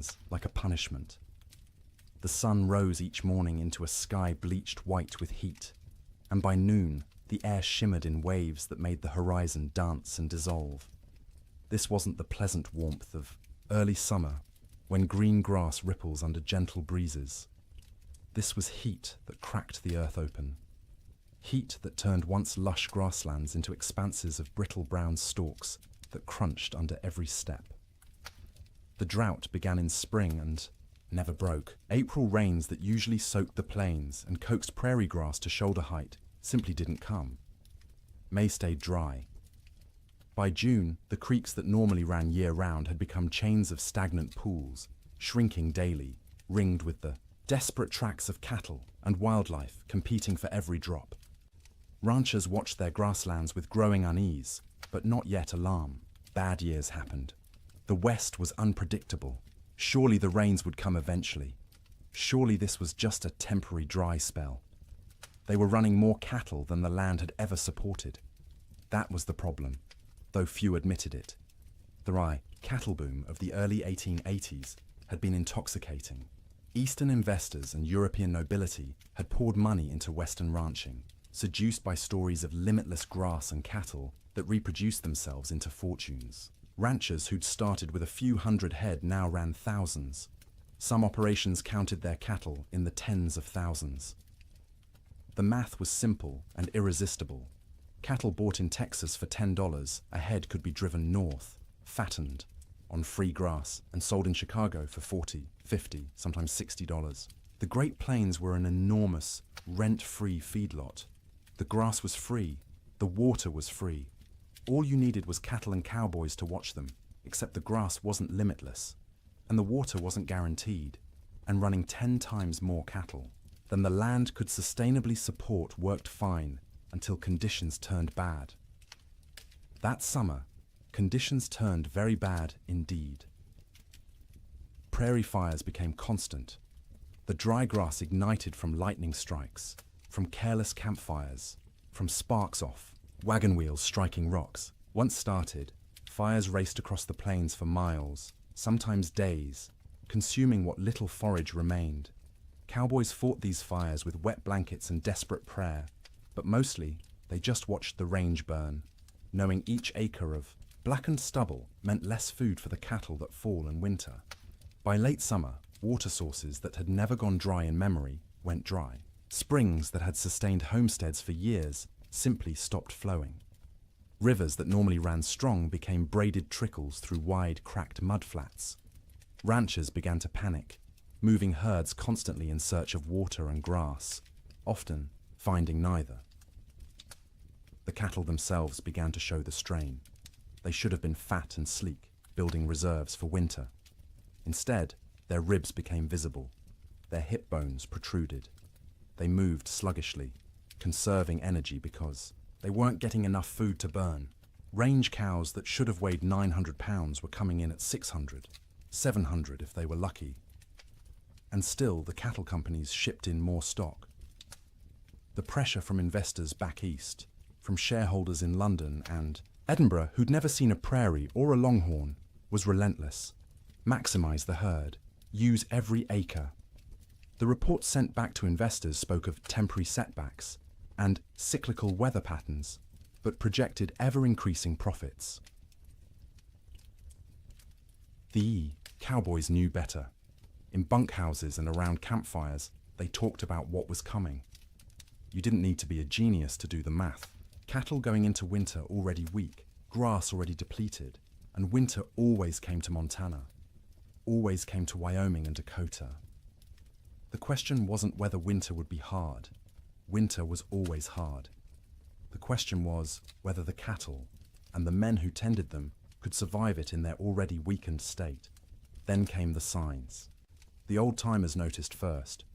grasslands like a punishment. The sun rose each morning into a sky bleached white with heat, and by noon the air shimmered in waves that made the horizon dance and dissolve. This wasn't the pleasant warmth of early summer when green grass ripples under gentle breezes. This was heat that cracked the earth open. Heat that turned once lush grasslands into expanses of brittle brown stalks that crunched under every step. The drought began in spring and never broke. April rains that usually soaked the plains and coaxed prairie grass to shoulder height simply didn't come. May stayed dry. By June, the creeks that normally ran year-round had become chains of stagnant pools, shrinking daily, ringed with the desperate tracks of cattle and wildlife competing for every drop. Ranchers watched their grasslands with growing unease, but not yet alarm. Bad years happened. The West was unpredictable. Surely the rains would come eventually. Surely this was just a temporary dry spell. They were running more cattle than the land had ever supported. That was the problem, though few admitted it. The rye cattle boom of the early 1880s had been intoxicating. Eastern investors and European nobility had poured money into Western ranching, seduced by stories of limitless grass and cattle that reproduced themselves into fortunes. Ranchers who'd started with a few hundred head now ran thousands. Some operations counted their cattle in the tens of thousands. The math was simple and irresistible. Cattle bought in Texas for $10 a head could be driven north, fattened, on free grass, and sold in Chicago for $40, $50, sometimes $60. The Great Plains were an enormous, rent-free feedlot. The grass was free, the water was free. All you needed was cattle and cowboys to watch them, except the grass wasn't limitless, and the water wasn't guaranteed, and running 10 times more cattle than the land could sustainably support worked fine until conditions turned bad. That summer, conditions turned very bad indeed. Prairie fires became constant. The dry grass ignited from lightning strikes, from careless campfires, from sparks off, wagon wheels striking rocks. Once started, fires raced across the plains for miles, sometimes days, consuming what little forage remained. Cowboys fought these fires with wet blankets and desperate prayer, but mostly they just watched the range burn, knowing each acre of blackened stubble meant less food for the cattle that fall in winter. By late summer, water sources that had never gone dry in memory went dry. Springs that had sustained homesteads for years simply stopped flowing. Rivers that normally ran strong became braided trickles through wide, cracked mudflats. Ranchers began to panic, moving herds constantly in search of water and grass, often finding neither. The cattle themselves began to show the strain. They should have been fat and sleek, building reserves for winter. Instead, their ribs became visible. Their hip bones protruded. They moved sluggishly, conserving energy because they weren't getting enough food to burn. Range cows that should have weighed 900 pounds were coming in at 600, 700 if they were lucky. And still, the cattle companies shipped in more stock. The pressure from investors back east, from shareholders in London and Edinburgh who'd never seen a prairie or a longhorn, was relentless. Maximize the herd. Use every acre. The reports sent back to investors spoke of temporary setbacks and cyclical weather patterns, but projected ever-increasing profits. The cowboys knew better. In bunkhouses and around campfires, they talked about what was coming. You didn't need to be a genius to do the math. Cattle going into winter already weak, grass already depleted, and winter always came to Montana, always came to Wyoming and Dakota. The question wasn't whether winter would be hard. Winter was always hard. The question was whether the cattle and the men who tended them could survive it in their already weakened state. Then came the signs. The old-timers noticed first.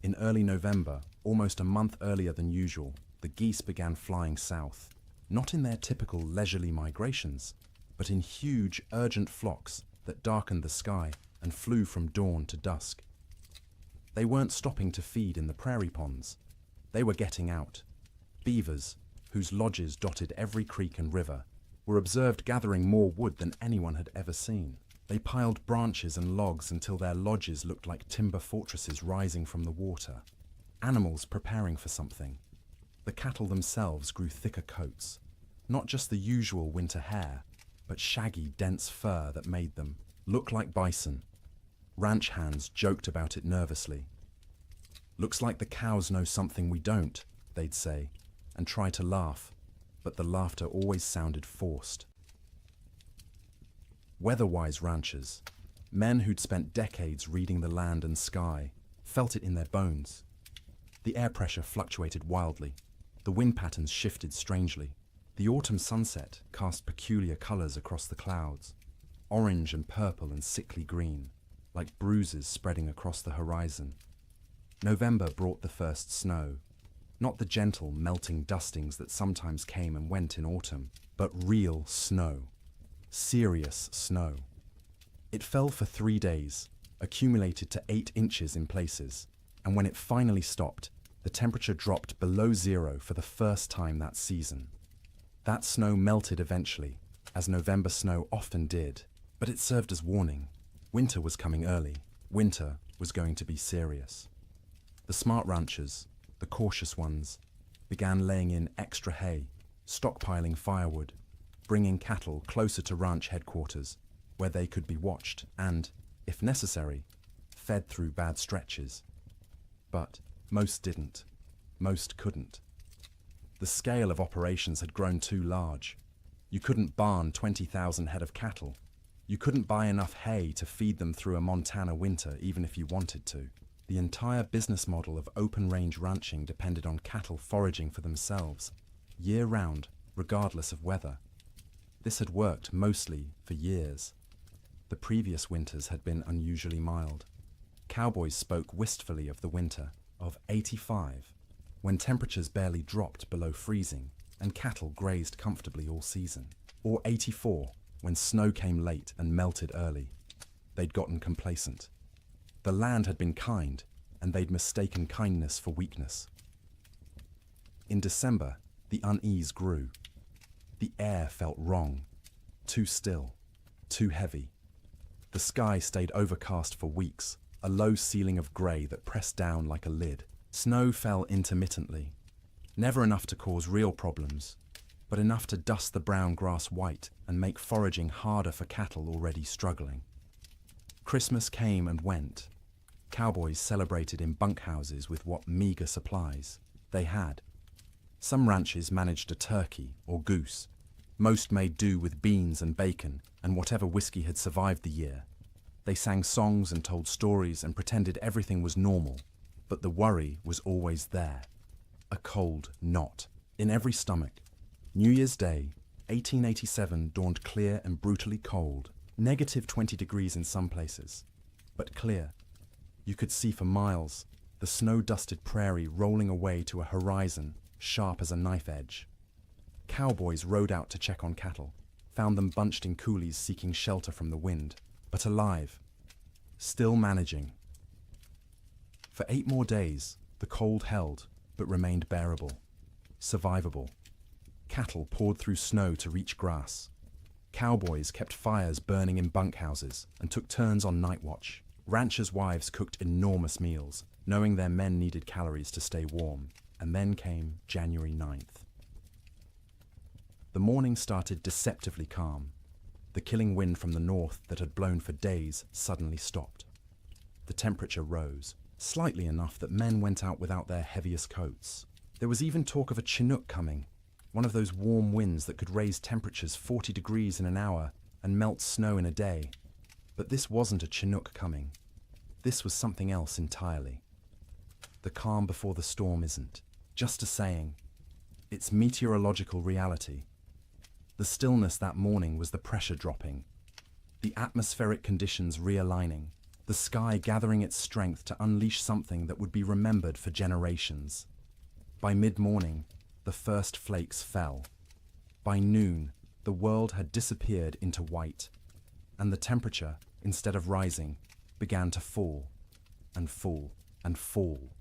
In early November, almost a month earlier than usual, the geese began flying south, not in their typical leisurely migrations, but in huge, urgent flocks that darkened the sky and flew from dawn to dusk. They weren't stopping to feed in the prairie ponds. They were getting out. Beavers, whose lodges dotted every creek and river, were observed gathering more wood than anyone had ever seen. They piled branches and logs until their lodges looked like timber fortresses rising from the water. Animals preparing for something. The cattle themselves grew thicker coats, not just the usual winter hair, but shaggy, dense fur that made them look like bison. Ranch hands joked about it nervously. "Looks like the cows know something we don't," they'd say, and try to laugh, but the laughter always sounded forced. Weather-wise ranchers, men who'd spent decades reading the land and sky, felt it in their bones. The air pressure fluctuated wildly. The wind patterns shifted strangely. The autumn sunset cast peculiar colors across the clouds, orange and purple and sickly green, like bruises spreading across the horizon. November brought the first snow, not the gentle, melting dustings that sometimes came and went in autumn, but real snow. Serious snow. It fell for 3 days, accumulated to 8 inches in places, and when it finally stopped, the temperature dropped below zero for the first time that season. That snow melted eventually, as November snow often did, but it served as warning. Winter was coming early. Winter was going to be serious. The smart ranchers, the cautious ones, began laying in extra hay, stockpiling firewood, bringing cattle closer to ranch headquarters, where they could be watched and, if necessary, fed through bad stretches. But most didn't. Most couldn't. The scale of operations had grown too large. You couldn't barn 20,000 head of cattle. You couldn't buy enough hay to feed them through a Montana winter even if you wanted to. The entire business model of open-range ranching depended on cattle foraging for themselves, year-round, regardless of weather. This had worked mostly for years. The previous winters had been unusually mild. Cowboys spoke wistfully of the winter of '85, when temperatures barely dropped below freezing and cattle grazed comfortably all season. Or '84, when snow came late and melted early. They'd gotten complacent. The land had been kind, and they'd mistaken kindness for weakness. In December, the unease grew. The air felt wrong, too still, too heavy. The sky stayed overcast for weeks, a low ceiling of grey that pressed down like a lid. Snow fell intermittently, never enough to cause real problems, but enough to dust the brown grass white and make foraging harder for cattle already struggling. Christmas came and went. Cowboys celebrated in bunkhouses with what meager supplies they had. Some ranches managed a turkey or goose. Most made do with beans and bacon and whatever whiskey had survived the year. They sang songs and told stories and pretended everything was normal, but the worry was always there. A cold knot in every stomach. New Year's Day, 1887 dawned clear and brutally cold, negative 20 degrees in some places, but clear. You could see for miles, the snow-dusted prairie rolling away to a horizon sharp as a knife edge. Cowboys rode out to check on cattle, found them bunched in coulees seeking shelter from the wind, but alive, still managing. For 8 more days, the cold held, but remained bearable, survivable. Cattle poured through snow to reach grass. Cowboys kept fires burning in bunkhouses and took turns on night watch. Ranchers' wives cooked enormous meals, knowing their men needed calories to stay warm. And then came January 9th. The morning started deceptively calm. The killing wind from the north that had blown for days suddenly stopped. The temperature rose, slightly enough that men went out without their heaviest coats. There was even talk of a Chinook coming, one of those warm winds that could raise temperatures 40 degrees in an hour and melt snow in a day. But this wasn't a Chinook coming. This was something else entirely. The calm before the storm isn't just a saying. It's meteorological reality. The stillness that morning was the pressure dropping, the atmospheric conditions realigning, the sky gathering its strength to unleash something that would be remembered for generations. By mid-morning, the first flakes fell. By noon, the world had disappeared into white, and the temperature, instead of rising, began to fall, and fall, and fall,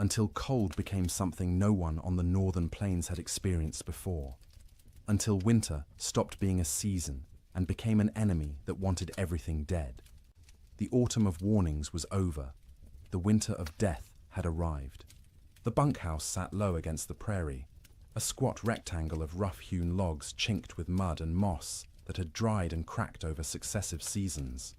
until cold became something no one on the northern plains had experienced before. Until winter stopped being a season and became an enemy that wanted everything dead. The autumn of warnings was over. The winter of death had arrived. The bunkhouse sat low against the prairie, a squat rectangle of rough-hewn logs chinked with mud and moss that had dried and cracked over successive seasons.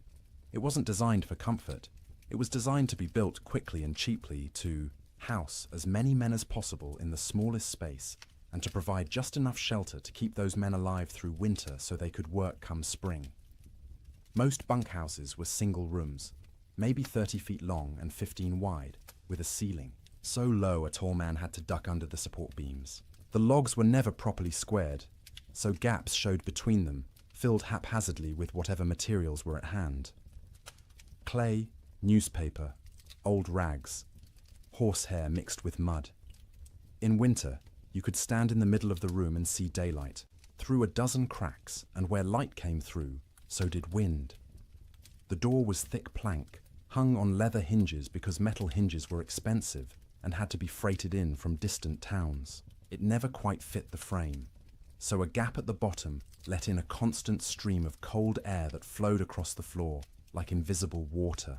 It wasn't designed for comfort. It was designed to be built quickly and cheaply to house as many men as possible in the smallest space and to provide just enough shelter to keep those men alive through winter so they could work come spring. Most bunkhouses were single rooms, maybe 30 feet long and 15 wide, with a ceiling, so low a tall man had to duck under the support beams. The logs were never properly squared, so gaps showed between them, filled haphazardly with whatever materials were at hand. Clay, newspaper, old rags, horsehair mixed with mud. In winter, you could stand in the middle of the room and see daylight, through a dozen cracks, and where light came through, so did wind. The door was thick plank, hung on leather hinges because metal hinges were expensive and had to be freighted in from distant towns. It never quite fit the frame, so a gap at the bottom let in a constant stream of cold air that flowed across the floor like invisible water.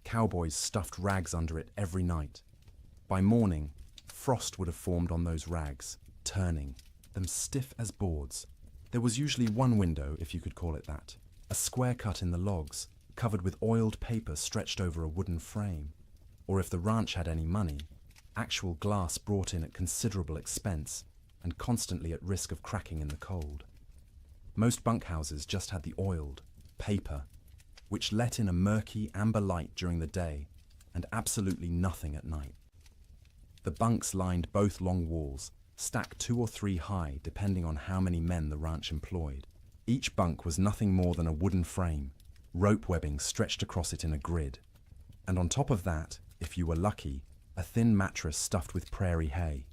Cowboys stuffed rags under it every night. By morning, frost would have formed on those rags, turning them stiff as boards. There was usually one window, if you could call it that, a square cut in the logs, covered with oiled paper stretched over a wooden frame. Or if the ranch had any money, actual glass brought in at considerable expense and constantly at risk of cracking in the cold. Most bunkhouses just had the oiled paper, which let in a murky amber light during the day and absolutely nothing at night. The bunks lined both long walls, stacked 2 or 3 high depending on how many men the ranch employed. Each bunk was nothing more than a wooden frame, rope webbing stretched across it in a grid. And on top of that, if you were lucky, a thin mattress stuffed with prairie hay.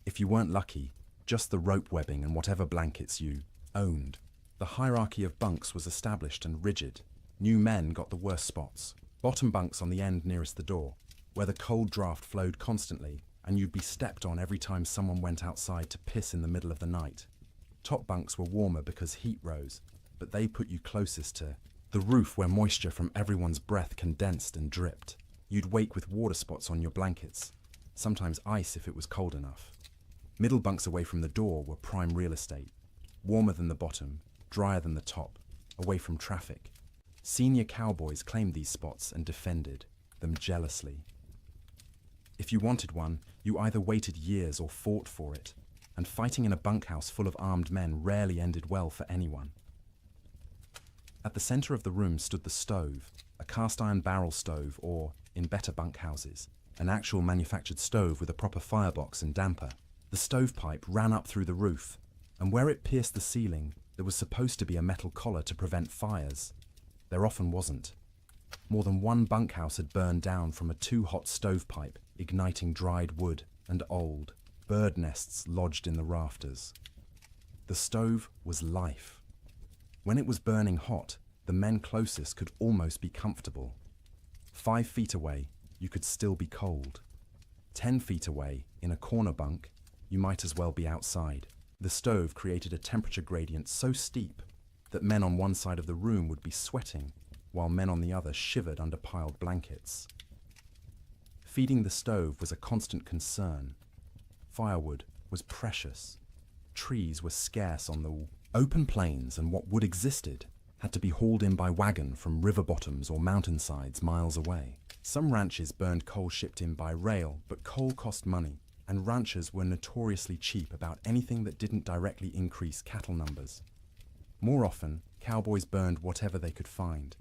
If you weren't lucky, just the rope webbing and whatever blankets you owned. The hierarchy of bunks was established and rigid. New men got the worst spots. Bottom bunks on the end nearest the door, where the cold draft flowed constantly and you'd be stepped on every time someone went outside to piss in the middle of the night. Top bunks were warmer because heat rose, but they put you closest to the roof where moisture from everyone's breath condensed and dripped. You'd wake with water spots on your blankets, sometimes ice if it was cold enough. Middle bunks away from the door were prime real estate, warmer than the bottom, drier than the top, away from traffic. Senior cowboys claimed these spots and defended them jealously. If you wanted one, you either waited years or fought for it, and fighting in a bunkhouse full of armed men rarely ended well for anyone. At the center of the room stood the stove, a cast-iron barrel stove or, in better bunkhouses, an actual manufactured stove with a proper firebox and damper. The stovepipe ran up through the roof, and where it pierced the ceiling, there was supposed to be a metal collar to prevent fires. There often wasn't. More than one bunkhouse had burned down from a too-hot stovepipe, igniting dried wood and old bird nests lodged in the rafters. The stove was life. When it was burning hot, the men closest could almost be comfortable. 5 feet away, you could still be cold. 10 feet away, in a corner bunk, you might as well be outside. The stove created a temperature gradient so steep that men on one side of the room would be sweating, while men on the other shivered under piled blankets. Feeding the stove was a constant concern. Firewood was precious. Trees were scarce on the open plains, and what wood existed had to be hauled in by wagon from river bottoms or mountainsides miles away. Some ranches burned coal shipped in by rail, but coal cost money, and ranchers were notoriously cheap about anything that didn't directly increase cattle numbers. More often, cowboys burned whatever they could find: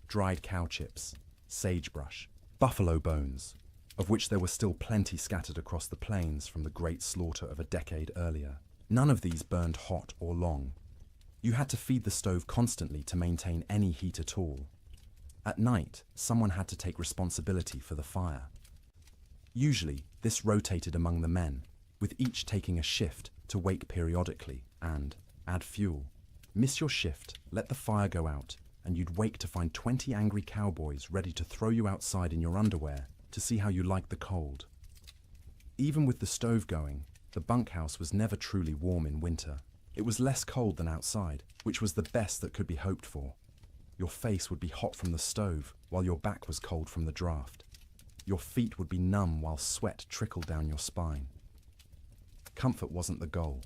dried cow chips, sagebrush, buffalo bones, of which there were still plenty scattered across the plains from the great slaughter of a decade earlier. None of these burned hot or long. You had to feed the stove constantly to maintain any heat at all. At night, someone had to take responsibility for the fire. Usually, this rotated among the men, with each taking a shift to wake periodically and add fuel. Miss your shift, let the fire go out, and you'd wake to find 20 angry cowboys ready to throw you outside in your underwear to see how you liked the cold. Even with the stove going, the bunkhouse was never truly warm in winter. It was less cold than outside, which was the best that could be hoped for. Your face would be hot from the stove, while your back was cold from the draft. Your feet would be numb while sweat trickled down your spine. Comfort wasn't the goal.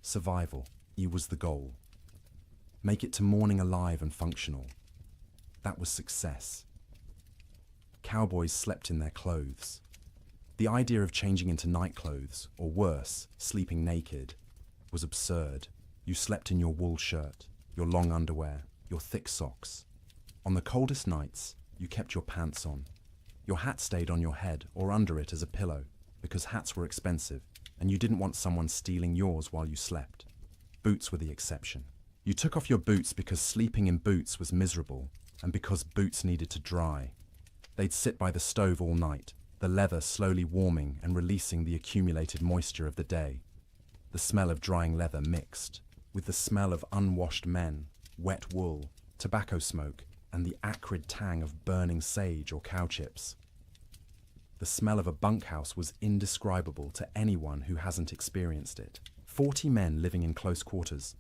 Survival, was the goal. Make it to morning alive and functional. That was success. Cowboys slept in their clothes. The idea of changing into night clothes, or worse, sleeping naked, was absurd. You slept in your wool shirt, your long underwear, your thick socks. On the coldest nights, you kept your pants on. Your hat stayed on your head or under it as a pillow, because hats were expensive, and you didn't want someone stealing yours while you slept. Boots were the exception. You took off your boots because sleeping in boots was miserable, and because boots needed to dry. They'd sit by the stove all night, the leather slowly warming and releasing the accumulated moisture of the day. The smell of drying leather mixed with the smell of unwashed men, wet wool, tobacco smoke, and the acrid tang of burning sage or cow chips. The smell of a bunkhouse was indescribable to anyone who hasn't experienced it. 40 men living in close quarters,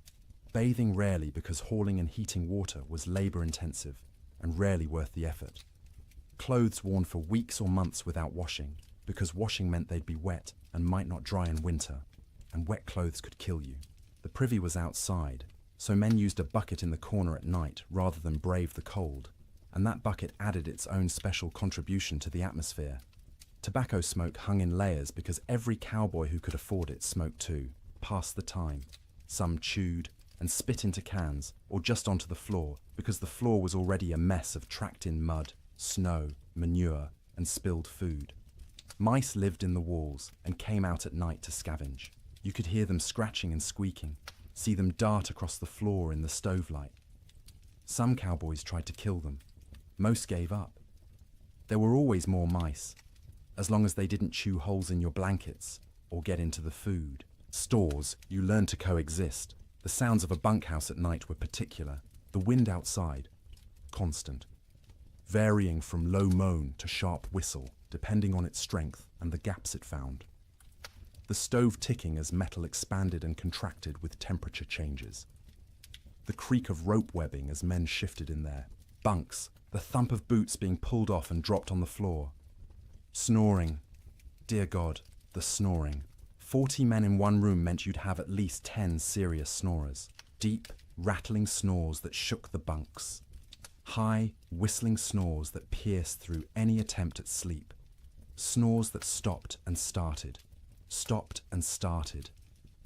bathing rarely because hauling and heating water was labor-intensive and rarely worth the effort. Clothes worn for weeks or months without washing, because washing meant they'd be wet and might not dry in winter, and wet clothes could kill you. The privy was outside, so men used a bucket in the corner at night rather than brave the cold, and that bucket added its own special contribution to the atmosphere. Tobacco smoke hung in layers because every cowboy who could afford it smoked too, passed the time. Some chewed and spit into cans or just onto the floor because the floor was already a mess of tracked-in mud, snow, manure, and spilled food. Mice lived in the walls and came out at night to scavenge. You could hear them scratching and squeaking, see them dart across the floor in the stove light. Some cowboys tried to kill them. Most gave up. There were always more mice, as long as they didn't chew holes in your blankets or get into the food. Stores, you learned to coexist. The sounds of a bunkhouse at night were particular. The wind outside, constant, varying from low moan to sharp whistle, depending on its strength and the gaps it found. The stove ticking as metal expanded and contracted with temperature changes. The creak of rope webbing as men shifted in their bunks, the thump of boots being pulled off and dropped on the floor. Snoring. Dear God, the snoring. 40 men in one room meant you'd have at least 10 serious snorers. Deep, rattling snores that shook the bunks. High, whistling snores that pierced through any attempt at sleep. Snores that stopped and started,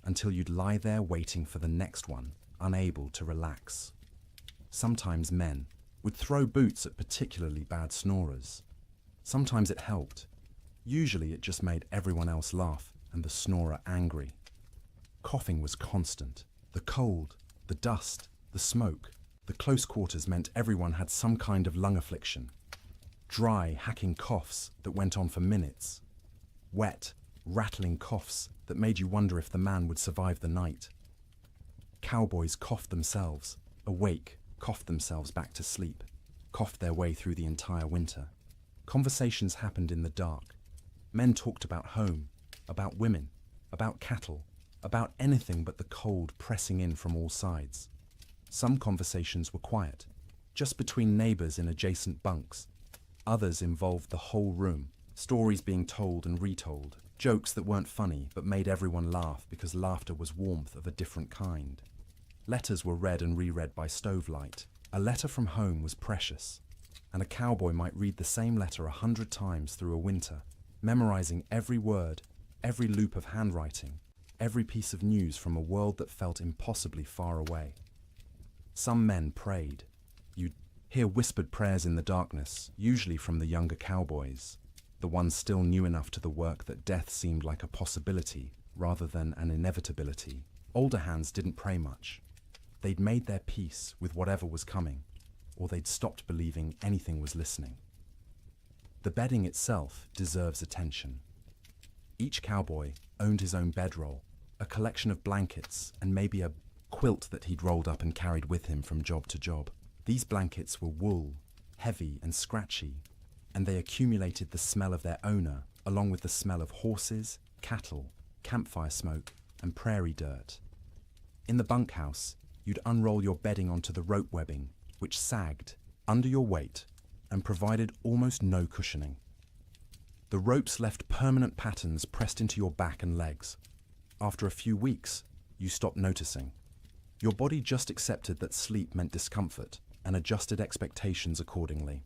until you'd lie there waiting for the next one, unable to relax. Sometimes men would throw boots at particularly bad snorers. Sometimes it helped. Usually it just made everyone else laugh and the snorer angry. Coughing was constant. The cold, the dust, the smoke, the close quarters meant everyone had some kind of lung affliction. Dry, hacking coughs that went on for minutes. Wet, rattling coughs that made you wonder if the man would survive the night. Cowboys coughed themselves, awake, coughed themselves back to sleep, coughed their way through the entire winter. Conversations happened in the dark. Men talked about home, about women, about cattle, about anything but the cold pressing in from all sides. Some conversations were quiet, just between neighbors in adjacent bunks. Others involved the whole room, stories being told and retold, jokes that weren't funny but made everyone laugh because laughter was warmth of a different kind. Letters were read and reread by stovelight. A letter from home was precious, and a cowboy might read the same letter 100 times through a winter, memorizing every word, every loop of handwriting, every piece of news from a world that felt impossibly far away. Some men prayed. You'd hear whispered prayers in the darkness, usually from the younger cowboys, the ones still new enough to the work that death seemed like a possibility rather than an inevitability. Older hands didn't pray much. They'd made their peace with whatever was coming, or they'd stopped believing anything was listening. The bedding itself deserves attention. Each cowboy owned his own bedroll, a collection of blankets, and maybe a quilt that he'd rolled up and carried with him from job to job. These blankets were wool, heavy and scratchy, and they accumulated the smell of their owner, along with the smell of horses, cattle, campfire smoke, and prairie dirt. In the bunkhouse, you'd unroll your bedding onto the rope webbing, which sagged under your weight and provided almost no cushioning. The ropes left permanent patterns pressed into your back and legs. After a few weeks, you stopped noticing. Your body just accepted that sleep meant discomfort and adjusted expectations accordingly.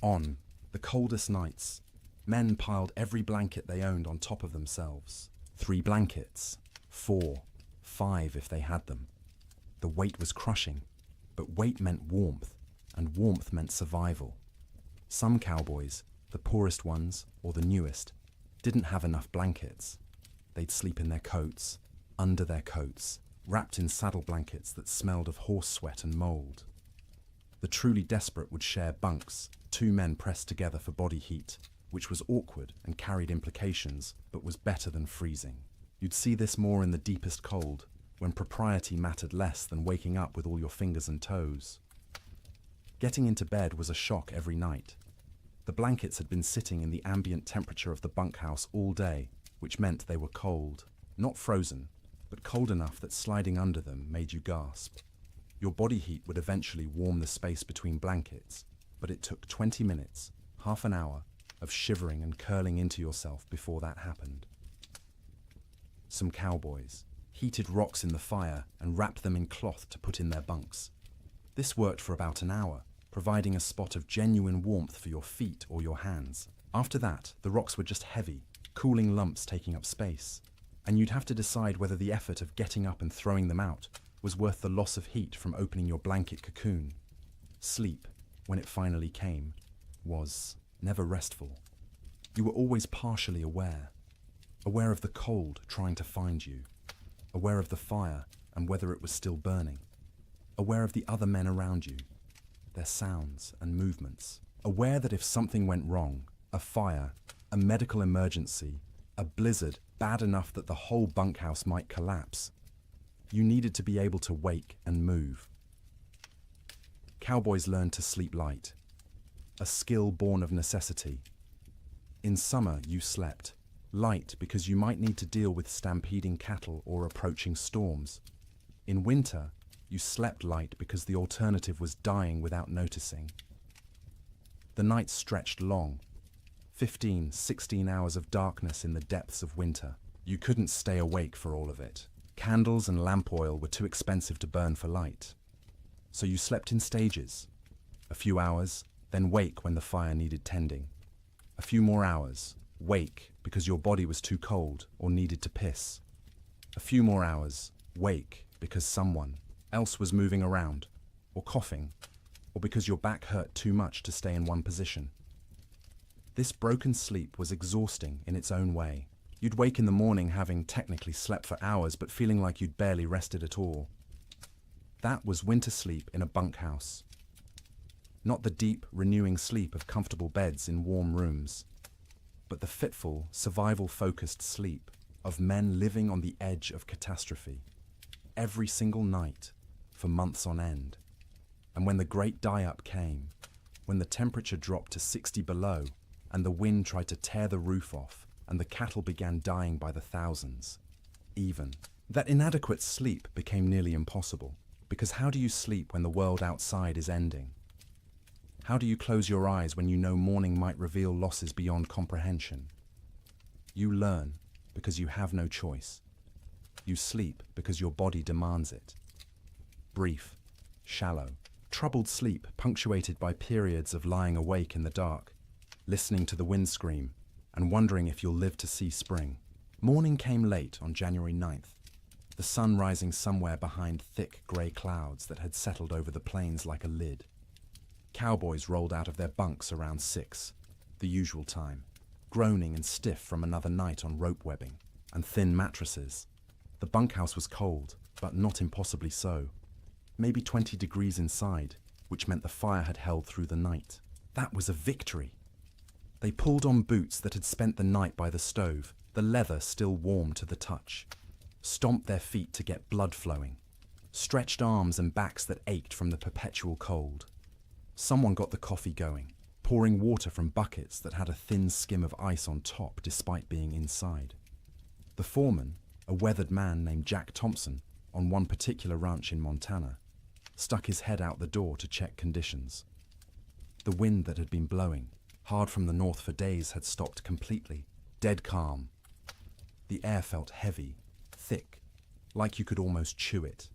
On the coldest nights, men piled every blanket they owned on top of themselves. 3 blankets, 4, 5 if they had them. The weight was crushing, but weight meant warmth, and warmth meant survival. Some cowboys, the poorest ones or the newest, didn't have enough blankets. They'd sleep in their coats, under their coats, wrapped in saddle blankets that smelled of horse sweat and mold. The truly desperate would share bunks, 2 men pressed together for body heat, which was awkward and carried implications, but was better than freezing. You'd see this more in the deepest cold, when propriety mattered less than waking up with all your fingers and toes. Getting into bed was a shock every night. The blankets had been sitting in the ambient temperature of the bunkhouse all day, which meant they were cold. Not frozen, but cold enough that sliding under them made you gasp. Your body heat would eventually warm the space between blankets, but it took 20 minutes, half an hour, of shivering and curling into yourself before that happened. Some cowboys heated rocks in the fire and wrapped them in cloth to put in their bunks. This worked for about an hour, providing a spot of genuine warmth for your feet or your hands. After that, the rocks were just heavy, cooling lumps taking up space, and you'd have to decide whether the effort of getting up and throwing them out was worth the loss of heat from opening your blanket cocoon. Sleep, when it finally came, was never restful. You were always partially aware of the cold trying to find you, aware of the fire and whether it was still burning, aware of the other men around you, their sounds and movements, aware that if something went wrong, a fire, a medical emergency, a blizzard bad enough that the whole bunkhouse might collapse, you needed to be able to wake and move. Cowboys learned to sleep light, a skill born of necessity. In summer, you slept light because you might need to deal with stampeding cattle or approaching storms. In winter, you slept light because the alternative was dying without noticing. The nights stretched long, 15, 16 hours of darkness in the depths of winter. You couldn't stay awake for all of it. Candles and lamp oil were too expensive to burn for light. So you slept in stages. A few hours, then wake when the fire needed tending. A few more hours, wake because your body was too cold or needed to piss. A few more hours, wake because someone else was moving around, or coughing, or because your back hurt too much to stay in one position. This broken sleep was exhausting in its own way. You'd wake in the morning having technically slept for hours but feeling like you'd barely rested at all. That was winter sleep in a bunkhouse. Not the deep, renewing sleep of comfortable beds in warm rooms, but the fitful, survival-focused sleep of men living on the edge of catastrophe. Every single night, for months on end. And when the great die-up came, when the temperature dropped to 60 below, and the wind tried to tear the roof off, and the cattle began dying by the thousands, even, that inadequate sleep became nearly impossible. Because how do you sleep when the world outside is ending? How do you close your eyes when you know morning might reveal losses beyond comprehension? You learn because you have no choice. You sleep because your body demands it. Brief, shallow, troubled sleep punctuated by periods of lying awake in the dark, listening to the wind scream, and wondering if you'll live to see spring. Morning came late on January 9th, the sun rising somewhere behind thick grey clouds that had settled over the plains like a lid. Cowboys rolled out of their bunks around 6, the usual time, groaning and stiff from another night on rope webbing and thin mattresses. The bunkhouse was cold, but not impossibly so. Maybe 20 degrees inside, which meant the fire had held through the night. That was a victory. They pulled on boots that had spent the night by the stove, the leather still warm to the touch, stomped their feet to get blood flowing, stretched arms and backs that ached from the perpetual cold. Someone got the coffee going, pouring water from buckets that had a thin skim of ice on top despite being inside. The foreman, A weathered man named Jack Thompson, on one particular ranch in Montana, stuck his head out the door to check conditions. The wind that had been blowing hard from the north for days had stopped completely, dead calm. The air felt heavy, thick, like you could almost chew it.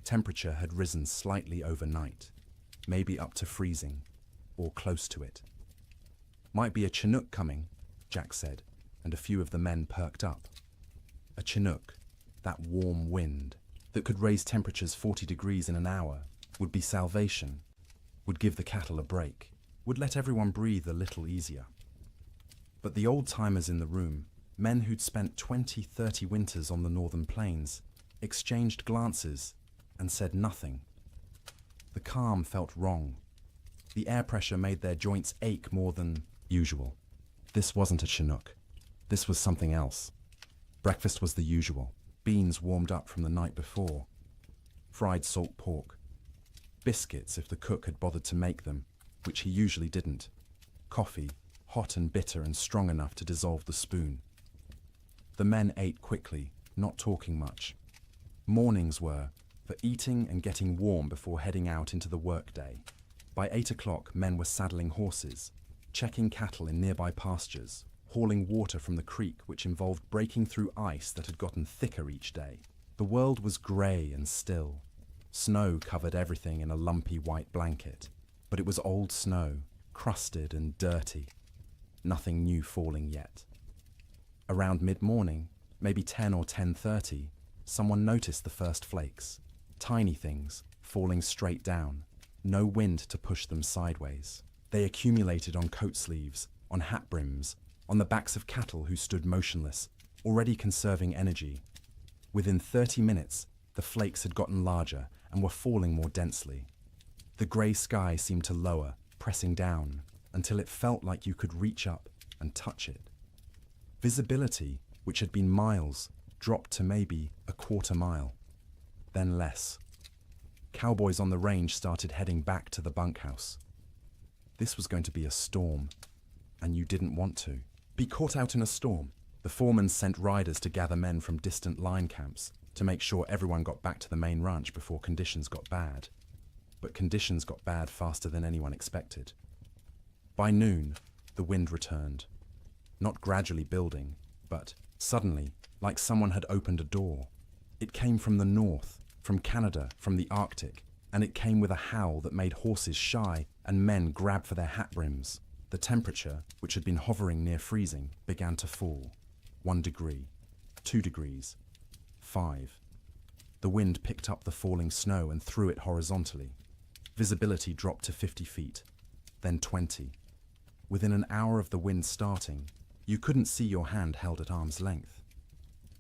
Temperature had risen slightly overnight, maybe up to freezing, or close to it. "Might be a Chinook coming," Jack said, and a few of the men perked up. A Chinook, that warm wind that could raise temperatures 40 degrees in an hour, would be salvation, would give the cattle a break, would let everyone breathe a little easier. But the old-timers in the room, men who'd spent 20, 30 winters on the northern plains, exchanged glances and said nothing. The calm felt wrong. The air pressure made their joints ache more than usual. This wasn't a Chinook. This was something else. Breakfast was the usual. Beans warmed up from the night before. Fried salt pork. Biscuits if the cook had bothered to make them, which he usually didn't. Coffee, hot and bitter and strong enough to dissolve the spoon. The men ate quickly, not talking much. Mornings were for eating and getting warm before heading out into the workday. By 8 o'clock, men were saddling horses, checking cattle in nearby pastures, hauling water from the creek, which involved breaking through ice that had gotten thicker each day. The world was grey and still. Snow covered everything in a lumpy white blanket, but it was old snow, crusted and dirty. Nothing new falling yet. Around mid-morning, maybe 10 or 10:30, someone noticed the first flakes. Tiny things, falling straight down. No wind to push them sideways. They accumulated on coat sleeves, on hat brims, on the backs of cattle who stood motionless, already conserving energy. Within 30 minutes, the flakes had gotten larger and were falling more densely. The grey sky seemed to lower, pressing down, until it felt like you could reach up and touch it. Visibility, which had been miles, dropped to maybe a quarter mile, then less. Cowboys on the range started heading back to the bunkhouse. This was going to be a storm, and you didn't want to be caught out in a storm. The foreman sent riders to gather men from distant line camps to make sure everyone got back to the main ranch before conditions got bad. But conditions got bad faster than anyone expected. By noon, the wind returned. Not gradually building, but suddenly, like someone had opened a door. It came from the north, from Canada, from the Arctic, and it came with a howl that made horses shy and men grab for their hat brims. The temperature, which had been hovering near freezing, began to fall. 1 degree, 2 degrees, 5. The wind picked up the falling snow and threw it horizontally. Visibility dropped to 50 feet, then 20. Within an hour of the wind starting, you couldn't see your hand held at arm's length.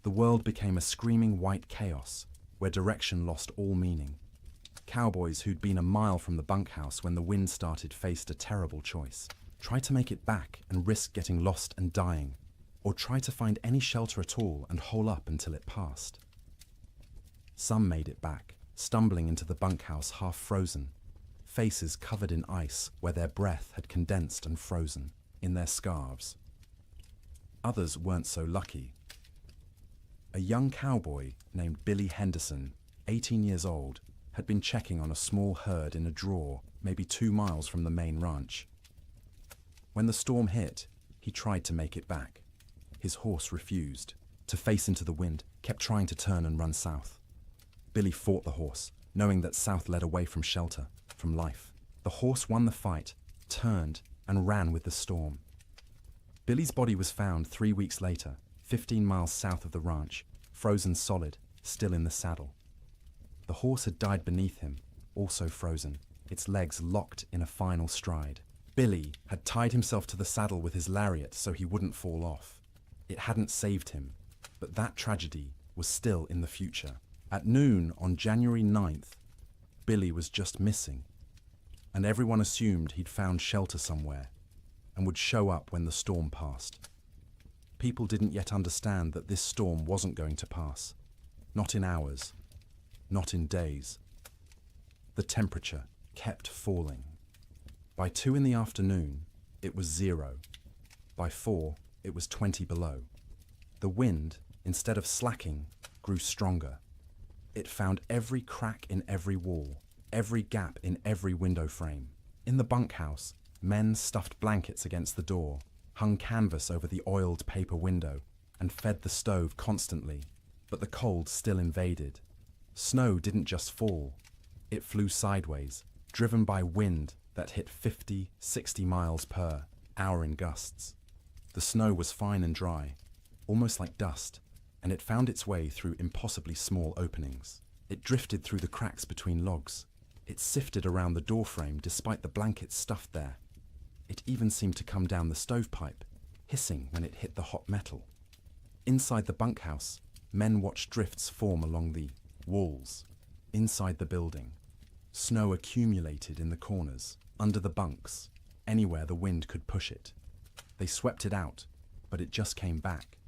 The world became a screaming white chaos, where direction lost all meaning. Cowboys who'd been a mile from the bunkhouse when the wind started faced a terrible choice. Try to make it back and risk getting lost and dying, or try to find any shelter at all and hole up until it passed. Some made it back, stumbling into the bunkhouse half frozen, faces covered in ice where their breath had condensed and frozen, in their scarves. Others weren't so lucky. A young cowboy named Billy Henderson, 18 years old, had been checking on a small herd in a draw, maybe 2 miles from the main ranch. When the storm hit, he tried to make it back. His horse refused to face into the wind, kept trying to turn and run south. Billy fought the horse, knowing that south led away from shelter, from life. The horse won the fight, turned, and ran with the storm. Billy's body was found 3 weeks later, 15 miles south of the ranch, frozen solid, still in the saddle. The horse had died beneath him, also frozen, its legs locked in a final stride. Billy had tied himself to the saddle with his lariat so he wouldn't fall off. It hadn't saved him, but that tragedy was still in the future. At noon on January 9th, Billy was just missing, and everyone assumed he'd found shelter somewhere and would show up when the storm passed. People didn't yet understand that this storm wasn't going to pass. Not in hours, not in days. The temperature kept falling. By 2 in the afternoon, it was 0. By 4, it was 20 below. The wind, instead of slacking, grew stronger. It found every crack in every wall, every gap in every window frame. In the bunkhouse, men stuffed blankets against the door, hung canvas over the oiled paper window, and fed the stove constantly. But the cold still invaded. Snow didn't just fall. It flew sideways, driven by wind that hit 50, 60 miles per hour in gusts. The snow was fine and dry, almost like dust, and it found its way through impossibly small openings. It drifted through the cracks between logs. It sifted around the doorframe despite the blankets stuffed there. It even seemed to come down the stovepipe, hissing when it hit the hot metal. Inside the bunkhouse, men watched drifts form along the walls. Inside the building, snow accumulated in the corners, under the bunks, anywhere the wind could push it. They swept it out, but it just came back.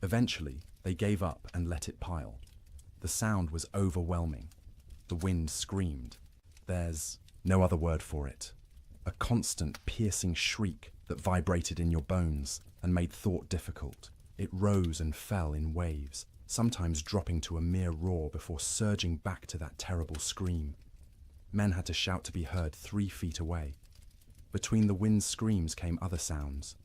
Eventually, they gave up and let it pile. The sound was overwhelming. The wind screamed. There's no other word for it. A constant, piercing shriek that vibrated in your bones and made thought difficult. It rose and fell in waves, sometimes dropping to a mere roar before surging back to that terrible scream. Men had to shout to be heard 3 feet away. Between the wind's screams came other sounds.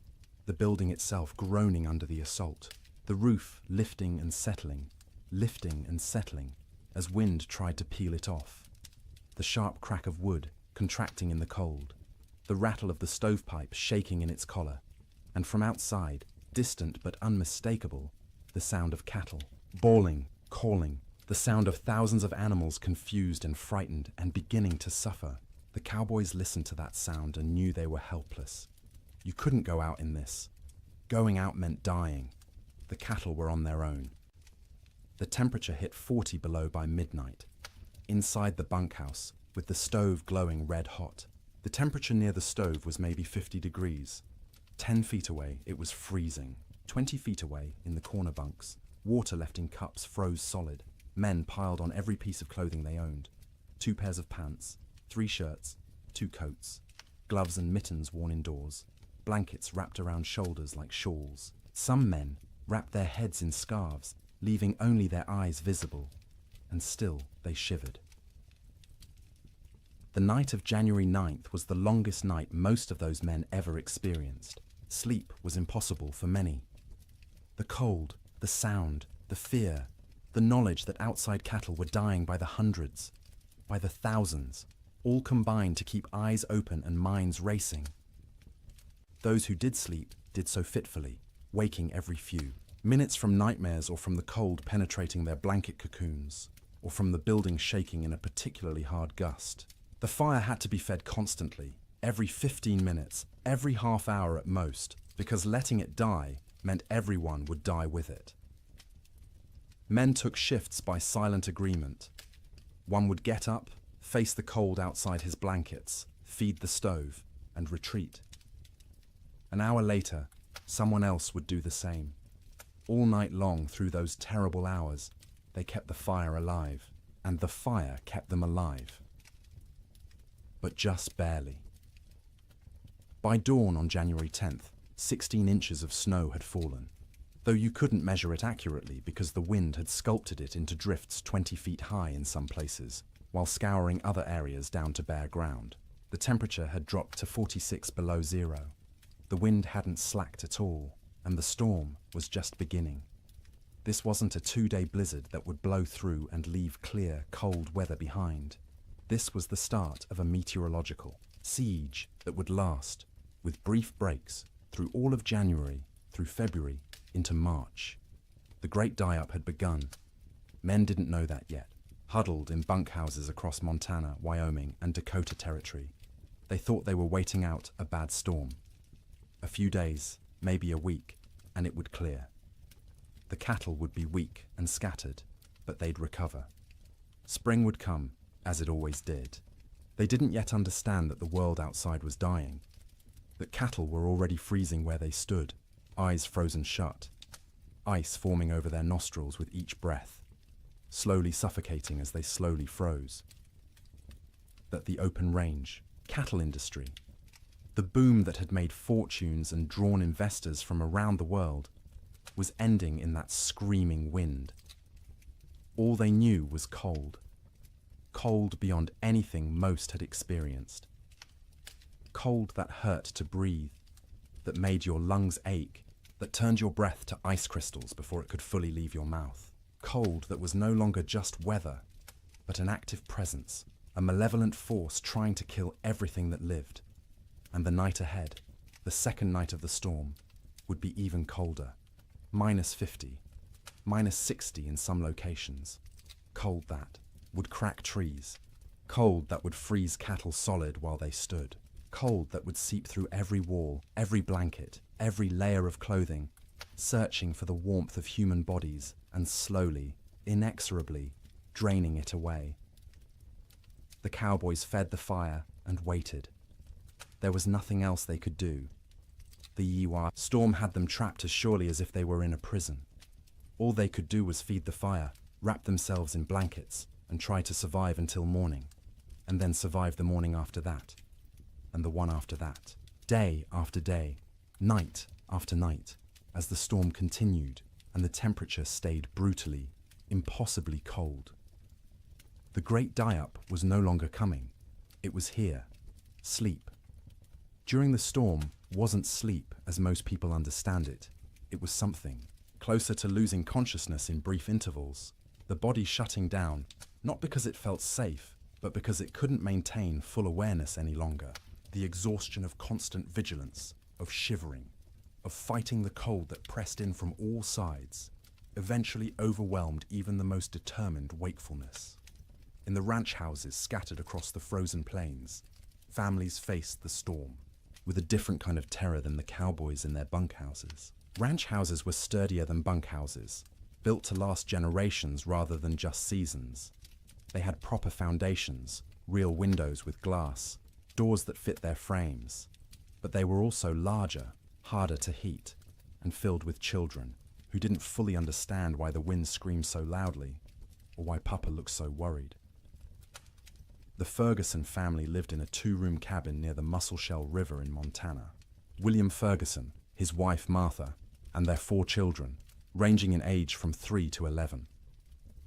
The building itself groaning under the assault. The roof lifting and settling, as wind tried to peel it off. The sharp crack of wood contracting in the cold. The rattle of the stovepipe shaking in its collar. And from outside, distant but unmistakable, the sound of cattle, bawling, calling, the sound of thousands of animals confused and frightened and beginning to suffer. The cowboys listened to that sound and knew they were helpless. You couldn't go out in this. Going out meant dying. The cattle were on their own. The temperature hit 40 below by midnight. Inside the bunkhouse, with the stove glowing red hot. The temperature near the stove was maybe 50 degrees. 10 feet away, it was freezing. 20 feet away, in the corner bunks, water left in cups froze solid. Men piled on every piece of clothing they owned. 2 pairs of pants, 3 shirts, 2 coats, gloves and mittens worn indoors, blankets wrapped around shoulders like shawls. Some men wrapped their heads in scarves, leaving only their eyes visible, and still they shivered. The night of January 9th was the longest night most of those men ever experienced. Sleep was impossible for many. The cold, the sound, the fear, the knowledge that outside cattle were dying by the hundreds, by the thousands, all combined to keep eyes open and minds racing. Those who did sleep did so fitfully, waking every few. Minutes from nightmares or from the cold penetrating their blanket cocoons, or from the building shaking in a particularly hard gust. The fire had to be fed constantly, every 15 minutes, every half hour at most, because letting it die meant everyone would die with it. Men took shifts by silent agreement. One would get up, face the cold outside his blankets, feed the stove, and retreat. An hour later, someone else would do the same. All night long through those terrible hours, they kept the fire alive, and the fire kept them alive. But just barely. By dawn on January 10th, 16 inches of snow had fallen, though you couldn't measure it accurately because the wind had sculpted it into drifts 20 feet high in some places, while scouring other areas down to bare ground. The temperature had dropped to 46 below zero. The wind hadn't slacked at all, and the storm was just beginning. This wasn't a 2-day blizzard that would blow through and leave clear, cold weather behind. This was the start of a meteorological siege that would last, with brief breaks, through all of January, through February, into March. The great die-up had begun. Men didn't know that yet, huddled in bunkhouses across Montana, Wyoming, and Dakota Territory. They thought they were waiting out a bad storm. A few days, maybe a week, and it would clear. The cattle would be weak and scattered, but they'd recover. Spring would come, as it always did. They didn't yet understand that the world outside was dying, that cattle were already freezing where they stood, eyes frozen shut, ice forming over their nostrils with each breath, slowly suffocating as they slowly froze. That the open range, cattle industry, the boom that had made fortunes and drawn investors from around the world, was ending in that screaming wind. All they knew was cold. Cold beyond anything most had experienced. Cold that hurt to breathe, that made your lungs ache, that turned your breath to ice crystals before it could fully leave your mouth. Cold that was no longer just weather, but an active presence, a malevolent force trying to kill everything that lived. And the night ahead, the second night of the storm, would be even colder. -50, -60 in some locations. Cold that would crack trees. Cold that would freeze cattle solid while they stood. Cold that would seep through every wall, every blanket, every layer of clothing, searching for the warmth of human bodies and slowly, inexorably, draining it away. The cowboys fed the fire and waited. There was nothing else they could do. The Yiwa storm had them trapped as surely as if they were in a prison. All they could do was feed the fire, wrap themselves in blankets, and try to survive until morning, and then survive the morning after that, and the one after that, day after day, night after night, as the storm continued and the temperature stayed brutally, impossibly cold. The great die-up was no longer coming. It was here. Sleep. During the storm wasn't sleep as most people understand it. It was something closer to losing consciousness in brief intervals, the body shutting down, not because it felt safe, but because it couldn't maintain full awareness any longer. The exhaustion of constant vigilance, of shivering, of fighting the cold that pressed in from all sides, eventually overwhelmed even the most determined wakefulness. In the ranch houses scattered across the frozen plains, families faced the storm with a different kind of terror than the cowboys in their bunkhouses. Ranch houses were sturdier than bunkhouses, built to last generations rather than just seasons. They had proper foundations, real windows with glass, doors that fit their frames. But they were also larger, harder to heat, and filled with children who didn't fully understand why the wind screamed so loudly or why Papa looked so worried. The Ferguson family lived in a 2-room cabin near the Musselshell River in Montana. William Ferguson, his wife Martha, and their 4 children, ranging in age from 3 to 11.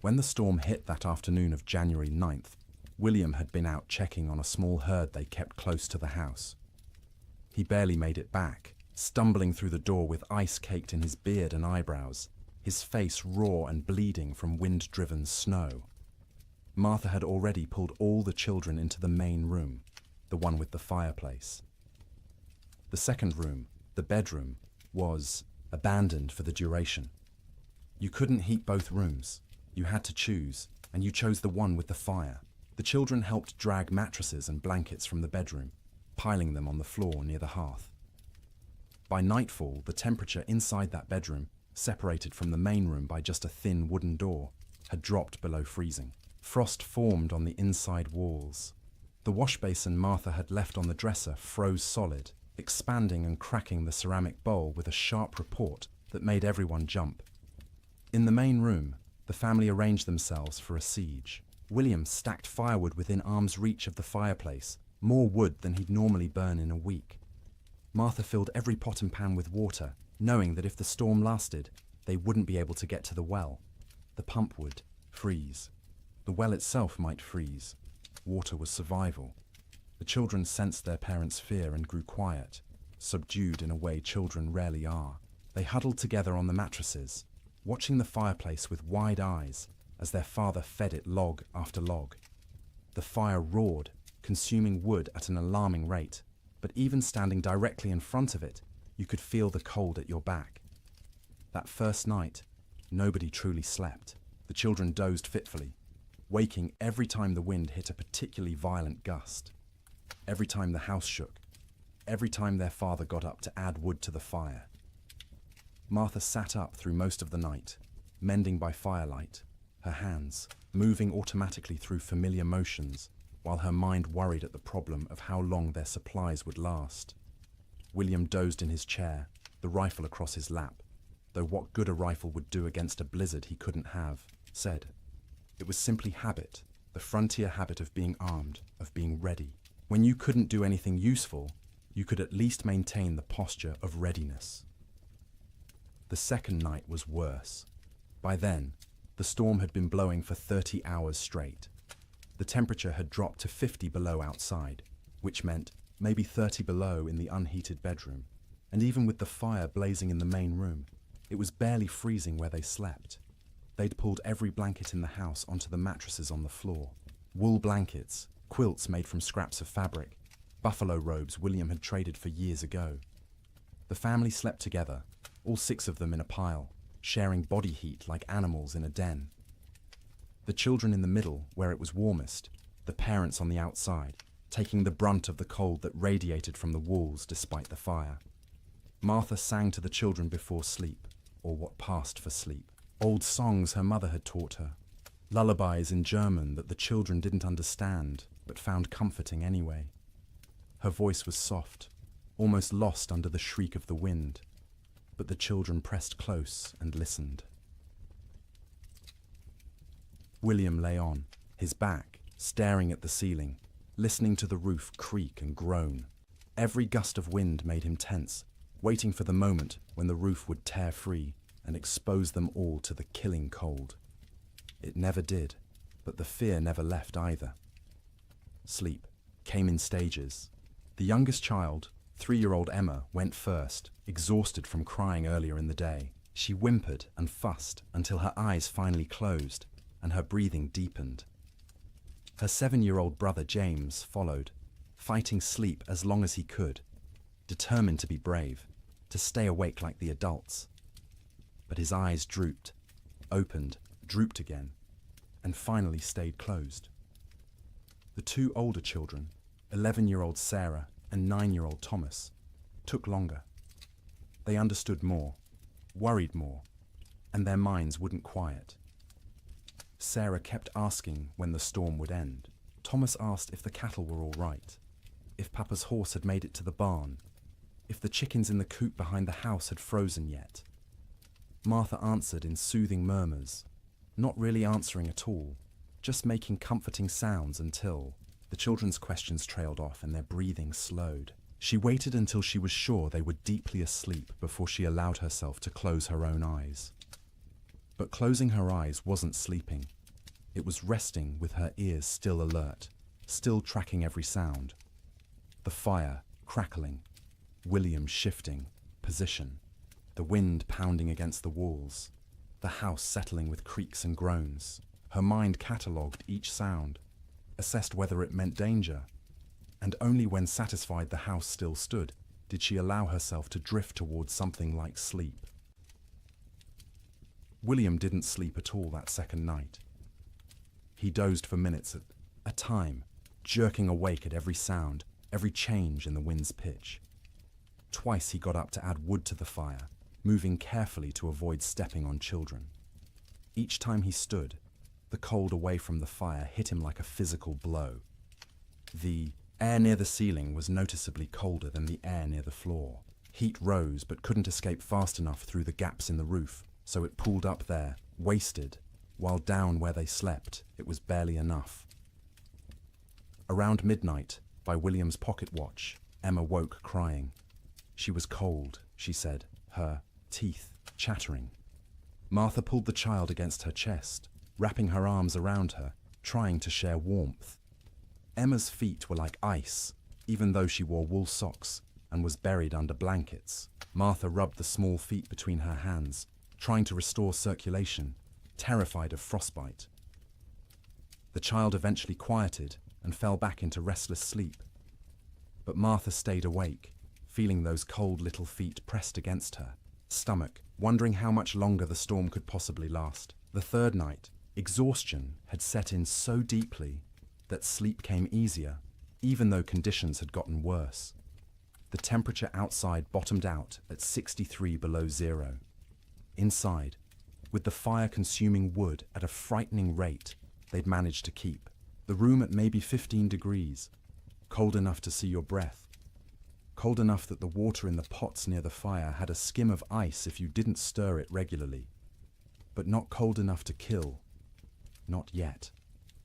When the storm hit that afternoon of January 9th, William had been out checking on a small herd they kept close to the house. He barely made it back, stumbling through the door with ice caked in his beard and eyebrows, his face raw and bleeding from wind-driven snow. Martha had already pulled all the children into the main room, the one with the fireplace. The second room, the bedroom, was abandoned for the duration. You couldn't heat both rooms. You had to choose, and you chose the one with the fire. The children helped drag mattresses and blankets from the bedroom, piling them on the floor near the hearth. By nightfall, the temperature inside that bedroom, separated from the main room by just a thin wooden door, had dropped below freezing. Frost formed on the inside walls. The washbasin Martha had left on the dresser froze solid, expanding and cracking the ceramic bowl with a sharp report that made everyone jump. In the main room, the family arranged themselves for a siege. William stacked firewood within arm's reach of the fireplace, more wood than he'd normally burn in a week. Martha filled every pot and pan with water, knowing that if the storm lasted, they wouldn't be able to get to the well. The pump would freeze. The well itself might freeze. Water was survival. The children sensed their parents' fear and grew quiet, subdued in a way children rarely are. They huddled together on the mattresses, watching the fireplace with wide eyes as their father fed it log after log. The fire roared, consuming wood at an alarming rate, but even standing directly in front of it, you could feel the cold at your back. That first night, nobody truly slept. The children dozed fitfully, waking every time the wind hit a particularly violent gust, every time the house shook, every time their father got up to add wood to the fire. Martha sat up through most of the night, mending by firelight, her hands moving automatically through familiar motions, while her mind worried at the problem of how long their supplies would last. William dozed in his chair, the rifle across his lap, though what good a rifle would do against a blizzard he couldn't have, said. It was simply habit, the frontier habit of being armed, of being ready. When you couldn't do anything useful, you could at least maintain the posture of readiness. The second night was worse. By then, the storm had been blowing for 30 hours straight. The temperature had dropped to 50 below outside, which meant maybe 30 below in the unheated bedroom. And even with the fire blazing in the main room, it was barely freezing where they slept. They'd pulled every blanket in the house onto the mattresses on the floor. Wool blankets, quilts made from scraps of fabric, buffalo robes William had traded for years ago. The family slept together, all 6 of them in a pile, sharing body heat like animals in a den. The children in the middle, where it was warmest, the parents on the outside, taking the brunt of the cold that radiated from the walls despite the fire. Martha sang to the children before sleep, or what passed for sleep. Old songs her mother had taught her, lullabies in German that the children didn't understand, but found comforting anyway. Her voice was soft, almost lost under the shriek of the wind, but the children pressed close and listened. William lay on, his back, staring at the ceiling, listening to the roof creak and groan. Every gust of wind made him tense, waiting for the moment when the roof would tear free and expose them all to the killing cold. It never did, but the fear never left either. Sleep came in stages. The youngest child, 3-year-old Emma, went first, exhausted from crying earlier in the day. She whimpered and fussed until her eyes finally closed and her breathing deepened. Her 7-year-old brother James followed, fighting sleep as long as he could, determined to be brave, to stay awake like the adults. But his eyes drooped, opened, drooped again, and finally stayed closed. The 2 older children, 11-year-old Sarah and 9-year-old Thomas, took longer. They understood more, worried more, and their minds wouldn't quiet. Sarah kept asking when the storm would end. Thomas asked if the cattle were all right, if Papa's horse had made it to the barn, if the chickens in the coop behind the house had frozen yet. Martha answered in soothing murmurs, not really answering at all, just making comforting sounds until the children's questions trailed off and their breathing slowed. She waited until she was sure they were deeply asleep before she allowed herself to close her own eyes. But closing her eyes wasn't sleeping. It was resting with her ears still alert, still tracking every sound. The fire crackling, William shifting position, the wind pounding against the walls, the house settling with creaks and groans. Her mind catalogued each sound, assessed whether it meant danger, and only when satisfied the house still stood did she allow herself to drift towards something like sleep. William didn't sleep at all that second night. He dozed for minutes at a time, jerking awake at every sound, every change in the wind's pitch. Twice he got up to add wood to the fire, moving carefully to avoid stepping on children. Each time he stood, the cold away from the fire hit him like a physical blow. The air near the ceiling was noticeably colder than the air near the floor. Heat rose but couldn't escape fast enough through the gaps in the roof, so it pooled up there, wasted, while down where they slept, it was barely enough. Around midnight, by William's pocket watch, Emma woke crying. She was cold, she said, her teeth chattering. Martha pulled the child against her chest, wrapping her arms around her, trying to share warmth. Emma's feet were like ice, even though she wore wool socks and was buried under blankets. Martha rubbed the small feet between her hands, trying to restore circulation, terrified of frostbite. The child eventually quieted and fell back into restless sleep. But Martha stayed awake, feeling those cold little feet pressed against her stomach, wondering how much longer the storm could possibly last. The third night, exhaustion had set in so deeply that sleep came easier, even though conditions had gotten worse. The temperature outside bottomed out at 63 below zero. Inside, with the fire consuming wood at a frightening rate, they'd managed to keep the room at maybe 15 degrees, cold enough to see your breath, cold enough that the water in the pots near the fire had a skim of ice if you didn't stir it regularly, but not cold enough to kill. Not yet.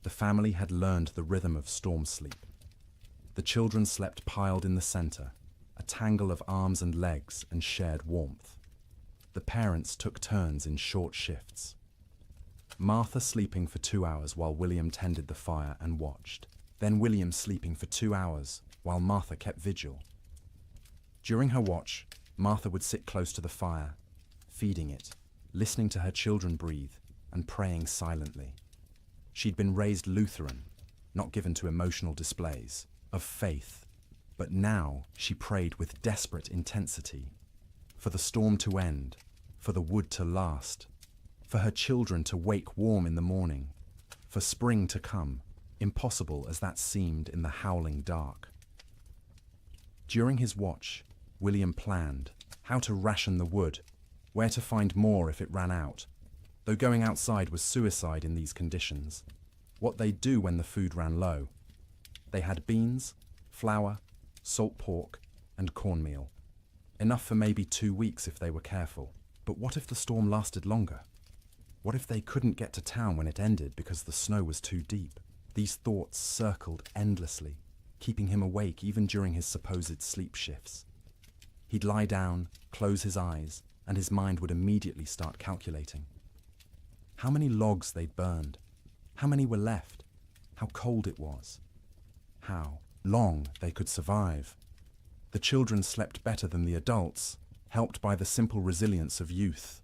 The family had learned the rhythm of storm sleep. The children slept piled in the center, a tangle of arms and legs and shared warmth. the parents took turns in short shifts. Martha sleeping for 2 hours while William tended the fire and watched. Then William sleeping for 2 hours while Martha kept vigil. During her watch, Martha would sit close to the fire, feeding it, listening to her children breathe, and praying silently. She'd been raised Lutheran, not given to emotional displays, of faith, but now she prayed with desperate intensity, for the storm to end, for the wood to last, for her children to wake warm in the morning, for spring to come, impossible as that seemed in the howling dark. During his watch, William planned how to ration the wood, where to find more if it ran out, though going outside was suicide in these conditions. What they'd do when the food ran low. They had beans, flour, salt pork, and cornmeal. Enough for maybe 2 weeks if they were careful. But what if the storm lasted longer? What if they couldn't get to town when it ended because the snow was too deep? These thoughts circled endlessly, keeping him awake even during his supposed sleep shifts. He'd lie down, close his eyes, and his mind would immediately start calculating. How many logs they'd burned, how many were left, how cold it was, how long they could survive. The children slept better than the adults, helped by the simple resilience of youth.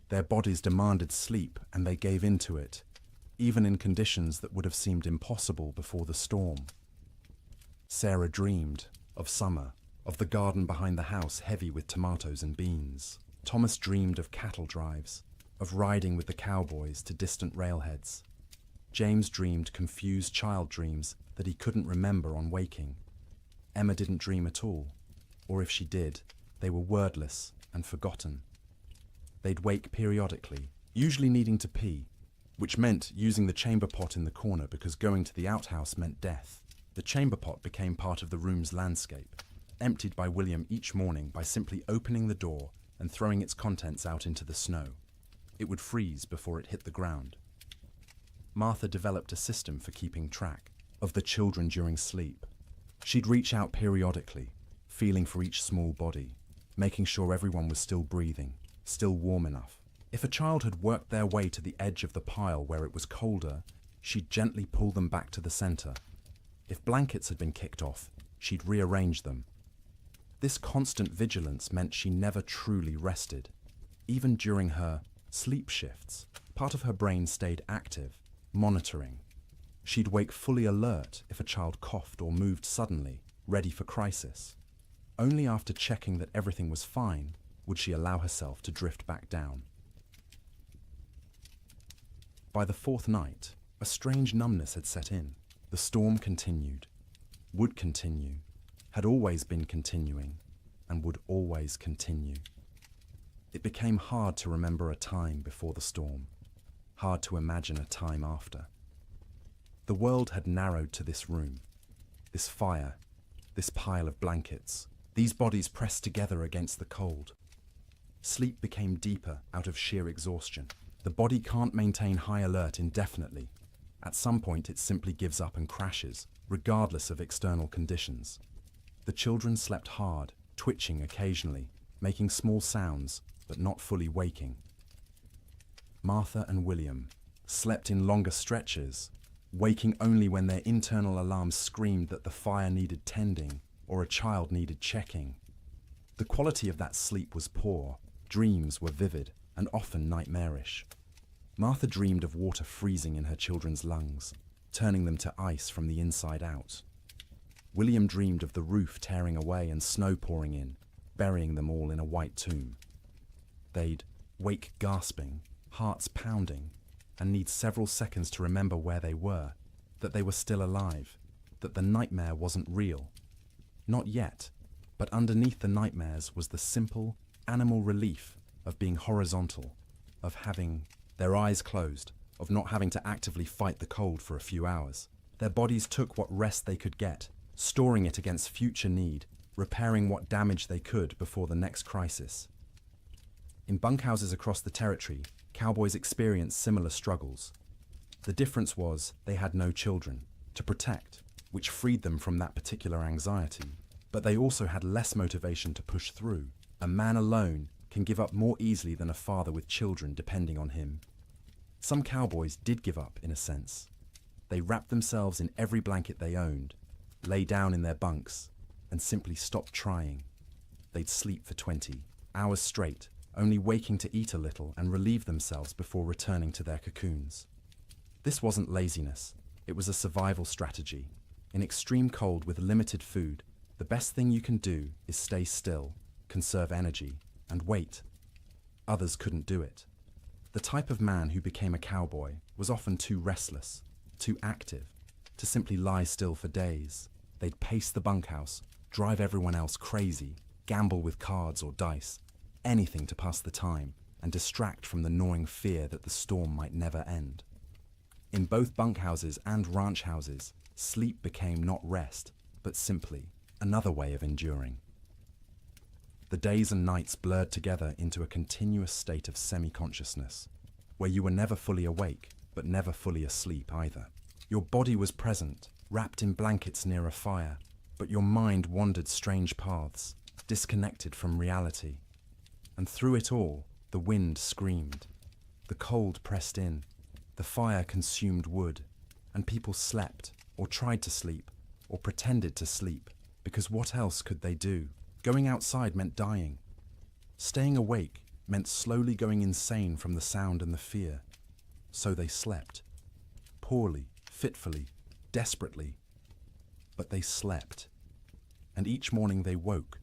Their bodies demanded sleep and they gave in to it, even in conditions that would have seemed impossible before the storm. Sarah dreamed of summer, of the garden behind the house heavy with tomatoes and beans. Thomas dreamed of cattle drives, of riding with the cowboys to distant railheads. James dreamed confused child dreams that he couldn't remember on waking. Emma didn't dream at all, or if she did, they were wordless and forgotten. They'd wake periodically, usually needing to pee, which meant using the chamber pot in the corner because going to the outhouse meant death. The chamber pot became part of the room's landscape, emptied by William each morning by simply opening the door and throwing its contents out into the snow. It would freeze before it hit the ground. Martha developed a system for keeping track of the children during sleep. She'd reach out periodically, feeling for each small body, making sure everyone was still breathing, still warm enough. If a child had worked their way to the edge of the pile where it was colder, she'd gently pull them back to the center. If blankets had been kicked off, she'd rearrange them. This constant vigilance meant she never truly rested. Even during her sleep shifts, part of her brain stayed active, monitoring. She'd wake fully alert if a child coughed or moved suddenly, ready for crisis. Only after checking that everything was fine would she allow herself to drift back down. By the fourth night, a strange numbness had set in. The storm continued, would continue, had always been continuing, and would always continue. It became hard to remember a time before the storm, hard to imagine a time after. The world had narrowed to this room, this fire, this pile of blankets, these bodies pressed together against the cold. Sleep became deeper out of sheer exhaustion. The body can't maintain high alert indefinitely. At some point it simply gives up and crashes, regardless of external conditions. The children slept hard, twitching occasionally, making small sounds, but not fully waking. Martha and William slept in longer stretches, waking only when their internal alarms screamed that the fire needed tending or a child needed checking. The quality of that sleep was poor, dreams were vivid and often nightmarish. Martha dreamed of water freezing in her children's lungs, turning them to ice from the inside out. William dreamed of the roof tearing away and snow pouring in, burying them all in a white tomb. They'd wake gasping, hearts pounding, and need several seconds to remember where they were, that they were still alive, that the nightmare wasn't real. Not yet, but underneath the nightmares was the simple, animal relief of being horizontal, of having their eyes closed, of not having to actively fight the cold for a few hours. Their bodies took what rest they could get, storing it against future need, repairing what damage they could before the next crisis. In bunkhouses across the territory, cowboys experienced similar struggles. The difference was they had no children to protect, which freed them from that particular anxiety, but they also had less motivation to push through. A man alone can give up more easily than a father with children depending on him. Some cowboys did give up, in a sense. They wrapped themselves in every blanket they owned, lay down in their bunks, and simply stopped trying. They'd sleep for 20 hours straight, only waking to eat a little and relieve themselves before returning to their cocoons. This wasn't laziness, it was a survival strategy. In extreme cold with limited food, the best thing you can do is stay still, conserve energy, and wait. Others couldn't do it. The type of man who became a cowboy was often too restless, too active, to simply lie still for days. They'd pace the bunkhouse, drive everyone else crazy, gamble with cards or dice, anything to pass the time and distract from the gnawing fear that the storm might never end. In both bunkhouses and ranch houses, sleep became not rest, but simply another way of enduring. The days and nights blurred together into a continuous state of semi-consciousness, where you were never fully awake, but never fully asleep either. Your body was present, wrapped in blankets near a fire, but your mind wandered strange paths, disconnected from reality. And through it all, the wind screamed. The cold pressed in, the fire consumed wood, and people slept, or tried to sleep, or pretended to sleep, because what else could they do? Going outside meant dying. Staying awake meant slowly going insane from the sound and the fear. So they slept. Poorly, fitfully, desperately. But they slept. And each morning they woke,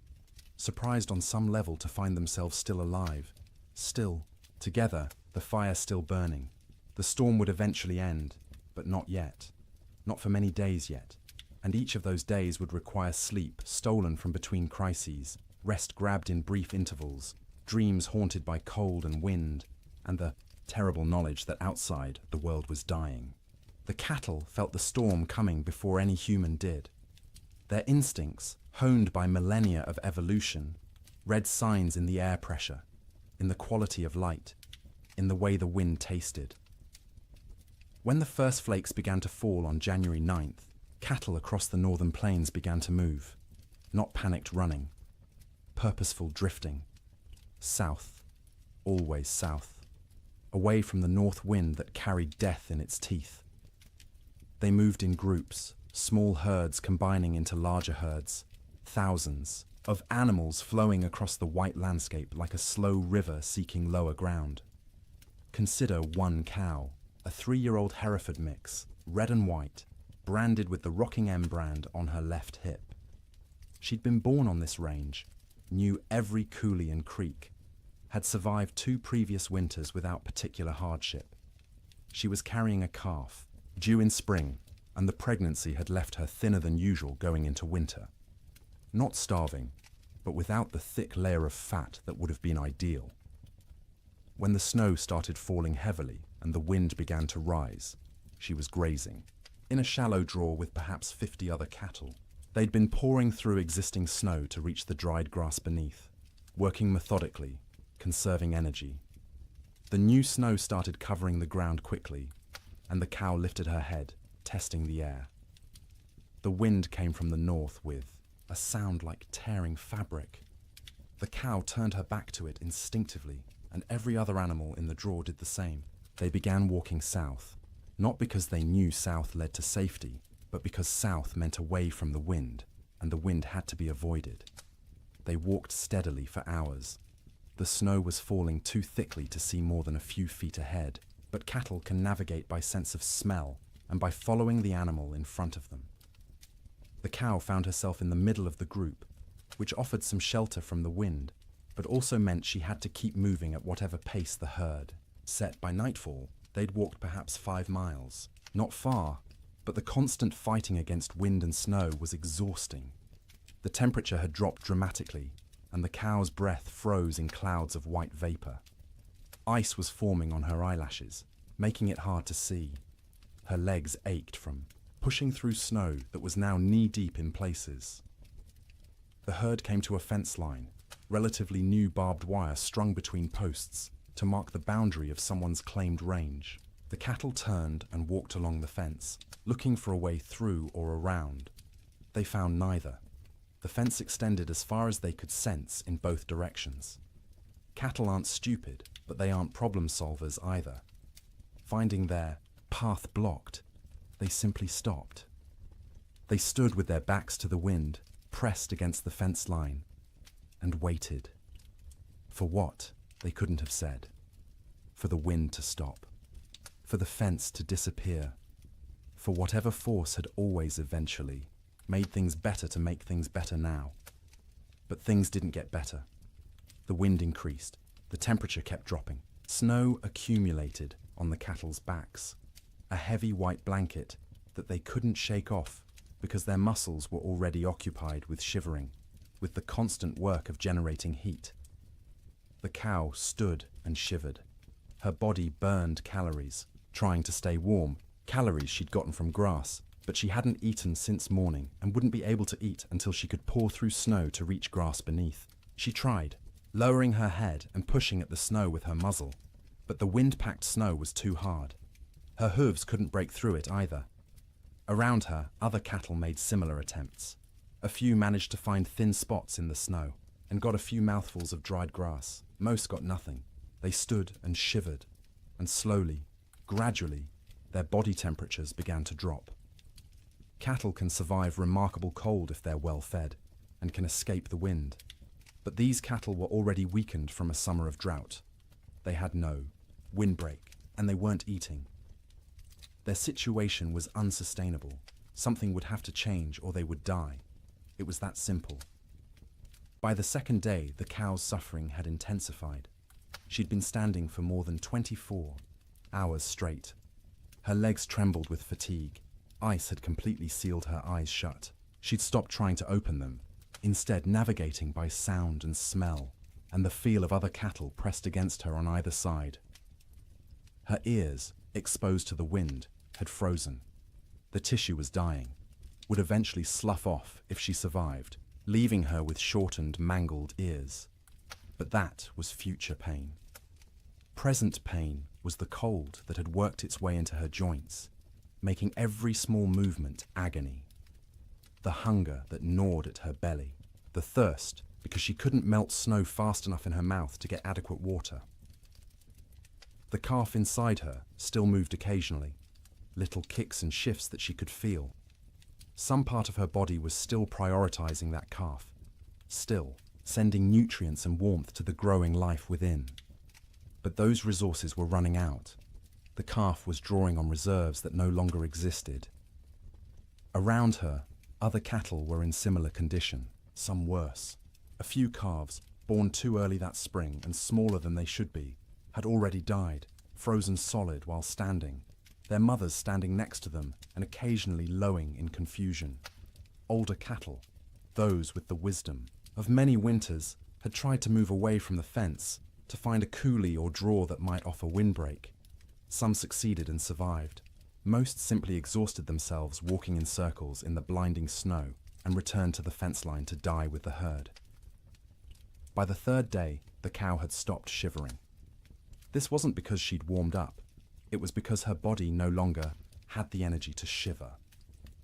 surprised on some level to find themselves still alive, still, together, the fire still burning. The storm would eventually end, but not yet. Not for many days yet. And each of those days would require sleep stolen from between crises, rest grabbed in brief intervals, dreams haunted by cold and wind, and the terrible knowledge that outside the world was dying. The cattle felt the storm coming before any human did. Their instincts, honed by millennia of evolution, read signs in the air pressure, in the quality of light, in the way the wind tasted. When the first flakes began to fall on January 9th, cattle across the northern plains began to move, not panicked running, purposeful drifting, south, always south, away from the north wind that carried death in its teeth. They moved in groups, small herds combining into larger herds, thousands of animals flowing across the white landscape like a slow river seeking lower ground. Consider one cow, a 3-year-old Hereford mix, red and white, branded with the Rocking M brand on her left hip. She'd been born on this range, knew every coulee and creek, had survived 2 previous winters without particular hardship. She was carrying a calf, due in spring, and the pregnancy had left her thinner than usual going into winter. Not starving, but without the thick layer of fat that would have been ideal. When the snow started falling heavily and the wind began to rise, she was grazing, in a shallow draw with perhaps 50 other cattle. They'd been pouring through existing snow to reach the dried grass beneath, working methodically, conserving energy. The new snow started covering the ground quickly, and the cow lifted her head, testing the air. The wind came from the north with a sound like tearing fabric. The cow turned her back to it instinctively, and every other animal in the draw did the same. They began walking south, not because they knew south led to safety, but because south meant away from the wind, and the wind had to be avoided. They walked steadily for hours. The snow was falling too thickly to see more than a few feet ahead, but cattle can navigate by sense of smell and by following the animal in front of them. The cow found herself in the middle of the group, which offered some shelter from the wind, but also meant she had to keep moving at whatever pace the herd set. By nightfall, they'd walked perhaps 5 miles. Not far, but the constant fighting against wind and snow was exhausting. The temperature had dropped dramatically, and the cow's breath froze in clouds of white vapor. Ice was forming on her eyelashes, making it hard to see. Her legs ached from pushing through snow that was now knee-deep in places. The herd came to a fence line, relatively new barbed wire strung between posts to mark the boundary of someone's claimed range. The cattle turned and walked along the fence, looking for a way through or around. They found neither. The fence extended as far as they could sense in both directions. Cattle aren't stupid, but they aren't problem solvers either. Finding their path blocked, they simply stopped. They stood with their backs to the wind, pressed against the fence line, and waited. For what, they couldn't have said. For the wind to stop. For the fence to disappear. For whatever force had always eventually made things better to make things better now. But things didn't get better. The wind increased. The temperature kept dropping. Snow accumulated on the cattle's backs. A heavy white blanket that they couldn't shake off because their muscles were already occupied with shivering, with the constant work of generating heat. The cow stood and shivered. Her body burned calories, trying to stay warm, calories she'd gotten from grass, but she hadn't eaten since morning and wouldn't be able to eat until she could paw through snow to reach grass beneath. She tried, lowering her head and pushing at the snow with her muzzle, but the wind-packed snow was too hard. Her hooves couldn't break through it either. Around her, other cattle made similar attempts. A few managed to find thin spots in the snow and got a few mouthfuls of dried grass. Most got nothing. They stood and shivered, and slowly, gradually, their body temperatures began to drop. Cattle can survive remarkable cold if they're well fed and can escape the wind. But these cattle were already weakened from a summer of drought. They had no windbreak, and they weren't eating. Their situation was unsustainable. Something would have to change or they would die. It was that simple. By the second day, the cow's suffering had intensified. She'd been standing for more than 24 hours straight. Her legs trembled with fatigue. Ice had completely sealed her eyes shut. She'd stopped trying to open them, instead navigating by sound and smell, and the feel of other cattle pressed against her on either side. Her ears, exposed to the wind, had frozen. The tissue was dying, would eventually slough off if she survived, leaving her with shortened, mangled ears. But that was future pain. Present pain was the cold that had worked its way into her joints, making every small movement agony. The hunger that gnawed at her belly. The thirst because she couldn't melt snow fast enough in her mouth to get adequate water. The calf inside her still moved occasionally, little kicks and shifts that she could feel. Some part of her body was still prioritizing that calf, still sending nutrients and warmth to the growing life within. But those resources were running out. The calf was drawing on reserves that no longer existed. Around her, other cattle were in similar condition, some worse. A few calves, born too early that spring and smaller than they should be, had already died, frozen solid while standing, their mothers standing next to them and occasionally lowing in confusion. Older cattle, those with the wisdom of many winters, had tried to move away from the fence to find a coulee or draw that might offer windbreak. Some succeeded and survived. Most simply exhausted themselves walking in circles in the blinding snow and returned to the fence line to die with the herd. By the third day, the cow had stopped shivering. This wasn't because she'd warmed up. It was because her body no longer had the energy to shiver.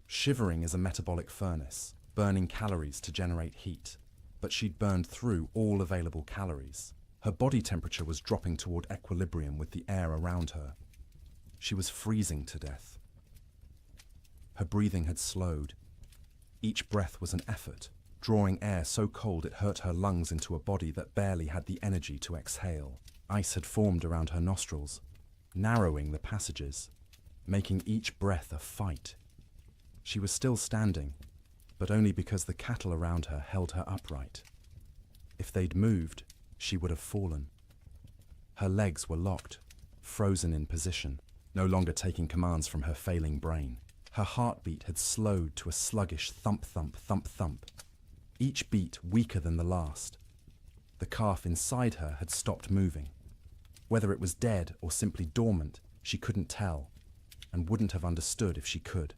Shivering is a metabolic furnace, burning calories to generate heat, but she'd burned through all available calories. Her body temperature was dropping toward equilibrium with the air around her. She was freezing to death. Her breathing had slowed. Each breath was an effort, drawing air so cold it hurt her lungs into a body that barely had the energy to exhale. Ice had formed around her nostrils, narrowing the passages, making each breath a fight. She was still standing, but only because the cattle around her held her upright. If they'd moved, she would have fallen. Her legs were locked, frozen in position, no longer taking commands from her failing brain. Her heartbeat had slowed to a sluggish thump-thump, thump-thump, each beat weaker than the last. The calf inside her had stopped moving. Whether it was dead or simply dormant, she couldn't tell, and wouldn't have understood if she could.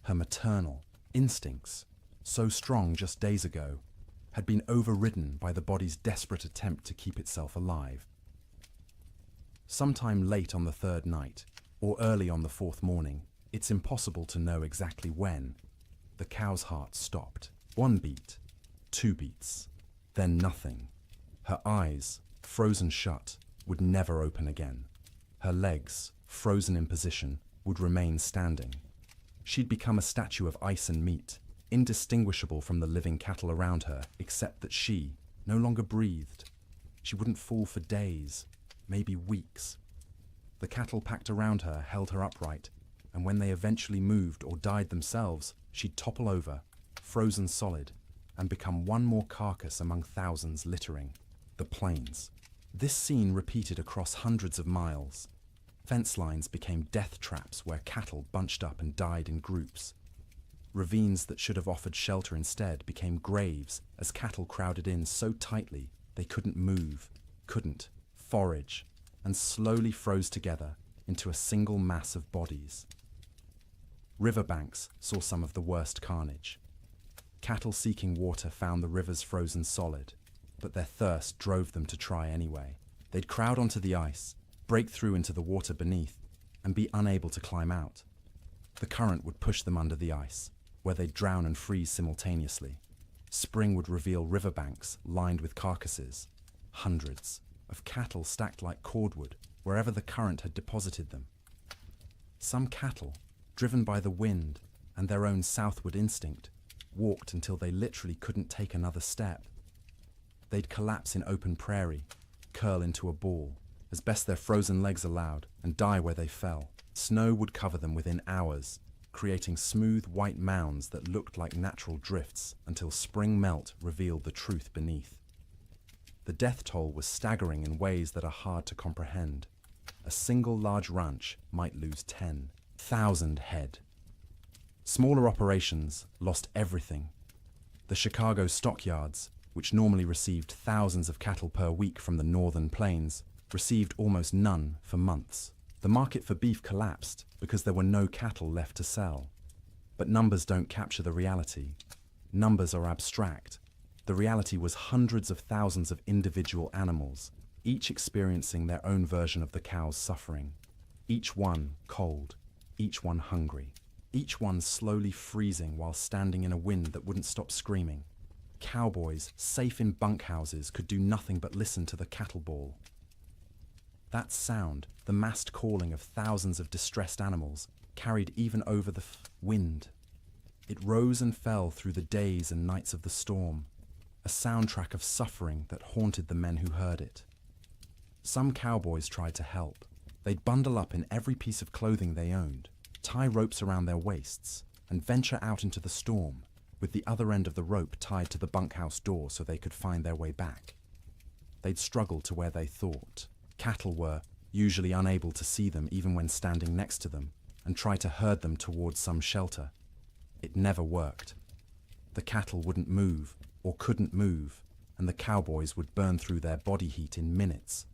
Her maternal instincts, so strong just days ago, had been overridden by the body's desperate attempt to keep itself alive. Sometime late on the third night, or early on the fourth morning, it's impossible to know exactly when, the cow's heart stopped. 1 beat, 2 beats, then nothing. Her eyes, frozen shut, would never open again. Her legs, frozen in position, would remain standing. She'd become a statue of ice and meat, indistinguishable from the living cattle around her, except that she no longer breathed. She wouldn't fall for days, maybe weeks. The cattle packed around her held her upright, and when they eventually moved or died themselves, she'd topple over, frozen solid, and become one more carcass among thousands littering the plains. This scene repeated across hundreds of miles. Fence lines became death traps where cattle bunched up and died in groups. Ravines that should have offered shelter instead became graves as cattle crowded in so tightly they couldn't move, couldn't forage, and slowly froze together into a single mass of bodies. Riverbanks saw some of the worst carnage. Cattle seeking water found the rivers frozen solid, but their thirst drove them to try anyway. They'd crowd onto the ice, break through into the water beneath, and be unable to climb out. The current would push them under the ice, where they'd drown and freeze simultaneously. Spring would reveal riverbanks lined with carcasses, hundreds of cattle stacked like cordwood wherever the current had deposited them. Some cattle, driven by the wind and their own southward instinct, walked until they literally couldn't take another step. They'd collapse in open prairie, curl into a ball, as best their frozen legs allowed, and die where they fell. Snow would cover them within hours, creating smooth white mounds that looked like natural drifts until spring melt revealed the truth beneath. The death toll was staggering in ways that are hard to comprehend. A single large ranch might lose 10,000 head. Smaller operations lost everything. The Chicago stockyards, which normally received thousands of cattle per week from the northern plains, received almost none for months. The market for beef collapsed because there were no cattle left to sell. But numbers don't capture the reality. Numbers are abstract. The reality was hundreds of thousands of individual animals, each experiencing their own version of the cow's suffering. Each one cold, each one hungry, each one slowly freezing while standing in a wind that wouldn't stop screaming. Cowboys, safe in bunkhouses, could do nothing but listen to the cattle bawl. That sound, the massed calling of thousands of distressed animals, carried even over the wind. It rose and fell through the days and nights of the storm, a soundtrack of suffering that haunted the men who heard it. Some cowboys tried to help. They'd bundle up in every piece of clothing they owned, tie ropes around their waists, and venture out into the storm, with the other end of the rope tied to the bunkhouse door so they could find their way back. They'd struggle to where they thought. Cattle were usually unable to see them even when standing next to them, and try to herd them towards some shelter. It never worked. The cattle wouldn't move, or couldn't move, and the cowboys would burn through their body heat in minutes.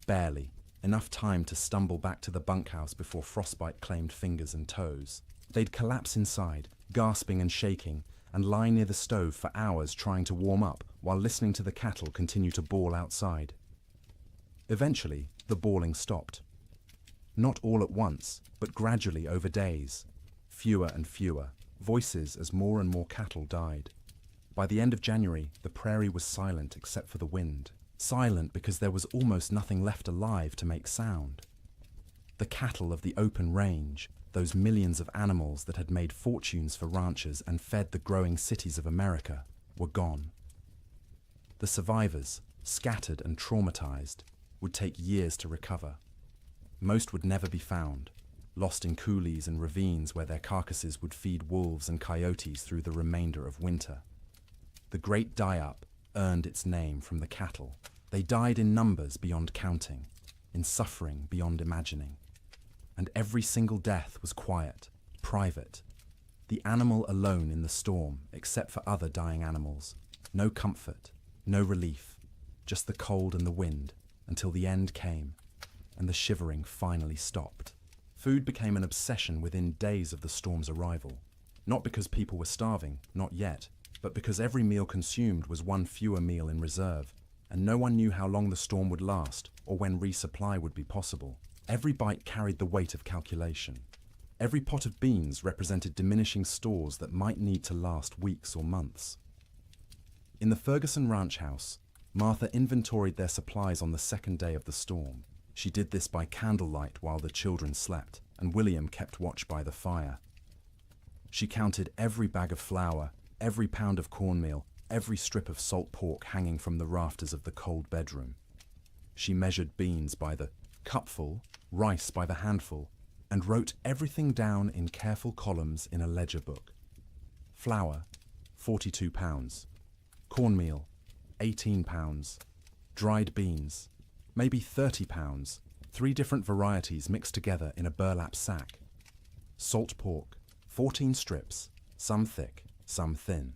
Barely, enough time to stumble back to the bunkhouse before frostbite claimed fingers and toes. They'd collapse inside, gasping and shaking, and lie near the stove for hours trying to warm up while listening to the cattle continue to bawl outside. Eventually, the bawling stopped. Not all at once, but gradually over days. Fewer and fewer, voices as more and more cattle died. By the end of January, the prairie was silent except for the wind. Silent because there was almost nothing left alive to make sound. The cattle of the open range, those millions of animals that had made fortunes for ranchers and fed the growing cities of America, were gone. The survivors, scattered and traumatized, would take years to recover. Most would never be found, lost in coulees and ravines where their carcasses would feed wolves and coyotes through the remainder of winter. The Great Die-Up earned its name from the cattle. They died in numbers beyond counting, in suffering beyond imagining. And every single death was quiet, private. The animal alone in the storm, except for other dying animals. No comfort, no relief, just the cold and the wind, until the end came, and the shivering finally stopped. Food became an obsession within days of the storm's arrival. Not because people were starving, not yet, but because every meal consumed was one fewer meal in reserve, and no one knew how long the storm would last or when resupply would be possible. Every bite carried the weight of calculation. Every pot of beans represented diminishing stores that might need to last weeks or months. In the Ferguson ranch house, Martha inventoried their supplies on the second day of the storm. She did this by candlelight while the children slept, and William kept watch by the fire. She counted every bag of flour, every pound of cornmeal, every strip of salt pork hanging from the rafters of the cold bedroom. She measured beans by the cupful, rice by the handful, and wrote everything down in careful columns in a ledger book. Flour, 42 pounds. Cornmeal, 18 pounds. Dried beans, maybe 30 pounds, 3 different varieties mixed together in a burlap sack. Salt pork, 14 strips, some thick, some thin.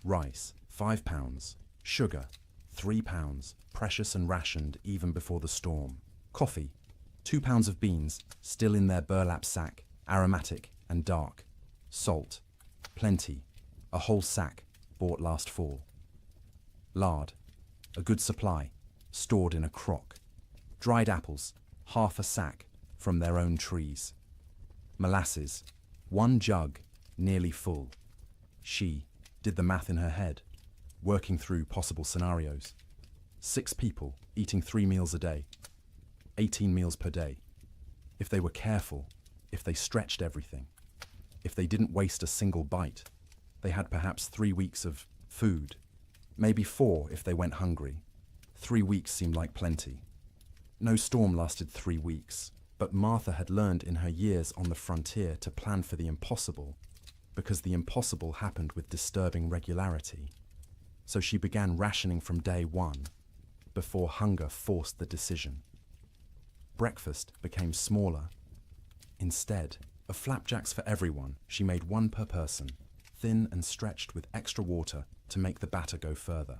Rice, 5 pounds. Sugar, 3 pounds, precious and rationed even before the storm. Coffee, 2 pounds of beans, still in their burlap sack, aromatic and dark. Salt, plenty, a whole sack, bought last fall. Lard, a good supply, stored in a crock. Dried apples, half a sack, from their own trees. Molasses, 1 jug, nearly full. She did the math in her head, working through possible scenarios. 6 people, eating 3 meals a day. 18 meals per day. If they were careful, if they stretched everything, if they didn't waste a single bite, they had perhaps 3 weeks of food. Maybe 4 if they went hungry. 3 weeks seemed like plenty. No storm lasted 3 weeks, but Martha had learned in her years on the frontier to plan for the impossible, because the impossible happened with disturbing regularity. So she began rationing from day 1, before hunger forced the decision. Breakfast became smaller. Instead of flapjacks for everyone, she made 1 per person, thin and stretched with extra water to make the batter go further.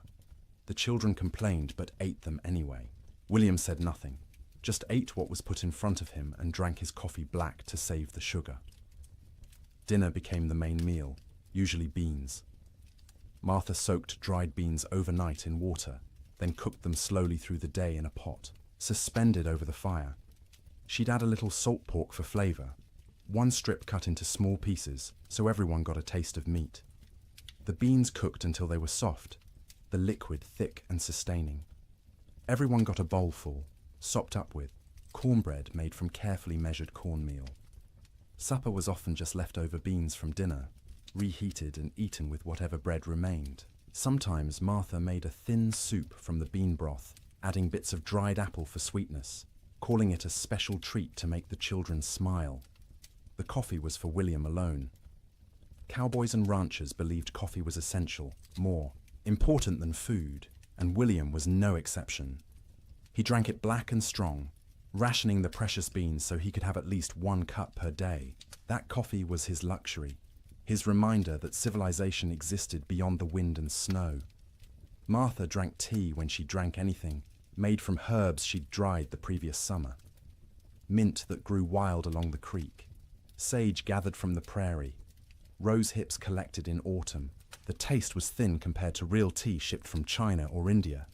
The children complained but ate them anyway. William said nothing, just ate what was put in front of him and drank his coffee black to save the sugar. Dinner became the main meal, usually beans. Martha soaked dried beans overnight in water, then cooked them slowly through the day in a pot, suspended over the fire. She'd add a little salt pork for flavor, 1 strip cut into small pieces so everyone got a taste of meat. The beans cooked until they were soft, the liquid thick and sustaining. Everyone got a bowlful, sopped up with cornbread made from carefully measured cornmeal. Supper was often just leftover beans from dinner, reheated and eaten with whatever bread remained. Sometimes Martha made a thin soup from the bean broth, adding bits of dried apple for sweetness, calling it a special treat to make the children smile. The coffee was for William alone. Cowboys and ranchers believed coffee was essential, more important than food, and William was no exception. He drank it black and strong, rationing the precious beans so he could have at least 1 cup per day. That coffee was his luxury, his reminder that civilization existed beyond the wind and snow. Martha drank tea when she drank anything, made from herbs she'd dried the previous summer. Mint that grew wild along the creek, sage gathered from the prairie, rose hips collected in autumn. The taste was thin compared to real tea shipped from China or India,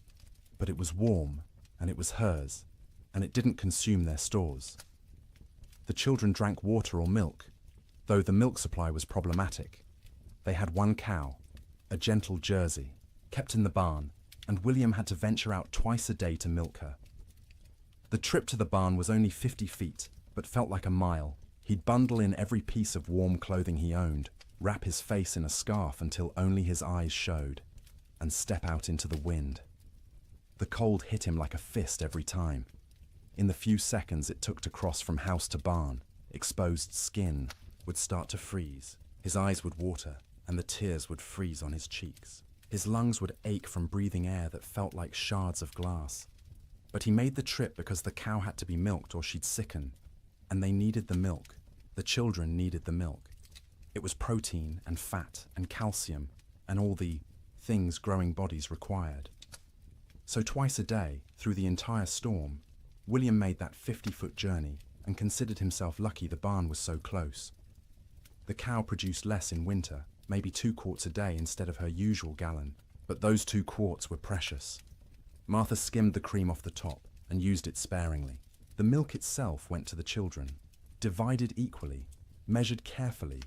but it was warm, and it was hers, and it didn't consume their stores. The children drank water or milk, though the milk supply was problematic. They had 1 cow, a gentle Jersey, kept in the barn, and William had to venture out twice a day to milk her. The trip to the barn was only 50 feet, but felt like a mile. He'd bundle in every piece of warm clothing he owned, wrap his face in a scarf until only his eyes showed, and step out into the wind. The cold hit him like a fist every time. In the few seconds it took to cross from house to barn, exposed skin would start to freeze. His eyes would water, and the tears would freeze on his cheeks. His lungs would ache from breathing air that felt like shards of glass. But he made the trip because the cow had to be milked or she'd sicken, and they needed the milk. The children needed the milk. It was protein and fat and calcium and all the things growing bodies required. So twice a day, through the entire storm, William made that 50-foot journey and considered himself lucky the barn was so close. The cow produced less in winter, maybe 2 quarts a day instead of her usual gallon, but those 2 quarts were precious. Martha skimmed the cream off the top and used it sparingly. The milk itself went to the children, divided equally, measured carefully,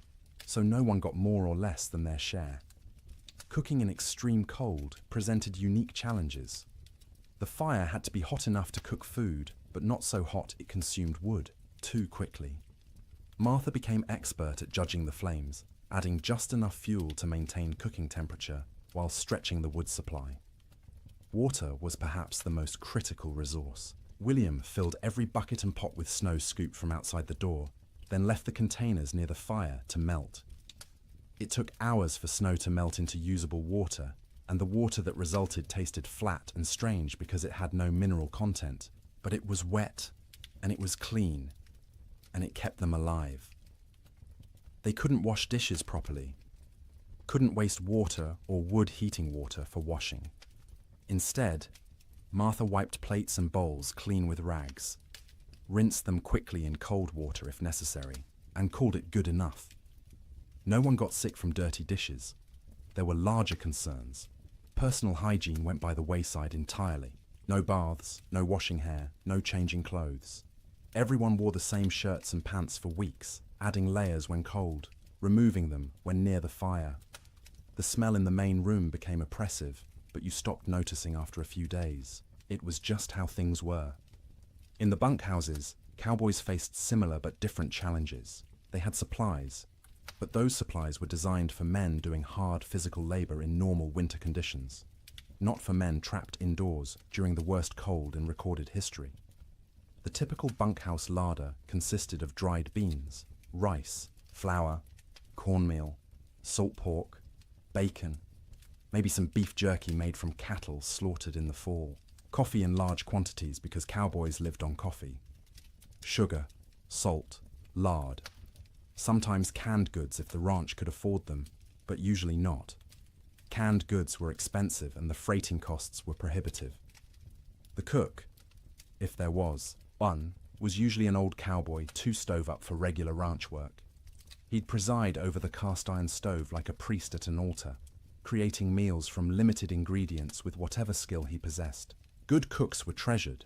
so no one got more or less than their share. Cooking in extreme cold presented unique challenges. The fire had to be hot enough to cook food, but not so hot it consumed wood too quickly. Martha became expert at judging the flames, adding just enough fuel to maintain cooking temperature while stretching the wood supply. Water was perhaps the most critical resource. William filled every bucket and pot with snow scooped from outside the door, then left the containers near the fire to melt. It took hours for snow to melt into usable water, and the water that resulted tasted flat and strange because it had no mineral content. But it was wet, and it was clean, and it kept them alive. They couldn't wash dishes properly, couldn't waste water or wood heating water for washing. Instead, Martha wiped plates and bowls clean with rags, rinsed them quickly in cold water if necessary, and called it good enough. No one got sick from dirty dishes. There were larger concerns. Personal hygiene went by the wayside entirely. No baths, no washing hair, no changing clothes. Everyone wore the same shirts and pants for weeks, adding layers when cold, removing them when near the fire. The smell in the main room became oppressive, but you stopped noticing after a few days. It was just how things were. In the bunkhouses, cowboys faced similar but different challenges. They had supplies, but those supplies were designed for men doing hard physical labor in normal winter conditions, not for men trapped indoors during the worst cold in recorded history. The typical bunkhouse larder consisted of dried beans, rice, flour, cornmeal, salt pork, bacon, maybe some beef jerky made from cattle slaughtered in the fall, coffee in large quantities because cowboys lived on coffee, sugar, salt, lard, sometimes canned goods if the ranch could afford them, but usually not. Canned goods were expensive and the freighting costs were prohibitive. The cook, if there was one, was usually an old cowboy too stove up for regular ranch work. He'd preside over the cast iron stove like a priest at an altar, creating meals from limited ingredients with whatever skill he possessed. Good cooks were treasured.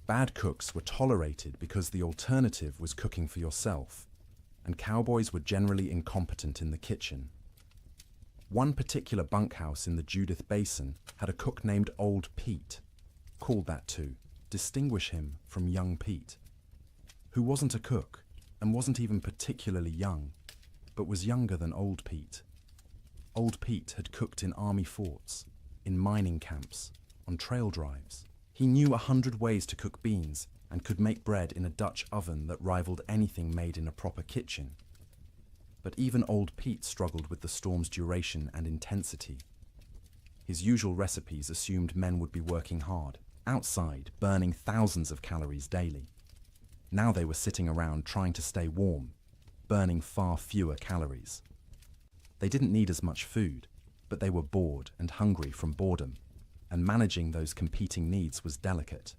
Bad cooks were tolerated because the alternative was cooking for yourself, and cowboys were generally incompetent in the kitchen. One particular bunkhouse in the Judith Basin had a cook named Old Pete, called that to distinguish him from Young Pete, who wasn't a cook and wasn't even particularly young, but was younger than Old Pete. Old Pete had cooked in army forts, in mining camps, on trail drives. He knew 100 ways to cook beans and could make bread in a Dutch oven that rivaled anything made in a proper kitchen. But even Old Pete struggled with the storm's duration and intensity. His usual recipes assumed men would be working hard, outside, burning thousands of calories daily. Now they were sitting around trying to stay warm, burning far fewer calories. They didn't need as much food, but they were bored and hungry from boredom, and managing those competing needs was delicate.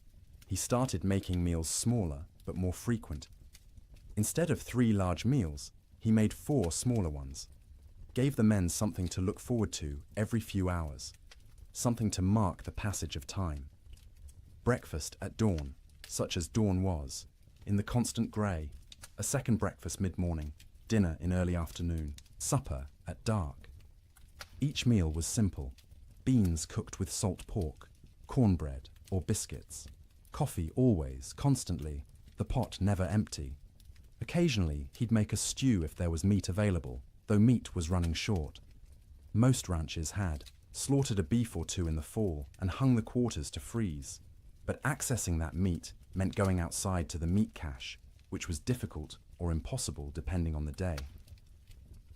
He started making meals smaller but more frequent. Instead of 3 large meals, he made 4 smaller ones, gave the men something to look forward to every few hours, something to mark the passage of time. Breakfast at dawn, such as dawn was, in the constant grey, a second breakfast mid-morning, dinner in early afternoon, supper at dark. Each meal was simple: beans cooked with salt pork, cornbread or biscuits, coffee always, constantly, the pot never empty. Occasionally, he'd make a stew if there was meat available, though meat was running short. Most ranches had slaughtered a beef or 2 in the fall and hung the quarters to freeze. But accessing that meat meant going outside to the meat cache, which was difficult or impossible depending on the day.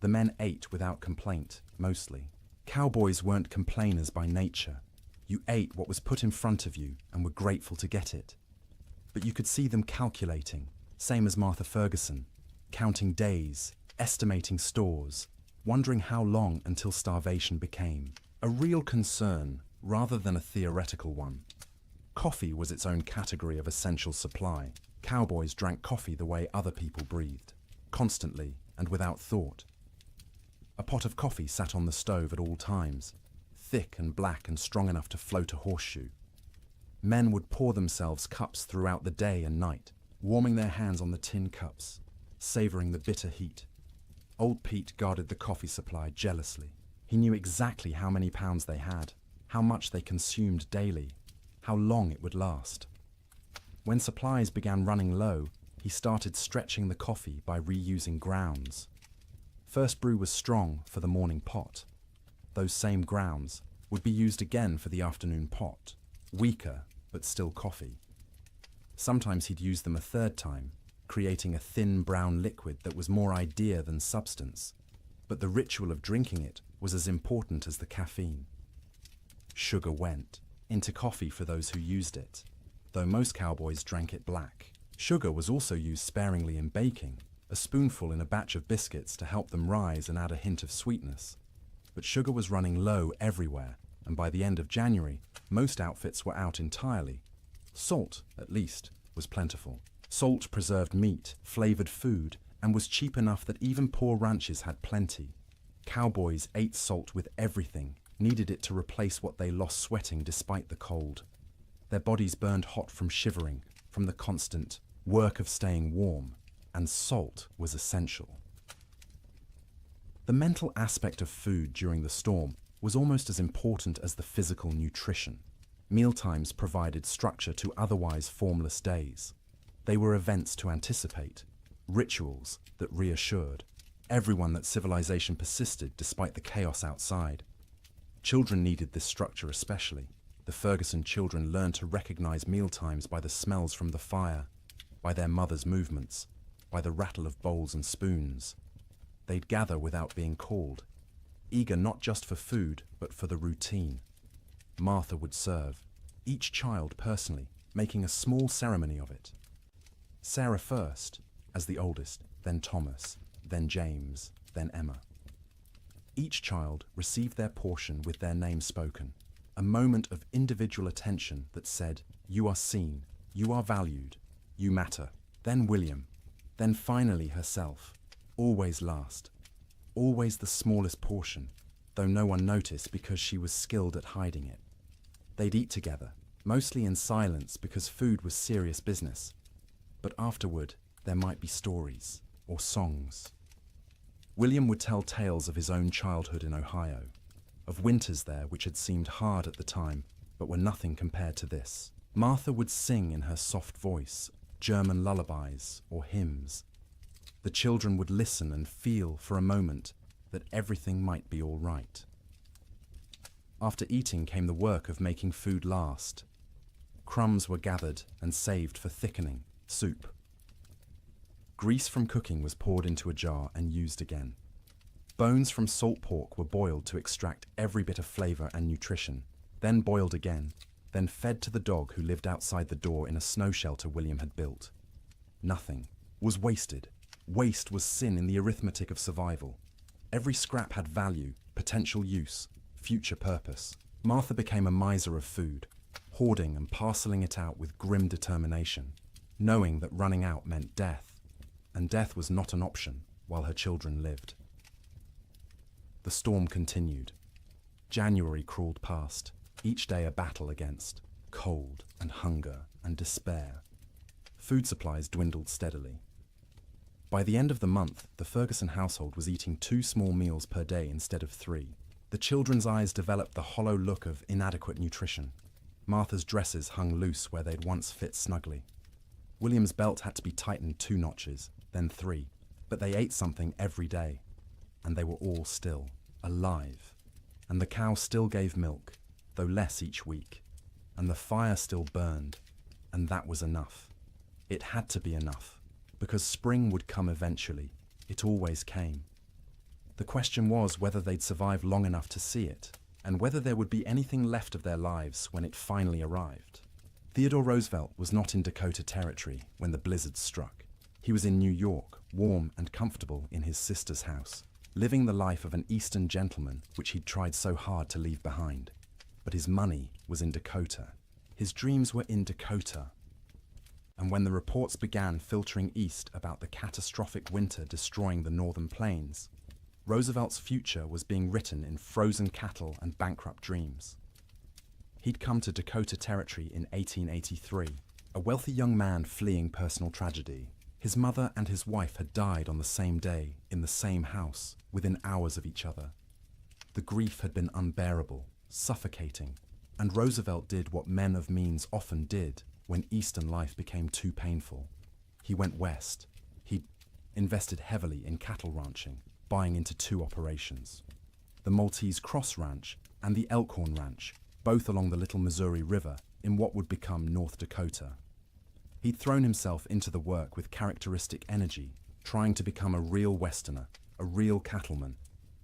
The men ate without complaint, mostly. Cowboys weren't complainers by nature. You ate what was put in front of you and were grateful to get it. But you could see them calculating, same as Martha Ferguson, counting days, estimating stores, wondering how long until starvation became a real concern rather than a theoretical one. Coffee was its own category of essential supply. Cowboys drank coffee the way other people breathed, constantly and without thought. A pot of coffee sat on the stove at all times, thick and black and strong enough to float a horseshoe. Men would pour themselves cups throughout the day and night, warming their hands on the tin cups, savouring the bitter heat. Old Pete guarded the coffee supply jealously. He knew exactly how many pounds they had, how much they consumed daily, how long it would last. When supplies began running low, he started stretching the coffee by reusing grounds. First brew was strong for the morning pot. Those same grounds would be used again for the afternoon pot, weaker but still coffee. Sometimes he'd use them a third time, creating a thin brown liquid that was more idea than substance, but the ritual of drinking it was as important as the caffeine. Sugar went into coffee for those who used it, though most cowboys drank it black. Sugar was also used sparingly in baking, a spoonful in a batch of biscuits to help them rise and add a hint of sweetness. But sugar was running low everywhere, and by the end of January, most outfits were out entirely. Salt, at least, was plentiful. Salt preserved meat, flavored food, and was cheap enough that even poor ranches had plenty. Cowboys ate salt with everything, needed it to replace what they lost sweating despite the cold. Their bodies burned hot from shivering, from the constant work of staying warm, and salt was essential. The mental aspect of food during the storm was almost as important as the physical nutrition. Mealtimes provided structure to otherwise formless days. They were events to anticipate, rituals that reassured everyone that civilization persisted despite the chaos outside. Children needed this structure especially. The Ferguson children learned to recognize mealtimes by the smells from the fire, by their mother's movements, by the rattle of bowls and spoons. They'd gather without being called, eager not just for food, but for the routine. Martha would serve, each child personally, making a small ceremony of it. Sarah first, as the oldest, then Thomas, then James, then Emma. Each child received their portion with their name spoken, a moment of individual attention that said, "You are seen, you are valued, you matter." Then William, then finally herself, always last, always the smallest portion, though no one noticed because she was skilled at hiding it. They'd eat together, mostly in silence because food was serious business, but afterward there might be stories or songs. William would tell tales of his own childhood in Ohio, of winters there which had seemed hard at the time, but were nothing compared to this. Martha would sing in her soft voice, German lullabies or hymns. The children would listen and feel for a moment that everything might be all right. After eating came the work of making food last. Crumbs were gathered and saved for thickening, soup. Grease from cooking was poured into a jar and used again. Bones from salt pork were boiled to extract every bit of flavor and nutrition, then boiled again, then fed to the dog who lived outside the door in a snow shelter William had built. Nothing was wasted. Waste was sin in the arithmetic of survival. Every scrap had value, potential use, future purpose. Martha became a miser of food, hoarding and parceling it out with grim determination, knowing that running out meant death, and death was not an option while her children lived. The storm continued. January crawled past, each day a battle against cold and hunger and despair. Food supplies dwindled steadily. By the end of the month, the Ferguson household was eating 2 small meals per day instead of 3. The children's eyes developed the hollow look of inadequate nutrition. Martha's dresses hung loose where they'd once fit snugly. William's belt had to be tightened 2 notches, then 3, but they ate something every day, and they were all still alive. And the cow still gave milk, though less each week, and the fire still burned, and that was enough. It had to be enough, because spring would come eventually. It always came. The question was whether they'd survive long enough to see it, and whether there would be anything left of their lives when it finally arrived. Theodore Roosevelt was not in Dakota Territory when the blizzard struck. He was in New York, warm and comfortable in his sister's house, living the life of an Eastern gentleman which he'd tried so hard to leave behind. But his money was in Dakota. His dreams were in Dakota. And when the reports began filtering east about the catastrophic winter destroying the northern plains, Roosevelt's future was being written in frozen cattle and bankrupt dreams. He'd come to Dakota Territory in 1883, a wealthy young man fleeing personal tragedy. His mother and his wife had died on the same day, in the same house, within hours of each other. The grief had been unbearable, suffocating, And Roosevelt did what men of means often did when Eastern life became too painful. He went west. He invested heavily in cattle ranching, buying into two operations: the Maltese Cross Ranch and the Elkhorn Ranch, both along the Little Missouri River in what would become North Dakota. He'd thrown himself into the work with characteristic energy, trying to become a real Westerner, a real cattleman.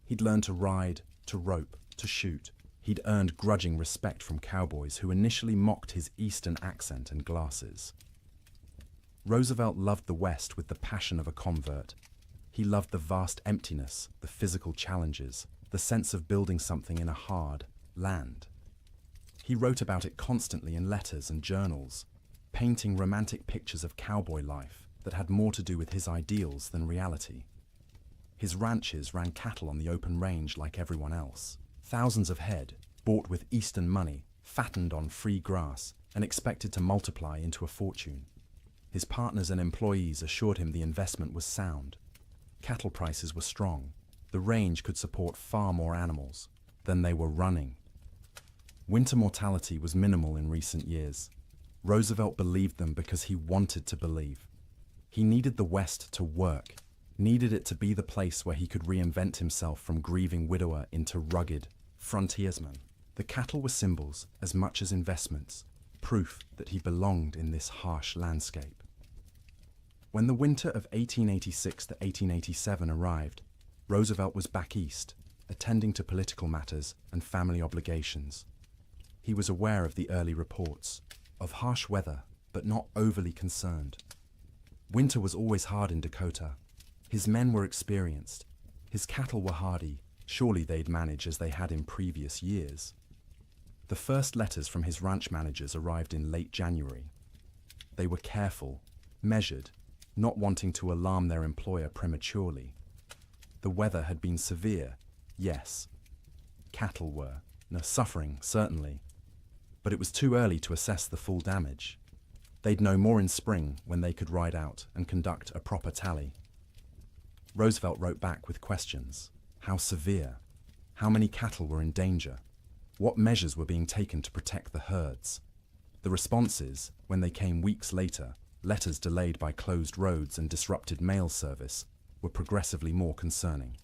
He'd learned to ride, to rope, to shoot. He'd earned grudging respect from cowboys who initially mocked his Eastern accent and glasses. Roosevelt loved the West with the passion of a convert. He loved the vast emptiness, the physical challenges, the sense of building something in a hard land. He wrote about it constantly in letters and journals, painting romantic pictures of cowboy life that had more to do with his ideals than reality. His ranches ran cattle on the open range like everyone else. Thousands of head, bought with Eastern money, fattened on free grass, and expected to multiply into a fortune. His partners and employees assured him the investment was sound. Cattle prices were strong. The range could support far more animals than they were running. Winter mortality was minimal in recent years. Roosevelt believed them because he wanted to believe. He needed the West to work, needed it to be the place where he could reinvent himself from grieving widower into rugged frontiersman. The cattle were symbols as much as investments, proof that he belonged in this harsh landscape. When the winter of 1886 to 1887 arrived, Roosevelt was back east, attending to political matters and family obligations. He was aware of the early reports, of harsh weather, but not overly concerned. Winter was always hard in Dakota. His men were experienced. His cattle were hardy. Surely they'd manage as they had in previous years. The first letters from his ranch managers arrived in late January. They were careful, measured, not wanting to alarm their employer prematurely. The weather had been severe, yes. Cattle were, suffering, certainly. But it was too early to assess the full damage. They'd know more in spring when they could ride out and conduct a proper tally. Roosevelt wrote back with questions. How severe? How many cattle were in danger? What measures were being taken to protect the herds? The responses, when they came weeks later, letters delayed by closed roads and disrupted mail service, were progressively more concerning.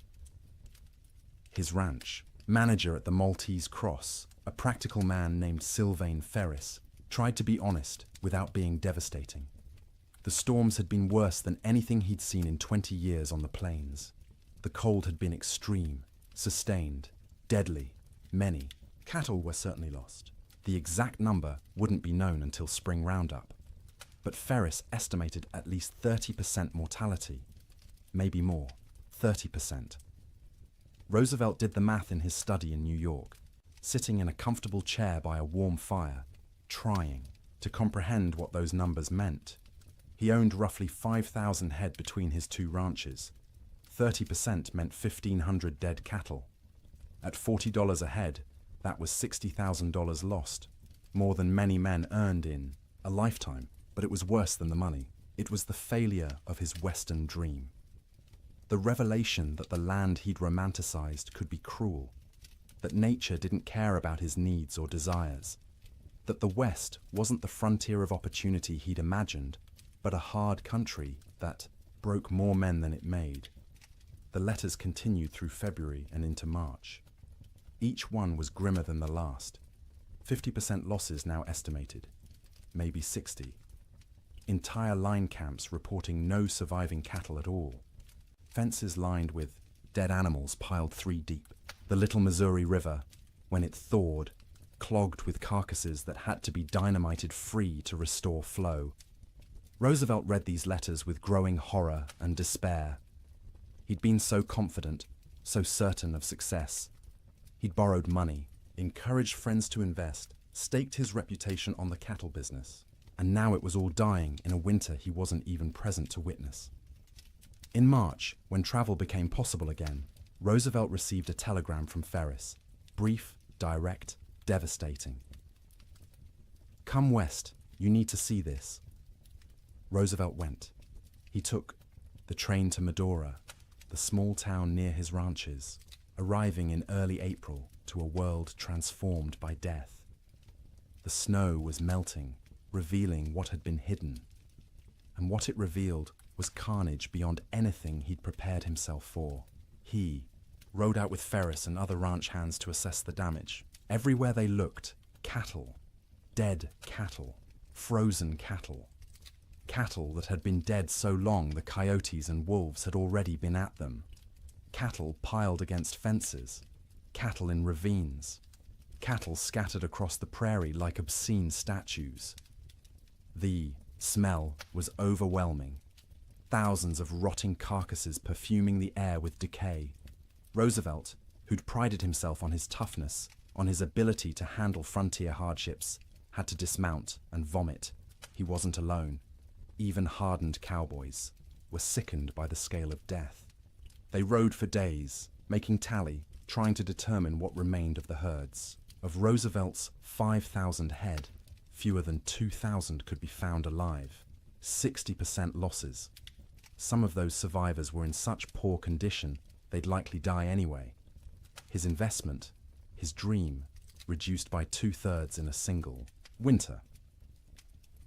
His ranch, manager at the Maltese Cross, a practical man named Sylvain Ferris, tried to be honest without being devastating. The storms had been worse than anything he'd seen in 20 years on the plains. The cold had been extreme, sustained, deadly. Many cattle were certainly lost. The exact number wouldn't be known until spring roundup. But Ferris estimated at least 30% mortality. Maybe more, 30%. Roosevelt did the math in his study in New York, sitting in a comfortable chair by a warm fire, trying to comprehend what those numbers meant. He owned roughly 5,000 head between his two ranches. 30% meant 1,500 dead cattle. At $40 a head, that was $60,000 lost, more than many men earned in a lifetime. But it was worse than the money. It was the failure of his Western dream. The revelation that the land he'd romanticized could be cruel, that nature didn't care about his needs or desires, that the West wasn't the frontier of opportunity he'd imagined, but a hard country that broke more men than it made. The letters continued through February and into March. Each one was grimmer than the last. 50% losses now estimated, maybe 60. Entire line camps reporting no surviving cattle at all. Fences lined with dead animals piled 3 deep. The Little Missouri River, when it thawed, clogged with carcasses that had to be dynamited free to restore flow. Roosevelt read these letters with growing horror and despair. He'd been so confident, so certain of success. He'd borrowed money, encouraged friends to invest, staked his reputation on the cattle business. And now it was all dying in a winter he wasn't even present to witness. In March, when travel became possible again, Roosevelt received a telegram from Ferris. Brief, direct, devastating. Come west, you need to see this. Roosevelt went. He took the train to Medora, the small town near his ranches, arriving in early April to a world transformed by death. The snow was melting, revealing what had been hidden. And what it revealed was carnage beyond anything he'd prepared himself for. He rode out with Ferris and other ranch hands to assess the damage. Everywhere they looked, cattle. Dead cattle. Frozen cattle. Cattle that had been dead so long the coyotes and wolves had already been at them. Cattle piled against fences. Cattle in ravines. Cattle scattered across the prairie like obscene statues. The smell was overwhelming. Thousands of rotting carcasses perfuming the air with decay. Roosevelt, who'd prided himself on his toughness, on his ability to handle frontier hardships, had to dismount and vomit. He wasn't alone. Even hardened cowboys were sickened by the scale of death. They rode for days, making tally, trying to determine what remained of the herds. Of Roosevelt's 5,000 head, fewer than 2,000 could be found alive. 60% losses. Some of those survivors were in such poor condition they'd likely die anyway. His investment, his dream, reduced by 2/3 in a single winter.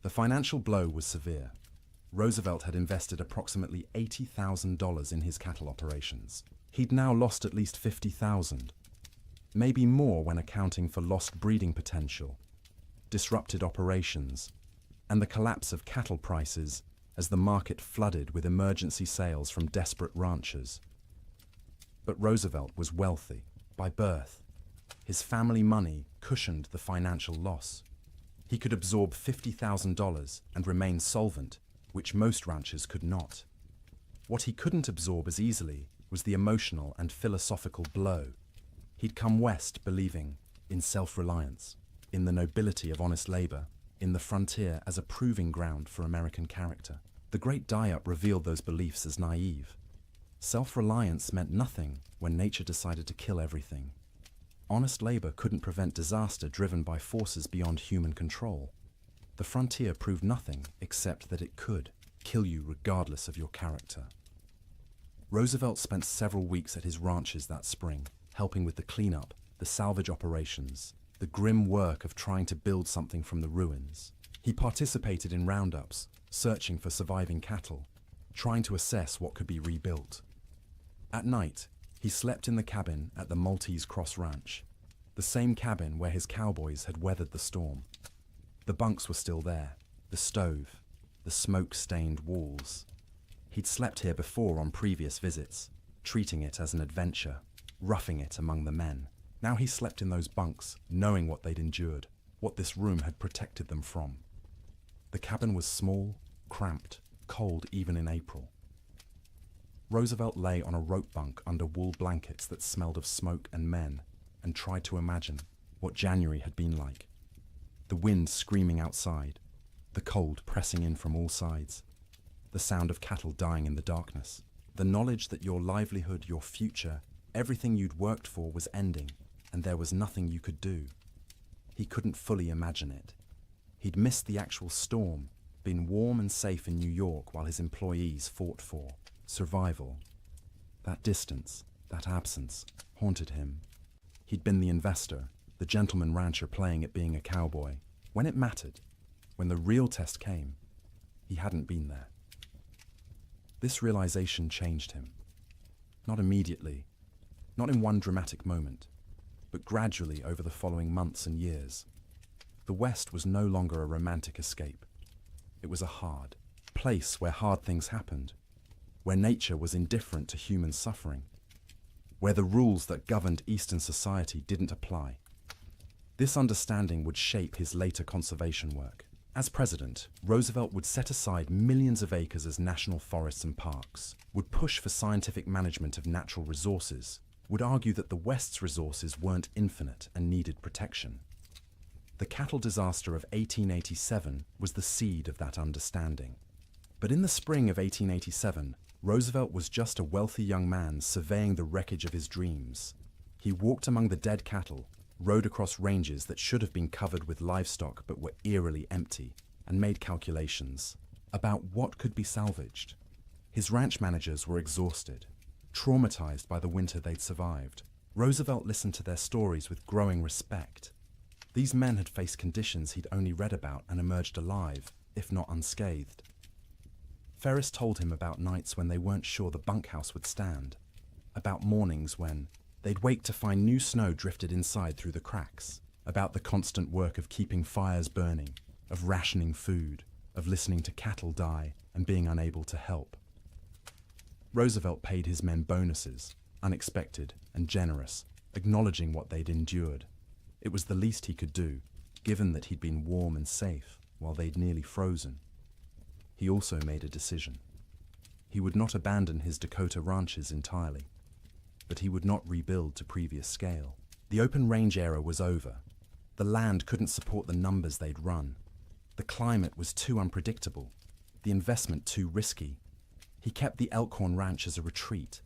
The financial blow was severe. Roosevelt had invested approximately $80,000 in his cattle operations. He'd now lost at least $50,000. Maybe more when accounting for lost breeding potential, disrupted operations, and the collapse of cattle prices as the market flooded with emergency sales from desperate ranchers. But Roosevelt was wealthy by birth. His family money cushioned the financial loss. He could absorb $50,000 and remain solvent, which most ranchers could not. What he couldn't absorb as easily was the emotional and philosophical blow. He'd come west believing in self-reliance, in the nobility of honest labor, in the frontier as a proving ground for American character. The Great Die-Up revealed those beliefs as naive. Self-reliance meant nothing when nature decided to kill everything. Honest labor couldn't prevent disaster driven by forces beyond human control. The frontier proved nothing except that it could kill you regardless of your character. Roosevelt spent several weeks at his ranches that spring, helping with the cleanup, the salvage operations, the grim work of trying to build something from the ruins. He participated in roundups, searching for surviving cattle, trying to assess what could be rebuilt. At night, he slept in the cabin at the Maltese Cross Ranch, the same cabin where his cowboys had weathered the storm. The bunks were still there, the stove, the smoke-stained walls. He'd slept here before on previous visits, treating it as an adventure, roughing it among the men. Now he slept in those bunks, knowing what they'd endured, what this room had protected them from. The cabin was small, cramped, cold even in April. Roosevelt lay on a rope bunk under wool blankets that smelled of smoke and men, and tried to imagine what January had been like. The wind screaming outside, the cold pressing in from all sides, the sound of cattle dying in the darkness, the knowledge that your livelihood, your future, everything you'd worked for was ending, and there was nothing you could do. He couldn't fully imagine it. He'd missed the actual storm, been warm and safe in New York while his employees fought for survival. That distance, that absence, haunted him. He'd been the investor, the gentleman rancher playing at being a cowboy. When it mattered, when the real test came, he hadn't been there. This realization changed him. Not immediately, not in one dramatic moment, but gradually over the following months and years. The West was no longer a romantic escape. It was a hard place where hard things happened, where nature was indifferent to human suffering, where the rules that governed Eastern society didn't apply. This understanding would shape his later conservation work. As president, Roosevelt would set aside millions of acres as national forests and parks, would push for scientific management of natural resources, would argue that the West's resources weren't infinite and needed protection. The cattle disaster of 1887 was the seed of that understanding. But in the spring of 1887, Roosevelt was just a wealthy young man surveying the wreckage of his dreams. He walked among the dead cattle, rode across ranges that should have been covered with livestock but were eerily empty, and made calculations about what could be salvaged. His ranch managers were exhausted, traumatized by the winter they'd survived. Roosevelt listened to their stories with growing respect. These men had faced conditions he'd only read about and emerged alive, if not unscathed. Ferris told him about nights when they weren't sure the bunkhouse would stand, about mornings when they'd wake to find new snow drifted inside through the cracks, about the constant work of keeping fires burning, of rationing food, of listening to cattle die and being unable to help. Roosevelt paid his men bonuses, unexpected and generous, acknowledging what they'd endured. It was the least he could do, given that he'd been warm and safe while they'd nearly frozen. He also made a decision. He would not abandon his Dakota ranches entirely, but he would not rebuild to previous scale. The open range era was over. The land couldn't support the numbers they'd run. The climate was too unpredictable, the investment too risky. He kept the Elkhorn Ranch as a retreat,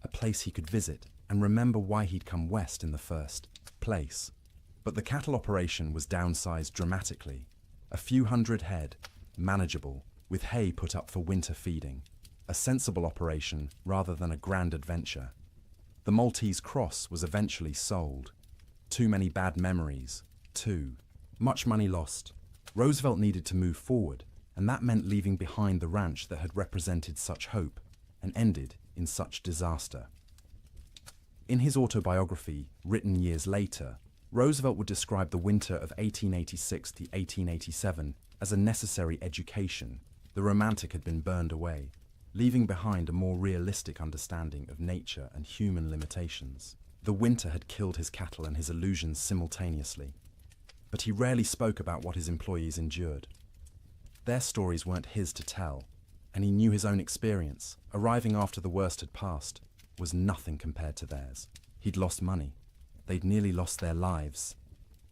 a place he could visit and remember why he'd come west in the first place. But the cattle operation was downsized dramatically. A few hundred head, manageable, with hay put up for winter feeding. A sensible operation rather than a grand adventure. The Maltese Cross was eventually sold. Too many bad memories. Too much money lost. Roosevelt needed to move forward, and that meant leaving behind the ranch that had represented such hope and ended in such disaster. In his autobiography, written years later, Roosevelt would describe the winter of 1886 to 1887 as a necessary education. The romantic had been burned away, leaving behind a more realistic understanding of nature and human limitations. The winter had killed his cattle and his illusions simultaneously, but he rarely spoke about what his employees endured. Their stories weren't his to tell, and he knew his own experience, arriving after the worst had passed, was nothing compared to theirs. He'd lost money. They'd nearly lost their lives.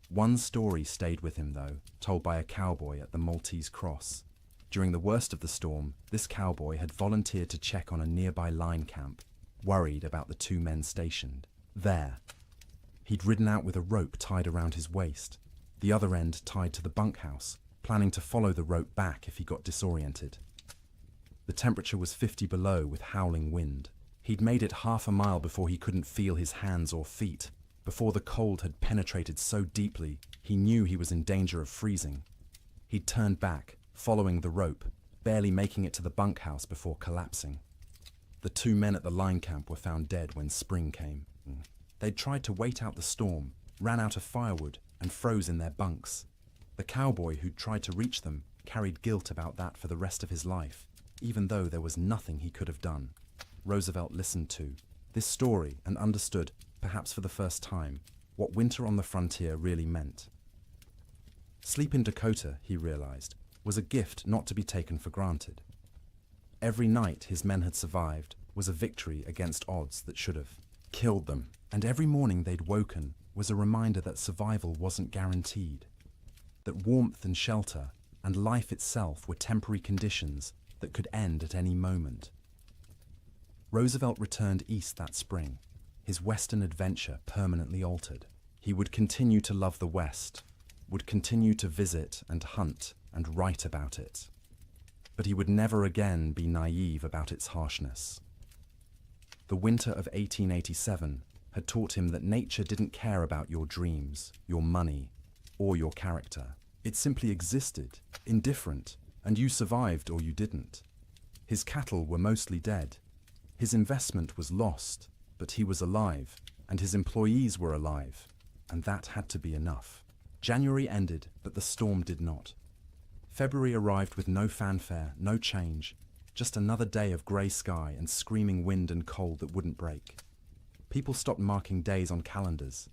One story stayed with him, though, told by a cowboy at the Maltese Cross. During the worst of the storm, this cowboy had volunteered to check on a nearby line camp, worried about the two men stationed there. He'd ridden out with a rope tied around his waist, the other end tied to the bunkhouse, planning to follow the rope back if he got disoriented. The temperature was 50 below with howling wind. He'd made it half a mile before he couldn't feel his hands or feet, before the cold had penetrated so deeply he knew he was in danger of freezing. He'd turned back, following the rope, barely making it to the bunkhouse before collapsing. The two men at the line camp were found dead when spring came. They'd tried to wait out the storm, ran out of firewood, and froze in their bunks. The cowboy who'd tried to reach them carried guilt about that for the rest of his life, even though there was nothing he could have done. Roosevelt listened to this story and understood, perhaps for the first time, what winter on the frontier really meant. Sleep in Dakota, he realized, was a gift not to be taken for granted. Every night his men had survived was a victory against odds that should have killed them, and every morning they'd woken was a reminder that survival wasn't guaranteed, that warmth and shelter and life itself were temporary conditions that could end at any moment. Roosevelt returned east that spring, his Western adventure permanently altered. He would continue to love the West, would continue to visit and hunt and write about it. But he would never again be naive about its harshness. The winter of 1887 had taught him that nature didn't care about your dreams, your money, or your character. It simply existed, indifferent, and you survived or you didn't. His cattle were mostly dead. His investment was lost, but he was alive, and his employees were alive, and that had to be enough. January ended, but the storm did not. February arrived with no fanfare, no change, just another day of grey sky and screaming wind and cold that wouldn't break. People stopped marking days on calendars.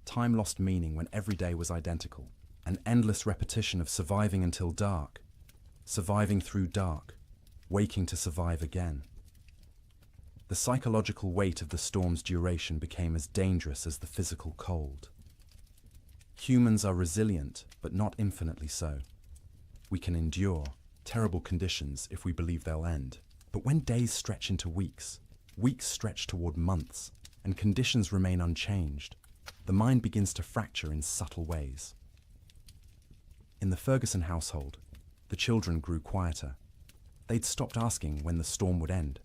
Time lost meaning when every day was identical. An endless repetition of surviving until dark, surviving through dark, waking to survive again. The psychological weight of the storm's duration became as dangerous as the physical cold. Humans are resilient, but not infinitely so. We can endure terrible conditions if we believe they'll end. But when days stretch into weeks, weeks stretch toward months, and conditions remain unchanged, the mind begins to fracture in subtle ways. In the Ferguson household, the children grew quieter. They'd stopped asking when the storm would end.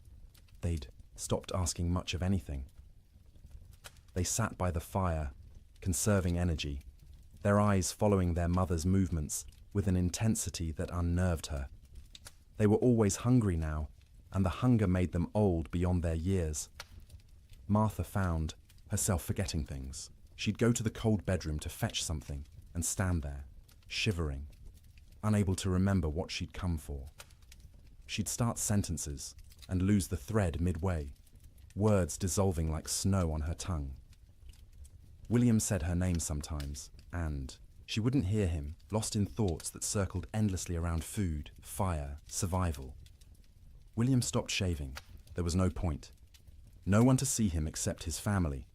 They'd stopped asking much of anything. They sat by the fire, conserving energy, their eyes following their mother's movements with an intensity that unnerved her. They were always hungry now, and the hunger made them old beyond their years. Martha found herself forgetting things. She'd go to the cold bedroom to fetch something and stand there, shivering, unable to remember what she'd come for. She'd start sentences and lose the thread midway, words dissolving like snow on her tongue. William said her name sometimes, and she wouldn't hear him, lost in thoughts that circled endlessly around food, fire, survival. William stopped shaving. There was no point. No one to see him except his family,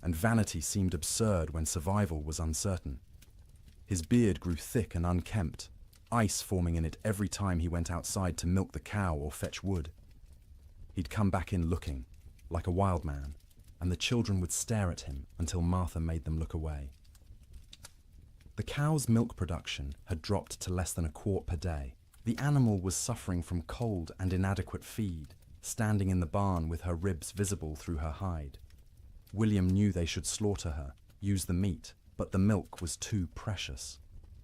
and vanity seemed absurd when survival was uncertain. His beard grew thick and unkempt, ice forming in it every time he went outside to milk the cow or fetch wood. He'd come back in looking, like a wild man, and the children would stare at him until Martha made them look away. The cow's milk production had dropped to less than a quart per day. The animal was suffering from cold and inadequate feed, standing in the barn with her ribs visible through her hide. William knew they should slaughter her, use the meat, but the milk was too precious.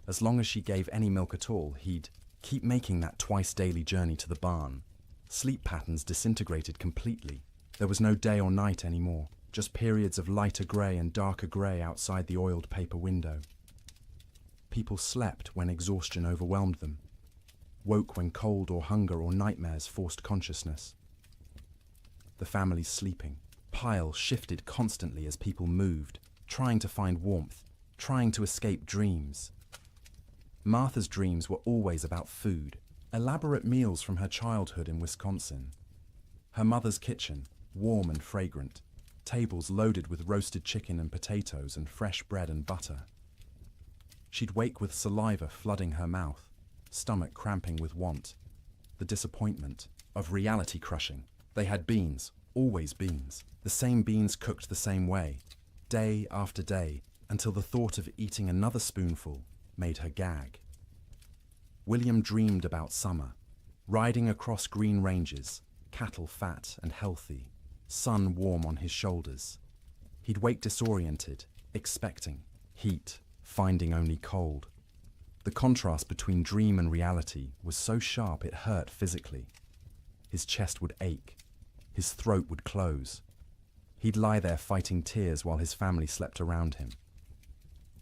As long as she gave any milk at all, he'd keep making that twice-daily journey to the barn. Sleep patterns disintegrated completely. There was no day or night anymore, just periods of lighter grey and darker grey outside the oiled paper window. People slept when exhaustion overwhelmed them, woke when cold or hunger or nightmares forced consciousness. The family's sleeping pile shifted constantly as people moved, trying to find warmth, trying to escape dreams. Martha's dreams were always about food, elaborate meals from her childhood in Wisconsin. Her mother's kitchen, warm and fragrant, tables loaded with roasted chicken and potatoes and fresh bread and butter. She'd wake with saliva flooding her mouth, stomach cramping with want. The disappointment of reality crushing. They had beans, always beans, the same beans cooked the same way, day after day, until the thought of eating another spoonful made her gag. William dreamed about summer, riding across green ranges, cattle fat and healthy, sun warm on his shoulders. He'd wake disoriented, expecting heat, finding only cold. The contrast between dream and reality was so sharp it hurt physically. His chest would ache, his throat would close. He'd lie there fighting tears while his family slept around him.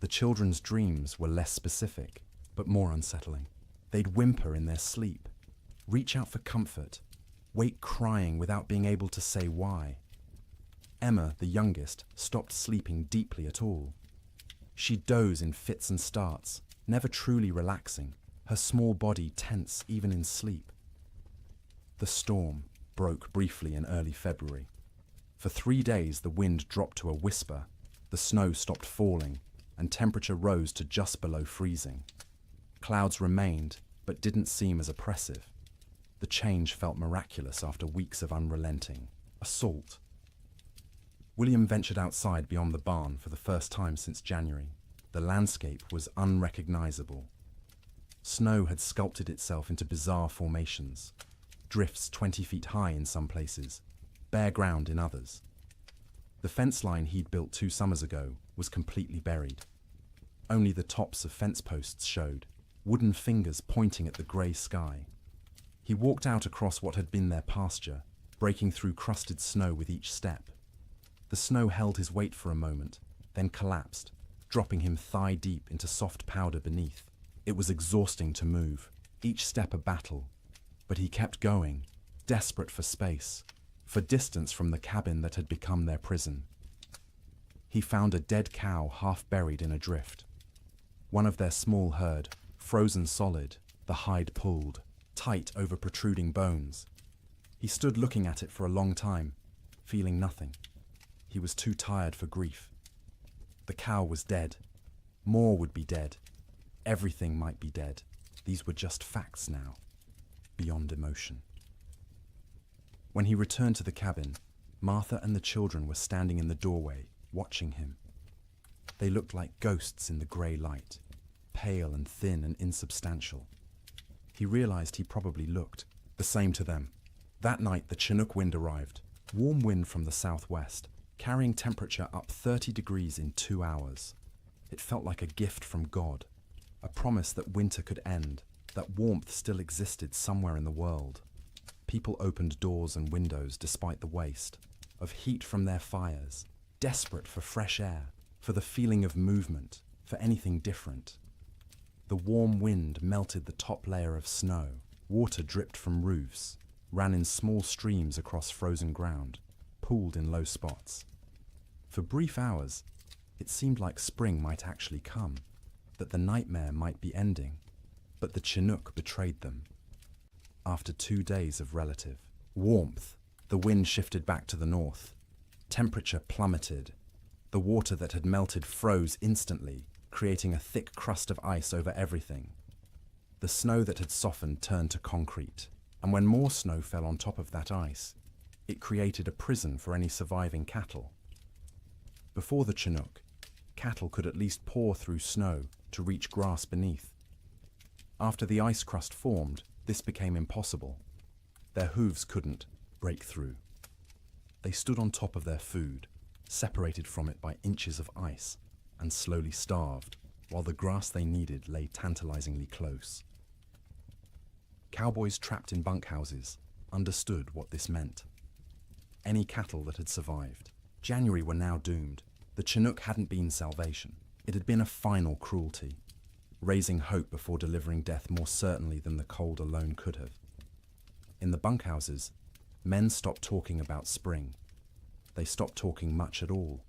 The children's dreams were less specific, but more unsettling. They'd whimper in their sleep, reach out for comfort, wake crying without being able to say why. Emma, the youngest, stopped sleeping deeply at all. She'd doze in fits and starts, never truly relaxing, her small body tense even in sleep. The storm broke briefly in early February. For 3 days the wind dropped to a whisper, the snow stopped falling, and temperature rose to just below freezing. Clouds remained, but didn't seem as oppressive. The change felt miraculous after weeks of unrelenting assault. William ventured outside beyond the barn for the first time since January. The landscape was unrecognizable. Snow had sculpted itself into bizarre formations, drifts 20 feet high in some places, bare ground in others. The fence line he'd built 2 summers ago was completely buried. Only the tops of fence posts showed, wooden fingers pointing at the grey sky. He walked out across what had been their pasture, breaking through crusted snow with each step. The snow held his weight for a moment, then collapsed, dropping him thigh-deep into soft powder beneath. It was exhausting to move, each step a battle, but he kept going, desperate for space, for distance from the cabin that had become their prison. He found a dead cow half buried in a drift. One of their small herd, frozen solid, the hide pulled, tight over protruding bones. He stood looking at it for a long time, feeling nothing. He was too tired for grief. The cow was dead. More would be dead. Everything might be dead. These were just facts now, beyond emotion. When he returned to the cabin, Martha and the children were standing in the doorway, watching him. They looked like ghosts in the grey light, pale and thin and insubstantial. He realized he probably looked the same to them. That night the Chinook wind arrived, warm wind from the southwest, carrying temperature up 30 degrees in 2 hours. It felt like a gift from God, a promise that winter could end, that warmth still existed somewhere in the world. People opened doors and windows despite the waste, of heat from their fires, desperate for fresh air, for the feeling of movement, for anything different. The warm wind melted the top layer of snow, water dripped from roofs, ran in small streams across frozen ground, pooled in low spots. For brief hours, it seemed like spring might actually come, that the nightmare might be ending, but the Chinook betrayed them. After 2 days of relative warmth, the wind shifted back to the north. Temperature plummeted. The water that had melted froze instantly, creating a thick crust of ice over everything. The snow that had softened turned to concrete, and when more snow fell on top of that ice, it created a prison for any surviving cattle. Before the Chinook, cattle could at least paw through snow to reach grass beneath. After the ice crust formed, this became impossible. Their hooves couldn't break through. They stood on top of their food, separated from it by inches of ice, and slowly starved, while the grass they needed lay tantalizingly close. Cowboys trapped in bunkhouses understood what this meant. Any cattle that had survived. January were now doomed. The Chinook hadn't been salvation. It had been a final cruelty, raising hope before delivering death more certainly than the cold alone could have. In the bunkhouses, men stopped talking about spring. They stopped talking much at all.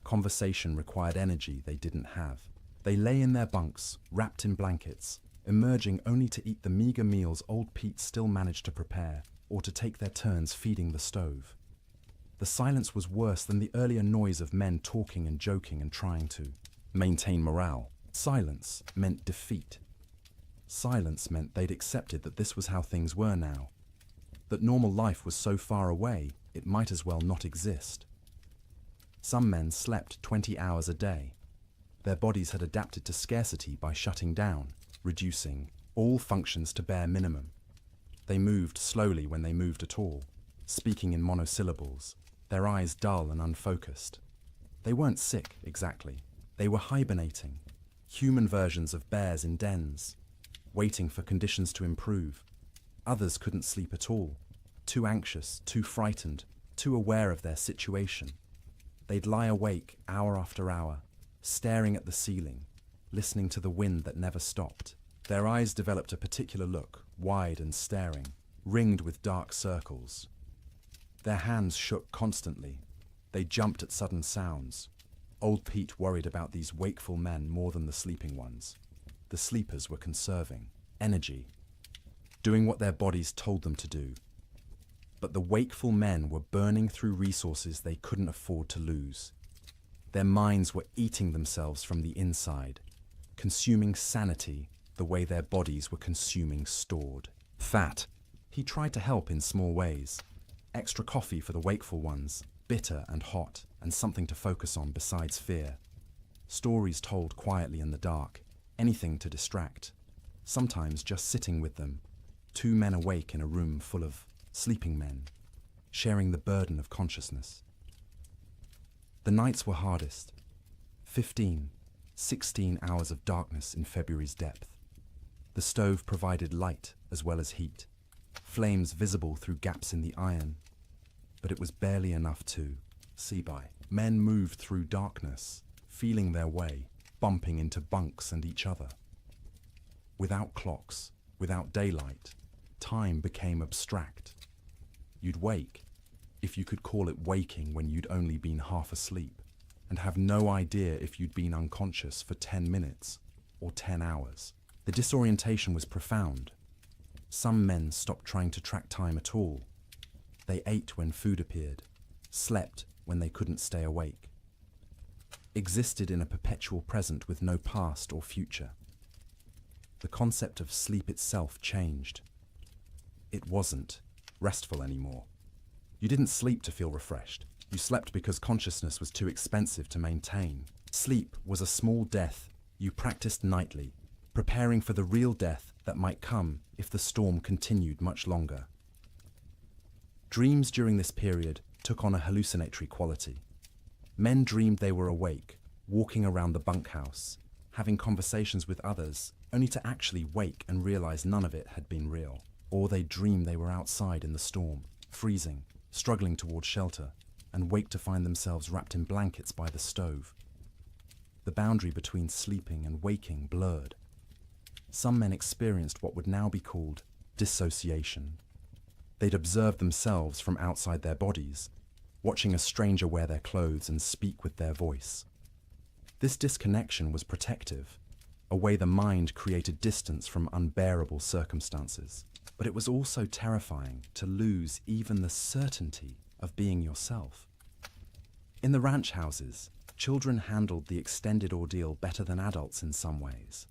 Conversation required energy they didn't have. They lay in their bunks, wrapped in blankets, emerging only to eat the meager meals old Pete still managed to prepare, or to take their turns feeding the stove. The silence was worse than the earlier noise of men talking and joking and trying to maintain morale. Silence meant defeat. Silence meant they'd accepted that this was how things were now, that normal life was so far away it might as well not exist. Some men slept 20 hours a day. Their bodies had adapted to scarcity by shutting down, reducing all functions to bare minimum. They moved slowly when they moved at all, speaking in monosyllables, their eyes dull and unfocused. They weren't sick, exactly. They were hibernating, human versions of bears in dens, waiting for conditions to improve. Others couldn't sleep at all, too anxious, too frightened, too aware of their situation. They'd lie awake hour after hour, staring at the ceiling, listening to the wind that never stopped. Their eyes developed a particular look, wide and staring, ringed with dark circles. Their hands shook constantly. They jumped at sudden sounds. Old Pete worried about these wakeful men more than the sleeping ones. The sleepers were conserving energy, doing what their bodies told them to do. But the wakeful men were burning through resources they couldn't afford to lose. Their minds were eating themselves from the inside, consuming sanity the way their bodies were consuming stored fat. He tried to help in small ways. Extra coffee for the wakeful ones, bitter and hot, and something to focus on besides fear. Stories told quietly in the dark, anything to distract. Sometimes just sitting with them, 2 men awake in a room full of sleeping men, sharing the burden of consciousness. The nights were hardest. 15, 16 hours of darkness in February's depth. The stove provided light as well as heat, flames visible through gaps in the iron, but it was barely enough to see by. Men moved through darkness, feeling their way, bumping into bunks and each other. Without clocks, without daylight, time became abstract. You'd wake, if you could call it waking when you'd only been half asleep, and have no idea if you'd been unconscious for 10 minutes or 10 hours. The disorientation was profound. Some men stopped trying to track time at all. They ate when food appeared, slept when they couldn't stay awake, existed in a perpetual present with no past or future. The concept of sleep itself changed. It wasn't restful anymore. You didn't sleep to feel refreshed. You slept because consciousness was too expensive to maintain. Sleep was a small death you practiced nightly, preparing for the real death that might come if the storm continued much longer. Dreams during this period took on a hallucinatory quality. Men dreamed they were awake, walking around the bunkhouse, having conversations with others, only to actually wake and realize none of it had been real. Or they'd dream they were outside in the storm, freezing, struggling toward shelter, and wake to find themselves wrapped in blankets by the stove. The boundary between sleeping and waking blurred. Some men experienced what would now be called dissociation. They'd observe themselves from outside their bodies, watching a stranger wear their clothes and speak with their voice. This disconnection was protective, a way the mind created distance from unbearable circumstances. But it was also terrifying to lose even the certainty of being yourself. In the ranch houses, children handled the extended ordeal better than adults in some ways.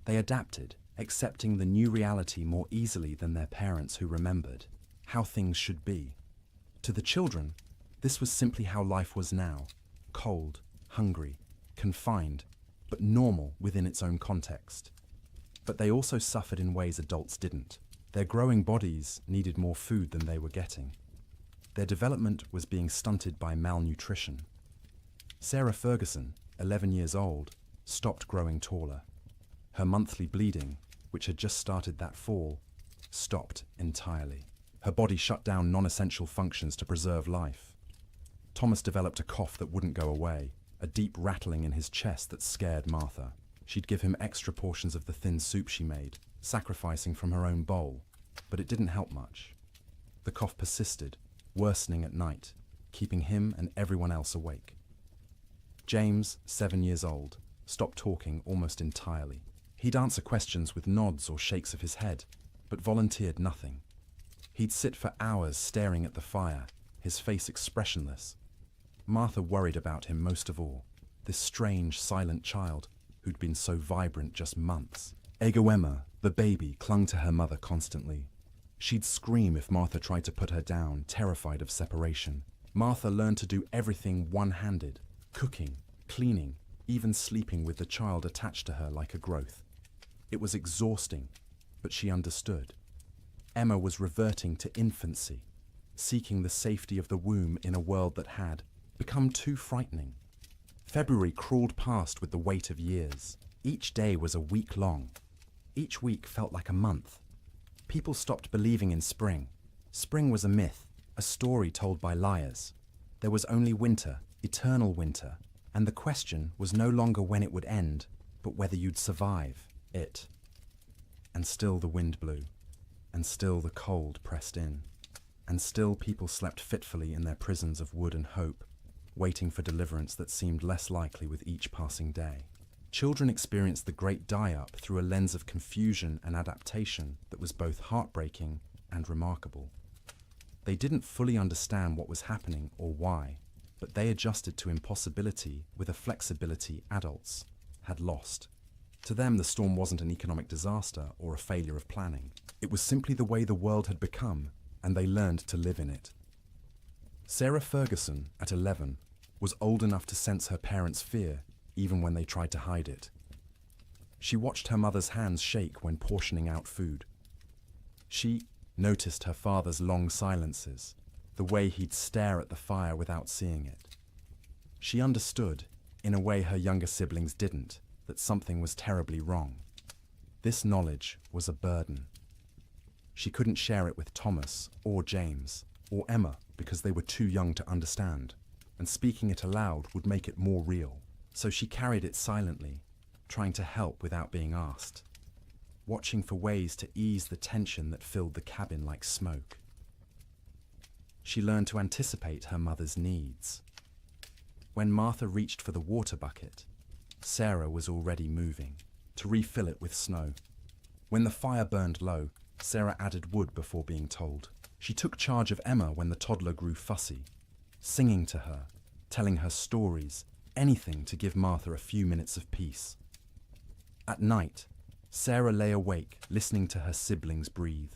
They adapted, accepting the new reality more easily than their parents who remembered how things should be. To the children, this was simply how life was now, cold, hungry, confined, but normal within its own context. But they also suffered in ways adults didn't. Their growing bodies needed more food than they were getting. Their development was being stunted by malnutrition. Sarah Ferguson, 11 years old, stopped growing taller. Her monthly bleeding, which had just started that fall, stopped entirely. Her body shut down non-essential functions to preserve life. Thomas developed a cough that wouldn't go away, a deep rattling in his chest that scared Martha. She'd give him extra portions of the thin soup she made, sacrificing from her own bowl, but it didn't help much. The cough persisted, worsening at night, keeping him and everyone else awake. James, 7 years old, stopped talking almost entirely. He'd answer questions with nods or shakes of his head, but volunteered nothing. He'd sit for hours staring at the fire, his face expressionless. Martha worried about him most of all, this strange, silent child who'd been so vibrant just months. Egawema, the baby, clung to her mother constantly. She'd scream if Martha tried to put her down, terrified of separation. Martha learned to do everything one-handed, cooking, cleaning, even sleeping with the child attached to her like a growth. It was exhausting, but she understood. Emma was reverting to infancy, seeking the safety of the womb in a world that had become too frightening. February crawled past with the weight of years. Each day was a week long. Each week felt like a month. People stopped believing in spring. Spring was a myth, a story told by liars. There was only winter, eternal winter, and the question was no longer when it would end, but whether you'd survive it. And still the wind blew, and still the cold pressed in, and still people slept fitfully in their prisons of wood and hope, waiting for deliverance that seemed less likely with each passing day. Children experienced the great die-up through a lens of confusion and adaptation that was both heartbreaking and remarkable. They didn't fully understand what was happening or why, but they adjusted to impossibility with a flexibility adults had lost. To them, the storm wasn't an economic disaster or a failure of planning. It was simply the way the world had become, and they learned to live in it. Sarah Ferguson, at 11, was old enough to sense her parents' fear, even when they tried to hide it. She watched her mother's hands shake when portioning out food. She noticed her father's long silences, the way he'd stare at the fire without seeing it. She understood, in a way her younger siblings didn't, that something was terribly wrong. This knowledge was a burden. She couldn't share it with Thomas or James or Emma because they were too young to understand, and speaking it aloud would make it more real. So she carried it silently, trying to help without being asked, watching for ways to ease the tension that filled the cabin like smoke. She learned to anticipate her mother's needs. When Martha reached for the water bucket, Sarah was already moving, to refill it with snow. When the fire burned low, Sarah added wood before being told. She took charge of Emma when the toddler grew fussy, singing to her, telling her stories, anything to give Martha a few minutes of peace. At night, Sarah lay awake, listening to her siblings breathe,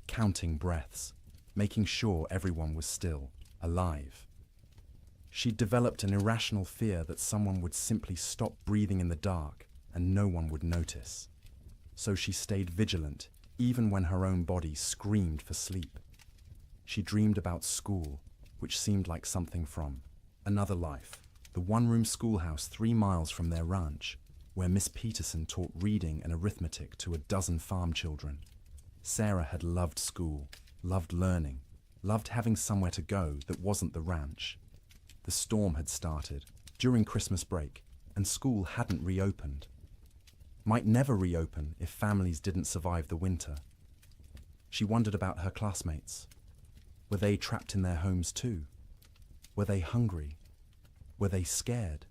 counting breaths, making sure everyone was still, alive. She'd developed an irrational fear that someone would simply stop breathing in the dark and no one would notice. So she stayed vigilant, even when her own body screamed for sleep. She dreamed about school, which seemed like something from another life. the one-room schoolhouse 3 miles from their ranch, where Miss Peterson taught reading and arithmetic to a dozen farm children. Sarah had loved school, loved learning, loved having somewhere to go that wasn't the ranch. The storm had started during Christmas break, and school hadn't reopened. Might never reopen if families didn't survive the winter. She wondered about her classmates. Were they trapped in their homes too? Were they hungry? Were they scared?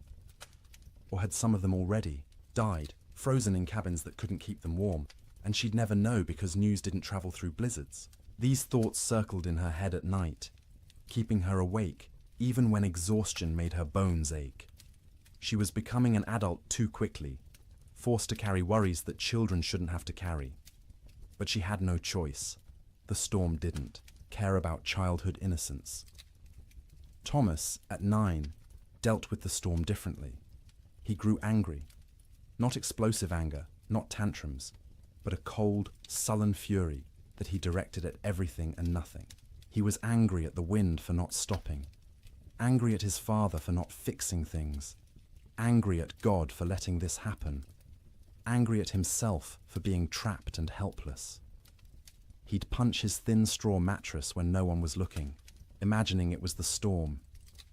Or had some of them already died, frozen in cabins that couldn't keep them warm, and she'd never know because news didn't travel through blizzards? These thoughts circled in her head at night, keeping her awake even when exhaustion made her bones ache. She was becoming an adult too quickly, forced to carry worries that children shouldn't have to carry. But she had no choice. The storm didn't care about childhood innocence. Thomas, at 9, dealt with the storm differently. He grew angry. Not explosive anger, not tantrums, but a cold, sullen fury that he directed at everything and nothing. He was angry at the wind for not stopping, angry at his father for not fixing things, angry at God for letting this happen, angry at himself for being trapped and helpless. He'd punch his thin straw mattress when no one was looking, imagining it was the storm,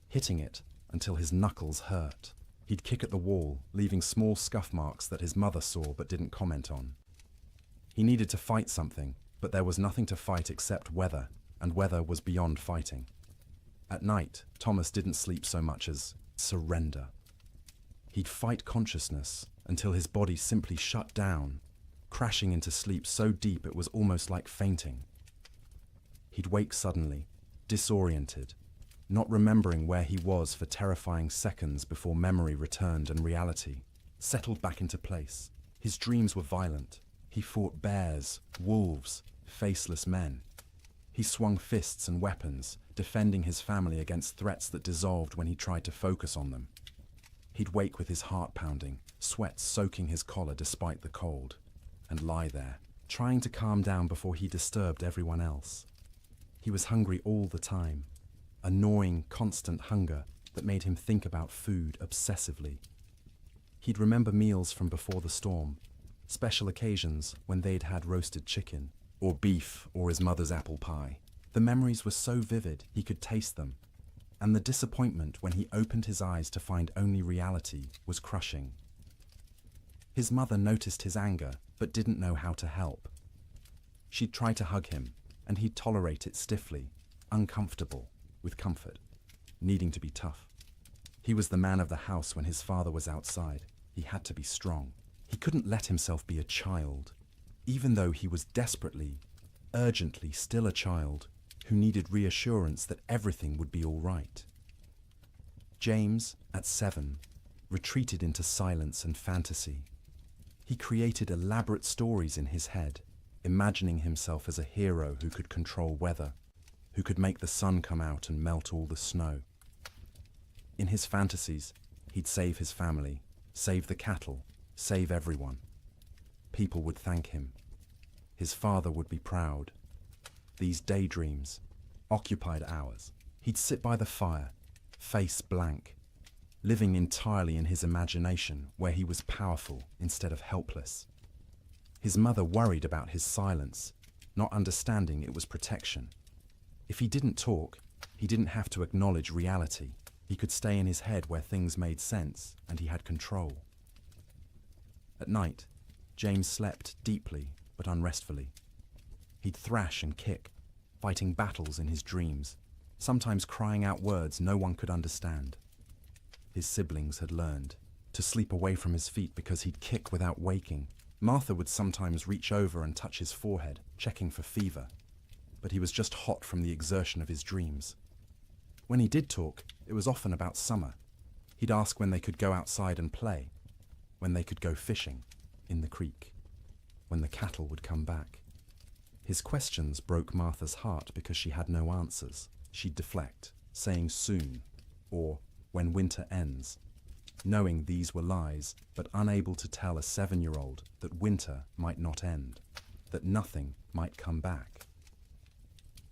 hitting it until his knuckles hurt. He'd kick at the wall, leaving small scuff marks that his mother saw but didn't comment on. He needed to fight something, but there was nothing to fight except weather, and weather was beyond fighting. At night, Thomas didn't sleep so much as surrender. He'd fight consciousness until his body simply shut down, crashing into sleep so deep it was almost like fainting. He'd wake suddenly, disoriented, not remembering where he was for terrifying seconds before memory returned and reality settled back into place. His dreams were violent. He fought bears, wolves, faceless men. He swung fists and weapons, defending his family against threats that dissolved when he tried to focus on them. He'd wake with his heart pounding, sweat soaking his collar despite the cold, and lie there, trying to calm down before he disturbed everyone else. He was hungry all the time, a gnawing, constant hunger that made him think about food obsessively. He'd remember meals from before the storm, special occasions when they'd had roasted chicken, or beef, or his mother's apple pie. The memories were so vivid he could taste them, and the disappointment when he opened his eyes to find only reality was crushing. His mother noticed his anger, but didn't know how to help. She'd try to hug him, and he'd tolerate it stiffly, uncomfortable, with comfort, needing to be tough. He was the man of the house when his father was outside. He had to be strong. He couldn't let himself be a child, even though he was desperately, urgently still a child who needed reassurance that everything would be all right. James, at 7, retreated into silence and fantasy. He created elaborate stories in his head, imagining himself as a hero who could control weather, who could make the sun come out and melt all the snow. In his fantasies, he'd save his family, save the cattle, save everyone. People would thank him. His father would be proud. These daydreams occupied hours. He'd sit by the fire, face blank, living entirely in his imagination where he was powerful instead of helpless. His mother worried about his silence, not understanding it was protection. If he didn't talk, he didn't have to acknowledge reality. He could stay in his head where things made sense and he had control. At night, James slept deeply but unrestfully. He'd thrash and kick, fighting battles in his dreams, sometimes crying out words no one could understand. His siblings had learned to sleep away from his feet because he'd kick without waking. Martha would sometimes reach over and touch his forehead, checking for fever, but he was just hot from the exertion of his dreams. When he did talk, it was often about summer. He'd ask when they could go outside and play, when they could go fishing in the creek, when the cattle would come back. His questions broke Martha's heart because she had no answers. She'd deflect, saying soon, or when winter ends, knowing these were lies, but unable to tell a 7-year-old that winter might not end, that nothing might come back.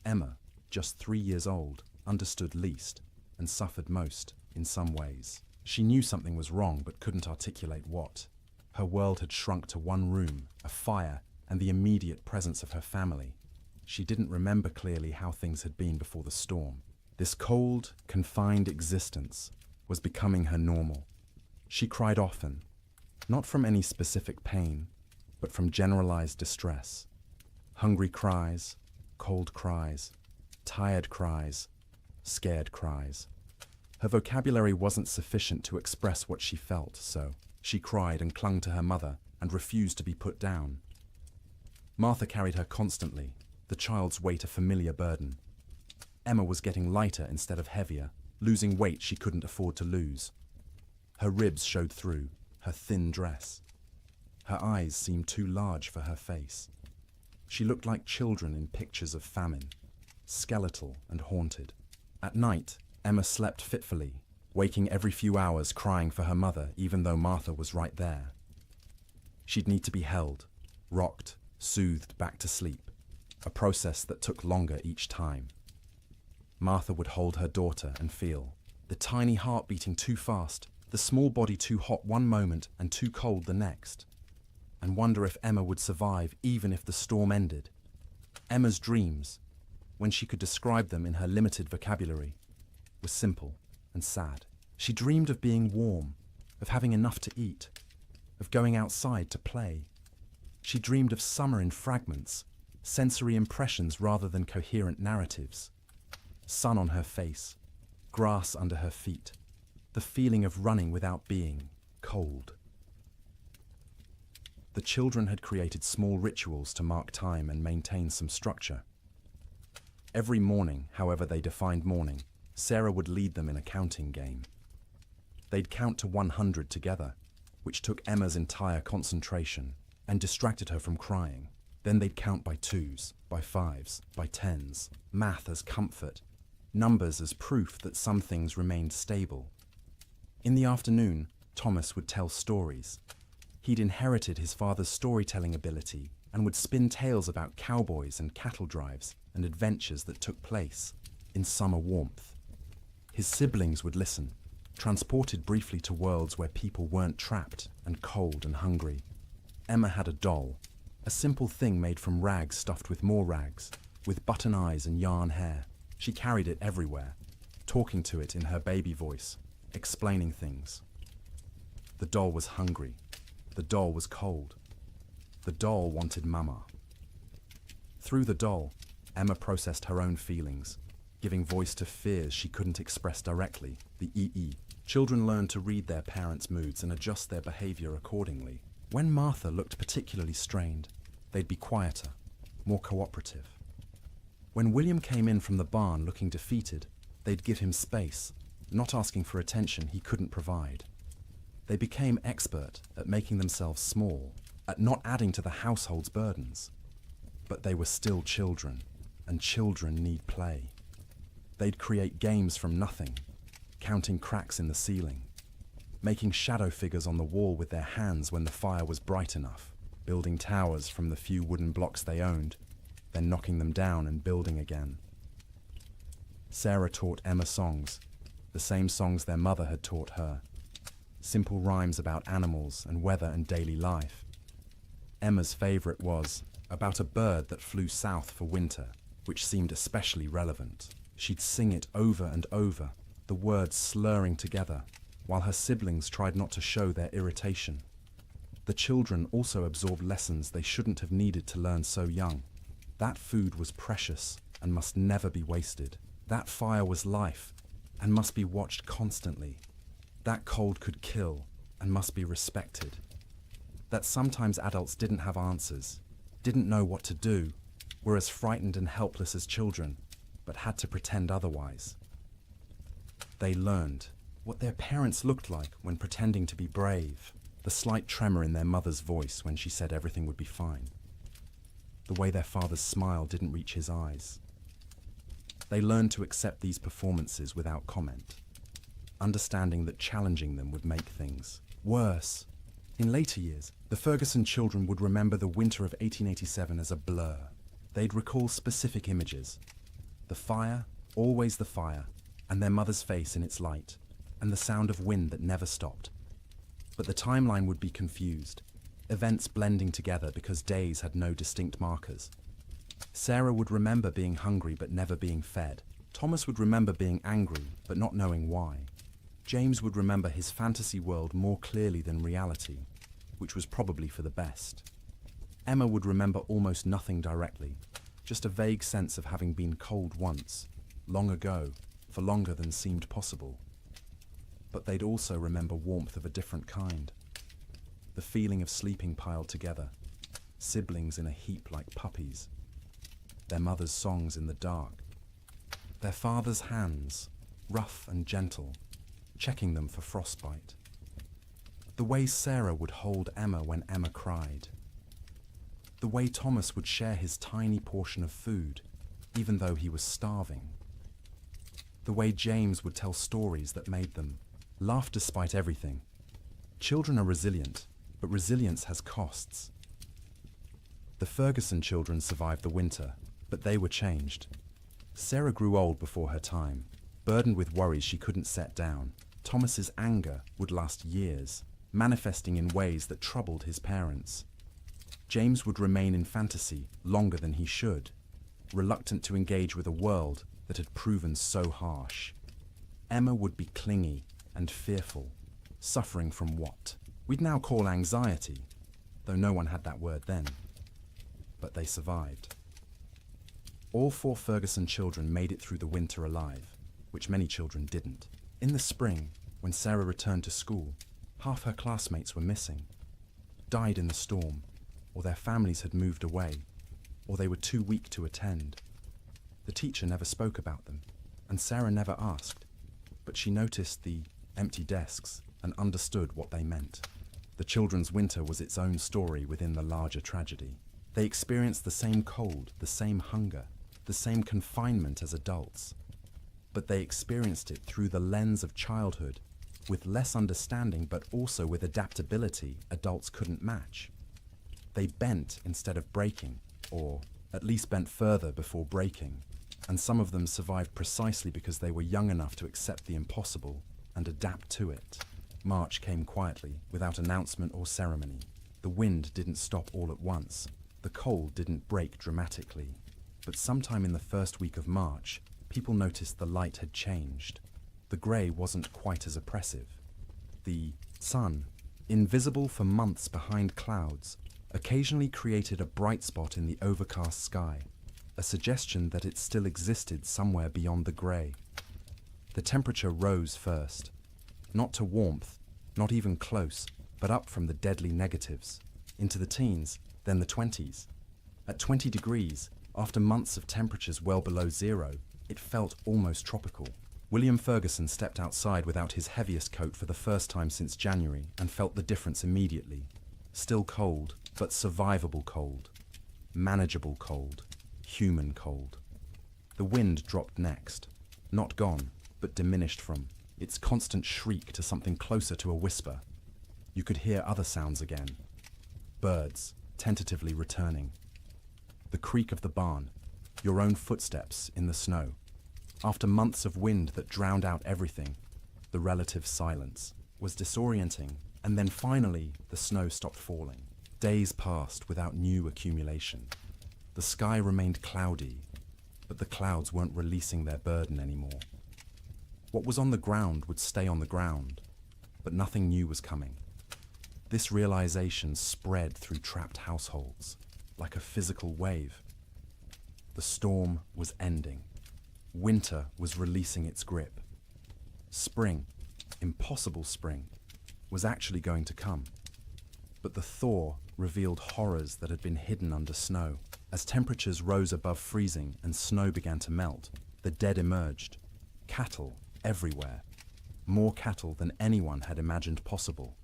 Emma, just 3 years old, understood least and suffered most in some ways. She knew something was wrong but couldn't articulate what. Her world had shrunk to one room, a fire, and the immediate presence of her family. She didn't remember clearly how things had been before the storm. This cold, confined existence was becoming her normal. She cried often, not from any specific pain, but from generalized distress. Hungry cries, cold cries, tired cries, scared cries. Her vocabulary wasn't sufficient to express what she felt, so she cried and clung to her mother and refused to be put down. Martha carried her constantly, the child's weight a familiar burden. Emma was getting lighter instead of heavier, losing weight she couldn't afford to lose. Her ribs showed through her thin dress. Her eyes seemed too large for her face. She looked like children in pictures of famine, skeletal and haunted. At night, Emma slept fitfully, waking every few hours crying for her mother even though Martha was right there. She'd need to be held, rocked, soothed back to sleep, a process that took longer each time. Martha would hold her daughter and feel the tiny heart beating too fast, the small body too hot one moment and too cold the next, and wonder if Emma would survive even if the storm ended. Emma's dreams, when she could describe them in her limited vocabulary, were simple and sad. She dreamed of being warm, of having enough to eat, of going outside to play. She dreamed of summer in fragments, sensory impressions rather than coherent narratives. Sun on her face, grass under her feet, the feeling of running without being cold. The children had created small rituals to mark time and maintain some structure. Every morning, however they defined morning, Sarah would lead them in a counting game. They'd count to 100 together, which took Emma's entire concentration and distracted her from crying. Then they'd count by twos, by fives, by tens, math as comfort, numbers as proof that some things remained stable. In the afternoon, Thomas would tell stories. He'd inherited his father's storytelling ability and would spin tales about cowboys and cattle drives and adventures that took place in summer warmth. His siblings would listen, transported briefly to worlds where people weren't trapped and cold and hungry. Emma had a doll, a simple thing made from rags stuffed with more rags, with button eyes and yarn hair. She carried it everywhere, talking to it in her baby voice, explaining things. The doll was hungry. The doll was cold. The doll wanted Mama. Through the doll, Emma processed her own feelings, giving voice to fears she couldn't express directly, the EE. Children learn to read their parents' moods and adjust their behavior accordingly. When Martha looked particularly strained, they'd be quieter, more cooperative. When William came in from the barn looking defeated, they'd give him space, not asking for attention he couldn't provide. They became expert at making themselves small, at not adding to the household's burdens. But they were still children, and children need play. They'd create games from nothing, counting cracks in the ceiling, making shadow figures on the wall with their hands when the fire was bright enough, building towers from the few wooden blocks they owned, then knocking them down and building again. Sarah taught Emma songs, the same songs their mother had taught her. Simple rhymes about animals and weather and daily life. Emma's favorite was about a bird that flew south for winter, which seemed especially relevant. She'd sing it over and over, the words slurring together, while her siblings tried not to show their irritation. The children also absorbed lessons they shouldn't have needed to learn so young. That food was precious and must never be wasted. That fire was life and must be watched constantly. That cold could kill and must be respected. That sometimes adults didn't have answers, didn't know what to do, were as frightened and helpless as children, but had to pretend otherwise. They learned what their parents looked like when pretending to be brave, the slight tremor in their mother's voice when she said everything would be fine, the way their father's smile didn't reach his eyes. They learned to accept these performances without comment, understanding that challenging them would make things worse. In later years, the Ferguson children would remember the winter of 1887 as a blur. They'd recall specific images. The fire, always the fire, and their mother's face in its light. and the sound of wind that never stopped. But the timeline would be confused, events blending together because days had no distinct markers. Sarah would remember being hungry but never being fed. Thomas would remember being angry but not knowing why. James would remember his fantasy world more clearly than reality, which was probably for the best. Emma would remember almost nothing directly, just a vague sense of having been cold once, long ago, for longer than seemed possible. But they'd also remember warmth of a different kind. The feeling of sleeping piled together, siblings in a heap like puppies, their mother's songs in the dark, their father's hands, rough and gentle, checking them for frostbite. The way Sarah would hold Emma when Emma cried. The way Thomas would share his tiny portion of food, even though he was starving. The way James would tell stories that made them laugh despite everything. Children are resilient, but resilience has costs. The Ferguson children survived the winter, but they were changed. Sarah grew old before her time, burdened with worries she couldn't set down. Thomas's anger would last years, manifesting in ways that troubled his parents. James would remain in fantasy longer than he should, reluctant to engage with a world that had proven so harsh. Emma would be clingy and fearful, suffering from what we'd now call anxiety, though no one had that word then. But they survived. All 4 Ferguson children made it through the winter alive, which many children didn't. In the spring, when Sarah returned to school, half her classmates were missing, died in the storm, or their families had moved away, or they were too weak to attend. The teacher never spoke about them, and Sarah never asked, but she noticed the empty desks and understood what they meant. The children's winter was its own story within the larger tragedy. They experienced the same cold, the same hunger, the same confinement as adults, but they experienced it through the lens of childhood, with less understanding but also with adaptability adults couldn't match. They bent instead of breaking, or at least bent further before breaking, and some of them survived precisely because they were young enough to accept the impossible and adapt to it. March came quietly, without announcement or ceremony. The wind didn't stop all at once. The cold didn't break dramatically. But sometime in the first week of March, people noticed the light had changed. The grey wasn't quite as oppressive. The sun, invisible for months behind clouds, occasionally created a bright spot in the overcast sky, a suggestion that it still existed somewhere beyond the grey. The temperature rose first, not to warmth, not even close, but up from the deadly negatives, into the teens, then the 20s. At 20 degrees, after months of temperatures well below zero, it felt almost tropical. William Ferguson stepped outside without his heaviest coat for the first time since January and felt the difference immediately. Still cold, but survivable cold. Manageable cold. Human cold. The wind dropped next. Not gone, but diminished from its constant shriek to something closer to a whisper. You could hear other sounds again. Birds, tentatively returning. The creak of the barn, your own footsteps in the snow. After months of wind that drowned out everything, the relative silence was disorienting, and then finally the snow stopped falling. Days passed without new accumulation. The sky remained cloudy, but the clouds weren't releasing their burden anymore. What was on the ground would stay on the ground, but nothing new was coming. This realization spread through trapped households, like a physical wave. The storm was ending. Winter was releasing its grip. Spring, impossible spring, was actually going to come. But the thaw revealed horrors that had been hidden under snow. As temperatures rose above freezing and snow began to melt, the dead emerged. Cattle everywhere. More cattle than anyone had imagined possible.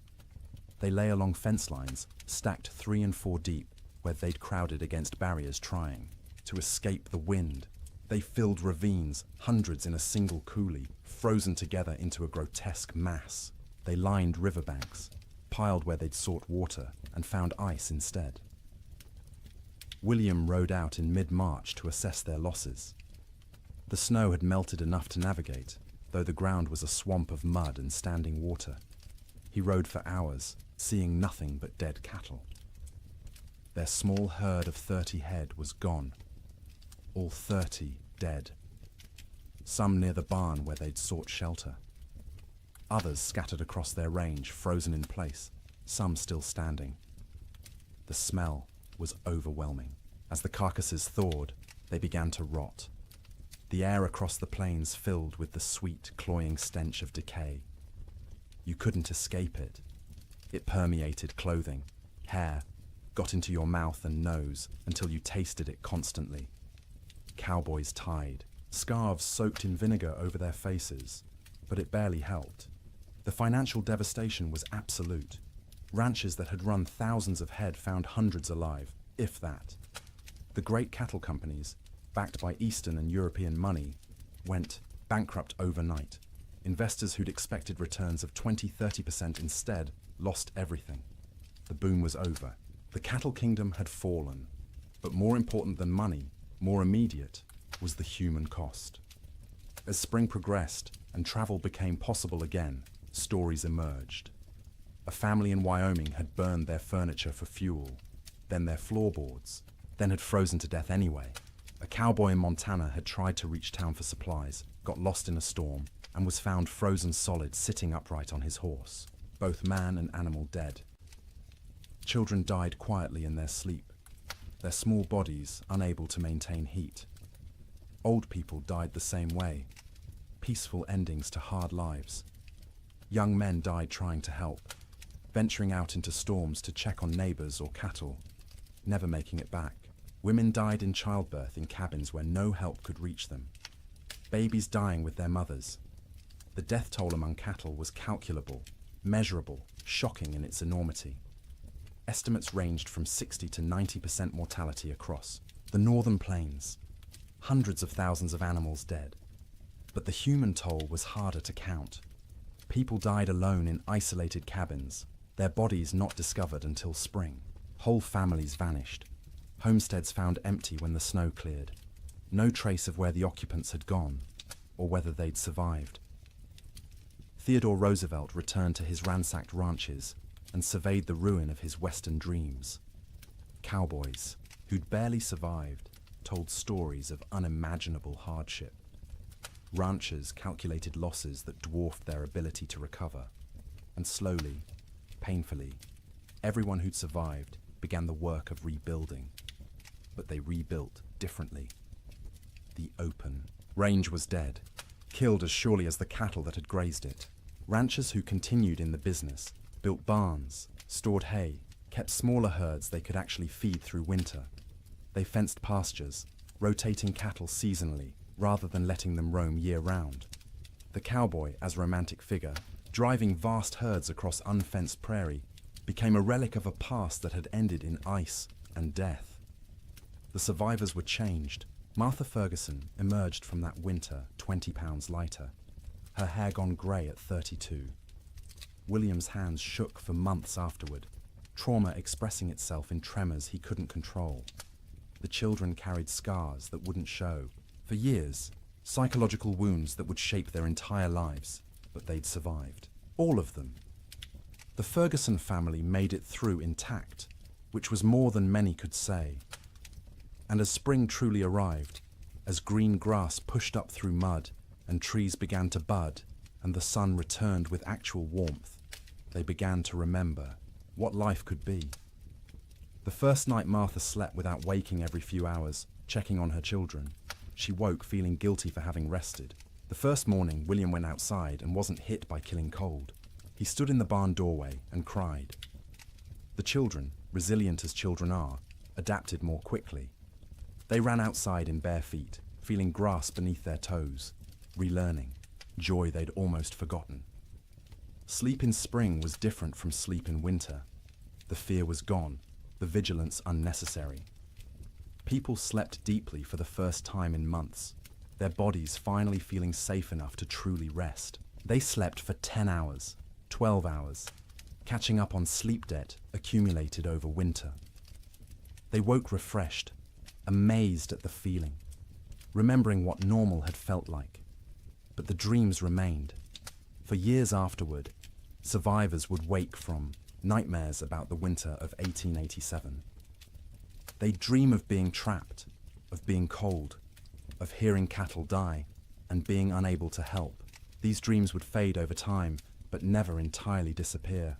They lay along fence lines, stacked 3 and 4 deep, where they'd crowded against barriers trying to escape the wind. They filled ravines, hundreds in a single coulee, frozen together into a grotesque mass. They lined riverbanks, piled where they'd sought water, and found ice instead. William rode out in mid-March to assess their losses. The snow had melted enough to navigate, though the ground was a swamp of mud and standing water. He rode for hours, seeing nothing but dead cattle. Their small herd of 30 head was gone. All 30 dead. Some near the barn where they'd sought shelter. Others scattered across their range, frozen in place, some still standing. The smell was overwhelming. As the carcasses thawed, they began to rot. The air across the plains filled with the sweet, cloying stench of decay. You couldn't escape it. It permeated clothing, hair, got into your mouth and nose until you tasted it constantly. Cowboys tied, scarves soaked in vinegar over their faces, but it barely helped. The financial devastation was absolute. Ranches that had run thousands of head found hundreds alive, if that. The great cattle companies, backed by Eastern and European money, went bankrupt overnight. Investors who'd expected returns of 20–30% instead lost everything. The boom was over. The cattle kingdom had fallen. But more important than money, more immediate, was the human cost. As spring progressed and travel became possible again, stories emerged. A family in Wyoming had burned their furniture for fuel, then their floorboards, then had frozen to death anyway. A cowboy in Montana had tried to reach town for supplies, got lost in a storm, and was found frozen solid sitting upright on his horse, both man and animal dead. Children died quietly in their sleep, their small bodies unable to maintain heat. Old people died the same way, peaceful endings to hard lives. Young men died trying to help, venturing out into storms to check on neighbors or cattle, never making it back. Women died in childbirth in cabins where no help could reach them. Babies dying with their mothers. The death toll among cattle was calculable, measurable, shocking in its enormity. Estimates ranged from 60 to 90% mortality across the northern plains. Hundreds of thousands of animals dead. But the human toll was harder to count. People died alone in isolated cabins, their bodies not discovered until spring. Whole families vanished. Homesteads found empty when the snow cleared. No trace of where the occupants had gone, or whether they'd survived. Theodore Roosevelt returned to his ransacked ranches and surveyed the ruin of his Western dreams. Cowboys, who'd barely survived, told stories of unimaginable hardship. Ranchers calculated losses that dwarfed their ability to recover. And slowly, painfully, everyone who'd survived began the work of rebuilding. But they rebuilt differently. The open range was dead, killed as surely as the cattle that had grazed it. Ranchers who continued in the business built barns, stored hay, kept smaller herds they could actually feed through winter. They fenced pastures, rotating cattle seasonally rather than letting them roam year-round. The cowboy, as romantic figure, driving vast herds across unfenced prairie, became a relic of a past that had ended in ice and death. The survivors were changed. Martha Ferguson emerged from that winter 20 pounds lighter, her hair gone grey at 32. William's hands shook for months afterward, trauma expressing itself in tremors he couldn't control. The children carried scars that wouldn't show. For years, psychological wounds that would shape their entire lives, but they'd survived. All of them. The Ferguson family made it through intact, which was more than many could say. And as spring truly arrived, as green grass pushed up through mud and trees began to bud and the sun returned with actual warmth, they began to remember what life could be. The first night Martha slept without waking every few hours, checking on her children. She woke feeling guilty for having rested. The first morning, William went outside and wasn't hit by killing cold. He stood in the barn doorway and cried. The children, resilient as children are, adapted more quickly. They ran outside in bare feet, feeling grass beneath their toes, relearning, joy they'd almost forgotten. Sleep in spring was different from sleep in winter. The fear was gone, the vigilance unnecessary. People slept deeply for the first time in months, their bodies finally feeling safe enough to truly rest. They slept for 10 hours, 12 hours, catching up on sleep debt accumulated over winter. They woke refreshed, amazed at the feeling, remembering what normal had felt like. But the dreams remained. For years afterward, survivors would wake from nightmares about the winter of 1887. They'd dream of being trapped, of being cold, of hearing cattle die, and being unable to help. These dreams would fade over time, but never entirely disappear.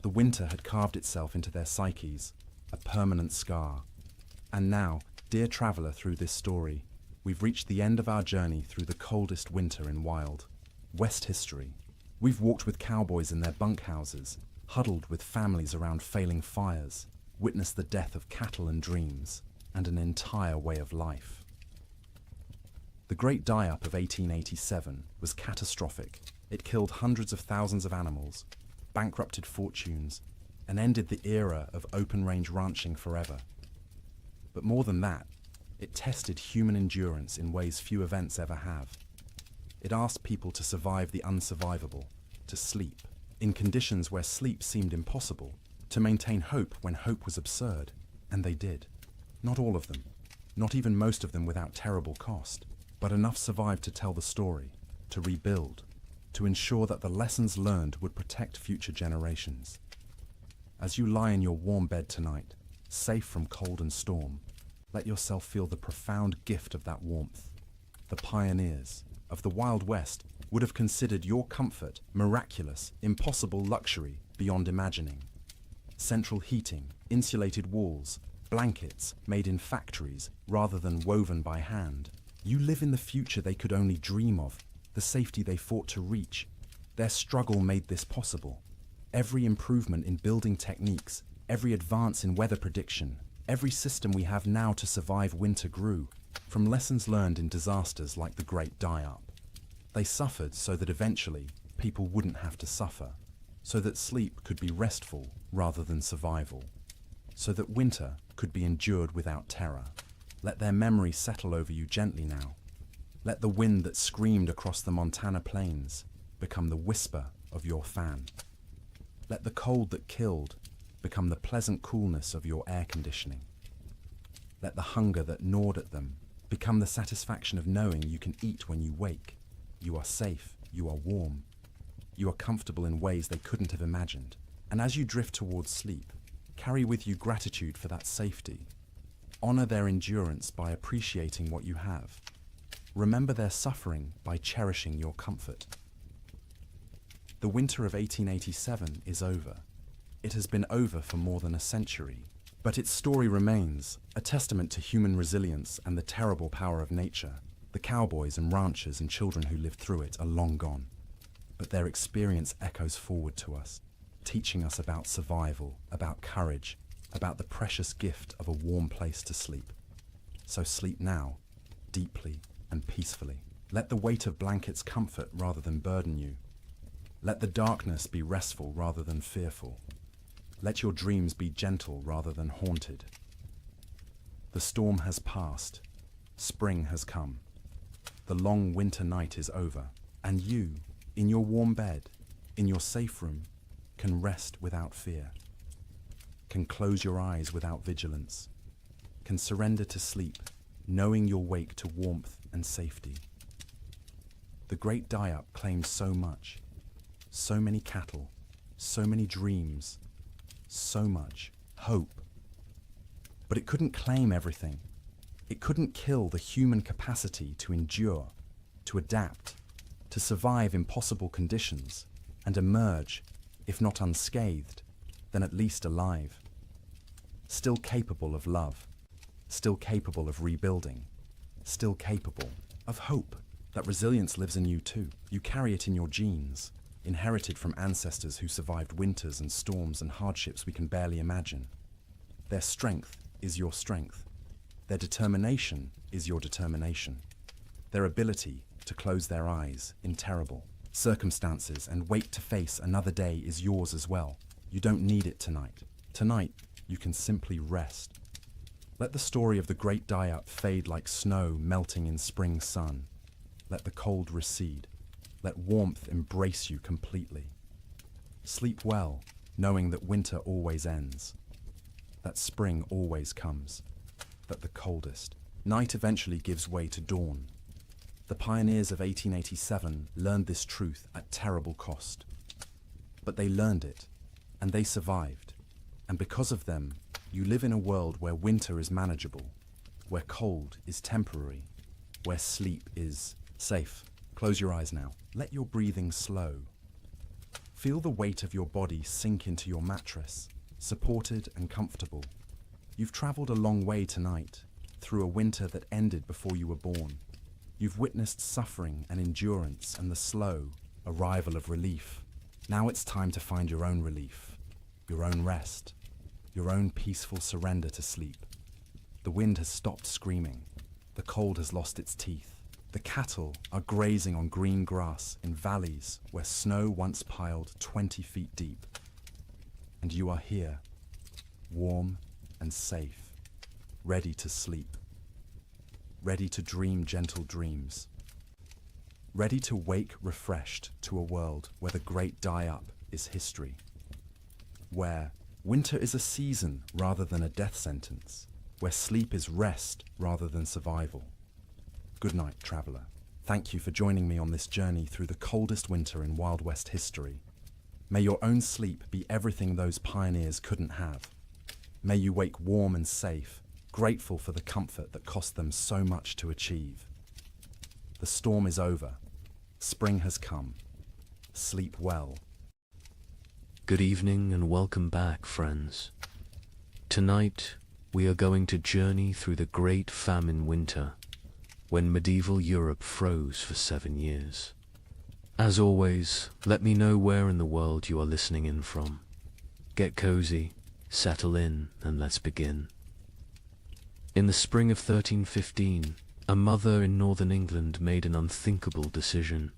The winter had carved itself into their psyches, a permanent scar. And now, dear traveller through this story, we've reached the end of our journey through the coldest winter in wild West history. We've walked with cowboys in their bunkhouses, huddled with families around failing fires, witnessed the death of cattle and dreams, and an entire way of life. The Great Die-Up of 1887 was catastrophic. It killed hundreds of thousands of animals, bankrupted fortunes, and ended the era of open-range ranching forever. But more than that, it tested human endurance in ways few events ever have. It asked people to survive the unsurvivable, to sleep, in conditions where sleep seemed impossible, to maintain hope when hope was absurd, and they did. Not all of them, not even most of them without terrible cost, but enough survived to tell the story, to rebuild, to ensure that the lessons learned would protect future generations. As you lie in your warm bed tonight, safe from cold and storm, let yourself feel the profound gift of that warmth. The pioneers of the Wild West would have considered your comfort miraculous, impossible luxury beyond imagining. Central heating, insulated walls, blankets made in factories rather than woven by hand. You live in the future they could only dream of, the safety they fought to reach. Their struggle made this possible. Every improvement in building techniques, every advance in weather prediction, every system we have now to survive winter grew from lessons learned in disasters like the Great Die-Up. They suffered so that eventually people wouldn't have to suffer, so that sleep could be restful rather than survival, so that winter could be endured without terror. Let their memory settle over you gently now. Let the wind that screamed across the Montana plains become the whisper of your fan. Let the cold that killed become the pleasant coolness of your air conditioning. Let the hunger that gnawed at them become the satisfaction of knowing you can eat when you wake. You are safe, you are warm, you are comfortable in ways they couldn't have imagined. And as you drift towards sleep, carry with you gratitude for that safety. Honor their endurance by appreciating what you have. Remember their suffering by cherishing your comfort. The winter of 1887 is over. It has been over for more than a century, but its story remains, a testament to human resilience and the terrible power of nature. The cowboys and ranchers and children who lived through it are long gone, but their experience echoes forward to us, teaching us about survival, about courage, about the precious gift of a warm place to sleep. So sleep now, deeply and peacefully. Let the weight of blankets comfort rather than burden you. Let the darkness be restful rather than fearful. Let your dreams be gentle rather than haunted. The storm has passed. Spring has come. The long winter night is over, and you, in your warm bed, in your safe room, can rest without fear, can close your eyes without vigilance, can surrender to sleep, knowing you'll wake to warmth and safety. The Great Die-Up claimed so much, so many cattle, so many dreams, so much hope. But it couldn't claim everything. It couldn't kill the human capacity to endure, to adapt, to survive impossible conditions, and emerge, if not unscathed, then at least alive. Still capable of love, still capable of rebuilding, still capable of hope. That resilience lives in you too. You carry it in your genes, inherited from ancestors who survived winters and storms and hardships we can barely imagine. Their strength is your strength. Their determination is your determination. Their ability to close their eyes in terrible circumstances and wait to face another day is yours as well. You don't need it tonight. Tonight, you can simply rest. Let the story of the Great Die-Up fade like snow melting in spring sun. Let the cold recede. Let warmth embrace you completely. Sleep well, knowing that winter always ends, that spring always comes, that the coldest night eventually gives way to dawn. The pioneers of 1887 learned this truth at terrible cost. But they learned it, and they survived. And because of them, you live in a world where winter is manageable, where cold is temporary, where sleep is safe. Close your eyes now. Let your breathing slow. Feel the weight of your body sink into your mattress, supported and comfortable. You've traveled a long way tonight, through a winter that ended before you were born. You've witnessed suffering and endurance and the slow arrival of relief. Now it's time to find your own relief, your own rest, your own peaceful surrender to sleep. The wind has stopped screaming. The cold has lost its teeth. The cattle are grazing on green grass in valleys where snow once piled 20 feet deep. And you are here, warm and safe, ready to sleep, ready to dream gentle dreams, ready to wake refreshed to a world where the great die-up is history, where winter is a season rather than a death sentence, where sleep is rest rather than survival. Good night, traveller. Thank you for joining me on this journey through the coldest winter in Wild West history. May your own sleep be everything those pioneers couldn't have. May you wake warm and safe, grateful for the comfort that cost them so much to achieve. The storm is over. Spring has come. Sleep well. Good evening and welcome back, friends. Tonight, we are going to journey through the Great Famine Winter, when medieval Europe froze for 7 years. As always, let me know where in the world you are listening in from. Get cozy, settle in, and let's begin. In the spring of 1315, a mother in northern England made an unthinkable decision.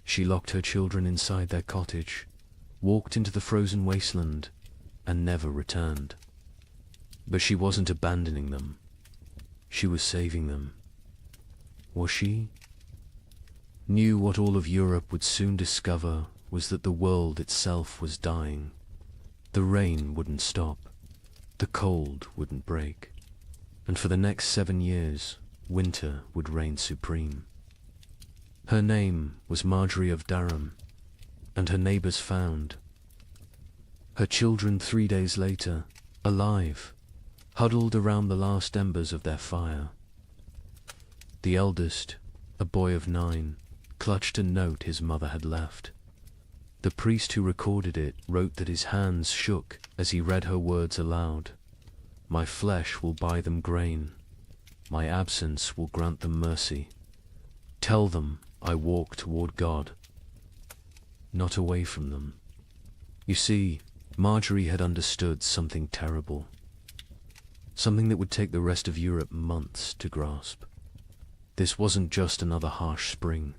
She locked her children inside their cottage, walked into the frozen wasteland, and never returned. But she wasn't abandoning them. She was saving them. Was she? Knew what all of Europe would soon discover was that the world itself was dying. The rain wouldn't stop. The cold wouldn't break. And for the next 7 years, winter would reign supreme. Her name was Marjorie of Durham, and her neighbors found her children 3 days later, alive, huddled around the last embers of their fire. The eldest, a boy of 9, clutched a note his mother had left. The priest who recorded it wrote that his hands shook as he read her words aloud. My flesh will buy them grain. My absence will grant them mercy. Tell them I walk toward God, not away from them. You see, Marjorie had understood something terrible. Something that would take the rest of Europe months to grasp. This wasn't just another harsh spring.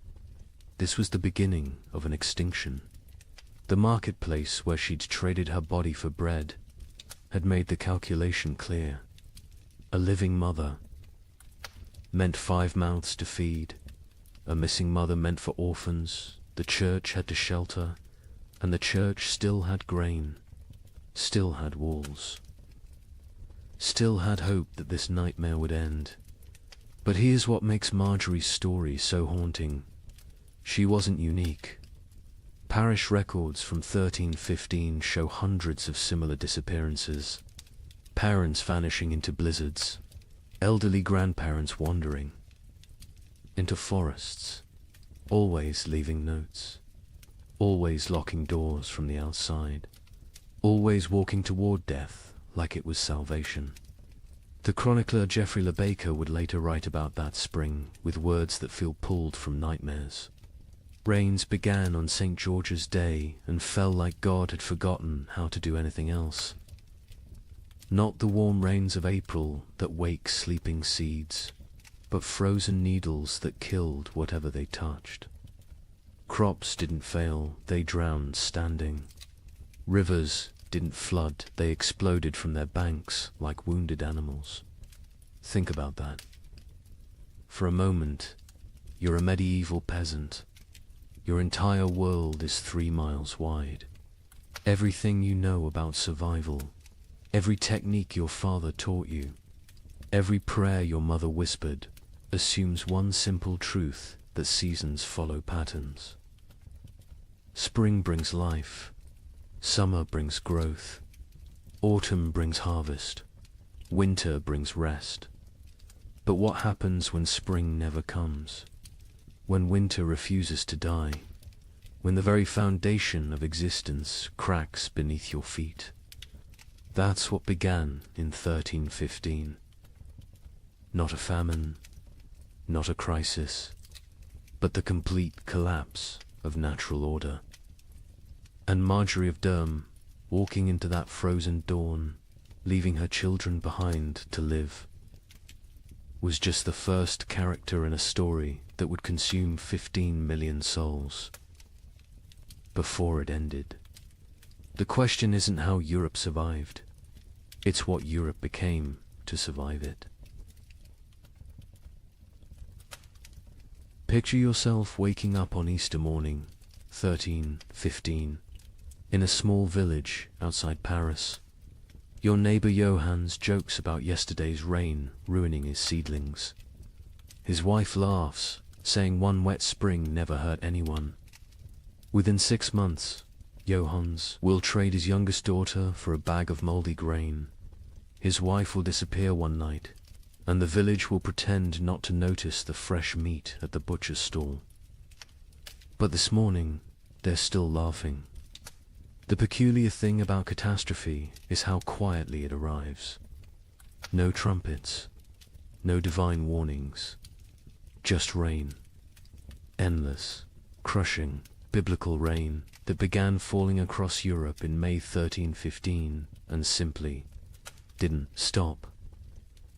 This was the beginning of an extinction. The marketplace where she'd traded her body for bread had made the calculation clear. A living mother meant 5 mouths to feed. A missing mother meant for orphans. The church had to shelter, and the church still had grain, still had walls, still had hope that this nightmare would end. But here's what makes Marjorie's story so haunting. She wasn't unique. Parish records from 1315 show hundreds of similar disappearances. Parents vanishing into blizzards, elderly grandparents wandering into forests, always leaving notes, always locking doors from the outside, always walking toward death like it was salvation. The chronicler Geoffrey Le Baker would later write about that spring with words that feel pulled from nightmares. Rains began on St. George's Day and fell like God had forgotten how to do anything else. Not the warm rains of April that wake sleeping seeds, but frozen needles that killed whatever they touched. Crops didn't fail, they drowned standing. Rivers didn't flood, they exploded from their banks like wounded animals. Think about that. For a moment, you're a medieval peasant. Your entire world is 3 miles wide. Everything you know about survival, every technique your father taught you, every prayer your mother whispered, assumes one simple truth. that seasons follow patterns. Spring brings life, summer brings growth, autumn brings harvest, winter brings rest. But what happens when spring never comes? When winter refuses to die? When the very foundation of existence cracks beneath your feet? That's what began in 1315. Not a famine, not a crisis, but the complete collapse of natural order. And Marjorie of Durham, walking into that frozen dawn, leaving her children behind to live, was just the first character in a story that would consume 15 million souls. Before it ended. The question isn't how Europe survived, it's what Europe became to survive it. Picture yourself waking up on Easter morning, 1315, in a small village outside Paris. Your neighbor Johannes jokes about yesterday's rain ruining his seedlings. His wife laughs, saying one wet spring never hurt anyone. Within 6 months, Johannes will trade his youngest daughter for a bag of moldy grain. His wife will disappear one night, and the village will pretend not to notice the fresh meat at the butcher's stall. But this morning, they're still laughing. The peculiar thing about catastrophe is how quietly it arrives. No trumpets, no divine warnings, just rain. Endless, crushing, biblical rain that began falling across Europe in May 1315 and simply didn't stop.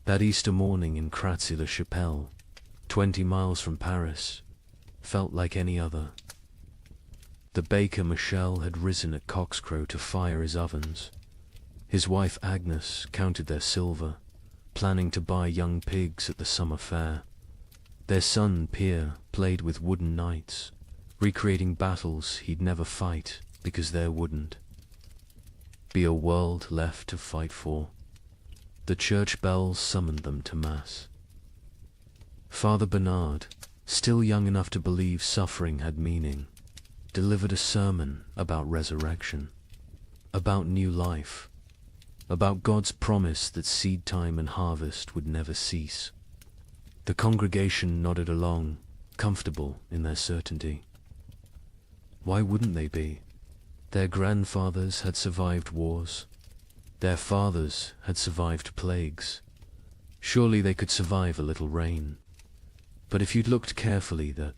That Easter morning in Kratzy-le-Chapelle, 20 miles from Paris, felt like any other. The baker Michel had risen at cockscrow to fire his ovens. His wife Agnes counted their silver, planning to buy young pigs at the summer fair. Their son Pierre played with wooden knights, recreating battles he'd never fight because there wouldn't be a world left to fight for. The church bells summoned them to Mass. Father Bernard, still young enough to believe suffering had meaning, delivered a sermon about resurrection, about new life, about God's promise that seed time and harvest would never cease. The congregation nodded along, comfortable in their certainty. Why wouldn't they be? Their grandfathers had survived wars. Their fathers had survived plagues. Surely they could survive a little rain. But if you'd looked carefully that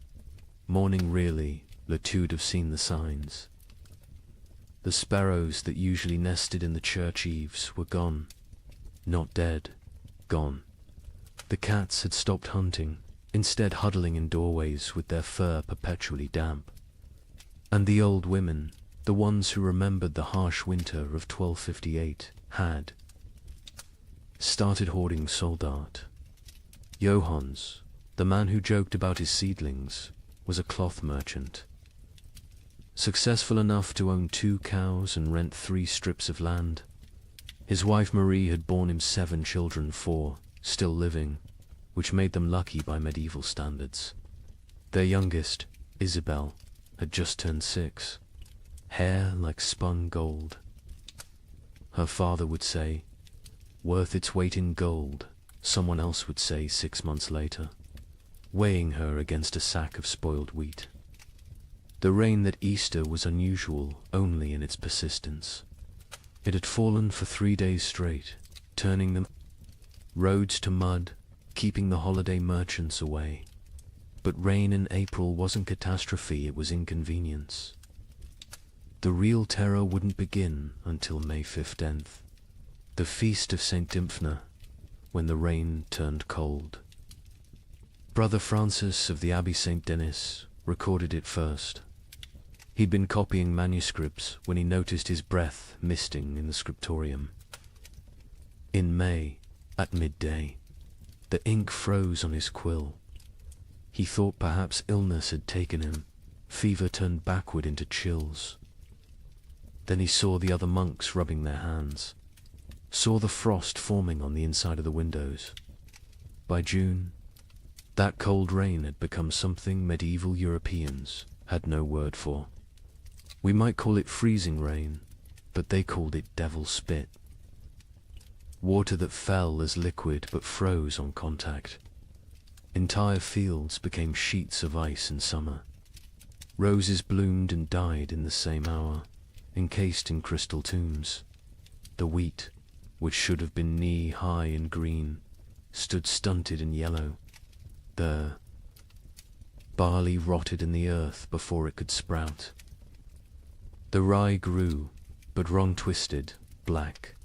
morning really, Latude have seen the signs. The sparrows that usually nested in the church eaves were gone. Not dead, gone. The cats had stopped hunting, instead huddling in doorways with their fur perpetually damp. And the old women, the ones who remembered the harsh winter of 1258, had started hoarding soldat. Johannes, the man who joked about his seedlings, was a cloth merchant. Successful enough to own 2 cows and rent 3 strips of land. His wife Marie had borne him 7 children, 4 still living, which made them lucky by medieval standards. Their youngest, Isabel, had just turned 6, hair like spun gold. Her father would say, worth its weight in gold, someone else would say 6 months later, weighing her against a sack of spoiled wheat. The rain that Easter was unusual only in its persistence. It had fallen for 3 days straight, turning the roads to mud, keeping the holiday merchants away. But rain in April wasn't catastrophe, it was inconvenience. The real terror wouldn't begin until May 15th, the feast of St. Dymphna, when the rain turned cold. Brother Francis of the Abbey St. Denis recorded it first. He'd been copying manuscripts when he noticed his breath misting in the scriptorium. In May, at midday, the ink froze on his quill. He thought perhaps illness had taken him. Fever turned backward into chills. Then he saw the other monks rubbing their hands, saw the frost forming on the inside of the windows. By June, That cold rain had become something medieval Europeans had no word for. We might call it freezing rain, but they called it devil spit. Water that fell as liquid but froze on contact. Entire fields became sheets of ice in summer. Roses bloomed and died in the same hour, encased in crystal tombs. The wheat, which should have been knee-high and green, stood stunted and yellow. The barley rotted in the earth before it could sprout. The rye grew, but wrong-twisted, black,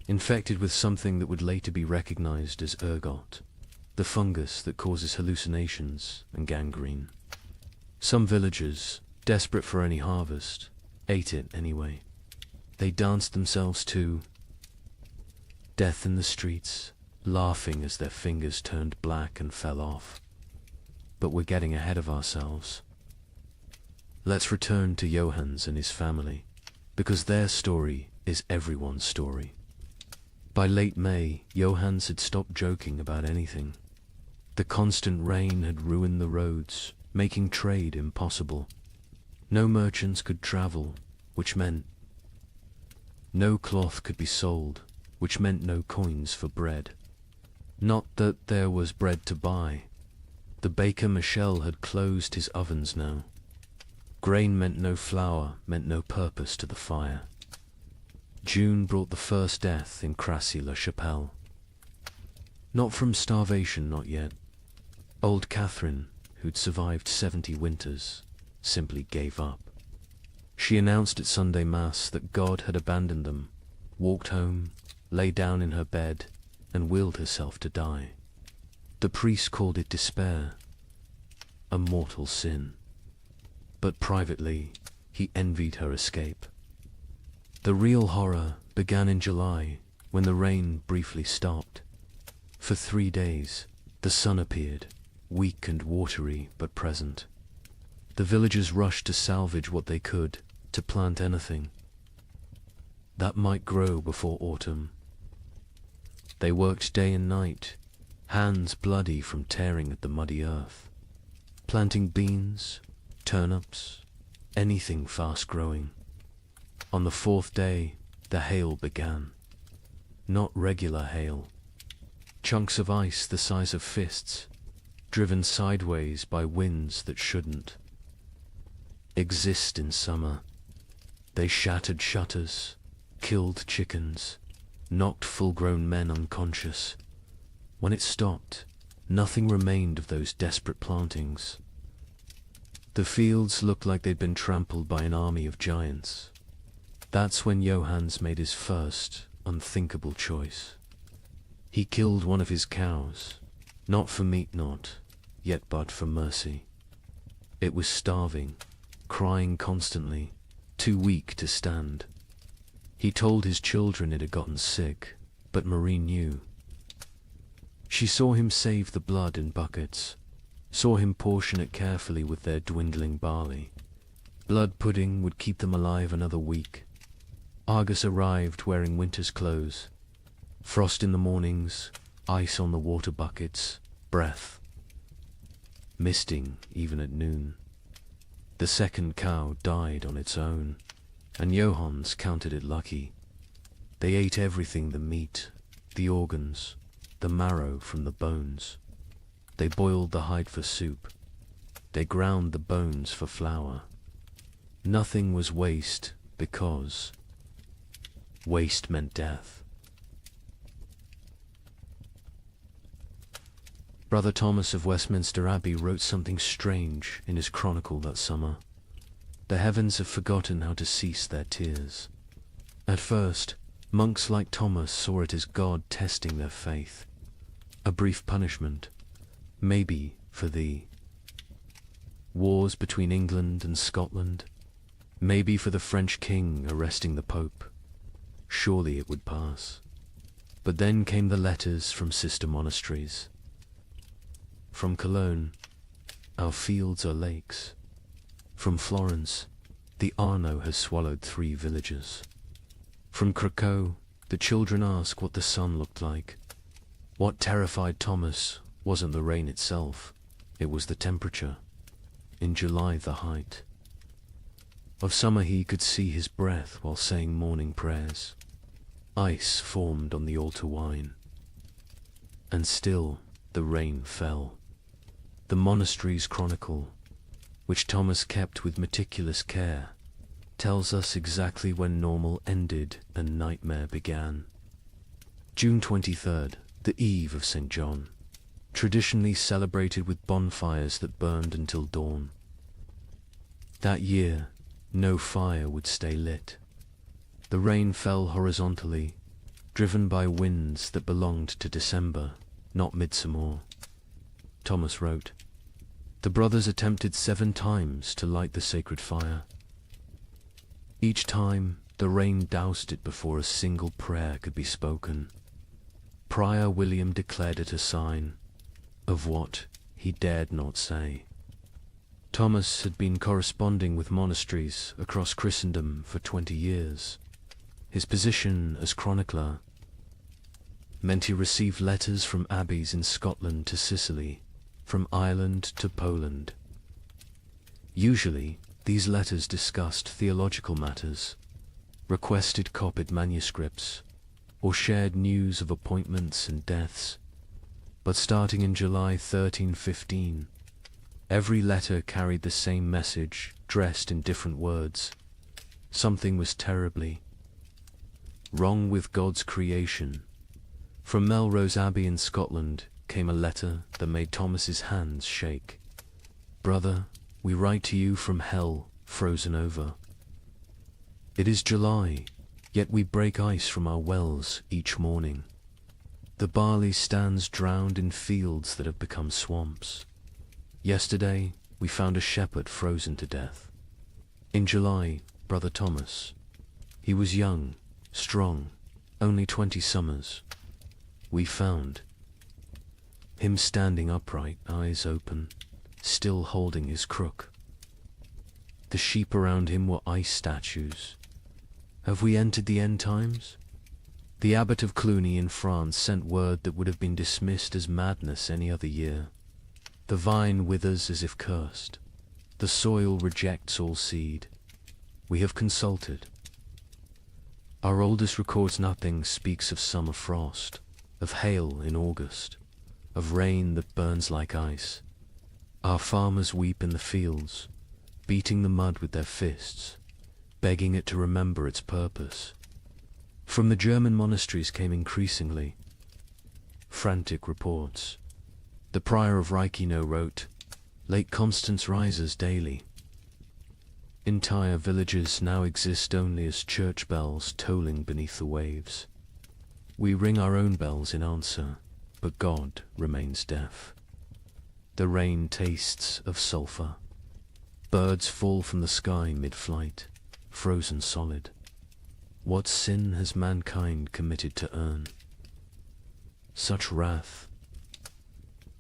infected with something that would later be recognized as ergot, the fungus that causes hallucinations and gangrene. Some villagers, desperate for any harvest, ate it anyway. They danced themselves to death in the streets, laughing as their fingers turned black and fell off. But we're getting ahead of ourselves. Let's return to Johannes and his family, because their story is everyone's story. By late May, Johannes had stopped joking about anything. The constant rain had ruined the roads, making trade impossible. No merchants could travel, which meant no cloth could be sold, which meant no coins for bread. Not that there was bread to buy. The baker Michel had closed his ovens now. Grain meant no flour, meant no purpose to the fire. June brought the first death in Crassy-la-Chapelle. Not from starvation, not yet. Old Catherine, who'd survived 70 winters, simply gave up. She announced at Sunday Mass that God had abandoned them, walked home, lay down in her bed, and willed herself to die. The priest called it despair, a mortal sin. But privately, he envied her escape. The real horror began in July, when the rain briefly stopped. For 3 days, the sun appeared, weak and watery but present. The villagers rushed to salvage what they could, to plant anything that might grow before autumn. They worked day and night, hands bloody from tearing at the muddy earth, planting beans, turnips, anything fast-growing. On the 4th day, the hail began. Not regular hail. Chunks of ice the size of fists, driven sideways by winds that shouldn't exist in summer. They shattered shutters, killed chickens, knocked full-grown men unconscious. When it stopped, nothing remained of those desperate plantings. The fields looked like they'd been trampled by an army of giants. That's when Johannes made his first, unthinkable choice. He killed one of his cows, not for meat not, yet but for mercy. It was starving, crying constantly, too weak to stand. He told his children it had gotten sick, but Marie knew. She saw him save the blood in buckets, saw him portion it carefully with their dwindling barley. Blood pudding would keep them alive another week. Argus arrived wearing winter's clothes. Frost in the mornings, ice on the water buckets, breath misting even at noon. The second cow died on its own, and Johannes counted it lucky. They ate everything: the meat, the organs, the marrow from the bones. They boiled the hide for soup. They ground the bones for flour. Nothing was waste, because waste meant death. Brother Thomas of Westminster Abbey wrote something strange in his chronicle that summer. The heavens have forgotten how to cease their tears. At first, monks like Thomas saw it as God testing their faith. A brief punishment, maybe for the wars between England and Scotland, maybe for the French king arresting the Pope. Surely it would pass. But then came the letters from sister monasteries. From Cologne, our fields are lakes. From Florence, the Arno has swallowed 3 villages. From Krakow, the children ask what the sun looked like. What terrified Thomas wasn't the rain itself, it was the temperature. In July, the height. Of summer he could see his breath while saying morning prayers. Ice formed on the altar wine. And still the rain fell. The monastery's chronicle, which Thomas kept with meticulous care, tells us exactly when normal ended and nightmare began. June 23rd, the eve of St. John, traditionally celebrated with bonfires that burned until dawn. That year, no fire would stay lit. The rain fell horizontally, driven by winds that belonged to December, not midsummer. Thomas wrote, "The brothers attempted 7 times to light the sacred fire. Each time, the rain doused it before a single prayer could be spoken. Prior William declared it a sign of what he dared not say." Thomas had been corresponding with monasteries across Christendom for 20 years. His position as chronicler meant he received letters from abbeys in Scotland to Sicily, from Ireland to Poland. Usually, these letters discussed theological matters, requested copied manuscripts, or shared news of appointments and deaths. But starting in July 1315, every letter carried the same message, dressed in different words. Something was terribly wrong with God's creation. From Melrose Abbey in Scotland came a letter that made Thomas's hands shake. "Brother, we write to you from hell, frozen over. It is July, yet we break ice from our wells each morning. The barley stands drowned in fields that have become swamps. Yesterday, we found a shepherd frozen to death. In July, Brother Thomas. He was young, strong, only 20 summers. We found him standing upright, eyes open, still holding his crook. The sheep around him were ice statues. Have we entered the end times? The abbot of Cluny in France sent word that would have been dismissed as madness any other year. The vine withers as if cursed. The soil rejects all seed. We have consulted. Our oldest records nothing, speaks of summer frost, of hail in August, of rain that burns like ice. Our farmers weep in the fields, beating the mud with their fists, begging it to remember its purpose. From the German monasteries came increasingly frantic reports. The prior of Reichenau wrote, "Lake Constance rises daily. Entire villages now exist only as church bells tolling beneath the waves. We ring our own bells in answer, but God remains deaf. The rain tastes of sulphur. Birds fall from the sky mid-flight, frozen solid. What sin has mankind committed to earn such wrath?"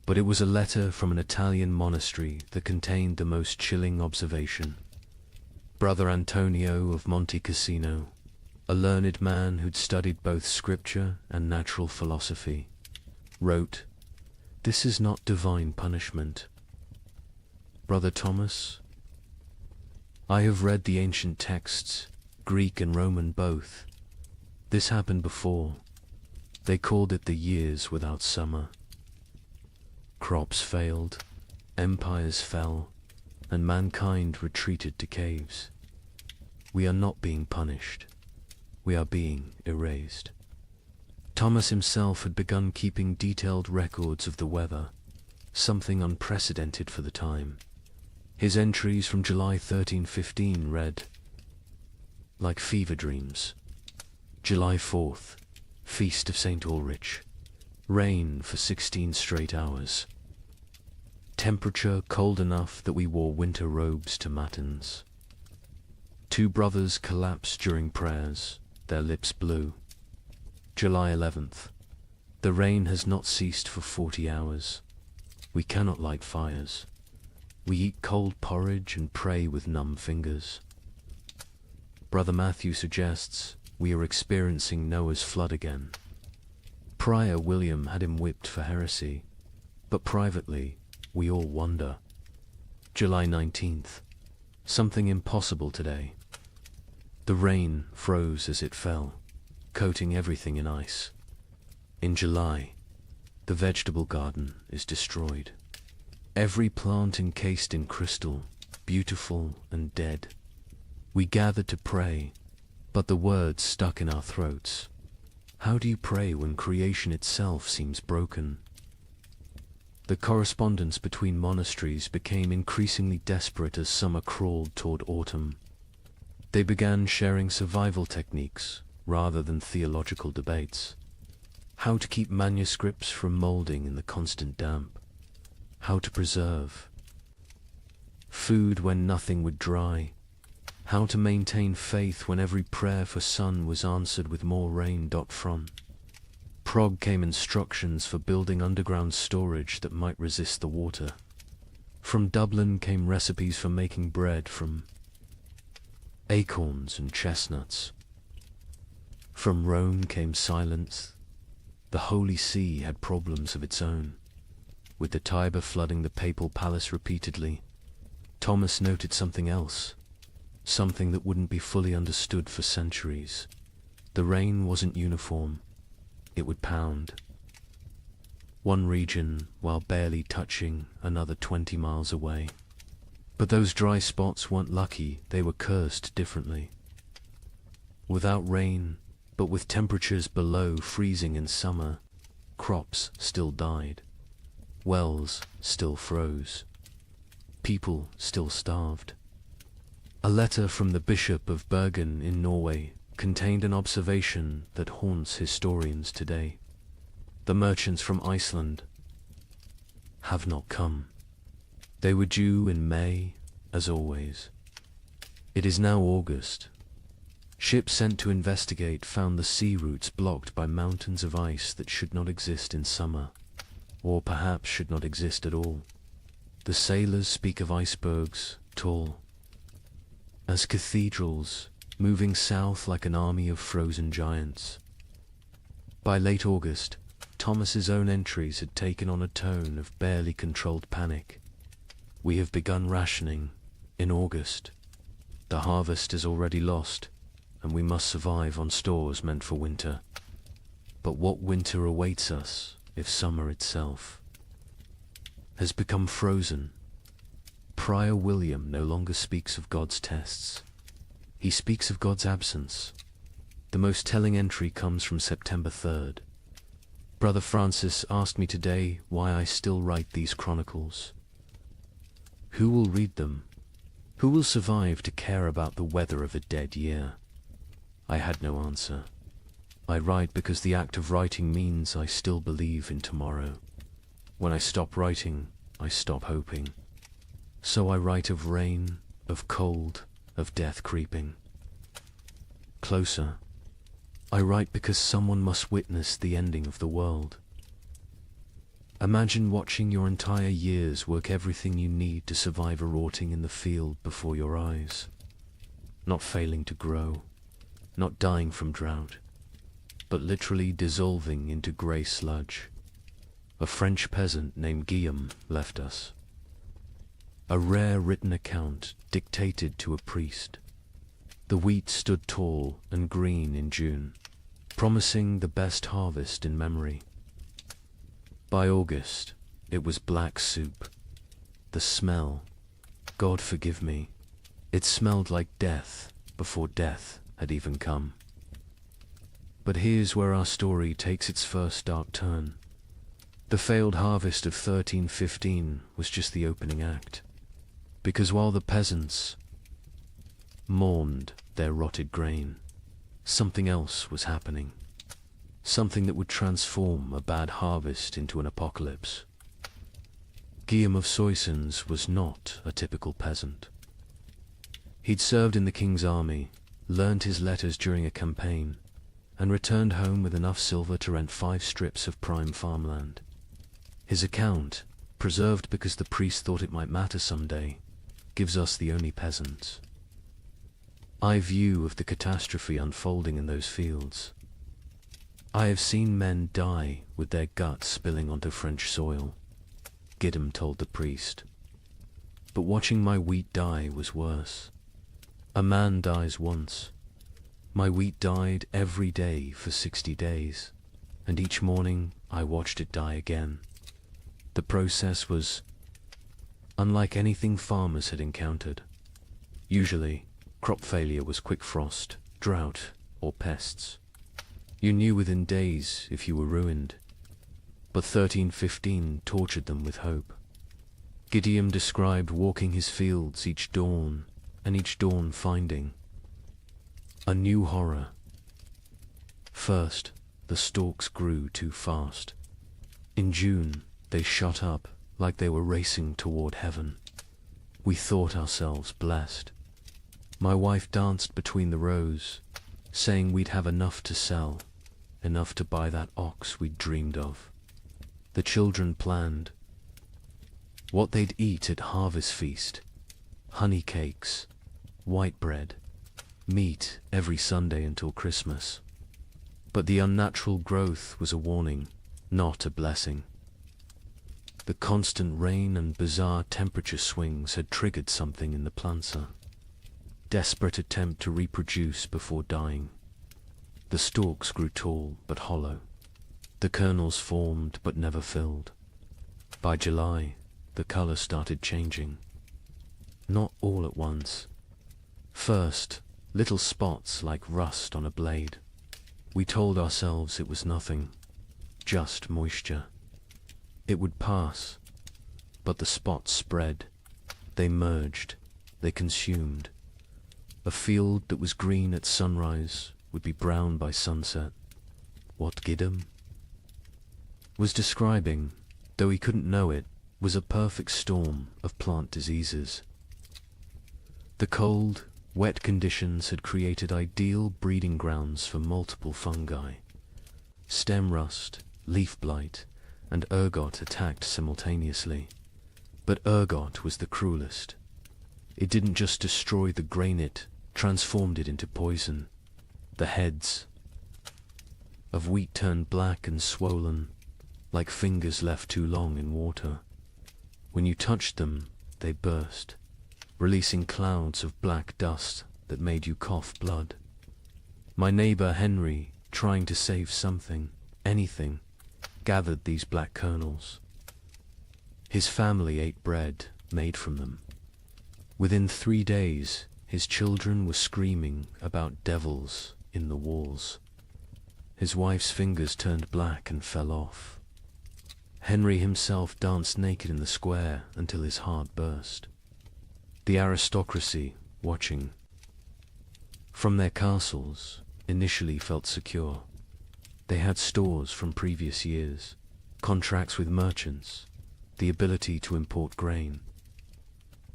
But it was a letter from an Italian monastery that contained the most chilling observation. Brother Antonio of Monte Cassino, a learned man who'd studied both scripture and natural philosophy, wrote, "This is not divine punishment. Brother Thomas, I have read the ancient texts, Greek and Roman both. This happened before. They called it the years without summer. Crops failed, empires fell, and mankind retreated to caves. We are not being punished. We are being erased." Thomas himself had begun keeping detailed records of the weather, something unprecedented for the time. His entries from July 1315 read, "Like fever dreams. July 4th, Feast of St. Ulrich. Rain for 16 straight hours. Temperature cold enough that we wore winter robes to matins. 2 brothers collapsed during prayers, their lips blue. July 11th. The rain has not ceased for 40 hours. We cannot light fires. We eat cold porridge and pray with numb fingers. Brother Matthew suggests we are experiencing Noah's flood again. Prior William had him whipped for heresy. but privately, we all wonder. July 19th. Something impossible today. The rain froze as it fell, coating everything in ice. In July, the vegetable garden is destroyed. Every plant encased in crystal, beautiful and dead. We gather to pray, but the words stuck in our throats. How do you pray when creation itself seems broken? The correspondence between monasteries became increasingly desperate as summer crawled toward autumn. They began sharing survival techniques rather than theological debates. How to keep manuscripts from molding in the constant damp. How to preserve food when nothing would dry. How to maintain faith when every prayer for sun was answered with more rain. From Prague came instructions for building underground storage that might resist the water. From Dublin came recipes for making bread from acorns and chestnuts. From Rome came silence. The Holy See had problems of its own. With the Tiber flooding the papal palace repeatedly, Thomas noted something else, something that wouldn't be fully understood for centuries. The rain wasn't uniform. It would pound. One region while barely touching another 20 miles away. But those dry spots weren't lucky, they were cursed differently. Without rain, but with temperatures below freezing in summer, crops still died. Wells still froze. People still starved. A letter from the Bishop of Bergen in Norway contained an observation that haunts historians today. The merchants from Iceland have not come. They were due in May, as always. It is now August. Ships sent to investigate found the sea routes blocked by mountains of ice that should not exist in summer, or perhaps should not exist at all. The sailors speak of icebergs, tall as cathedrals, moving south like an army of frozen giants. By late August, Thomas's own entries had taken on a tone of barely controlled panic. We have begun rationing in August. The harvest is already lost, and we must survive on stores meant for winter. But what winter awaits us if summer itself has become frozen? Prior William no longer speaks of God's tests. He speaks of God's absence. The most telling entry comes from September 3rd. Brother Francis asked me today why I still write these chronicles. Who will read them? Who will survive to care about the weather of a dead year? I had no answer. I write because the act of writing means I still believe in tomorrow. When I stop writing, I stop hoping. So I write of rain, of cold, of death creeping closer. I write because someone must witness the ending of the world. Imagine watching your entire years work everything you need to survive a rotting in the field before your eyes. Not failing to grow, not dying from drought, but literally dissolving into grey sludge. A French peasant named Guillaume left us. A rare written account dictated to a priest. The wheat stood tall and green in June, promising the best harvest in memory. By August, it was black soup. The smell, God forgive me, it smelled like death before death had even come. But here's where our story takes its first dark turn. The failed harvest of 1315 was just the opening act. Because while the peasants mourned their rotted grain, something else was happening. Something that would transform a bad harvest into an apocalypse. Guillaume of Soissons was not a typical peasant. He'd served in the king's army, learned his letters during a campaign, and returned home with enough silver to rent 5 strips of prime farmland. His account, preserved because the priest thought it might matter someday, gives us the only peasants. I view of the catastrophe unfolding in those fields. I have seen men die with their guts spilling onto French soil. Gidim told the priest. But watching my wheat die was worse. A man dies once. My wheat died every day for 60 days, and each morning I watched it die again. The process was unlike anything farmers had encountered. Usually, crop failure was quick frost, drought, or pests. You knew within days if you were ruined. But 1315 tortured them with hope. Gideon described walking his fields each dawn, and each dawn finding a new horror. First, the stalks grew too fast. In June, they shot up like they were racing toward heaven. We thought ourselves blessed. My wife danced between the rows, saying we'd have enough to sell, enough to buy that ox we'd dreamed of. The children planned what they'd eat at harvest feast: honey cakes, white bread, meat every Sunday until Christmas. But the unnatural growth was a warning, not a blessing. The constant rain and bizarre temperature swings had triggered something in the planter. Desperate attempt to reproduce before dying. The stalks grew tall but hollow. The kernels formed but never filled. By July, the color started changing. Not all at once. First, little spots like rust on a blade. We told ourselves it was nothing, just moisture. It would pass, but the spots spread. They merged, they consumed. A field that was green at sunrise would be brown by sunset. What Gidim was describing, though he couldn't know it, was a perfect storm of plant diseases. The cold, wet conditions had created ideal breeding grounds for multiple fungi. Stem rust, leaf blight, and ergot attacked simultaneously. But ergot was the cruelest. It didn't just destroy the grain, it transformed it into poison. The heads of wheat turned black and swollen, like fingers left too long in water. When you touched them, they burst, releasing clouds of black dust that made you cough blood. My neighbor Henry, trying to save something, anything, gathered these black kernels. His family ate bread made from them. Within 3 days, his children were screaming about devils in the walls. His wife's fingers turned black and fell off. Henry himself danced naked in the square until his heart burst. The aristocracy, watching from their castles, initially felt secure. They had stores from previous years, contracts with merchants, the ability to import grain.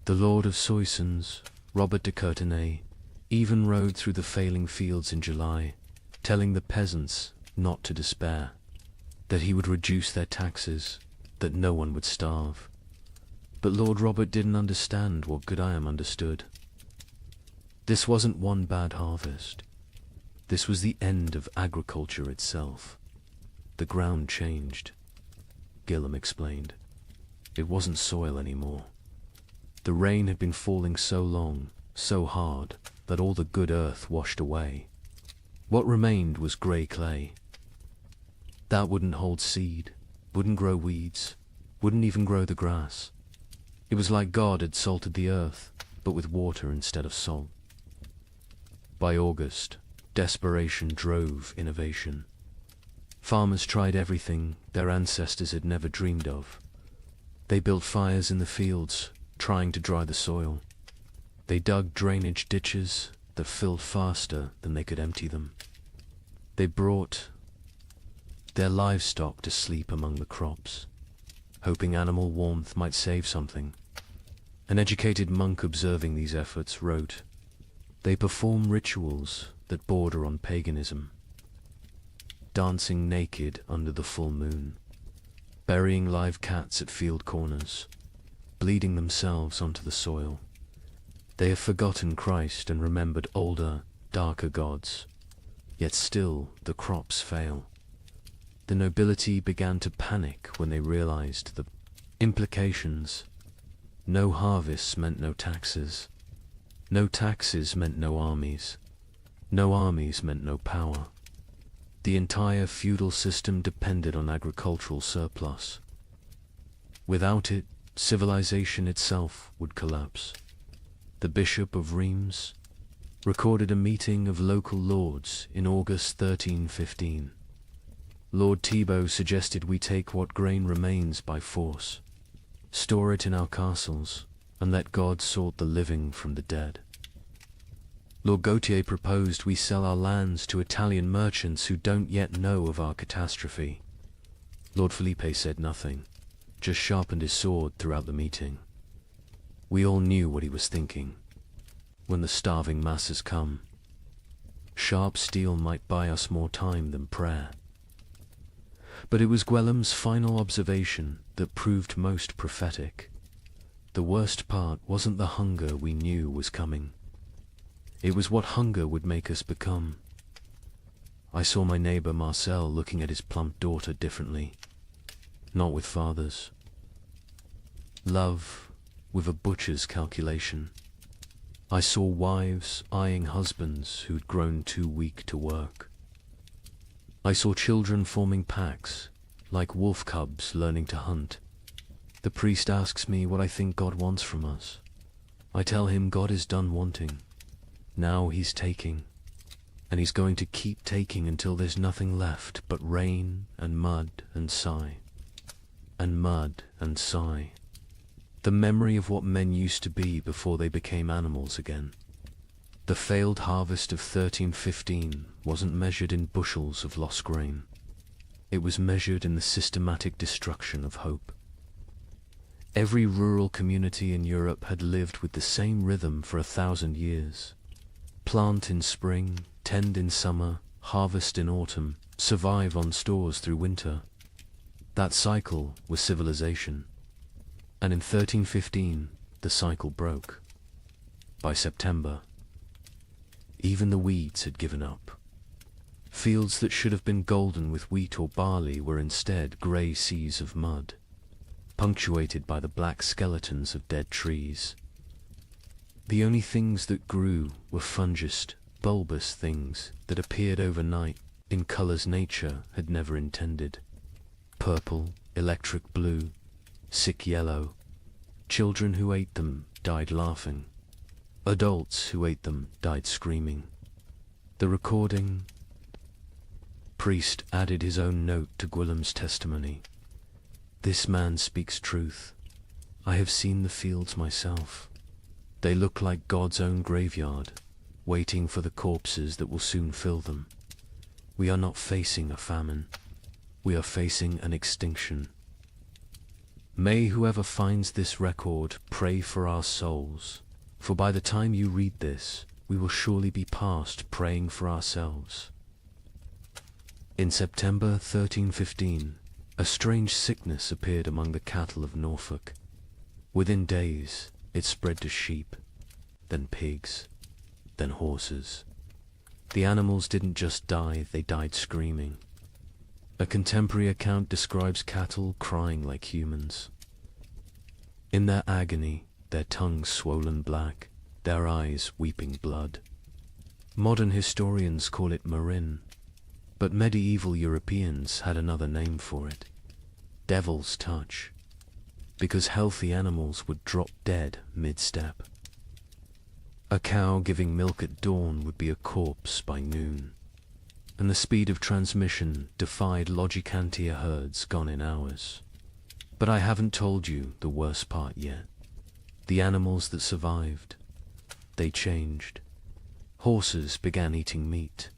The Lord of Soissons, Robert de Courtenay, even rode through the failing fields in July, telling the peasants not to despair, that he would reduce their taxes, that no one would starve. But Lord Robert didn't understand what Gudayam understood. This wasn't one bad harvest. This was the end of agriculture itself. The ground changed. Gillam explained. It wasn't soil anymore. The rain had been falling so long, so hard, that all the good earth washed away. What remained was grey clay. That wouldn't hold seed, wouldn't grow weeds, wouldn't even grow the grass. It was like God had salted the earth, but with water instead of salt. By August, desperation drove innovation. Farmers tried everything their ancestors had never dreamed of. They built fires in the fields, trying to dry the soil. They dug drainage ditches that filled faster than they could empty them. They brought their livestock to sleep among the crops, hoping animal warmth might save something. An educated monk observing these efforts wrote, "They perform rituals that border on paganism, dancing naked under the full moon, burying live cats at field corners, bleeding themselves onto the soil. They have forgotten Christ and remembered older, darker gods, yet still the crops fail. The nobility began to panic when they realized the Implications. No harvests meant no taxes. No taxes meant no armies. No armies meant no power. The entire feudal system depended on agricultural surplus. Without it, civilization itself would collapse. The Bishop of Reims recorded a meeting of local lords in August 1315. Lord Thibaut suggested we take what grain remains by force, store it in our castles, and let God sort the living from the dead. Lord Gautier proposed we sell our lands to Italian merchants who don't yet know of our catastrophe. Lord Felipe said nothing, just sharpened his sword throughout the meeting. We all knew what he was thinking. When the starving masses come, sharp steel might buy us more time than prayer. But it was Gwellam's final observation that proved most prophetic. The worst part wasn't the hunger we knew was coming. It was what hunger would make us become. I saw my neighbor Marcel looking at his plump daughter differently, not with father's. Love with a butcher's calculation. I saw wives eyeing husbands who'd grown too weak to work. I saw children forming packs, like wolf cubs learning to hunt. The priest asks me what I think God wants from us. I tell him God is done wanting. Now he's taking, and he's going to keep taking until there's nothing left but rain and mud and sigh. And mud and sigh. The memory of what men used to be before they became animals again. The failed harvest of 1315 wasn't measured in bushels of lost grain. It was measured in the systematic destruction of hope. Every rural community in Europe had lived with the same rhythm for 1,000 years. Plant in spring, tend in summer, harvest in autumn, survive on stores through winter. That cycle was civilization. And in 1315, the cycle broke. By September, even the weeds had given up. Fields that should have been golden with wheat or barley were instead grey seas of mud, punctuated by the black skeletons of dead trees. The only things that grew were fungous, bulbous things that appeared overnight in colors nature had never intended. Purple, electric blue, sick yellow. Children who ate them died laughing. Adults who ate them died screaming. The recording. Priest added his own note to Gwillim's testimony. This man speaks truth. I have seen the fields myself. They look like God's own graveyard, waiting for the corpses that will soon fill them. We are not facing a famine. We are facing an extinction. May whoever finds this record pray for our souls, for by the time you read this, we will surely be past praying for ourselves. In September 1315, a strange sickness appeared among the cattle of Norfolk. Within days, it spread to sheep, then pigs, then horses. The animals didn't just die, they died screaming. A contemporary account describes cattle crying like humans. In their agony, their tongues swollen black, their eyes weeping blood. Modern historians call it marin, but medieval Europeans had another name for it. Devil's touch. Because healthy animals would drop dead mid-step. A cow giving milk at dawn would be a corpse by noon, and the speed of transmission defied Logicantia herds gone in hours. But I haven't told you the worst part yet. The animals that survived. They changed. Horses began eating meat.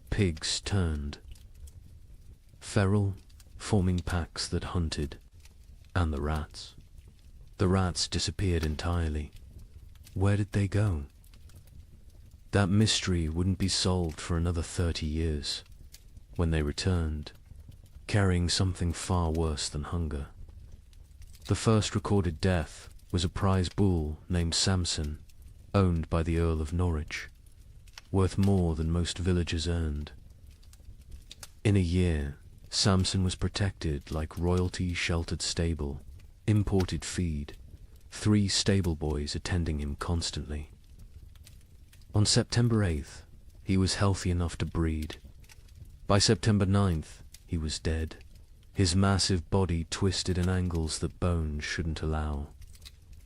Pigs turned. Feral, forming packs that hunted. And the rats. The rats disappeared entirely. Where did they go? That mystery wouldn't be solved for another 30 years, when they returned, carrying something far worse than hunger. The first recorded death was a prize bull named Samson, owned by the Earl of Norwich, worth more than most villagers earned. In a year, Samson was protected like royalty-sheltered stable, imported feed, 3 stable boys attending him constantly. On September 8th, he was healthy enough to breed. By September 9th, he was dead, his massive body twisted in angles that bones shouldn't allow.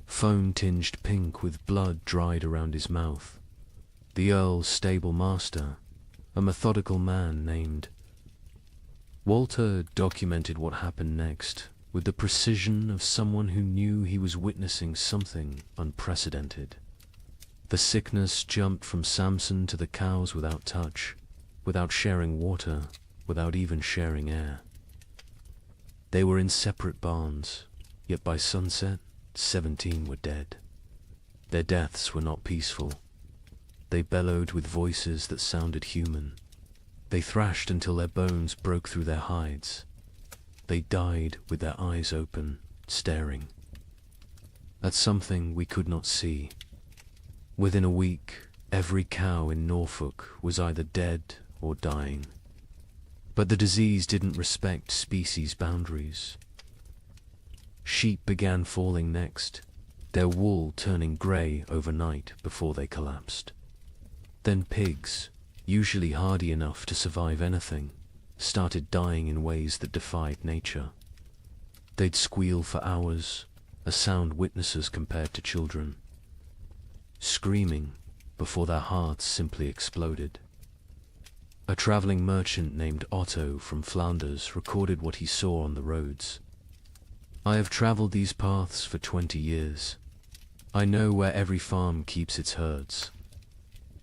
Foam tinged pink with blood dried around his mouth. The Earl's stable master, a methodical man named Walter, documented what happened next with the precision of someone who knew he was witnessing something unprecedented. The sickness jumped from Samson to the cows without touch, without sharing water, without even sharing air. They were in separate barns, yet by sunset, 17 were dead. Their deaths were not peaceful. They bellowed with voices that sounded human. They thrashed until their bones broke through their hides. They died with their eyes open, staring at something we could not see. Within a week, every cow in Norfolk was either dead or dying. But the disease didn't respect species boundaries. Sheep began falling next, their wool turning grey overnight before they collapsed. Then pigs, usually hardy enough to survive anything, started dying in ways that defied nature. They'd squeal for hours, a sound witnesses compared to children, screaming before their hearts simply exploded. A traveling merchant named Otto from Flanders recorded what he saw on the roads. "I have traveled these paths for 20 years. I know where every farm keeps its herds.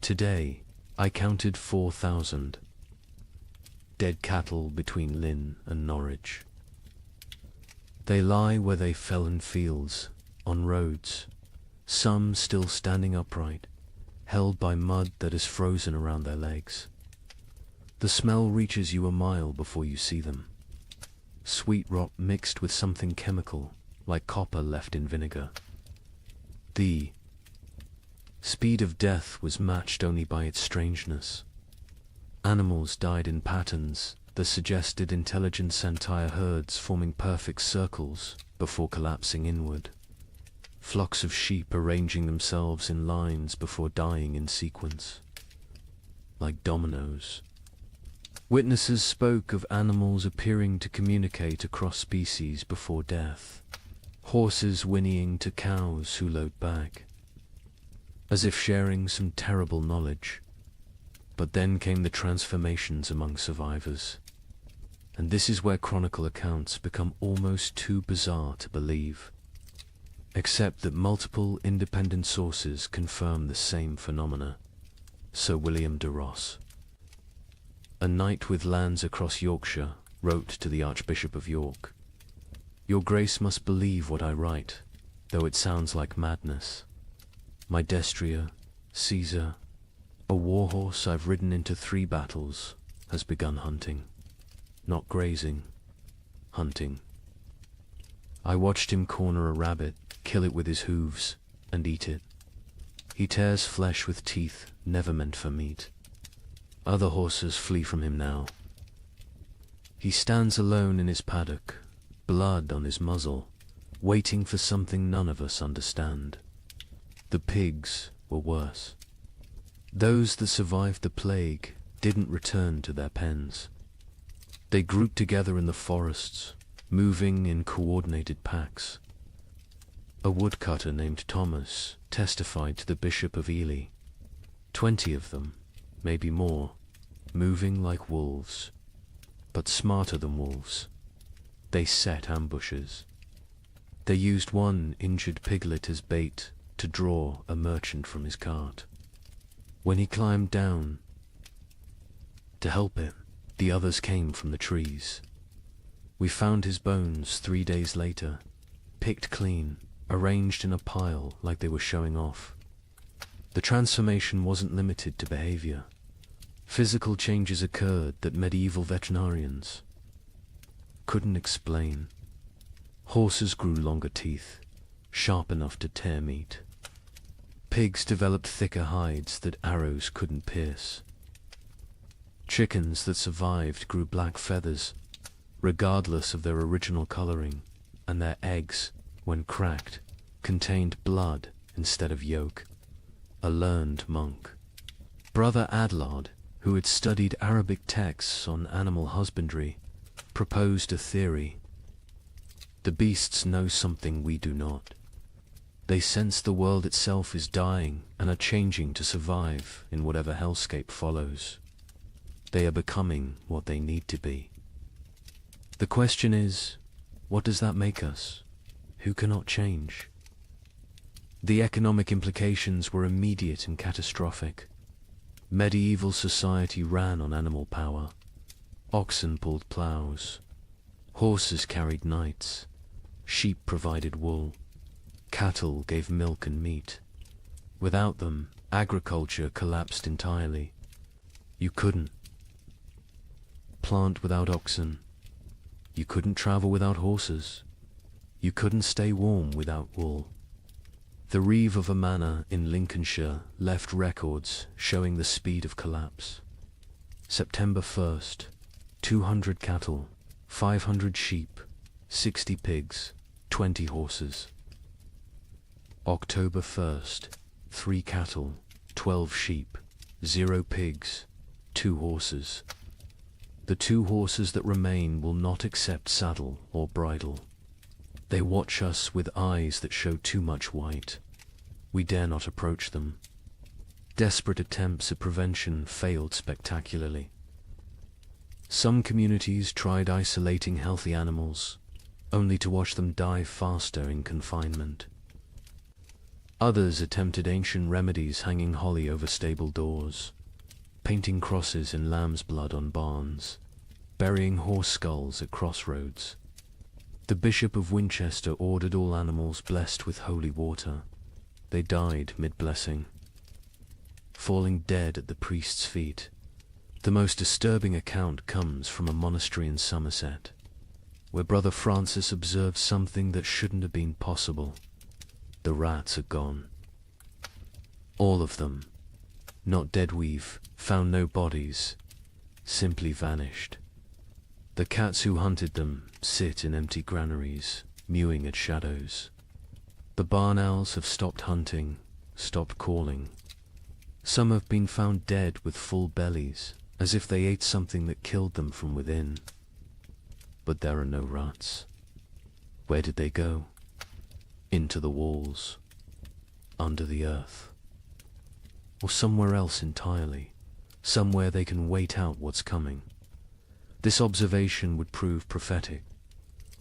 Today, I counted 4,000 dead cattle between Lynn and Norwich. They lie where they fell in fields, on roads, some still standing upright, held by mud that is frozen around their legs. The smell reaches you a mile before you see them. Sweet rot mixed with something chemical, like copper left in vinegar. The speed of death was matched only by its strangeness. Animals died in patterns that suggested intelligent entire herds forming perfect circles before collapsing inward. Flocks of sheep arranging themselves in lines before dying in sequence, like dominoes. Witnesses spoke of animals appearing to communicate across species before death, horses whinnying to cows who lowed back, as if sharing some terrible knowledge. But then came the transformations among survivors, and this is where chronicle accounts become almost too bizarre to believe, except that multiple independent sources confirm the same phenomena. Sir William de Ross, a knight with lands across Yorkshire, wrote to the Archbishop of York, "Your Grace must believe what I write, though it sounds like madness. My destrier, Caesar, a warhorse I've ridden into 3 battles, has begun hunting. Not grazing, hunting. I watched him corner a rabbit, kill it with his hooves, and eat it. He tears flesh with teeth never meant for meat. Other horses flee from him now. He stands alone in his paddock, blood on his muzzle, waiting for something none of us understand. The pigs were worse. Those that survived the plague didn't return to their pens. They grouped together in the forests, moving in coordinated packs. A woodcutter named Thomas testified to the Bishop of Ely. 20 of them, maybe more, moving like wolves, but smarter than wolves. They set ambushes. They used one injured piglet as bait to draw a merchant from his cart. When he climbed down to help him, the others came from the trees. We found his bones 3 days later, picked clean, arranged in a pile like they were showing off. The transformation wasn't limited to behavior. Physical changes occurred that medieval veterinarians couldn't explain. Horses grew longer teeth, sharp enough to tear meat. Pigs developed thicker hides that arrows couldn't pierce. Chickens that survived grew black feathers, regardless of their original coloring, and their eggs when cracked, contained blood instead of yolk. A learned monk, Brother Adlard, who had studied Arabic texts on animal husbandry, proposed a theory. The beasts know something we do not. They sense the world itself is dying and are changing to survive in whatever hellscape follows. They are becoming what they need to be. The question is, what does that make us? Who cannot change? The economic implications were immediate and catastrophic. Medieval society ran on animal power. Oxen pulled plows. Horses carried knights. Sheep provided wool. Cattle gave milk and meat. Without them, agriculture collapsed entirely. You couldn't plant without oxen. You couldn't travel without horses. You couldn't stay warm without wool. The reeve of a manor in Lincolnshire left records showing the speed of collapse. September 1st, 200 cattle, 500 sheep, 60 pigs, 20 horses. October 1st, 3 cattle, 12 sheep, 0 pigs, 2 horses. The 2 horses that remain will not accept saddle or bridle. They watch us with eyes that show too much white. We dare not approach them. Desperate attempts at prevention failed spectacularly. Some communities tried isolating healthy animals, only to watch them die faster in confinement. Others attempted ancient remedies, hanging holly over stable doors, painting crosses in lamb's blood on barns, burying horse skulls at crossroads. The Bishop of Winchester ordered all animals blessed with holy water. They died mid-blessing, falling dead at the priest's feet. The most disturbing account comes from a monastery in Somerset, where Brother Francis observed something that shouldn't have been possible. The rats are gone. All of them. Not dead, we've found no bodies, simply vanished. The cats who hunted them sit in empty granaries, mewing at shadows. The barn owls have stopped hunting, stopped calling. Some have been found dead with full bellies, as if they ate something that killed them from within. But there are no rats. Where did they go? Into the walls, under the earth, or somewhere else entirely, somewhere they can wait out what's coming. This observation would prove prophetic.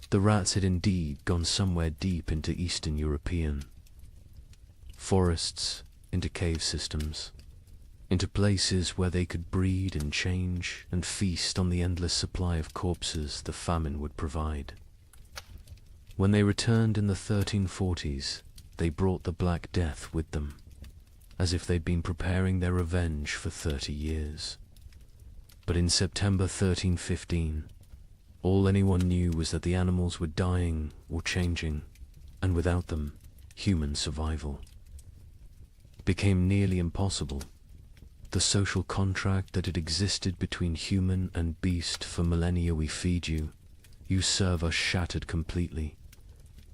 The rats had indeed gone somewhere deep into Eastern European forests, into cave systems, into places where they could breed and change and feast on the endless supply of corpses the famine would provide. When they returned in the 1340s, they brought the Black Death with them, as if they'd been preparing their revenge for 30 years. But in September 1315, all anyone knew was that the animals were dying or changing, and without them, human survival became nearly impossible. The social contract that had existed between human and beast for millennia, we feed you, you serve us, shattered completely.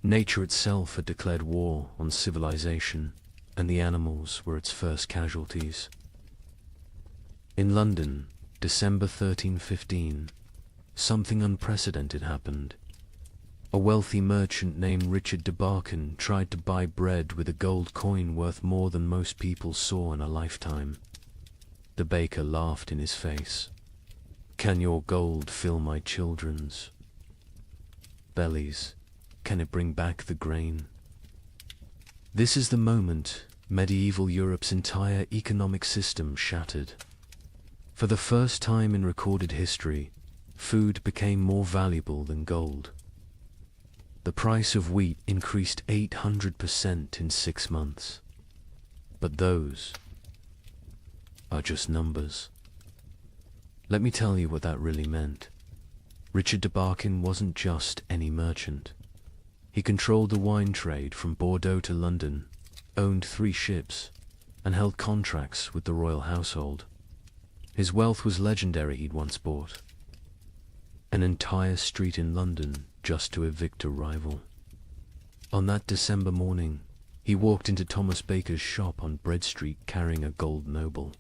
Nature itself had declared war on civilization, and the animals were its first casualties. In London, December 1315, something unprecedented happened. A wealthy merchant named Richard de Barkin tried to buy bread with a gold coin worth more than most people saw in a lifetime. The baker laughed in his face. "Can your gold fill my children's bellies? Can it bring back the grain?" This is the moment medieval Europe's entire economic system shattered. For the first time in recorded history, food became more valuable than gold. The price of wheat increased 800% in 6 months. But those are just numbers. Let me tell you what that really meant. Richard de Barkin wasn't just any merchant. He controlled the wine trade from Bordeaux to London, owned 3 ships, and held contracts with the royal household. His wealth was legendary. He'd once bought an entire street in London just to evict a rival. On that December morning, he walked into Thomas Baker's shop on Bread Street carrying a gold noble,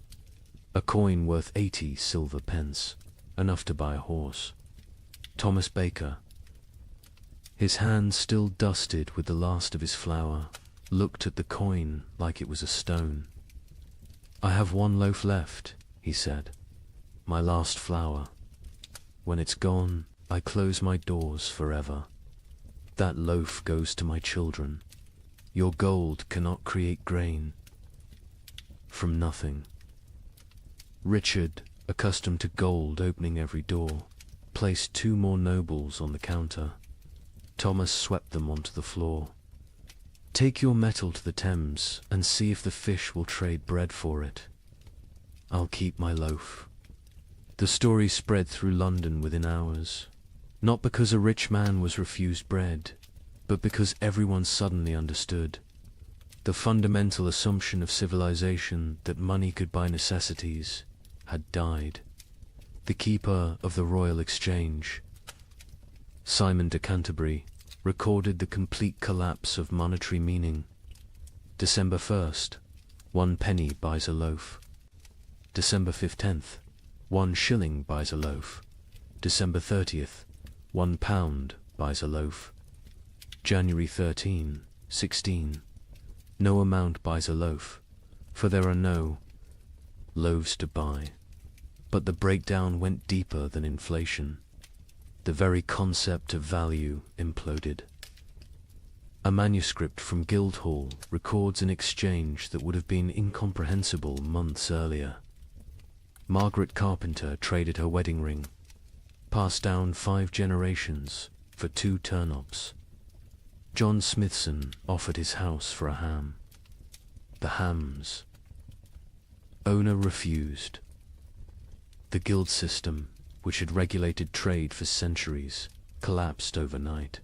a coin worth 80 silver pence, enough to buy a horse. Thomas Baker, his hands still dusted with the last of his flour, looked at the coin like it was a stone. "I have one loaf left," he said, "my last flour. When it's gone, I close my doors forever. That loaf goes to my children. Your gold cannot create grain from nothing." Richard, accustomed to gold opening every door, placed 2 more nobles on the counter. Thomas swept them onto the floor. "Take your metal to the Thames and see if the fish will trade bread for it. I'll keep my loaf." The story spread through London within hours, not because a rich man was refused bread, but because everyone suddenly understood. The fundamental assumption of civilization that money could buy necessities had died. The keeper of the Royal Exchange, Simon de Canterbury, recorded the complete collapse of monetary meaning. December 1st, 1 penny buys a loaf. December 15th, 1 shilling buys a loaf. December 30th, 1 pound buys a loaf. January 13, 16, no amount buys a loaf, for there are no loaves to buy. But the breakdown went deeper than inflation. The very concept of value imploded. A manuscript from Guildhall records an exchange that would have been incomprehensible months earlier. Margaret Carpenter traded her wedding ring, passed down 5 generations, for 2 turnips. John Smithson offered his house for a ham. The hams. Owner refused. The guild system, which had regulated trade for centuries, collapsed overnight.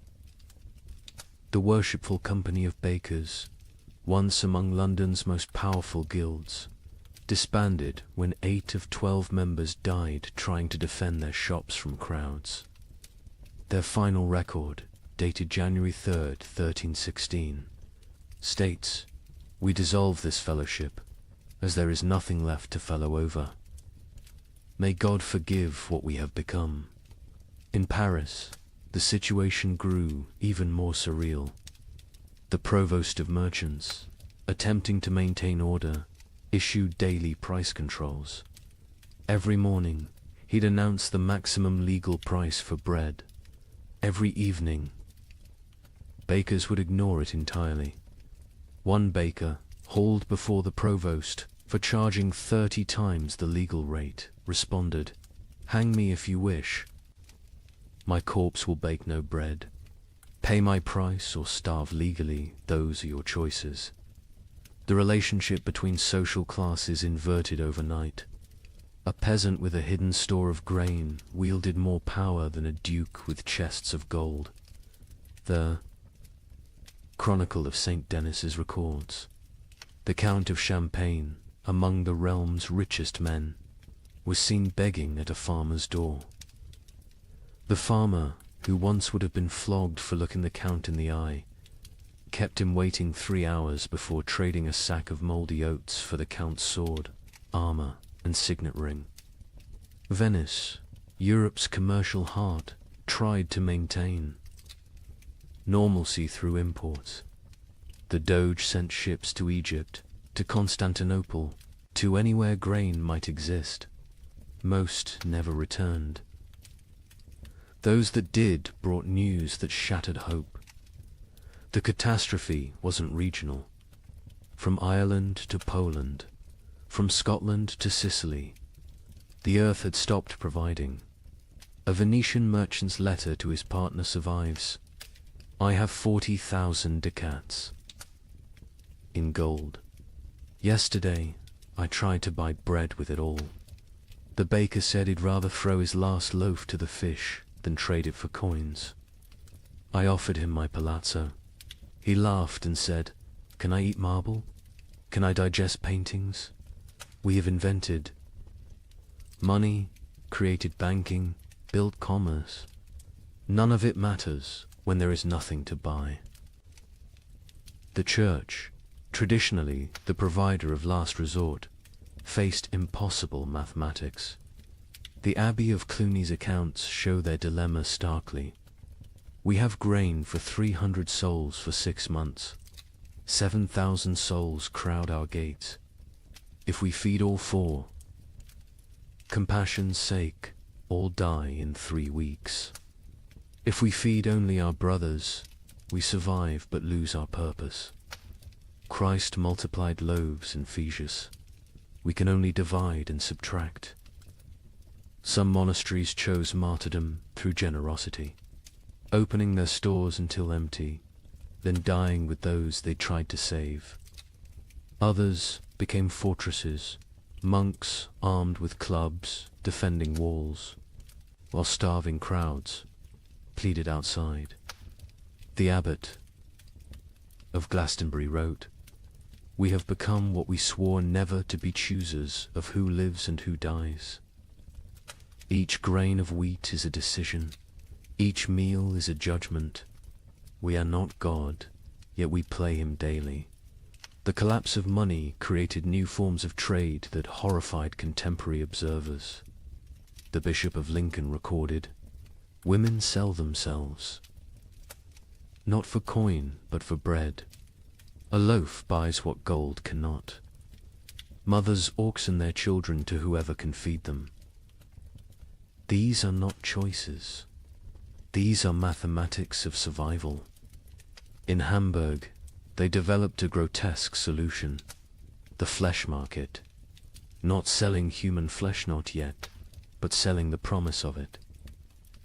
The worshipful company of bakers, once among London's most powerful guilds, disbanded when 8 of 12 members died trying to defend their shops from crowds. Their final record, dated January 3rd, 1316, states, "We dissolve this fellowship, as there is nothing left to fellow over. May God forgive what we have become." In Paris, the situation grew even more surreal. The provost of merchants, attempting to maintain order, issued daily price controls. Every morning, he'd announce the maximum legal price for bread. Every evening, bakers would ignore it entirely. One baker, hauled before the provost for charging 30 times the legal rate, responded, "Hang me if you wish. My corpse will bake no bread. Pay my price or starve legally, those are your choices." The relationship between social classes inverted overnight. A peasant with a hidden store of grain wielded more power than a duke with chests of gold. The Chronicle of St. Denis's records, the Count of Champagne, among the realm's richest men, was seen begging at a farmer's door. The farmer, who once would have been flogged for looking the Count in the eye, kept him waiting 3 hours before trading a sack of mouldy oats for the Count's sword, armor, and signet ring. Venice, Europe's commercial heart, tried to maintain normalcy through imports. The Doge sent ships to Egypt, to Constantinople, to anywhere grain might exist. Most never returned. Those that did brought news that shattered hope. The catastrophe wasn't regional. From Ireland to Poland, from Scotland to Sicily, the earth had stopped providing. A Venetian merchant's letter to his partner survives. "I have 40,000 ducats in gold. Yesterday, I tried to buy bread with it all. The baker said he'd rather throw his last loaf to the fish than trade it for coins. I offered him my palazzo. He laughed and said, 'Can I eat marble? Can I digest paintings? We have invented money, created banking, built commerce. None of it matters when there is nothing to buy.'" The church, traditionally the provider of last resort, faced impossible mathematics. The Abbey of Cluny's accounts show their dilemma starkly. We have grain for 300 souls for 6 months. 7,000 souls crowd our gates. If we feed all 4, compassion's sake, all die in 3 weeks. If we feed only our brothers, we survive but lose our purpose. Christ multiplied loaves in Phaedrus. We can only divide and subtract. Some monasteries chose martyrdom through generosity, opening their stores until empty, then dying with those they tried to save. Others became fortresses, monks armed with clubs defending walls, while starving crowds pleaded outside. The abbot of Glastonbury wrote, "We have become what we swore never to be, choosers of who lives and who dies. Each grain of wheat is a decision, each meal is a judgment. We are not God, yet we play him daily." The collapse of money created new forms of trade that horrified contemporary observers. The Bishop of Lincoln recorded, "Women sell themselves, not for coin, but for bread. A loaf buys what gold cannot. Mothers auction their children to whoever can feed them. These are not choices. These are mathematics of survival." In Hamburg, they developed a grotesque solution: the flesh market. Not selling human flesh not yet, but selling the promise of it.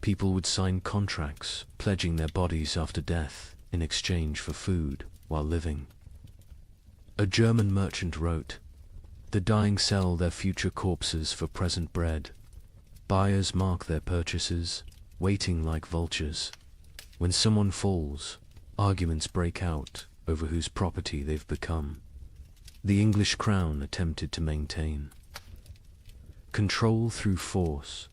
People would sign contracts pledging their bodies after death in exchange for food while living. A German merchant wrote, "The dying sell their future corpses for present bread. Buyers mark their purchases, waiting like vultures. When someone falls, arguments break out over whose property they've become." The English crown attempted to maintain control through force.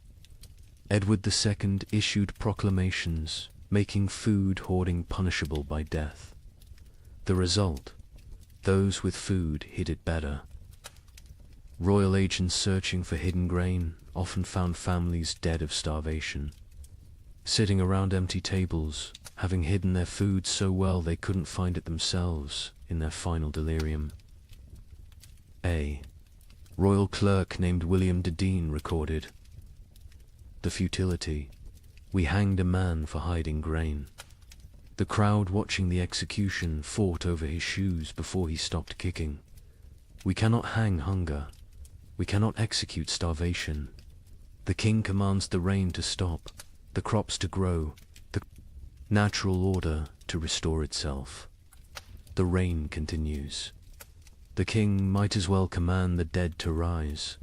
Edward II issued proclamations making food hoarding punishable by death. The result: those with food hid it better. Royal agents searching for hidden grain often found families dead of starvation, sitting around empty tables, having hidden their food so well they couldn't find it themselves in their final delirium. A royal clerk named William de Dean recorded, "The futility. We hanged a man for hiding grain. The crowd watching the execution fought over his shoes before he stopped kicking. We cannot hang hunger. We cannot execute starvation. The king commands the rain to stop, the crops to grow, the natural order to restore itself. The rain continues. The king might as well command the dead to rise."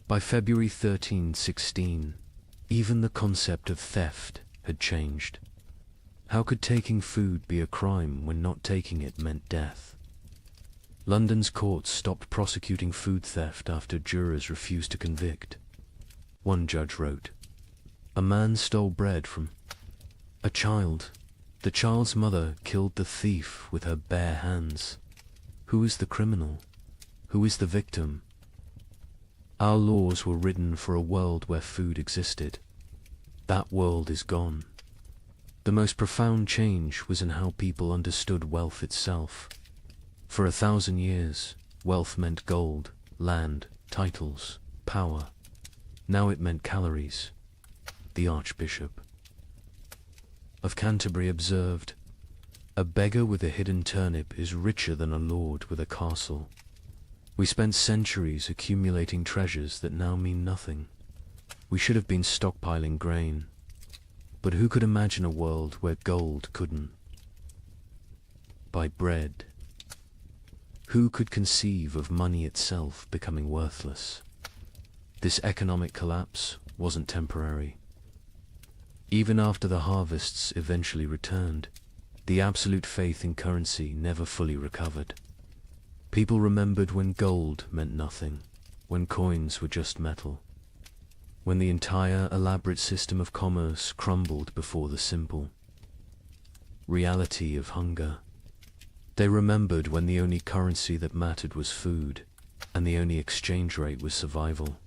By February 1316, even the concept of theft had changed. How could taking food be a crime when not taking it meant death? London's courts stopped prosecuting food theft after jurors refused to convict. One judge wrote, "A man stole bread from a child. The child's mother killed the thief with her bare hands. Who is the criminal? Who is the victim? Our laws were written for a world where food existed. That world is gone." The most profound change was in how people understood wealth itself. For 1,000 years, wealth meant gold, land, titles, power. Now it meant calories. The Archbishop of Canterbury observed, "A beggar with a hidden turnip is richer than a lord with a castle." We spent centuries accumulating treasures that now mean nothing. We should have been stockpiling grain. But who could imagine a world where gold couldn't buy bread? Who could conceive of money itself becoming worthless? This economic collapse wasn't temporary. Even after the harvests eventually returned, the absolute faith in currency never fully recovered. People remembered when gold meant nothing, when coins were just metal, when the entire elaborate system of commerce crumbled before the simple reality of hunger. They remembered when the only currency that mattered was food, and the only exchange rate was survival.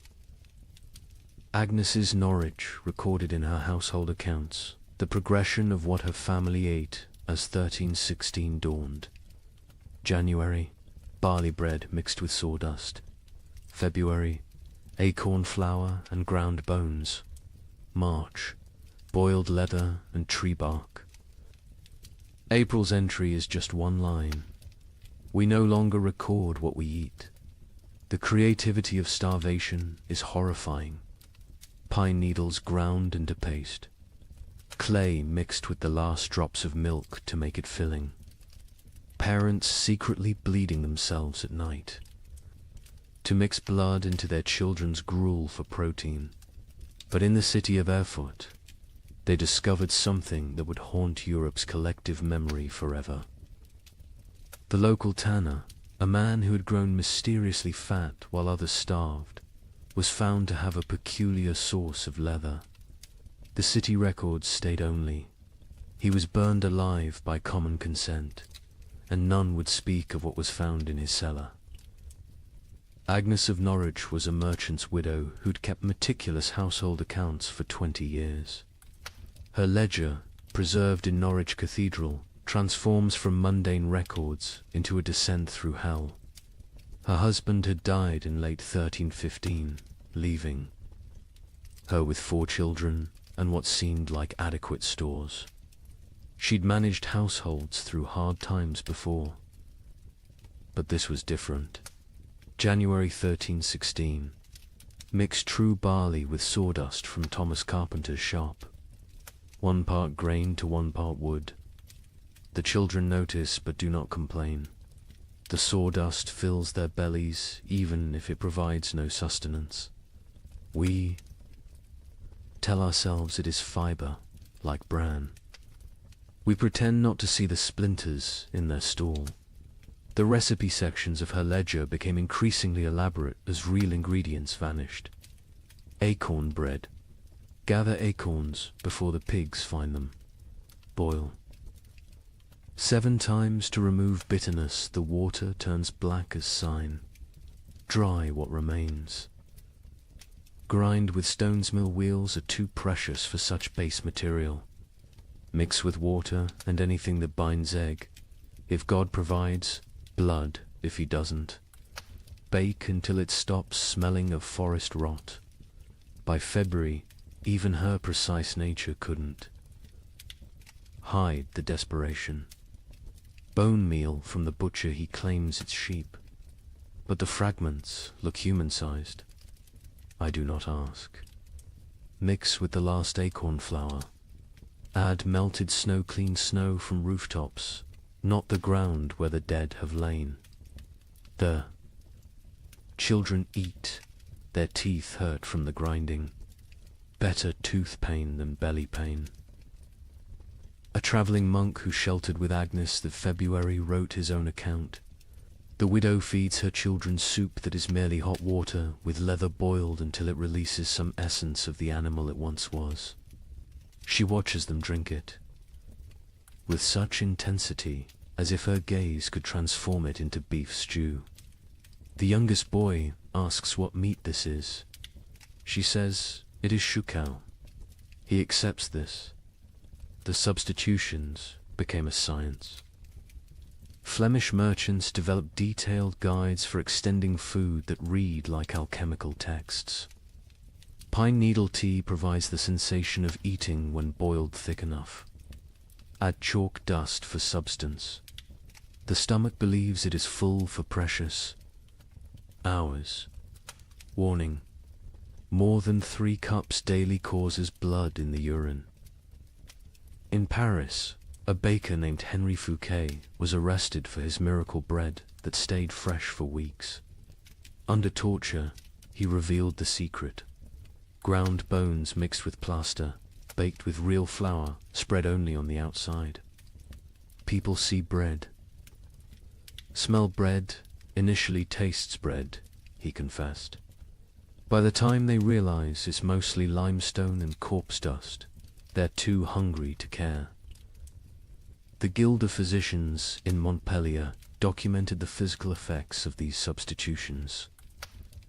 Agnes's Norwich recorded in her household accounts the progression of what her family ate as 1316 dawned. January, barley bread mixed with sawdust. February, acorn flour and ground bones. March, boiled leather and tree bark. April's entry is just one line. We no longer record what we eat. The creativity of starvation is horrifying. Pine needles ground into paste. Clay mixed with the last drops of milk to make it filling. Parents secretly bleeding themselves at night to mix blood into their children's gruel for protein. But in the city of Erfurt, they discovered something that would haunt Europe's collective memory forever. The local tanner, a man who had grown mysteriously fat while others starved, was found to have a peculiar source of leather. The city records state only, he was burned alive by common consent, and none would speak of what was found in his cellar. Agnes of Norwich was a merchant's widow who'd kept meticulous household accounts for 20 years. Her ledger, preserved in Norwich Cathedral, transforms from mundane records into a descent through hell. Her husband had died in late 1315, leaving her with 4 children and what seemed like adequate stores. She'd managed households through hard times before. But this was different. January 1316. Mix true barley with sawdust from Thomas Carpenter's shop. 1 part grain to 1 part wood. The children notice but do not complain. The sawdust fills their bellies even if it provides no sustenance. We tell ourselves it is fiber, like bran. We pretend not to see the splinters in their stall. The recipe sections of her ledger became increasingly elaborate as real ingredients vanished. Acorn bread. Gather acorns before the pigs find them. Boil. 7 times to remove bitterness, the water turns black as sign. Dry what remains. Grind with stone's mill wheels are too precious for such base material. Mix with water and anything that binds egg. If God provides, blood if he doesn't. Bake until it stops smelling of forest rot. By February, even her precise nature couldn't hide the desperation. Bone meal from the butcher, he claims it's sheep, but the fragments look human-sized. I do not ask. Mix with the last acorn flour. Add melted snow-clean snow from rooftops, not the ground where the dead have lain. The children eat, their teeth hurt from the grinding. Better tooth pain than belly pain. A travelling monk who sheltered with Agnes that February wrote his own account. The widow feeds her children soup that is merely hot water, with leather boiled until it releases some essence of the animal it once was. She watches them drink it, with such intensity as if her gaze could transform it into beef stew. The youngest boy asks what meat this is. She says it is shukau. He accepts this. The substitutions became a science. Flemish merchants developed detailed guides for extending food that read like alchemical texts. Pine needle tea provides the sensation of eating when boiled thick enough. Add chalk dust for substance. The stomach believes it is full for precious hours. Warning: more than 3 cups daily causes blood in the urine. In Paris, a baker named Henri Fouquet was arrested for his miracle bread that stayed fresh for weeks. Under torture, he revealed the secret. Ground bones mixed with plaster, baked with real flour, spread only on the outside. People see bread. Smell bread, initially tastes bread, he confessed. By the time they realize it's mostly limestone and corpse dust, they're too hungry to care. The Guild of Physicians in Montpellier documented the physical effects of these substitutions.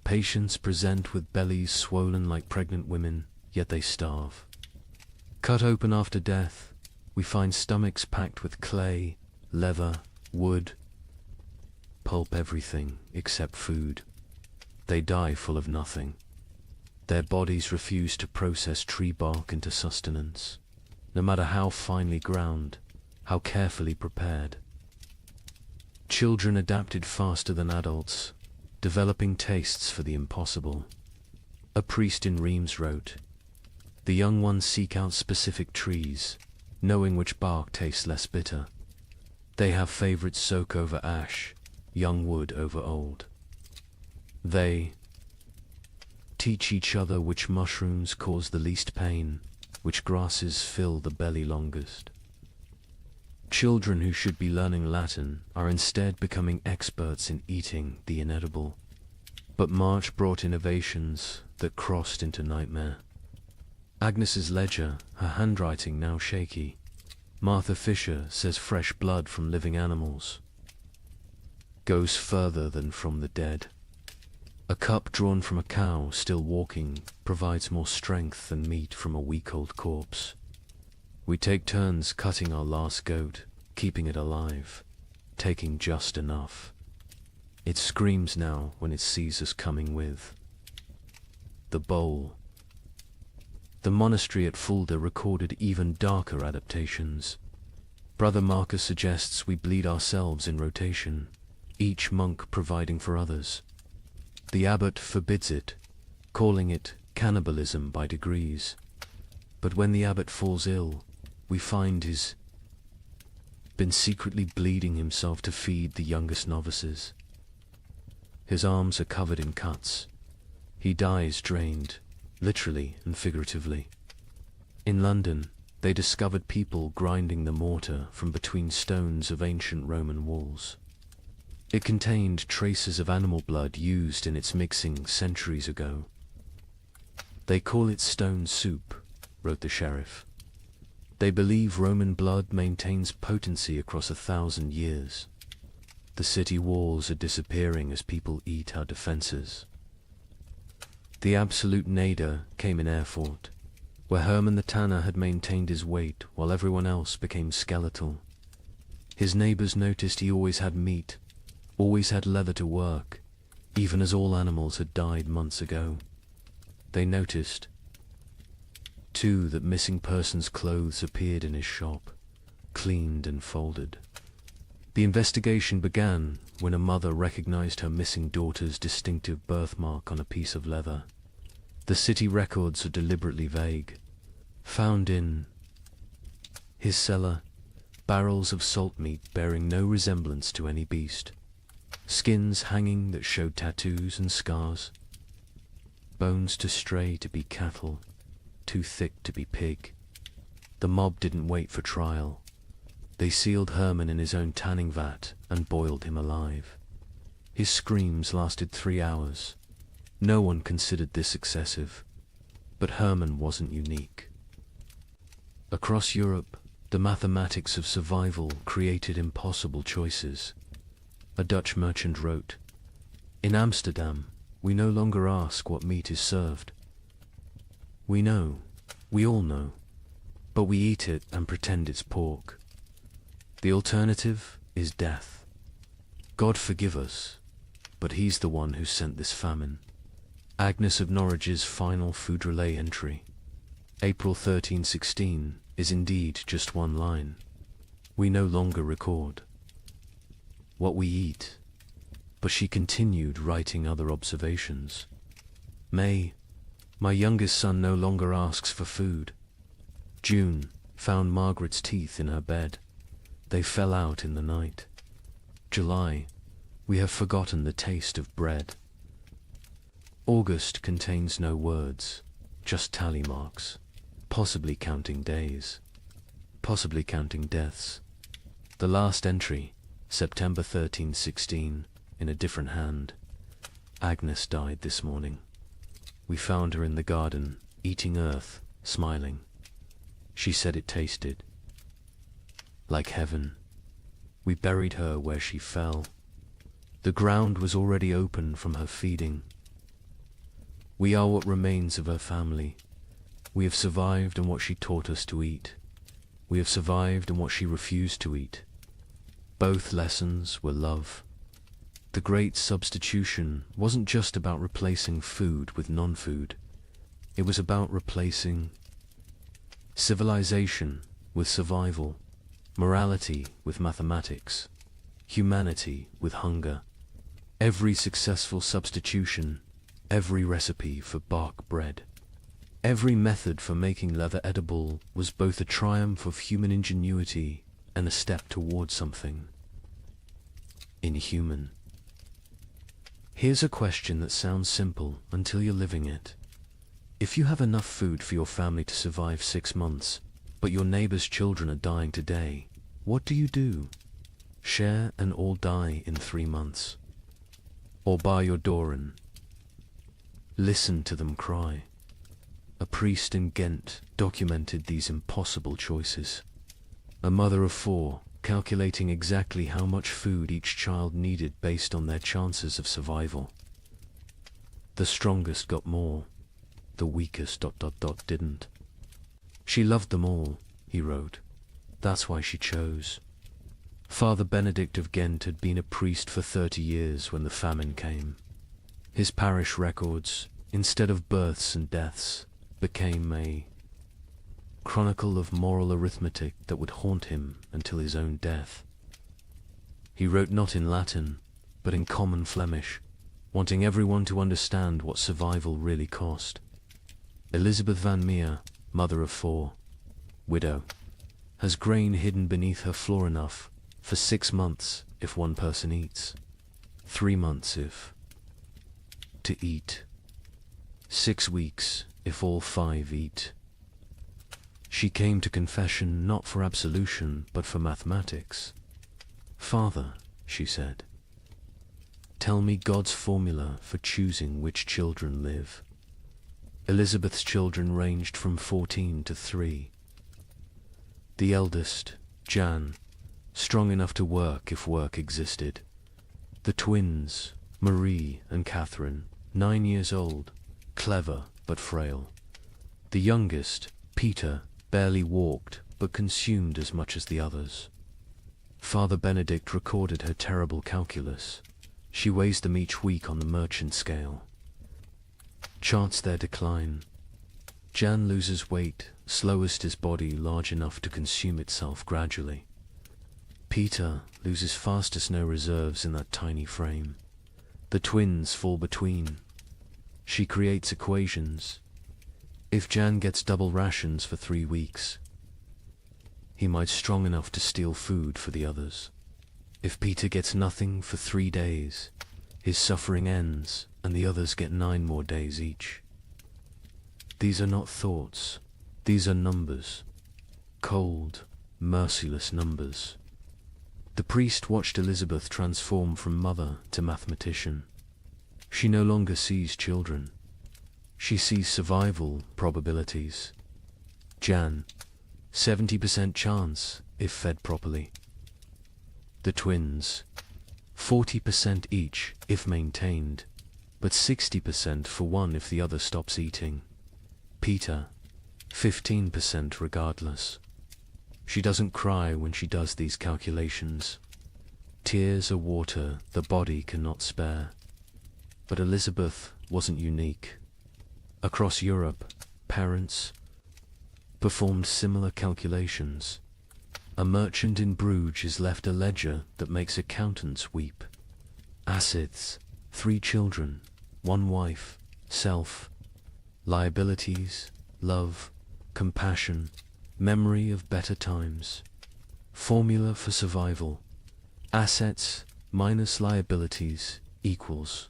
Patients present with bellies swollen like pregnant women, yet they starve. Cut open after death, we find stomachs packed with clay, leather, wood, pulp, everything except food. They die full of nothing. Their bodies refuse to process tree bark into sustenance, no matter how finely ground, how carefully prepared. Children adapted faster than adults, developing tastes for the impossible. A priest in Reims wrote, "The young ones seek out specific trees, knowing which bark tastes less bitter. They have favorites: soak over ash, young wood over old. They teach each other which mushrooms cause the least pain, which grasses fill the belly longest." Children who should be learning Latin are instead becoming experts in eating the inedible. But March brought innovations that crossed into nightmare. Agnes's ledger, her handwriting now shaky. Martha Fisher says fresh blood from living animals goes further than from the dead. A cup drawn from a cow still walking provides more strength than meat from a week-old corpse. We take turns cutting our last goat, keeping it alive, taking just enough. It screams now when it sees us coming with the bowl. The monastery at Fulda recorded even darker adaptations. Brother Marcus suggests we bleed ourselves in rotation, each monk providing for others. The abbot forbids it, calling it cannibalism by degrees. But when the abbot falls ill, we find he's been secretly bleeding himself to feed the youngest novices. His arms are covered in cuts. He dies drained, literally and figuratively. In London, they discovered people grinding the mortar from between stones of ancient Roman walls. It contained traces of animal blood used in its mixing centuries ago. "They call it stone soup," wrote the sheriff. "They believe Roman blood maintains potency across 1,000 years. The city walls are disappearing as people eat our defenses." The absolute nadir came in Erfurt, where Hermann the tanner had maintained his weight while everyone else became skeletal. His neighbors noticed he always had meat, always had leather to work, even as all animals had died months ago. They noticed, too, that missing persons' clothes appeared in his shop, cleaned and folded. The investigation began when a mother recognized her missing daughter's distinctive birthmark on a piece of leather. The city records are deliberately vague. Found in his cellar, barrels of salt meat bearing no resemblance to any beast, skins hanging that showed tattoos and scars, bones too stray to be cattle, too thick to be pig. The mob didn't wait for trial. They sealed Hermann in his own tanning vat and boiled him alive. His screams lasted 3 hours. No one considered this excessive, but Hermann wasn't unique. Across Europe, the mathematics of survival created impossible choices. A Dutch merchant wrote, "In Amsterdam, we no longer ask what meat is served. We know, we all know, but we eat it and pretend it's pork. The alternative is death. God forgive us, but he's the one who sent this famine." Agnes of Norwich's final food relay entry, April 1316, is indeed just one line. We no longer record what we eat, but she continued writing other observations. May, my youngest son no longer asks for food. June, found Margaret's teeth in her bed. They fell out in the night. July, we have forgotten the taste of bread. August contains no words, just tally marks, possibly counting days, possibly counting deaths. The last entry, September 1316, in a different hand. Agnes died this morning. We found her in the garden, eating earth, smiling. She said it tasted like heaven. We buried her where she fell. The ground was already open from her feeding. We are what remains of her family. We have survived on what she taught us to eat. We have survived on what she refused to eat. Both lessons were love. The great substitution wasn't just about replacing food with non-food. It was about replacing civilization with survival, morality with mathematics, humanity with hunger. Every successful substitution, every recipe for bark bread, every method for making leather edible was both a triumph of human ingenuity and a step toward something inhuman. Here's a question that sounds simple until you're living it. If you have enough food for your family to survive 6 months, but your neighbor's children are dying today, what do? Share and all die in 3 months? Or bar your door and listen to them cry? A priest in Ghent documented these impossible choices. A mother of 4, calculating exactly how much food each child needed based on their chances of survival. The strongest got more, the weakest ... didn't. She loved them all, he wrote. That's why she chose. Father Benedict of Ghent had been a priest for 30 years when the famine came. His parish records, instead of births and deaths, became a chronicle of moral arithmetic that would haunt him until his own death. He wrote not in Latin, but in common Flemish, wanting everyone to understand what survival really cost. Elizabeth van Meer, mother of 4, widow, has grain hidden beneath her floor enough for 6 months if one person eats, 3 months if to eat, 6 weeks if all 5 eat. She came to confession not for absolution but for mathematics. Father, she said, tell me God's formula for choosing which children live. Elizabeth's children ranged from 14 to 3. The eldest, Jan, strong enough to work if work existed. The twins, Marie and Catherine, 9 years old, clever but frail. The youngest, Peter, barely walked but consumed as much as the others. Father Benedict recorded her terrible calculus. She weighs them each week on the merchant scale. Charts their decline. Jan loses weight, slowest his body large enough to consume itself gradually. Peter loses fastest, no reserves in that tiny frame. The twins fall between. She creates equations. If Jan gets double rations for 3 weeks, he might strong enough to steal food for the others. If Peter gets nothing for 3 days, his suffering ends and the others get 9 more days each. These are not thoughts, these are numbers. Cold, merciless numbers. The priest watched Elizabeth transform from mother to mathematician. She no longer sees children. She sees survival probabilities. Jan, 70% chance if fed properly. The twins, 40% each if maintained, but 60% for one if the other stops eating. Peter, 15% regardless. She doesn't cry when she does these calculations. Tears are water the body cannot spare. But Elizabeth wasn't unique. Across Europe, parents performed similar calculations. A merchant in Bruges is left a ledger that makes accountants weep. Assets, 3 children, 1 wife, self, liabilities, love, compassion, memory of better times. Formula for survival. Assets minus liabilities equals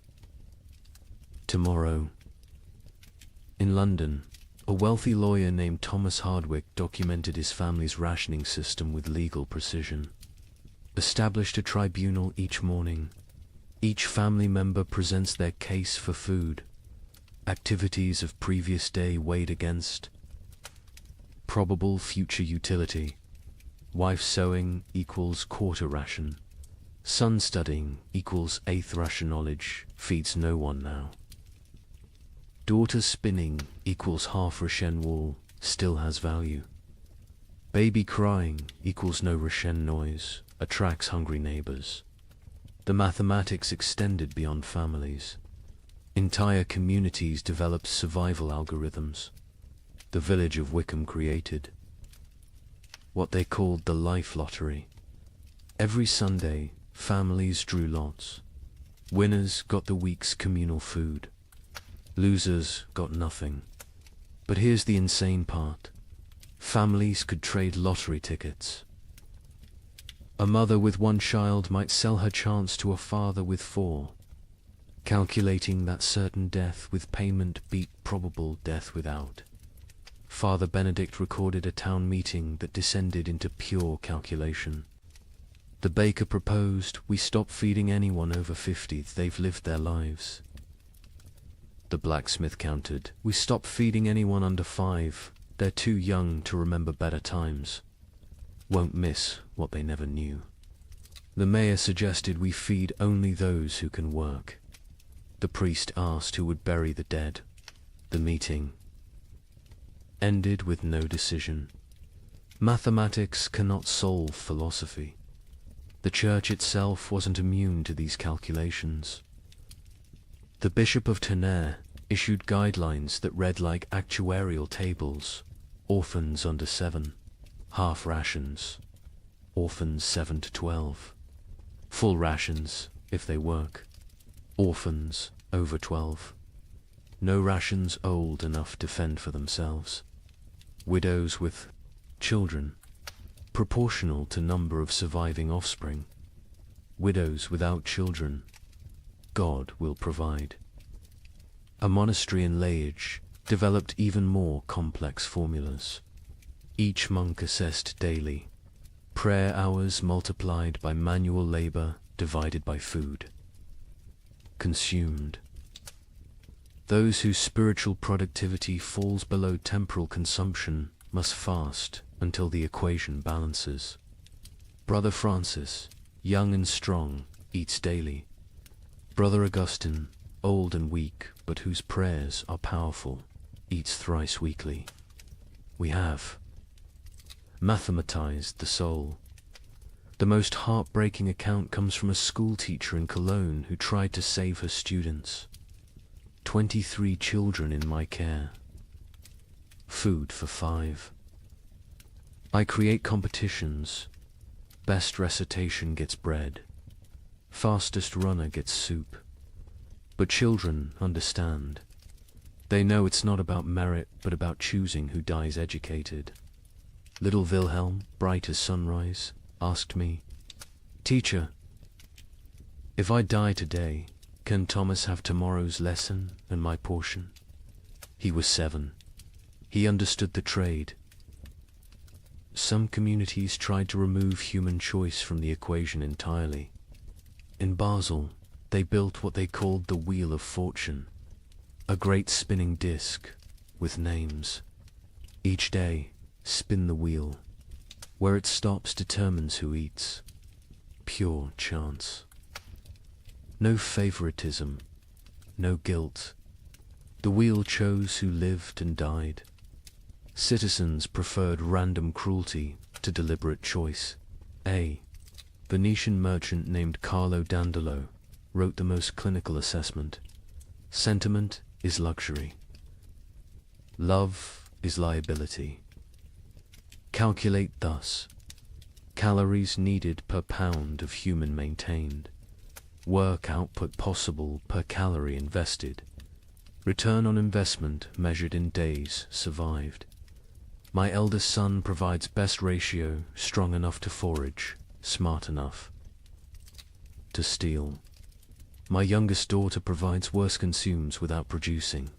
tomorrow. In London, a wealthy lawyer named Thomas Hardwick documented his family's rationing system with legal precision. Established a tribunal each morning. Each family member presents their case for food. Activities of previous day weighed against probable future utility. Wife sewing equals quarter ration. Son studying equals eighth ration. Knowledge feeds no one now. Daughter spinning equals half ration. Wool still has value. Baby crying equals no ration. Noise attracts hungry neighbors. The mathematics extended beyond families. Entire communities developed survival algorithms. The village of Wickham created what they called the life lottery. Every Sunday, families drew lots. Winners got the week's communal food. Losers got nothing. But here's the insane part. Families could trade lottery tickets. A mother with one child might sell her chance to a father with 4, calculating that certain death with payment beat probable death without. Father Benedict recorded a town meeting that descended into pure calculation. The baker proposed we stop feeding anyone over 50, they've lived their lives. The blacksmith countered, we stop feeding anyone under 5, they're too young to remember better times. Won't miss what they never knew. The mayor suggested we feed only those who can work. The priest asked who would bury the dead. The meeting ended with no decision. Mathematics cannot solve philosophy. The church itself wasn't immune to these calculations. The Bishop of Tonnerre issued guidelines that read like actuarial tables. Orphans under 7, half rations. Orphans 7 to 12. Full rations if they work. Orphans over 12. No rations old enough to fend for themselves. Widows with children, proportional to number of surviving offspring. Widows without children, God will provide. A monastery in Liège developed even more complex formulas. Each monk assessed daily. Prayer hours multiplied by manual labor divided by food consumed. Those whose spiritual productivity falls below temporal consumption must fast until the equation balances. Brother Francis, young and strong, eats daily. Brother Augustine, old and weak, but whose prayers are powerful, eats thrice weekly. We have mathematized the soul. The most heartbreaking account comes from a school teacher in Cologne who tried to save her students. 23 children in my care. Food for 5. I create competitions. Best recitation gets bread. Fastest runner gets soup. But children understand. They know it's not about merit, but about choosing who dies educated. Little Wilhelm, bright as sunrise, asked me, Teacher, if I die today, can Thomas have tomorrow's lesson and my portion? He was 7. He understood the trade. Some communities tried to remove human choice from the equation entirely. In Basel, they built what they called the Wheel of Fortune, a great spinning disc with names. Each day, spin the wheel. Where it stops determines who eats. Pure chance. No favoritism, no guilt. The wheel chose who lived and died. Citizens preferred random cruelty to deliberate choice. A Venetian merchant named Carlo Dandolo wrote the most clinical assessment. Sentiment is luxury. Love is liability. Calculate thus. Calories needed per pound of human maintained. Work output possible per calorie invested. Return on investment measured in days survived. My eldest son provides best ratio, strong enough to forage, smart enough to steal. My youngest daughter provides worse, consumes without producing.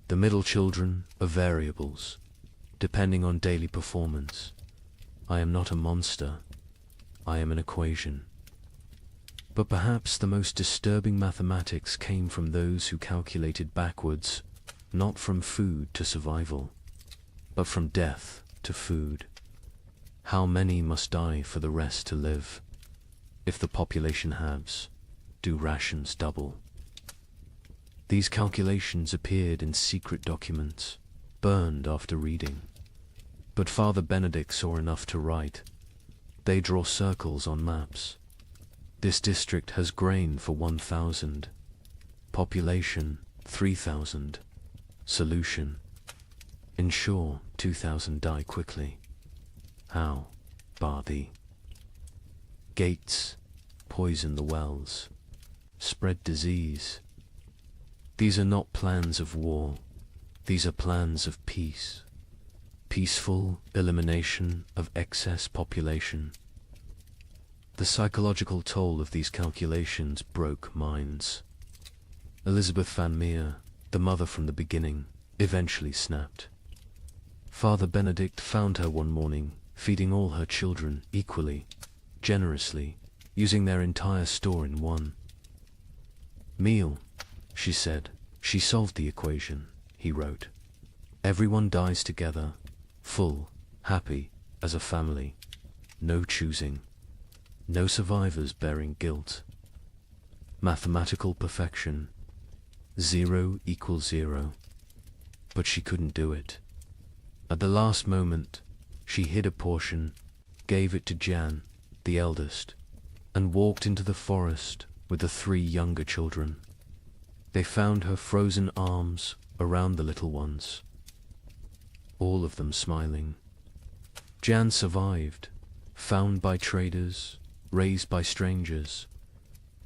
The middle children are variables, depending on daily performance. I am not a monster. I am an equation. But perhaps the most disturbing mathematics came from those who calculated backwards, not from food to survival, but from death to food. How many must die for the rest to live? If the population halves, do rations double? These calculations appeared in secret documents, burned after reading. But Father Benedict saw enough to write. They draw circles on maps. This district has grain for 1,000. Population 3,000. Solution: ensure 2,000 die quickly. How? Bar thee. Gates: poison the wells. Spread disease. These are not plans of war. These are plans of peace. Peaceful elimination of excess population. The psychological toll of these calculations broke minds. Elizabeth Van Meer, the mother from the beginning, eventually snapped. Father Benedict found her one morning, feeding all her children equally, generously, using their entire store in one meal. She said. She solved the equation, he wrote. Everyone dies together, full, happy, as a family. No choosing. No survivors bearing guilt. Mathematical perfection. 0 equals 0. But she couldn't do it. At the last moment, she hid a portion, gave it to Jan, the eldest, and walked into the forest with the 3 younger children. They found her frozen arms around the little ones, all of them smiling. Jan survived, found by traders, raised by strangers.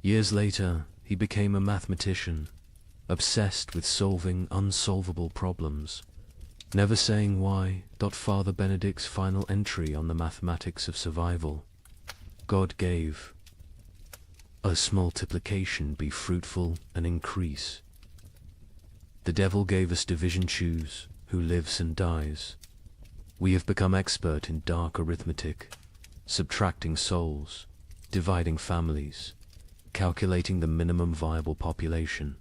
Years later, he became a mathematician, obsessed with solving unsolvable problems, never saying why. Father Benedict's final entry on the mathematics of survival: God gave us multiplication be fruitful and increase. The devil gave us division choose, who lives and dies. We have become expert in dark arithmetic, subtracting souls, dividing families, calculating the minimum viable population.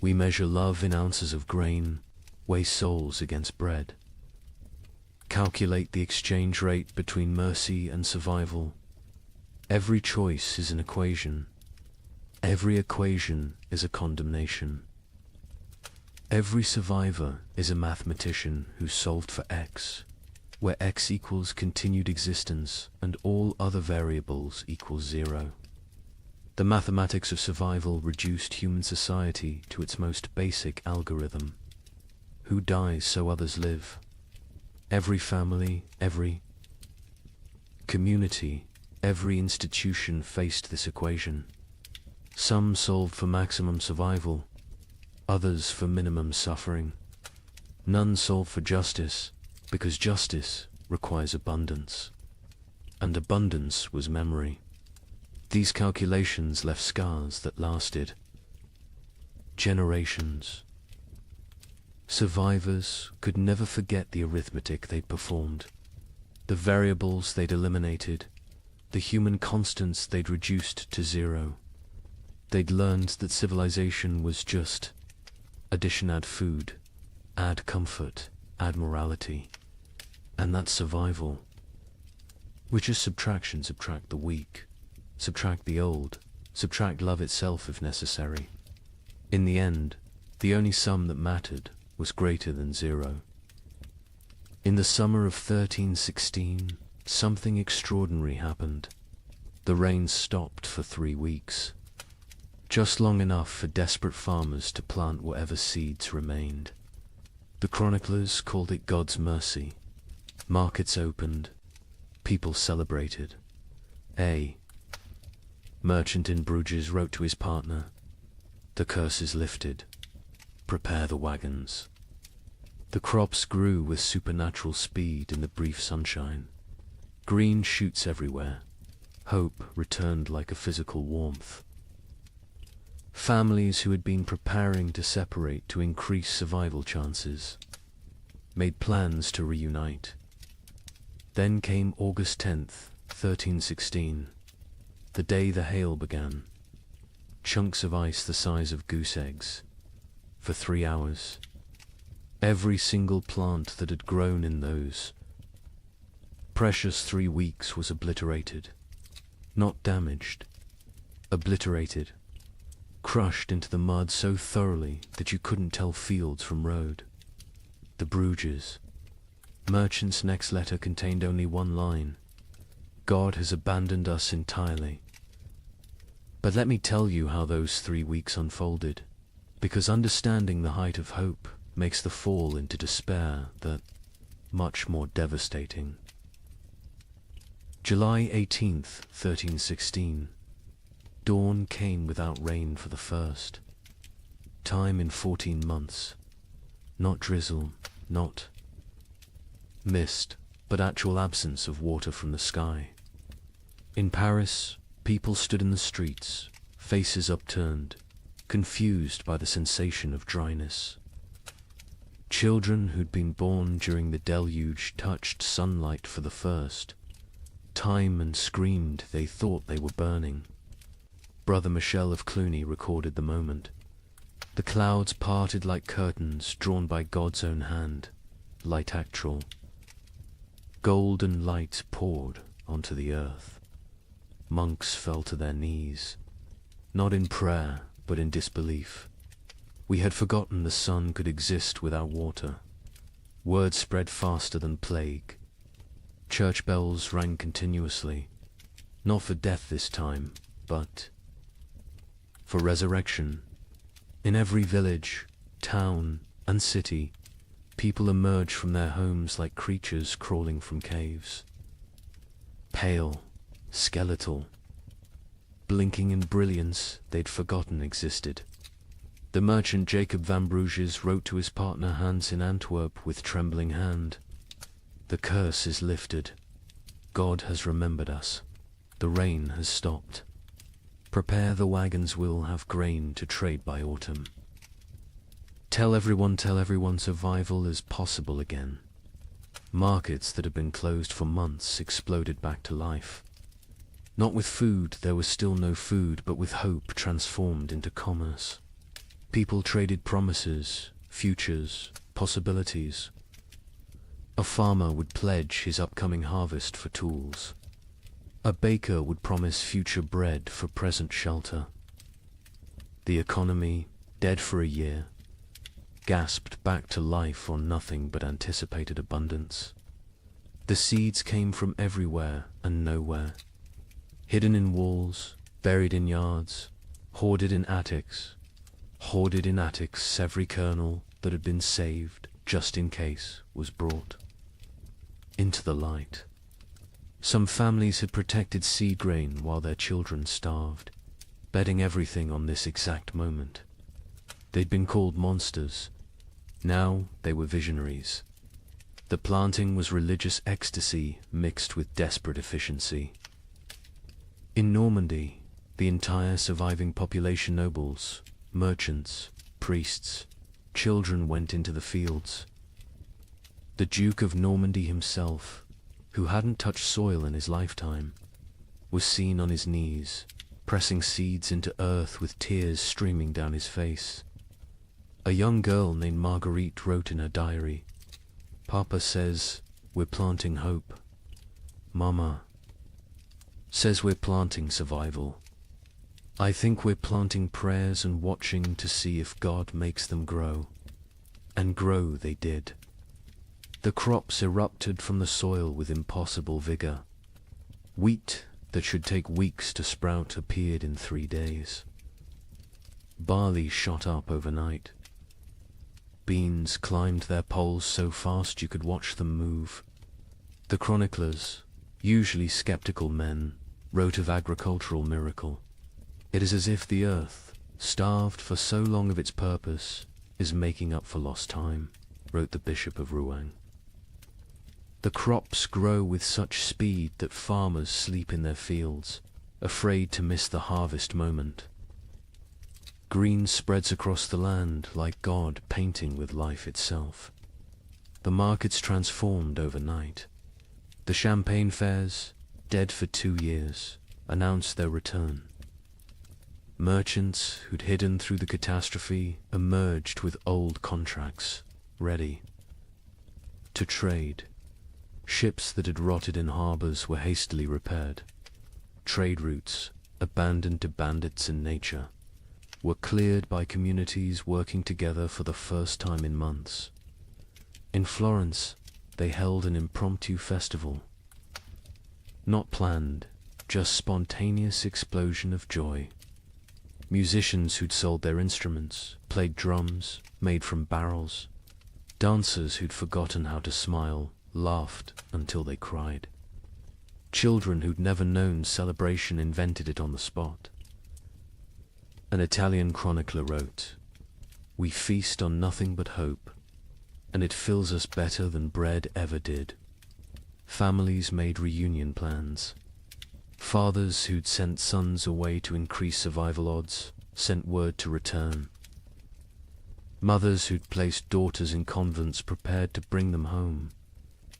We measure love in ounces of grain, weigh souls against bread. Calculate the exchange rate between mercy and survival. Every choice is an equation. Every equation is a condemnation. Every survivor is a mathematician who solved for x, where x equals continued existence and all other variables equals 0. The mathematics of survival reduced human society to its most basic algorithm. Who dies so others live? Every family, every community, every institution faced this equation. Some solved for maximum survival, others for minimum suffering. None solved for justice, because justice requires abundance, and abundance was memory. These calculations left scars that lasted generations. Survivors could never forget the arithmetic they'd performed, the variables they'd eliminated, the human constants they'd reduced to 0. They'd learned that civilization was just addition, add food, add comfort, add morality, and that's survival, which is subtraction. Subtract the weak, subtract the old, subtract love itself if necessary. In the end, the only sum that mattered was greater than 0. In the summer of 1316, something extraordinary happened. The rain stopped for 3 weeks, just long enough for desperate farmers to plant whatever seeds remained. The chroniclers called it God's mercy. Markets opened, people celebrated. A merchant in Bruges wrote to his partner, "The curse is lifted. Prepare the wagons." The crops grew with supernatural speed in the brief sunshine. Green shoots everywhere. Hope returned like a physical warmth. Families who had been preparing to separate to increase survival chances made plans to reunite. Then came August 10th, 1316, the day the hail began. Chunks of ice the size of goose eggs. For 3 hours, every single plant that had grown in those precious 3 weeks was obliterated. Not damaged. Obliterated. Crushed into the mud so thoroughly that you couldn't tell fields from road. The Bruges. Merchant's next letter contained only one line. God has abandoned us entirely. But let me tell you how those 3 weeks unfolded, because understanding the height of hope makes the fall into despair that much more devastating. July 18th, 1316. Dawn came without rain for the first time in 14 months. Not drizzle, not mist, but actual absence of water from the sky. In Paris, people stood in the streets, faces upturned, confused by the sensation of dryness. Children who'd been born during the deluge touched sunlight for the first time and screamed they thought they were burning. Brother Michel of Cluny recorded the moment. The clouds parted like curtains drawn by God's own hand, light actual. Golden light poured onto the earth. Monks fell to their knees, not in prayer, but in disbelief. We had forgotten the sun could exist without water. Word spread faster than plague. Church bells rang continuously, not for death this time, but for resurrection. In every village, town, and city, people emerged from their homes like creatures crawling from caves. Pale, skeletal, blinking in brilliance they'd forgotten existed. The merchant Jacob van Bruges wrote to his partner Hans in Antwerp with trembling hand. The curse is lifted. God has remembered us. The rain has stopped. Prepare, the wagons will have grain to trade by autumn. Tell everyone survival is possible again. Markets that had been closed for months exploded back to life. Not with food, there was still no food, but with hope transformed into commerce. People traded promises, futures, possibilities. A farmer would pledge his upcoming harvest for tools. A baker would promise future bread for present shelter. The economy, dead for a year, gasped back to life on nothing but anticipated abundance. The seeds came from everywhere and nowhere, hidden in walls, buried in yards, hoarded in attics. Every kernel that had been saved, just in case, was brought into the light. Some families had protected seed grain while their children starved, betting everything on this exact moment. They'd been called monsters. Now they were visionaries. The planting was religious ecstasy mixed with desperate efficiency. In Normandy, the entire surviving population, nobles, merchants, priests, children, went into the fields. The Duke of Normandy himself, who hadn't touched soil in his lifetime, was seen on his knees, pressing seeds into earth with tears streaming down his face. A young girl named Marguerite wrote in her diary, "Papa says we're planting hope. Mama says we're planting survival. I think we're planting prayers and watching to see if God makes them grow." And grow they did. The crops erupted from the soil with impossible vigor. Wheat that should take weeks to sprout appeared in 3 days. Barley shot up overnight. Beans climbed their poles so fast you could watch them move. The chroniclers, usually skeptical men, wrote of agricultural miracle. It is as if the earth, starved for so long of its purpose, is making up for lost time, wrote the Bishop of Rouen. The crops grow with such speed that farmers sleep in their fields, afraid to miss the harvest moment. Green spreads across the land like God painting with life itself. The markets transformed overnight. The champagne fairs, dead for 2 years, announced their return. Merchants who'd hidden through the catastrophe emerged with old contracts, ready to trade. Ships that had rotted in harbors were hastily repaired. Trade routes, abandoned to bandits and nature, were cleared by communities working together for the first time in months. In Florence, they held an impromptu festival. Not planned, just spontaneous explosion of joy. Musicians who'd sold their instruments, played drums, made from barrels. Dancers who'd forgotten how to smile, laughed until they cried. Children who'd never known celebration invented it on the spot. An Italian chronicler wrote, "We feast on nothing but hope, and it fills us better than bread ever did." Families made reunion plans. Fathers who'd sent sons away to increase survival odds sent word to return. Mothers who'd placed daughters in convents prepared to bring them home.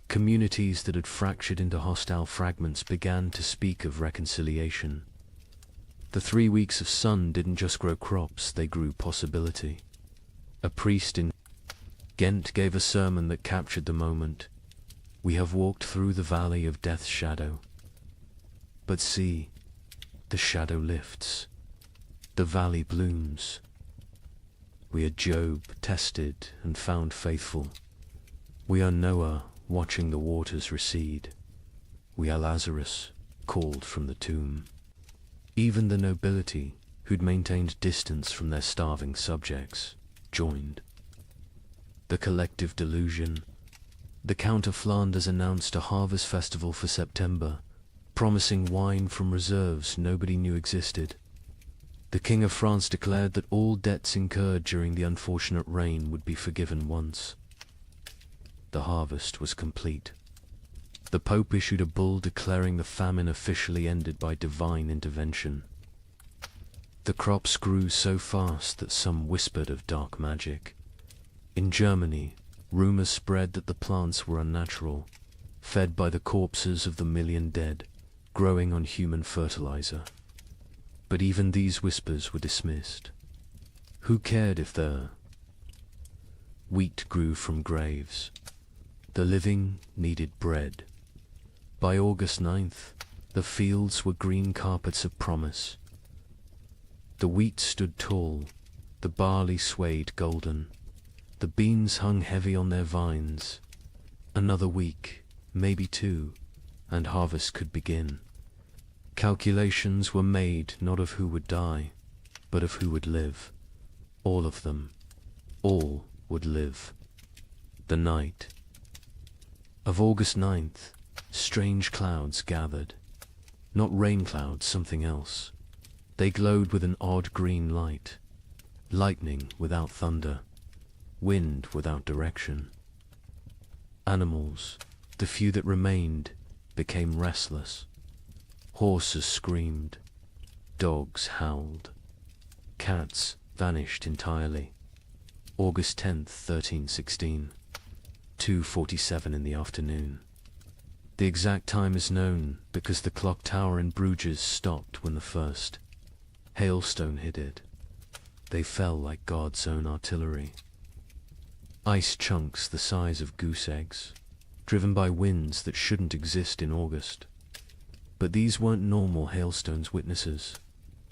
Communities that had fractured into hostile fragments began to speak of reconciliation. The 3 weeks of sun didn't just grow crops, they grew possibility. A priest in Ghent gave a sermon that captured the moment. "We have walked through the valley of death's shadow. But see, the shadow lifts. The valley blooms. We are Job, tested and found faithful. We are Noah, watching the waters recede. We are Lazarus, called from the tomb." Even the nobility, who'd maintained distance from their starving subjects, joined. The collective delusion. The Count of Flanders announced a harvest festival for September, promising wine from reserves nobody knew existed. The King of France declared that all debts incurred during the unfortunate rain would be forgiven once. The harvest was complete. The Pope issued a bull declaring the famine officially ended by divine intervention. The crops grew so fast that some whispered of dark magic. In Germany, rumors spread that the plants were unnatural, fed by the corpses of the million dead, growing on human fertilizer. But even these whispers were dismissed. Who cared if the wheat grew from graves? The living needed bread. By August 9th, the fields were green carpets of promise. The wheat stood tall, the barley swayed golden, the beans hung heavy on their vines. Another week, maybe 2, and harvest could begin. Calculations were made not of who would die, but of who would live. All of them. All would live. The night of August 9th, strange clouds gathered. Not rain clouds, something else. They glowed with an odd green light. Lightning without thunder. Wind without direction. Animals, the few that remained, became restless. Horses screamed. Dogs howled. Cats vanished entirely. August 10th, 1316. 2:47 in the afternoon. The exact time is known because the clock tower in Bruges stopped when the first hailstone hit it. They fell like God's own artillery. Ice chunks the size of goose eggs, driven by winds that shouldn't exist in August. But these weren't normal hailstones. Witnesses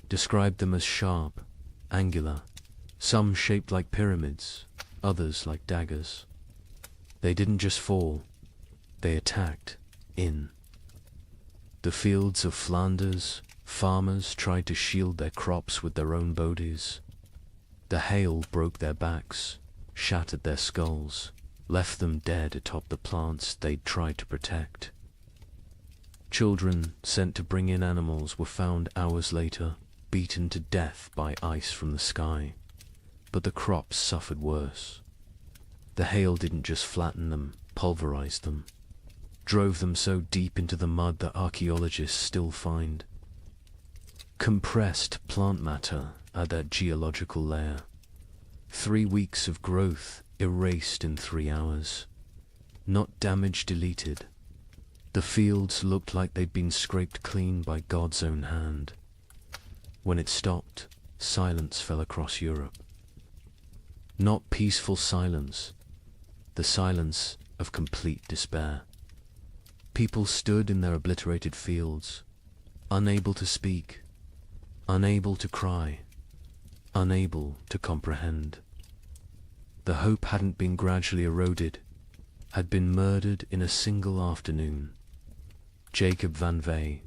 described them as sharp, angular, some shaped like pyramids, others like daggers. They didn't just fall, they attacked in. The fields of Flanders, farmers tried to shield their crops with their own bodies. The hail broke their backs, shattered their skulls, left them dead atop the plants they'd tried to protect. Children sent to bring in animals were found hours later, beaten to death by ice from the sky. But the crops suffered worse. The hail didn't just flatten them, pulverized them, drove them so deep into the mud that archaeologists still find compressed plant matter at that geological layer. 3 weeks of growth erased in 3 hours. Not damage deleted. The fields looked like they'd been scraped clean by God's own hand. When it stopped, silence fell across Europe. Not peaceful silence, the silence of complete despair. People stood in their obliterated fields, unable to speak, unable to cry, unable to comprehend. The hope hadn't been gradually eroded, had been murdered in a single afternoon. Jacob van Vey.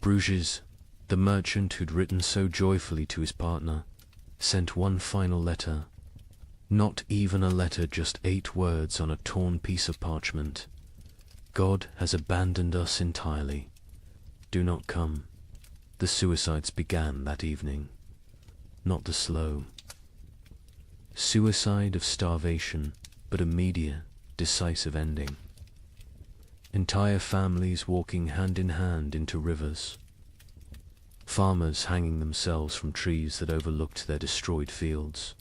Bruges, the merchant who'd written so joyfully to his partner, sent one final letter. Not even a letter, just 8 words on a torn piece of parchment. God has abandoned us entirely. Do not come. The suicides began that evening. Not the slow suicide of starvation, but immediate, decisive ending. Entire families walking hand in hand into rivers. Farmers hanging themselves from trees that overlooked their destroyed fields.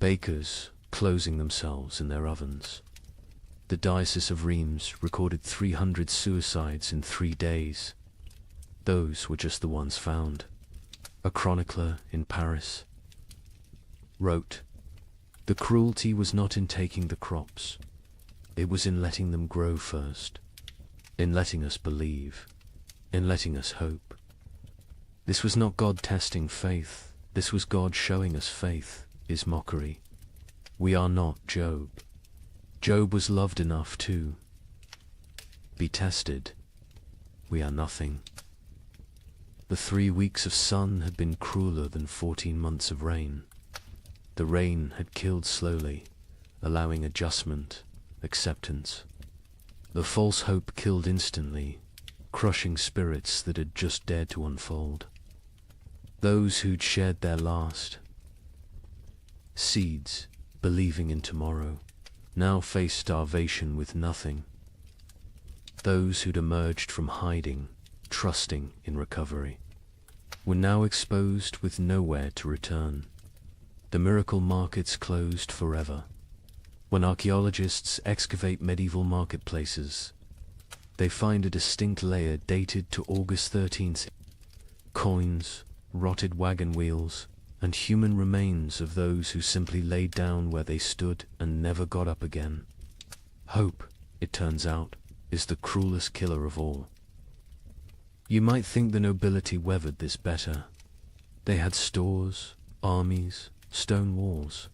Bakers closing themselves in their ovens. The Diocese of Reims recorded 300 suicides in 3 days. Those were just the ones found. A chronicler in Paris wrote, "The cruelty was not in taking the crops. It was in letting them grow first, in letting us believe, in letting us hope. This was not God testing faith. This was God showing us faith is mockery. We are not Job. Job was loved enough to be tested. We are nothing." The 3 weeks of sun had been crueler than 14 months of rain. The rain had killed slowly, allowing adjustment, acceptance. The false hope killed instantly, crushing spirits that had just dared to unfold. Those who'd shared their last seeds, believing in tomorrow, now faced starvation with nothing. Those who'd emerged from hiding, trusting in recovery, were now exposed with nowhere to return. The miracle markets closed forever. When archaeologists excavate medieval marketplaces, they find a distinct layer dated to August 13th. Coins, rotted wagon wheels, and human remains of those who simply laid down where they stood and never got up again. Hope, it turns out, is the cruelest killer of all. You might think the nobility weathered this better. They had stores, armies, stone walls.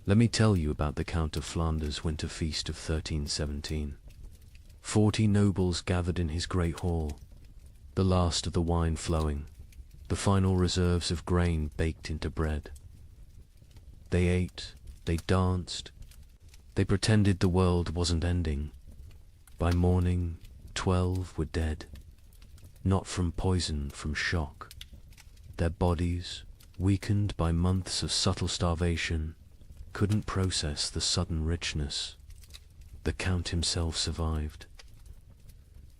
Let me tell you about the Count of Flanders' winter feast of 1317. 40 nobles gathered in his great hall, the last of the wine flowing, the final reserves of grain baked into bread. They ate, they danced, they pretended the world wasn't ending. By morning, 12 were dead. Not from poison, from shock. Their bodies, weakened by months of subtle starvation, couldn't process the sudden richness. The Count himself survived.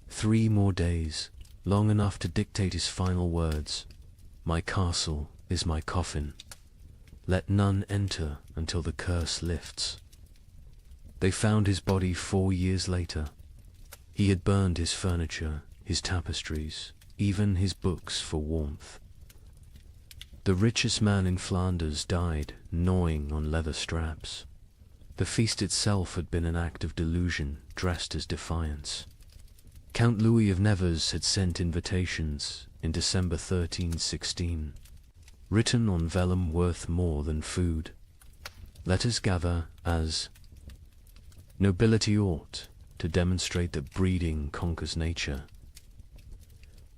3 more days, long enough to dictate his final words. "My castle is my coffin. Let none enter until the curse lifts." They found his body 4 years later. He had burned his furniture, his tapestries, even his books for warmth. The richest man in Flanders died gnawing on leather straps. The feast itself had been an act of delusion dressed as defiance. Count Louis of Nevers had sent invitations in December 1316, written on vellum worth more than food. "Let us gather as nobility ought, to demonstrate that breeding conquers nature."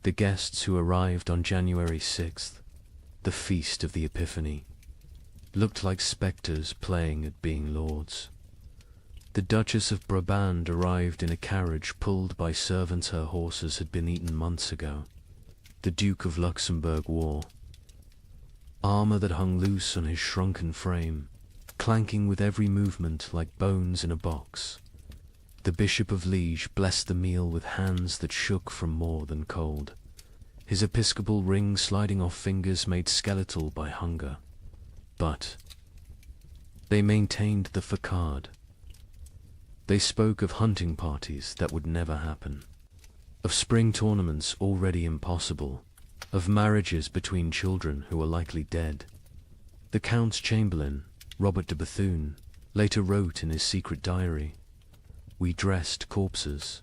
The guests who arrived on January 6th, the feast of the Epiphany, looked like spectres playing at being lords. The Duchess of Brabant arrived in a carriage pulled by servants her horses had been eaten months ago. The Duke of Luxembourg wore armor that hung loose on his shrunken frame, clanking with every movement like bones in a box. The Bishop of Liege blessed the meal with hands that shook from more than cold, his episcopal ring sliding off fingers made skeletal by hunger. But they maintained the facade. They spoke of hunting parties that would never happen, of spring tournaments already impossible, of marriages between children who were likely dead. The Count's chamberlain, Robert de Bethune, later wrote in his secret diary, we dressed corpses.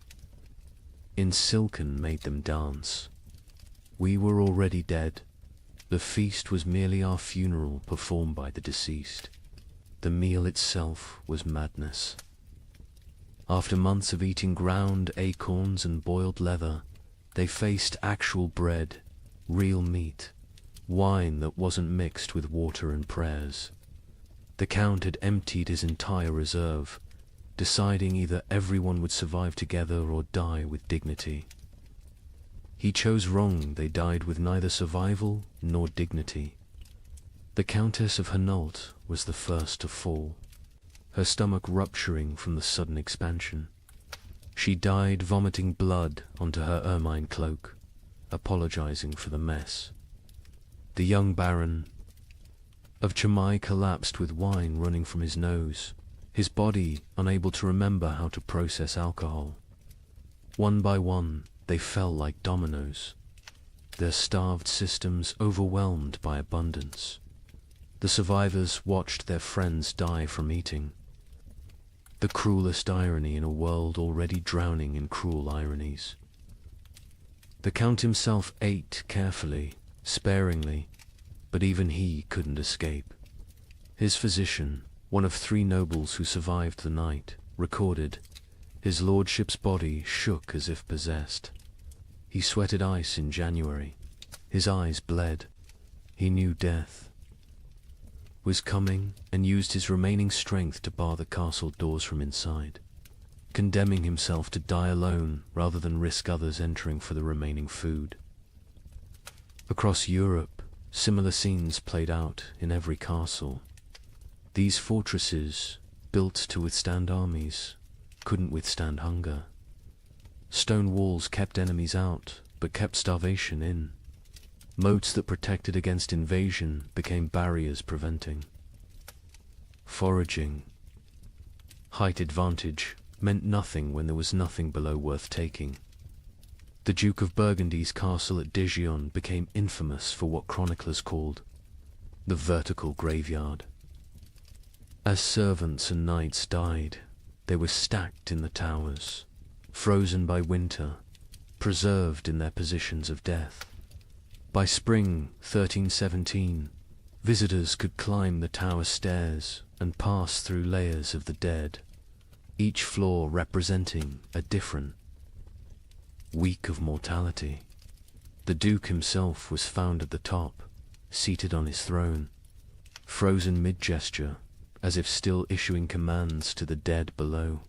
In silken made them dance. We were already dead. The feast was merely our funeral performed by the deceased. The meal itself was madness. After months of eating ground acorns and boiled leather, they faced actual bread, real meat, wine that wasn't mixed with water and prayers. The Count had emptied his entire reserve, deciding either everyone would survive together or die with dignity. He chose wrong. They died with neither survival nor dignity. The Countess of Hainault was the first to fall, her stomach rupturing from the sudden expansion. She died vomiting blood onto her ermine cloak, apologizing for the mess. The young Baron of Chimay collapsed with wine running from his nose, his body unable to remember how to process alcohol. One by one, they fell like dominoes, their starved systems overwhelmed by abundance. The survivors watched their friends die from eating. The cruelest irony in a world already drowning in cruel ironies. The Count himself ate carefully, sparingly, but even he couldn't escape. His physician, one of 3 nobles who survived the night, recorded, his lordship's body shook as if possessed. He sweated ice in January. His eyes bled. He knew death was coming and used his remaining strength to bar the castle doors from inside, condemning himself to die alone rather than risk others entering for the remaining food. Across Europe, similar scenes played out in every castle. These fortresses, built to withstand armies, couldn't withstand hunger. Stone walls kept enemies out, but kept starvation in. Moats that protected against invasion became barriers preventing. Foraging, height advantage, meant nothing when there was nothing below worth taking. The Duke of Burgundy's castle at Dijon became infamous for what chroniclers called the vertical graveyard. As servants and knights died, they were stacked in the towers, frozen by winter, preserved in their positions of death. By spring 1317, visitors could climb the tower stairs and pass through layers of the dead, each floor representing a different week of mortality. The Duke himself was found at the top, seated on his throne, frozen mid-gesture, as if still issuing commands to the dead below.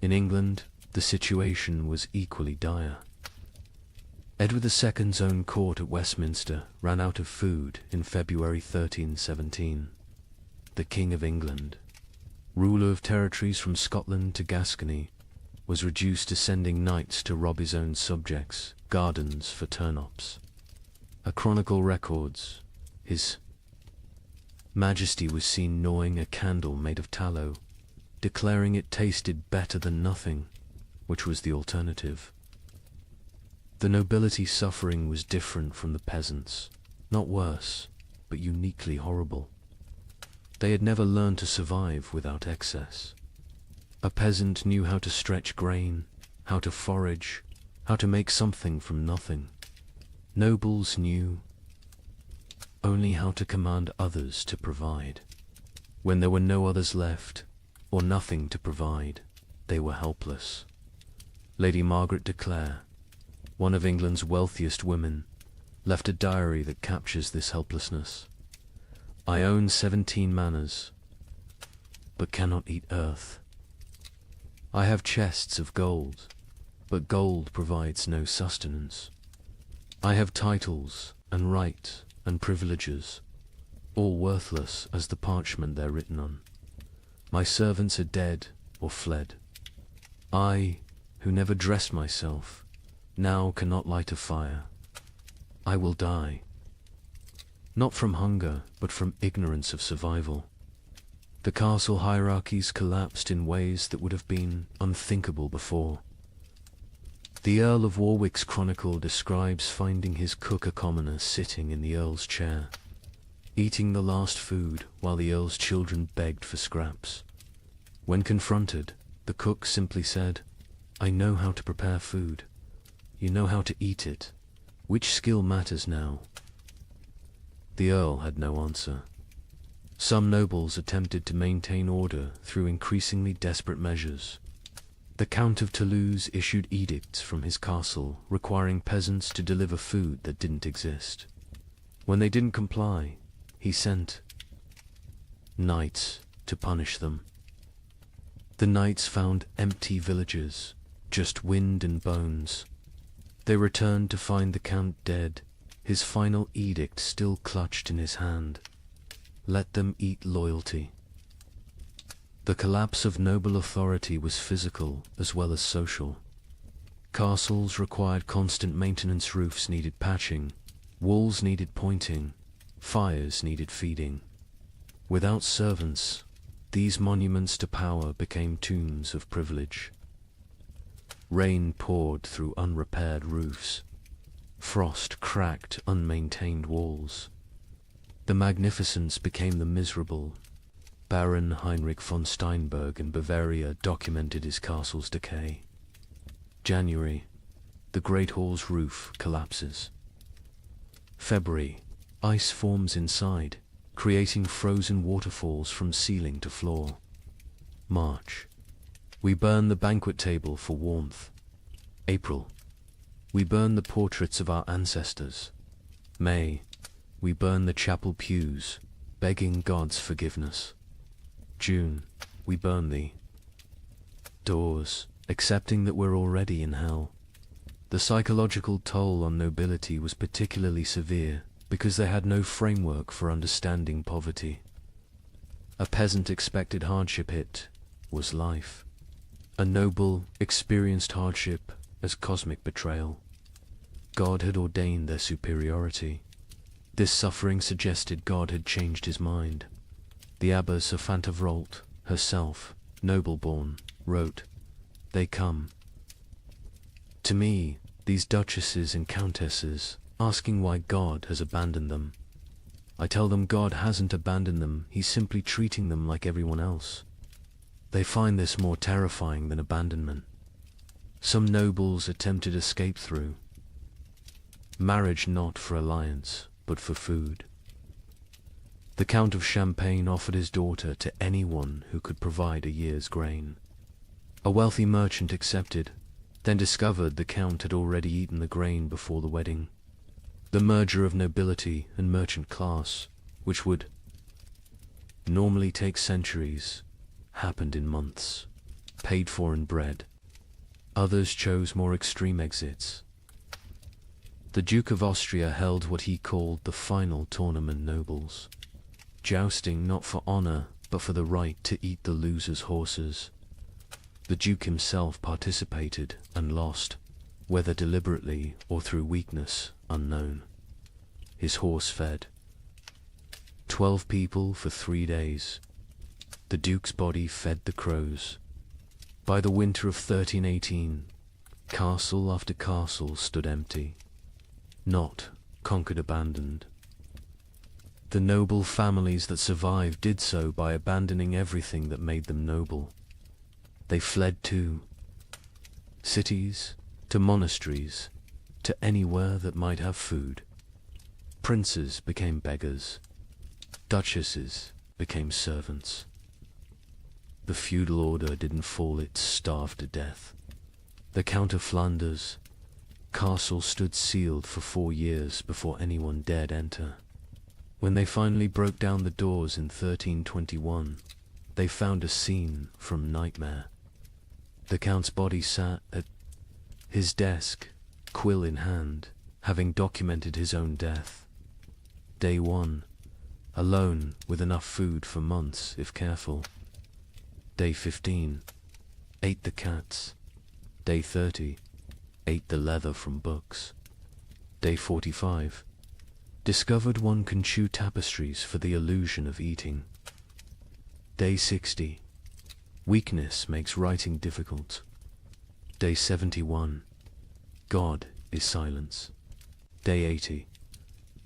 In England, the situation was equally dire. Edward II's own court at Westminster ran out of food in February 1317. The King of England, ruler of territories from Scotland to Gascony, was reduced to sending knights to rob his own subjects' gardens for turnips. A chronicle records, His Majesty was seen gnawing a candle made of tallow, declaring it tasted better than nothing, which was the alternative. The nobility's suffering was different from the peasants, not worse, but uniquely horrible. They had never learned to survive without excess. A peasant knew how to stretch grain, how to forage, how to make something from nothing. Nobles knew only how to command others to provide. When there were no others left, or nothing to provide, they were helpless. Lady Margaret de Clare, one of England's wealthiest women, left a diary that captures this helplessness. I own 17 manors, but cannot eat earth. I have chests of gold, but gold provides no sustenance. I have titles and right and privileges, all worthless as the parchment they're written on. My servants are dead or fled. I, who never dressed myself, now cannot light a fire. I will die. Not from hunger, but from ignorance of survival. The castle hierarchies collapsed in ways that would have been unthinkable before. The Earl of Warwick's chronicle describes finding his cook a commoner sitting in the Earl's chair, eating the last food while the Earl's children begged for scraps. When confronted, The cook simply said, "I know how to prepare food. You know how to eat it. Which skill matters now?" The Earl had no answer. Some nobles attempted to maintain order through increasingly desperate measures. The Count of Toulouse issued edicts from his castle requiring peasants to deliver food that didn't exist. When they didn't comply, he sent knights to punish them. The knights found empty villages, just wind and bones. They returned to find the Count dead, his final edict still clutched in his hand. Let them eat loyalty. The collapse of noble authority was physical as well as social. Castles required constant maintenance, roofs needed patching, walls needed pointing, fires needed feeding. Without servants, these monuments to power became tombs of privilege. Rain poured through unrepaired roofs. Frost cracked unmaintained walls. The magnificence became the miserable. Baron Heinrich von Steinberg in Bavaria documented his castle's decay. January, the Great Hall's roof collapses. February, ice forms inside, creating frozen waterfalls from ceiling to floor. March, we burn the banquet table for warmth. April, we burn the portraits of our ancestors. May, we burn the chapel pews, begging God's forgiveness. June, we burn the doors, accepting that we're already in hell. The psychological toll on nobility was particularly severe because they had no framework for understanding poverty. A peasant expected hardship, it was life. A noble experienced hardship as cosmic betrayal. God had ordained their superiority. This suffering suggested God had changed his mind. The Abbess of Fantavrolt, herself, noble-born, wrote, "They come to me, these duchesses and countesses, asking why God has abandoned them. I tell them God hasn't abandoned them, he's simply treating them like everyone else. They find this more terrifying than abandonment. Some nobles attempted escape through marriage, not for alliance, but for food. The Count of Champagne offered his daughter to anyone who could provide a year's grain. A wealthy merchant accepted, then discovered the Count had already eaten the grain before the wedding. The merger of nobility and merchant class, which would normally take centuries, happened in months, paid for in bread. Others chose more extreme exits. The Duke of Austria held what he called the final tournament nobles. Jousting not for honor, but for the right to eat the loser's horses. The Duke himself participated and lost, whether deliberately or through weakness, unknown. His horse fed 12 people for 3 days. The Duke's body fed the crows. By the winter of 1318, castle after castle stood empty, not conquered, abandoned. The noble families that survived did so by abandoning everything that made them noble. They fled to cities, to monasteries, to anywhere that might have food. Princes became beggars. Duchesses became servants. The feudal order didn't fall, it starved to death. The Count of Flanders' castle stood sealed for 4 years before anyone dared enter. When they finally broke down the doors in 1321, they found a scene from nightmare. The Count's body sat at his desk, quill in hand, having documented his own death. Day 1, alone with enough food for months if careful. Day 15, ate the cats. Day 30, ate the leather from books. Day 45, discovered one can chew tapestries for the illusion of eating. Day 60, weakness makes writing difficult. Day 71, God is silence. Day 80,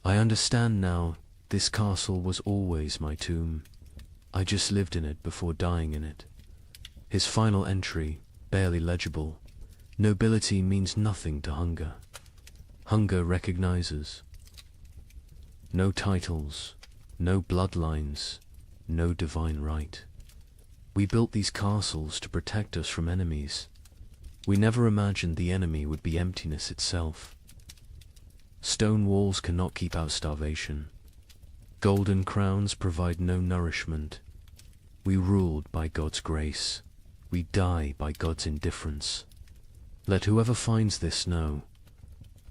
I understand now, this castle was always my tomb. I just lived in it before dying in it. His final entry, barely legible, nobility means nothing to hunger. Hunger recognizes no titles, no bloodlines, no divine right. We built these castles to protect us from enemies. We never imagined the enemy would be emptiness itself. Stone walls cannot keep out starvation. Golden crowns provide no nourishment. We ruled by God's grace. We die by God's indifference. Let whoever finds this know,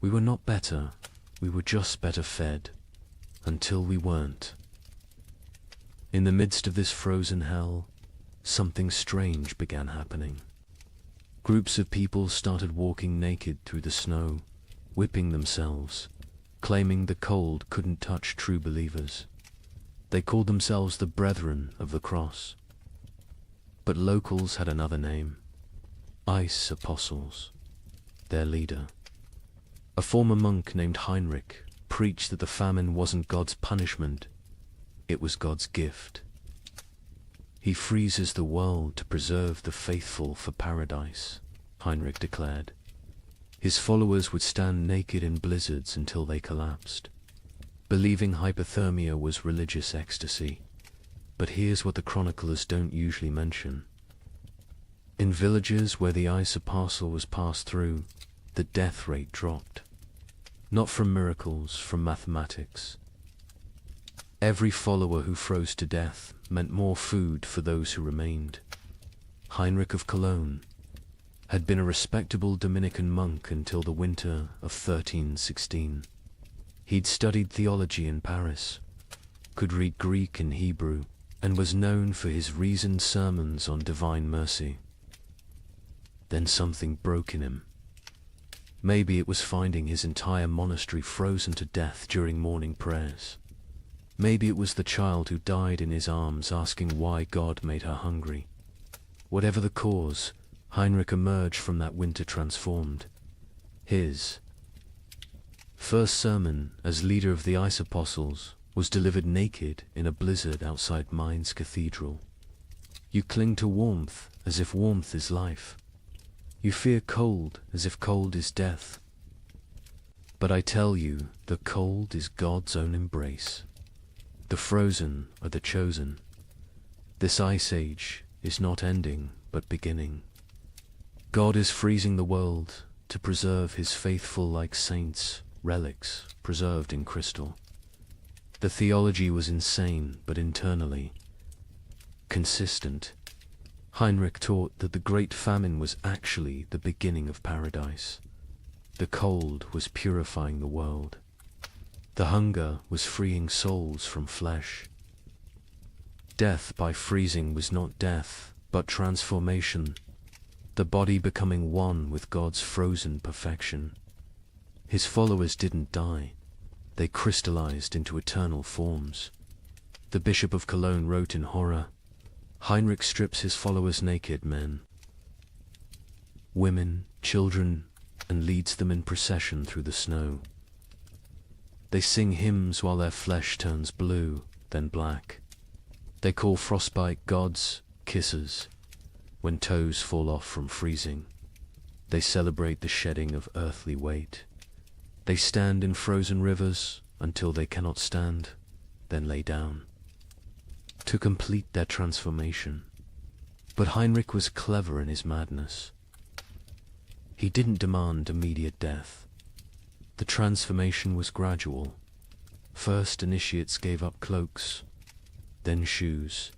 we were not better, we were just better fed, until we weren't. In the midst of this frozen hell, something strange began happening. Groups of people started walking naked through the snow, whipping themselves, claiming the cold couldn't touch true believers. They called themselves the Brethren of the Cross. But locals had another name, Ice Apostles, their leader. A former monk named Heinrich preached that the famine wasn't God's punishment, it was God's gift. He freezes the world to preserve the faithful for paradise, Heinrich declared. His followers would stand naked in blizzards until they collapsed, believing hypothermia was religious ecstasy. But here's what the chroniclers don't usually mention. In villages where the ice apostle was passed through, the death rate dropped. Not from miracles, from mathematics. Every follower who froze to death meant more food for those who remained. Heinrich of Cologne had been a respectable Dominican monk until the winter of 1316. He'd studied theology in Paris, could read Greek and Hebrew, and was known for his reasoned sermons on divine mercy. Then something broke in him. Maybe it was finding his entire monastery frozen to death during morning prayers. Maybe it was the child who died in his arms asking why God made her hungry. Whatever the cause, Heinrich emerged from that winter transformed. His first sermon as leader of the Ice Apostles was delivered naked in a blizzard outside Mainz Cathedral. You cling to warmth as if warmth is life. You fear cold as if cold is death. But I tell you, the cold is God's own embrace. The frozen are the chosen. This ice age is not ending, but beginning. God is freezing the world to preserve his faithful like saints, relics preserved in crystal. The theology was insane, but internally consistent. Heinrich taught that the great famine was actually the beginning of paradise. The cold was purifying the world. The hunger was freeing souls from flesh. Death by freezing was not death, but transformation, the body becoming one with God's frozen perfection. His followers didn't die. They crystallized into eternal forms. The Bishop of Cologne wrote in horror, Heinrich strips his followers naked, men, women, children, and leads them in procession through the snow. They sing hymns while their flesh turns blue, then black. They call frostbite gods kisses when toes fall off from freezing. They celebrate the shedding of earthly weight. They stand in frozen rivers until they cannot stand, then lay down, to complete their transformation. But Heinrich was clever in his madness. He didn't demand immediate death. The transformation was gradual. First, initiates gave up cloaks, then shoes,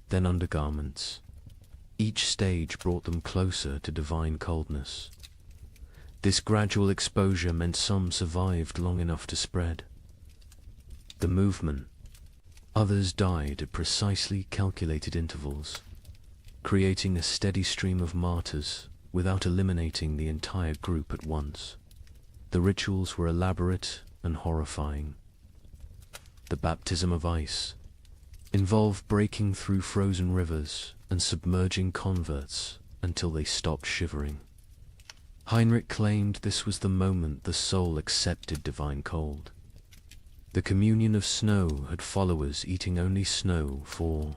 then undergarments. Each stage brought them closer to divine coldness. This gradual exposure meant some survived long enough to spread the movement. Others died at precisely calculated intervals, creating a steady stream of martyrs without eliminating the entire group at once. The rituals were elaborate and horrifying. The baptism of ice involved breaking through frozen rivers and submerging converts until they stopped shivering. Heinrich claimed this was the moment the soul accepted divine cold. The communion of snow had followers eating only snow for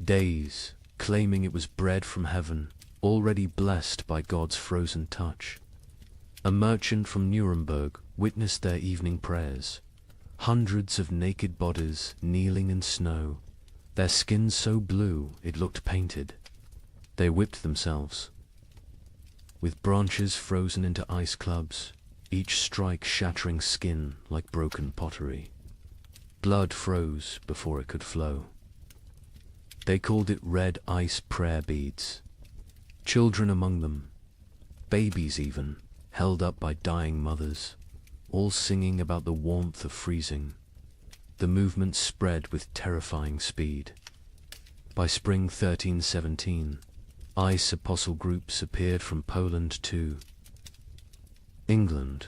days claiming it was bread from heaven, already blessed by God's frozen touch. A merchant from Nuremberg witnessed their evening prayers. Hundreds of naked bodies kneeling in snow, their skin so blue it looked painted. They whipped themselves. With branches frozen into ice clubs, each strike shattering skin like broken pottery. Blood froze before it could flow. They called it red ice prayer beads. Children among them, babies even, held up by dying mothers, all singing about the warmth of freezing. The movement spread with terrifying speed. By spring 1317, ice apostle groups appeared from Poland to England.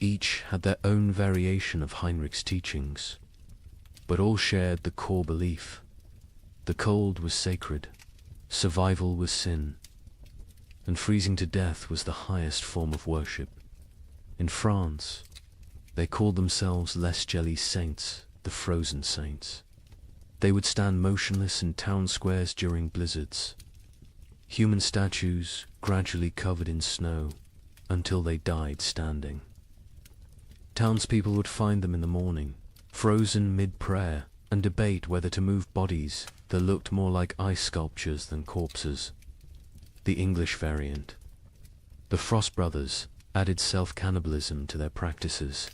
Each had their own variation of Heinrich's teachings, but all shared the core belief. The cold was sacred, survival was sin, and freezing to death was the highest form of worship. In France, they called themselves Les Gelées Saints, the frozen saints. They would stand motionless in town squares during blizzards. Human statues gradually covered in snow until they died standing. Townspeople would find them in the morning, frozen mid-prayer, and debate whether to move bodies that looked more like ice sculptures than corpses. The English variant. The Frost Brothers added self-cannibalism to their practices.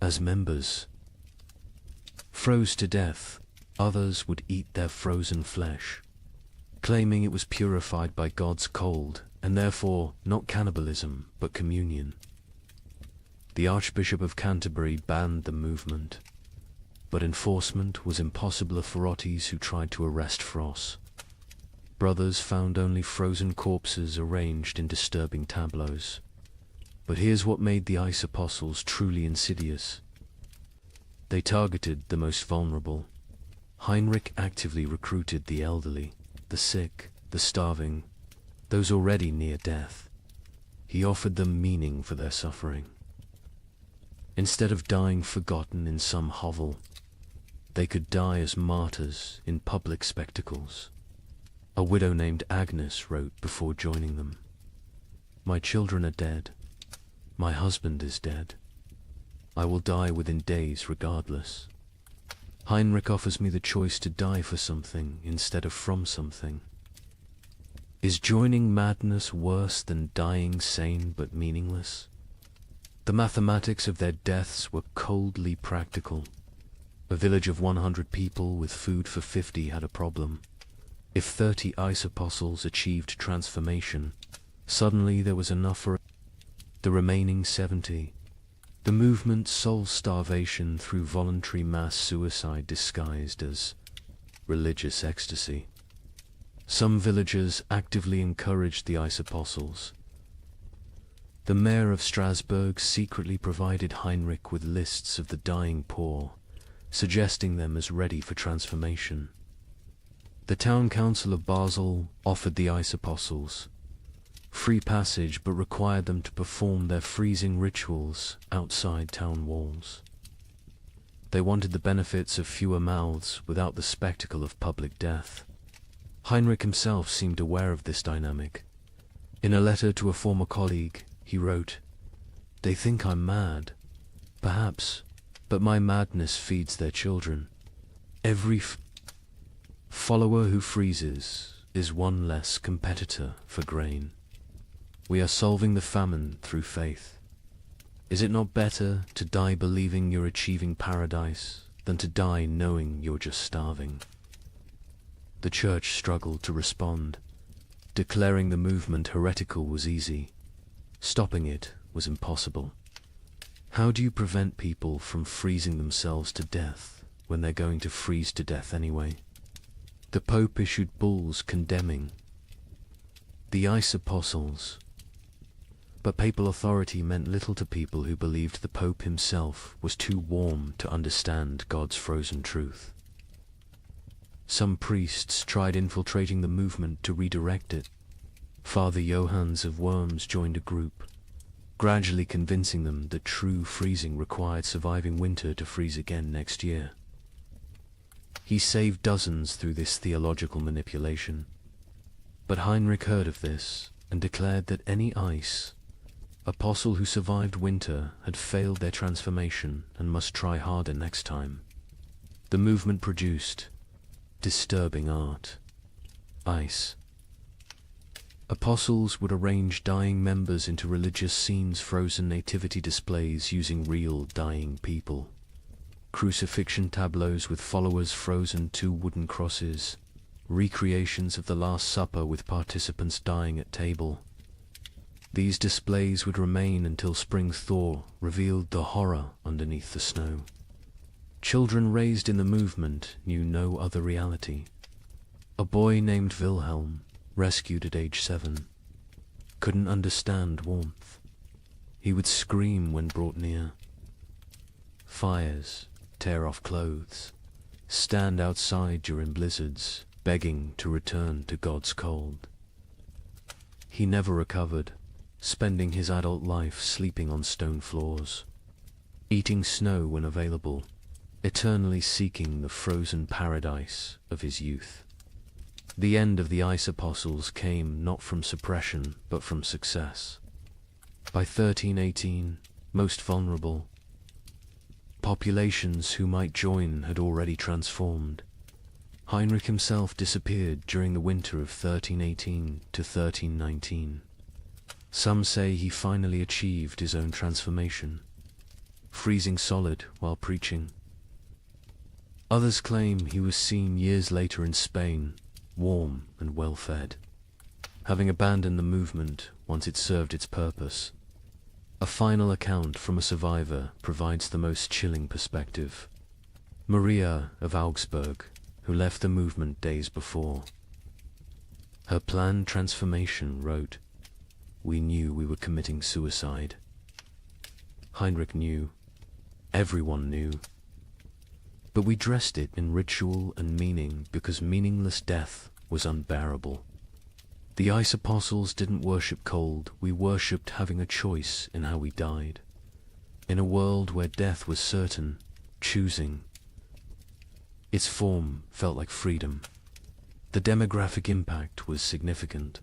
As members froze to death, others would eat their frozen flesh, claiming it was purified by God's cold, and therefore not cannibalism, but communion. The Archbishop of Canterbury banned the movement, but enforcement was impossible for authorities who tried to arrest Frost. Brothers found only frozen corpses arranged in disturbing tableaus. But here's what made the ice apostles truly insidious. They targeted the most vulnerable. Heinrich actively recruited the elderly, the sick, the starving, those already near death. He offered them meaning for their suffering. Instead of dying forgotten in some hovel, they could die as martyrs in public spectacles. A widow named Agnes wrote before joining them, "My children are dead. My husband is dead. I will die within days regardless. Heinrich offers me the choice to die for something instead of from something. Is joining madness worse than dying sane but meaningless?" The mathematics of their deaths were coldly practical. A village of 100 people with food for 50 had a problem. If 30 ice apostles achieved transformation, suddenly there was enough for the remaining 70. The movement solved starvation through voluntary mass suicide disguised as religious ecstasy. Some villagers actively encouraged the ice apostles. The mayor of Strasbourg secretly provided Heinrich with lists of the dying poor, suggesting them as ready for transformation. The town council of Basel offered the ice apostles free passage but required them to perform their freezing rituals outside town walls. They wanted the benefits of fewer mouths without the spectacle of public death. Heinrich himself seemed aware of this dynamic. In a letter to a former colleague, he wrote, "They think I'm mad, perhaps, but my madness feeds their children. Every follower who freezes is one less competitor for grain. We are solving the famine through faith. Is it not better to die believing you're achieving paradise than to die knowing you're just starving?" The church struggled to respond. Declaring the movement heretical was easy. Stopping it was impossible. How do you prevent people from freezing themselves to death when they're going to freeze to death anyway? The Pope issued bulls condemning the ice apostles. But papal authority meant little to people who believed the Pope himself was too warm to understand God's frozen truth. Some priests tried infiltrating the movement to redirect it. Father Johannes of Worms joined a group, gradually convincing them that true freezing required surviving winter to freeze again next year. He saved dozens through this theological manipulation. But Heinrich heard of this and declared that any ice apostle who survived winter had failed their transformation and must try harder next time. The movement produced disturbing art. Ice. Apostles would arrange dying members into religious scenes, frozen nativity displays using real dying people, crucifixion tableaus with followers frozen to wooden crosses, recreations of the Last Supper with participants dying at table. These displays would remain until spring thaw revealed the horror underneath the snow. Children raised in the movement knew no other reality. A boy named Wilhelm, rescued at age 7, couldn't understand warmth. He would scream when brought near. Fires, tear off clothes, stand outside during blizzards, begging to return to God's cold. He never recovered, spending his adult life sleeping on stone floors, eating snow when available, eternally seeking the frozen paradise of his youth. The end of the ice apostles came not from suppression, but from success. By 1318, most vulnerable, populations who might join had already transformed. Heinrich himself disappeared during the winter of 1318 to 1319. Some say he finally achieved his own transformation, freezing solid while preaching. Others claim he was seen years later in Spain, warm and well-fed, having abandoned the movement once it served its purpose. A final account from a survivor provides the most chilling perspective. Maria of Augsburg, who left the movement days before. Her planned transformation wrote, "We knew we were committing suicide." Heinrich knew. Everyone knew. But we dressed it in ritual and meaning because meaningless death was unbearable. The ice apostles didn't worship cold, we worshipped having a choice in how we died. In a world where death was certain, choosing. Its form felt like freedom. The demographic impact was significant.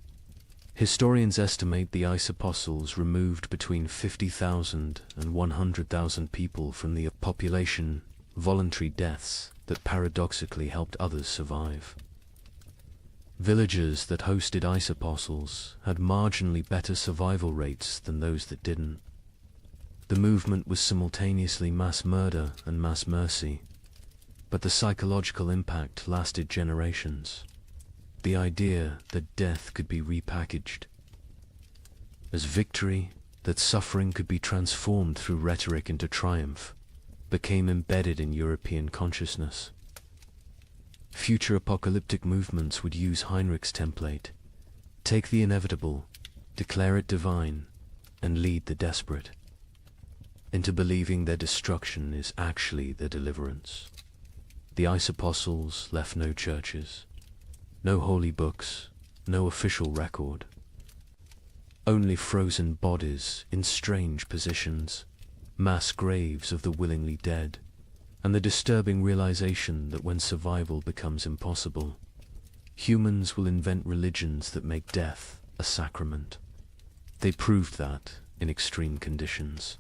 Historians estimate the ice apostles removed between 50,000 and 100,000 people from the population, voluntary deaths that paradoxically helped others survive. Villages that hosted ice apostles had marginally better survival rates than those that didn't. The movement was simultaneously mass murder and mass mercy, but the psychological impact lasted generations. The idea that death could be repackaged as victory, that suffering could be transformed through rhetoric into triumph, became embedded in European consciousness. Future apocalyptic movements would use Heinrich's template: take the inevitable, declare it divine, and lead the desperate into believing their destruction is actually their deliverance. The ice apostles left no churches, no holy books, no official record. Only frozen bodies in strange positions, mass graves of the willingly dead, and the disturbing realization that when survival becomes impossible, humans will invent religions that make death a sacrament. They proved that in extreme conditions.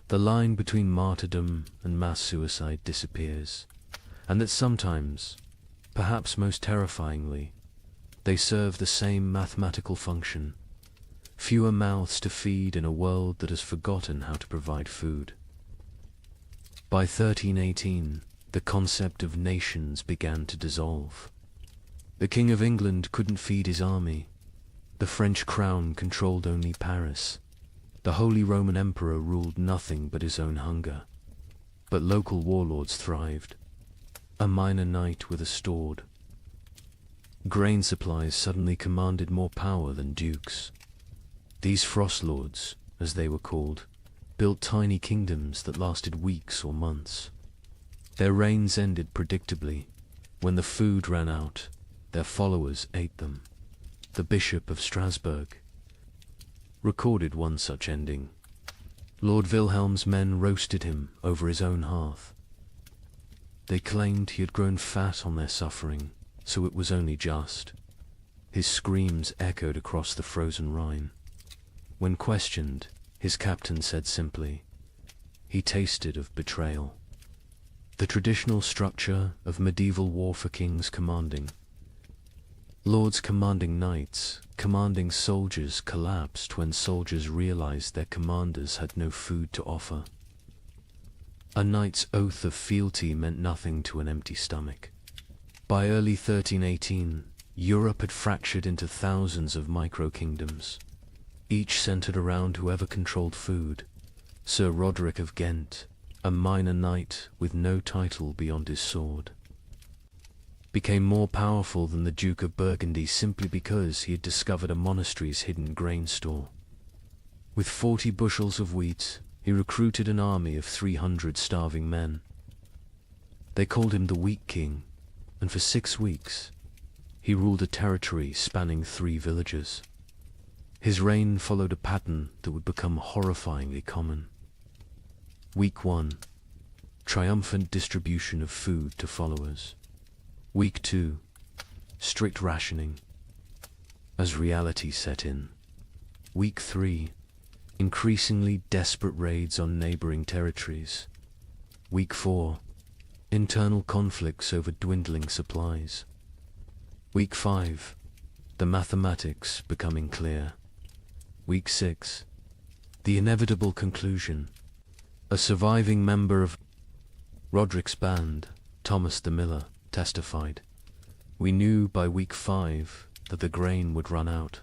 The line between martyrdom and mass suicide disappears, and that sometimes, perhaps most terrifyingly, they serve the same mathematical function: fewer mouths to feed in a world that has forgotten how to provide food. By 1318, the concept of nations began to dissolve. The King of England couldn't feed his army. The French crown controlled only Paris. The Holy Roman Emperor ruled nothing but his own hunger. But local warlords thrived. A minor knight with a sword. Grain supplies suddenly commanded more power than dukes. These frost lords, as they were called, built tiny kingdoms that lasted weeks or months. Their reigns ended predictably. When the food ran out, their followers ate them. The Bishop of Strasbourg recorded one such ending. Lord Wilhelm's men roasted him over his own hearth. They claimed he had grown fat on their suffering, so it was only just. His screams echoed across the frozen Rhine. When questioned, his captain said simply, "He tasted of betrayal." The traditional structure of medieval war for kings commanding. Lords commanding knights, commanding soldiers collapsed when soldiers realized their commanders had no food to offer. A knight's oath of fealty meant nothing to an empty stomach. By early 1318, Europe had fractured into thousands of micro-kingdoms, each centered around whoever controlled food. Sir Roderick of Ghent, a minor knight with no title beyond his sword, became more powerful than the Duke of Burgundy simply because he had discovered a monastery's hidden grain store. With 40 bushels of wheat, he recruited an army of 300 starving men. They called him the Wheat King, and for 6 weeks, he ruled a territory spanning 3 villages. His reign followed a pattern that would become horrifyingly common. Week 1. Triumphant distribution of food to followers. Week 2. Strict rationing. As reality set in. Week 3. Increasingly desperate raids on neighboring territories. Week 4. Internal conflicts over dwindling supplies. Week 5. The mathematics becoming clear. Week 6. The inevitable conclusion. A surviving member of Roderick's band, Thomas the Miller, testified, "We knew by week 5 that the grain would run out."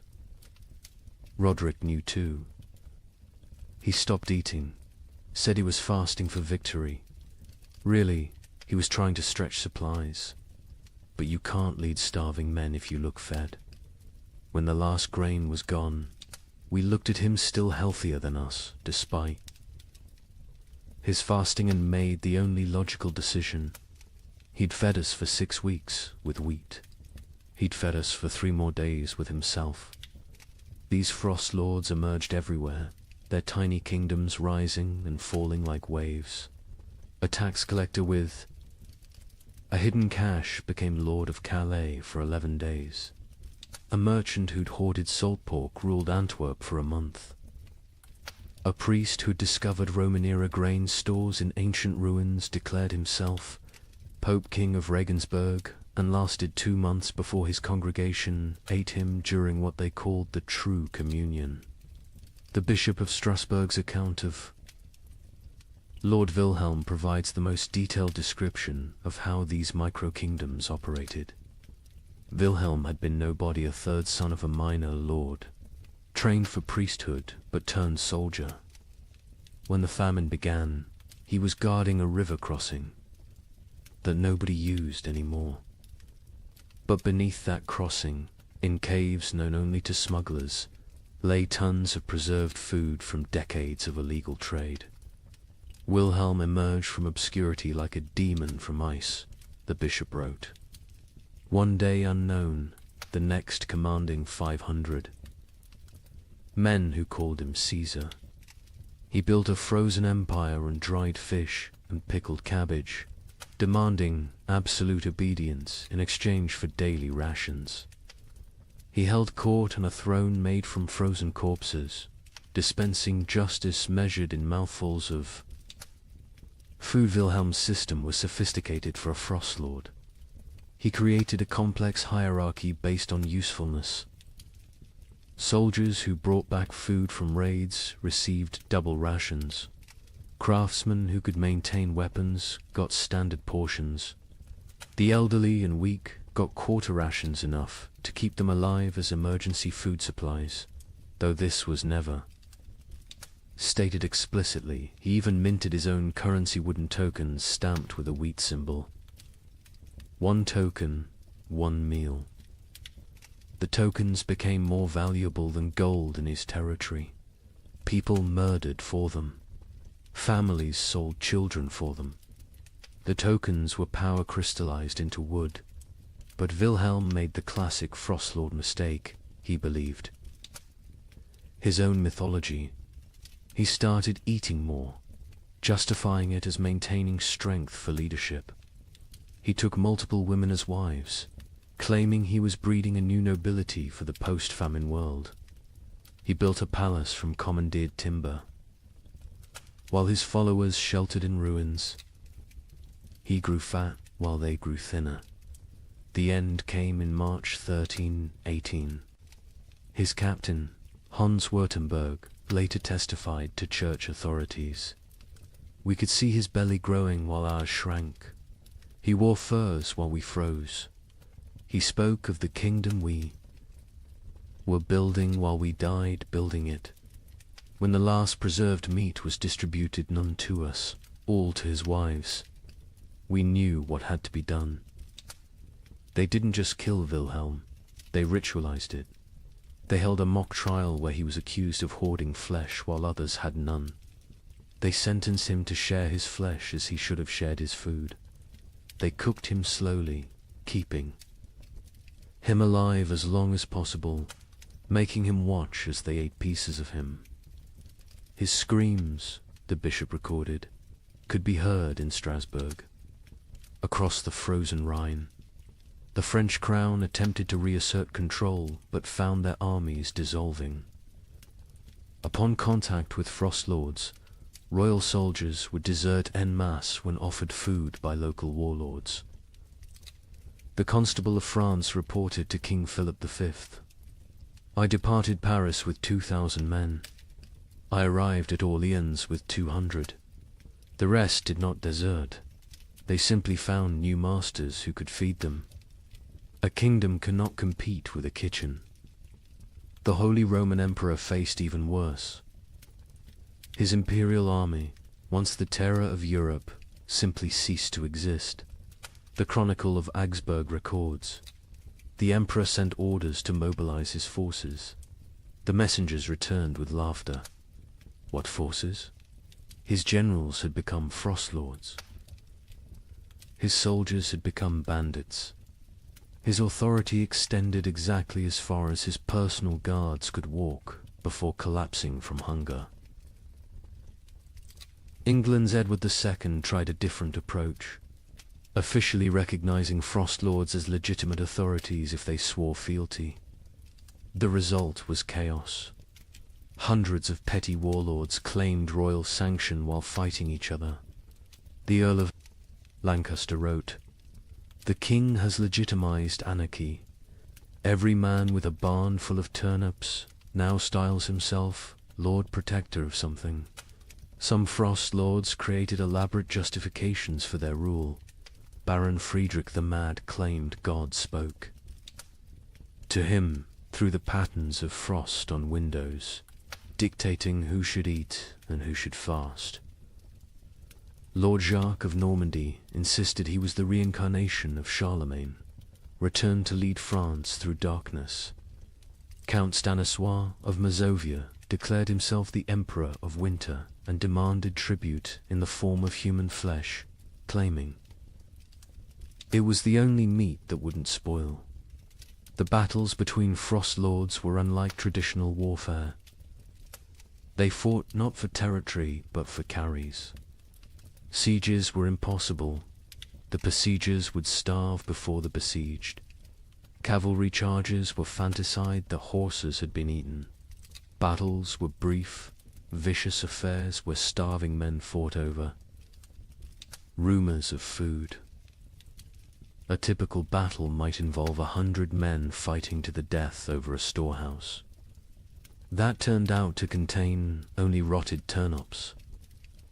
Roderick knew too. He stopped eating, said he was fasting for victory. Really, he was trying to stretch supplies. But you can't lead starving men if you look fed. When the last grain was gone, we looked at him still healthier than us, despite his fasting, and made the only logical decision. He'd fed us for 6 weeks with wheat. He'd fed us for 3 more days with himself. These frost lords emerged everywhere, their tiny kingdoms rising and falling like waves. A tax collector with a hidden cache became Lord of Calais for 11 days. A merchant who'd hoarded salt pork ruled Antwerp for a month. A priest who'd discovered Roman-era grain stores in ancient ruins declared himself Pope King of Regensburg, and lasted 2 months before his congregation ate him during what they called the True Communion. The Bishop of Strasbourg's account of Lord Wilhelm provides the most detailed description of how these micro-kingdoms operated. Wilhelm had been nobody, a 3rd son of a minor lord, trained for priesthood but turned soldier. When the famine began, he was guarding a river crossing that nobody used anymore. But beneath that crossing, in caves known only to smugglers, lay tons of preserved food from decades of illegal trade. Wilhelm emerged from obscurity like a demon from ice, the bishop wrote. One day unknown, the next commanding 500. Men who called him Caesar. He built a frozen empire on dried fish and pickled cabbage, demanding absolute obedience in exchange for daily rations. He held court on a throne made from frozen corpses, dispensing justice measured in mouthfuls of food. Wilhelm's system was sophisticated for a frost lord. He created a complex hierarchy based on usefulness. Soldiers who brought back food from raids received double rations. Craftsmen who could maintain weapons got standard portions. The elderly and weak got quarter rations, enough to keep them alive as emergency food supplies, though this was never stated explicitly. He even minted his own currency, wooden tokens stamped with a wheat symbol. 1 token, 1 meal. The tokens became more valuable than gold in his territory. People murdered for them. Families sold children for them. The tokens were power crystallized into wood. But Wilhelm made the classic Frostlord mistake, he believed. His own mythology. He started eating more, justifying it as maintaining strength for leadership. He took multiple women as wives, claiming he was breeding a new nobility for the post-famine world. He built a palace from commandeered timber, while his followers sheltered in ruins. He grew fat while they grew thinner. The end came in March 1318. His captain, Hans Württemberg, later testified to church authorities. We could see his belly growing while ours shrank. He wore furs while we froze. He spoke of the kingdom we were building while we died building it. When the last preserved meat was distributed, none to us, all to his wives, we knew what had to be done. They didn't just kill Wilhelm, they ritualized it. They held a mock trial where he was accused of hoarding flesh while others had none. They sentenced him to share his flesh as he should have shared his food. They cooked him slowly, keeping him alive as long as possible, making him watch as they ate pieces of him. His screams, the bishop recorded, could be heard in Strasbourg, across the frozen Rhine. The French crown attempted to reassert control, but found their armies dissolving. Upon contact with Frost Lords, royal soldiers would desert en masse when offered food by local warlords. The Constable of France reported to King Philip V, "I departed Paris with 2,000 men. I arrived at Orleans with 200. The rest did not desert. They simply found new masters who could feed them. A kingdom cannot compete with a kitchen." The Holy Roman Emperor faced even worse. His imperial army, once the terror of Europe, simply ceased to exist. The Chronicle of Augsburg records, "The emperor sent orders to mobilize his forces. The messengers returned with laughter." What forces? His generals had become frost lords. His soldiers had become bandits. His authority extended exactly as far as his personal guards could walk before collapsing from hunger. England's Edward II tried a different approach, officially recognizing frost lords as legitimate authorities if they swore fealty. The result was chaos. Hundreds of petty warlords claimed royal sanction while fighting each other. The Earl of Lancaster wrote, "The king has legitimized anarchy. Every man with a barn full of turnips now styles himself Lord Protector of something. Some frost lords created elaborate justifications for their rule. Baron Friedrich the Mad claimed God spoke to him through the patterns of frost on windows, dictating who should eat and who should fast. Lord Jacques of Normandy insisted he was the reincarnation of Charlemagne, returned to lead France through darkness. Count Stanislaus of Mazovia declared himself the Emperor of Winter and demanded tribute in the form of human flesh, claiming it was the only meat that wouldn't spoil. The battles between frost lords were unlike traditional warfare. They fought not for territory but for carries. Sieges were impossible. The besiegers would starve before the besieged. Cavalry charges were fantaside the horses had been eaten. Battles were brief, vicious affairs where starving men fought over rumors of food. A typical battle might involve 100 men fighting to the death over a storehouse. That turned out to contain only rotted turnips.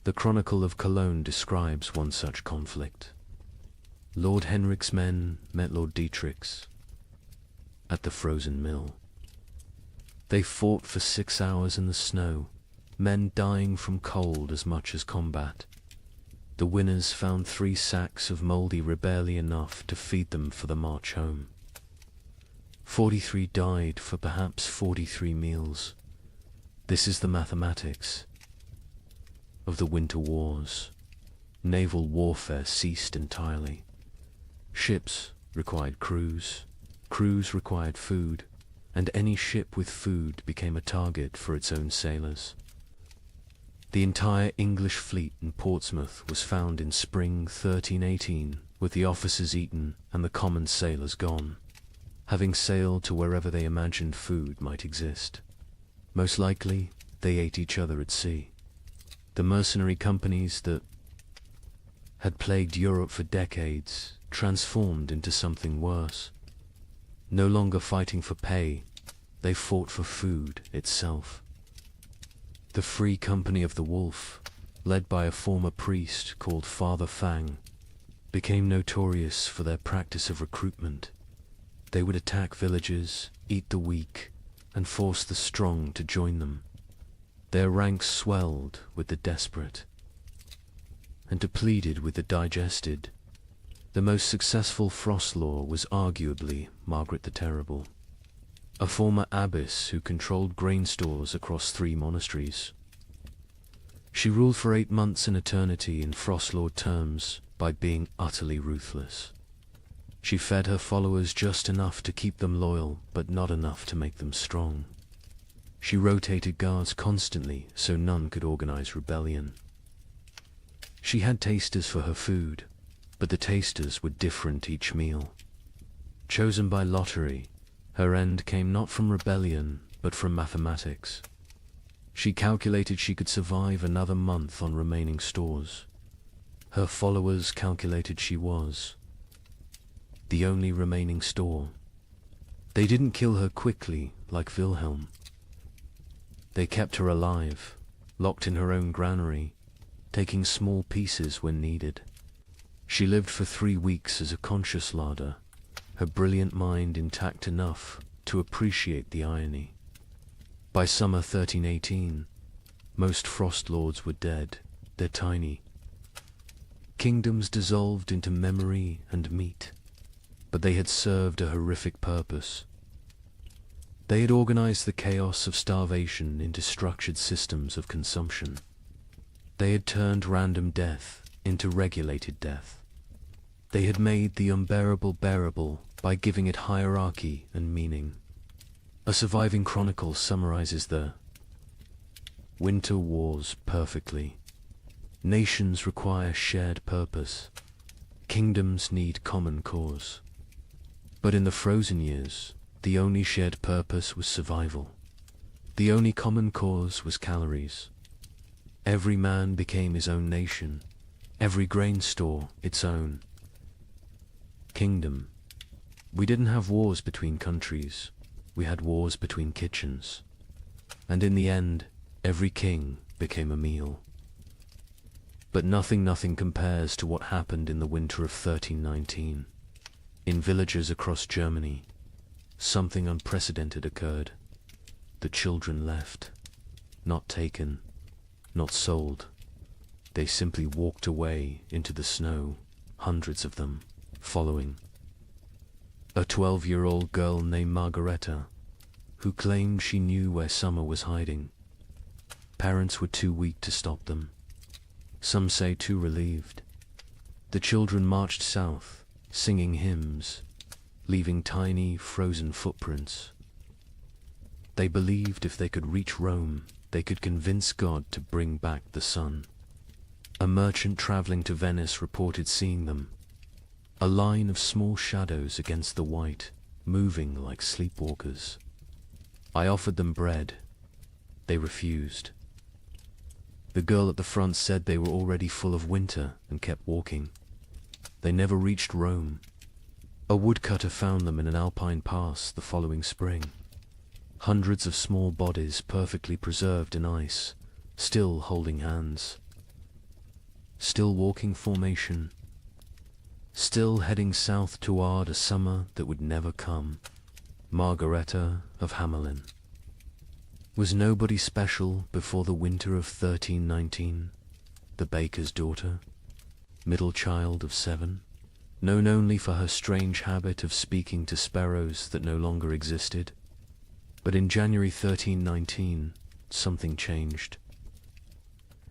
The Chronicle of Cologne describes one such conflict. Lord Henrik's men met Lord Dietrich's at the frozen mill. They fought for 6 hours in the snow, men dying from cold as much as combat. The winners found 3 sacks of mouldy rye barely enough to feed them for the march home. 43 died for perhaps 43 meals. This is the mathematics of the winter wars. Naval warfare ceased entirely. Ships required crews, crews required food, and any ship with food became a target for its own sailors. The entire English fleet in Portsmouth was found in spring 1318 with the officers eaten and the common sailors gone, having sailed to wherever they imagined food might exist. Most likely, they ate each other at sea. The mercenary companies that had plagued Europe for decades transformed into something worse. No longer fighting for pay, they fought for food itself. The Free Company of the Wolf, led by a former priest called Father Fang, became notorious for their practice of recruitment. They would attack villages, eat the weak, and force the strong to join them. Their ranks swelled with the desperate and depleted with the digested. The most successful Frost Law was arguably Margaret the Terrible, a former abbess who controlled grain stores across 3 monasteries. She ruled for 8 months in eternity in Frost Lord terms by being utterly ruthless. She fed her followers just enough to keep them loyal, but not enough to make them strong. She rotated guards constantly so none could organize rebellion. She had tasters for her food, but the tasters were different each meal. Chosen by lottery, her end came not from rebellion, but from mathematics. She calculated she could survive another month on remaining stores. Her followers calculated she was the only remaining store. They didn't kill her quickly like Wilhelm. They kept her alive, locked in her own granary, taking small pieces when needed. She lived for 3 weeks as a conscious larder, her brilliant mind intact enough to appreciate the irony. By summer 1318, most Frost Lords were dead. They're tiny. Kingdoms dissolved into memory and meat, but they had served a horrific purpose. They had organized the chaos of starvation into structured systems of consumption. They had turned random death into regulated death. They had made the unbearable bearable by giving it hierarchy and meaning. A surviving chronicle summarizes the winter wars perfectly. Nations require shared purpose. Kingdoms need common cause. But in the frozen years, the only shared purpose was survival. The only common cause was calories. Every man became his own nation, every grain store its own kingdom. We didn't have wars between countries, we had wars between kitchens. And in the end, every king became a meal. But nothing compares to what happened in the winter of 1319. In villages across Germany, something unprecedented occurred. The children left, not taken, not sold. They simply walked away into the snow, hundreds of them, following. A 12-year-old girl named Margareta, who claimed she knew where summer was hiding. Parents were too weak to stop them. Some say too relieved. The children marched south, singing hymns, leaving tiny, frozen footprints. They believed if they could reach Rome, they could convince God to bring back the sun. A merchant traveling to Venice reported seeing them, a line of small shadows against the white, moving like sleepwalkers. I offered them bread. They refused. The girl at the front said they were already full of winter and kept walking. They never reached Rome. A woodcutter found them in an alpine pass the following spring. Hundreds of small bodies perfectly preserved in ice, still holding hands. Still walking formation. Still heading south toward a summer that would never come. Margareta of Hamelin. Was nobody special before the winter of 1319? The baker's daughter? Middle child of 7, known only for her strange habit of speaking to sparrows that no longer existed. But in January 1319, something changed.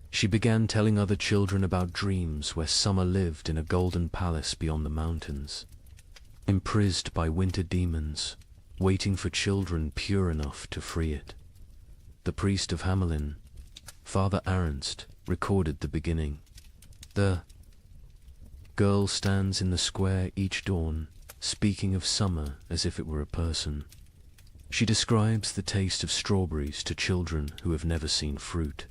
She began telling other children about dreams where summer lived in a golden palace beyond the mountains, imprisoned by winter demons, waiting for children pure enough to free it. The priest of Hamelin, Father Ernst, recorded the beginning. The Girl stands in the square each dawn, speaking of summer as if it were a person. She describes the taste of strawberries to children who have never seen fruit.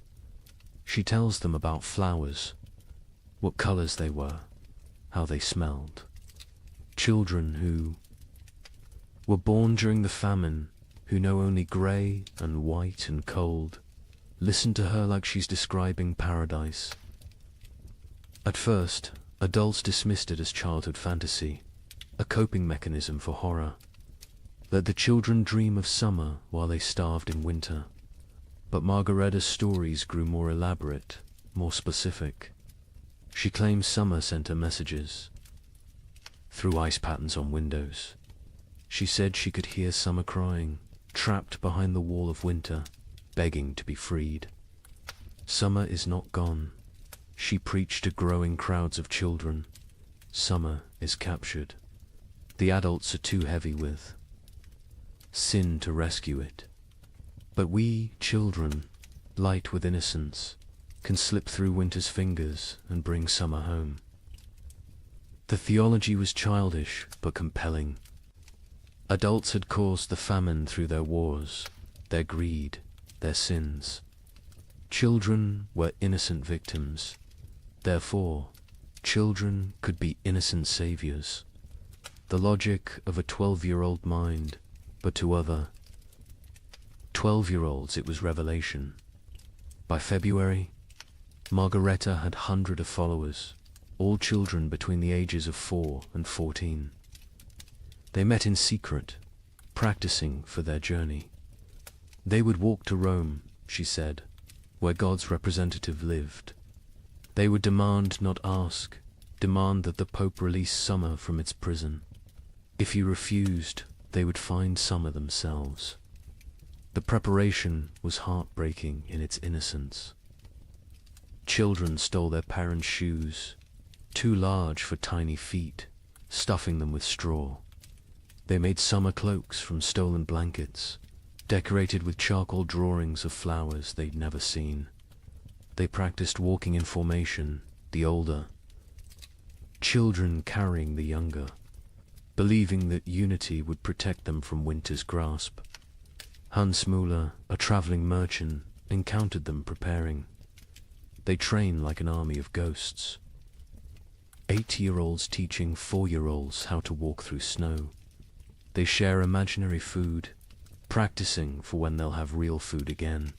She tells them about flowers, what colors they were, how they smelled. Children who were born during the famine, who know only grey and white and cold, listen to her like she's describing paradise. At first, adults dismissed it as childhood fantasy, a coping mechanism for horror. Let the children dream of summer while they starved in winter. But Margaretta's stories grew more elaborate, more specific. She claims summer sent her messages through ice patterns on windows. She said she could hear summer crying, trapped behind the wall of winter, begging to be freed. Summer is not gone, she preached to growing crowds of children. Summer is captured. The adults are too heavy with sin to rescue it. But we, children, light with innocence, can slip through winter's fingers and bring summer home. The theology was childish but compelling. Adults had caused the famine through their wars, their greed, their sins. Children were innocent victims. Therefore, children could be innocent saviors. The logic of a 12-year-old mind, but to other 12-year-olds it was revelation. By February, Margaretta had hundreds of followers, all children between the ages of 4 and 14. They met in secret, practicing for their journey. They would walk to Rome, she said, where God's representative lived. They would demand, not ask, demand that the Pope release summer from its prison. If he refused, they would find summer themselves. The preparation was heartbreaking in its innocence. Children stole their parents' shoes, too large for tiny feet, stuffing them with straw. They made summer cloaks from stolen blankets, decorated with charcoal drawings of flowers they'd never seen. They practiced walking in formation, the older, children carrying the younger, believing that unity would protect them from winter's grasp. Hans Müller, a traveling merchant, encountered them preparing. They train like an army of ghosts. 8-year-olds teaching 4-year-olds how to walk through snow. They share imaginary food, practicing for when they'll have real food again.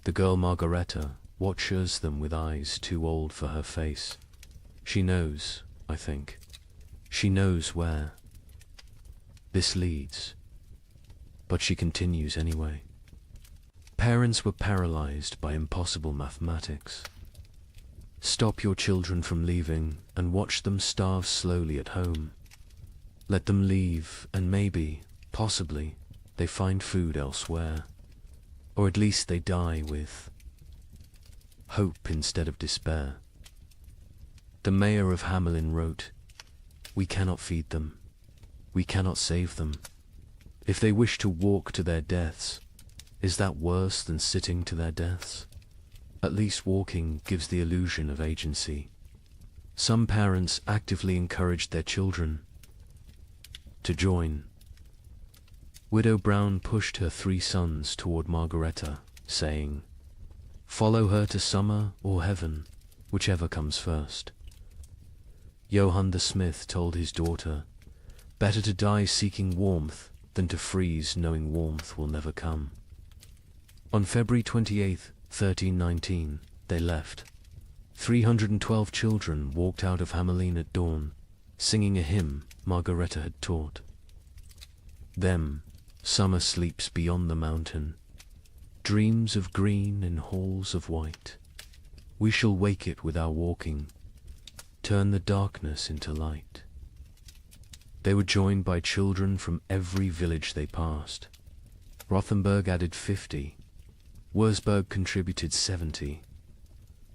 The girl Margaretta watches them with eyes too old for her face. She knows, I think. She knows where this leads. But she continues anyway. Parents were paralyzed by impossible mathematics. Stop your children from leaving and watch them starve slowly at home. Let them leave and maybe, possibly, they find food elsewhere. Or at least they die with hope instead of despair. The mayor of Hamelin wrote, "We cannot feed them. We cannot save them. If they wish to walk to their deaths, is that worse than sitting to their deaths? At least walking gives the illusion of agency." Some parents actively encouraged their children to join. Widow Brown pushed her 3 sons toward Margaretta, saying, "Follow her to summer or heaven, whichever comes first." Johann the smith told his daughter, "Better to die seeking warmth than to freeze knowing warmth will never come." On February 28, 1319, they left. 312 children walked out of Hamelin at dawn, singing a hymn Margaretta had taught. Them, summer sleeps beyond the mountain, dreams of green in halls of white. We shall wake it with our walking, turn the darkness into light. They were joined by children from every village they passed. Rothenburg added 50. Wurzburg contributed 70.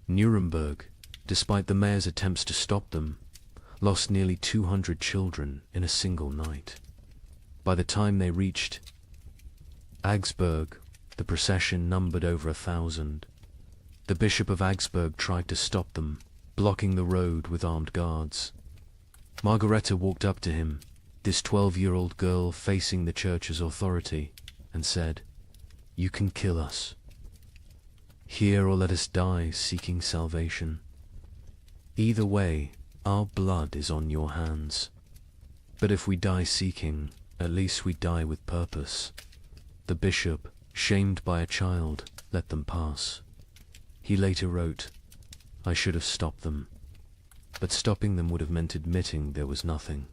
Nuremberg, despite the mayor's attempts to stop them, lost nearly 200 children in a single night. By the time they reached Augsburg, the procession numbered over 1,000. The Bishop of Augsburg tried to stop them, blocking the road with armed guards. Margareta walked up to him, this 12-year-old girl facing the church's authority, and said, "You can kill us. Here or let us die seeking salvation. Either way, our blood is on your hands. But if we die seeking, at least we die with purpose." The bishop, shamed by a child, let them pass. He later wrote, "I should have stopped them, but stopping them would have meant admitting there was nothing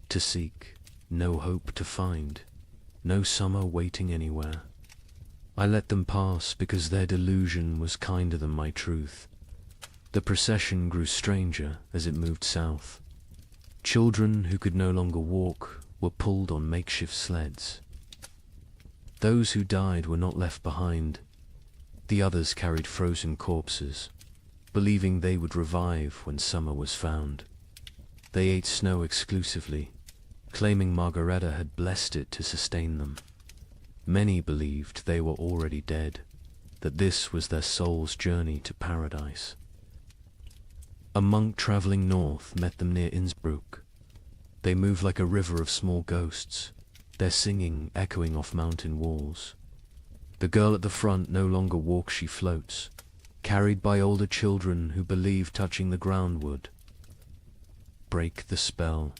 to seek, no hope to find, no summer waiting anywhere. I let them pass because their delusion was kinder than my truth." The procession grew stranger as it moved south. Children who could no longer walk were pulled on makeshift sleds. Those who died were not left behind. The others carried frozen corpses, believing they would revive when summer was found. They ate snow exclusively, claiming Margareta had blessed it to sustain them. Many believed they were already dead, that this was their soul's journey to paradise. A monk traveling north met them near Innsbruck. They moved like a river of small ghosts, their singing echoing off mountain walls. The girl at the front no longer walks, she floats, carried by older children who believe touching the ground would break the spell.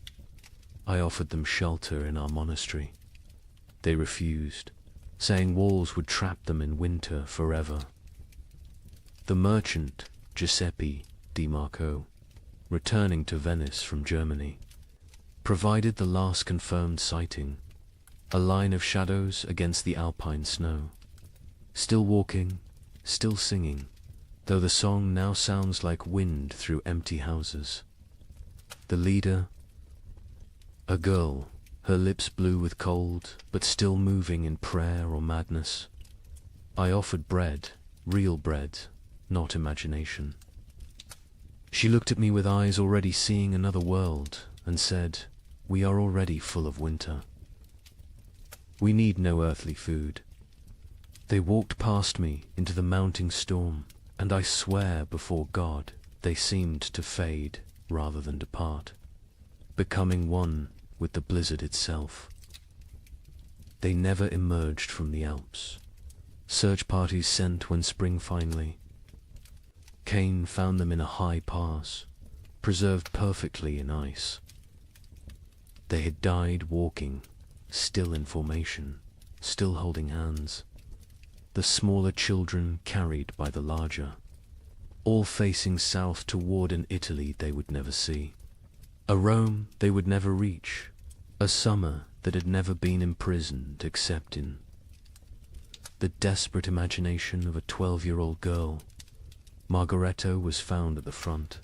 I offered them shelter in our monastery. They refused, saying walls would trap them in winter forever. The merchant, Giuseppe Di Marco, returning to Venice from Germany, provided the last confirmed sighting, a line of shadows against the alpine snow. Still walking, still singing, though the song now sounds like wind through empty houses. The leader, a girl, her lips blue with cold, but still moving in prayer or madness. I offered bread, real bread, not imagination. She looked at me with eyes already seeing another world, and said, "We are already full of winter. We need no earthly food." They walked past me into the mounting storm, and I swear before God they seemed to fade rather than depart, becoming one with the blizzard itself. They never emerged from the Alps. Search parties sent when spring finally came found them in a high pass, preserved perfectly in ice. They had died walking, still in formation, still holding hands. The smaller children carried by the larger, all facing south toward an Italy they would never see, a Rome they would never reach, a summer that had never been imprisoned except in the desperate imagination of a 12-year-old girl. Margareta was found at the front,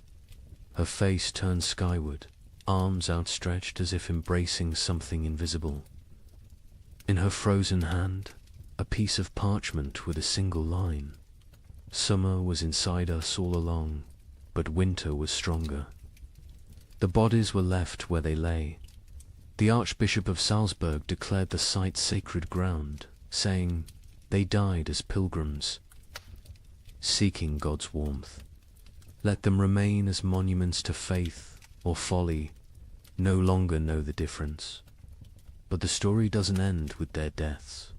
her face turned skyward, arms outstretched as if embracing something invisible. In her frozen hand, a piece of parchment with a single line. Summer was inside us all along, but winter was stronger. The bodies were left where they lay. The Archbishop of Salzburg declared the site sacred ground, saying, "They died as pilgrims, seeking God's warmth. Let them remain as monuments to faith or folly, no longer know the difference." But the story doesn't end with their deaths.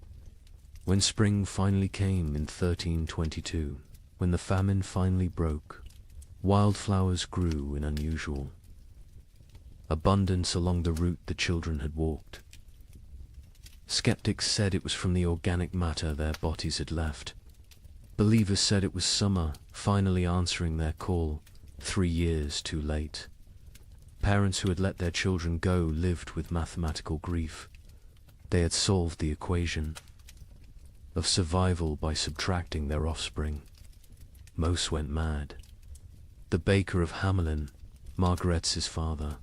When spring finally came in 1322, when the famine finally broke, wildflowers grew in unusual abundance along the route the children had walked. Skeptics said it was from the organic matter their bodies had left. Believers said it was summer finally answering their call, 3 years too late. Parents who had let their children go lived with mathematical grief. They had solved the equation of survival by subtracting their offspring. Most went mad. The baker of Hamelin, Margaret's father,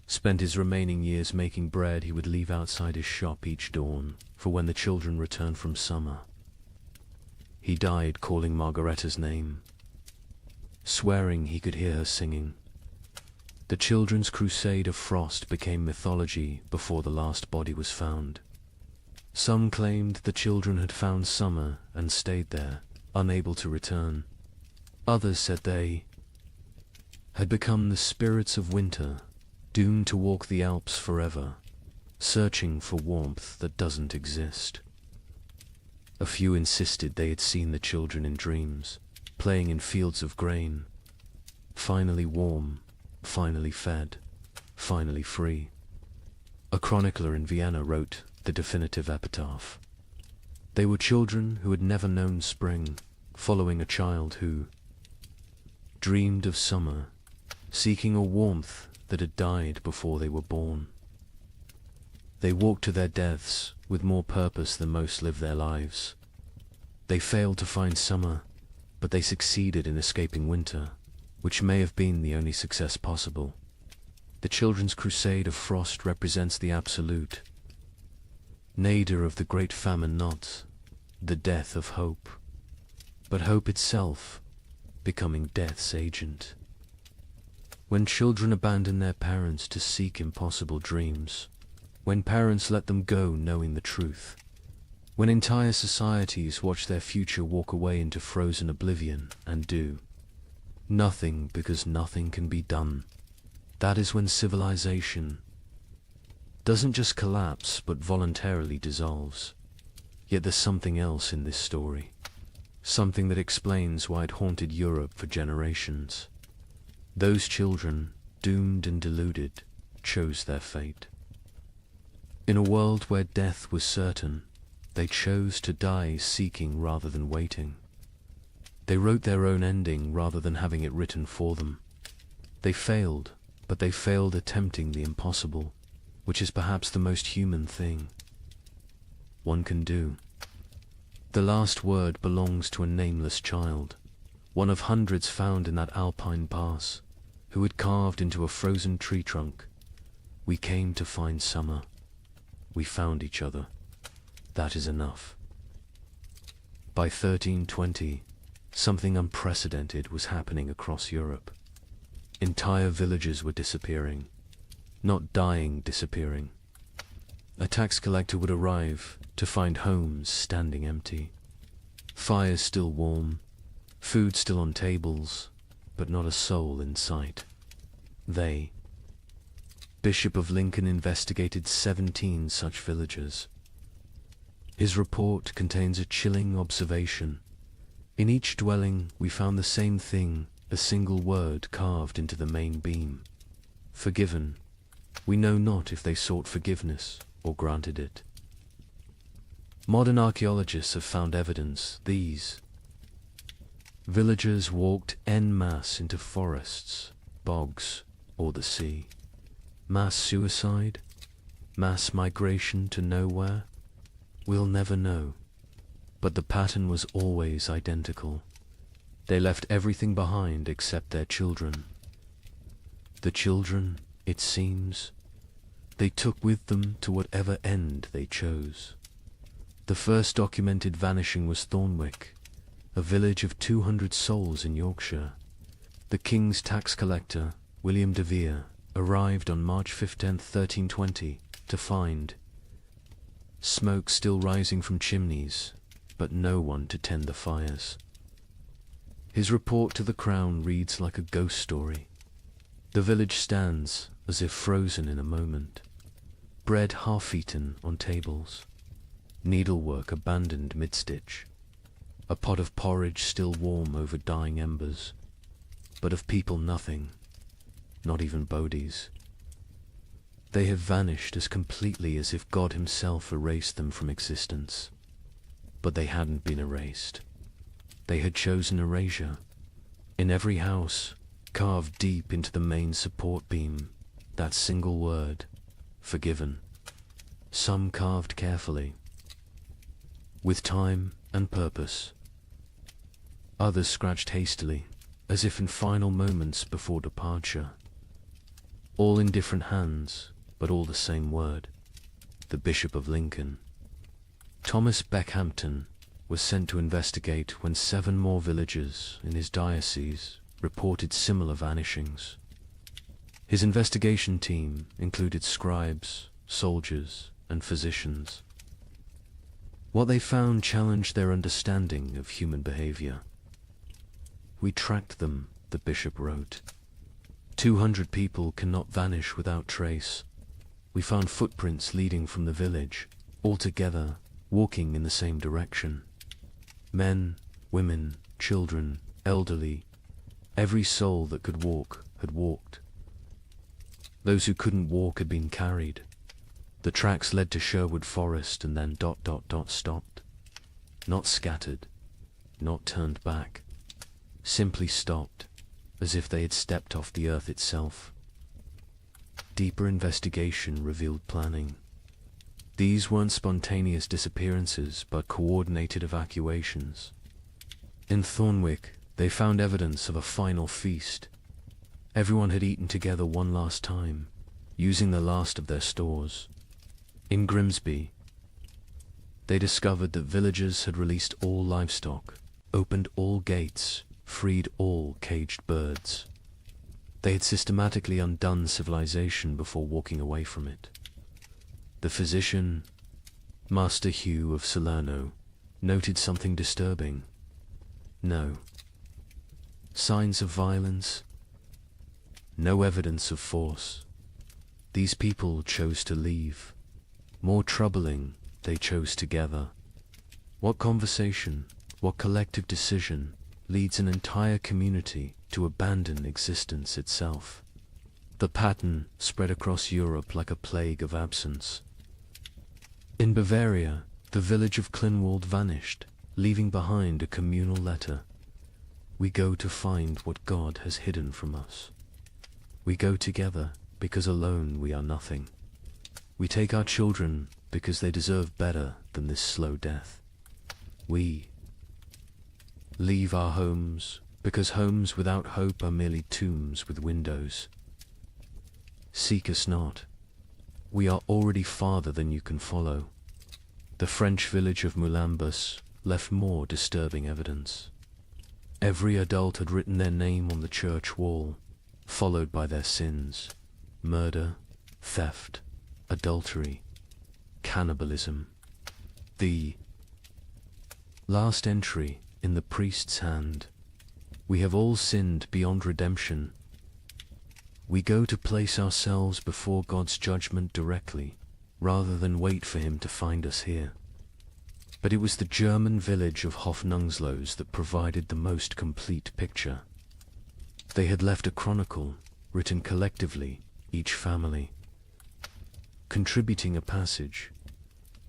spent his remaining years making bread he would leave outside his shop each dawn for when the children returned from summer. He died calling Margareta's name, swearing he could hear her singing. The children's crusade of frost became mythology before the last body was found. Some claimed the children had found summer and stayed there, unable to return. Others said they had become the spirits of winter, doomed to walk the Alps forever, searching for warmth that doesn't exist. A few insisted they had seen the children in dreams, playing in fields of grain, finally warm, finally fed, finally free. A chronicler in Vienna wrote the definitive epitaph. They were children who had never known spring, following a child who dreamed of summer, seeking a warmth that had died before they were born. They walked to their deaths with more purpose than most live their lives. They failed to find summer, but they succeeded in escaping winter, which may have been the only success possible. The children's crusade of frost represents the absolute, nadir of the great famine, not the death of hope, but hope itself becoming death's agent. When children abandon their parents to seek impossible dreams, when parents let them go knowing the truth, when entire societies watch their future walk away into frozen oblivion and do nothing because nothing can be done, that is when civilization doesn't just collapse but voluntarily dissolves. Yet there's something else in this story, something that explains why it haunted Europe for generations. Those children, doomed and deluded, chose their fate. In a world where death was certain, they chose to die seeking rather than waiting. They wrote their own ending rather than having it written for them. They failed, but they failed attempting the impossible, which is perhaps the most human thing one can do. The last word belongs to a nameless child, one of hundreds found in that alpine pass, who had carved into a frozen tree trunk. We came to find summer. We found each other. That is enough. By 1320, something unprecedented was happening across Europe. Entire villages were disappearing, not dying, disappearing. A tax collector would arrive to find homes standing empty, fires still warm, food still on tables, but not a soul in sight. Bishop of Lincoln investigated 17 such villages. His report contains a chilling observation. In each dwelling we found the same thing, a single word carved into the main beam. Forgiven. We know not if they sought forgiveness or granted it. Modern archaeologists have found evidence these villagers walked en masse into forests, bogs, or the sea. Mass suicide? Mass migration to nowhere? We'll never know. But the pattern was always identical. They left everything behind except their children. The children, it seems, they took with them to whatever end they chose. The first documented vanishing was Thornwick, a village of 200 souls in Yorkshire. The king's tax collector, William de Vere, arrived on March 15, 1320, to find smoke still rising from chimneys, but no one to tend the fires. His report to the crown reads like a ghost story. The village stands as if frozen in a moment, bread half-eaten on tables, needlework abandoned mid-stitch, a pot of porridge still warm over dying embers, but of people nothing, not even bodies. They have vanished as completely as if God himself erased them from existence. But they hadn't been erased. They had chosen erasure. In every house, carved deep into the main support beam, that single word, forgiven. Some carved carefully, with time and purpose. Others scratched hastily, as if in final moments before departure. All in different hands, but all the same word, the Bishop of Lincoln. Thomas Beckhampton was sent to investigate when 7 more villages in his diocese reported similar vanishings. His investigation team included scribes, soldiers, and physicians. What they found challenged their understanding of human behavior. We tracked them, the bishop wrote. 200 people cannot vanish without trace. We found footprints leading from the village, all together, walking in the same direction. Men, women, children, elderly, every soul that could walk had walked. Those who couldn't walk had been carried. The tracks led to Sherwood Forest and then ... stopped. Not scattered, not turned back, simply stopped, as if they had stepped off the earth itself. Deeper investigation revealed planning. These weren't spontaneous disappearances, but coordinated evacuations. In Thornwick, they found evidence of a final feast. Everyone had eaten together one last time, using the last of their stores. In Grimsby, they discovered that villagers had released all livestock, opened all gates, freed all caged birds. They had systematically undone civilization before walking away from it. The physician, Master Hugh of Salerno, noted something disturbing. No signs of violence, no evidence of force. These people chose to leave. More troubling, they chose together. What conversation, what collective decision leads an entire community to abandon existence itself? The pattern spread across Europe like a plague of absence. In Bavaria, the village of Klinwald vanished, leaving behind a communal letter. We go to find what God has hidden from us. We go together because alone we are nothing. We take our children because they deserve better than this slow death. We leave our homes because homes without hope are merely tombs with windows. Seek us not. We are already farther than you can follow. The French village of Moulambus left more disturbing evidence. Every adult had written their name on the church wall, followed by their sins: murder, theft, adultery, cannibalism. The last entry in the priest's hand: we have all sinned beyond redemption. We go to place ourselves before God's judgment directly, rather than wait for him to find us here. But it was the German village of Hofnungslos that provided the most complete picture. They had left a chronicle, written collectively, each family, contributing a passage.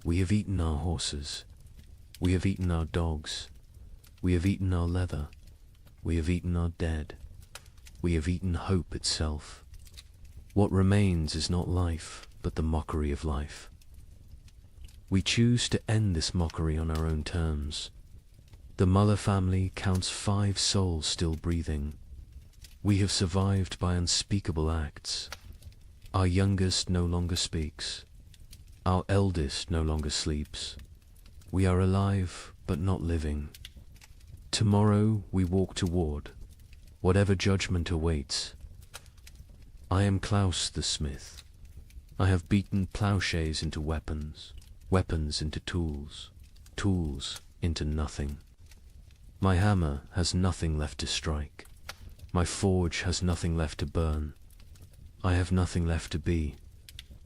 We have eaten our horses. We have eaten our dogs. We have eaten our leather. We have eaten our dead. We have eaten hope itself. What remains is not life, but the mockery of life. We choose to end this mockery on our own terms. The Muller family counts 5 souls still breathing. We have survived by unspeakable acts. Our youngest no longer speaks. Our eldest no longer sleeps. We are alive, but not living. Tomorrow we walk toward whatever judgment awaits. I am Klaus the smith. I have beaten plowshares into weapons, weapons into tools, tools into nothing. My hammer has nothing left to strike. My forge has nothing left to burn. I have nothing left to be.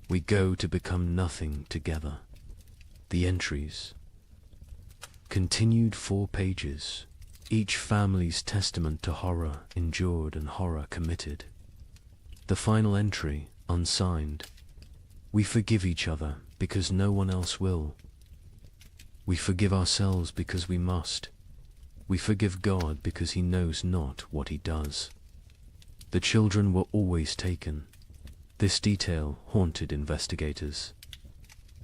We go to become nothing together. The entries. Continued 4 pages. Each family's testament to horror endured and horror committed. The final entry, unsigned. We forgive each other because no one else will. We forgive ourselves because we must. We forgive God because he knows not what he does. The children were always taken. This detail haunted investigators.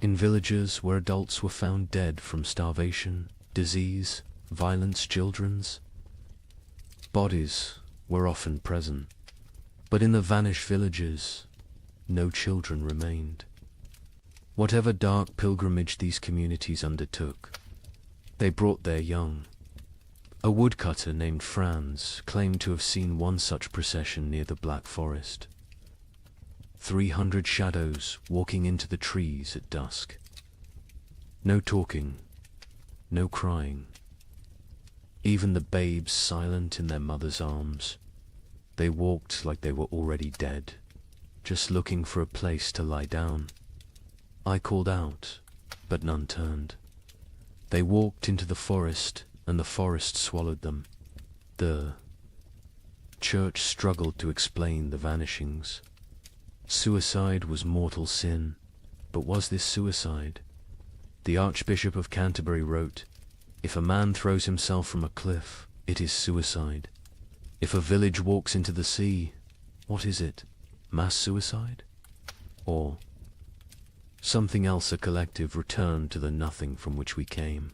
In villages where adults were found dead from starvation, disease, violence, children's bodies were often present. But in the vanished villages, no children remained. Whatever dark pilgrimage these communities undertook, they brought their young. A woodcutter named Franz claimed to have seen one such procession near the Black Forest. 300 shadows walking into the trees at dusk. No talking, no crying. Even the babes silent in their mother's arms. They walked like they were already dead, just looking for a place to lie down. I called out, but none turned. They walked into the forest, and the forest swallowed them. The church struggled to explain the vanishings. Suicide was mortal sin, but was this suicide? The Archbishop of Canterbury wrote, "If a man throws himself from a cliff, it is suicide. If a village walks into the sea, what is it? Mass suicide? Or something else, a collective return to the nothing from which we came?"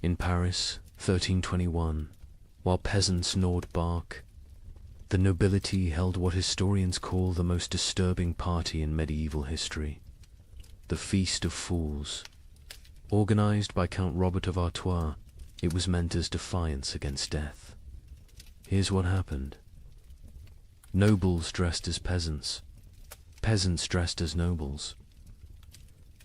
In Paris, 1321, while peasants gnawed bark, the nobility held what historians call the most disturbing party in medieval history, the Feast of Fools. Organized by Count Robert of Artois, it was meant as defiance against death. Here's what happened. Nobles dressed as peasants, peasants dressed as nobles.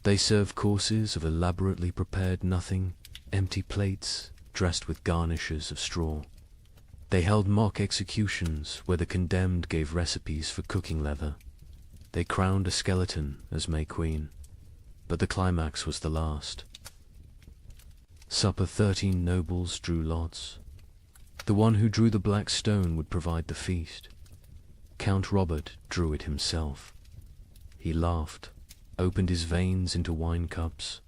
They served courses of elaborately prepared nothing, empty plates dressed with garnishes of straw. They held mock executions where the condemned gave recipes for cooking leather. They crowned a skeleton as May Queen, but the climax was the last. Supper 13 nobles drew lots. The one who drew the black stone would provide the feast. Count Robert drew it himself. He laughed, opened his veins into wine cups,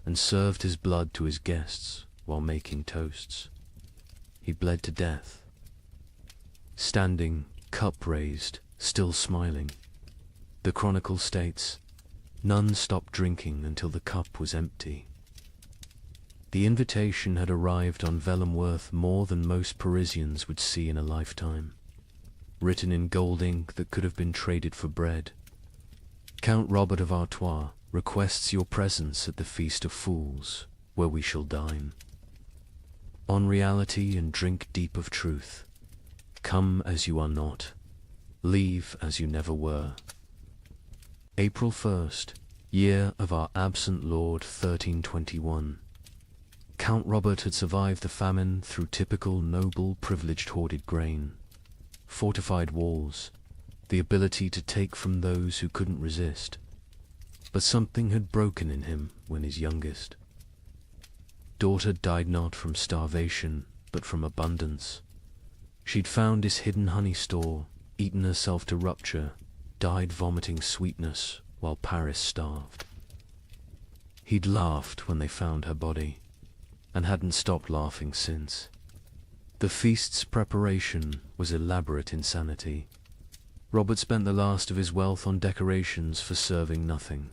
and served his blood to his guests while making toasts. He bled to death. Standing, cup raised, still smiling. The chronicle states, none stopped drinking until the cup was empty. The invitation had arrived on vellum worth more than most Parisians would see in a lifetime, written in gold ink that could have been traded for bread. Count Robert of Artois requests your presence at the Feast of Fools, where we shall dine. On reality and drink deep of truth. Come as you are not. Leave as you never were. April 1st, year of our absent Lord 1321. Count Robert had survived the famine through typical noble privileged hoarded grain, fortified walls, the ability to take from those who couldn't resist. But something had broken in him when his youngest daughter died not from starvation, but from abundance. She'd found his hidden honey store, eaten herself to rupture, died vomiting sweetness while Paris starved. He'd laughed when they found her body, and hadn't stopped laughing since. The feast's preparation was elaborate insanity. Robert spent the last of his wealth on decorations for serving nothing.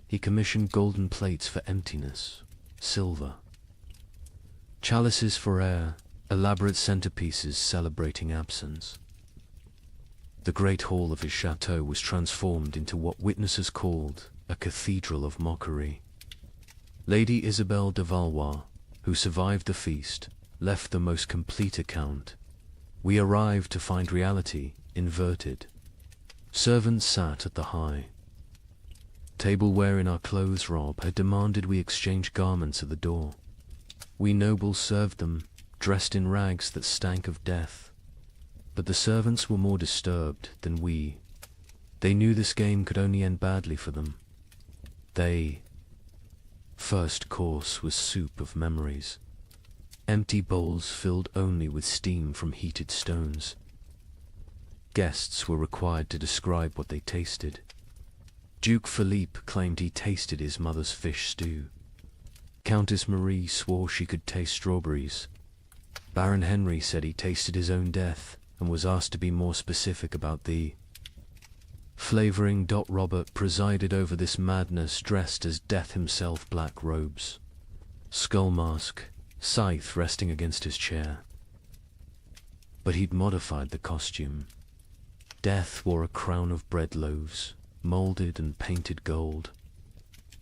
He commissioned golden plates for emptiness, silver, chalices for air, elaborate centerpieces celebrating absence. The great hall of his chateau was transformed into what witnesses called a cathedral of mockery. Lady Isabelle de Valois, who survived the feast, left the most complete account. We arrived to find reality inverted. Servants sat at the high tableware in our clothes rob had demanded we exchange garments at the door. We nobles served them, dressed in rags that stank of death. But the servants were more disturbed than we. They knew this game could only end badly for them. First course was soup of memories. Empty bowls filled only with steam from heated stones. Guests were required to describe what they tasted. Duke Philippe claimed he tasted his mother's fish stew. Countess Marie swore she could taste strawberries. Baron Henry said he tasted his own death and was asked to be more specific about the flavoring. Robert presided over this madness dressed as death himself, black robes, skull mask, scythe resting against his chair. But he'd modified the costume. Death wore a crown of bread loaves, molded and painted gold.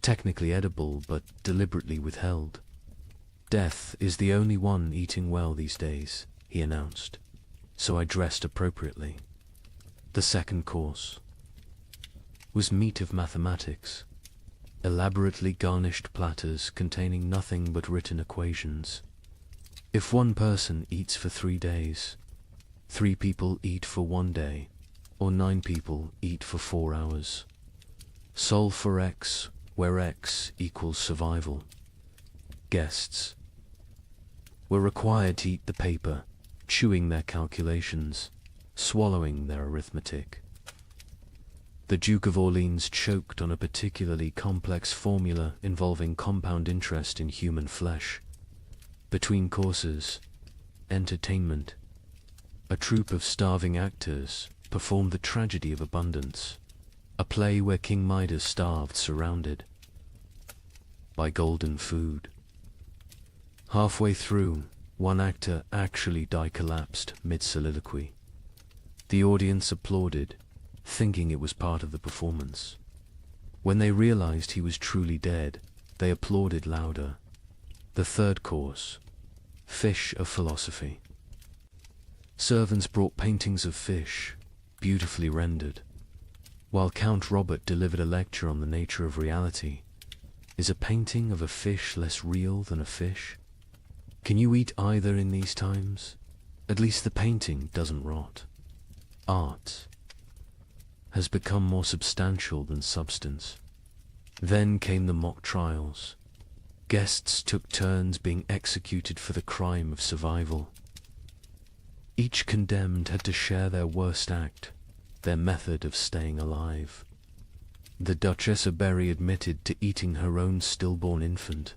Technically edible, but deliberately withheld. Death is the only one eating well these days, he announced, so I dressed appropriately. The second course was meat of mathematics, elaborately garnished platters containing nothing but written equations. If one person eats for 3 days, 3 people eat for 1 day, or 9 people eat for 4 hours. Solve for X, where X equals survival. Guests were required to eat the paper, chewing their calculations, swallowing their arithmetic. The Duke of Orleans choked on a particularly complex formula involving compound interest in human flesh. Between courses, entertainment. A troupe of starving actors performed the tragedy of abundance, a play where King Midas starved surrounded by golden food. Halfway through, one actor actually collapsed mid-soliloquy. The audience applauded, thinking it was part of the performance. When they realized he was truly dead, they applauded louder. The third course, fish of philosophy. Servants brought paintings of fish, beautifully rendered. While Count Robert delivered a lecture on the nature of reality, is a painting of a fish less real than a fish? Can you eat either in these times? At least the painting doesn't rot. Art has become more substantial than substance. Then came the mock trials. Guests took turns being executed for the crime of survival. Each condemned had to share their worst act, their method of staying alive. The Duchess of Berry admitted to eating her own stillborn infant.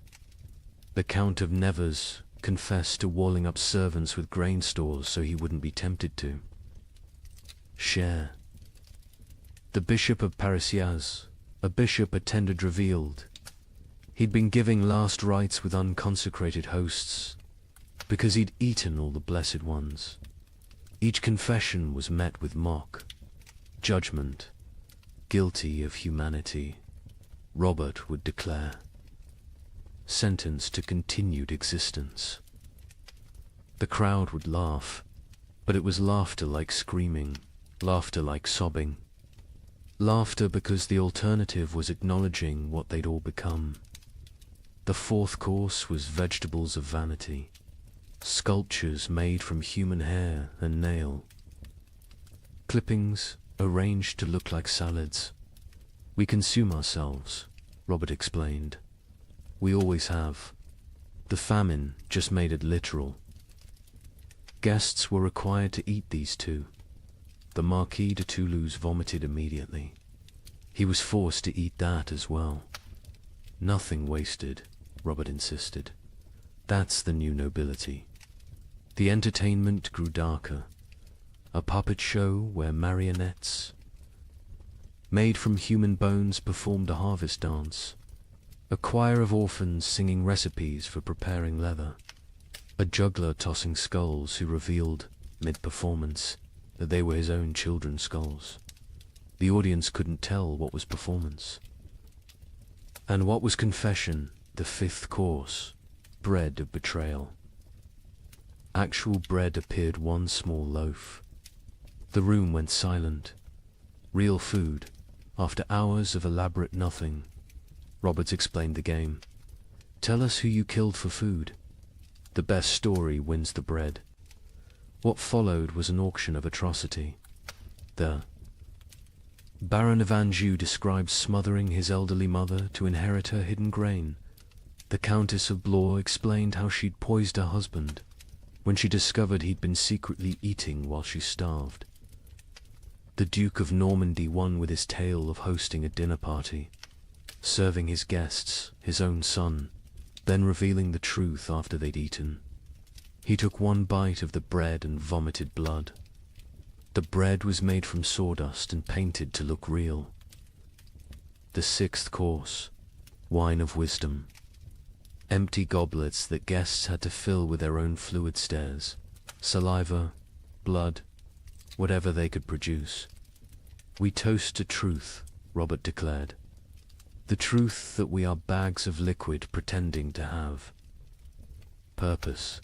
The Count of Nevers confessed to walling up servants with grain stores so he wouldn't be tempted to share. The Bishop of Parisiaz, a bishop attended, revealed he'd been giving last rites with unconsecrated hosts because he'd eaten all the blessed ones. Each confession was met with mock judgment. Guilty of humanity, Robert would declare. Sentenced to continued existence. The crowd would laugh, but it was laughter like screaming, laughter like sobbing. Laughter because the alternative was acknowledging what they'd all become. The fourth course was vegetables of vanity, sculptures made from human hair and nail. Clippings arranged to look like salads. We consume ourselves, Robert explained. We always have. The famine just made it literal. Guests were required to eat these too. The Marquis de Toulouse vomited immediately. He was forced to eat that as well. Nothing wasted, Robert insisted. That's the new nobility. The entertainment grew darker. A puppet show where marionettes made from human bones performed a harvest dance. A choir of orphans singing recipes for preparing leather. A juggler tossing skulls who revealed, mid-performance, that they were his own children's skulls. The audience couldn't tell what was performance and what was confession. The fifth course, bread of betrayal. Actual bread appeared, one small loaf. The room went silent. Real food, after hours of elaborate nothing. Roberts explained the game. Tell us who you killed for food. The best story wins the bread. What followed was an auction of atrocity. The Baron of Anjou describes smothering his elderly mother to inherit her hidden grain. The Countess of Blois explained how she'd poisoned her husband when she discovered he'd been secretly eating while she starved. The Duke of Normandy won with his tale of hosting a dinner party, serving his guests his own son, then revealing the truth after they'd eaten. He took one bite of the bread and vomited blood. The bread was made from sawdust and painted to look real. The sixth course, wine of wisdom. Empty goblets that guests had to fill with their own fluid stares, saliva, blood, whatever they could produce. We toast to truth, Robert declared. The truth that we are bags of liquid pretending to have purpose.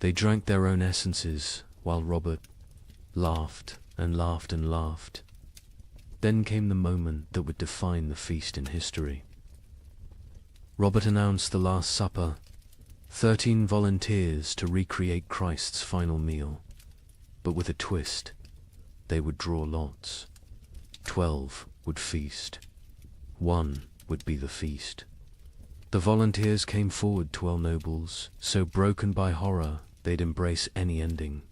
They drank their own essences while Robert laughed and laughed and laughed. Then came the moment that would define the feast in history. Robert announced the Last Supper, 13 volunteers to recreate Christ's final meal. but with a twist. They would draw lots. 12 would feast. 1 would be the feast. The volunteers came forward, 12 nobles, so broken by horror they'd embrace any ending.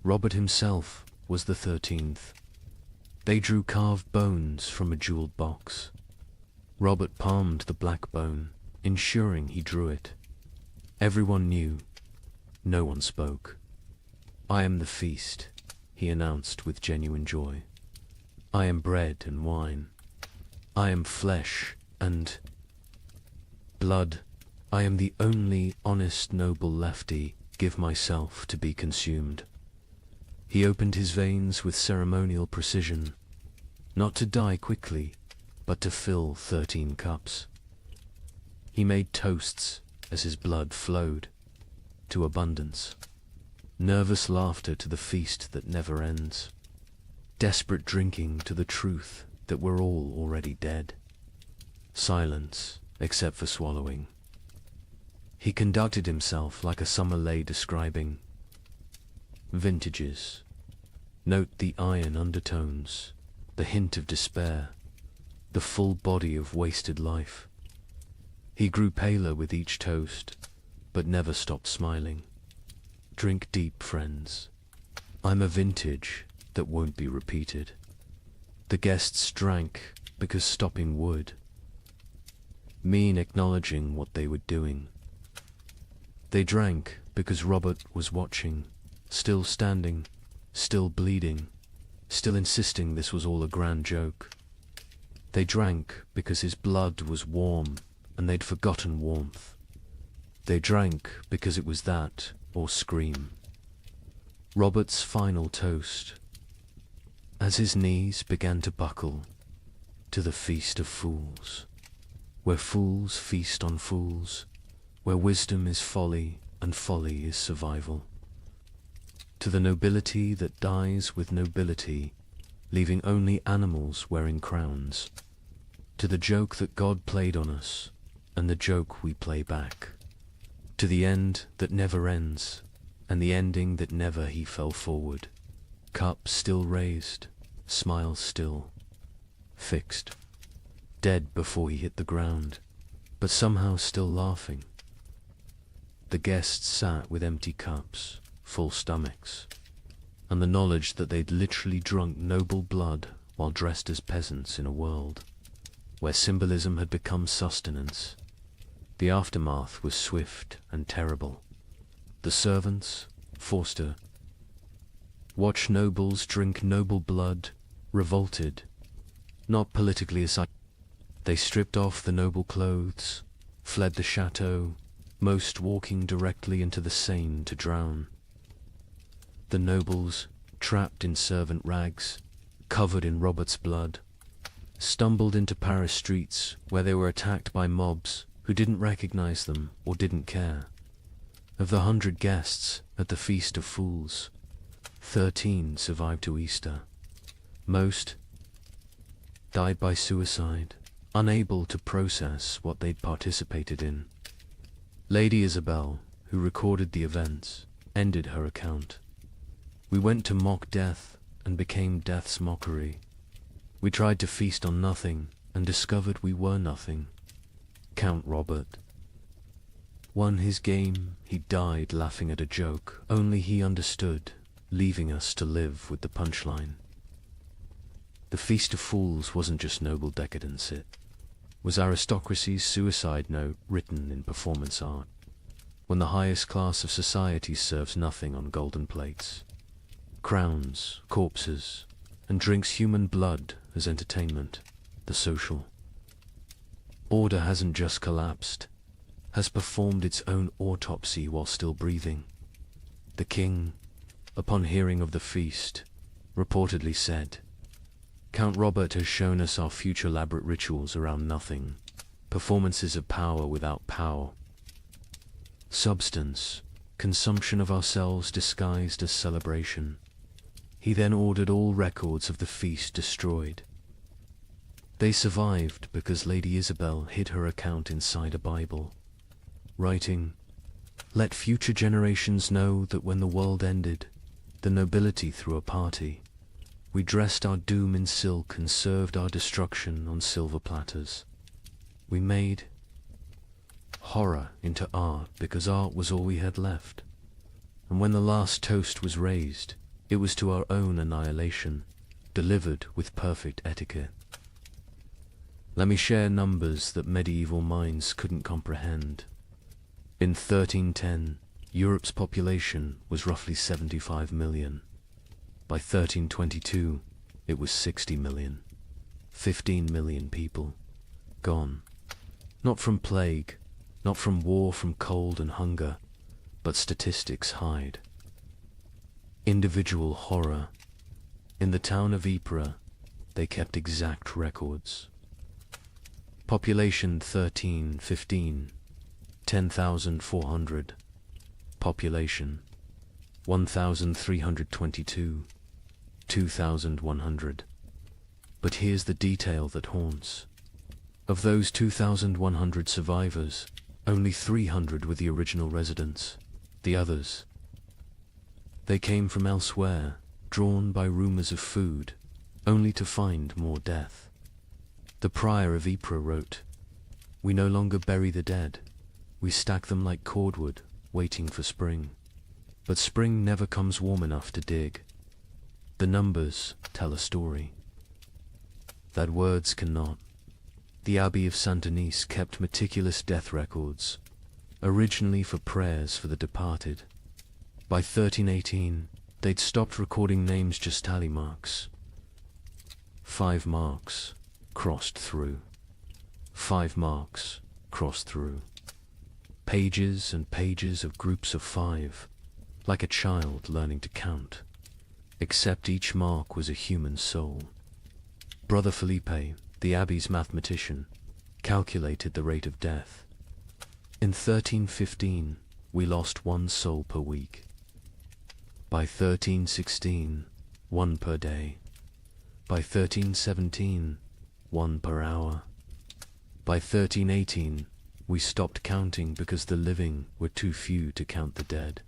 Robert himself was the 13th. They drew carved bones from a jeweled box. Robert palmed the black bone, ensuring he drew it. Everyone knew. No one spoke. "I am the feast," he announced with genuine joy. "I am bread and wine. I am flesh and blood. I am the only honest noble lefty. Give myself to be consumed." He opened his veins with ceremonial precision, not to die quickly, but to fill 13 cups. He made toasts as his blood flowed, to abundance. Nervous laughter to the feast that never ends. Desperate drinking to the truth that we're all already dead. Silence, except for swallowing. He conducted himself like a summer lay describing vintages. Note the iron undertones, the hint of despair, the full body of wasted life. He grew paler with each toast, but never stopped smiling. Drink deep, friends. I'm a vintage that won't be repeated. The guests drank because stopping would mean acknowledging what they were doing. They drank because Robert was watching, still standing, still bleeding, still insisting this was all a grand joke. They drank because his blood was warm and they'd forgotten warmth. They drank because it was that or scream. Robert's final toast, as his knees began to buckle, to the feast of fools, where fools feast on fools, where wisdom is folly and folly is survival. To the nobility that dies with nobility, leaving only animals wearing crowns. To the joke that God played on us, and the joke we play back. To the end that never ends, and the ending that never he fell forward. Cup still raised, smile still, fixed. Dead before he hit the ground, but somehow still laughing. The guests sat with empty cups, full stomachs, and the knowledge that they'd literally drunk noble blood while dressed as peasants in a world where symbolism had become sustenance. The aftermath was swift and terrible. The servants, forced to watch nobles drink noble blood, revolted, not politically aside. They stripped off the noble clothes, fled the chateau, most walking directly into the Seine to drown. The nobles, trapped in servant rags, covered in Robert's blood, stumbled into Paris streets where they were attacked by mobs who didn't recognize them or didn't care. Of the 100 guests at the Feast of Fools, 13 survived to Easter. Most died by suicide, unable to process what they'd participated in. Lady Isabel, who recorded the events, ended her account. We went to mock death and became death's mockery. We tried to feast on nothing and discovered we were nothing. Count Robert won his game. He died laughing at a joke only he understood, leaving us to live with the punchline. The Feast of Fools wasn't just noble decadence, it was aristocracy's suicide note written in performance art, when the highest class of society serves nothing on golden plates, crowns, corpses, and drinks human blood as entertainment, the social order hasn't just collapsed, has performed its own autopsy while still breathing. The king, upon hearing of the feast, reportedly said, "Count Robert has shown us our future elaborate rituals around nothing, performances of power without power. Substance, consumption of ourselves disguised as celebration." He then ordered all records of the feast destroyed. They survived because Lady Isabel hid her account inside a Bible, writing, "Let future generations know that when the world ended, the nobility threw a party. We dressed our doom in silk and served our destruction on silver platters. We made horror into art because art was all we had left. And when the last toast was raised, it was to our own annihilation, delivered with perfect etiquette. Let me share numbers that medieval minds couldn't comprehend. In 1310, Europe's population was roughly 75 million. By 1322, it was 60 million. 15 million people gone. Not from plague, not from war, from cold and hunger, but statistics hide. Individual horror. In the town of Ypres, they kept exact records. Population 1315, 10,400. Population 1,322, 2,100. But here's the detail that haunts. Of those 2,100 survivors, only 300 were the original residents. The others, they came from elsewhere, drawn by rumors of food, only to find more death. The prior of Ypres wrote, "We no longer bury the dead. We stack them like cordwood, waiting for spring. But spring never comes warm enough to dig. The numbers tell a story that words cannot." The Abbey of Saint-Denis kept meticulous death records, originally for prayers for the departed. By 1318, they'd stopped recording names, just tally marks. 5 marks crossed through. 5 marks crossed through. Pages and pages of groups of 5, like a child learning to count, except each mark was a human soul. Brother Felipe, the abbey's mathematician, calculated the rate of death. In 1315, we lost 1 soul per week. By 1316, 1 per day. By 1317, 1 per hour. By 1318, we stopped counting because the living were too few to count the dead.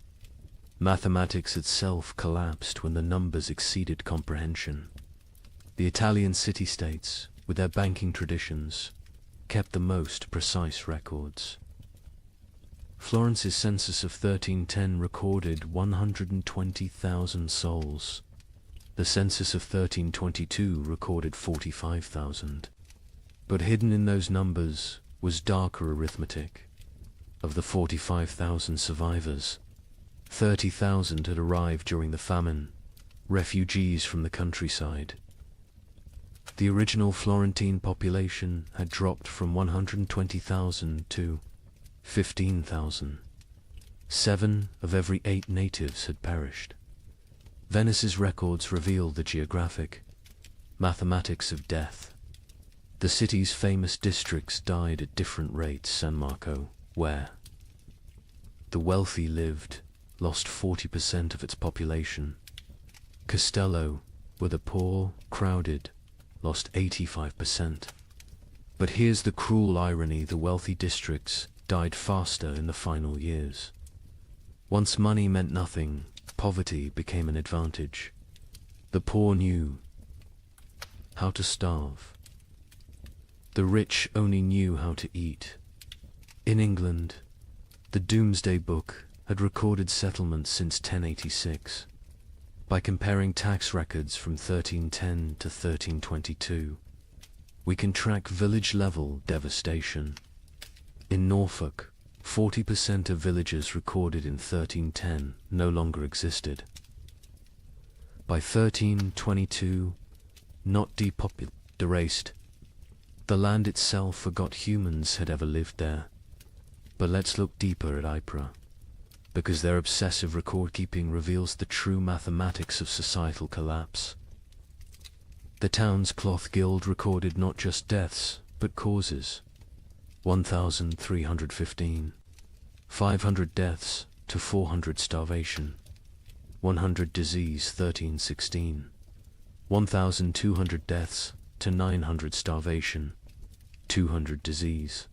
Mathematics itself collapsed when the numbers exceeded comprehension. The Italian city-states, with their banking traditions, kept the most precise records. Florence's census of 1310 recorded 120,000 souls. The census of 1322 recorded 45,000. But hidden in those numbers was darker arithmetic. Of the 45,000 survivors, 30,000 had arrived during the famine, refugees from the countryside. The original Florentine population had dropped from 120,000 to 15,000. 7 of every 8 natives had perished. Venice's records reveal the geographic mathematics of death. The city's famous districts died at different rates. San Marco, where the wealthy lived, lost 40% of its population. Castello, where the poor crowded, lost 85%. But here's the cruel irony: the wealthy districts died faster in the final years. Once money meant nothing, poverty became an advantage. The poor knew how to starve. The rich only knew how to eat. In England, the Domesday Book had recorded settlements since 1086. By comparing tax records from 1310 to 1322, we can track village-level devastation. In Norfolk, 40% of villages recorded in 1310 no longer existed. By 1322, not depopulated, erased. The land itself forgot humans had ever lived there. But let's look deeper at Ypres, because their obsessive record-keeping reveals the true mathematics of societal collapse. The town's cloth guild recorded not just deaths, but causes. 1,315. 500 deaths to 400 starvation. 100 disease 1316. 1,200 deaths to 900 starvation. 200 disease.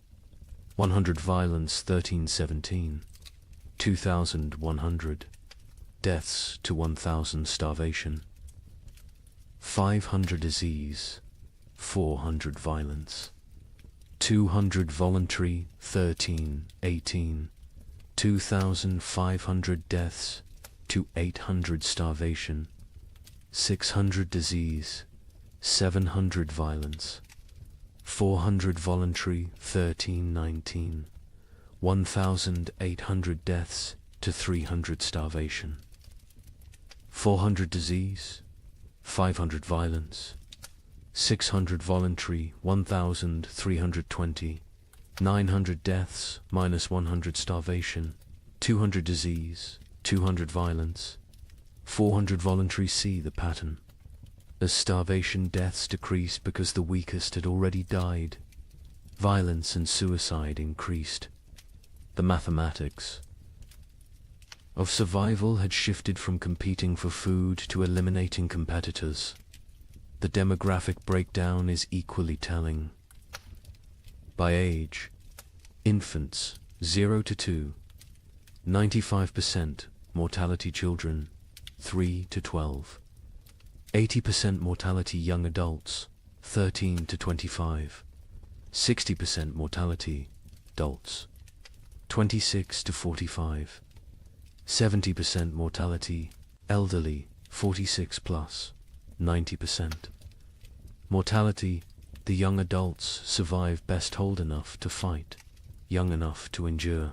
100 violence 1317. 2,100. deaths to 1,000 starvation, 500 disease, 400 violence, 200 voluntary, 18, 2,500 deaths to 800 starvation, 600 disease, 700 violence, 400 voluntary, 19, 1,800 deaths to 300 starvation, 400 disease, 500 violence, 600 voluntary, 1,320, 900 deaths minus 100 starvation, 200 disease, 200 violence, 400 voluntary. See the pattern. As starvation deaths decreased because the weakest had already died, violence and suicide increased. The mathematics of survival had shifted from competing for food to eliminating competitors. The demographic breakdown is equally telling. By age, infants 0 to 2, 95% mortality children 3 to 12, 80% mortality young adults 13 to 25, 60% mortality adults 26 to 45, 70% mortality elderly 46 plus, 90%. Mortality, the young adults survive best old enough to fight, young enough to endure.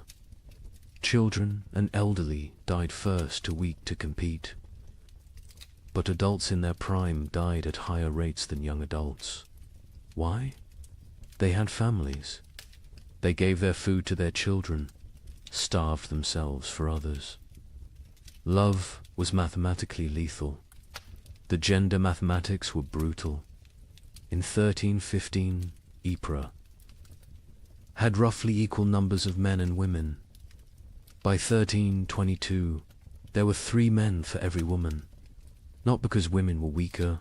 Children and elderly died first, too weak to compete. But adults in their prime died at higher rates than young adults. Why? They had families. They gave their food to their children, starved themselves for others. Love was mathematically lethal. The gender mathematics were brutal. In 1315, Ypres had roughly equal numbers of men and women. By 1322, there were 3 men for every woman. Not because women were weaker,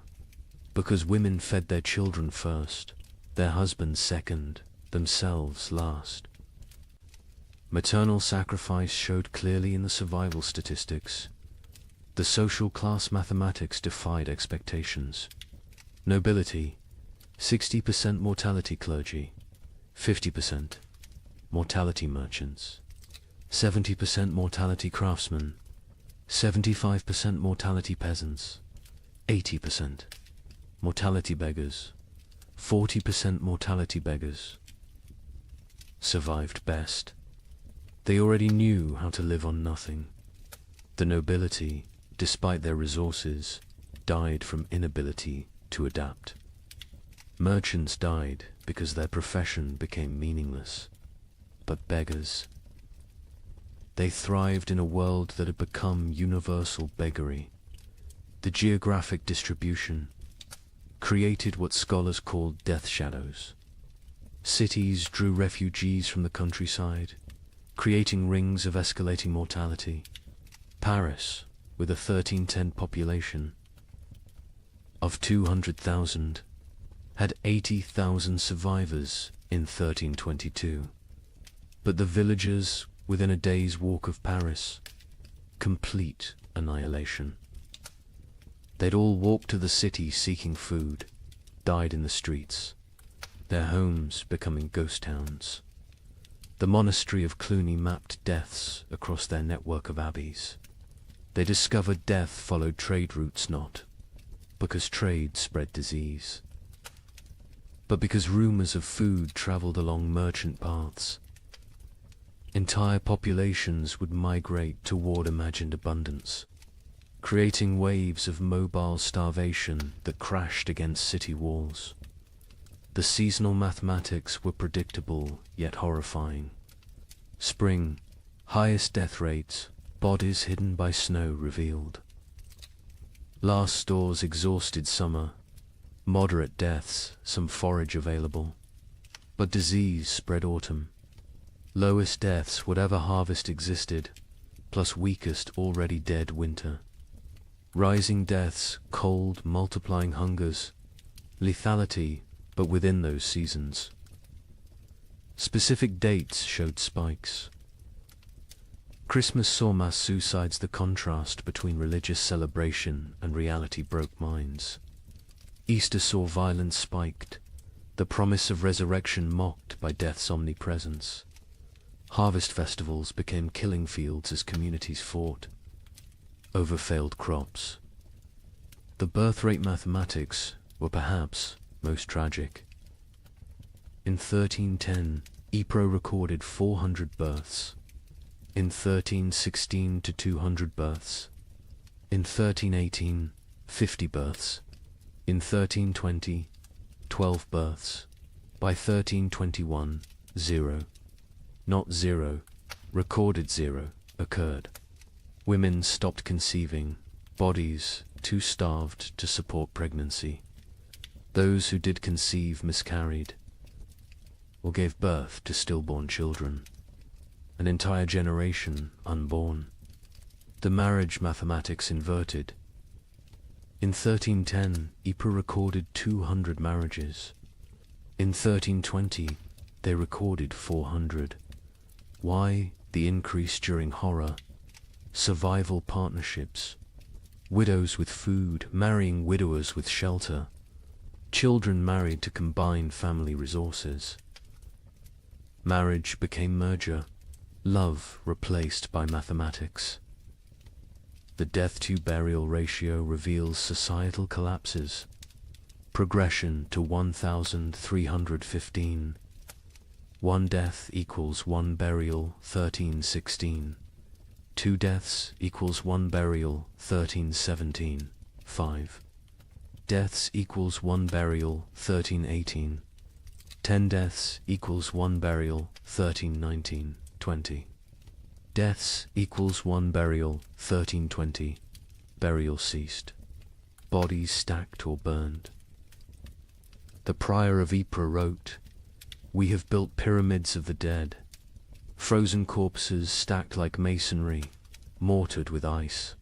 because women fed their children first, their husbands second, themselves last. Maternal sacrifice showed clearly in the survival statistics. The social class mathematics defied expectations. Nobility, 60% mortality clergy, 50% mortality merchants, 70% mortality craftsmen, 75% mortality peasants, 80% mortality beggars, 40% mortality beggars. Survived best. They already knew how to live on nothing. The nobility, despite their resources, died from inability to adapt. Merchants died because their profession became meaningless. But beggars, they thrived in a world that had become universal beggary. The geographic distribution created what scholars called death shadows. Cities drew refugees from the countryside, creating rings of escalating mortality. Paris, with a 1310 population of 200,000, had 80,000 survivors in 1322. But the villagers within a day's walk of Paris, complete annihilation. They'd all walked to the city seeking food, died in the streets, their homes becoming ghost towns. The monastery of Cluny mapped deaths across their network of abbeys. They discovered death followed trade routes not because trade spread disease, but because rumors of food traveled along merchant paths. Entire populations would migrate toward imagined abundance, creating waves of mobile starvation that crashed against city walls. The seasonal mathematics were predictable yet horrifying. Spring, highest death rates, bodies hidden by snow revealed. Last stores exhausted summer, moderate deaths, some forage available. But disease spread autumn. Lowest deaths, whatever harvest existed, plus weakest already dead winter. Rising deaths, cold, multiplying hungers, lethality, but within those seasons. Specific dates showed spikes. Christmas saw mass suicides. The contrast between religious celebration and reality broke minds. Easter saw violence spiked, the promise of resurrection mocked by death's omnipresence. Harvest festivals became killing fields as communities fought over failed crops. The birth rate mathematics were perhaps most tragic. In 1310, Ypres recorded 400 births. In 1316 to 200 births. In 1318, 50 births. In 1320, 12 births. By 1321, 0. Not 0, recorded 0, occurred. Women stopped conceiving, bodies too starved to support pregnancy. Those who did conceive miscarried, or gave birth to stillborn children. An entire generation unborn. The marriage mathematics inverted. In 1310, Ypres recorded 200 marriages. In 1320, they recorded 400. Why the increase during horror? Survival partnerships. Widows with food, marrying widowers with shelter. Children married to combine family resources. Marriage became merger. Love replaced by mathematics. The death-to-burial ratio reveals societal collapses. Progression to 1,315. One death equals one burial, 1316. Two deaths equals one burial, 1317. 5 deaths equals one burial, 1318. 10 deaths equals one burial, 1319. 20 deaths equals one burial, 1320. Burial ceased. Bodies stacked or burned. The prior of Ypres wrote, "We have built pyramids of the dead, frozen corpses stacked like masonry, mortared with ice.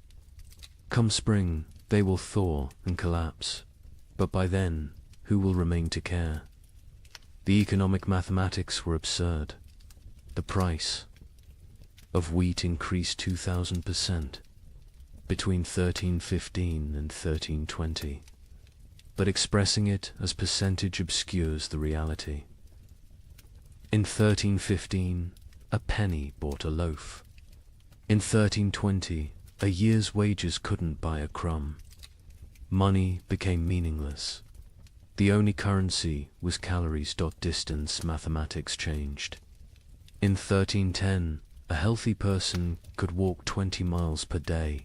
Come spring, they will thaw and collapse, but by then, who will remain to care?" The economic mathematics were absurd. The price of wheat increased 2,000% between 1315 and 1320, but expressing it as percentage obscures the reality. In 1315, a penny bought a loaf. In 1320, a year's wages couldn't buy a crumb. Money became meaningless. The only currency was calories. Distance mathematics changed. In 1310, a healthy person could walk 20 miles per day.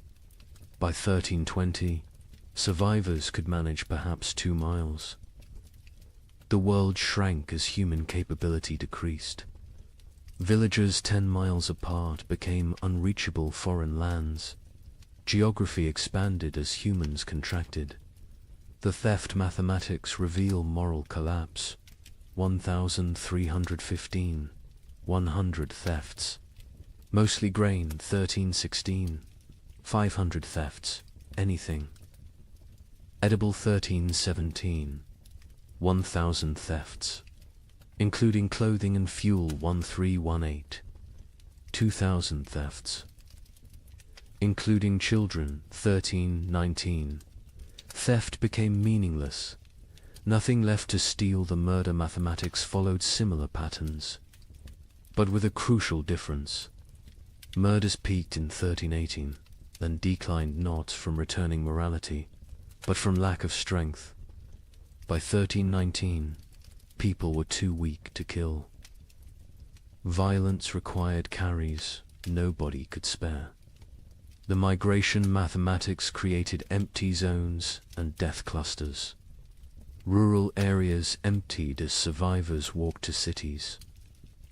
By 1320, survivors could manage perhaps 2 miles. The world shrank as human capability decreased. Villages 10 miles apart became unreachable foreign lands. Geography expanded as humans contracted. The theft mathematics reveal moral collapse. 1,315. 100 thefts. Mostly grain, 1316. 500 thefts. Anything. Edible, 1317. 1,000 thefts. Including clothing and fuel, 1318. 2,000 thefts. Including children, 1319. Theft became meaningless. Nothing left to steal. The murder mathematics followed similar patterns, but with a crucial difference. Murders peaked in 1318, then declined not from returning morality, but from lack of strength. By 1319, people were too weak to kill. Violence required carries nobody could spare. The migration mathematics created empty zones and death clusters. Rural areas emptied as survivors walked to cities.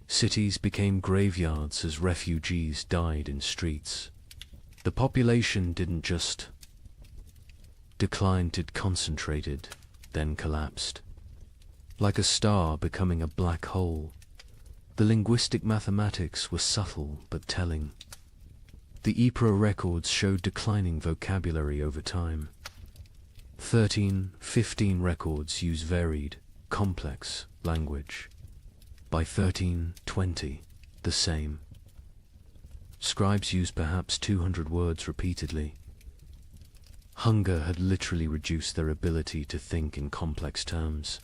Cities became graveyards as refugees died in streets. The population didn't just decline, it concentrated, then collapsed. Like a star becoming a black hole, the linguistic mathematics were subtle but telling. The Ypres records showed declining vocabulary over time. 1315 records use varied, complex language. By 1320, the same. Scribes used perhaps 200 words repeatedly. Hunger had literally reduced their ability to think in complex terms.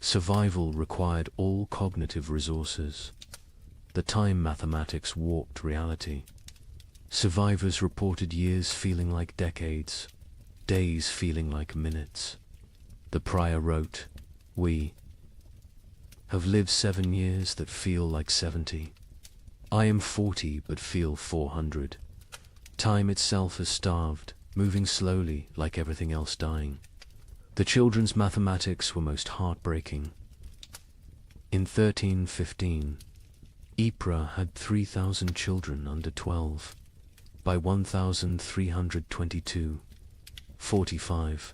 Survival required all cognitive resources. The time mathematics warped reality. Survivors reported years feeling like decades, days feeling like minutes. The prior wrote, "We have lived 7 years that feel like 70. I am 40 but feel 400. Time itself has starved, moving slowly like everything else dying." The children's mathematics were most heartbreaking. In 1315, Ypres had 3,000 children under 12. By 1322, 45.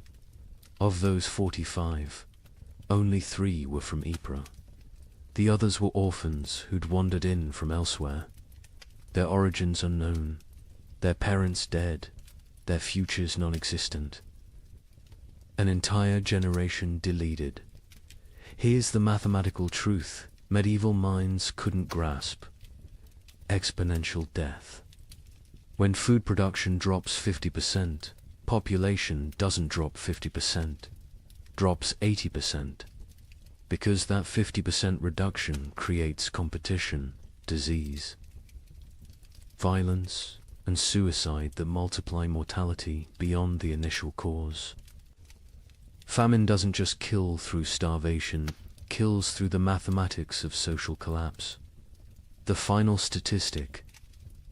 Of those 45, only 3 were from Ypres. The others were orphans who'd wandered in from elsewhere, their origins unknown, their parents dead, their futures non-existent. An entire generation deleted. Here's the mathematical truth medieval minds couldn't grasp. Exponential death. When food production drops 50%, population doesn't drop 50%, drops 80%. Because that 50% reduction creates competition, disease, violence, and suicide that multiply mortality beyond the initial cause. Famine doesn't just kill through starvation, kills through the mathematics of social collapse. The final statistic,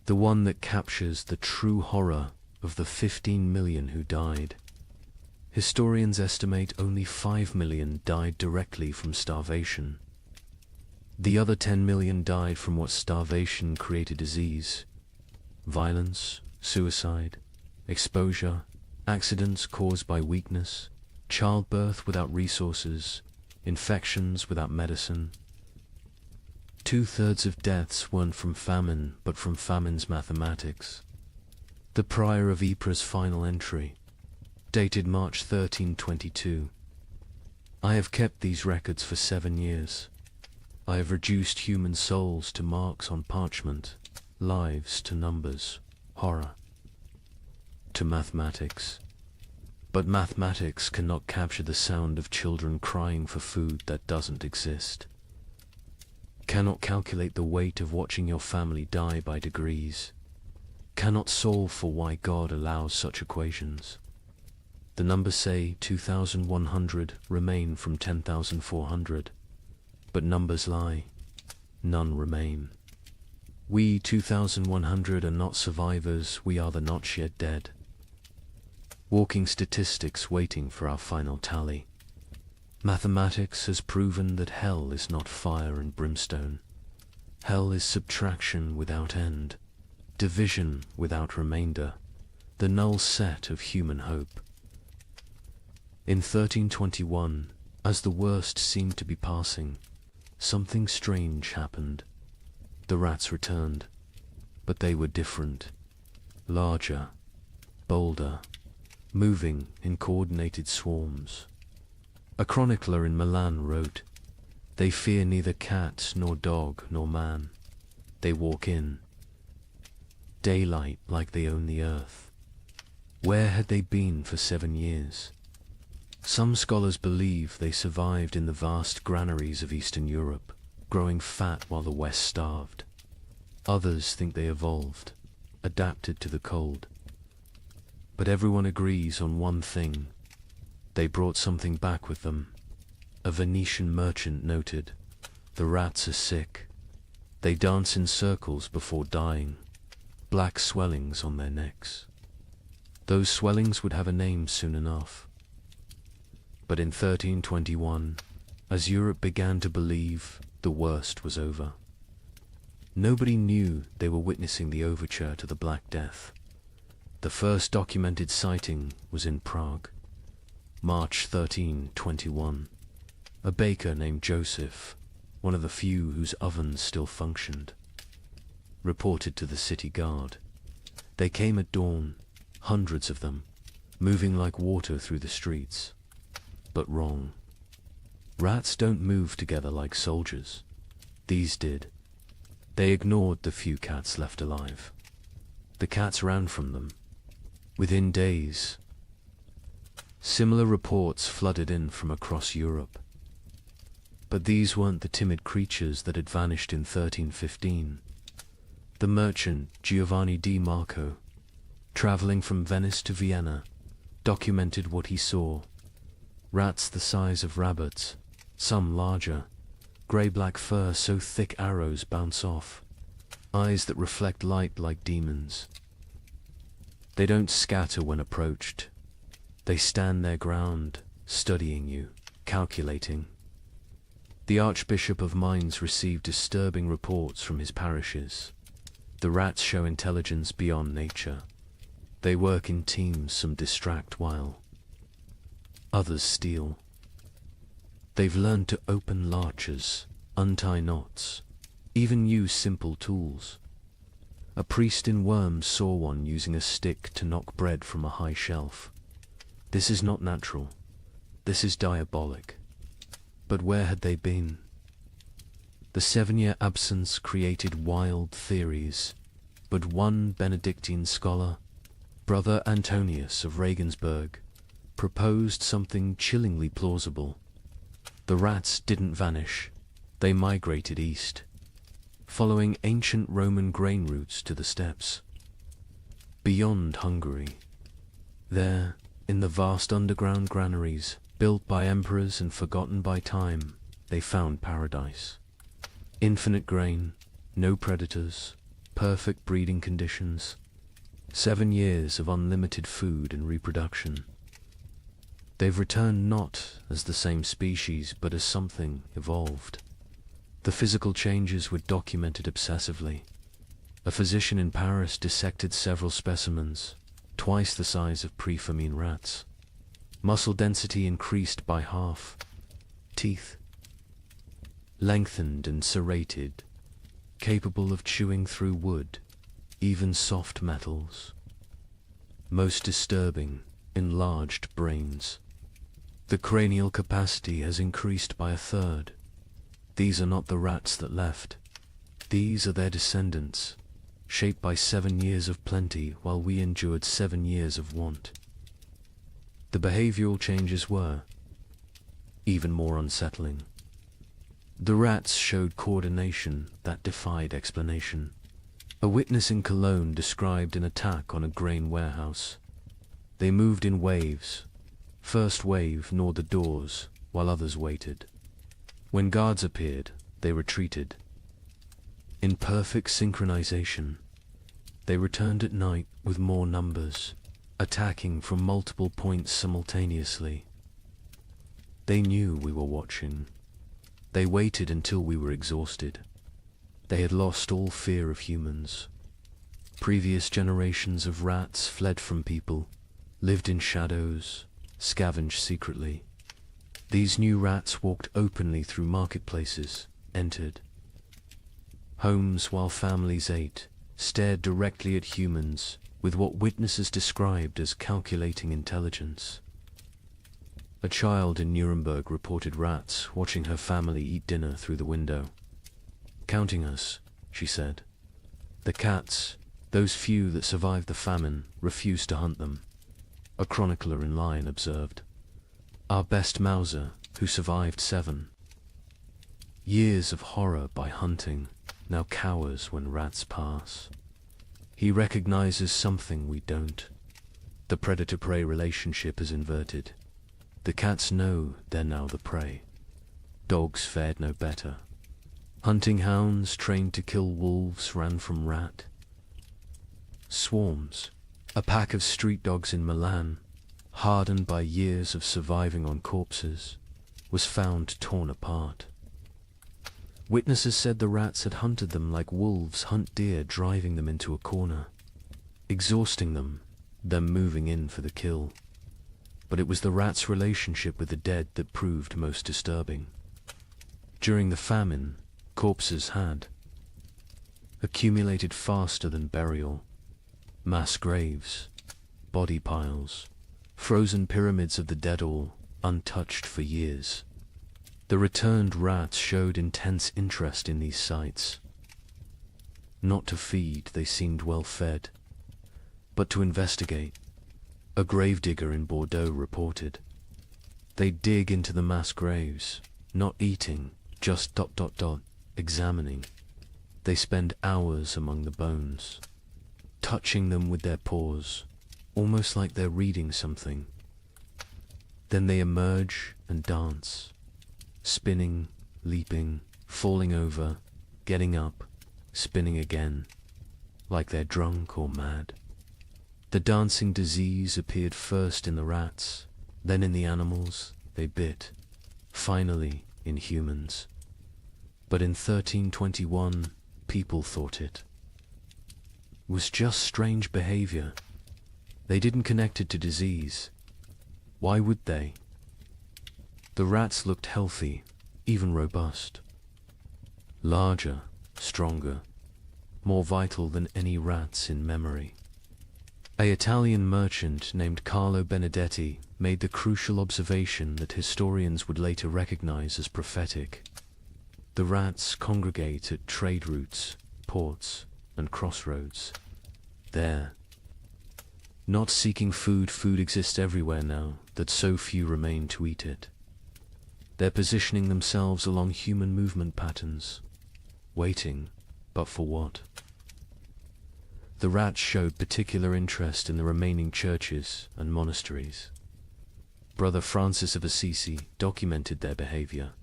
the one that captures the true horror of the 15 million who died. Historians estimate only 5 million died directly from starvation. The other 10 million died from what starvation created: disease, violence, suicide, exposure, accidents caused by weakness, childbirth without resources, infections without medicine. 2/3 of deaths weren't from famine, but from famine's mathematics. The prior of Ypres' final entry, dated March 1322. I have kept these records for 7 years. I have reduced human souls to marks on parchment, lives to numbers, horror to mathematics. But mathematics cannot capture the sound of children crying for food that doesn't exist. Cannot calculate the weight of watching your family die by degrees. Cannot solve for why God allows such equations. The numbers say 2,100 remain from 10,400. But numbers lie. None remain. We 2,100 are not survivors, we are the not yet dead. Walking statistics waiting for our final tally. Mathematics has proven that hell is not fire and brimstone. Hell is subtraction without end, division without remainder, the null set of human hope. In 1321, as the worst seemed to be passing, something strange happened. The rats returned, but they were different, larger, bolder, moving in coordinated swarms. A chronicler in Milan wrote, "They fear neither cat nor dog nor man. They walk in daylight like they own the earth." Where had they been for 7 years? Some scholars believe they survived in the vast granaries of Eastern Europe, growing fat while the West starved. Others think they evolved, adapted to the cold. But everyone agrees on one thing. They brought something back with them. A Venetian merchant noted, "The rats are sick. They dance in circles before dying, black swellings on their necks." Those swellings would have a name soon enough. But in 1321, as Europe began to believe, the worst was over. Nobody knew they were witnessing the overture to the Black Death. The first documented sighting was in Prague, March 1321. A baker named Joseph, one of the few whose ovens still functioned, reported to the city guard. They came at dawn, hundreds of them, moving like water through the streets. But wrong. Rats don't move together like soldiers. These did. They ignored the few cats left alive. The cats ran from them. Within days, similar reports flooded in from across Europe. But these weren't the timid creatures that had vanished in 1315. The merchant Giovanni di Marco, traveling from Venice to Vienna, documented what he saw. Rats the size of rabbits, some larger, grey-black fur so thick arrows bounce off, eyes that reflect light like demons. They don't scatter when approached. They stand their ground, studying you, calculating. The Archbishop of Mainz received disturbing reports from his parishes. The rats show intelligence beyond nature. They work in teams, some distract while others steal. They've learned to open latches, untie knots, even use simple tools. A priest in Worms saw one using a stick to knock bread from a high shelf. This is not natural. This is diabolic. But where had they been? The 7-year absence created wild theories, but one Benedictine scholar, Brother Antonius of Regensburg, proposed something chillingly plausible. The rats didn't vanish. They migrated east, following ancient Roman grain routes to the steppes. Beyond Hungary, there, in the vast underground granaries, built by emperors and forgotten by time, they found paradise. Infinite grain, no predators, perfect breeding conditions, 7 years of unlimited food and reproduction. They've returned not as the same species, but as something evolved. The physical changes were documented obsessively. A physician in Paris dissected several specimens, twice the size of pre-famine rats. Muscle density increased by half. Teeth lengthened and serrated, capable of chewing through wood, even soft metals. Most disturbing, enlarged brains. The cranial capacity has increased by 1/3. These are not the rats that left. These are their descendants, shaped by 7 years of plenty while we endured 7 years of want. The behavioral changes were even more unsettling. The rats showed coordination that defied explanation. A witness in Cologne described an attack on a grain warehouse. They moved in waves. First wave gnawed the doors, while others waited. When guards appeared, they retreated. In perfect synchronization, they returned at night with more numbers, attacking from multiple points simultaneously. They knew we were watching. They waited until we were exhausted. They had lost all fear of humans. Previous generations of rats fled from people, lived in shadows, scavenged secretly. These new rats walked openly through marketplaces, entered homes while families ate, stared directly at humans with what witnesses described as calculating intelligence. A child in Nuremberg reported rats watching her family eat dinner through the window. "Counting us," she said. The cats, those few that survived the famine, refused to hunt them. A chronicler in Lyon observed, "Our best Mauser, who survived 7 years of horror by hunting, now cowers when rats pass. He recognizes something we don't. The predator-prey relationship is inverted. The cats know they're now the prey. Dogs fared no better. Hunting hounds trained to kill wolves ran from rat. Swarms. A pack of street dogs in Milan, hardened by years of surviving on corpses, was found torn apart. Witnesses said the rats had hunted them like wolves hunt deer, driving them into a corner, exhausting them, then moving in for the kill. But it was the rats' relationship with the dead that proved most disturbing. During the famine, corpses had accumulated faster than burial. Mass graves, body piles, frozen pyramids of the dead, all untouched for years. The returned rats showed intense interest in these sites. Not to feed, they seemed well fed, but to investigate. A gravedigger in Bordeaux reported. They dig into the mass graves, not eating, just ... examining. They spend hours among the bones, touching them with their paws, almost like they're reading something. Then they emerge and dance, spinning, leaping, falling over, getting up, spinning again, like they're drunk or mad. The dancing disease appeared first in the rats, then in the animals they bit, finally in humans. But in 1321, people thought it was just strange behavior. They didn't connect it to disease. Why would they? The rats looked healthy, even robust. Larger, stronger, more vital than any rats in memory. An Italian merchant named Carlo Benedetti made the crucial observation that historians would later recognize as prophetic. The rats congregate at trade routes, ports, and crossroads. There. Not seeking food, food exists everywhere now, that so few remain to eat it. They're positioning themselves along human movement patterns, waiting, but for what? The rats showed particular interest in the remaining churches and monasteries. Brother Francis of Assisi documented their behavior.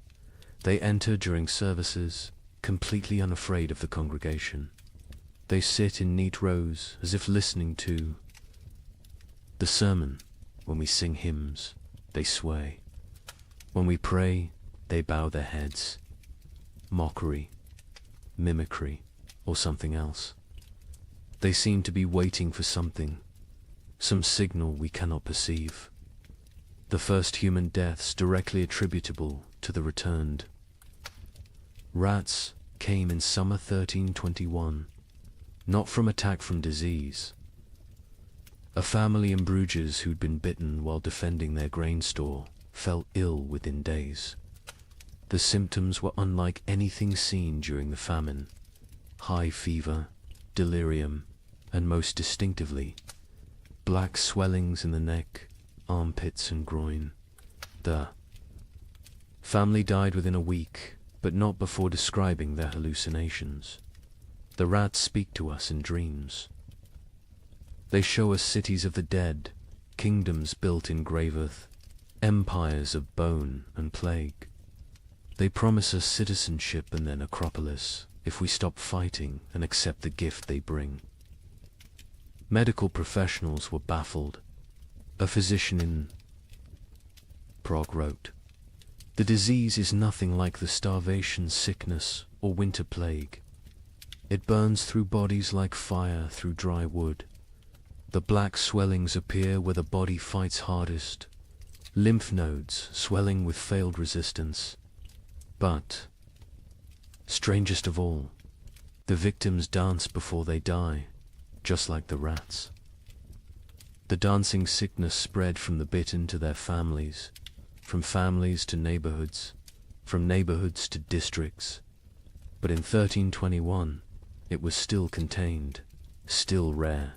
They enter during services, completely unafraid of the congregation. They sit in neat rows as if listening to the sermon. When we sing hymns, they sway. When we pray, they bow their heads. Mockery, mimicry, or something else. They seem to be waiting for something, some signal we cannot perceive. The first human deaths directly attributable to the returned. Rats came in summer 1321, not from attack from disease. A family in Bruges who'd been bitten while defending their grain store fell ill within days. The symptoms were unlike anything seen during the famine. High fever, delirium, and most distinctively, black swellings in the neck, armpits and groin. The family died within a week, but not before describing their hallucinations. The rats speak to us in dreams. They show us cities of the dead, kingdoms built in grave earth, empires of bone and plague. They promise us citizenship and then Acropolis if we stop fighting and accept the gift they bring. Medical professionals were baffled. A physician in Prague wrote, "The disease is nothing like the starvation, sickness, or winter plague. It burns through bodies like fire through dry wood. The black swellings appear where the body fights hardest, lymph nodes swelling with failed resistance. But, strangest of all, the victims dance before they die, just like the rats." The dancing sickness spread from the bitten to their families, from families to neighborhoods, from neighborhoods to districts. But in 1321, it was still contained, still rare.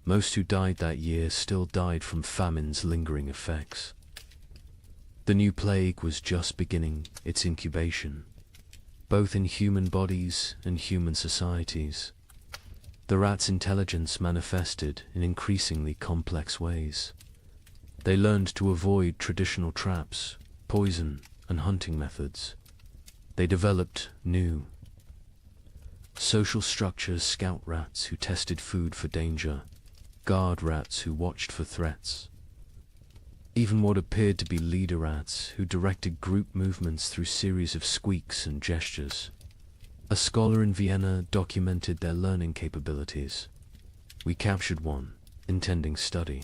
Most who died that year still died from famine's lingering effects. The new plague was just beginning its incubation, both in human bodies and human societies. The rats' intelligence manifested in increasingly complex ways. They learned to avoid traditional traps, poison, and hunting methods. They developed new social structures: scout rats who tested food for danger, guard rats who watched for threats, even what appeared to be leader rats who directed group movements through series of squeaks and gestures. A scholar in Vienna documented their learning capabilities. We captured one, intending study.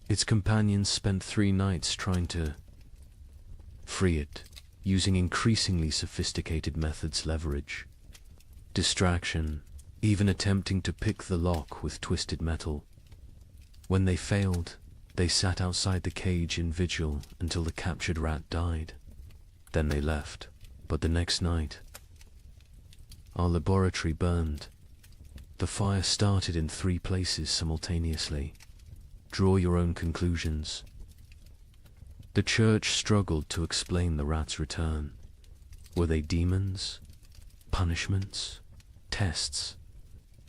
Its companions spent 3 nights trying to free it, using increasingly sophisticated methods: leverage, distraction, even attempting to pick the lock with twisted metal. When they failed, they sat outside the cage in vigil until the captured rat died. Then they left. But the next night, our laboratory burned. The fire started in 3 places simultaneously. Draw your own conclusions. The church struggled to explain the rats' return. Were they demons? Punishments? Tests?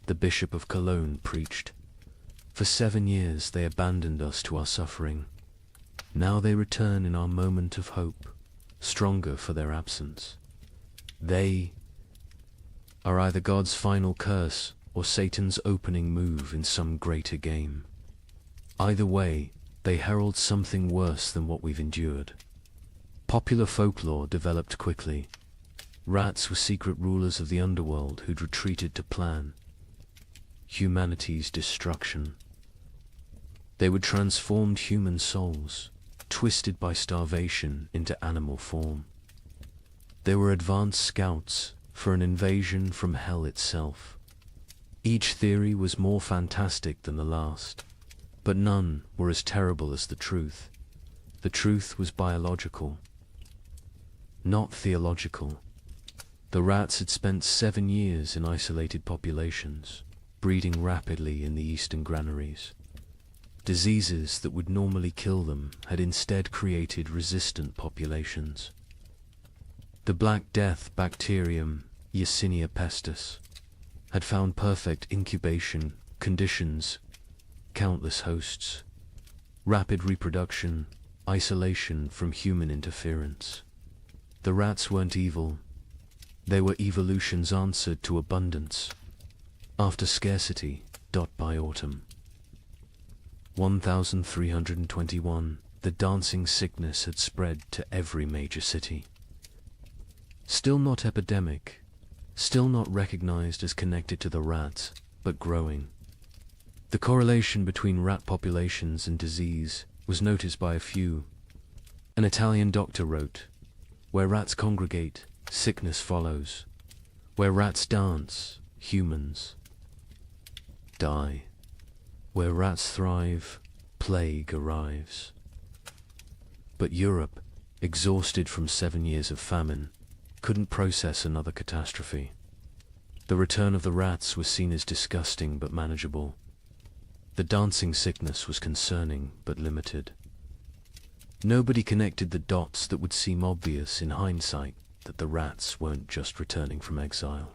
The Bishop of Cologne preached. For 7 years they abandoned us to our suffering. Now they return in our moment of hope, stronger for their absence. They are either God's final curse or Satan's opening move in some greater game. Either way, they herald something worse than what we've endured. Popular folklore developed quickly. Rats were secret rulers of the underworld who'd retreated to plan humanity's destruction. They would transform human souls, twisted by starvation, into animal form. They were advanced scouts for an invasion from hell itself. Each theory was more fantastic than the last, but none were as terrible as the truth. The truth was biological, not theological. The rats had spent 7 years in isolated populations, breeding rapidly in the eastern granaries. Diseases that would normally kill them had instead created resistant populations. The Black Death bacterium, Yersinia pestis, had found perfect incubation conditions, countless hosts, rapid reproduction, isolation from human interference. The rats weren't evil. They were evolution's answer to abundance. After scarcity, by autumn. 1321, the dancing sickness had spread to every major city. Still not epidemic, still not recognized as connected to the rats, but growing. The correlation between rat populations and disease was noticed by a few. An Italian doctor wrote, "Where rats congregate, sickness follows. Where rats dance, humans die. Where rats thrive, plague arrives." But Europe, exhausted from 7 years of famine, couldn't process another catastrophe. The return of the rats was seen as disgusting but manageable. The dancing sickness was concerning but limited. Nobody connected the dots that would seem obvious in hindsight, that the rats weren't just returning from exile.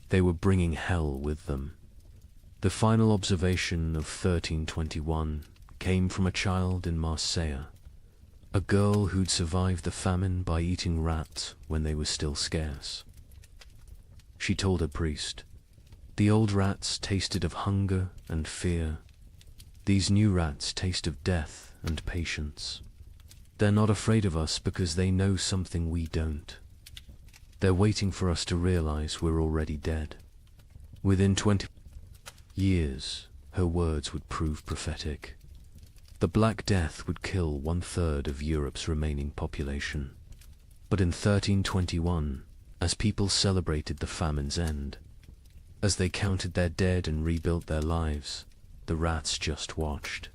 They were bringing hell with them. The final observation of 1321 came from a child in Marseille, a girl who'd survived the famine by eating rats when they were still scarce. She told her priest, "The old rats tasted of hunger and fear. These new rats taste of death and patience. They're not afraid of us because they know something we don't. They're waiting for us to realize we're already dead." Within 20 years, her words would prove prophetic. The Black Death would kill 1/3 of Europe's remaining population. But in 1321, as people celebrated the famine's end, as they counted their dead and rebuilt their lives, the rats just watched,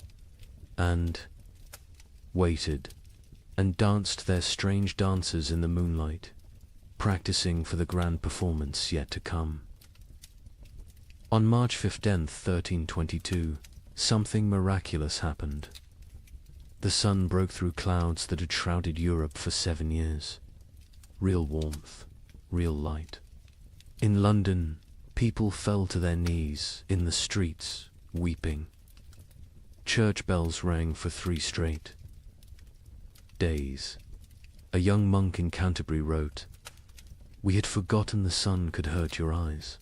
and waited, and danced their strange dances in the moonlight, practicing for the grand performance yet to come. On March 15th, 1322, something miraculous happened. The sun broke through clouds that had shrouded Europe for 7 years. Real warmth, real light. In London, people fell to their knees in the streets, weeping. Church bells rang for 3 straight days. A young monk in Canterbury wrote, "We had forgotten the sun could hurt your eyes."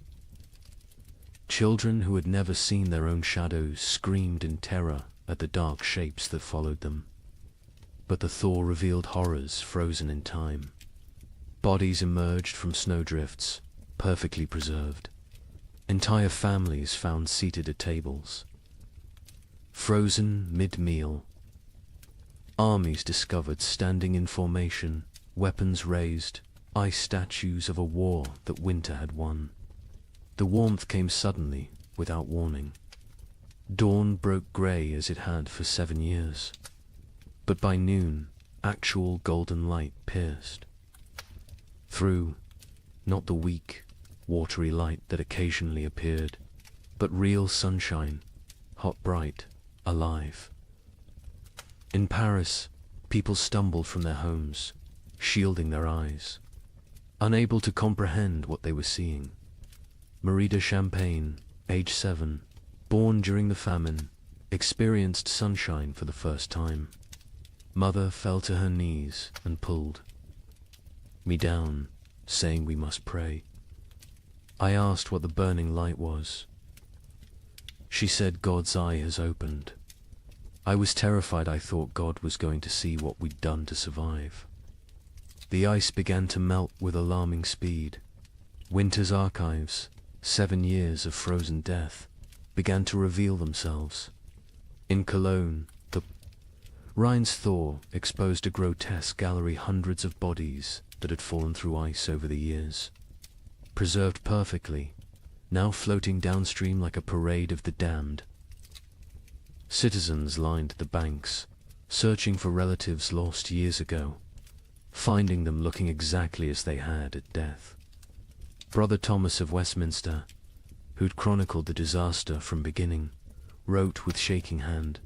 Children who had never seen their own shadows screamed in terror at the dark shapes that followed them. But the thaw revealed horrors frozen in time. Bodies emerged from snowdrifts, perfectly preserved. Entire families found seated at tables. Frozen mid-meal. Armies discovered standing in formation, weapons raised, ice statues of a war that winter had won. The warmth came suddenly, without warning. Dawn broke grey as it had for 7 years. But by noon, actual golden light pierced through, not the weak, watery light that occasionally appeared, but real sunshine, hot, bright, alive. In Paris, people stumbled from their homes, shielding their eyes, unable to comprehend what they were seeing. Marie de Champagne, age 7, born during the famine, experienced sunshine for the first time. Mother fell to her knees and pulled me down, saying we must pray. I asked what the burning light was. She said God's eye has opened. I was terrified. I thought God was going to see what we'd done to survive. The ice began to melt with alarming speed. Winter's archives, 7 years of frozen death, began to reveal themselves. In Cologne, the Rhine's thaw exposed a grotesque gallery, hundreds of bodies that had fallen through ice over the years, preserved perfectly, now floating downstream like a parade of the damned. Citizens lined the banks, searching for relatives lost years ago, finding them looking exactly as they had at death. Brother Thomas of Westminster, who'd chronicled the disaster from beginning, wrote with shaking hand,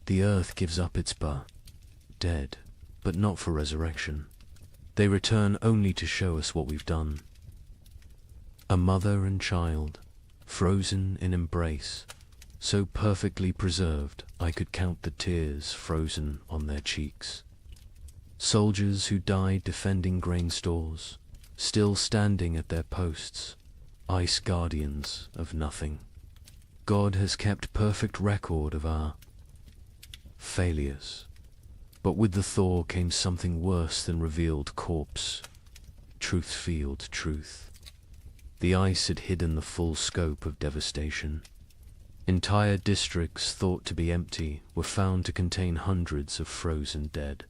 "The earth gives up its dead, but not for resurrection. They return only to show us what we've done." A mother and child, frozen in embrace, so perfectly preserved I could count the tears frozen on their cheeks. Soldiers who died defending grain stores, still standing at their posts, ice guardians of nothing. God has kept perfect record of our failures, but with the thaw came something worse than revealed corpse, truth-field truth. The ice had hidden the full scope of devastation. Entire districts thought to be empty were found to contain hundreds of frozen dead.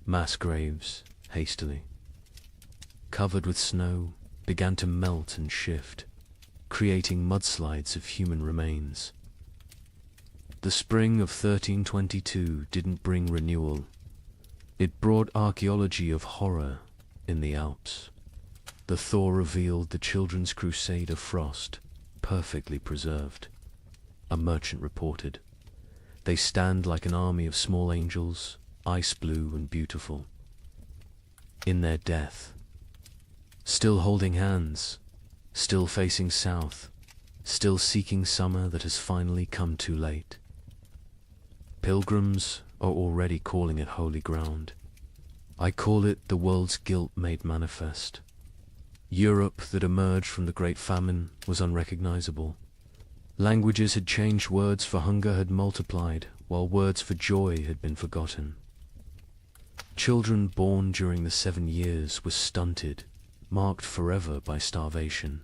Mass graves, hastily covered with snow, began to melt and shift, creating mudslides of human remains. The spring of 1322 didn't bring renewal. It brought archaeology of horror in the Alps. The thaw revealed the children's crusade of frost, perfectly preserved. A merchant reported, "They stand like an army of small angels, ice blue and beautiful. In their death, still holding hands, still facing south, still seeking summer that has finally come too late. Pilgrims are already calling it holy ground. I call it the world's guilt made manifest. Europe that emerged from the Great Famine was unrecognizable. Languages had changed, words for hunger had multiplied, while words for joy had been forgotten. Children born during the 7 years were stunted, marked forever by starvation.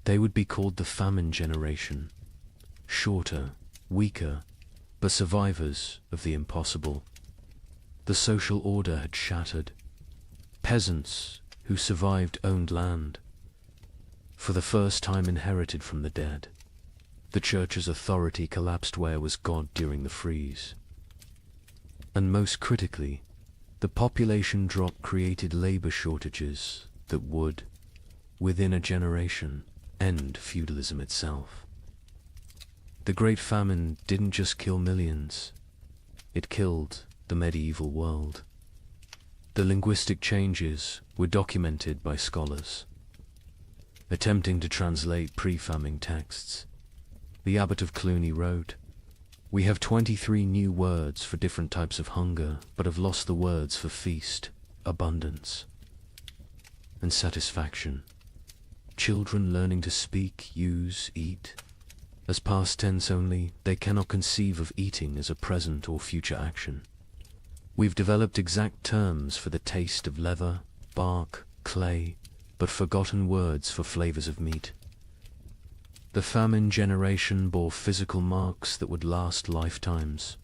They would be called the famine generation, shorter, weaker, but survivors of the impossible. The social order had shattered. Peasants who survived owned land, for the first time inherited from the dead. The church's authority collapsed where was God during the freeze. And most critically, the population drop created labor shortages that would, within a generation, end feudalism itself. The Great Famine didn't just kill millions, it killed the medieval world. The linguistic changes were documented by scholars, attempting to translate pre-famine texts. The abbot of Cluny wrote, "We have 23 new words for different types of hunger, but have lost the words for feast, abundance, and satisfaction. Children learning to speak, use, eat. As past tense only, they cannot conceive of eating as a present or future action. We've developed exact terms for the taste of leather, bark, clay, but forgotten words for flavors of meat." The famine generation bore physical marks that would last lifetimes.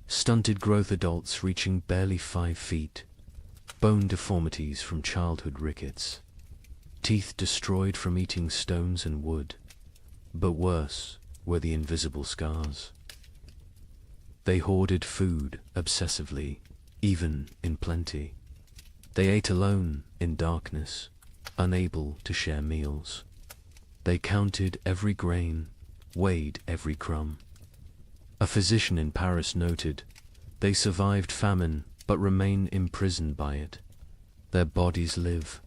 Stunted growth, adults reaching barely 5 feet, bone deformities from childhood rickets, teeth destroyed from eating stones and wood, but worse were the invisible scars. They hoarded food obsessively, even in plenty. They ate alone in darkness, unable to share meals. They counted every grain, weighed every crumb. A physician in Paris noted, "They survived famine, but remain imprisoned by it. Their bodies live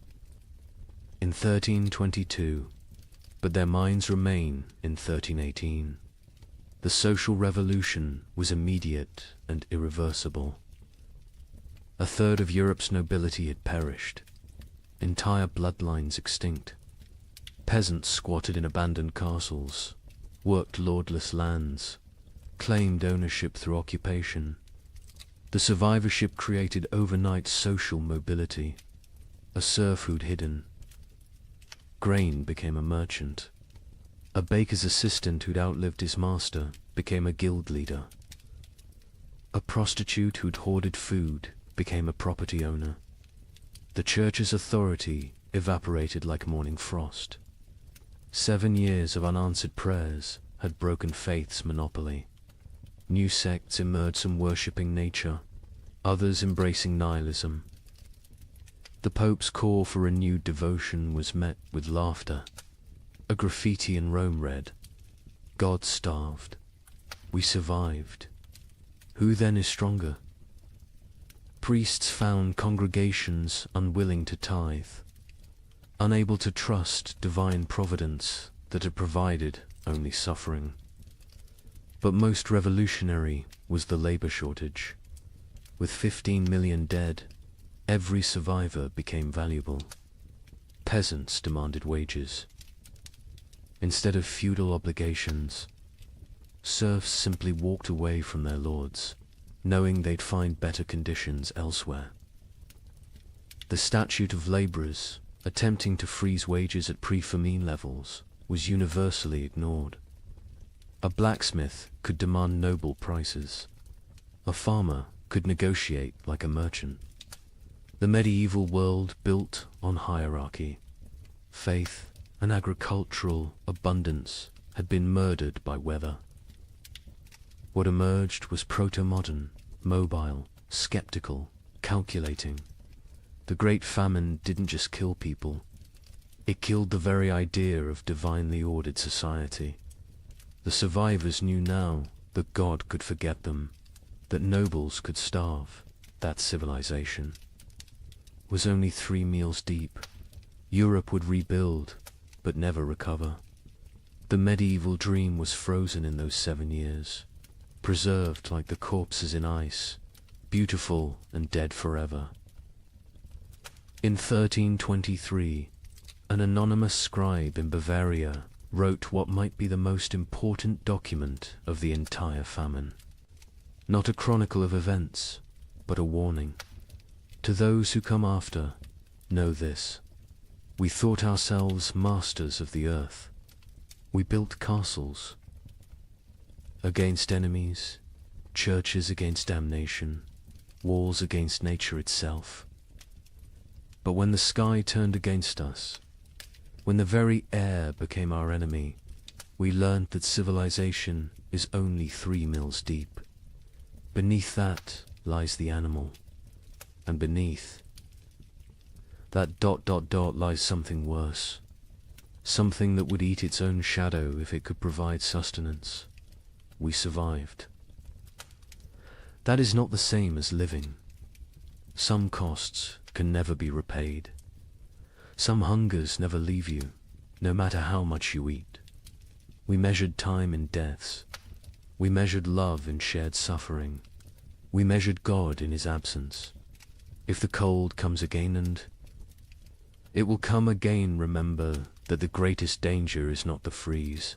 in 1322, but their minds remain in 1318. The social revolution was immediate and irreversible. A third of Europe's nobility had perished, entire bloodlines extinct. Peasants squatted in abandoned castles, worked lordless lands, claimed ownership through occupation. The survivorship created overnight social mobility. A serf who'd hidden grain became a merchant. A baker's assistant who'd outlived his master became a guild leader. A prostitute who'd hoarded food became a property owner. The church's authority evaporated like morning frost. 7 years of unanswered prayers had broken faith's monopoly. New sects emerged, some worshipping nature, others embracing nihilism. The Pope's call for renewed devotion was met with laughter. A graffiti in Rome read, "God starved. We survived. Who then is stronger?" Priests found congregations unwilling to tithe, unable to trust divine providence that had provided only suffering. But most revolutionary was the labor shortage. With 15 million dead, every survivor became valuable. Peasants demanded wages. Instead of feudal obligations, serfs simply walked away from their lords, knowing they'd find better conditions elsewhere. The statute of laborers, attempting to freeze wages at pre-famine levels, was universally ignored. A blacksmith could demand noble prices. A farmer could negotiate like a merchant. The medieval world built on hierarchy. Faith and agricultural abundance had been murdered by weather. What emerged was proto-modern, mobile, skeptical, calculating. The Great Famine didn't just kill people. It killed the very idea of divinely ordered society. The survivors knew now that God could forget them, that nobles could starve, that civilization was only 3 meals deep. Europe would rebuild, but never recover. The medieval dream was frozen in those 7 years, preserved like the corpses in ice, beautiful and dead forever. In 1323, an anonymous scribe in Bavaria wrote what might be the most important document of the entire famine. Not a chronicle of events, but a warning. To those who come after, know this. We thought ourselves masters of the earth. We built castles against enemies, churches against damnation, walls against nature itself. But when the sky turned against us, when the very air became our enemy, we learned that civilization is only 3 mills deep. Beneath that lies the animal, and beneath that ... lies something worse, something that would eat its own shadow if it could provide sustenance. We survived. That is not the same as living. Some costs can never be repaid. Some hungers never leave you, no matter how much you eat. We measured time in deaths. We measured love in shared suffering. We measured God in his absence. If the cold comes again, and it will come again, remember that the greatest danger is not the freeze.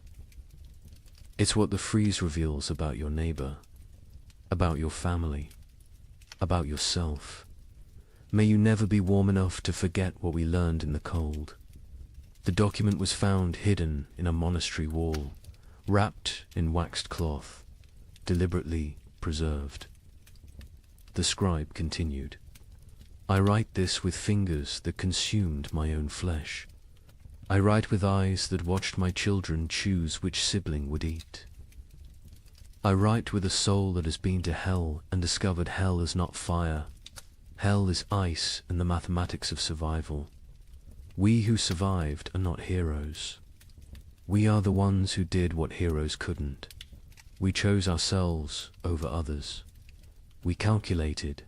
It's what the freeze reveals about your neighbor, about your family, about yourself. May you never be warm enough to forget what we learned in the cold. The document was found hidden in a monastery wall, wrapped in waxed cloth, deliberately preserved. The scribe continued, "I write this with fingers that consumed my own flesh. I write with eyes that watched my children choose which sibling would eat. I write with a soul that has been to hell and discovered hell is not fire. Hell is ice and the mathematics of survival. We who survived are not heroes. We are the ones who did what heroes couldn't. We chose ourselves over others. We calculated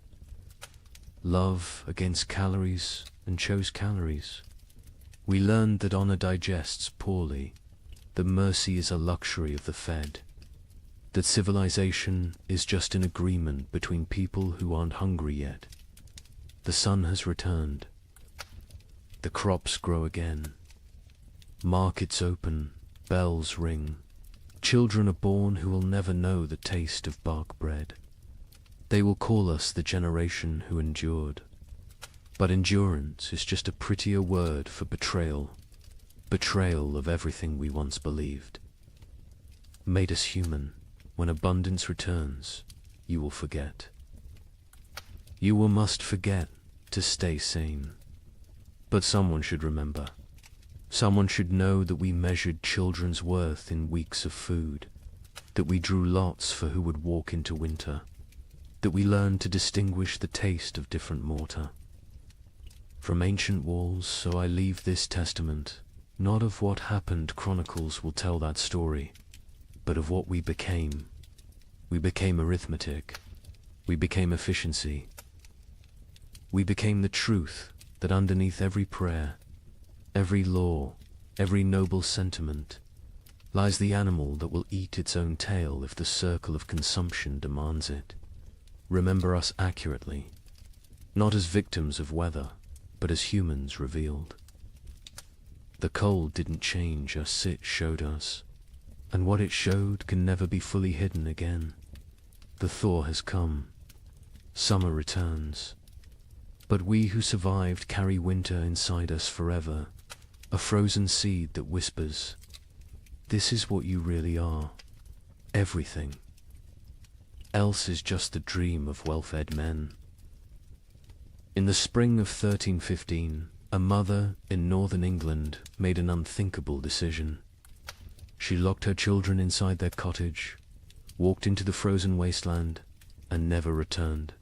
love against calories and chose calories. We learned that honor digests poorly, that mercy is a luxury of the fed, that civilization is just an agreement between people who aren't hungry yet. The sun has returned. The crops grow again. Markets open, bells ring. Children are born who will never know the taste of bark bread. They will call us the generation who endured. But endurance is just a prettier word for betrayal. Betrayal of everything we once believed. Made us human. When abundance returns, you will forget. You will must forget to stay sane. But someone should remember. Someone should know that we measured children's worth in weeks of food, that we drew lots for who would walk into winter, that we learned to distinguish the taste of different mortar. From ancient walls, so I leave this testament, not of what happened chronicles will tell that story, but of what we became. We became arithmetic. We became efficiency. We became the truth that underneath every prayer, every law, every noble sentiment, lies the animal that will eat its own tail if the circle of consumption demands it. Remember us accurately, not as victims of weather, but as humans revealed. The cold didn't change us, it showed us, and what it showed can never be fully hidden again. The thaw has come. Summer returns. But we who survived carry winter inside us forever, a frozen seed that whispers, "This is what you really are. Everything. Else is just the dream of well-fed men." In the spring of 1315, a mother in northern England made an unthinkable decision. She locked her children inside their cottage, walked into the frozen wasteland, and never returned.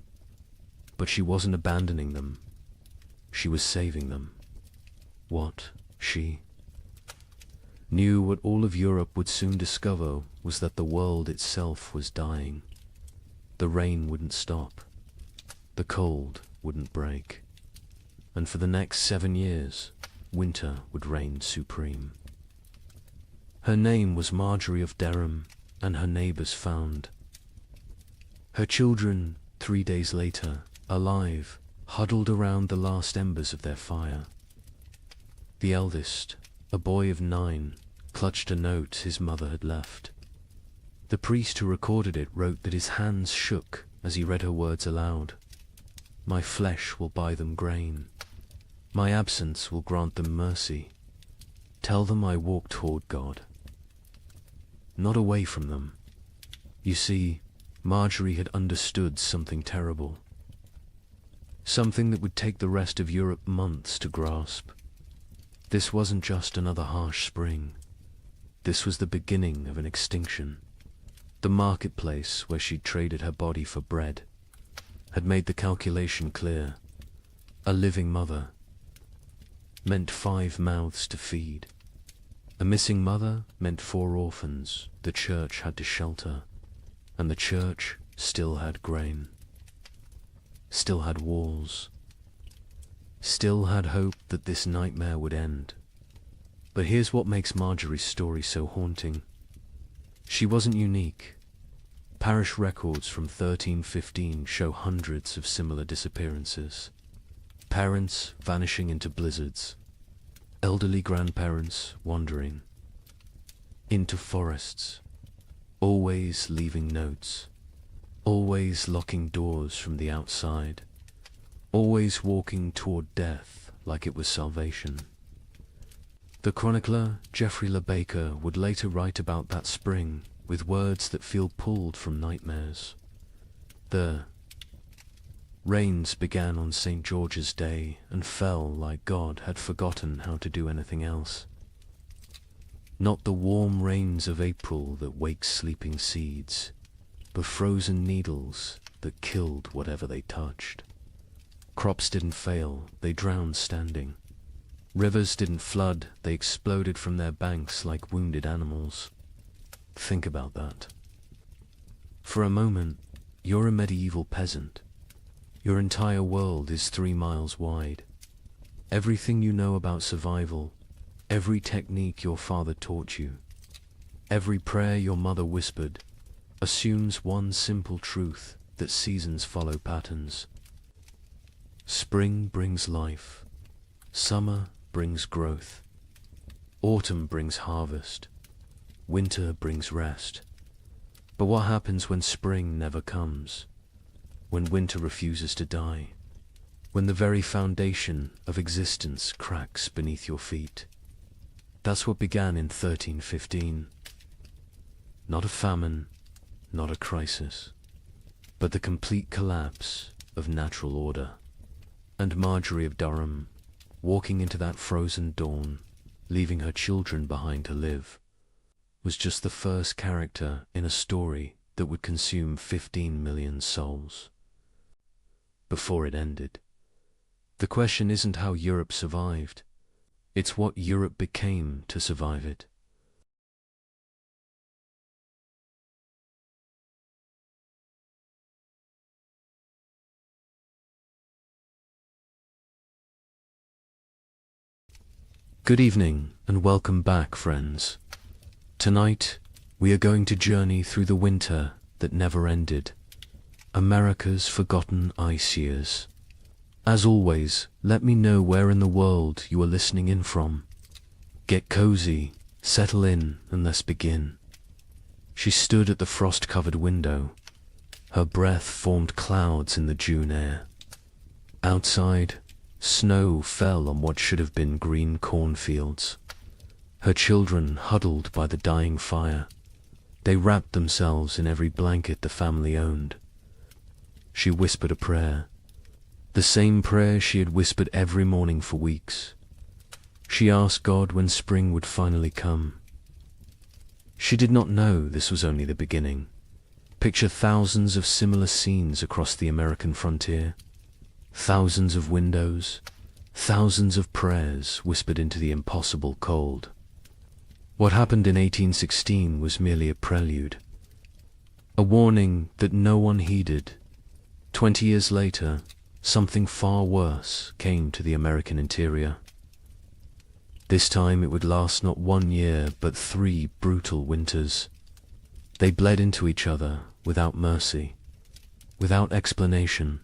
But she wasn't abandoning them. She was saving them. What, she knew what all of Europe would soon discover was that the world itself was dying. The rain wouldn't stop. The cold wouldn't break. And for the next 7 years, winter would reign supreme. Her name was Marjorie of Dereham, and her neighbours found. Her children, 3 days later, alive, huddled around the last embers of their fire. The eldest, a boy of 9, clutched a note his mother had left. The priest who recorded it wrote that his hands shook as he read her words aloud. "My flesh will buy them grain. My absence will grant them mercy. Tell them I walk toward God." Not away from them. You see, Marjorie had understood something terrible. Something that would take the rest of Europe months to grasp. This wasn't just another harsh spring. This was the beginning of an extinction. The marketplace where she'd traded her body for bread had made the calculation clear. A living mother meant 5 mouths to feed. A missing mother meant 4 orphans the church had to shelter, and the church still had grain, still had walls, still had hope that this nightmare would end. But here's what makes Marjorie's story so haunting. She wasn't unique. Parish records from 1315 show hundreds of similar disappearances. Parents vanishing into blizzards, elderly grandparents wandering into forests, always leaving notes, always locking doors from the outside, always walking toward death like it was salvation. The chronicler Geoffrey Le Baker would later write about that spring with words that feel pulled from nightmares. The rains began on St. George's Day and fell like God had forgotten how to do anything else. Not the warm rains of April that wakes sleeping seeds, but frozen needles that killed whatever they touched. Crops didn't fail, they drowned standing. Rivers didn't flood, they exploded from their banks like wounded animals. Think about that. For a moment, you're a medieval peasant. Your entire world is 3 miles wide. Everything you know about survival, every technique your father taught you, every prayer your mother whispered, assumes one simple truth, that seasons follow patterns. Spring brings life. Summer brings growth. Autumn brings harvest. Winter brings rest. But what happens when spring never comes? When winter refuses to die? When the very foundation of existence cracks beneath your feet? That's what began in 1315. Not a famine, not a crisis, but the complete collapse of natural order. And Marjorie of Durham, walking into that frozen dawn, leaving her children behind to live, was just the first character in a story that would consume 15 million souls. Before it ended. The question isn't how Europe survived, it's what Europe became to survive it. Good evening and welcome back, friends. Tonight, we are going to journey through the winter that never ended, America's forgotten ice years. As always, let me know where in the world you are listening in from. Get cozy, settle in, and let's begin. She stood at the frost-covered window. Her breath formed clouds in the June air. Outside, snow fell on what should have been green cornfields. Her children huddled by the dying fire. They wrapped themselves in every blanket the family owned. She whispered a prayer, the same prayer she had whispered every morning for weeks. She asked God when spring would finally come. She did not know this was only the beginning. Picture thousands of similar scenes across the American frontier. Thousands of windows, thousands of prayers whispered into the impossible cold. What happened in 1816 was merely a prelude, a warning that no one heeded. 20 years later, something far worse came to the American interior. This time it would last not 1 year, but 3 brutal winters. They bled into each other without mercy, without explanation,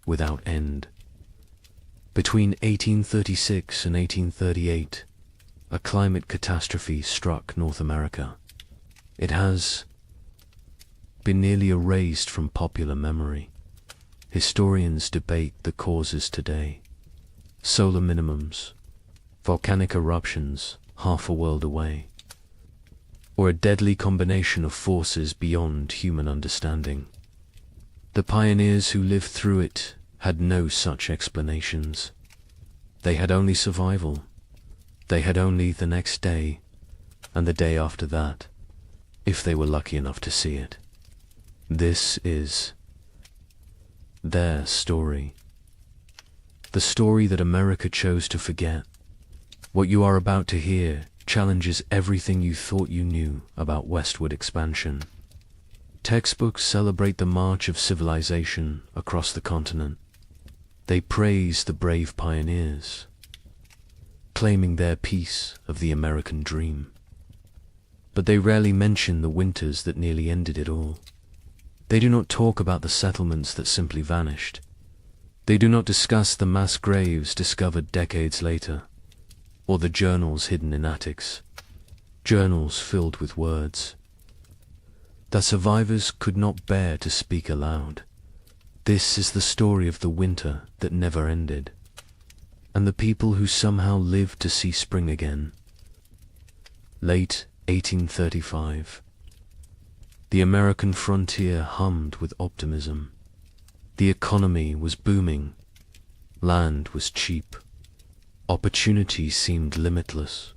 without end. Between 1836 and 1838, a climate catastrophe struck North America. It has been nearly erased from popular memory. Historians debate the causes today. Solar minimums, volcanic eruptions half a world away, or a deadly combination of forces beyond human understanding. The pioneers who lived through it had no such explanations. They had only survival. They had only the next day, and the day after that, if they were lucky enough to see it. This is their story. The story that America chose to forget. What you are about to hear challenges everything you thought you knew about westward expansion. Textbooks celebrate the march of civilization across the continent. They praise the brave pioneers, claiming their piece of the American dream. But they rarely mention the winters that nearly ended it all. They do not talk about the settlements that simply vanished. They do not discuss the mass graves discovered decades later, or the journals hidden in attics, journals filled with words that survivors could not bear to speak aloud. This is the story of the winter that never ended, and the people who somehow lived to see spring again. Late 1835. The American frontier hummed with optimism. The economy was booming. Land was cheap. Opportunity seemed limitless.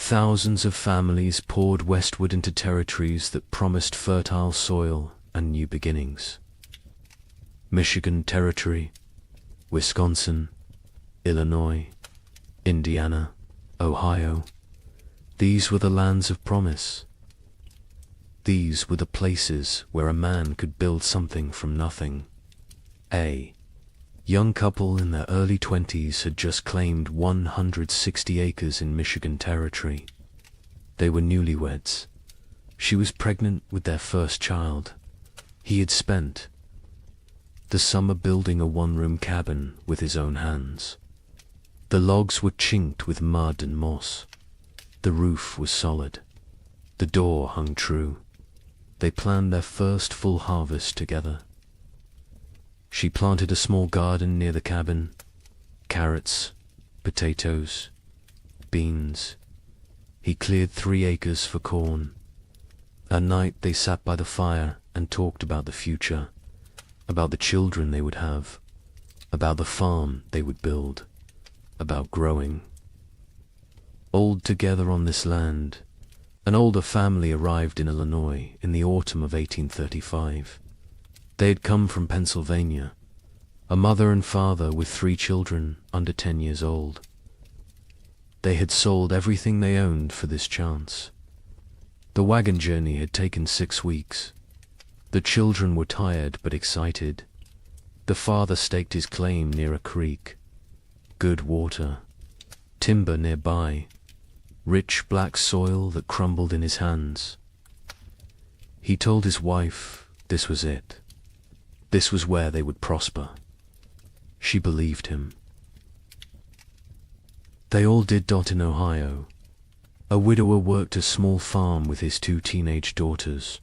Thousands of families poured westward into territories that promised fertile soil and new beginnings. Michigan Territory, Wisconsin, Illinois, Indiana, Ohio. These were the lands of promise. These were the places where a man could build something from nothing. A young couple in their early 20s had just claimed 160 acres in Michigan Territory. They were newlyweds. She was pregnant with their first child. He had spent the summer building a one-room cabin with his own hands. The logs were chinked with mud and moss. The roof was solid. The door hung true. They planned their first full harvest together. She planted a small garden near the cabin. Carrots, potatoes, beans. He cleared 3 acres for corn. At night they sat by the fire and talked about the future, about the children they would have, about the farm they would build, about growing. Old together on this land, an older family arrived in Illinois in the autumn of 1835. They had come from Pennsylvania, a mother and father with 3 children under 10 years old. They had sold everything they owned for this chance. The wagon journey had taken 6 weeks. The children were tired but excited. The father staked his claim near a creek. Good water, timber nearby, rich black soil that crumbled in his hands. He told his wife this was it. This was where they would prosper. She believed him. They all did in Ohio. A widower worked a small farm with his 2 teenage daughters.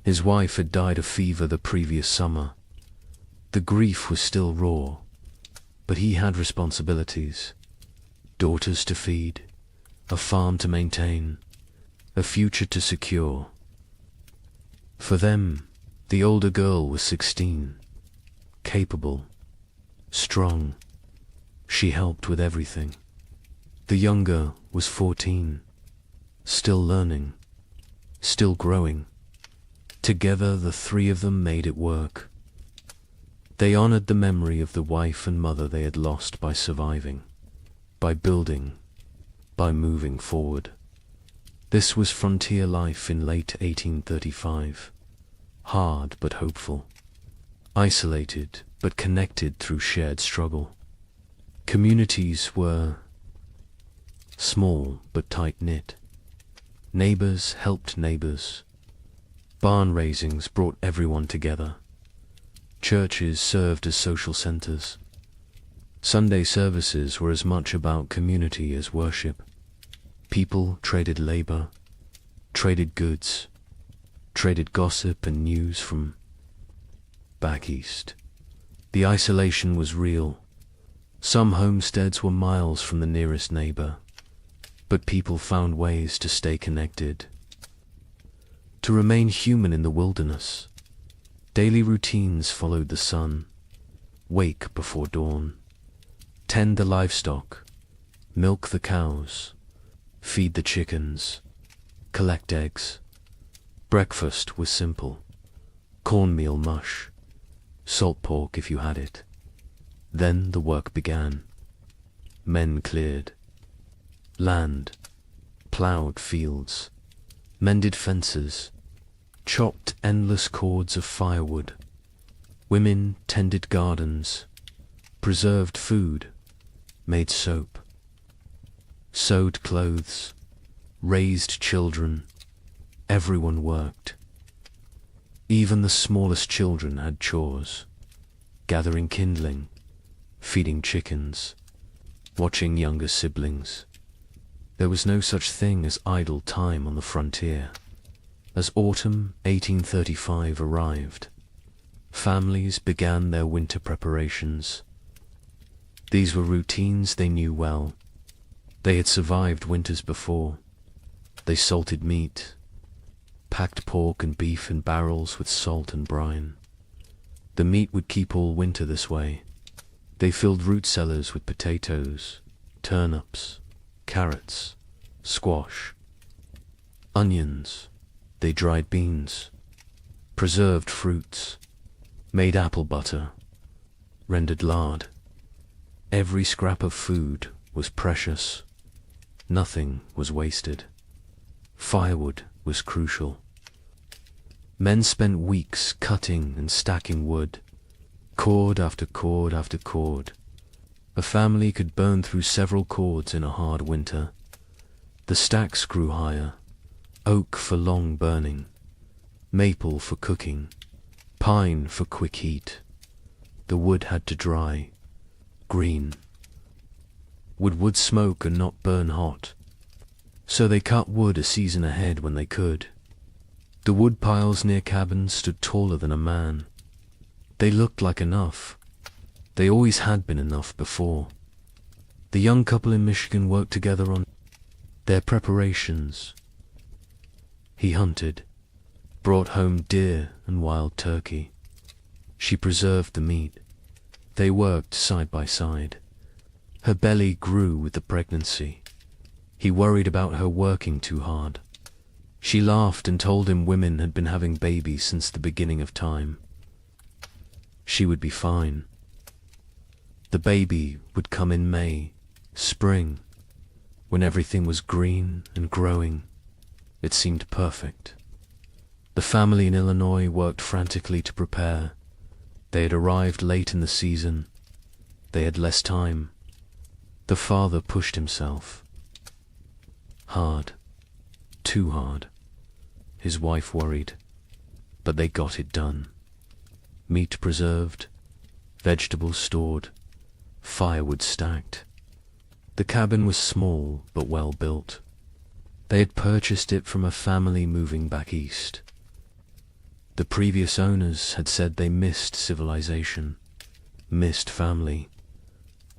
His wife had died of fever the previous summer. The grief was still raw, but he had responsibilities. Daughters to feed, a farm to maintain, a future to secure. For them, the older girl was 16, capable, strong. She helped with everything. The younger was 14, still learning, still growing. Together the 3 of them made it work. They honored the memory of the wife and mother they had lost by surviving, by building, by moving forward. This was frontier life in late 1835, hard but hopeful, isolated but connected through shared struggle. Communities were small but tight-knit. Neighbors helped neighbors. Barn raisings brought everyone together. Churches served as social centers. Sunday services were as much about community as worship. People traded labor, traded goods, traded gossip and news from back east. The isolation was real. Some homesteads were miles from the nearest neighbor, but people found ways to stay connected, to remain human in the wilderness. Daily routines followed the sun. Wake before dawn, tend the livestock, milk the cows, feed the chickens, collect eggs. Breakfast was simple: cornmeal mush, salt pork if you had it. Then the work began. Men cleared land, plowed fields, mended fences, chopped endless cords of firewood. Women tended gardens, preserved food, made soap, sewed clothes, raised children. Everyone worked. Even the smallest children had chores: gathering kindling, feeding chickens, watching younger siblings. There was no such thing as idle time on the frontier. As autumn 1835 arrived, families began their winter preparations. These were routines they knew well. They had survived winters before. They salted meat, packed pork and beef in barrels with salt and brine. The meat would keep all winter this way. They filled root cellars with potatoes, turnips, carrots, squash, onions. They dried beans, preserved fruits, made apple butter, rendered lard. Every scrap of food was precious. Nothing was wasted. Firewood was crucial. Men spent weeks cutting and stacking wood, cord after cord after cord. A family could burn through several cords in a hard winter. The stacks grew higher, oak for long burning, maple for cooking, pine for quick heat. The wood had to dry, green. Would wood smoke and not burn hot? So they cut wood a season ahead when they could. The wood piles near cabins stood taller than a man. They looked like enough. They always had been enough before. The young couple in Michigan worked together on their preparations. He hunted, brought home deer and wild turkey. She preserved the meat. They worked side by side. Her belly grew with the pregnancy. He worried about her working too hard. She laughed and told him women had been having babies since the beginning of time. She would be fine. The baby would come in May, spring, when everything was green and growing. It seemed perfect. The family in Illinois worked frantically to prepare. They had arrived late in the season. They had less time. The father pushed himself. Hard. Too hard. His wife worried. But they got it done. Meat preserved, vegetables stored, firewood stacked. The cabin was small but well built. They had purchased it from a family moving back east. The previous owners had said they missed civilization, missed family.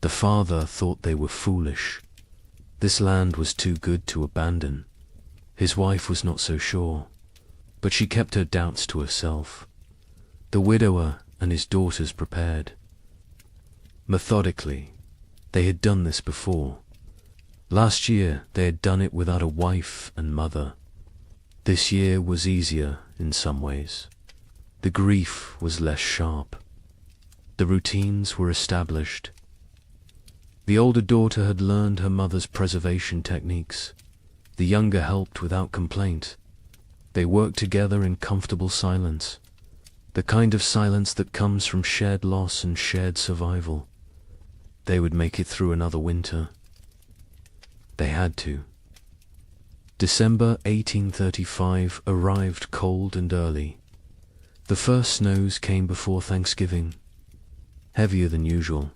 The father thought they were foolish. This land was too good to abandon. His wife was not so sure, but she kept her doubts to herself. The widower and his daughters prepared. Methodically, they had done this before. Last year they had done it without a wife and mother. This year was easier in some ways. The grief was less sharp. The routines were established. The older daughter had learned her mother's preservation techniques. The younger helped without complaint. They worked together in comfortable silence, the kind of silence that comes from shared loss and shared survival. They would make it through another winter. They had to. December 1835 arrived cold and early. The first snows came before Thanksgiving, heavier than usual.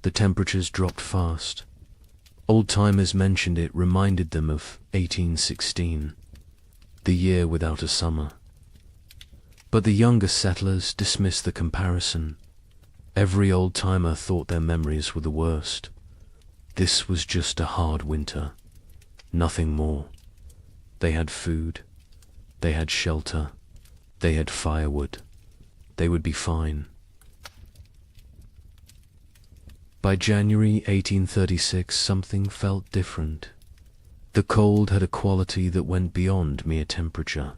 The temperatures dropped fast. Old-timers mentioned it reminded them of 1816, the year without a summer. But the younger settlers dismissed the comparison. Every old-timer thought their memories were the worst. This was just a hard winter, nothing more. They had food, they had shelter, they had firewood. They would be fine. By January 1836, something felt different. The cold had a quality that went beyond mere temperature.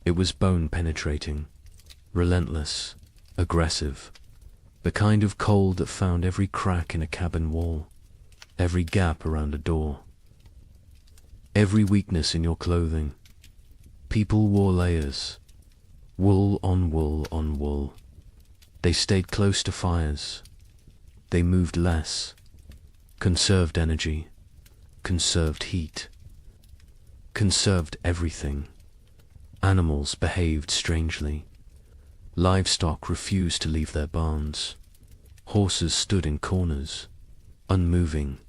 It was bone-penetrating, relentless, aggressive, the kind of cold that found every crack in a cabin wall, every gap around a door, every weakness in your clothing. People wore layers, wool on wool on wool. They stayed close to fires. They moved less, conserved energy, conserved heat, conserved everything. Animals behaved strangely. Livestock refused to leave their barns. Horses stood in corners, unmoving.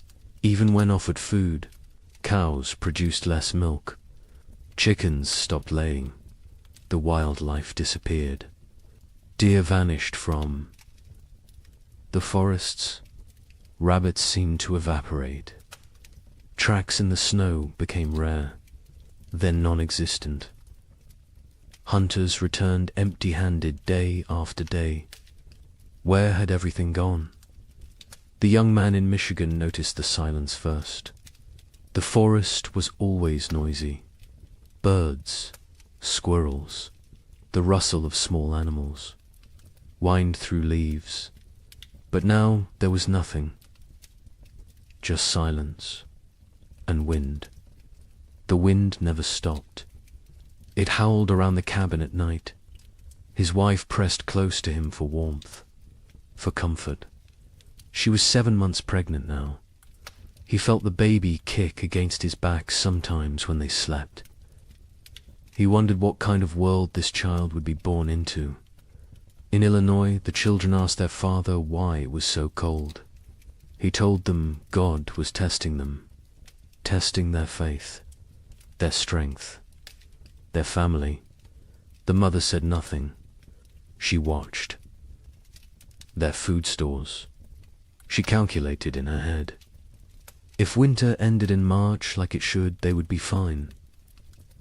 Even when offered food, cows produced less milk. Chickens stopped laying. The wildlife disappeared. Deer vanished from the forests. Rabbits seemed to evaporate. Tracks in the snow became rare, then non-existent. Hunters returned empty-handed day after day. Where had everything gone? The young man in Michigan noticed the silence first. The forest was always noisy. Birds, squirrels, the rustle of small animals, whined through leaves. But now there was nothing. just silence and wind. The wind never stopped. It howled around the cabin at night. His wife pressed close to him for warmth, for comfort. She was 7 months pregnant now. He felt the baby kick against his back sometimes when they slept. He wondered what kind of world this child would be born into. In Illinois, the children asked their father why it was so cold. He told them God was testing them, testing their faith, their strength, their family. The mother said nothing. She watched. Their food stores. She calculated in her head. If winter ended in March like it should, they would be fine.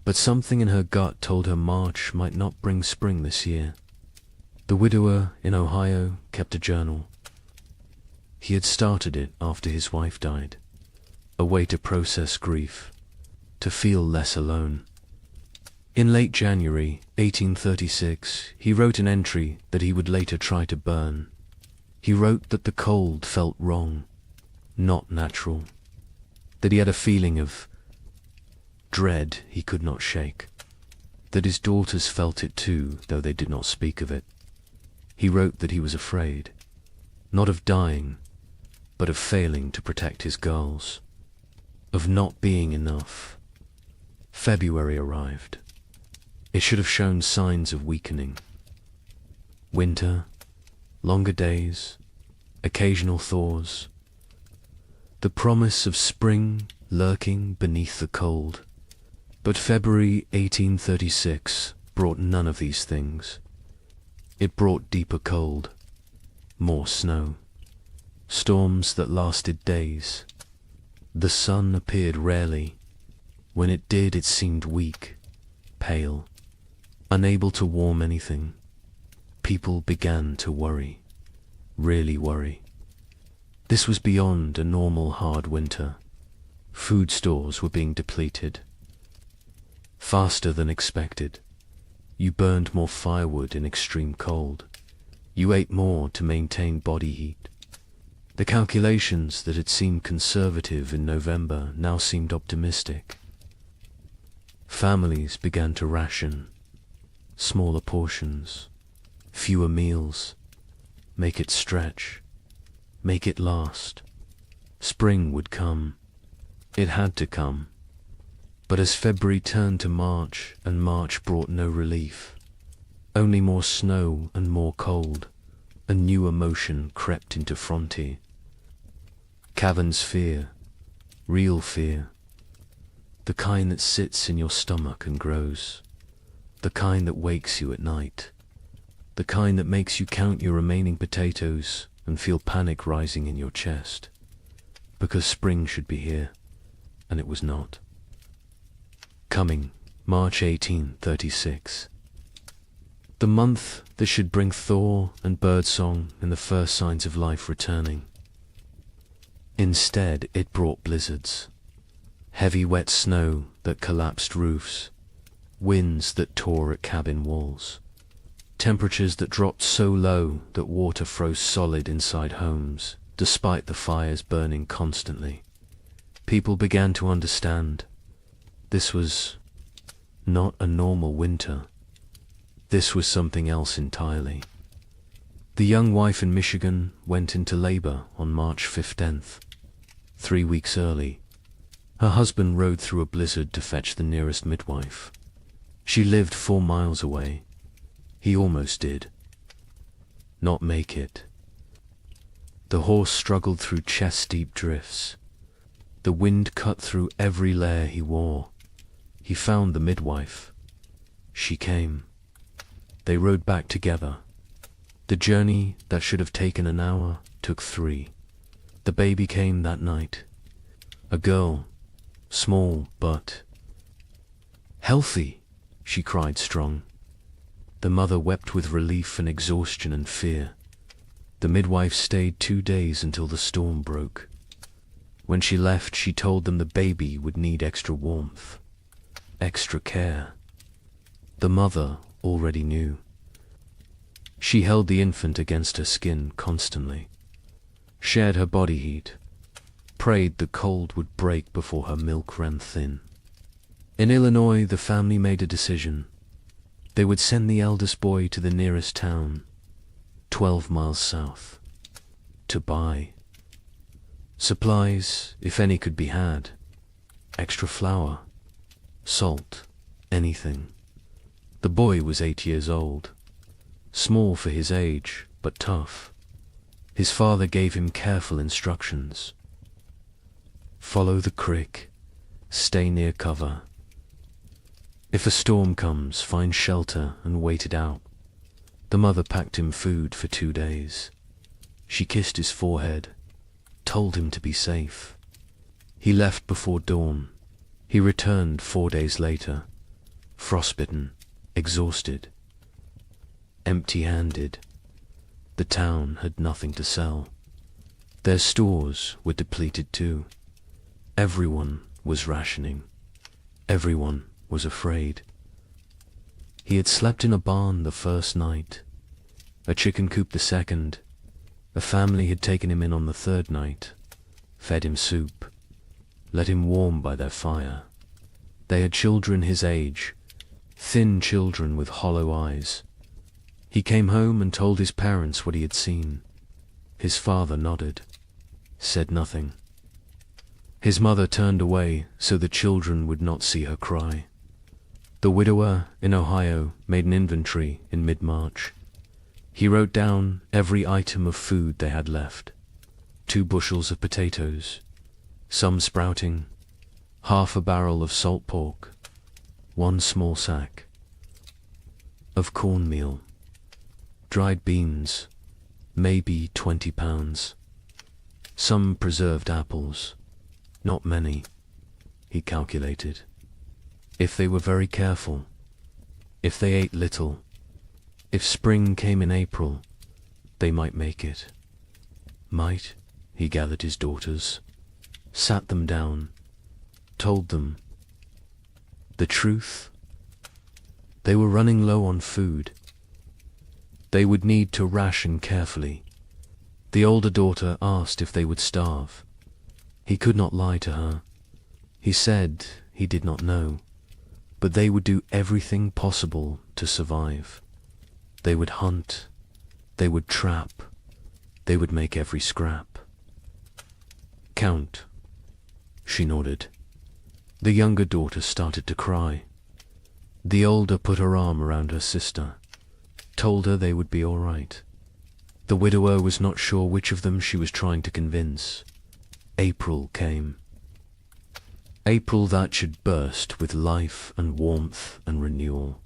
But something in her gut told her March might not bring spring this year. The widower in Ohio kept a journal. He had started it after his wife died, a way to process grief, to feel less alone. In late January 1836, he wrote an entry that he would later try to burn. He wrote that the cold felt wrong, not natural, that he had a feeling of dread he could not shake, that his daughters felt it too, though they did not speak of it. He wrote that he was afraid, not of dying, but of failing to protect his girls, of not being enough. February arrived. It should have shown signs of weakening. Winter, longer days, occasional thaws. The promise of spring lurking beneath the cold. But February 1836 brought none of these things. It brought deeper cold, more snow, storms that lasted days. The sun appeared rarely. When it did, it seemed weak, pale, unable to warm anything. People began to worry, really worry. This was beyond a normal hard winter. Food stores were being depleted. Faster than expected. You burned more firewood in extreme cold. You ate more to maintain body heat. The calculations that had seemed conservative in November now seemed optimistic. Families began to ration. Smaller portions, fewer meals. Make it stretch. Make it last. Spring would come. It had to come. But as February turned to March, and March brought no relief, only more snow and more cold, a new emotion crept into Frontier. Cavern's fear, real fear, the kind that sits in your stomach and grows, the kind that wakes you at night, the kind that makes you count your remaining potatoes and feel panic rising in your chest, because spring should be here, and it was not. Coming, March 1836. The month that should bring thaw and birdsong and the first signs of life returning. Instead, it brought blizzards, heavy wet snow that collapsed roofs, winds that tore at cabin walls, temperatures that dropped so low that water froze solid inside homes, despite the fires burning constantly. People began to understand. This was not a normal winter. This was something else entirely. The young wife in Michigan went into labor on March 15th, 3 weeks early. Her husband rode through a blizzard to fetch the nearest midwife. She lived 4 miles away. He almost did. Not make it. The horse struggled through chest-deep drifts. The wind cut through every layer he wore. He found the midwife. She came. They rode back together. The journey that should have taken an hour took 3. The baby came that night. A girl, small but healthy, she cried strong. The mother wept with relief and exhaustion and fear. The midwife stayed 2 days until the storm broke. When she left, she told them the baby would need extra warmth, extra care. The mother already knew. She held the infant against her skin constantly, shared her body heat. prayed the cold would break before her milk ran thin. In Illinois, the family made a decision. They would send the eldest boy to the nearest town, 12 miles south, to buy supplies, if any could be had, extra flour, salt, anything. The boy was 8 years old, small for his age, but tough. His father gave him careful instructions. Follow the creek, stay near cover. If a storm comes, find shelter and wait it out. The mother packed him food for 2 days. She kissed his forehead, told him to be safe. He left before dawn. He returned 4 days later, frostbitten, exhausted, empty-handed. The town had nothing to sell. Their stores were depleted too. Everyone was rationing. Everyone was afraid. He had slept in a barn the first night, a chicken coop the second. A family had taken him in on the third night, fed him soup, let him warm by their fire. They had children his age, thin children with hollow eyes. He came home and told his parents what he had seen. His father nodded, said nothing. His mother turned away so the children would not see her cry. The widower in Ohio made an inventory in mid-March. He wrote down every item of food they had left. 2 bushels of potatoes, some sprouting, half a barrel of salt pork, 1 small sack of cornmeal, dried beans, maybe 20 pounds, some preserved apples, not many, he calculated. If they were very careful, if they ate little, if spring came in April, they might make it. Might, he gathered his daughters, sat them down, told them the truth. They were running low on food. They would need to ration carefully. The older daughter asked if they would starve. He could not lie to her. He said he did not know, but they would do everything possible to survive. They would hunt, they would trap, they would make every scrap. Count, she nodded. The younger daughter started to cry. The older put her arm around her sister, told her they would be all right. The widower was not sure which of them she was trying to convince. April came. April that should burst with life and warmth and renewal.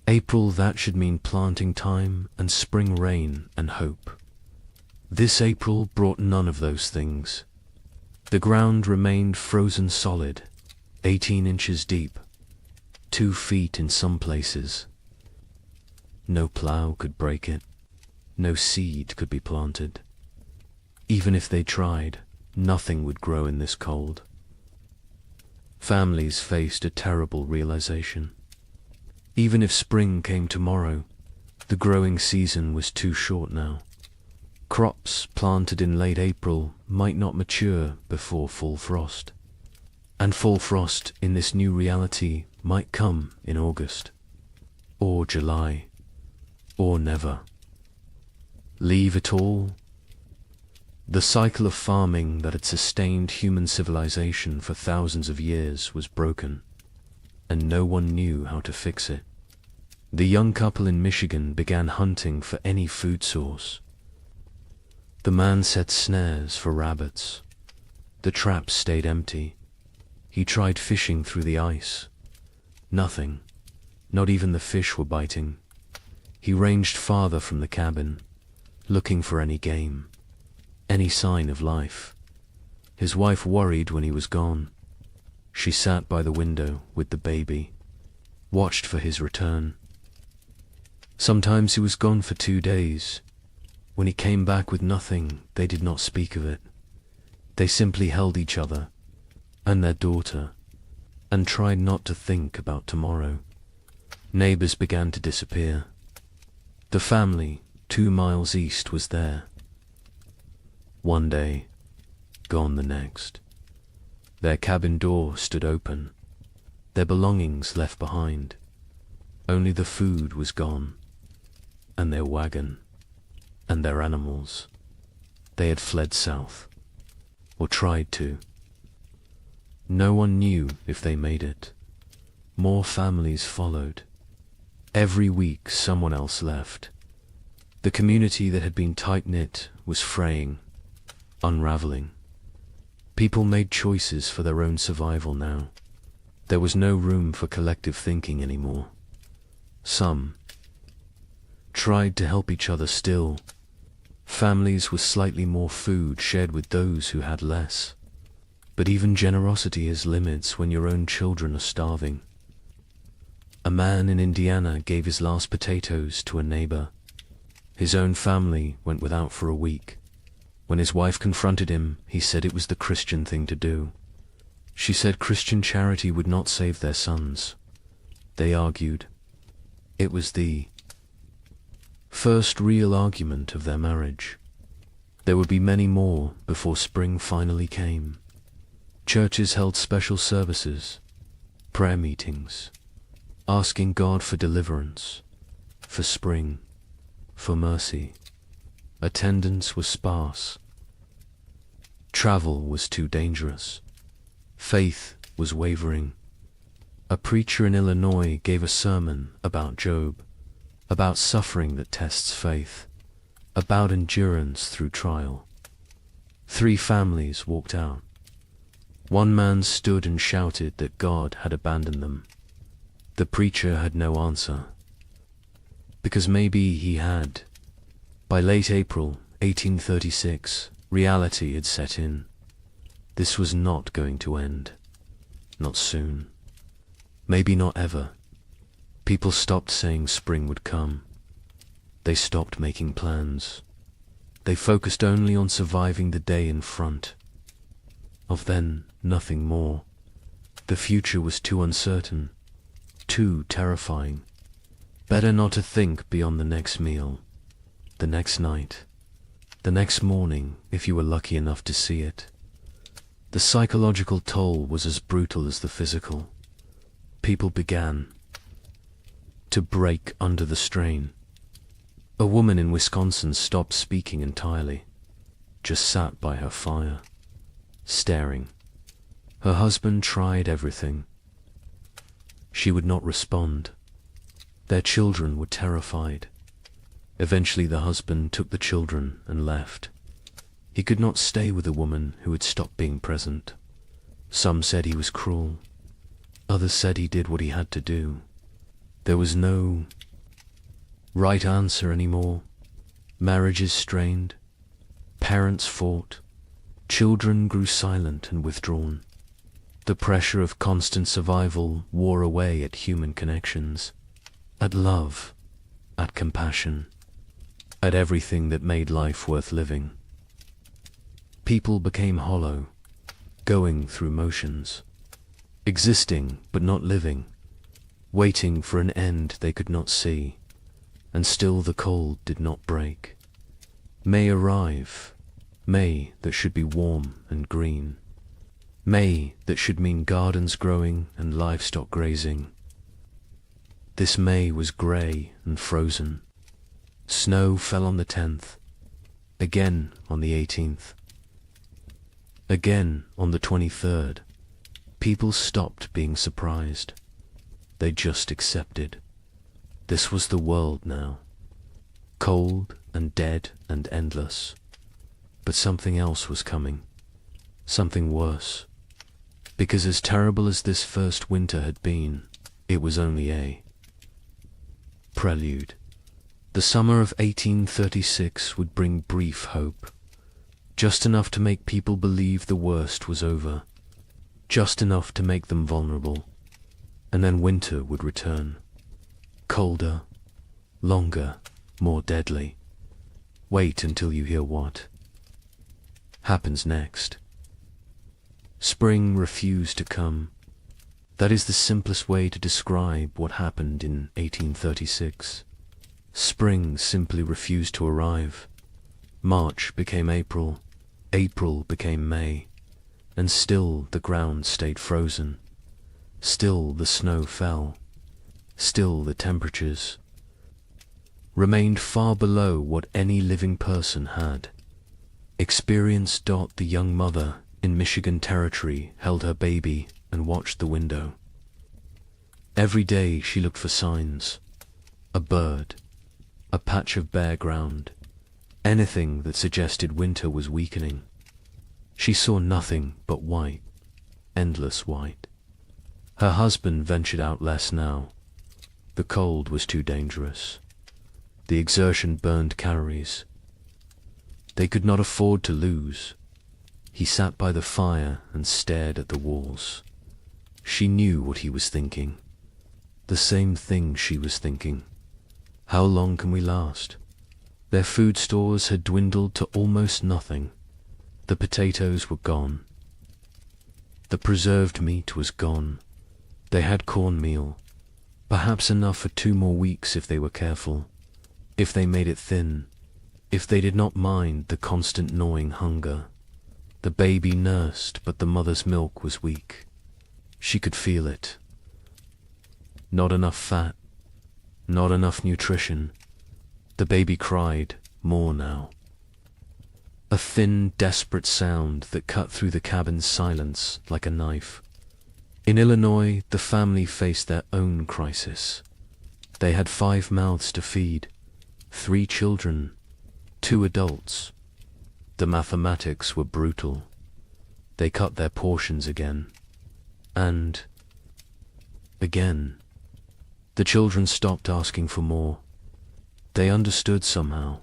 April that should mean planting time and spring rain and hope. This April brought none of those things. The ground remained frozen solid, 18 inches deep, 2 feet in some places. No plough could break it. No seed could be planted. Even if they tried, nothing would grow in this cold. Families faced a terrible realization. Even if spring came tomorrow, the growing season was too short now. Crops planted in late April might not mature before full frost. And full frost in this new reality might come in August, or July, or never. Leave it all? The cycle of farming that had sustained human civilization for thousands of years was broken, and no one knew how to fix it. The young couple in Michigan began hunting for any food source. The man set snares for rabbits. The traps stayed empty. He tried fishing through the ice. Nothing. Not even the fish were biting. He ranged farther from the cabin, looking for any game, any sign of life. His wife worried when he was gone. She sat by the window with the baby, watched for his return. Sometimes he was gone for 2 days. When he came back with nothing, they did not speak of it. They simply held each other and their daughter and tried not to think about tomorrow. Neighbors began to disappear. The family 2 miles east was there. One day, gone the next. Their cabin door stood open, their belongings left behind. Only the food was gone, and their wagon, and their animals. They had fled south, or tried to. No one knew if they made it. More families followed. Every week someone else left. The community that had been tight-knit was fraying, unraveling. People made choices for their own survival now. There was no room for collective thinking anymore. Some tried to help each other still. Families with slightly more food shared with those who had less. But even generosity has limits when your own children are starving. A man in Indiana gave his last potatoes to a neighbor. His own family went without for a week. When his wife confronted him, he said it was the Christian thing to do. She said Christian charity would not save their sons. They argued. It was the first real argument of their marriage. There would be many more before spring finally came. Churches held special services, prayer meetings, asking God for deliverance, for spring, for mercy. Attendance was sparse. Travel was too dangerous. Faith was wavering. A preacher in Illinois gave a sermon about Job, about suffering that tests faith, about endurance through trial. 3 families walked out. One man stood and shouted that God had abandoned them. The preacher had no answer, because maybe he had. By late April 1836, reality had set in. This was not going to end. Not soon. Maybe not ever. People stopped saying spring would come. They stopped making plans. They focused only on surviving the day in front. Of then, nothing more. The future was too uncertain, too terrifying. Better not to think beyond the next meal, the next night, the next morning if you were lucky enough to see it. The psychological toll was as brutal as the physical. People began to break under the strain. A woman in Wisconsin stopped speaking entirely, just sat by her fire, staring. Her husband tried everything. She would not respond. Their children were terrified. Eventually the husband took the children and left. He could not stay with a woman who had stopped being present. Some said he was cruel. Others said he did what he had to do. There was no right answer anymore. Marriages strained. Parents fought. Children grew silent and withdrawn. The pressure of constant survival wore away at human connections, at love, at compassion, at everything that made life worth living. People became hollow, going through motions, existing but not living, waiting for an end they could not see, and still the cold did not break. May arrive, May that should be warm and green, May that should mean gardens growing and livestock grazing. This May was grey and frozen. Snow fell on the 10th, again on the 18th, again on the 23rd. People stopped being surprised. They just accepted. This was the world now. Cold and dead and endless. But something else was coming. Something worse. Because as terrible as this first winter had been, it was only a prelude. The summer of 1836 would bring brief hope. Just enough to make people believe the worst was over. Just enough to make them vulnerable. And then winter would return. Colder, longer, more deadly. Wait until you hear what happens next. Spring refused to come. That is the simplest way to describe what happened in 1836. Spring simply refused to arrive. March became April. April became May, and still the ground stayed frozen. Still the snow fell. Still the temperatures remained far below what any living person had. Experienced Dot, the young mother in Michigan Territory, held her baby and watched the window. Every day she looked for signs. A bird, a patch of bare ground, anything that suggested winter was weakening. She saw nothing but white, endless white. Her husband ventured out less now. The cold was too dangerous. The exertion burned calories. They could not afford to lose. He sat by the fire and stared at the walls. She knew what he was thinking. The same thing she was thinking. How long can we last? Their food stores had dwindled to almost nothing. The potatoes were gone. The preserved meat was gone. They had cornmeal, perhaps enough for 2 more weeks if they were careful, if they made it thin, if they did not mind the constant gnawing hunger. The baby nursed, but the mother's milk was weak. She could feel it. Not enough fat, not enough nutrition. The baby cried more now. A thin, desperate sound that cut through the cabin's silence like a knife. In Illinois, the family faced their own crisis. They had 5 mouths to feed, 3 children, 2 adults. The mathematics were brutal. They cut their portions again. And again. The children stopped asking for more. They understood somehow,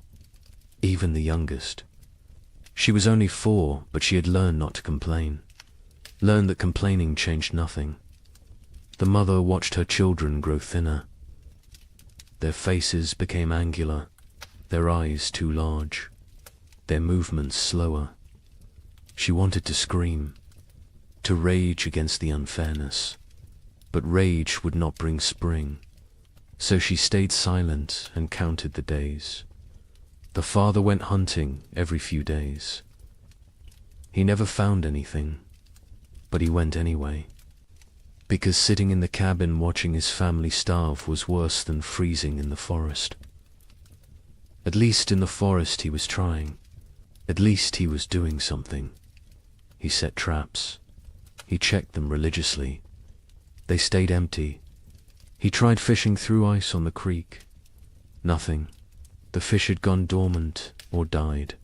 even the youngest. She was only 4, but she had learned not to complain. Learned that complaining changed nothing. The mother watched her children grow thinner. Their faces became angular, their eyes too large, their movements slower. She wanted to scream, to rage against the unfairness, but rage would not bring spring. So she stayed silent and counted the days. The father went hunting every few days. He never found anything, but he went anyway, because sitting in the cabin watching his family starve was worse than freezing in the forest. At least in the forest he was trying. At least he was doing something. He set traps. He checked them religiously. They stayed empty. He tried fishing through ice on the creek. Nothing. The fish had gone dormant or died.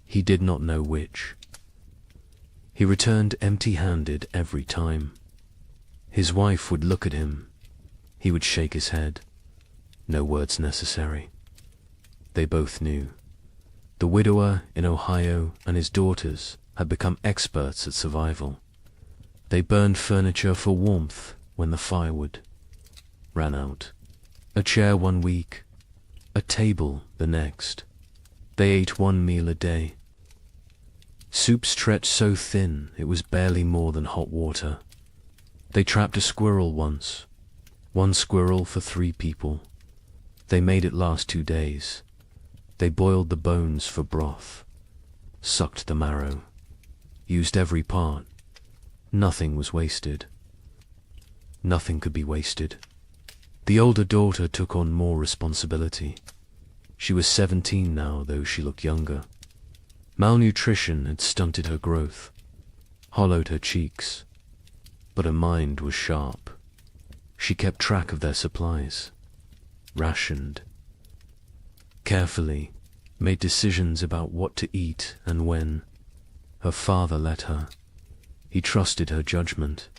He did not know which. He returned empty-handed every time. His wife would look at him. He would shake his head. No words necessary. They both knew. The widower in Ohio and his daughters had become experts at survival. They burned furniture for warmth when the firewood ran out. A chair 1 week, a table the next. They ate 1 meal a day. Soup stretched so thin it was barely more than hot water. They trapped a squirrel once. 1 squirrel for 3 people. They made it last 2 days. They boiled the bones for broth, sucked the marrow, used every part. Nothing was wasted. Nothing could be wasted. The older daughter took on more responsibility. She was 17 now, though she looked younger. Malnutrition had stunted her growth, hollowed her cheeks, but her mind was sharp. She kept track of their supplies, rationed, carefully, made decisions about what to eat and when. Her father let her. He trusted her judgment.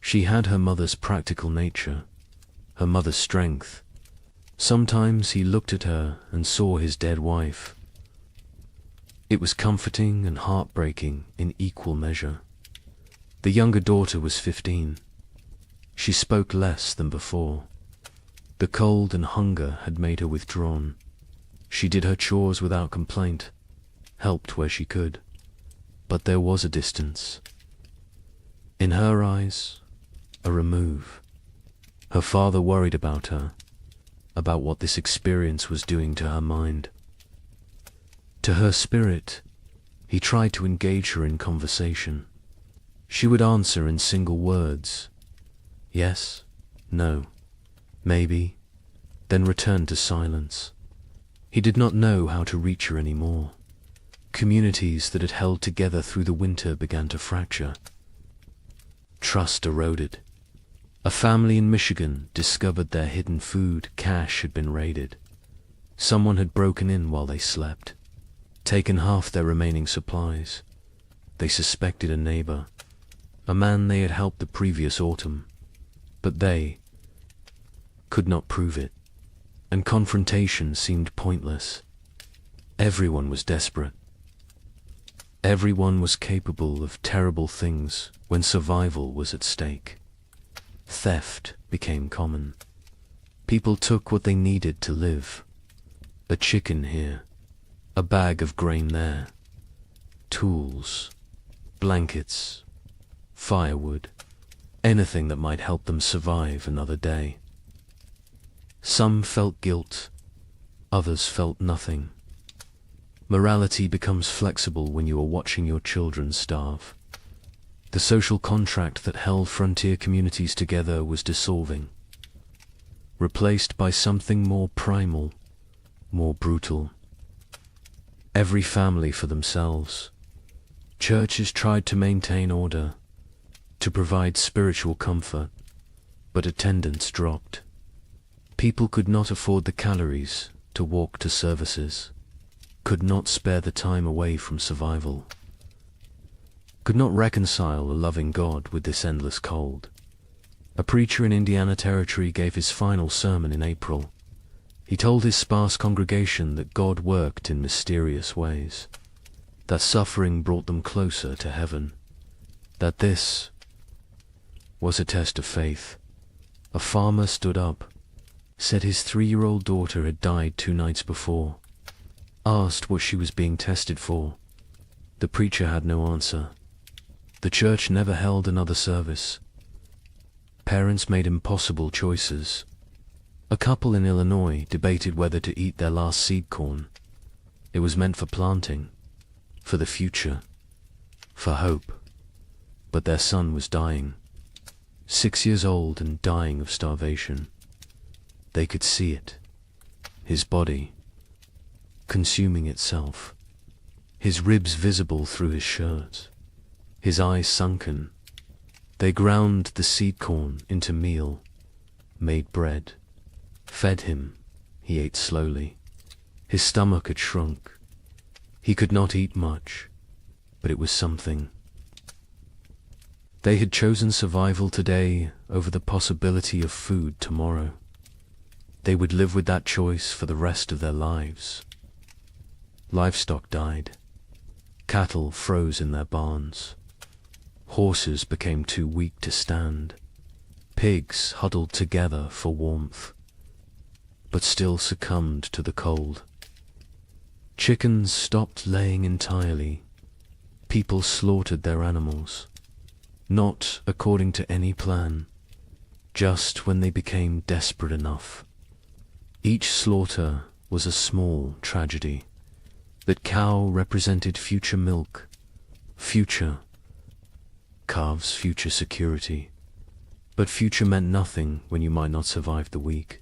She had her mother's practical nature, her mother's strength. Sometimes he looked at her and saw his dead wife. It was comforting and heartbreaking in equal measure. The younger daughter was 15. She spoke less than before. The cold and hunger had made her withdrawn. She did her chores without complaint, helped where she could. But there was a distance. In her eyes, a remove. Her father worried about her, about what this experience was doing to her mind. To her spirit, He tried to engage her in conversation. She would answer in single words. Yes, no, maybe, then return to silence. He did not know how to reach her anymore. Communities that had held together through the winter began to fracture. Trust eroded. A family in Michigan discovered their hidden food cache had been raided. Someone had broken in while they slept, taken half their remaining supplies. They suspected a neighbor, a man they had helped the previous autumn, but they could not prove it, and confrontation seemed pointless. Everyone was desperate. Everyone was capable of terrible things when survival was at stake. Theft became common. People took what they needed to live. A chicken here, a bag of grain there, tools, blankets, firewood, anything that might help them survive another day. Some felt guilt, others felt nothing. Morality becomes flexible when you are watching your children starve. The social contract that held frontier communities together was dissolving, replaced by something more primal, more brutal. Every family for themselves. Churches tried to maintain order, to provide spiritual comfort, but attendance dropped. People could not afford the calories to walk to services, could not spare the time away from survival, could not reconcile a loving God with this endless cold. A preacher in Indiana Territory gave his final sermon in April. He told his sparse congregation that God worked in mysterious ways, that suffering brought them closer to heaven, that this was a test of faith. A farmer stood up, said his 3-year-old daughter had died 2 nights before, asked what she was being tested for. The preacher had no answer. The church never held another service. Parents made impossible choices. A couple in Illinois debated whether to eat their last seed corn. It was meant for planting, for the future, for hope. But their son was dying, 6 years old and dying of starvation. They could see it, his body consuming itself, his ribs visible through his shirt, his eyes sunken. They ground the seed corn into meal, made bread, fed him. He ate slowly. His stomach had shrunk. He could not eat much, but it was something. They had chosen survival today over the possibility of food tomorrow. They would live with that choice for the rest of their lives. Livestock died. Cattle froze in their barns. Horses became too weak to stand. Pigs huddled together for warmth, but still succumbed to the cold. Chickens stopped laying entirely. People slaughtered their animals, not according to any plan, just when they became desperate enough. Each slaughter was a small tragedy. That cow represented future milk, future, calves future security. But future meant nothing when you might not survive the week.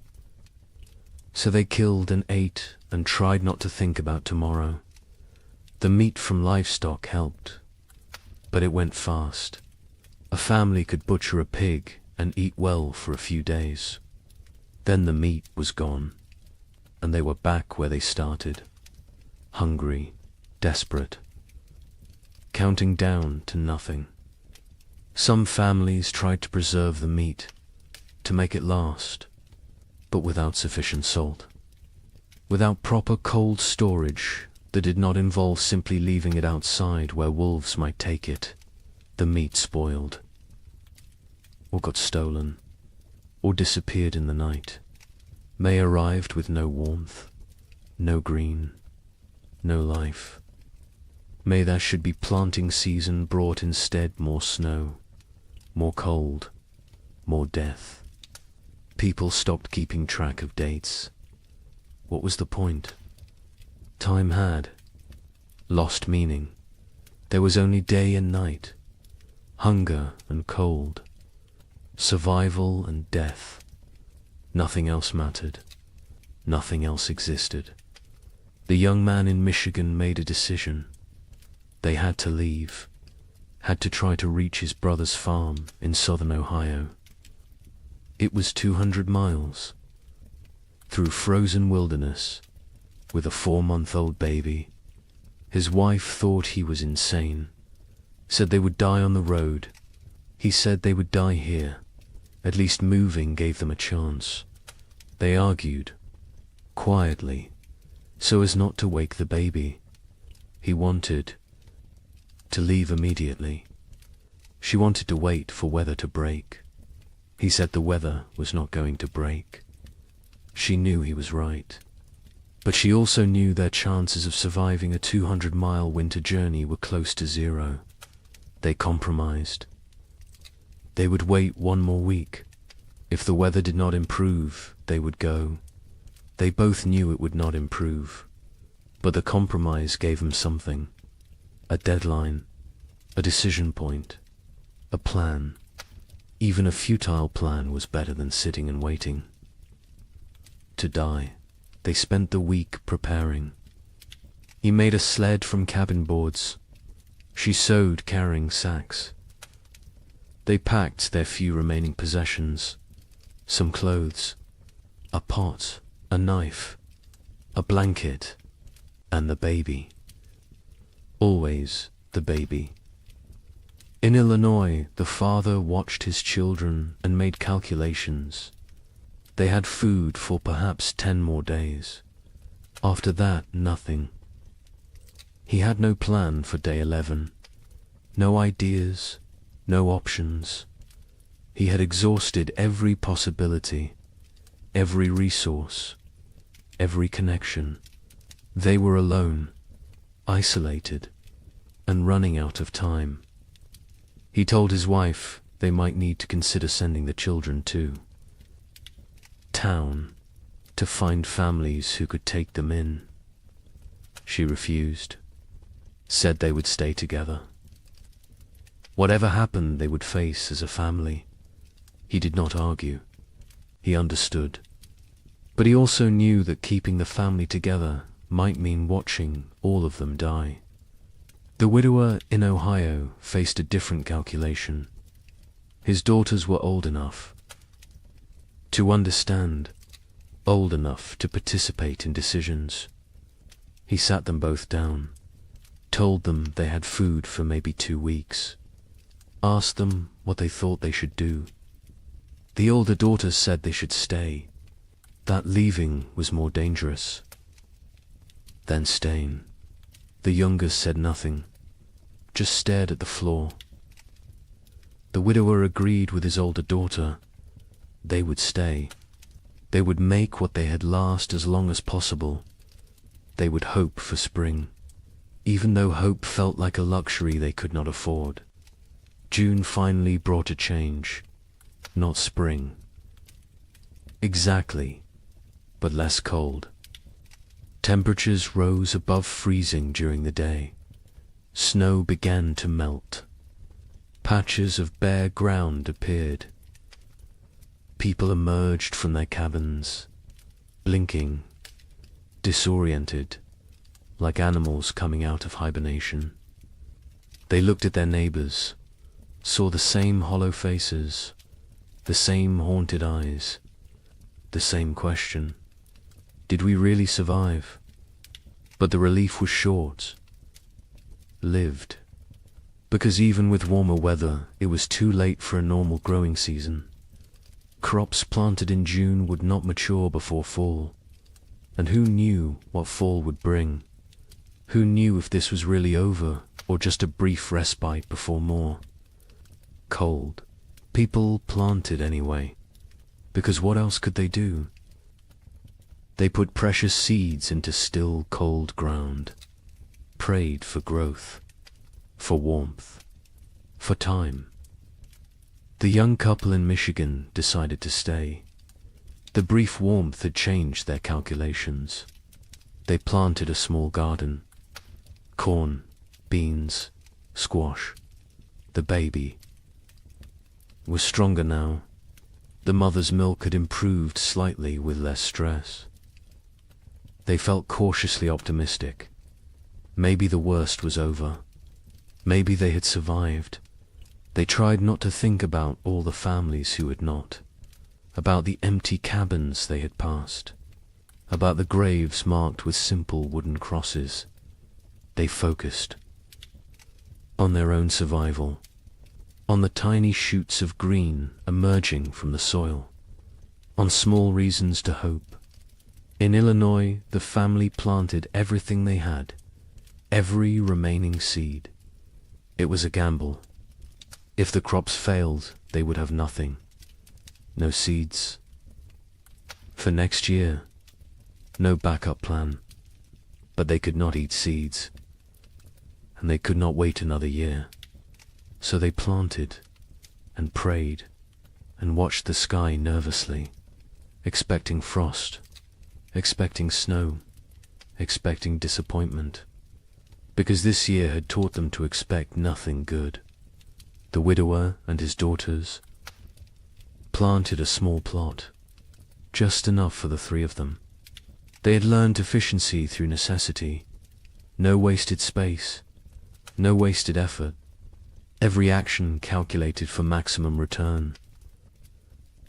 So they killed and ate and tried not to think about tomorrow. The meat from livestock helped, but it went fast. A family could butcher a pig and eat well for a few days. Then the meat was gone, and they were back where they started. Hungry, desperate, counting down to nothing. Some families tried to preserve the meat, to make it last, but without sufficient salt. Without proper cold storage that did not involve simply leaving it outside where wolves might take it, the meat spoiled, or got stolen, or disappeared in the night. May arrived with no warmth, no green, no life. May there should be planting season brought instead more snow, more cold, more death. People stopped keeping track of dates. What was the point? Time had lost meaning. There was only day and night, hunger and cold, survival and death. Nothing else mattered. Nothing else existed. The young man in Michigan made a decision. They had to leave, had to try to reach his brother's farm in southern Ohio. It was 200 miles, through frozen wilderness, with a 4-month-old baby. His wife thought he was insane, said they would die on the road. He said they would die here. At least moving gave them a chance. They argued, quietly, so as not to wake the baby. He wanted to leave immediately. She wanted to wait for weather to break. He said the weather was not going to break. She knew he was right. But she also knew their chances of surviving a 200-mile winter journey were close to zero. They compromised. They would wait 1 more week. If the weather did not improve, they would go. They both knew it would not improve. But the compromise gave them something. A deadline, a decision point, a plan. Even a futile plan was better than sitting and waiting. To die. They spent the week preparing. He made a sled from cabin boards. She sewed carrying sacks. They packed their few remaining possessions, some clothes, a pot, a knife, a blanket, and the baby. Always the baby. In Illinois, the father watched his children and made calculations. They had food for perhaps 10 more days. After that, nothing. He had no plan for day 11. No ideas, no options. He had exhausted every possibility, every resource, every connection. They were alone, isolated, and running out of time. He told his wife they might need to consider sending the children too. Town, to find families who could take them in. She refused, said they would stay together. Whatever happened, they would face as a family. He did not argue. He understood. But he also knew that keeping the family together might mean watching all of them die. The widower in Ohio faced a different calculation. His daughters were old enough to understand, old enough to participate in decisions. He sat them both down, told them they had food for maybe 2 weeks, asked them what they thought they should do. The older daughter said they should stay, that leaving was more dangerous than staying. The younger said nothing, just stared at the floor. The widower agreed with his older daughter. They would stay. They would make what they had last as long as possible. They would hope for spring, even though hope felt like a luxury they could not afford. June finally brought a change, not spring. Exactly, but less cold. Temperatures rose above freezing during the day. Snow began to melt. Patches of bare ground appeared. People emerged from their cabins, blinking, disoriented, like animals coming out of hibernation. They looked at their neighbors, saw the same hollow faces, the same haunted eyes, the same question. Did we really survive? But the relief was short. Lived. Because even with warmer weather, it was too late for a normal growing season. Crops planted in June would not mature before fall. And who knew what fall would bring? Who knew if this was really over, or just a brief respite before more? Cold. People planted anyway, because what else could they do? They put precious seeds into still, cold ground, prayed for growth, for warmth, for time. The young couple in Michigan decided to stay. The brief warmth had changed their calculations. They planted a small garden. Corn, beans, squash. The baby was stronger now. The mother's milk had improved slightly with less stress. They felt cautiously optimistic. Maybe the worst was over. Maybe they had survived. They tried not to think about all the families who had not, about the empty cabins they had passed, about the graves marked with simple wooden crosses. They focused on their own survival, on the tiny shoots of green emerging from the soil, on small reasons to hope. In Illinois, the family planted everything they had, every remaining seed. It was a gamble. If the crops failed, they would have nothing. No seeds. For next year, no backup plan. But they could not eat seeds, and they could not wait another year. So they planted and prayed and watched the sky nervously, expecting frost, expecting snow, expecting disappointment, because this year had taught them to expect nothing good. The widower and his daughters planted a small plot, just enough for the three of them. They had learned efficiency through necessity. No wasted space, no wasted effort. Every action calculated for maximum return.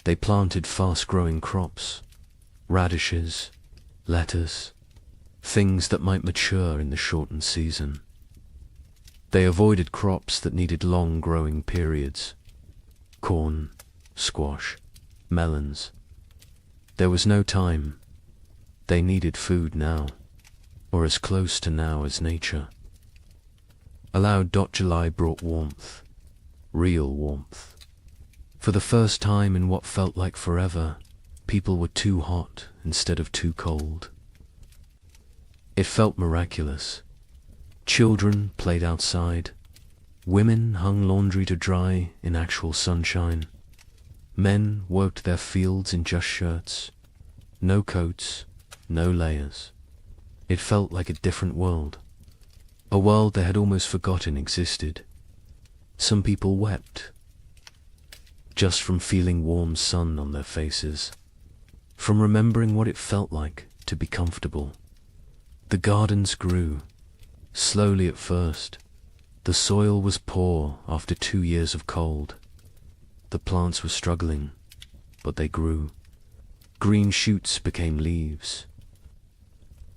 They planted fast-growing crops, radishes, lettuce, things that might mature in the shortened season. They avoided crops that needed long growing periods. Corn, squash, melons. There was no time. They needed food now, or as close to now as nature. July brought warmth, real warmth. For the first time in what felt like forever, people were too hot instead of too cold. It felt miraculous. Children played outside. Women hung laundry to dry in actual sunshine. Men worked their fields in just shirts. No coats, no layers. It felt like a different world. A world they had almost forgotten existed. Some people wept, just from feeling warm sun on their faces, from remembering what it felt like to be comfortable. The gardens grew, slowly at first. The soil was poor after 2 years of cold. The plants were struggling, but they grew. Green shoots became leaves.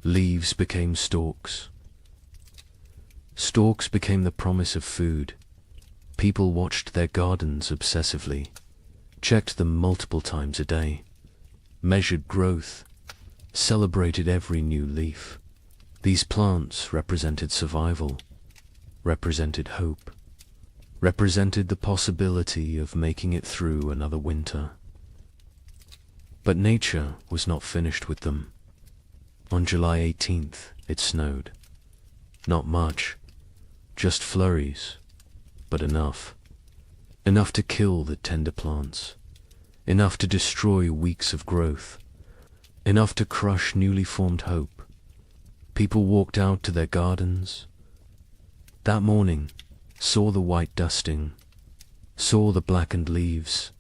Leaves became stalks. Stalks became the promise of food. People watched their gardens obsessively, checked them multiple times a day, measured growth, celebrated every new leaf. These plants represented survival, represented hope, represented the possibility of making it through another winter. But nature was not finished with them. On July 18th, it snowed. Not much, just flurries, but enough. Enough to kill the tender plants, enough to destroy weeks of growth, enough to crush newly formed hope. People walked out to their gardens. That morning, saw the white dusting, saw the blackened leaves,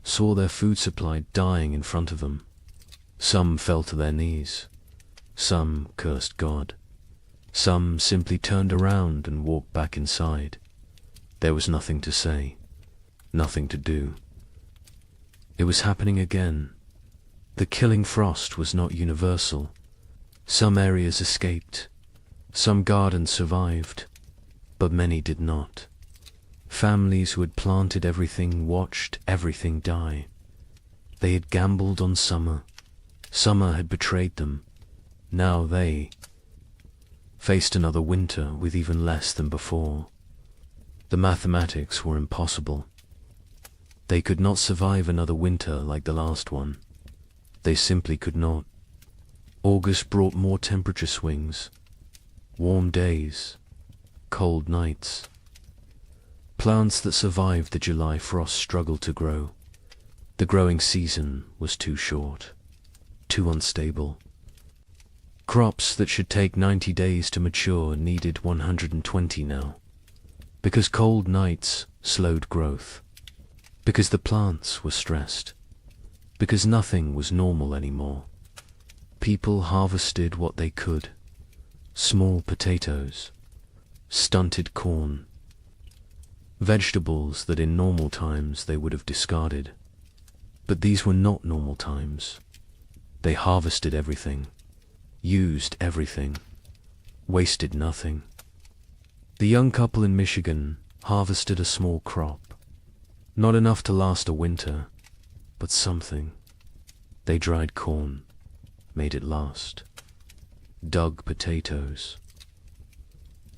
saw their food supply dying in front of them. Some fell to their knees. Some cursed God. Some simply turned around and walked back inside. There was nothing to say, nothing to do. It was happening again. The killing frost was not universal. Some areas escaped. Some gardens survived, but many did not. Families who had planted everything watched everything die. They had gambled on summer. Summer had betrayed them. Now they faced another winter with even less than before. The mathematics were impossible. They could not survive another winter like the last one. They simply could not. August brought more temperature swings, warm days, cold nights. Plants that survived the July frost struggled to grow. The growing season was too short, too unstable. Crops that should take 90 days to mature needed 120 now. because cold nights slowed growth, because the plants were stressed, because nothing was normal anymore. People harvested what they could: small potatoes, stunted corn, vegetables that in normal times they would have discarded. But these were not normal times. They harvested everything, used everything, wasted nothing. The young couple in Michigan harvested a small crop, not enough to last a winter, but something. They dried corn, made it last. Dug potatoes.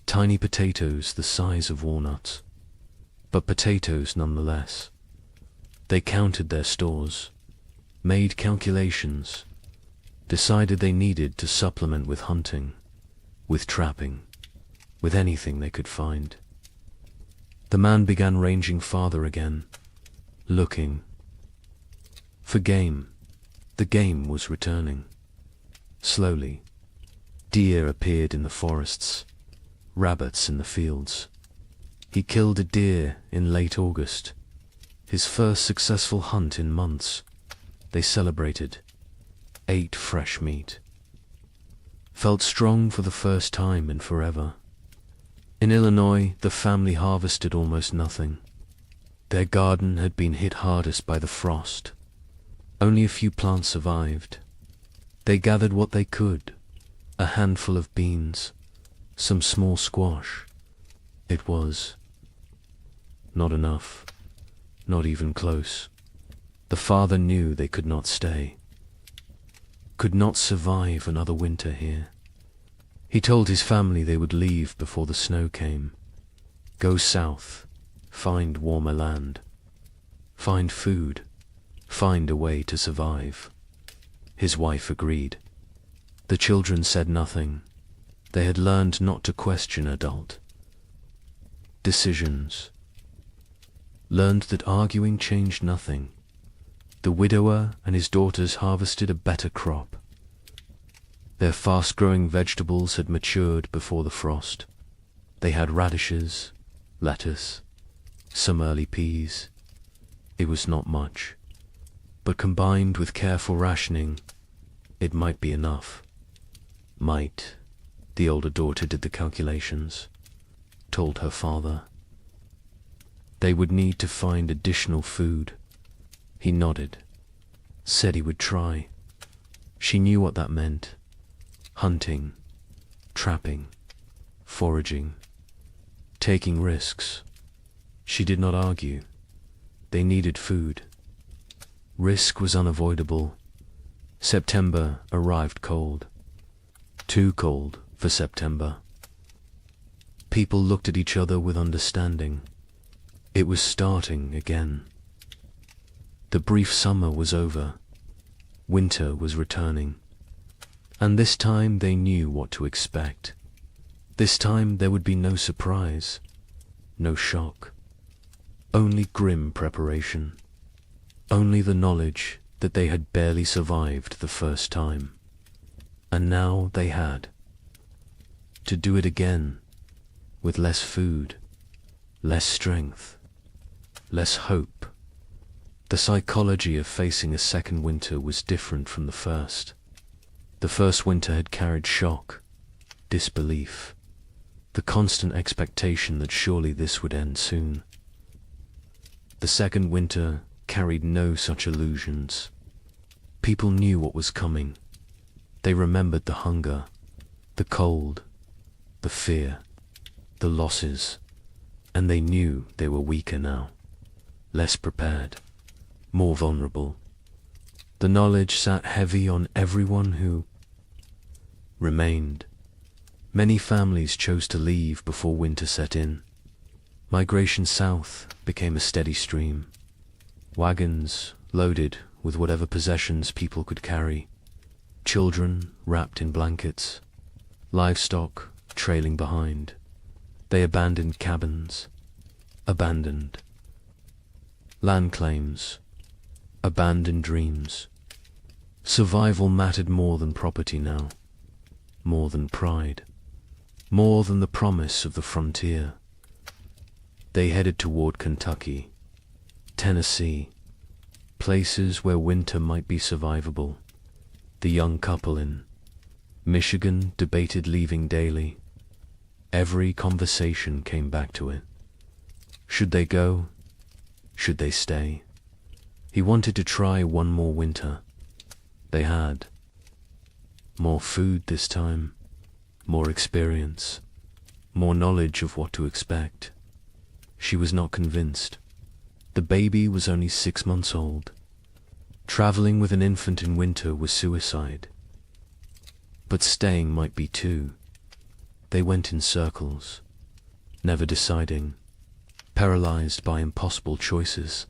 Tiny potatoes the size of walnuts, but potatoes nonetheless. They counted their stores, made calculations, decided they needed to supplement with hunting, with trapping, with anything they could find. The man began ranging farther again, looking for game. The game was returning. Slowly, deer appeared in the forests, rabbits in the fields. He killed a deer in late August, his first successful hunt in months. They celebrated, ate fresh meat, felt strong for the first time in forever. In Illinois, the family harvested almost nothing. Their garden had been hit hardest by the frost. Only a few plants survived. They gathered what they could: a handful of beans, some small squash. It was not enough, not even close. The father knew they could not stay, could not survive another winter here. He told his family they would leave before the snow came, go south, find warmer land, find food, find a way to survive. His wife agreed. The children said nothing. They had learned not to question adult decisions, learned that arguing changed nothing. The widower and his daughters harvested a better crop. Their fast-growing vegetables had matured before the frost. They had radishes, lettuce, some early peas. It was not much, but combined with careful rationing, it might be enough. Might. The older daughter did the calculations, told her father. They would need to find additional food. He nodded, said he would try. She knew what that meant: hunting, trapping, foraging, taking risks. She did not argue. They needed food. Risk was unavoidable. September arrived cold. Too cold for September. People looked at each other with understanding. It was starting again. The brief summer was over. Winter was returning. And this time they knew what to expect. This time there would be no surprise, no shock. Only grim preparation. Only the knowledge that they had barely survived the first time. And now they had to do it again, with less food, less strength, less hope. The psychology of facing a second winter was different from the first. The first winter had carried shock, disbelief, the constant expectation that surely this would end soon. The second winter carried no such illusions. People knew what was coming. They remembered the hunger, the cold, the fear, the losses, and they knew they were weaker now, less prepared, more vulnerable. The knowledge sat heavy on everyone who remained. Many families chose to leave before winter set in. Migration south became a steady stream. Wagons loaded with whatever possessions people could carry. Children wrapped in blankets. Livestock trailing behind. They abandoned cabins. Abandoned land claims. Abandoned dreams. Survival mattered more than property now. More than pride. More than the promise of the frontier. They headed toward Kentucky, Tennessee, places where winter might be survivable. The young couple in Michigan debated leaving daily. Every conversation came back to it. Should they go? Should they stay? He wanted to try one more winter. They had more food this time, more experience, more knowledge of what to expect. She was not convinced. The baby was only 6 months old. Traveling with an infant in winter was suicide. But staying might be too. They went in circles, never deciding, paralyzed by impossible choices.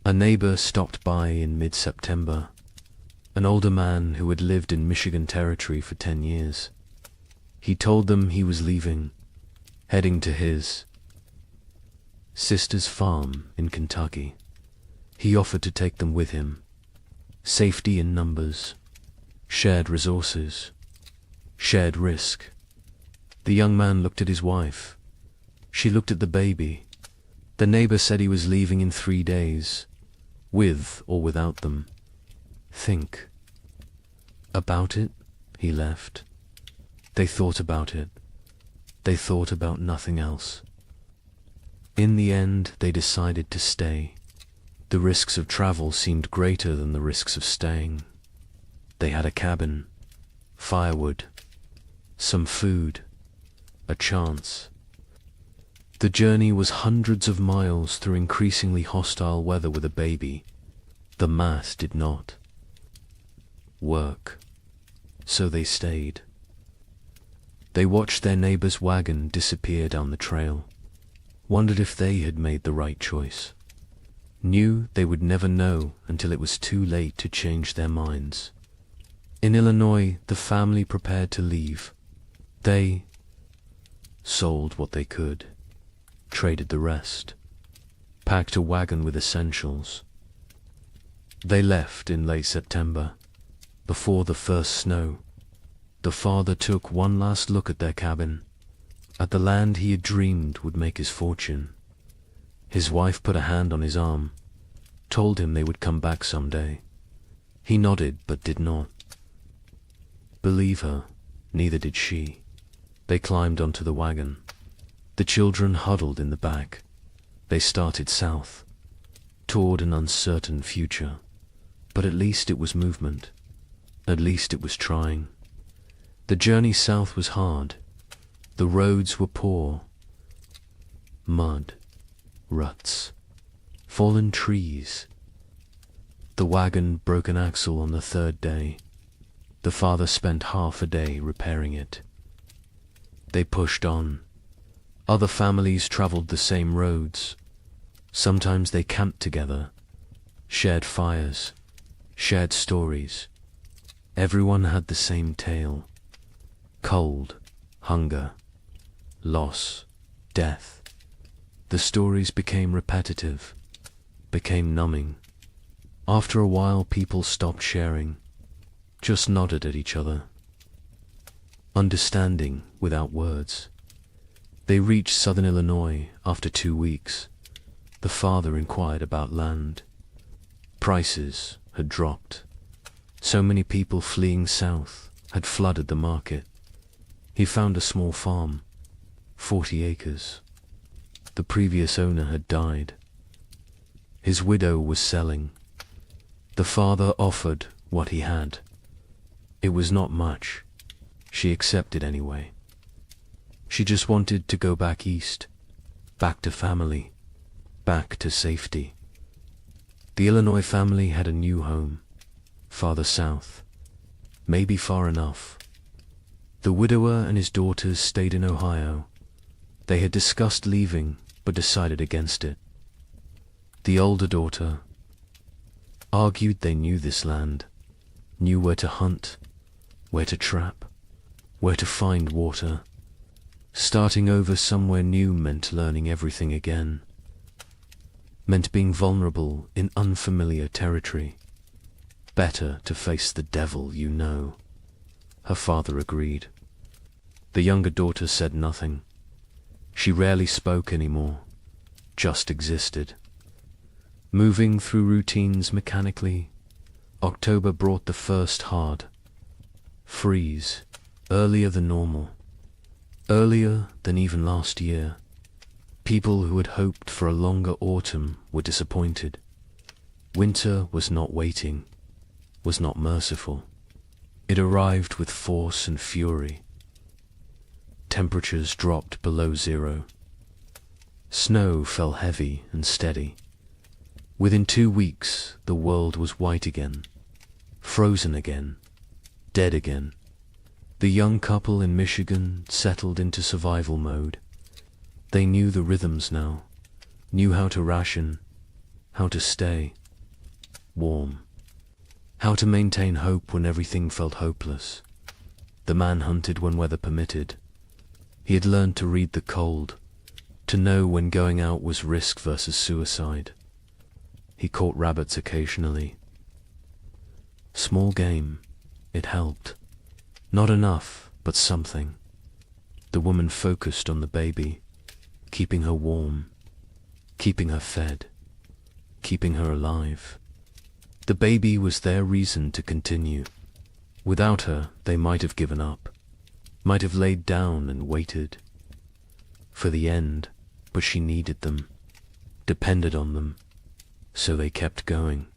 A neighbor stopped by in mid-September, an older man who had lived in Michigan territory for 10 years. He told them he was leaving, heading to his sister's farm in Kentucky. He offered to take them with him. Safety in numbers, shared resources, shared risk. The young man looked at his wife. She looked at the baby. The neighbor said he was leaving in 3 days, with or without them. Think about it. He left. They thought about it. They thought about nothing else. In the end, they decided to stay. The risks of travel seemed greater than the risks of staying. They had a cabin, firewood, some food, a chance. The journey was hundreds of miles through increasingly hostile weather with a baby. The math did not work, so they stayed. They watched their neighbor's wagon disappear down the trail, wondered if they had made the right choice, knew they would never know until it was too late to change their minds. In Illinois, the family prepared to leave. They sold what they could, traded the rest, packed a wagon with essentials. They left in late September, before the first snow. The father took one last look at their cabin, at the land he had dreamed would make his fortune. His wife put a hand on his arm, told him they would come back someday. He nodded but did not believe her. Neither did she. They climbed onto the wagon. The children huddled in the back. They started south, toward an uncertain future. But at least it was movement. At least it was trying. The journey south was hard. The roads were poor. Mud, ruts, fallen trees. The wagon broke an axle on the 3rd day. The father spent half a day repairing it. They pushed on. Other families traveled the same roads. Sometimes they camped together, shared fires, shared stories. Everyone had the same tale. Cold, hunger, loss, death. The stories became repetitive, became numbing. After a while, people stopped sharing, just nodded at each other, understanding without words. They reached southern Illinois after 2 weeks. The father inquired about land. Prices had dropped. So many people fleeing south had flooded the market. He found a small farm, 40 acres. The previous owner had died. His widow was selling. The father offered what he had. It was not much. She accepted anyway. She just wanted to go back east, back to family, back to safety. The Illinois family had a new home, farther south, maybe far enough. The widower and his daughters stayed in Ohio. They had discussed leaving, but decided against it. The older daughter argued they knew this land, knew where to hunt, where to trap, where to find water. Starting over somewhere new meant learning everything again, meant being vulnerable in unfamiliar territory. Better to face the devil you know. Her father agreed. The younger daughter said nothing. She rarely spoke anymore, just existed. Moving through routines mechanically, October brought the first hard freeze, earlier than normal, earlier than even last year. People who had hoped for a longer autumn were disappointed. Winter was not waiting, was not merciful. It arrived with force and fury. Temperatures dropped below zero. Snow fell heavy and steady. Within 2 weeks, the world was white again, frozen again, dead again. The young couple in Michigan settled into survival mode. They knew the rhythms now, knew how to ration, how to stay warm, how to maintain hope when everything felt hopeless. The man hunted when weather permitted. He had learned to read the cold, to know when going out was risk versus suicide. He caught rabbits occasionally. Small game, it helped. Not enough, but something. The woman focused on the baby, keeping her warm, keeping her fed, keeping her alive. The baby was their reason to continue. Without her, they might have given up, might have laid down and waited for the end, but she needed them, depended on them, so they kept going,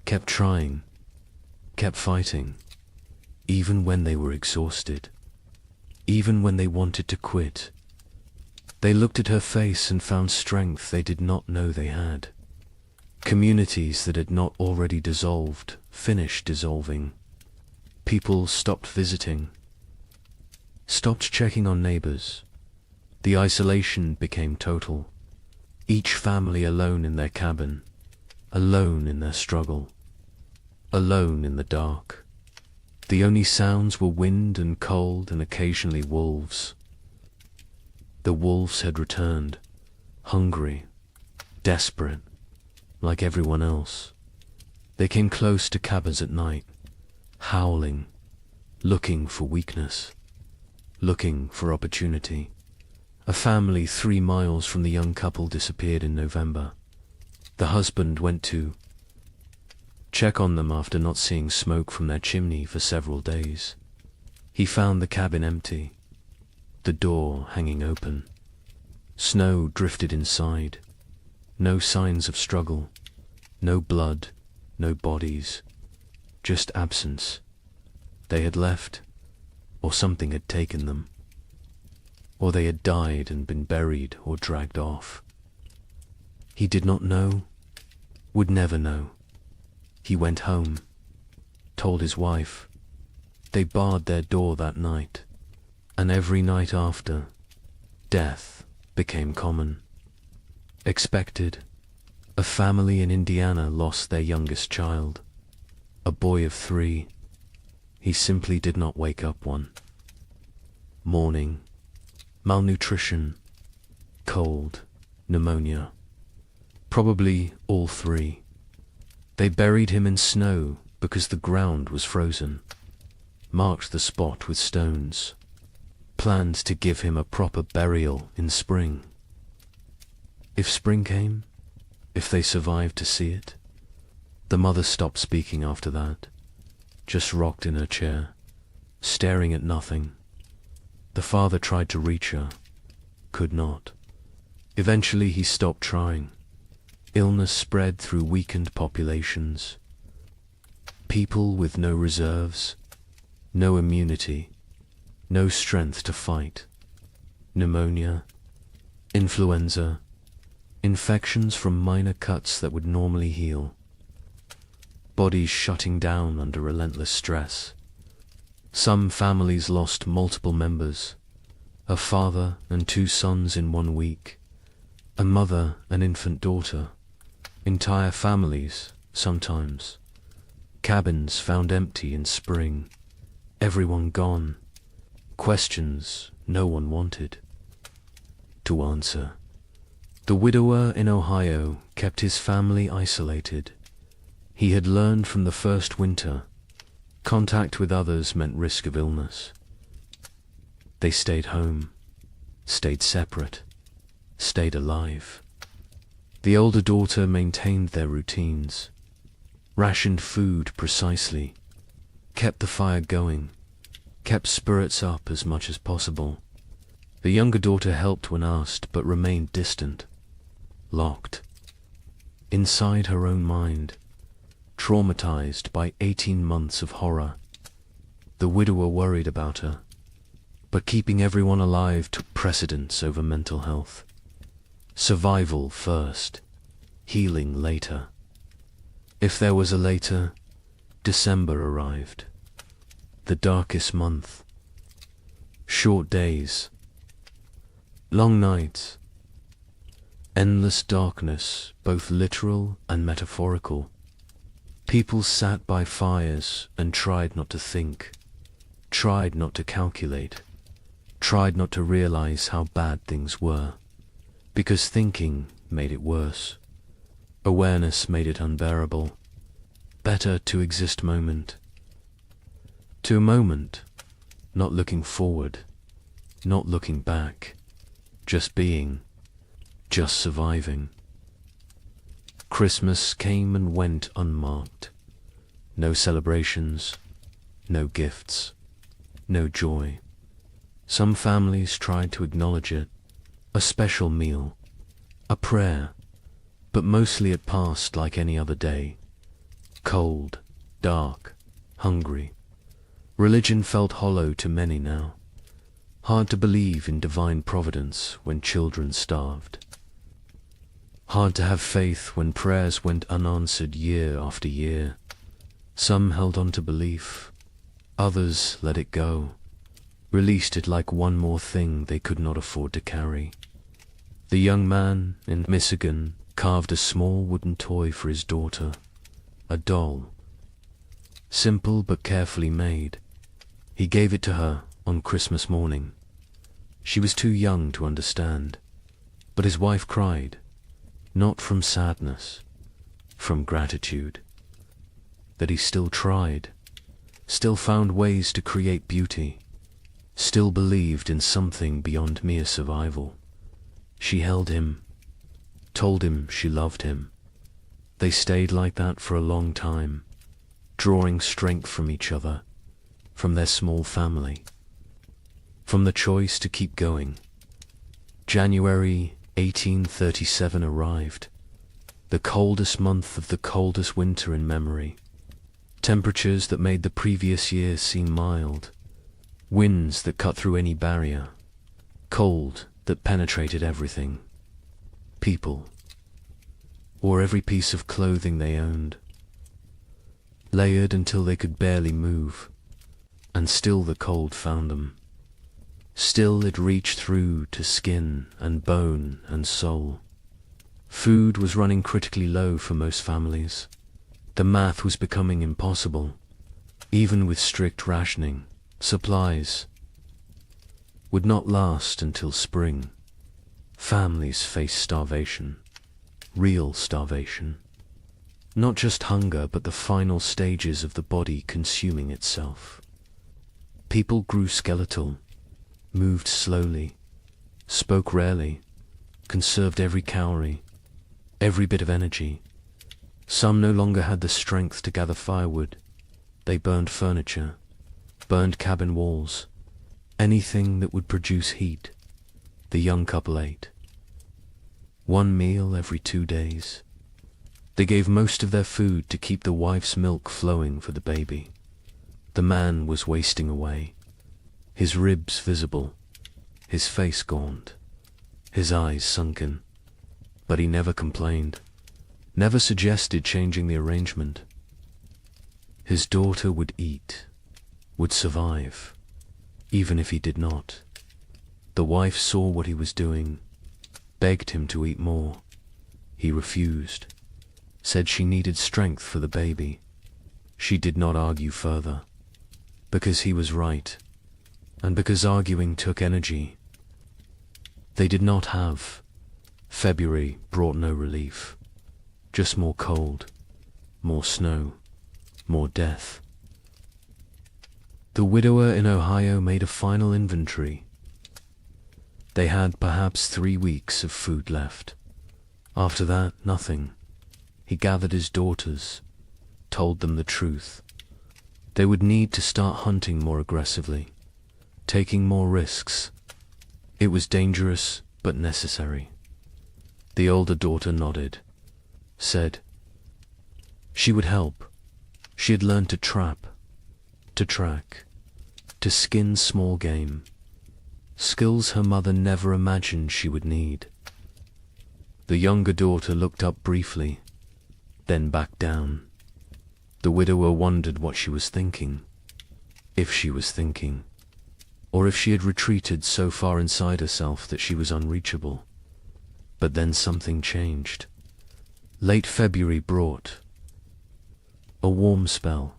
kept trying, kept fighting, even when they were exhausted, even when they wanted to quit. They looked at her face and found strength they did not know they had. Communities that had not already dissolved finished dissolving. People stopped visiting, stopped checking on neighbors. The isolation became total. Each family alone in their cabin, alone in their struggle, alone in the dark. The only sounds were wind and cold and occasionally wolves. The wolves had returned, hungry, desperate, like everyone else. They came close to cabins at night, howling, looking for weakness, looking for opportunity. A family 3 miles from the young couple disappeared in November. The husband went to check on them after not seeing smoke from their chimney for several days. He found the cabin empty, the door hanging open. Snow drifted inside. No signs of struggle, no blood, no bodies, just absence. They had left, or something had taken them. Or they had died and been buried or dragged off. He did not know, would never know. He went home, told his wife. They barred their door that night, and every night after, death became common. Expected. A family in Indiana lost their youngest child, a boy of 3. He simply did not wake up one. Mourning, malnutrition, cold, pneumonia. Probably all 3. They buried him in snow because the ground was frozen, marked the spot with stones, planned to give him a proper burial in spring. If spring came, if they survived to see it. The mother stopped speaking after that, just rocked in her chair, staring at nothing. The father tried to reach her, could not. Eventually he stopped trying. Illness spread through weakened populations. People with no reserves, no immunity, no strength to fight. Pneumonia, influenza, infections from minor cuts that would normally heal. Bodies shutting down under relentless stress. Some families lost multiple members, a father and 2 sons in 1 week, a mother and infant daughter, entire families, sometimes. Cabins found empty in spring, everyone gone, questions no one wanted to answer. The widower in Ohio kept his family isolated. He had learned from the first winter, contact with others meant risk of illness. They stayed home, stayed separate, stayed alive. The older daughter maintained their routines, rationed food precisely, kept the fire going, kept spirits up as much as possible. The younger daughter helped when asked, but remained distant, locked, inside her own mind, traumatized by 18 months of horror. The widower worried about her, but keeping everyone alive took precedence over mental health. Survival first, healing later. If there was a later, December arrived. The darkest month. Short days. Long nights. Endless darkness, both literal and metaphorical. People sat by fires and tried not to think, tried not to calculate, tried not to realize how bad things were, because thinking made it worse. Awareness made it unbearable. Better to exist moment to moment, not looking forward, not looking back, just being, just surviving. Christmas came and went unmarked. No celebrations, no gifts, no joy. Some families tried to acknowledge it, a special meal, a prayer, but mostly it passed like any other day. Cold, dark, hungry. Religion felt hollow to many now. Hard to believe in divine providence when children starved. Hard to have faith when prayers went unanswered year after year. Some held on to belief, others let it go, released it like one more thing they could not afford to carry. The young man in Michigan carved a small wooden toy for his daughter, a doll. Simple but carefully made. He gave it to her on Christmas morning. She was too young to understand, but his wife cried, not from sadness, from gratitude, that he still tried, still found ways to create beauty, still believed in something beyond mere survival. She held him, told him she loved him. They stayed like that for a long time, drawing strength from each other, from their small family, from the choice to keep going. January 1837 arrived, the coldest month of the coldest winter in memory. Temperatures that made the previous year seem mild, winds that cut through any barrier, cold that penetrated everything. People, or every piece of clothing they owned, layered until they could barely move, and still the cold found them. Still it reached through to skin and bone and soul. Food was running critically low for most families. The math was becoming impossible. Even with strict rationing, supplies would not last until spring. Families faced starvation, real starvation. Not just hunger, but the final stages of the body consuming itself. People grew skeletal, moved slowly, spoke rarely, conserved every calorie, every bit of energy. Some no longer had the strength to gather firewood. They burned furniture, burned cabin walls, anything that would produce heat. The young couple ate. One meal every 2 days. They gave most of their food to keep the wife's milk flowing for the baby. The man was wasting away, his ribs visible, his face gaunt, his eyes sunken. But he never complained, never suggested changing the arrangement. His daughter would eat, would survive, even if he did not. The wife saw what he was doing, begged him to eat more. He refused, said she needed strength for the baby. She did not argue further, because he was right, and because arguing took energy. They did not have. February brought no relief, just more cold, more snow, more death. The widower in Ohio made a final inventory. They had perhaps 3 weeks of food left. After that, nothing. He gathered his daughters, told them the truth. They would need to start hunting more aggressively, taking more risks. It was dangerous, but necessary. The older daughter nodded, said she would help. She had learned to trap, to track, to skin small game, skills her mother never imagined she would need. The younger daughter looked up briefly, then back down. The widower wondered what she was thinking, if she was thinking, or if she had retreated so far inside herself that she was unreachable. But then something changed. Late February brought a warm spell.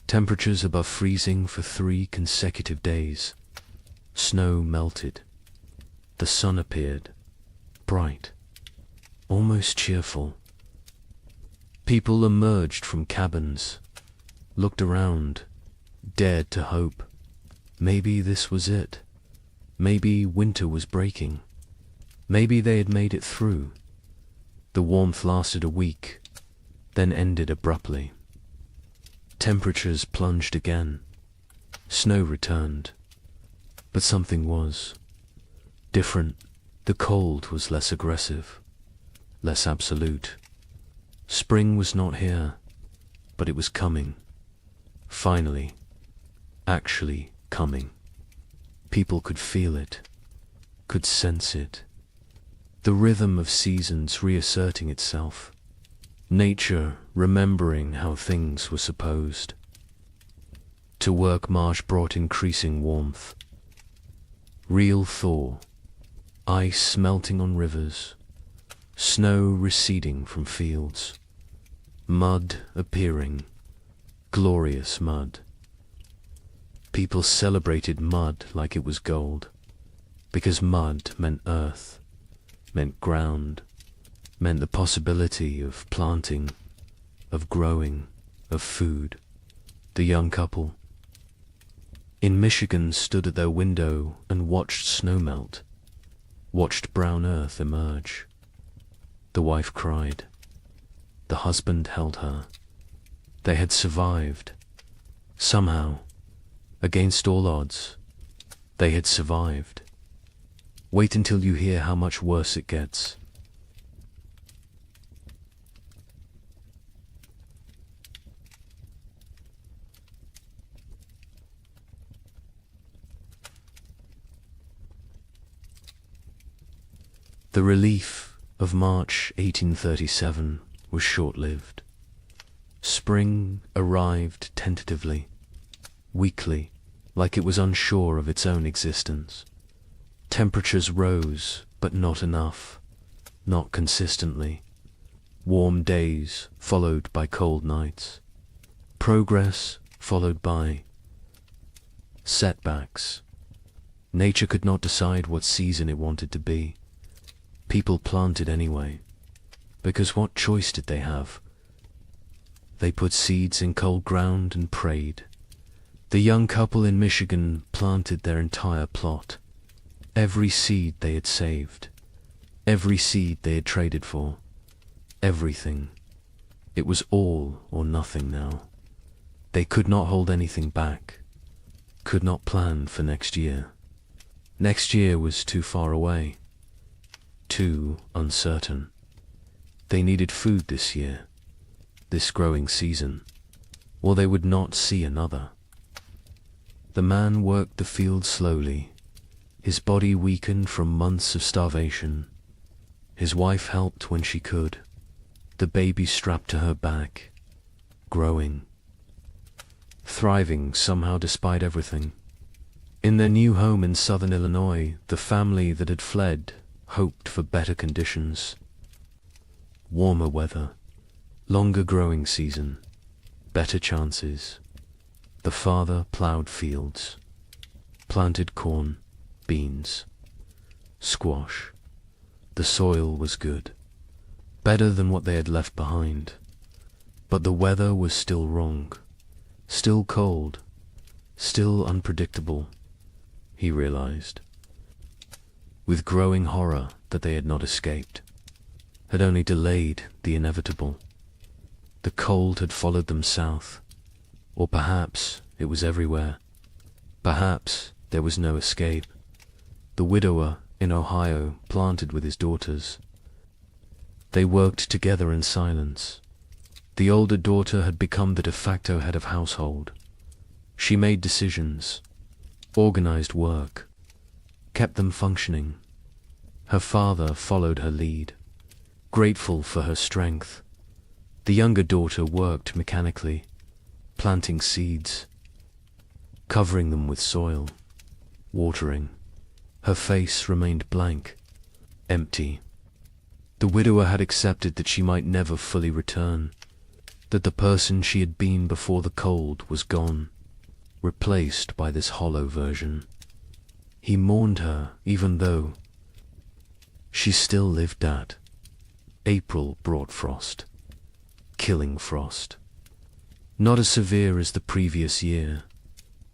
Temperatures above freezing for 3 consecutive days. Snow melted. The sun appeared, bright, almost cheerful. People emerged from cabins, looked around, dared to hope. Maybe this was it. Maybe winter was breaking. Maybe they had made it through. The warmth lasted a week, then ended abruptly. Temperatures plunged again. Snow returned. But something was different. The cold was less aggressive, less absolute. Spring was not here, but it was coming. Finally, actually coming. People could feel it, could sense it. The rhythm of seasons reasserting itself. Nature remembering how things were supposed. To work marsh brought increasing warmth. Real thaw. Ice melting on rivers. Snow receding from fields. Mud appearing. Glorious mud. People celebrated mud like it was gold, because mud meant earth, meant ground, meant the possibility of planting, of growing, of food. The young couple in Michigan stood at their window and watched snow melt, watched brown earth emerge. The wife cried. The husband held her. They had survived. Somehow, against all odds, they had survived. Wait until you hear how much worse it gets. The relief of March 1837 was short-lived. Spring arrived tentatively, weakly, like it was unsure of its own existence. Temperatures rose, but not enough, not consistently. Warm days followed by cold nights. Progress followed by setbacks. Nature could not decide what season it wanted to be. People planted anyway, because what choice did they have? They put seeds in cold ground and prayed. The young couple in Michigan planted their entire plot. Every seed they had saved, every seed they had traded for, everything. It was all or nothing now. They could not hold anything back, could not plan for next year. Next year was too far away, too uncertain. They needed food this year, this growing season, or they would not see another. The man worked the field slowly, his body weakened from months of starvation. His wife helped when she could, the baby strapped to her back, growing, thriving somehow despite everything. In their new home in southern Illinois, the family that had fled hoped for better conditions. Warmer weather, longer growing season, better chances. The father plowed fields, planted corn, beans, squash. The soil was good, better than what they had left behind. But the weather was still wrong, still cold, still unpredictable, he realized. with growing horror that they had not escaped, had only delayed the inevitable. The cold had followed them south, or perhaps it was everywhere. Perhaps there was no escape. The widower in Ohio planted with his daughters. They worked together in silence. The older daughter had become the de facto head of household. She made decisions, organized work, kept them functioning. Her father followed her lead, grateful for her strength. The younger daughter worked mechanically, planting seeds, covering them with soil, watering. Her face remained blank, empty. The widower had accepted that she might never fully return, that the person she had been before the cold was gone, replaced by this hollow version. He mourned her even though she still lived at. April brought frost, killing frost. Not as severe as the previous year,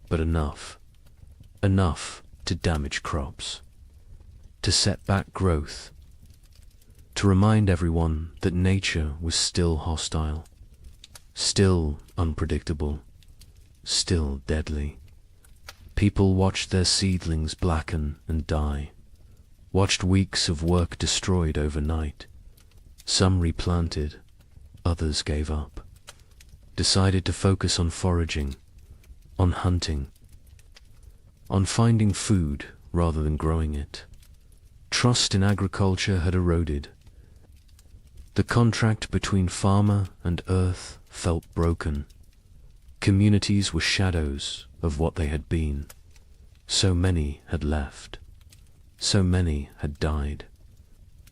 but enough to damage crops, to set back growth, to remind everyone that nature was still hostile, still unpredictable, still deadly. People watched their seedlings blacken and die, watched weeks of work destroyed overnight. Some replanted, others gave up, decided to focus on foraging, on hunting, on finding food rather than growing it. Trust in agriculture had eroded. The contract between farmer and earth felt broken. Communities were shadows of what they had been. So many had left. So many had died.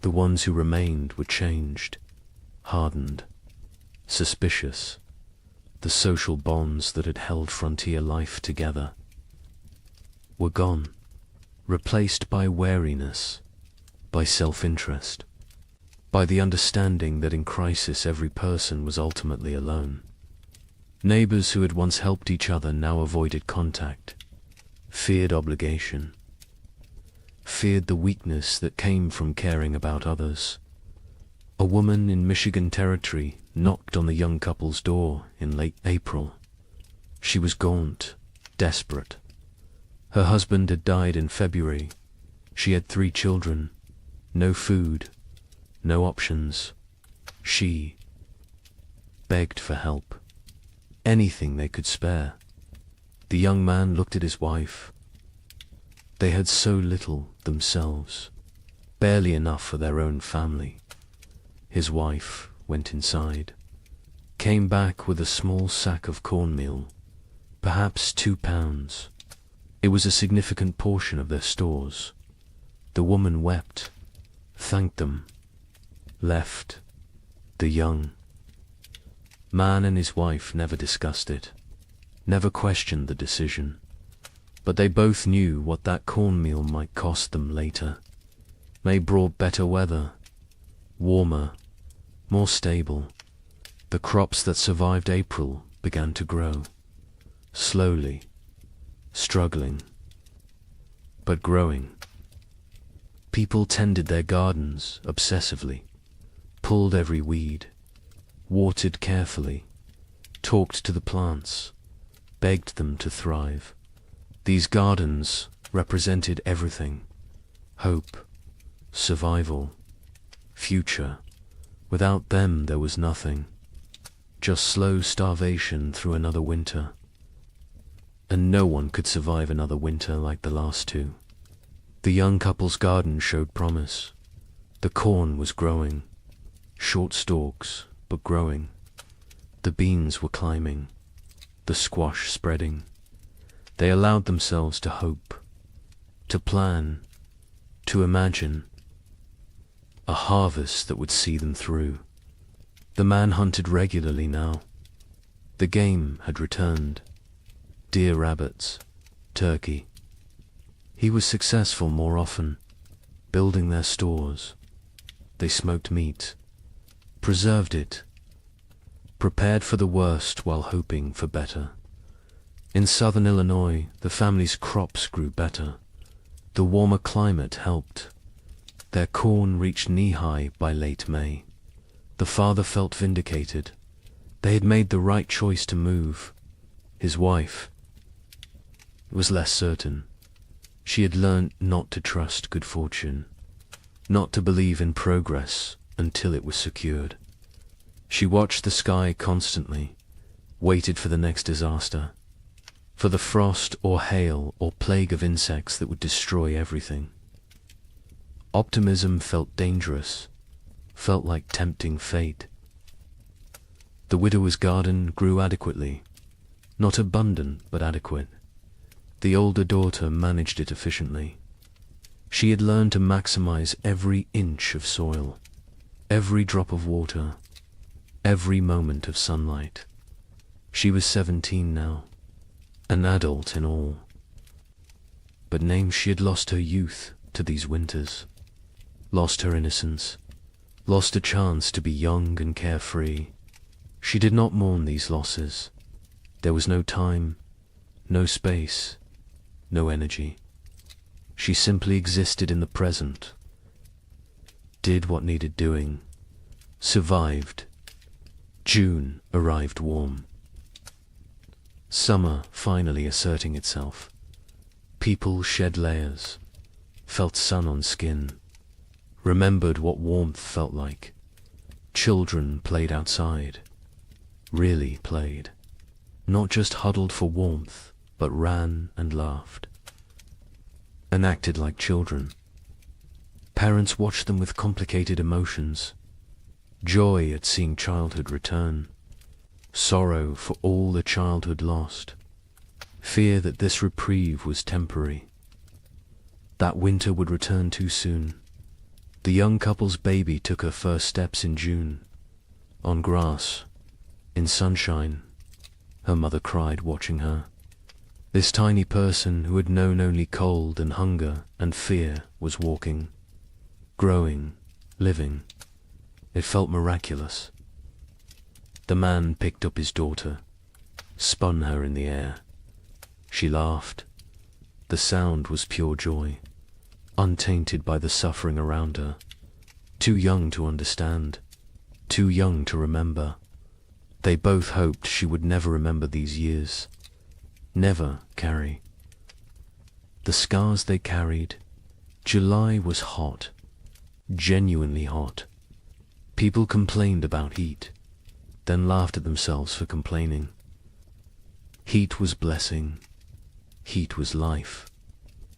The ones who remained were changed, hardened, suspicious. The social bonds that had held frontier life together were gone, replaced by wariness, by self-interest, by the understanding that in crisis every person was ultimately alone. Neighbors who had once helped each other now avoided contact, feared obligation, feared the weakness that came from caring about others. A woman in Michigan Territory knocked on the young couple's door in late April. She was gaunt, desperate. Her husband had died in February. She had 3 children, no food, no options. She begged for help, anything they could spare. The young man looked at his wife. They had so little themselves, barely enough for their own family. His wife went inside, came back with a small sack of cornmeal, perhaps 2 pounds. It was a significant portion of their stores. The woman wept, thanked them, left. The young man and his wife never discussed it, never questioned the decision, but they both knew what that cornmeal might cost them later. May brought better weather, warmer, more stable. The crops that survived April began to grow, slowly, struggling, but growing. People tended their gardens obsessively, pulled every weed, watered carefully, talked to the plants, begged them to thrive. These gardens represented everything: hope, survival, future. Without them there was nothing, just slow starvation through another winter. And no one could survive another winter like the last 2. The young couple's garden showed promise. The corn was growing, short stalks, but growing. The beans were climbing, the squash spreading. They allowed themselves to hope, to plan, to imagine a harvest that would see them through. The man hunted regularly now. The game had returned. Deer, rabbits, turkey. He was successful more often, building their stores. They smoked meat, preserved it, prepared for the worst while hoping for better. In southern Illinois, the family's crops grew better. The warmer climate helped. Their corn reached knee-high by late May. The father felt vindicated. They had made the right choice to move. His wife was less certain. She had learnt not to trust good fortune, not to believe in progress until it was secured. She watched the sky constantly, waited for the next disaster, for the frost or hail or plague of insects that would destroy everything. Optimism felt dangerous, felt like tempting fate. The widower's garden grew adequately, not abundant but adequate. The older daughter managed it efficiently. She had learned to maximize every inch of soil, every drop of water, every moment of sunlight. She was 17 now, an adult in all. But name she had lost her youth to these winters, lost her innocence, lost a chance to be young and carefree. She did not mourn these losses. There was no time, no space, no energy. She simply existed in the present, did what needed doing, survived. June arrived warm. Summer finally asserting itself. People shed layers, felt sun on skin, remembered what warmth felt like. Children played outside, really played, not just huddled for warmth, but ran and laughed, and acted like children. Parents watched them with complicated emotions, joy at seeing childhood return, sorrow for all the childhood lost, fear that this reprieve was temporary, that winter would return too soon. The young couple's baby took her first steps in June, on grass, in sunshine. Her mother cried watching her. This tiny person who had known only cold and hunger and fear was walking, growing, living. It felt miraculous. The man picked up his daughter, spun her in the air. She laughed. The sound was pure joy, untainted by the suffering around her. Too young to understand, too young to remember. They both hoped she would never remember these years, never carry the scars they carried. July was hot, genuinely hot. People complained about heat, then laughed at themselves for complaining. Heat was blessing. Heat was life.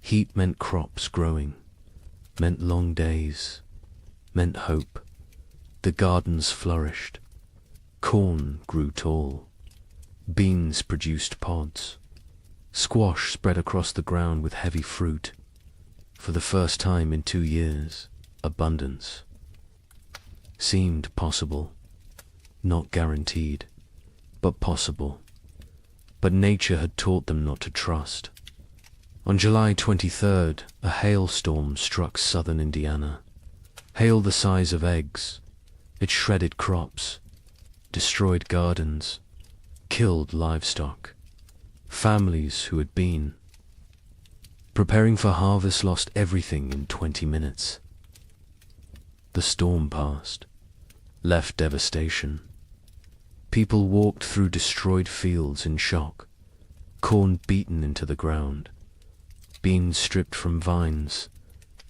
Heat meant crops growing, meant long days, meant hope. The gardens flourished. Corn grew tall. Beans produced pods. Squash spread across the ground with heavy fruit. For the first time in 2 years, abundance seemed possible, not guaranteed, but possible. But nature had taught them not to trust. On July 23rd, a hailstorm struck southern Indiana. Hail the size of eggs. It shredded crops, destroyed gardens, killed livestock. Families who had been preparing for harvest lost everything in 20 minutes. The storm passed, left devastation. People walked through destroyed fields in shock, corn beaten into the ground, beans stripped from vines,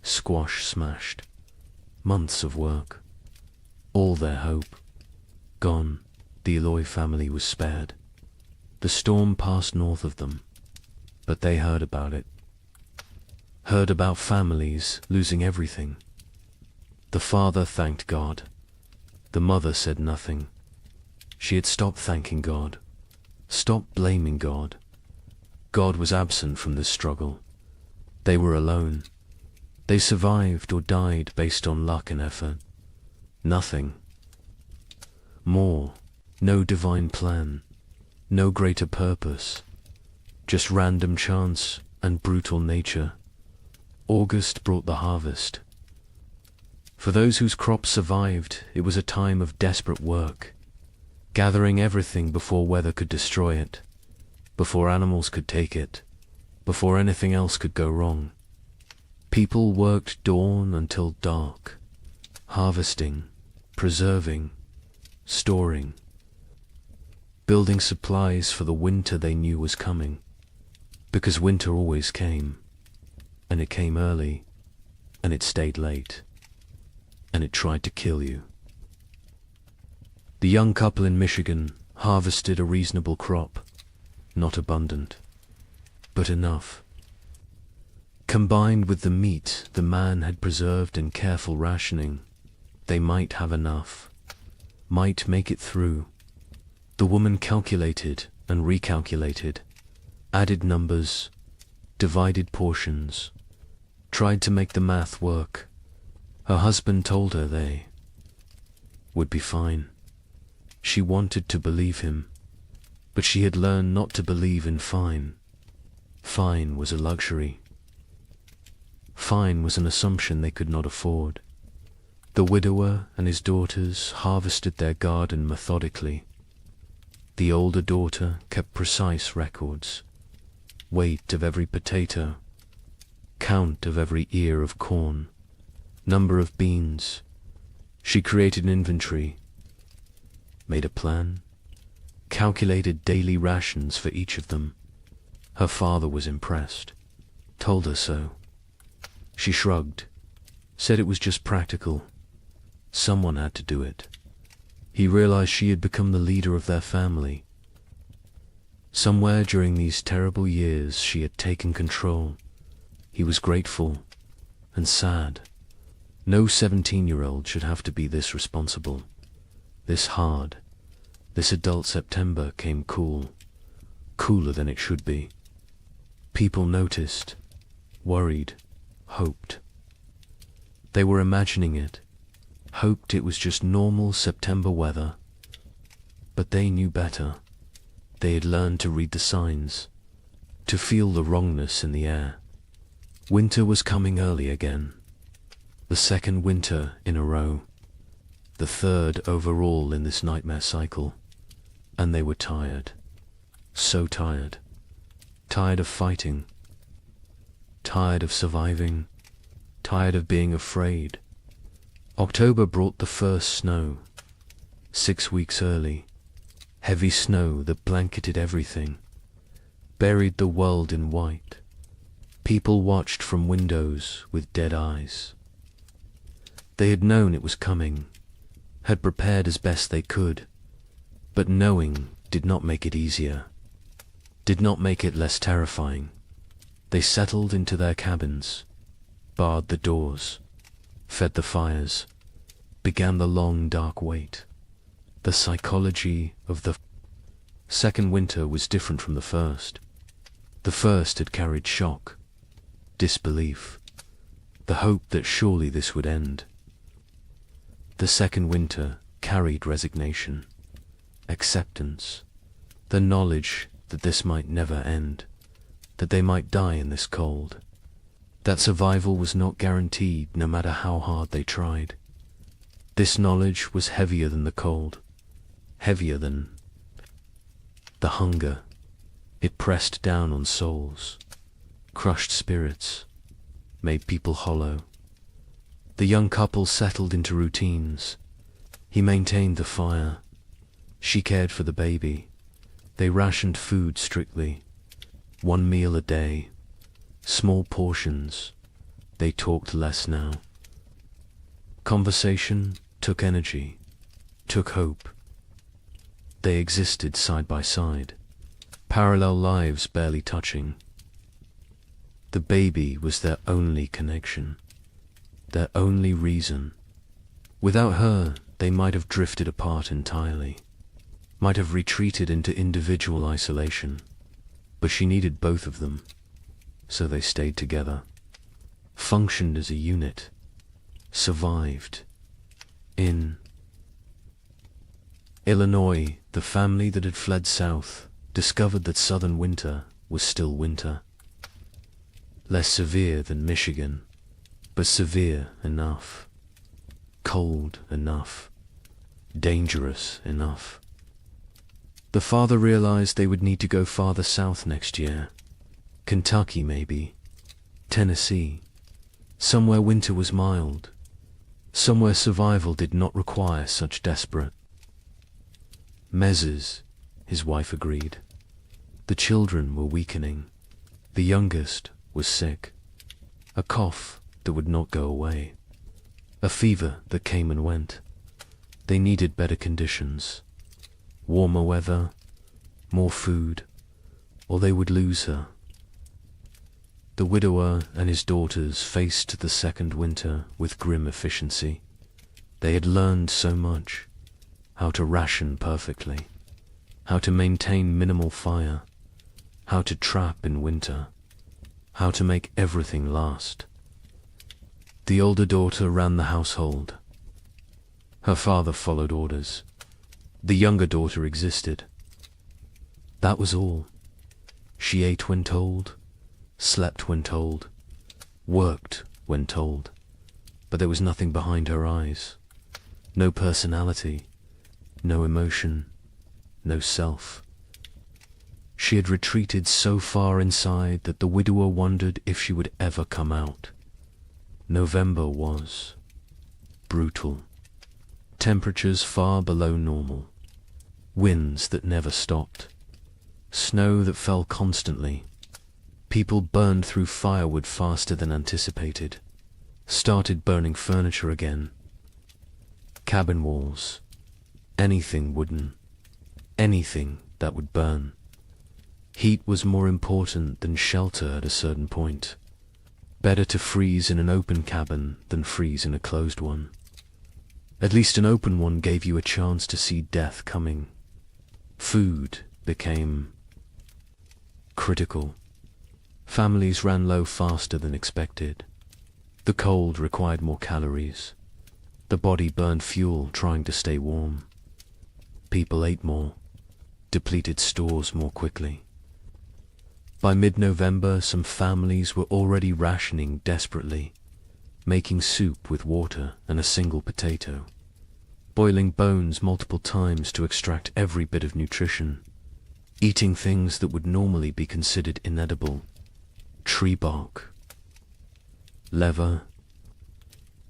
squash smashed. Months of work, all their hope, gone. The Eloy family was spared. The storm passed north of them, but they heard about it. Heard about families losing everything. The father thanked God. The mother said nothing. She had stopped thanking God, stopped blaming God. God was absent from this struggle. They were alone. They survived or died based on luck and effort. Nothing more, no divine plan, no greater purpose, just random chance and brutal nature. August brought the harvest. For those whose crops survived, it was a time of desperate work, gathering everything before weather could destroy it, before animals could take it, before anything else could go wrong. People worked dawn until dark, harvesting, preserving, storing, building supplies for the winter they knew was coming, because winter always came, and it came early, and it stayed late, and it tried to kill you. The young couple in Michigan harvested a reasonable crop, not abundant, but enough. Combined with the meat the man had preserved in careful rationing, they might have enough, might make it through. The woman calculated and recalculated, added numbers, divided portions, tried to make the math work. Her husband told her they would be fine. She wanted to believe him, but she had learned not to believe in fine. Fine was a luxury. Fine was an assumption they could not afford. The widower and his daughters harvested their garden methodically. The older daughter kept precise records, weight of every potato, count of every ear of corn, number of beans. She created an inventory, made a plan, calculated daily rations for each of them. Her father was impressed, told her so. She shrugged, said it was just practical. Someone had to do it. He realized she had become the leader of their family. Somewhere during these terrible years she had taken control. He was grateful and sad. No 17-year-old should have to be this responsible, this hard. This adult September came cool, cooler than it should be. People noticed, worried, hoped. They were imagining it, hoped it was just normal September weather. But they knew better. They had learned to read the signs, to feel the wrongness in the air. Winter was coming early again. The second winter in a row. The third overall in this nightmare cycle. And they were tired. So tired. Tired of fighting. Tired of surviving. Tired of being afraid. October brought the first snow. 6 weeks early. Heavy snow that blanketed everything. Buried the world in white. People watched from windows with dead eyes. They had known it was coming, had prepared as best they could, but knowing did not make it easier, did not make it less terrifying. They settled into their cabins, barred the doors, fed the fires, began the long dark wait. The psychology of the second winter was different from the first. The first had carried shock, disbelief, the hope that surely this would end. The second winter carried resignation, acceptance, the knowledge that this might never end, that they might die in this cold, that survival was not guaranteed no matter how hard they tried. This knowledge was heavier than the cold, heavier than the hunger. It pressed down on souls, crushed spirits, made people hollow. The young couple settled into routines. He maintained the fire. She cared for the baby. They rationed food strictly. 1 meal a day. Small portions. They talked less now. Conversation took energy, took hope. They existed side by side, parallel lives barely touching. The baby was their only connection, their only reason. Without her, they might have drifted apart entirely, might have retreated into individual isolation. But she needed both of them, so they stayed together, functioned as a unit, survived. In Illinois, the family that had fled south discovered that southern winter was still winter. Less severe than Michigan, but severe enough. Cold enough. Dangerous enough. The father realized they would need to go farther south next year. Kentucky, maybe. Tennessee. somewhere winter was mild, somewhere survival did not require such desperate measures, his wife agreed. The children were weakening. The youngest was sick. A cough that would not go away. A fever that came and went. They needed better conditions. Warmer weather, more food, or they would lose her. The widower and his daughters faced the second winter with grim efficiency. They had learned so much. How to ration perfectly. How to maintain minimal fire. How to trap in winter. How to make everything last. The older daughter ran the household. Her father followed orders. The younger daughter existed. That was all. She ate when told, slept when told, worked when told, but there was nothing behind her eyes. No personality, no emotion, no self. She had retreated so far inside that the widower wondered if she would ever come out. November was brutal. Temperatures far below normal. Winds that never stopped. Snow that fell constantly. People burned through firewood faster than anticipated. Started burning furniture again. Cabin walls. Anything wooden. Anything that would burn. Heat was more important than shelter at a certain point. Better to freeze in an open cabin than freeze in a closed one. At least an open one gave you a chance to see death coming. Food became critical. Families ran low faster than expected. The cold required more calories. The body burned fuel trying to stay warm. People ate more, depleted stores more quickly. By mid-November, some families were already rationing desperately, making soup with water and a single potato, boiling bones multiple times to extract every bit of nutrition, eating things that would normally be considered inedible, tree bark, leather,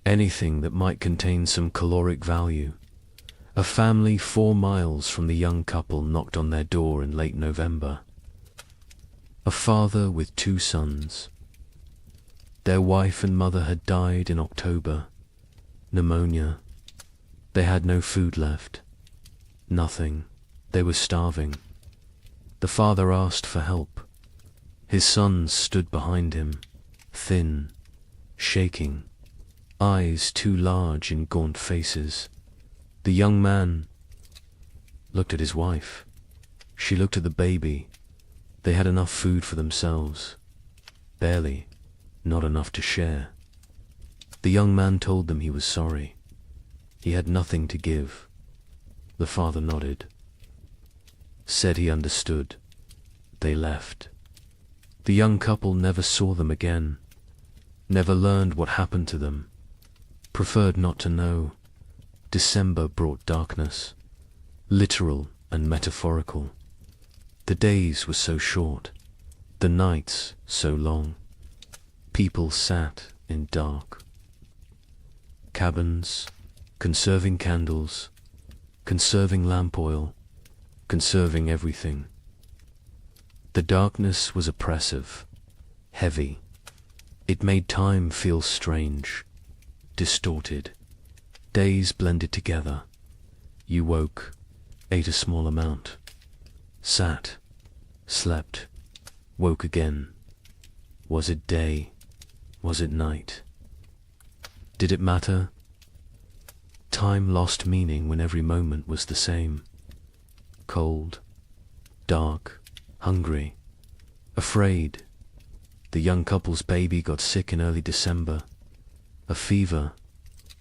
anything that might contain some caloric value. A family 4 miles from the young couple knocked on their door in late November. A father with 2 sons. Their wife and mother had died in October. Pneumonia. They had no food left. Nothing. They were starving. The father asked for help. His sons stood behind him, thin, shaking, eyes too large in gaunt faces. The young man looked at his wife. She looked at the baby. They had enough food for themselves. Barely, not enough to share. The young man told them he was sorry. He had nothing to give. The father nodded. Said he understood. They left. The young couple never saw them again. Never learned what happened to them. Preferred not to know. December brought darkness. Literal and metaphorical. The days were so short, the nights so long. People sat in dark. Cabins, conserving candles, conserving lamp oil, conserving everything. The darkness was oppressive, heavy. It made time feel strange, distorted. Days blended together. You woke, ate a small amount. Sat, slept, woke again. Was it day? Was it night? Did it matter? Time lost meaning when every moment was the same. Cold, dark, hungry, afraid. The young couple's baby got sick in early December. A fever.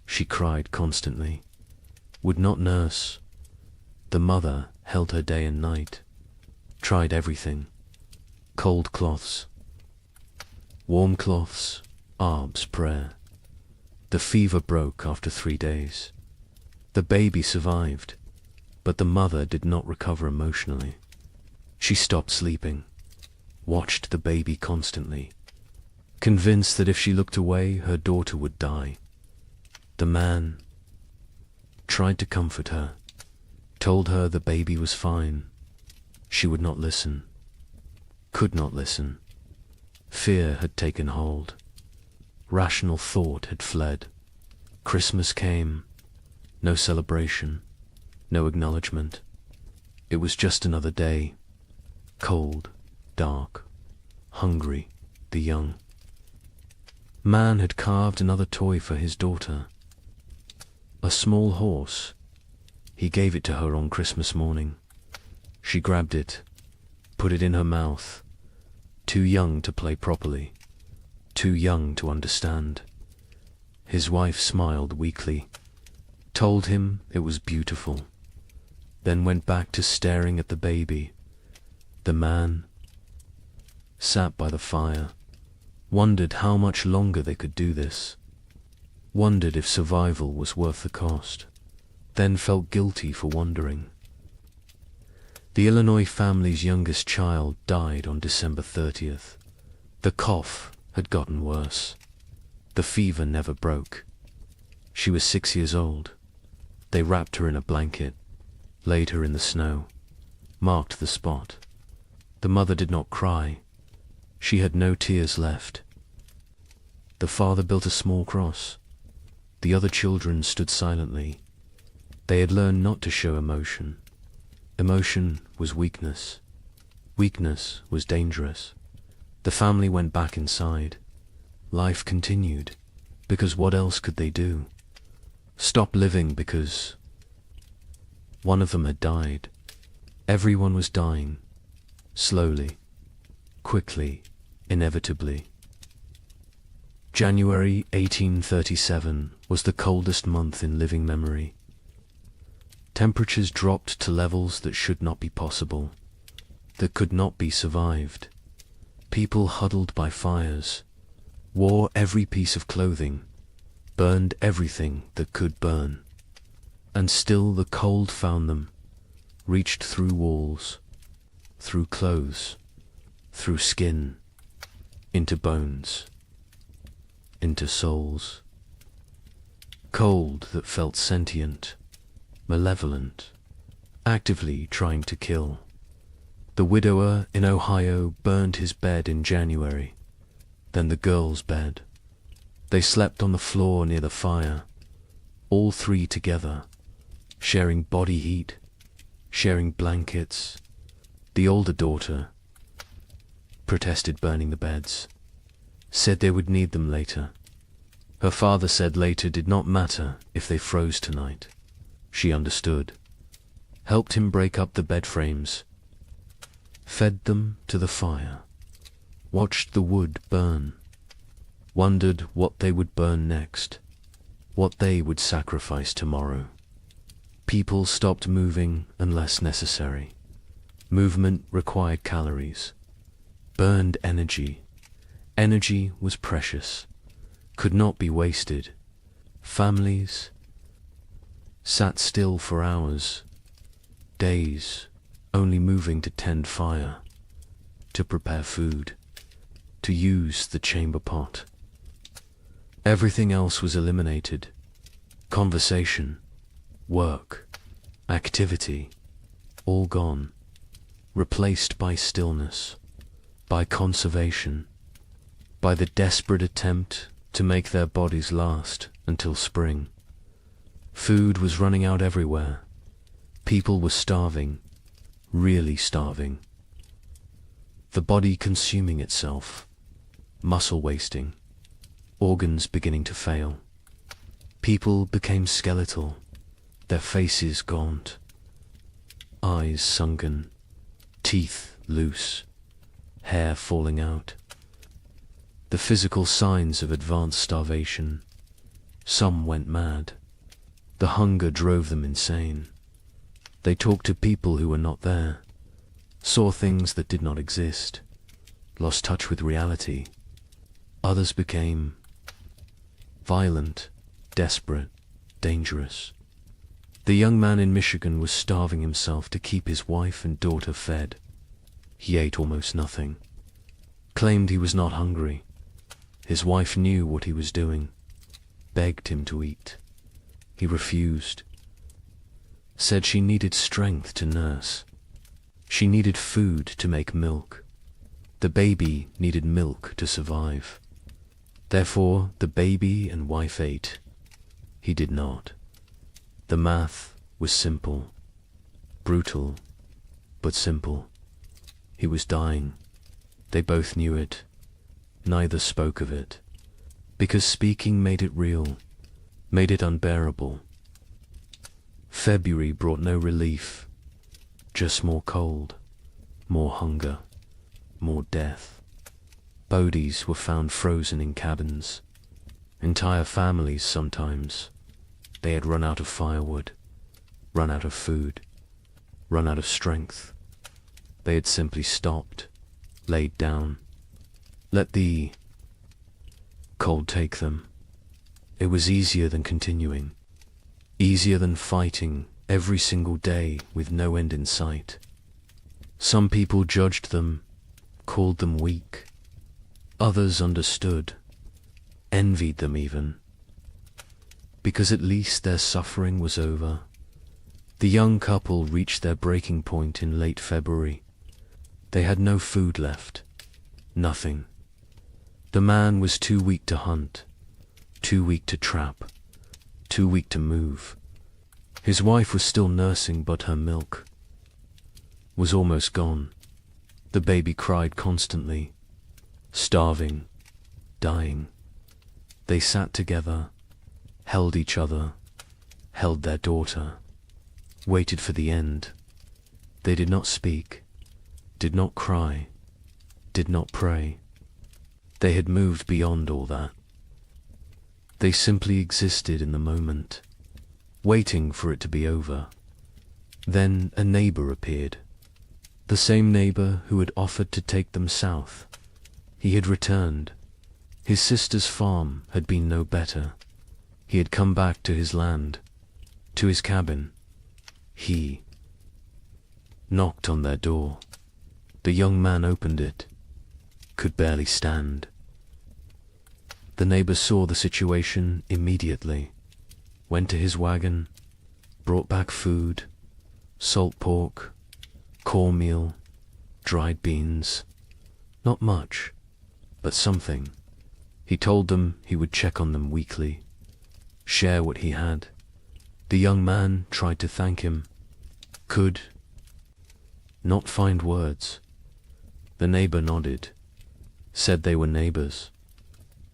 She cried constantly. Would not nurse. The mother held her day and night. Tried everything. Cold cloths. Warm cloths. Arb's prayer. The fever broke after 3 days. The baby survived, but the mother did not recover emotionally. She stopped sleeping. Watched the baby constantly. convinced that if she looked away, her daughter would die. The man tried to comfort her, told her the baby was fine. She would not listen, could not listen. Fear had taken hold. Rational thought had fled. Christmas came. No celebration, no acknowledgement. It was just another day. Cold, dark, hungry, the young. Man had carved another toy for his daughter. A small horse. He gave it to her on Christmas morning. She grabbed it, put it in her mouth. Too young to play properly, too young to understand. His wife smiled weakly, told him it was beautiful, then went back to staring at the baby. The man sat by the fire, wondered how much longer they could do this, wondered if survival was worth the cost, then felt guilty for wondering. The Illinois family's youngest child died on December 30th. The cough had gotten worse. The fever never broke. She was 6 years old. They wrapped her in a blanket, laid her in the snow, marked the spot. The mother did not cry. She had no tears left. The father built a small cross. The other children stood silently. They had learned not to show emotion. Emotion was weakness. Weakness was dangerous. The family went back inside. Life continued, because what else could they do? Stop living because one of them had died. Everyone was dying, slowly, quickly, inevitably. January 1837 was the coldest month in living memory. Temperatures dropped to levels that should not be possible, that could not be survived. People huddled by fires, wore every piece of clothing, burned everything that could burn. And still the cold found them, reached through walls, through clothes, through skin, into bones, into souls. Cold that felt sentient, malevolent, actively trying to kill. The widower in Ohio burned his bed in January, then the girl's bed. They slept on the floor near the fire, all three together, sharing body heat, sharing blankets. The older daughter protested burning the beds, said they would need them later. Her father said later did not matter if they froze tonight. She understood, helped him break up the bed frames, fed them to the fire, watched the wood burn, wondered what they would burn next, what they would sacrifice tomorrow. People stopped moving unless necessary. Movement required calories, burned energy. Energy was precious, could not be wasted. Families sat still for hours, days, only moving to tend fire, to prepare food, to use the chamber pot. Everything else was eliminated. Conversation, work, activity, all gone, replaced by stillness, by conservation, by the desperate attempt to make their bodies last until spring. Food was running out everywhere. People were starving, really starving. The body consuming itself, muscle wasting, organs beginning to fail. People became skeletal, their faces gaunt, eyes sunken, teeth loose, hair falling out. The physical signs of advanced starvation. Some went mad. The hunger drove them insane. They talked to people who were not there, saw things that did not exist, lost touch with reality. Others became violent, desperate, dangerous. The young man in Michigan was starving himself to keep his wife and daughter fed. He ate almost nothing, claimed he was not hungry, His wife knew what he was doing, begged him to eat. He refused, said she needed strength to nurse. She needed food to make milk. The baby needed milk to survive. Therefore, the baby and wife ate. He did not. The math was simple, brutal, but simple. He was dying. They both knew it. Neither spoke of it, because speaking made it real, made it unbearable. February brought no relief, just more cold, more hunger, more death. Bodies were found frozen in cabins. Entire families sometimes. They had run out of firewood, run out of food, run out of strength. They had simply stopped, laid down, let the cold take them. It was easier than continuing, easier than fighting every single day with no end in sight. Some people judged them, called them weak. Others understood, envied them even, because at least their suffering was over. The young couple reached their breaking point in late February. They had no food left, nothing. The man was too weak to hunt, too weak to trap, too weak to move. His wife was still nursing, but her milk was almost gone. The baby cried constantly, starving, dying. They sat together, held each other, held their daughter, waited for the end. They did not speak, did not cry, did not pray. They had moved beyond all that. They simply existed in the moment, waiting for it to be over. Then a neighbor appeared, the same neighbor who had offered to take them south. He had returned. His sister's farm had been no better. He had come back to his land, to his cabin. He knocked on their door. The young man opened it, could barely stand. The neighbor saw the situation immediately, went to his wagon, brought back food, salt pork, cornmeal, dried beans. Not much, but something. He told them he would check on them weekly, share what he had. The young man tried to thank him, could not find words. The neighbor nodded, said they were neighbors.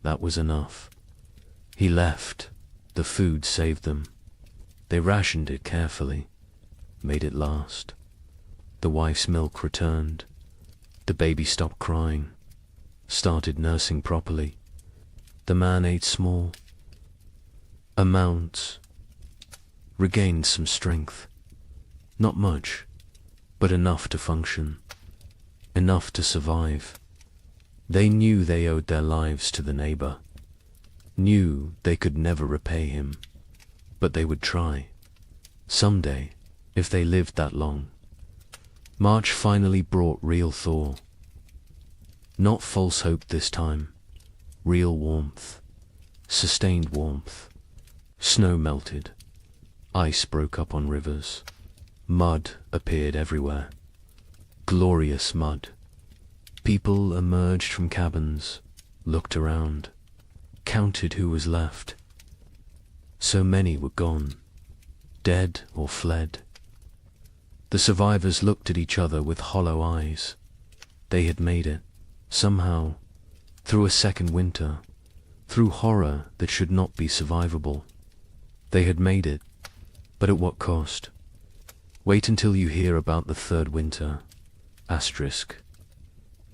That was enough. He left. The food saved them. They rationed it carefully, made it last. The wife's milk returned. The baby stopped crying, started nursing properly. The man ate small amounts, regained some strength. Not much, but enough to function, enough to survive. They knew they owed their lives to the neighbor, knew they could never repay him, but they would try. Someday, if they lived that long. March finally brought real thaw. Not false hope this time, real warmth, sustained warmth. Snow melted, ice broke up on rivers, mud appeared everywhere. Glorious mud. People emerged from cabins, looked around, counted who was left. So many were gone, dead or fled. The survivors looked at each other with hollow eyes. They had made it, somehow, through a second winter, through horror that should not be survivable. They had made it, but at what cost? Wait until you hear about the third winter. Asterisk.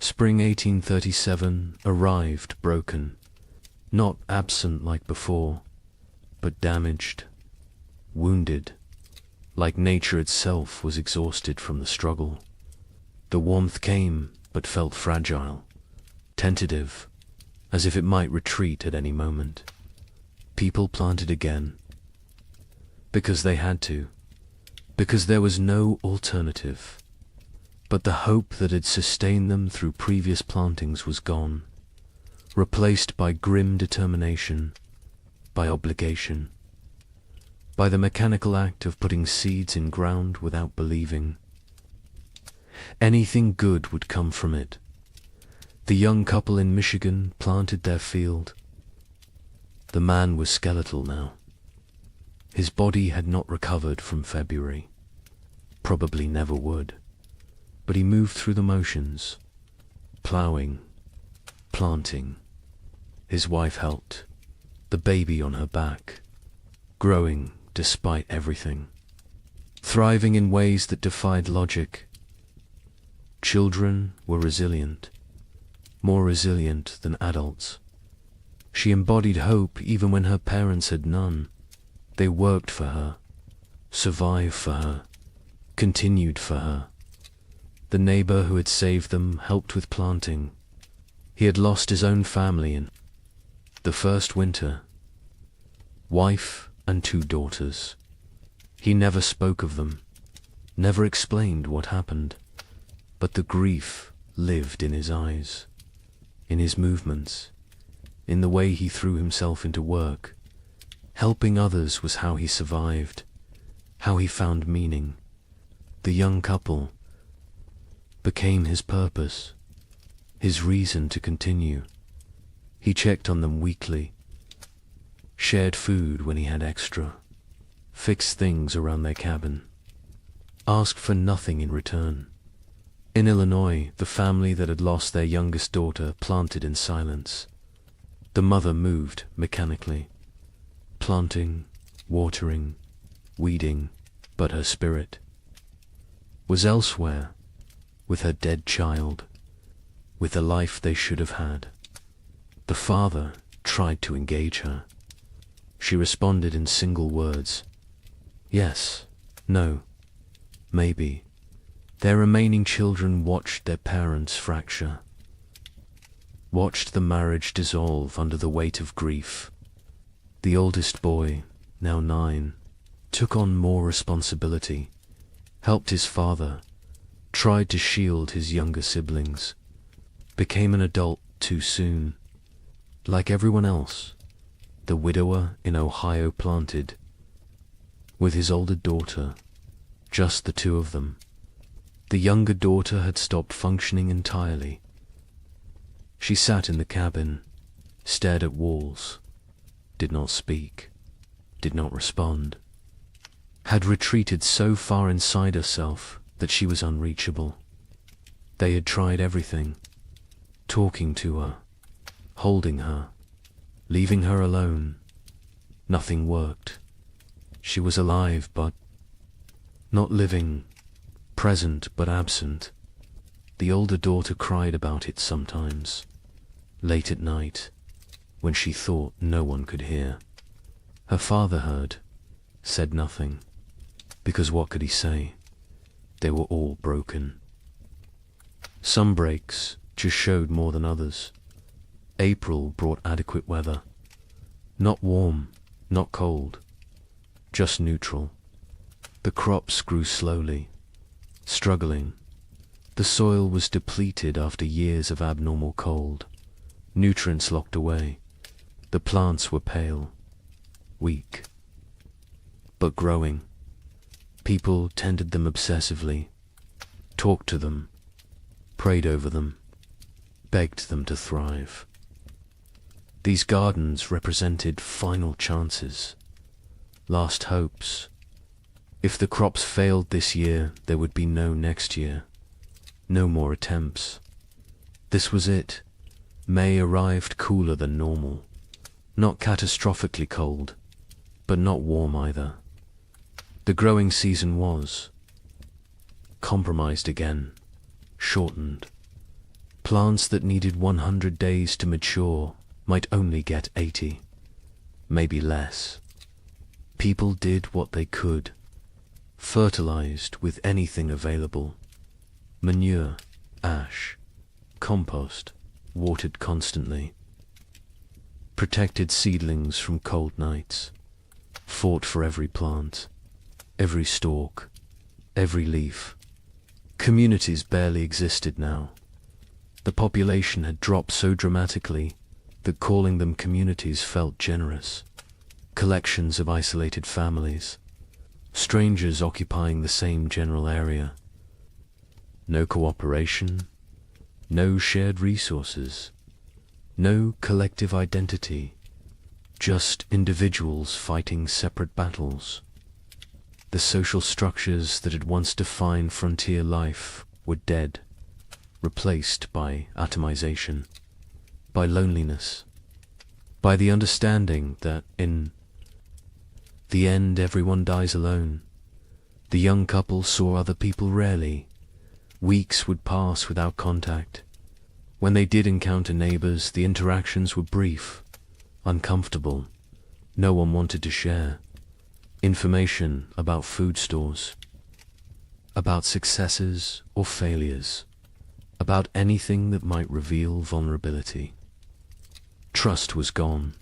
Spring 1837 arrived broken, not absent like before, but damaged, wounded, like nature itself was exhausted from the struggle. The warmth came, but felt fragile, tentative, as if it might retreat at any moment. People planted again, because they had to, because there was no alternative. But the hope that had sustained them through previous plantings was gone. replaced by grim determination, by obligation, by the mechanical act of putting seeds in ground without believing. Anything good would come from it. The young couple in Michigan planted their field. The man was skeletal now. His body had not recovered from February. Probably never would. But he moved through the motions, ploughing, planting. His wife helped, the baby on her back, growing despite everything, thriving in ways that defied logic. Children were resilient, more resilient than adults. She embodied hope even when her parents had none. They worked for her, survived for her, continued for her. The neighbor who had saved them helped with planting. He had lost his own family in the first winter. Wife and 2 daughters. He never spoke of them, never explained what happened, but the grief lived in his eyes, in his movements, in the way he threw himself into work. Helping others was how he survived, how he found meaning. The young couple became his purpose, his reason to continue. He checked on them weekly, shared food when he had extra, fixed things around their cabin, asked for nothing in return. In Illinois, the family that had lost their youngest daughter planted in silence. The mother moved mechanically, planting, watering, weeding, but her spirit was elsewhere, with her dead child, with the life they should have had. The father tried to engage her. She responded in single words. Yes, no, maybe. Their remaining children watched their parents fracture, watched the marriage dissolve under the weight of grief. The oldest boy, now 9, took on more responsibility, helped his father, tried to shield his younger siblings, became an adult too soon. Like everyone else, the widower in Ohio planted, with his older daughter, just the 2 of them. The younger daughter had stopped functioning entirely. She sat in the cabin, stared at walls, did not speak, did not respond, had retreated so far inside herself that she was unreachable. They had tried everything, talking to her, holding her, leaving her alone. Nothing worked. She was alive but not living, present but absent. The older daughter cried about it sometimes, late at night, when she thought no one could hear. Her father heard, said nothing, because what could he say? They were all broken. Some breaks just showed more than others. April brought adequate weather. Not warm, not cold, just neutral. The crops grew slowly, struggling. The soil was depleted after years of abnormal cold. Nutrients locked away. The plants were pale, weak, but growing. People tended them obsessively, talked to them, prayed over them, begged them to thrive. These gardens represented final chances, last hopes. If the crops failed this year, there would be no next year, no more attempts. This was it. May arrived cooler than normal, not catastrophically cold, but not warm either. The growing season was compromised again, shortened. Plants that needed 100 days to mature might only get 80, maybe less. People did what they could, fertilized with anything available. Manure, ash, compost, watered constantly. Protected seedlings from cold nights, fought for every plant, every stalk, every leaf. Communities barely existed now. The population had dropped so dramatically that calling them communities felt generous. Collections of isolated families, strangers occupying the same general area. No cooperation, no shared resources, no collective identity, just individuals fighting separate battles. The social structures that had once defined frontier life were dead, replaced by atomization, by loneliness, by the understanding that in the end everyone dies alone. The young couple saw other people rarely. Weeks would pass without contact. When they did encounter neighbors, the interactions were brief, uncomfortable. No one wanted to share information about food stores, about successes or failures, about anything that might reveal vulnerability. Trust was gone.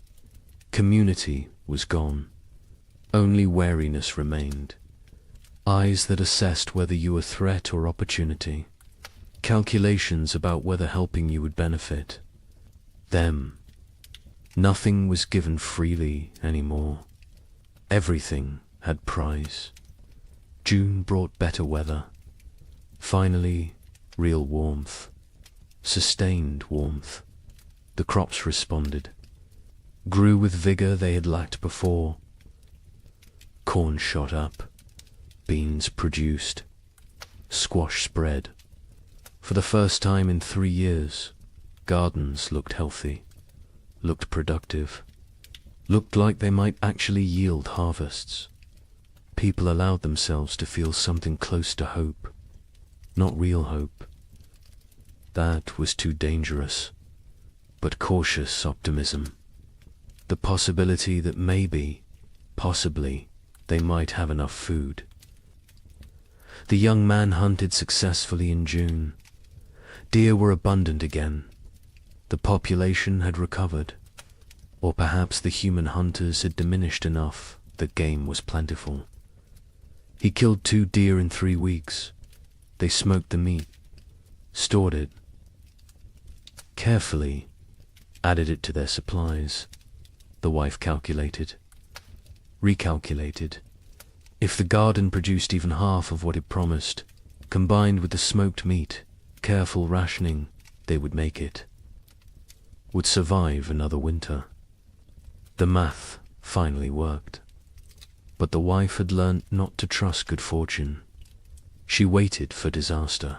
Community was gone. Only wariness remained. Eyes that assessed whether you were threat or opportunity. Calculations about whether helping you would benefit them. Nothing was given freely anymore. Everything had price. June brought better weather. Finally, real warmth. Sustained warmth. The crops responded. Grew with vigor they had lacked before. Corn shot up. Beans produced. Squash spread. For the first time in 3 years, gardens looked healthy, looked productive, looked like they might actually yield harvests. People allowed themselves to feel something close to hope, not real hope. That was too dangerous, but cautious optimism. The possibility that maybe, possibly, they might have enough food. The young man hunted successfully in June. Deer were abundant again. The population had recovered, or perhaps the human hunters had diminished enough that game was plentiful. He killed 2 deer in 3 weeks. They smoked the meat, stored it, carefully added it to their supplies. The wife calculated, recalculated. If the garden produced even half of what it promised, combined with the smoked meat, careful rationing, they would make it. Would survive another winter. The math finally worked. But the wife had learnt not to trust good fortune. She waited for disaster,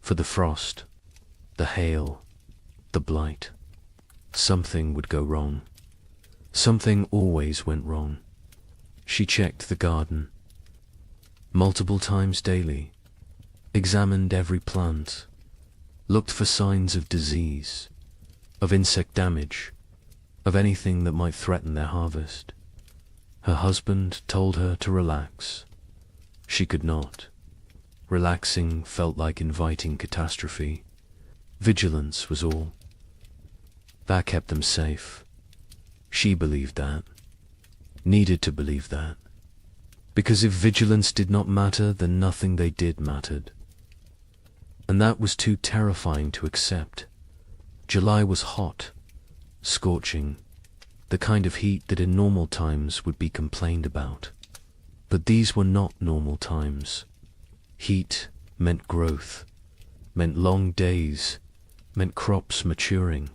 for the frost, the hail, the blight. Something would go wrong. Something always went wrong. She checked the garden multiple times daily, examined every plant, looked for signs of disease, of insect damage, of anything that might threaten their harvest. Her husband told her to relax. She could not. Relaxing felt like inviting catastrophe. Vigilance was all. That kept them safe. She believed that. Needed to believe that. Because if vigilance did not matter, then nothing they did mattered. And that was too terrifying to accept. July was hot, scorching, the kind of heat that in normal times would be complained about. But these were not normal times. Heat meant growth, meant long days, meant crops maturing.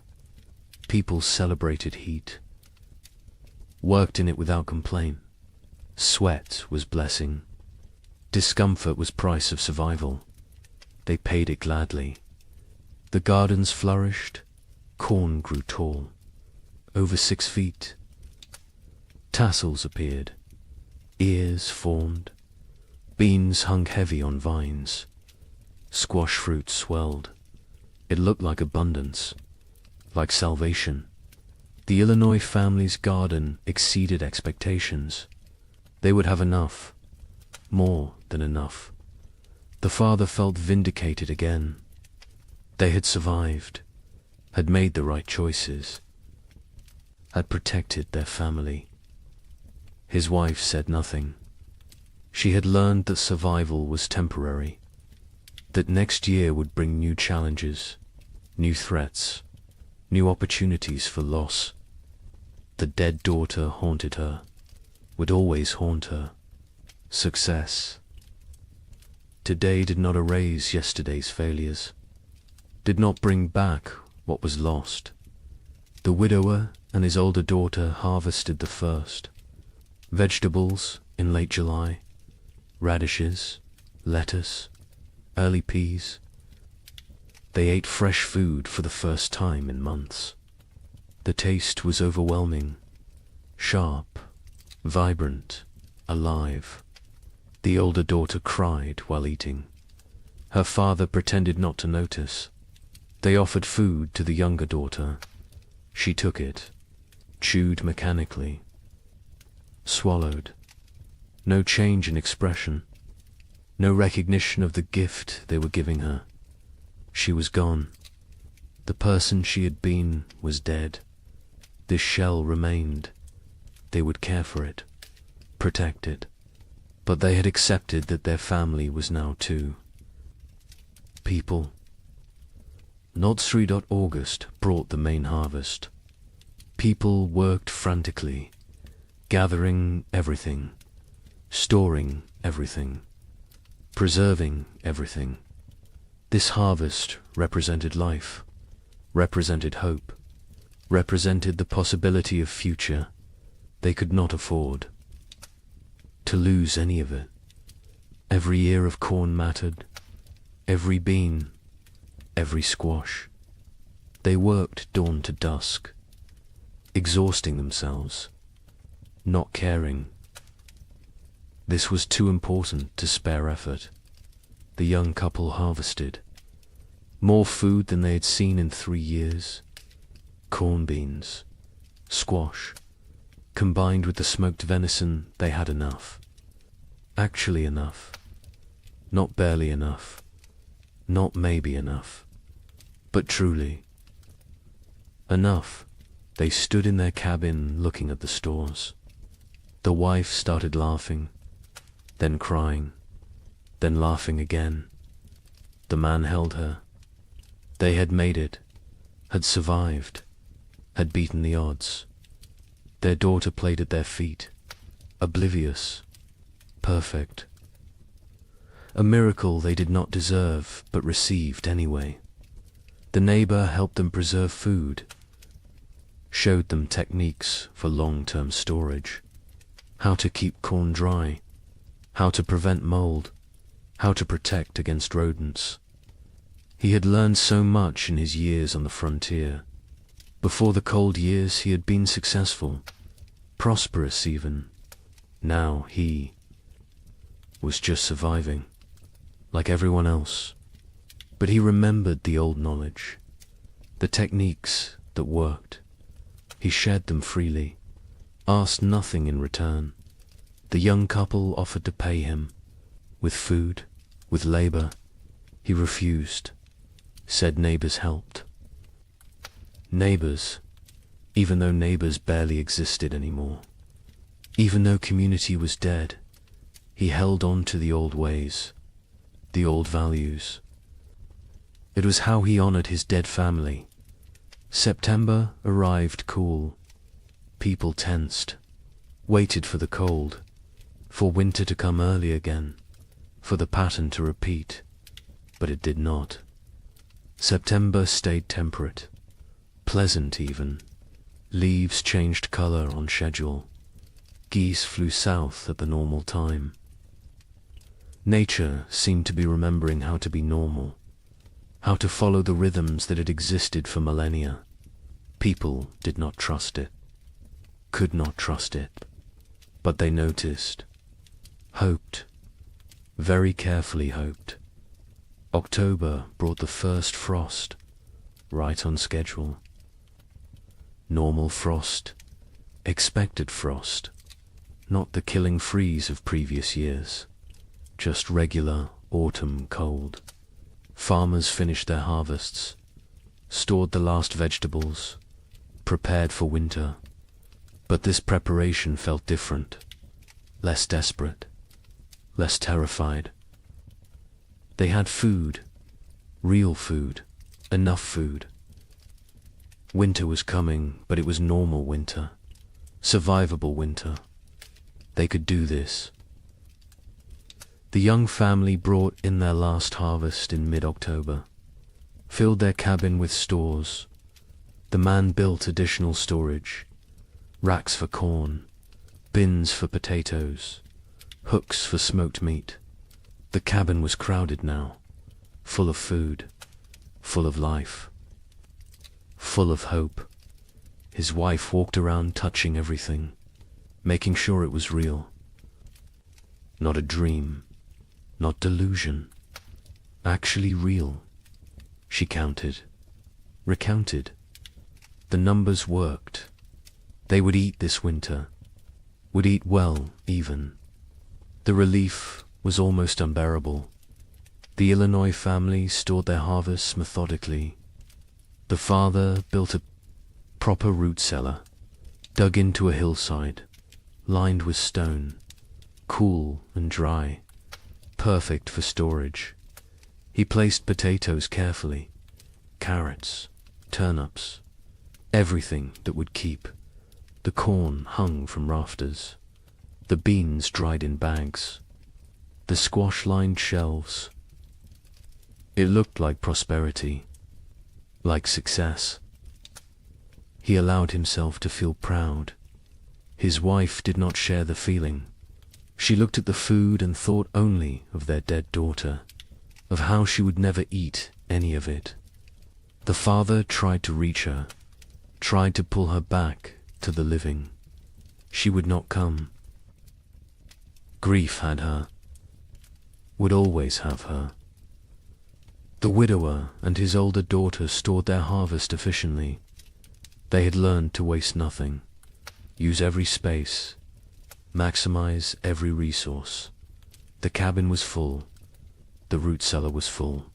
People celebrated heat, worked in it without complaint. Sweat was blessing. Discomfort was price of survival. They paid it gladly. The gardens flourished. Corn grew tall, over 6 feet. Tassels appeared. Ears formed. Beans hung heavy on vines. Squash fruit swelled. It looked like abundance, like salvation. The Illinois family's garden exceeded expectations. They would have enough, more than enough. The father felt vindicated again. They had survived, had made the right choices, had protected their family. His wife said nothing. She had learned that survival was temporary, that next year would bring new challenges, new threats, new opportunities for loss. The dead daughter haunted her, would always haunt her. Success. Today did not erase yesterday's failures, did not bring back what was lost. The widower and his older daughter harvested the first. Vegetables in late July, radishes, lettuce, early peas. They ate fresh food for the first time in months. The taste was overwhelming, sharp, vibrant, alive. The older daughter cried while eating. Her father pretended not to notice. They offered food to the younger daughter. She took it, chewed mechanically, swallowed. No change in expression, no recognition of the gift they were giving her. She was gone. The person she had been was dead. This shell remained. They would care for it, protect it. But they had accepted that their family was now too. People. Not August brought the main harvest. People worked frantically, gathering everything, storing everything, preserving everything. This harvest represented life, represented hope, represented the possibility of future they could not afford to lose any of it. Every ear of corn mattered, every bean, every squash. They worked dawn to dusk, exhausting themselves, not caring. This was too important to spare effort. The young couple harvested more food than they had seen in 3 years. Corn beans, squash, combined with the smoked venison, they had enough. Actually enough. Not barely enough. Not maybe enough. But truly. Enough. They stood in their cabin looking at the stores. The wife started laughing, then crying, then laughing again. The man held her. They had made it, had survived, had beaten the odds. Their daughter played at their feet, oblivious, perfect. A miracle they did not deserve, but received anyway. The neighbor helped them preserve food, showed them techniques for long-term storage, how to keep corn dry, how to prevent mold, how to protect against rodents. He had learned so much in his years on the frontier. Before the cold years he had been successful, prosperous even. Now he was just surviving, like everyone else. But he remembered the old knowledge, the techniques that worked. He shared them freely, asked nothing in return. The young couple offered to pay him, with food, with labor. He refused, said neighbors helped. Neighbors, even though neighbors barely existed anymore. Even though community was dead, he held on to the old ways, the old values. It was how he honored his dead family. September arrived cool. People tensed, waited for the cold, for winter to come early again, for the pattern to repeat, but it did not. September stayed temperate, pleasant even. Leaves changed color on schedule. Geese flew south at the normal time. Nature seemed to be remembering how to be normal, how to follow the rhythms that had existed for millennia. People did not trust it, could not trust it, but they noticed, hoped, very carefully hoped. October brought the first frost, right on schedule. Normal frost, expected frost, not the killing freeze of previous years, just regular autumn cold. Farmers finished their harvests, stored the last vegetables, prepared for winter. But this preparation felt different, less desperate, less terrified. They had food, real food, enough food. Winter was coming, but it was normal winter. Survivable winter. They could do this. The young family brought in their last harvest in mid-October, filled their cabin with stores. The man built additional storage, racks for corn, bins for potatoes, hooks for smoked meat. The cabin was crowded now, full of food, full of life, full of hope. His wife walked around touching everything, making sure it was real. Not a dream, not delusion, actually real. She counted, recounted. The numbers worked. They would eat this winter, would eat well even. The relief was almost unbearable. The Illinois family stored their harvests methodically. The father built a proper root cellar, dug into a hillside, lined with stone, cool and dry, perfect for storage. He placed potatoes carefully, carrots, turnips, everything that would keep. The corn hung from rafters, the beans dried in bags, the squash lined shelves. It looked like prosperity, like success. He allowed himself to feel proud. His wife did not share the feeling. She looked at the food and thought only of their dead daughter, of how she would never eat any of it. The father tried to reach her, tried to pull her back to the living. She would not come. Grief had her, would always have her. The widower and his older daughter stored their harvest efficiently. They had learned to waste nothing, use every space, maximize every resource. The cabin was full. The root cellar was full.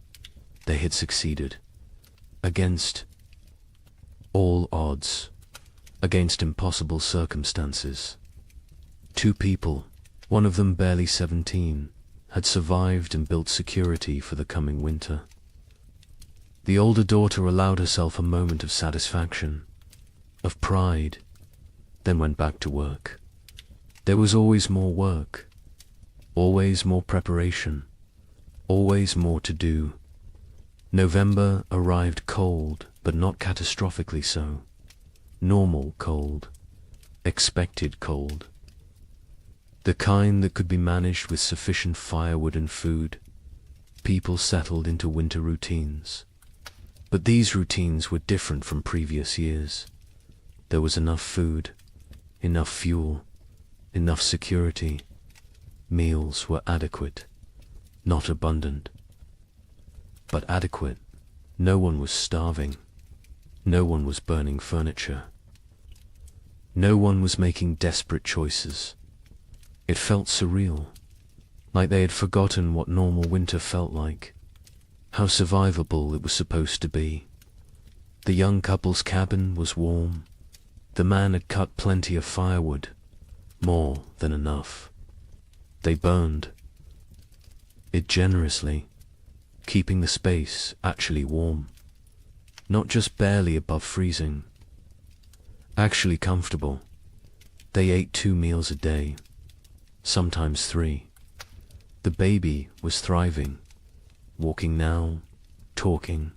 They had succeeded. Against all odds, against impossible circumstances. Two people, one of them barely 17, had survived and built security for the coming winter. The older daughter allowed herself a moment of satisfaction, of pride, then went back to work. There was always more work, always more preparation, always more to do. November arrived cold, but not catastrophically so. Normal cold, expected cold. The kind that could be managed with sufficient firewood and food. People settled into winter routines. But these routines were different from previous years. There was enough food, enough fuel, enough security. Meals were adequate, not abundant, but adequate. No one was starving. No one was burning furniture. No one was making desperate choices. It felt surreal, like they had forgotten what normal winter felt like, how survivable it was supposed to be. The young couple's cabin was warm. The man had cut plenty of firewood, more than enough. They burned it generously, keeping the space actually warm, not just barely above freezing, actually comfortable. They ate 2 meals a day, sometimes 3. The baby was thriving, walking now, talking,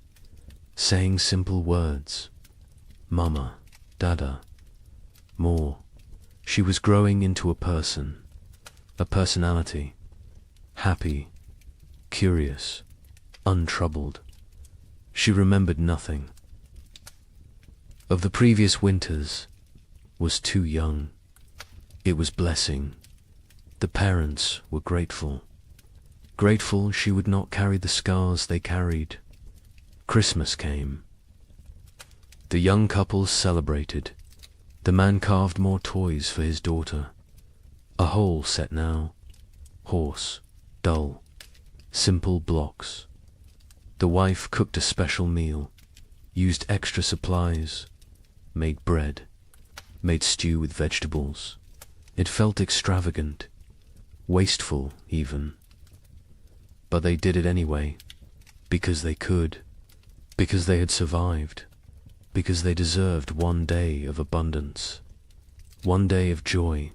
saying simple words. Mama, Dada, more. She was growing into a person, a personality, happy, curious, untroubled. She remembered nothing. Of the previous winters, was too young. It was blessing. The parents were grateful. Grateful she would not carry the scars they carried. Christmas came. The young couple celebrated. The man carved more toys for his daughter. A whole set now. Horse, dull, simple blocks. The wife cooked a special meal, used extra supplies, made bread, made stew with vegetables. It felt extravagant, wasteful even. But they did it anyway, because they could, because they had survived, because they deserved one day of abundance, one day of joy.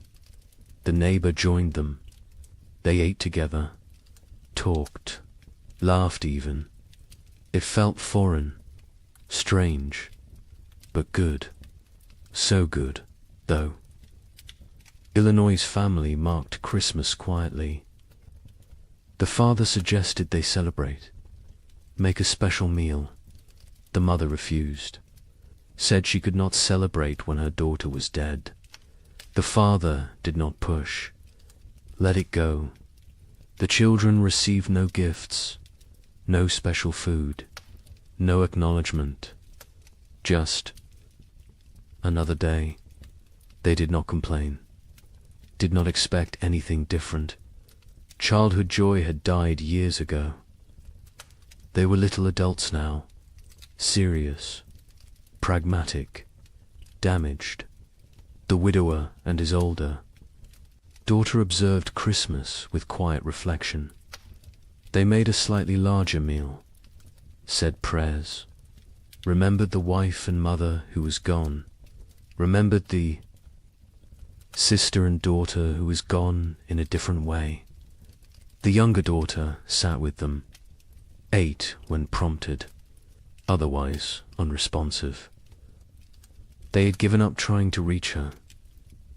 The neighbor joined them. They ate together, talked, laughed even. It felt foreign, strange, but good. So good, though. Illinois' family marked Christmas quietly. The father suggested they celebrate, make a special meal. The mother refused, said she could not celebrate when her daughter was dead. The father did not push, let it go. The children received no gifts, no special food, no acknowledgement, just another day. They did not complain, did not expect anything different. Childhood joy had died years ago. They were little adults now, serious, pragmatic, damaged. The widower and his older daughter observed Christmas with quiet reflection. They made a slightly larger meal, said prayers, remembered the wife and mother who was gone, remembered the sister and daughter who was gone in a different way. The younger daughter sat with them, ate when prompted, otherwise unresponsive. They had given up trying to reach her,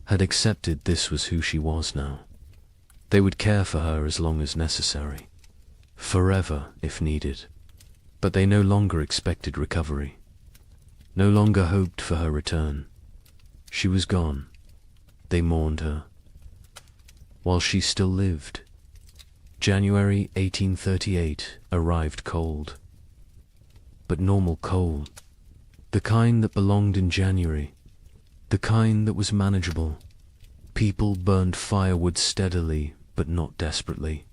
had accepted this was who she was now. They would care for her as long as necessary, forever if needed, but they no longer expected recovery, no longer hoped for her return. She was gone. They mourned her, while she still lived. January 1838 arrived cold, but normal cold. The kind that belonged in January, the kind that was manageable. People burned firewood steadily, but not desperately,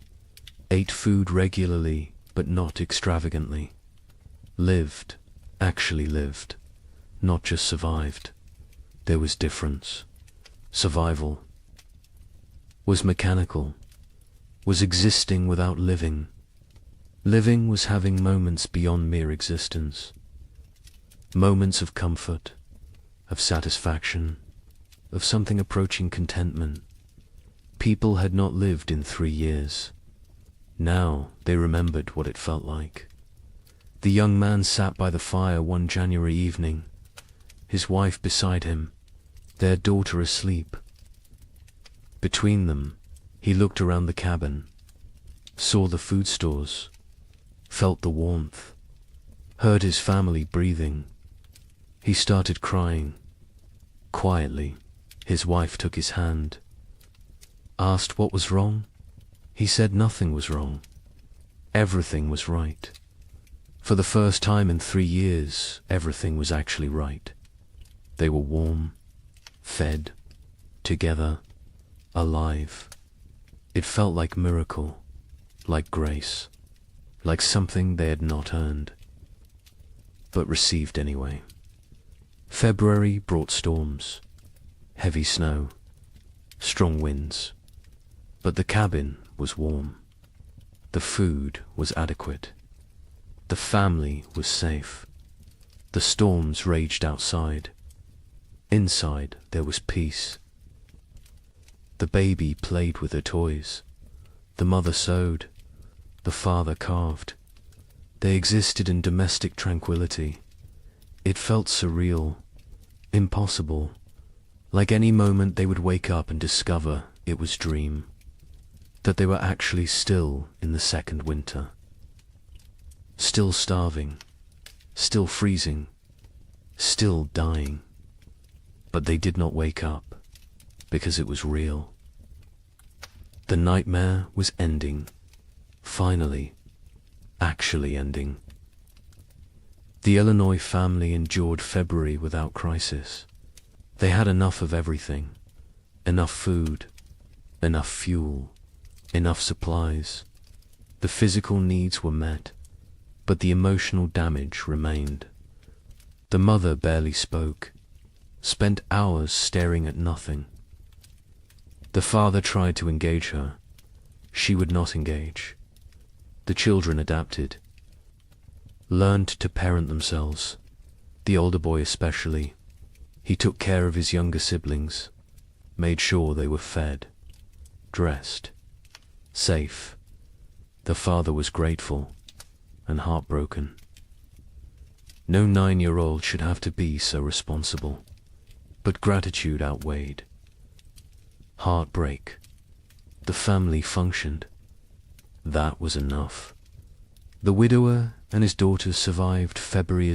ate food regularly, but not extravagantly, lived, actually lived, not just survived. There was difference. Survival was mechanical, was existing without living. Living was having moments beyond mere existence. Moments of comfort, of satisfaction, of something approaching contentment. People had not lived in 3 years. Now they remembered what it felt like. The young man sat by the fire one January evening, his wife beside him, their daughter asleep. Between them, he looked around the cabin, saw the food stores, felt the warmth, heard his family breathing. He started crying. Quietly, his wife took his hand, asked what was wrong. He said nothing was wrong. Everything was right. For the first time in 3 years, everything was actually right. They were warm, fed, together, alive. It felt like miracle, like grace, like something they had not earned, but received anyway. February brought storms, heavy snow, strong winds, but the cabin was warm. The food was adequate. The family was safe. The storms raged outside. Inside there was peace. The baby played with her toys. The mother sewed. The father carved. They existed in domestic tranquility. It felt surreal, impossible, like any moment they would wake up and discover it was dream, that they were actually still in the second winter, still starving, still freezing, still dying. But they did not wake up, because it was real. The nightmare was ending, finally, actually ending. The Illinois family endured February without crisis. They had enough of everything, enough food, enough fuel, enough supplies. The physical needs were met, but the emotional damage remained. The mother barely spoke, spent hours staring at nothing. The father tried to engage her. She would not engage. The children adapted, learned to parent themselves, The older boy especially. He took care of his younger siblings, made sure they were fed, dressed, safe. The father was grateful and heartbroken. No 9-year-old should have to be so responsible, but gratitude outweighed heartbreak. The family functioned. That was enough. The widower and his daughters survived February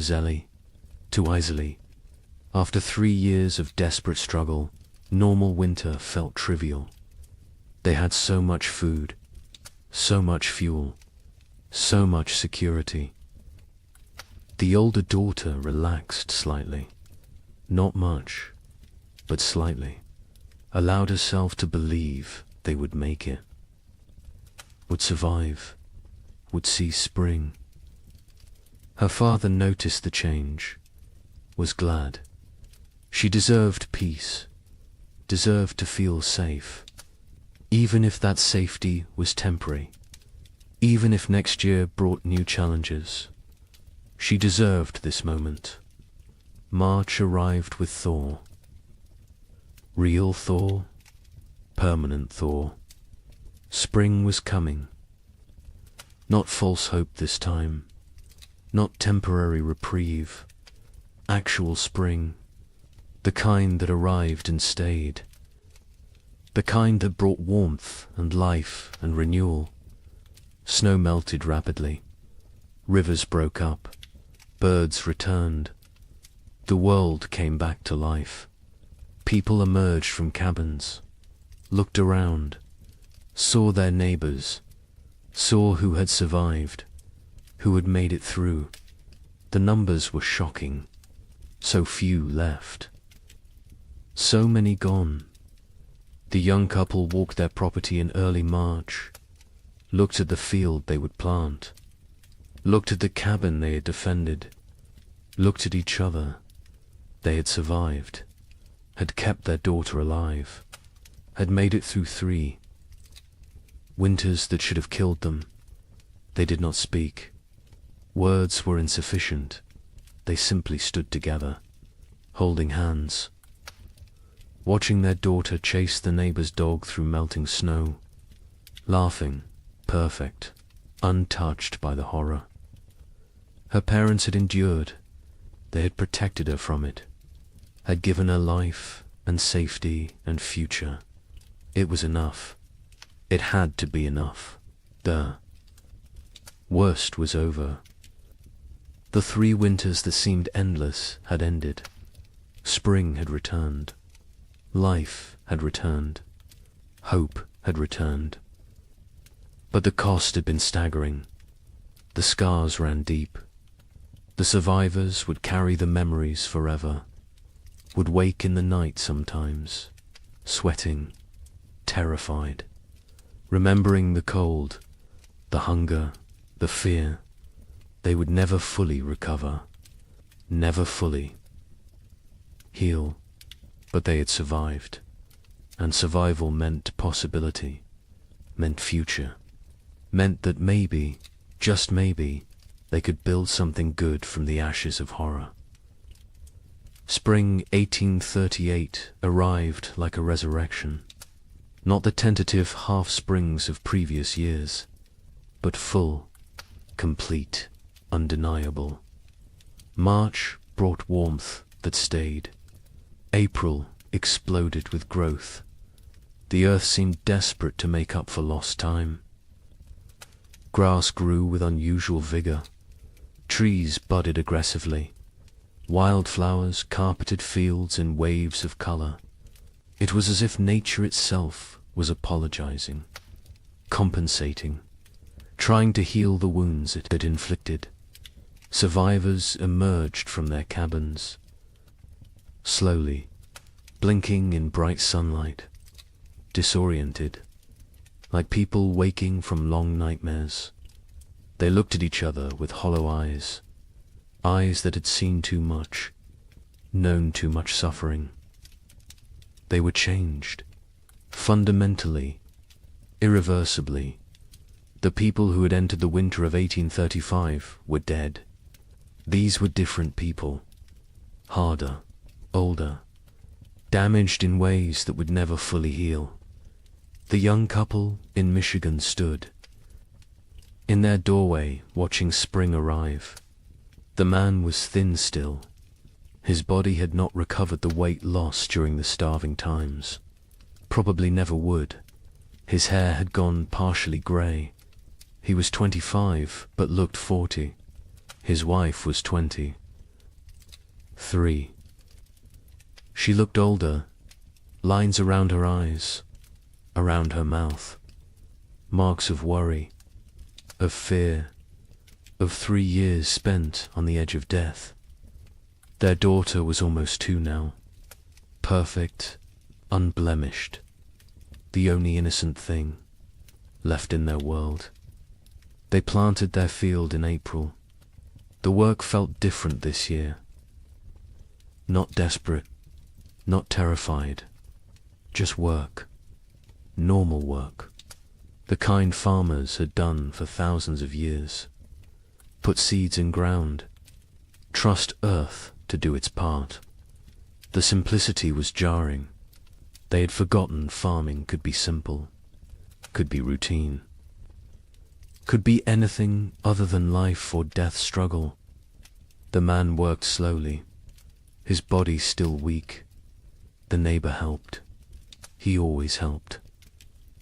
too easily. After 3 years of desperate struggle, normal winter felt trivial. They had so much food, so much fuel, so much security. The older daughter relaxed slightly. Not much, but slightly. Allowed herself to believe they would make it, would survive, would see spring. Her father noticed the change, was glad. She deserved peace, deserved to feel safe, even if that safety was temporary, even if next year brought new challenges. She deserved this moment. March arrived with thaw. Real thaw, permanent thaw. Spring was coming. Not false hope this time, not temporary reprieve. Actual spring, the kind that arrived and stayed, the kind that brought warmth and life and renewal. Snow melted rapidly, rivers broke up, birds returned. The world came back to life. People emerged from cabins, looked around, saw their neighbors, saw who had survived, who had made it through. The numbers were shocking. So few left. So many gone. The young couple walked their property in early March, looked at the field they would plant, looked at the cabin they had defended, looked at each other. They had survived, had kept their daughter alive, had made it through 3 winters that should have killed them. They did not speak. Words were insufficient. They simply stood together, holding hands, watching their daughter chase the neighbor's dog through melting snow, laughing, perfect, untouched by the horror. Her parents had endured. They had protected her from it, had given her life and safety and future. It was enough. It had to be enough. The worst was over. The 3 winters that seemed endless had ended. Spring had returned. Life had returned. Hope had returned. But the cost had been staggering. The scars ran deep. The survivors would carry the memories forever, would wake in the night sometimes, sweating, terrified, remembering the cold, the hunger, the fear. They would never fully recover, never fully heal, but they had survived, and survival meant possibility, meant future, meant that maybe, just maybe, they could build something good from the ashes of horror. Spring 1838 arrived like a resurrection, not the tentative half-springs of previous years, but full, complete, undeniable. March brought warmth that stayed. April exploded with growth. The earth seemed desperate to make up for lost time. Grass grew with unusual vigor. Trees budded aggressively. Wildflowers carpeted fields in waves of color. It was as if nature itself was apologizing, compensating, trying to heal the wounds it had inflicted. Survivors emerged from their cabins, slowly, blinking in bright sunlight, disoriented, like people waking from long nightmares. They looked at each other with hollow eyes, eyes that had seen too much, known too much suffering. They were changed, fundamentally, irreversibly. The people who had entered the winter of 1835 were dead. These were different people, harder, older, damaged in ways that would never fully heal. The young couple in Michigan stood in their doorway watching spring arrive. The man was thin still. His body had not recovered the weight lost during the starving times. Probably never would. His hair had gone partially grey. He was 25, but looked 40. His wife was 23. She looked older, lines around her eyes, around her mouth, marks of worry, of fear, of 3 years spent on the edge of death. Their daughter was almost 2 now, perfect, unblemished, the only innocent thing left in their world. They planted their field in April. The work felt different this year. Not desperate, not terrified, just work, normal work, the kind farmers had done for thousands of years. Put seeds in ground, trust earth to do its part. The simplicity was jarring. They had forgotten farming could be simple, could be routine, could be anything other than life or death struggle. The man worked slowly, his body still weak. The neighbor helped. He always helped.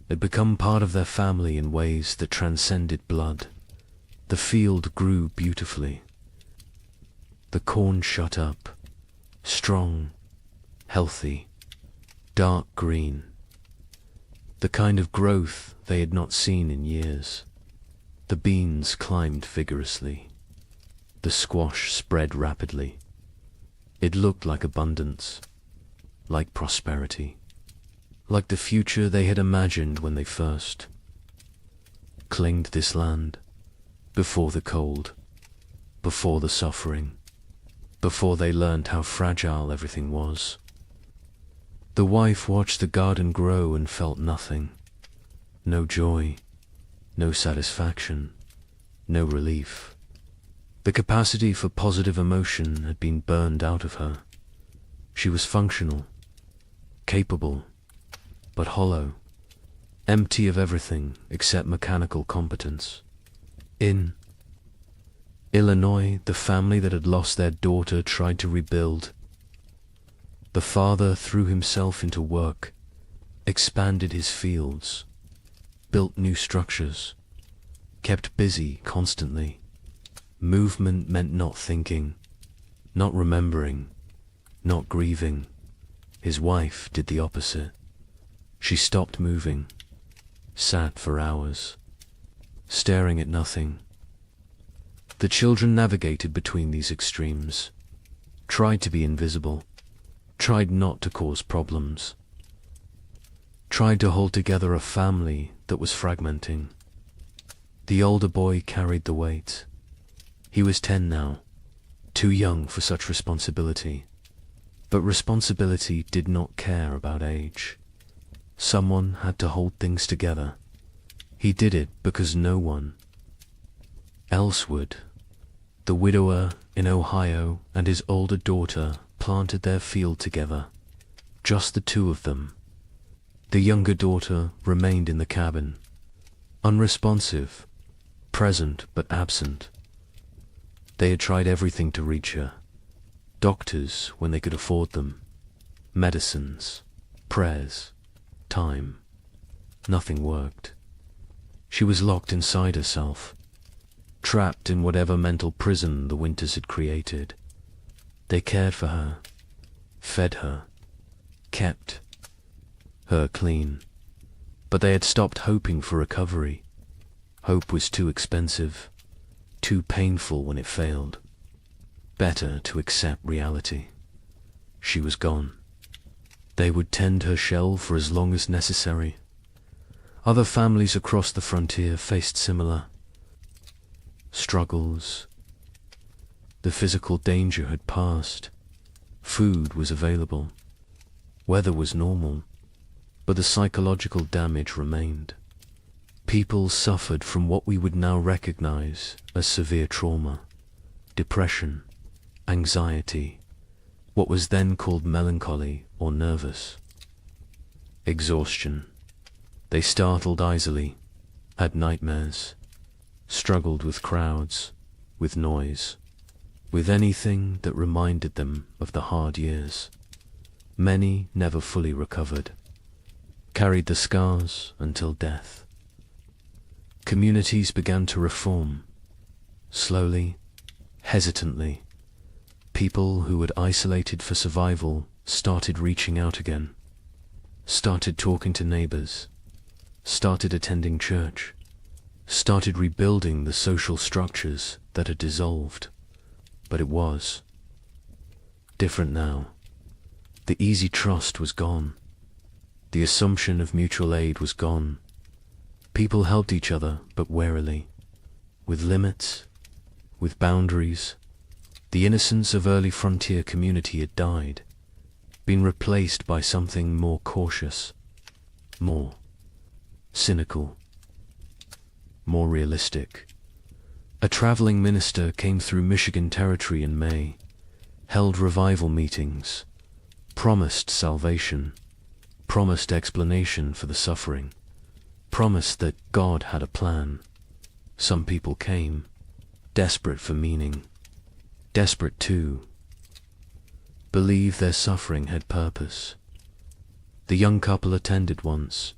Had become part of their family in ways that transcended blood. The field grew beautifully. The corn shut up, strong, healthy, dark green. The kind of growth they had not seen in years. The beans climbed vigorously. The squash spread rapidly. It looked like abundance, like prosperity, like the future they had imagined when they first claimed this land, before the cold, before the suffering, before they learned how fragile everything was. The wife watched the garden grow and felt nothing. No joy, no satisfaction, no relief. The capacity for positive emotion had been burned out of her. She was functional, capable, but hollow, empty of everything except mechanical competence. In Illinois, the family that had lost their daughter tried to rebuild. The father threw himself into work, expanded his fields, built new structures, kept busy constantly. Movement meant not thinking, not remembering, not grieving. His wife did the opposite. She stopped moving, sat for hours, staring at nothing. The children navigated between these extremes, tried to be invisible, tried not to cause problems, tried to hold together a family that was fragmenting. The older boy carried the weight. He was 10 now, too young for such responsibility. But responsibility did not care about age. Someone had to hold things together. He did it because no one else would. The widower in Ohio and his older daughter planted their field together, just the 2 of them. The younger daughter remained in the cabin, unresponsive, present but absent. They had tried everything to reach her. Doctors when they could afford them, medicines, prayers, time. Nothing worked. She was locked inside herself, trapped in whatever mental prison the winters had created. They cared for her, fed her, kept her clean, but they had stopped hoping for recovery. Hope was too expensive, too painful when it failed. Better to accept reality. She was gone. They would tend her shell for as long as necessary. Other families across the frontier faced similar struggles. The physical danger had passed. Food was available. Weather was normal, but the psychological damage remained. People suffered from what we would now recognize as severe trauma, depression, anxiety, what was then called melancholy or nervous. Exhaustion. They startled easily, had nightmares, struggled with crowds, with noise, with anything that reminded them of the hard years. Many never fully recovered, carried the scars until death. Communities began to reform, slowly, hesitantly. People who had isolated for survival started reaching out again, started talking to neighbors, started attending church, started rebuilding the social structures that had dissolved. But it was different now. The easy trust was gone. The assumption of mutual aid was gone. People helped each other, but warily, with limits, with boundaries. The innocence of early frontier community had died, been replaced by something more cautious, more cynical, more realistic. A traveling minister came through Michigan territory in May, held revival meetings, promised salvation, promised explanation for the suffering, promised that God had a plan. Some people came, desperate for meaning, desperate to believe their suffering had purpose. The young couple attended once,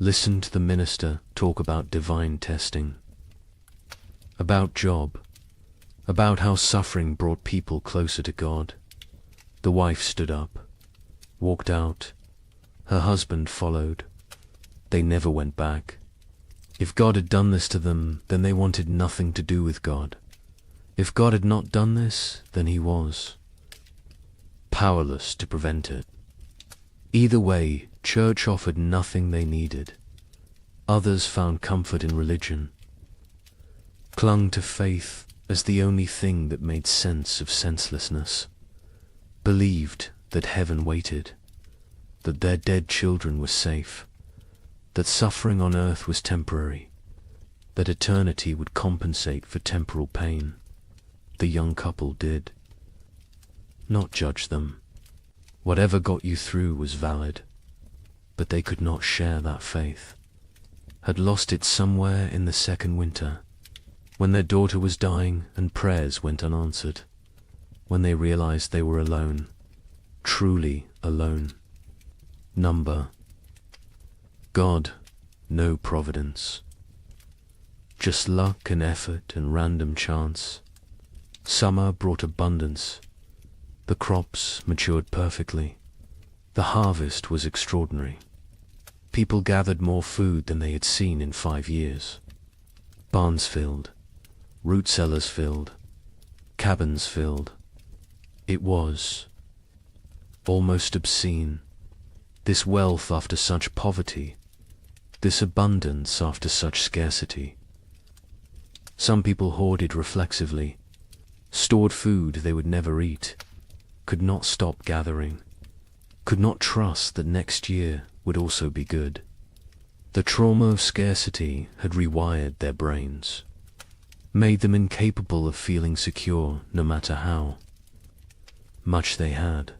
listened to the minister talk about divine testing, about job, about how suffering brought people closer to God. The wife stood up, walked out. Her husband followed. They never went back. If God had done this to them, then they wanted nothing to do with God. If God had not done this, then he was powerless to prevent it. Either way, church offered nothing they needed. Others found comfort in religion, clung to faith as the only thing that made sense of senselessness, believed that heaven waited, that their dead children were safe, that suffering on earth was temporary, that eternity would compensate for temporal pain. The young couple did. Not judge them. Whatever got you through was valid, but they could not share that faith. Had lost it somewhere in the second winter, when their daughter was dying and prayers went unanswered, when they realized they were alone, truly alone. Number. God, no providence. Just luck and effort and random chance. Summer brought abundance. The crops matured perfectly. The harvest was extraordinary. People gathered more food than they had seen in 5 years. Barns filled, root cellars filled, cabins filled. It was almost obscene. This wealth after such poverty, this abundance after such scarcity. Some people hoarded reflexively, stored food they would never eat, could not stop gathering, could not trust that next year would also be good. The trauma of scarcity had rewired their brains, made them incapable of feeling secure no matter how much they had.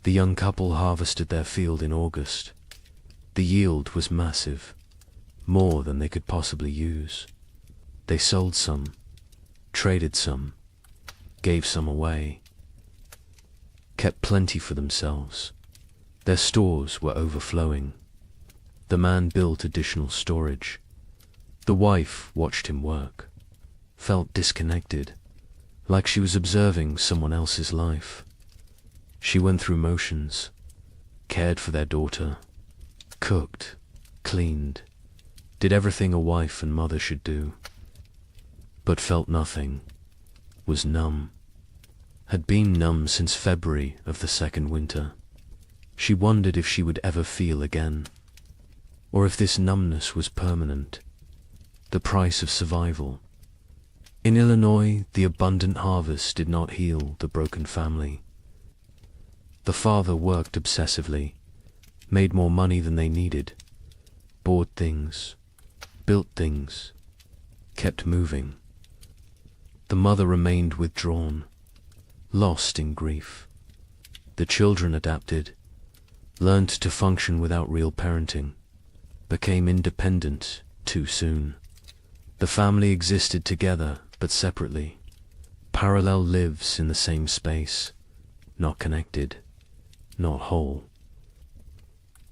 The young couple harvested their field in August. The yield was massive, more than they could possibly use. They sold some, traded some, gave some away, kept plenty for themselves. Their stores were overflowing. The man built additional storage. The wife watched him work, felt disconnected, like she was observing someone else's life. She went through motions, cared for their daughter, cooked, cleaned, did everything a wife and mother should do, but felt nothing, was numb, had been numb since February of the second winter. She wondered if she would ever feel again, or if this numbness was permanent, the price of survival. In Illinois, the abundant harvest did not heal the broken family. The father worked obsessively, made more money than they needed, bought things, built things, kept moving. The mother remained withdrawn, lost in grief, The children adapted, learned to function without real parenting, became independent too soon. The family existed together but separately. Parallel lives in the same space, not connected, not whole,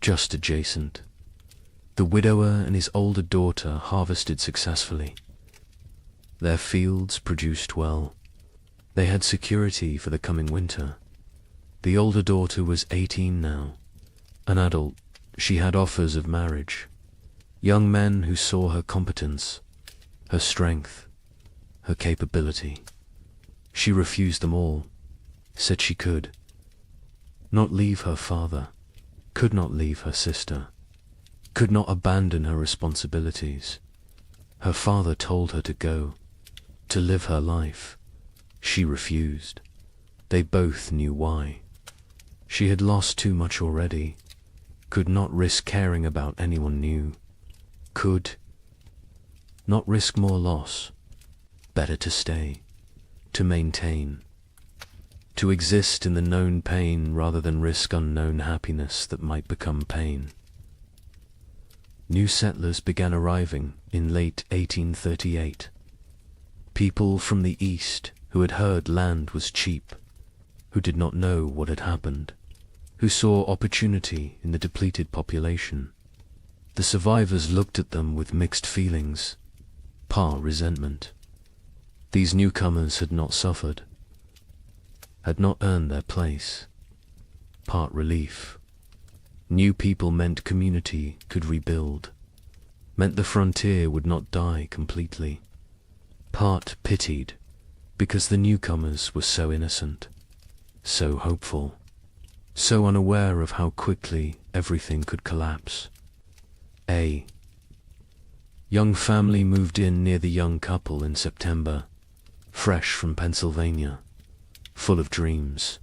just adjacent. The widower and his older daughter harvested successfully. Their fields produced well. They had security for the coming winter. The older daughter was 18 now. An adult, she had offers of marriage. Young men who saw her competence, her strength, her capability. She refused them all, said she could not leave her father, could not leave her sister, could not abandon her responsibilities. Her father told her to go, to live her life. She refused. They both knew why. She had lost too much already, could not risk caring about anyone new, could not risk more loss. Better to stay, to maintain, to exist in the known pain rather than risk unknown happiness that might become pain. New settlers began arriving in late 1838. People from the east who had heard land was cheap, who did not know what had happened, who saw opportunity in the depleted population. The survivors looked at them with mixed feelings, part resentment. These newcomers had not suffered, had not earned their place. Part relief. New people meant community could rebuild, meant the frontier would not die completely. Part pitied, because the newcomers were so innocent, so hopeful, so unaware of how quickly everything could collapse. A young family moved in near the young couple in September, fresh from Pennsylvania, full of dreams.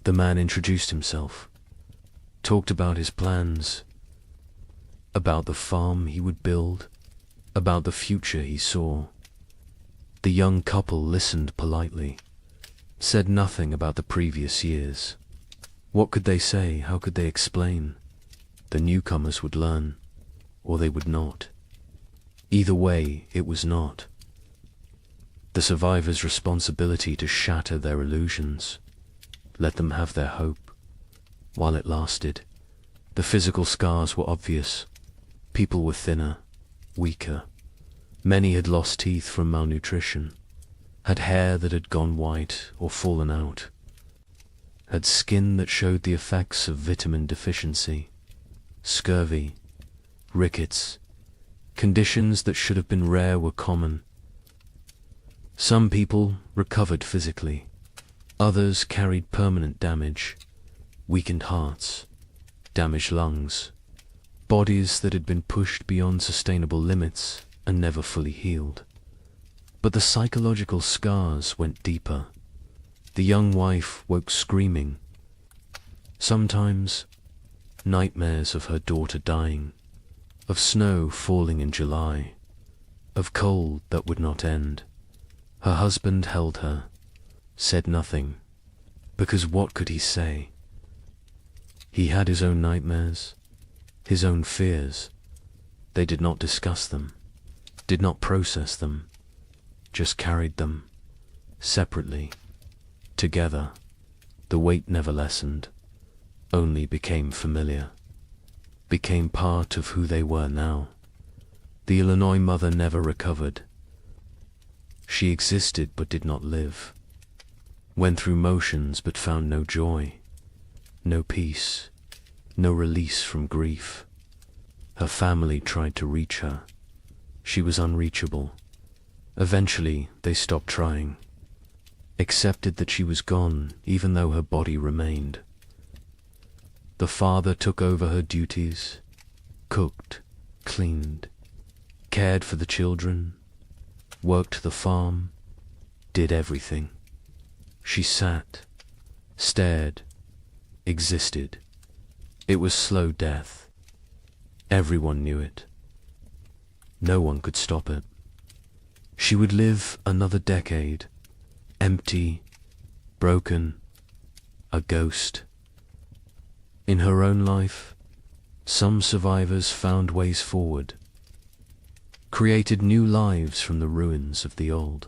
The man introduced himself, talked about his plans, about the farm he would build, about the future he saw. The young couple listened politely, said nothing about the previous years. What could they say? How could they explain? The newcomers would learn, or they would not. Either way, it was not the survivors' responsibility to shatter their illusions, let them have their hope, while it lasted. The physical scars were obvious. People were thinner, weaker. Many had lost teeth from malnutrition, had hair that had gone white or fallen out, had skin that showed the effects of vitamin deficiency, scurvy, rickets. Conditions that should have been rare were common. Some people recovered physically. Others carried permanent damage, weakened hearts, damaged lungs, bodies that had been pushed beyond sustainable limits and never fully healed. But the psychological scars went deeper. The young wife woke screaming. Sometimes nightmares of her daughter dying, of snow falling in July, of cold that would not end. Her husband held her, said nothing, because what could he say? He had his own nightmares, his own fears. They did not discuss them, did not process them, just carried them, separately, together. The weight never lessened, only became familiar, became part of who they were now. The Illinois mother never recovered. She existed but did not live, went through motions but found no joy, no peace, no release from grief. Her family tried to reach her. She was unreachable. Eventually, they stopped trying, accepted that she was gone even though her body remained. The father took over her duties, cooked, cleaned, cared for the children, worked the farm, did everything. She sat, stared, existed. It was slow death. Everyone knew it. No one could stop it. She would live another decade, empty, broken, a ghost. In her own life, some survivors found ways forward, created new lives from the ruins of the old.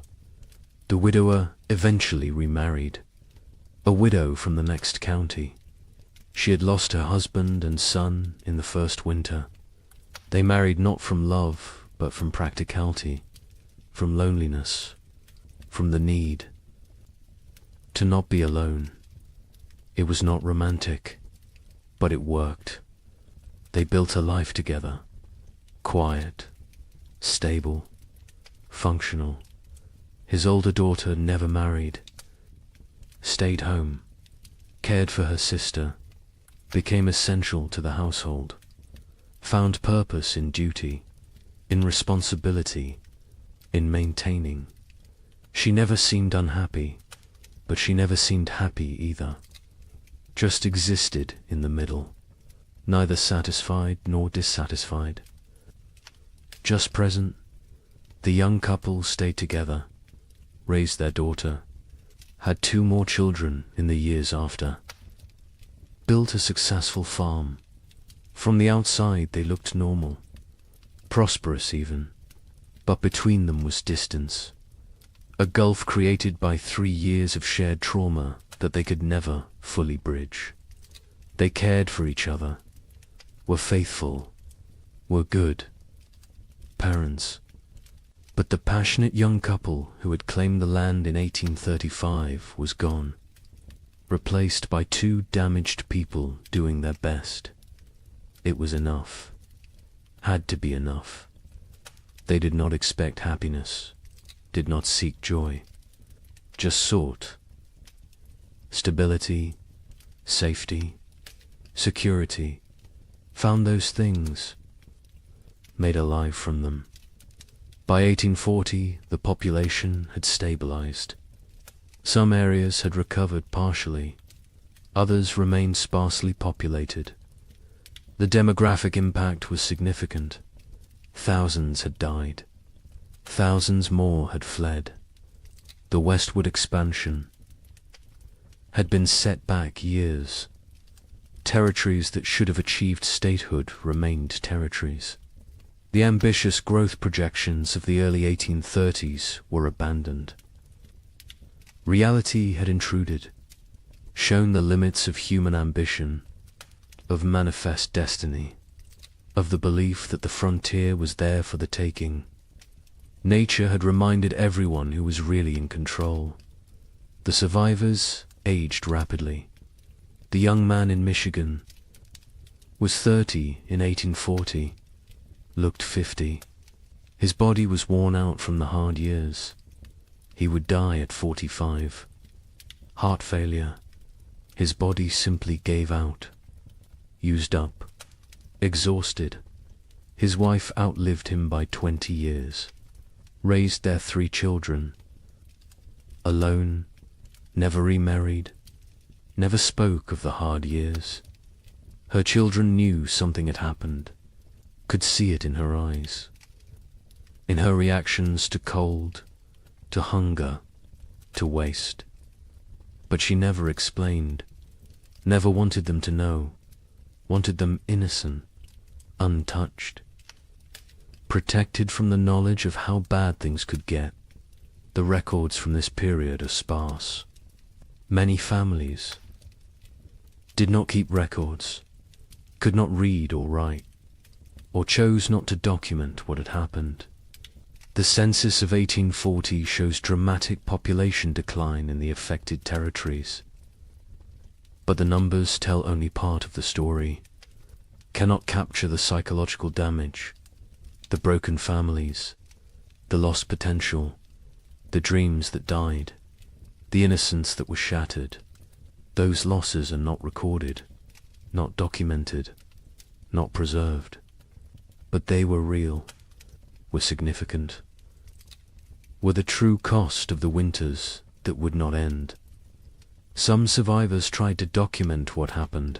The widower eventually remarried, a widow from the next county. She had lost her husband and son in the first winter. They married not from love, but from practicality, from loneliness, from the need to not be alone. It was not romantic, but it worked. They built a life together, quiet, stable, functional. His older daughter never married, stayed home, cared for her sister, became essential to the household, found purpose in duty, in responsibility, in maintaining. She never seemed unhappy, but she never seemed happy either. Just existed in the middle, neither satisfied nor dissatisfied. Just present, the young couple stayed together, raised their daughter, had 2 more children in the years after, built a successful farm. From the outside they looked normal, prosperous even, but between them was distance, a gulf created by 3 years of shared trauma that they could never fully bridge. They cared for each other, were faithful, were good parents. But the passionate young couple who had claimed the land in 1835 was gone, replaced by 2 damaged people doing their best. It was enough, had to be enough. They did not expect happiness, did not seek joy, just sought stability, safety, security, found those things, made a life from them. By 1840, the population had stabilized. Some areas had recovered partially, others remained sparsely populated. The demographic impact was significant. Thousands had died. Thousands more had fled. The westward expansion had been set back years. Territories that should have achieved statehood remained territories. The ambitious growth projections of the early 1830s were abandoned. Reality had intruded, shown the limits of human ambition, of manifest destiny, of the belief that the frontier was there for the taking. Nature had reminded everyone who was really in control. The survivors aged rapidly. The young man in Michigan was 30 in 1840, looked 50. His body was worn out from the hard years. He would die at 45. Heart failure. His body simply gave out. Used up. Exhausted. His wife outlived him by 20 years. Raised their 3 children. Alone. Never remarried. Never spoke of the hard years. Her children knew something had happened. Could see it in her eyes, in her reactions to cold, to hunger, to waste. But she never explained, never wanted them to know, wanted them innocent, untouched, protected from the knowledge of how bad things could get. The records from this period are sparse. Many families did not keep records, could not read or write, or chose not to document what had happened. The census of 1840 shows dramatic population decline in the affected territories. But the numbers tell only part of the story, cannot capture the psychological damage, the broken families, the lost potential, the dreams that died, the innocence that was shattered. Those losses are not recorded, not documented, not preserved. But they were real, were significant, were the true cost of the winters that would not end. Some survivors tried to document what happened,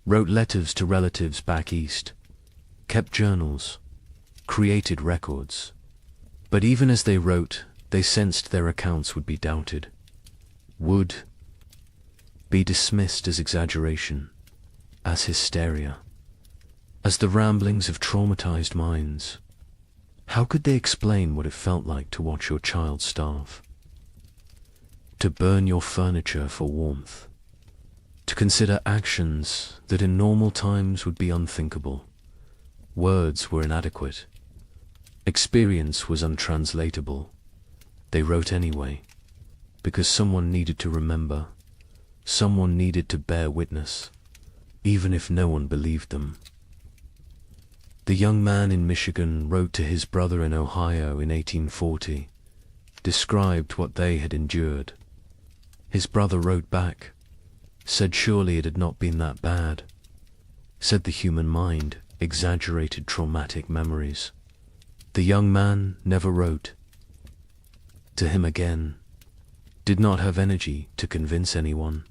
wrote letters to relatives back east, kept journals, created records. But even as they wrote, they sensed their accounts would be doubted, would be dismissed as exaggeration, as hysteria, as the ramblings of traumatized minds. How could they explain what it felt like to watch your child starve? To burn your furniture for warmth? To consider actions that in normal times would be unthinkable? Words were inadequate. Experience was untranslatable. They wrote anyway, because someone needed to remember, someone needed to bear witness, even if no one believed them. The young man in Michigan wrote to his brother in Ohio in 1840, described what they had endured. His brother wrote back, said surely it had not been that bad, said the human mind exaggerated traumatic memories. The young man never wrote to him again, did not have energy to convince anyone,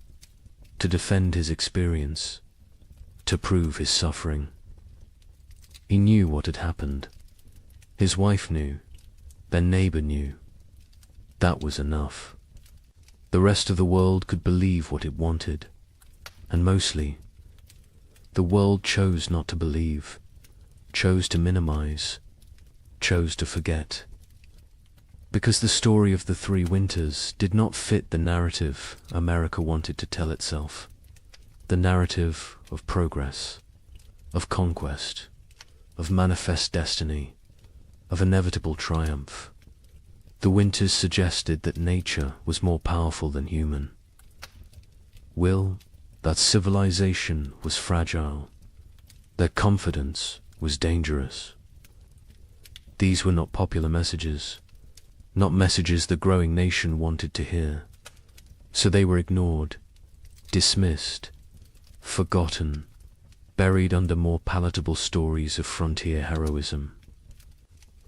to defend his experience, to prove his suffering. He knew what had happened. His wife knew, their neighbor knew. That was enough. The rest of the world could believe what it wanted, and mostly, the world chose not to believe, chose to minimize, chose to forget. Because the story of the 3 winters did not fit the narrative America wanted to tell itself. The narrative of progress, of conquest, of manifest destiny, of inevitable triumph. The winters suggested that nature was more powerful than human. That civilization was fragile, that confidence was dangerous. These were not popular messages, not messages the growing nation wanted to hear. So they were ignored, dismissed, forgotten, buried under more palatable stories of frontier heroism,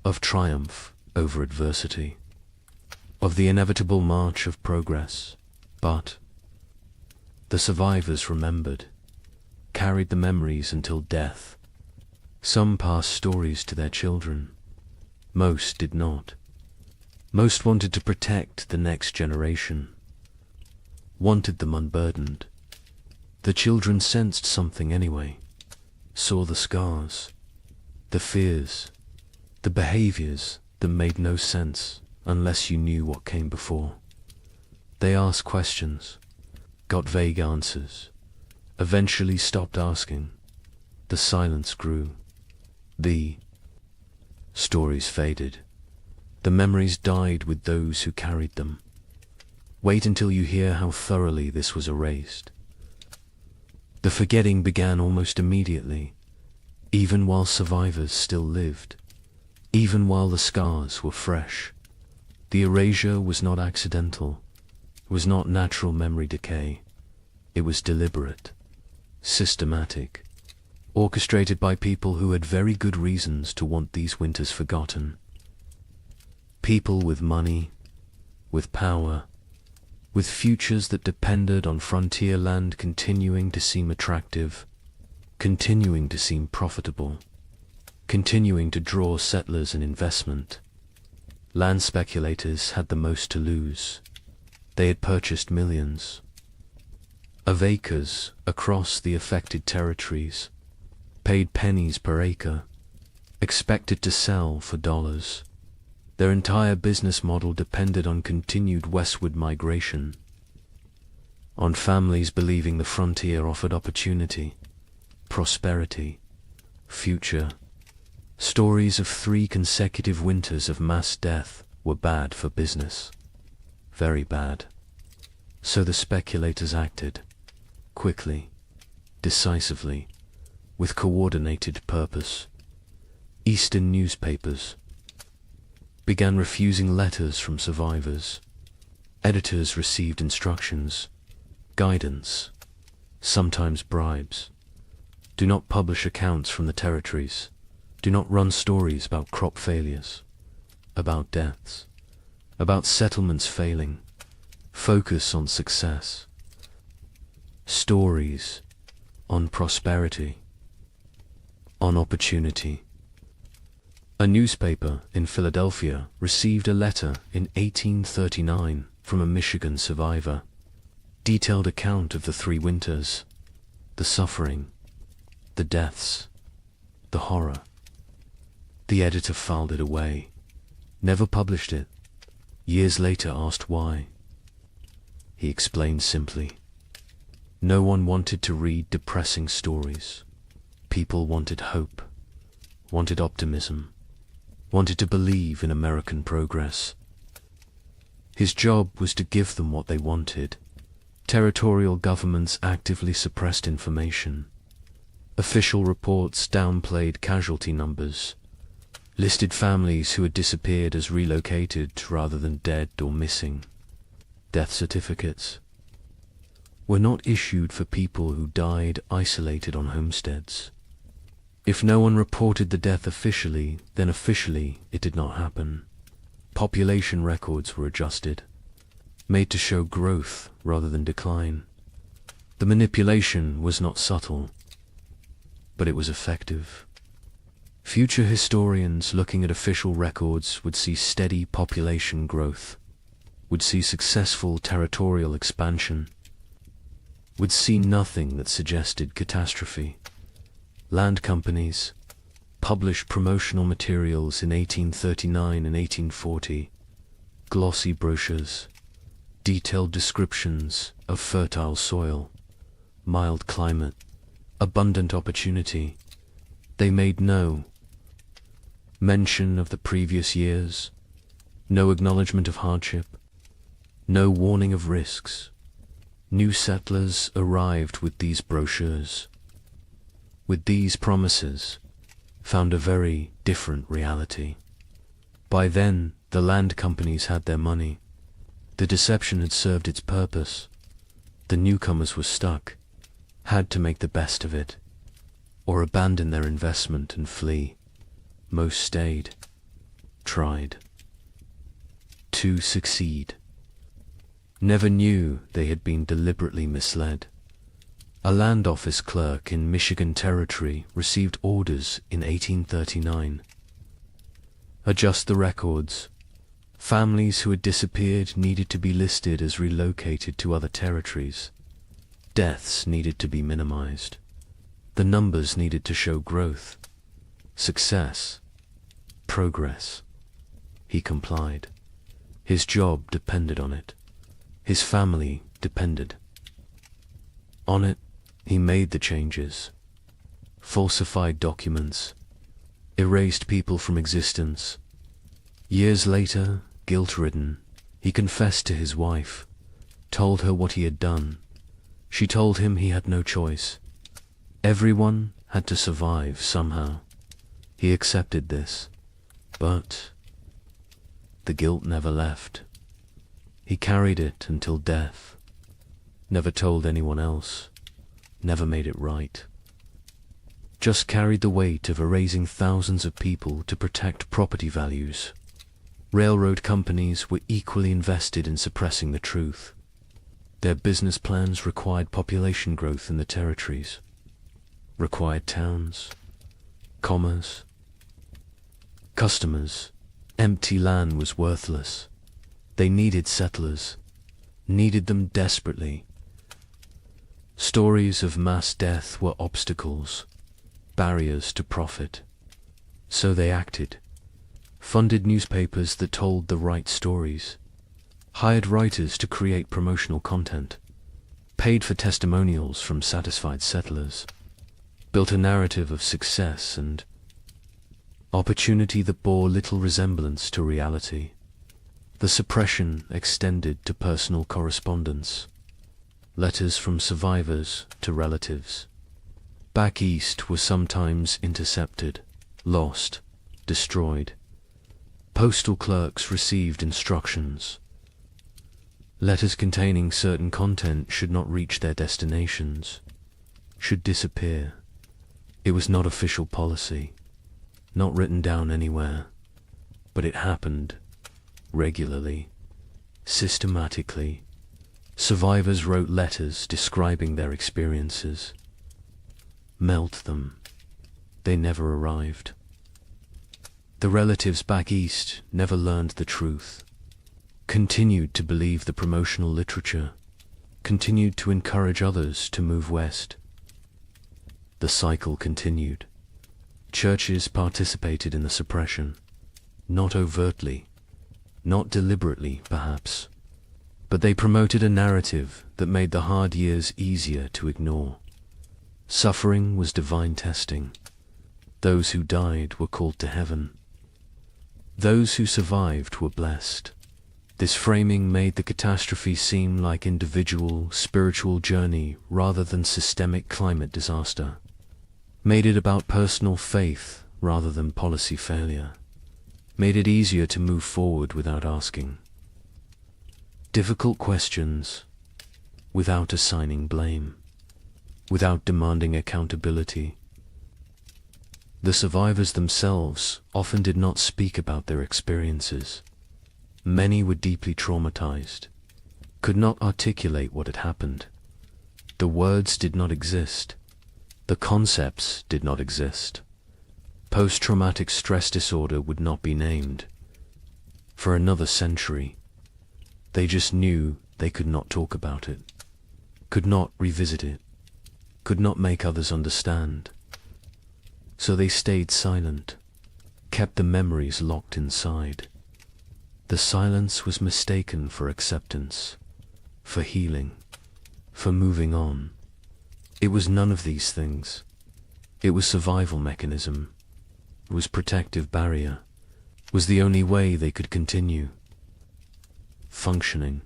of triumph over adversity, of the inevitable march of progress. But the survivors remembered, carried the memories until death. Some passed stories to their children. Most did not. Most wanted to protect the next generation, wanted them unburdened. The children sensed something anyway, saw the scars, the fears, the behaviors that made no sense unless you knew what came before. They asked questions, got vague answers, eventually stopped asking. The silence grew. The stories faded. The memories died with those who carried them. Wait until you hear how thoroughly this was erased. The forgetting began almost immediately, even while survivors still lived, even while the scars were fresh. The erasure was not accidental, was not natural memory decay. It was deliberate, systematic, orchestrated by people who had very good reasons to want these winters forgotten. People with money, with power, with futures that depended on frontier land continuing to seem attractive, continuing to seem profitable, continuing to draw settlers and investment. Land speculators had the most to lose. They had purchased millions of acres across the affected territories, paid pennies per acre, expected to sell for dollars. Their entire business model depended on continued westward migration, on families believing the frontier offered opportunity, prosperity, future. Stories of 3 consecutive winters of mass death were bad for business, very bad. So the speculators acted, quickly, decisively, with coordinated purpose. Eastern newspapers began refusing letters from survivors. Editors received instructions, guidance, sometimes bribes. Do not publish accounts from the territories. Do not run stories about crop failures, about deaths, about settlements failing. Focus on success. Stories on prosperity, on opportunity. A newspaper in Philadelphia received a letter in 1839 from a Michigan survivor. detailed account of the 3 winters, the suffering, the deaths, the horror. The editor filed it away, never published it. Years later asked why. He explained simply, no one wanted to read depressing stories. People wanted hope, wanted optimism, wanted to believe in American progress. His job was to give them what they wanted. Territorial governments actively suppressed information. Official reports downplayed casualty numbers, listed families who had disappeared as relocated rather than dead or missing. Death certificates were not issued for people who died isolated on homesteads. If no one reported the death officially, then officially it did not happen. Population records were adjusted, made to show growth rather than decline. The manipulation was not subtle, but it was effective. Future historians looking at official records would see steady population growth, would see successful territorial expansion, would see nothing that suggested catastrophe. Land companies published promotional materials in 1839 and 1840, glossy brochures, detailed descriptions of fertile soil, mild climate, abundant opportunity. They made no mention of the previous years, no acknowledgement of hardship, no warning of risks. New settlers arrived with these brochures, with these promises, found a very different reality. By then, the land companies had their money. The deception had served its purpose. The newcomers were stuck, had to make the best of it, or abandon their investment and flee. Most stayed, tried to succeed. Never knew they had been deliberately misled. A land office clerk in Michigan Territory received orders in 1839. Adjust the records. Families who had disappeared needed to be listed as relocated to other territories. Deaths needed to be minimized. The numbers needed to show growth, success, progress. He complied. His job depended on it. His family depended on it. He made the changes, falsified documents, erased people from existence. Years later, guilt-ridden, he confessed to his wife, told her what he had done. She told him he had no choice. Everyone had to survive somehow. He accepted this, but the guilt never left. He carried it until death, never told anyone else, never made it right. Just carried the weight of erasing thousands of people to protect property values. Railroad companies were equally invested in suppressing the truth. Their business plans required population growth in the territories, required towns, commerce, customers. Empty land was worthless. They needed settlers, needed them desperately. Stories of mass death were obstacles, barriers to profit. So they acted, funded newspapers that told the right stories, hired writers to create promotional content, paid for testimonials from satisfied settlers, built a narrative of success and opportunity that bore little resemblance to reality. The suppression extended to personal correspondence, letters from survivors to relatives. Back east were sometimes intercepted, lost, destroyed. Postal clerks received instructions. Letters containing certain content should not reach their destinations, should disappear. It was not official policy, not written down anywhere, but it happened regularly, systematically. Survivors wrote letters describing their experiences. Melt them. They never arrived. The relatives back east never learned the truth, continued to believe the promotional literature, continued to encourage others to move west. The cycle continued. Churches participated in the suppression, not overtly, not deliberately, perhaps, but they promoted a narrative that made the hard years easier to ignore. Suffering was divine testing. Those who died were called to heaven. Those who survived were blessed. This framing made the catastrophe seem like individual, spiritual journey rather than systemic climate disaster. Made it about personal faith rather than policy failure. Made it easier to move forward without asking difficult questions, without assigning blame, without demanding accountability. The survivors themselves often did not speak about their experiences. Many were deeply traumatized, could not articulate what had happened. The words did not exist. The concepts did not exist. Post-traumatic stress disorder would not be named. For another century, they just knew they could not talk about it, could not revisit it, could not make others understand. So they stayed silent, kept the memories locked inside. The silence was mistaken for acceptance, for healing, for moving on. It was none of these things. It was survival mechanism. It was protective barrier. It was the only way they could continue functioning.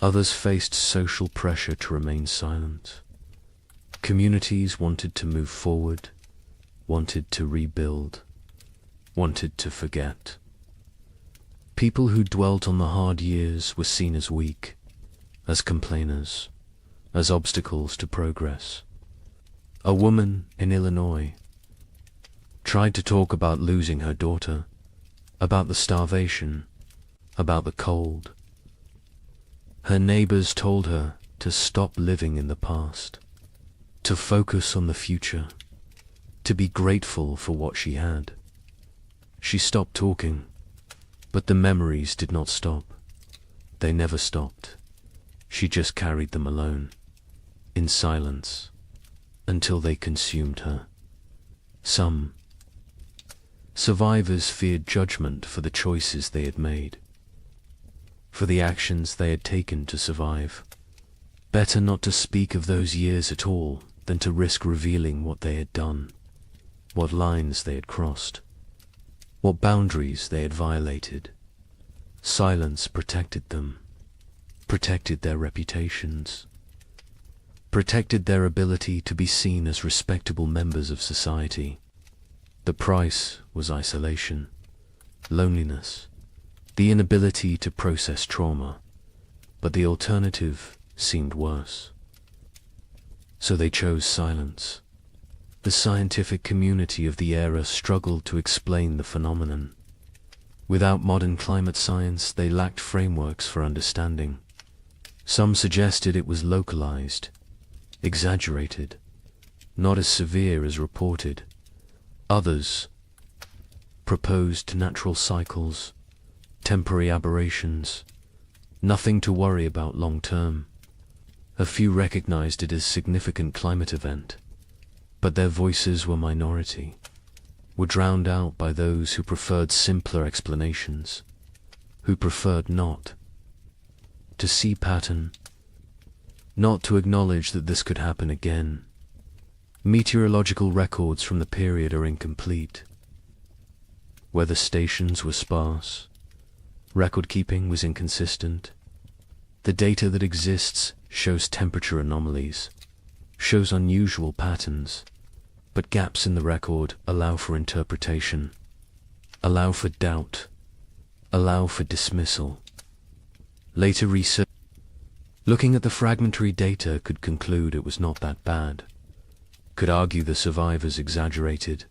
Others faced social pressure to remain silent. Communities wanted to move forward, wanted to rebuild, wanted to forget. People who dwelt on the hard years were seen as weak, as complainers, as obstacles to progress. A woman in Illinois tried to talk about losing her daughter, about the starvation, about the cold. Her neighbors told her to stop living in the past, to focus on the future, to be grateful for what she had. She stopped talking, but the memories did not stop. They never stopped. She just carried them alone, in silence, until they consumed her. Some survivors feared judgment for the choices they had made, for the actions they had taken to survive. Better not to speak of those years at all than to risk revealing what they had done, what lines they had crossed, what boundaries they had violated. Silence protected them, protected their reputations, protected their ability to be seen as respectable members of society. The price was isolation, loneliness, the inability to process trauma, but the alternative seemed worse. So they chose silence. The scientific community of the era struggled to explain the phenomenon. Without modern climate science, they lacked frameworks for understanding. Some suggested it was localized, exaggerated, not as severe as reported. Others proposed natural cycles, temporary aberrations, nothing to worry about long term. A few recognized it as significant climate event, but their voices were minority, were drowned out by those who preferred simpler explanations, who preferred not to see pattern, not to acknowledge that this could happen again. Meteorological records from the period are incomplete. Weather stations were sparse. Record keeping was inconsistent. The data that exists shows temperature anomalies, shows unusual patterns, but gaps in the record allow for interpretation, allow for doubt, allow for dismissal. Later research, looking at the fragmentary data, could conclude it was not that bad, could argue the survivors exaggerated,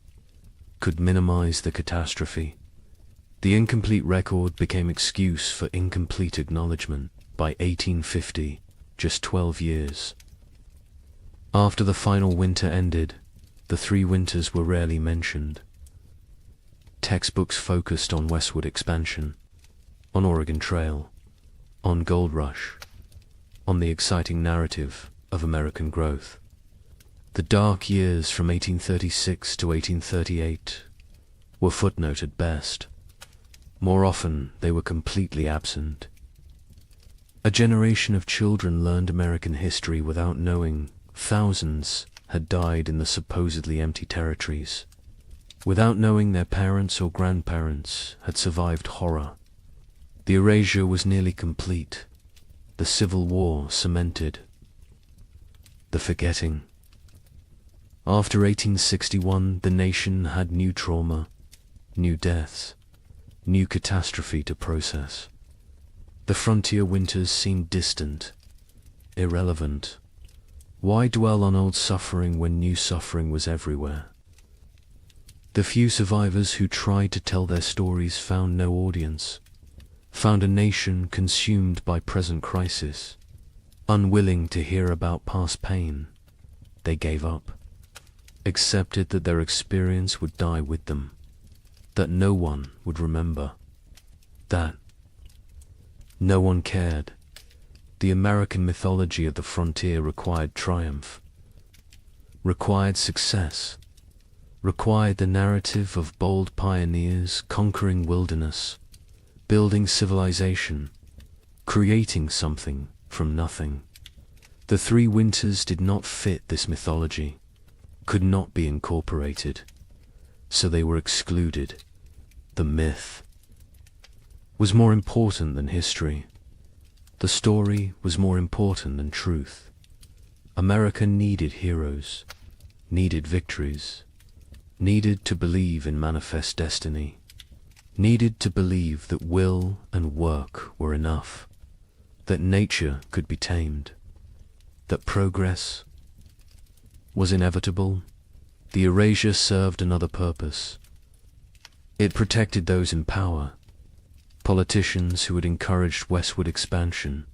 could minimize the catastrophe. The incomplete record became excuse for incomplete acknowledgement. By 1850, just 12 years after the final winter ended, the 3 winters were rarely mentioned. Textbooks focused on westward expansion, on Oregon Trail, on Gold Rush. on the exciting narrative of American growth. The dark years from 1836 to 1838 were footnote at best. More often, they were completely absent. A generation of children learned American history without knowing thousands had died in the supposedly empty territories, without knowing their parents or grandparents had survived horror. The erasure was nearly complete. The Civil War cemented. The forgetting. After 1861, the nation had new trauma, new deaths, new catastrophe to process. The frontier winters seemed distant, irrelevant. Why dwell on old suffering when new suffering was everywhere? The few survivors who tried to tell their stories found no audience, found a nation consumed by present crisis. Unwilling to hear about past pain, they gave up, accepted that their experience would die with them, that no one would remember, that no one cared. The American mythology of the frontier required triumph, required success, required the narrative of bold pioneers conquering wilderness, building civilization, creating something from nothing. The three winters did not fit this mythology, could not be incorporated, so they were excluded. The myth was more important than history. The story was more important than truth. America needed heroes, needed victories, needed to believe in manifest destiny, needed to believe that will and work were enough, that nature could be tamed, that progress was inevitable. The erasure served another purpose. It protected those in power, politicians who had encouraged westward expansion,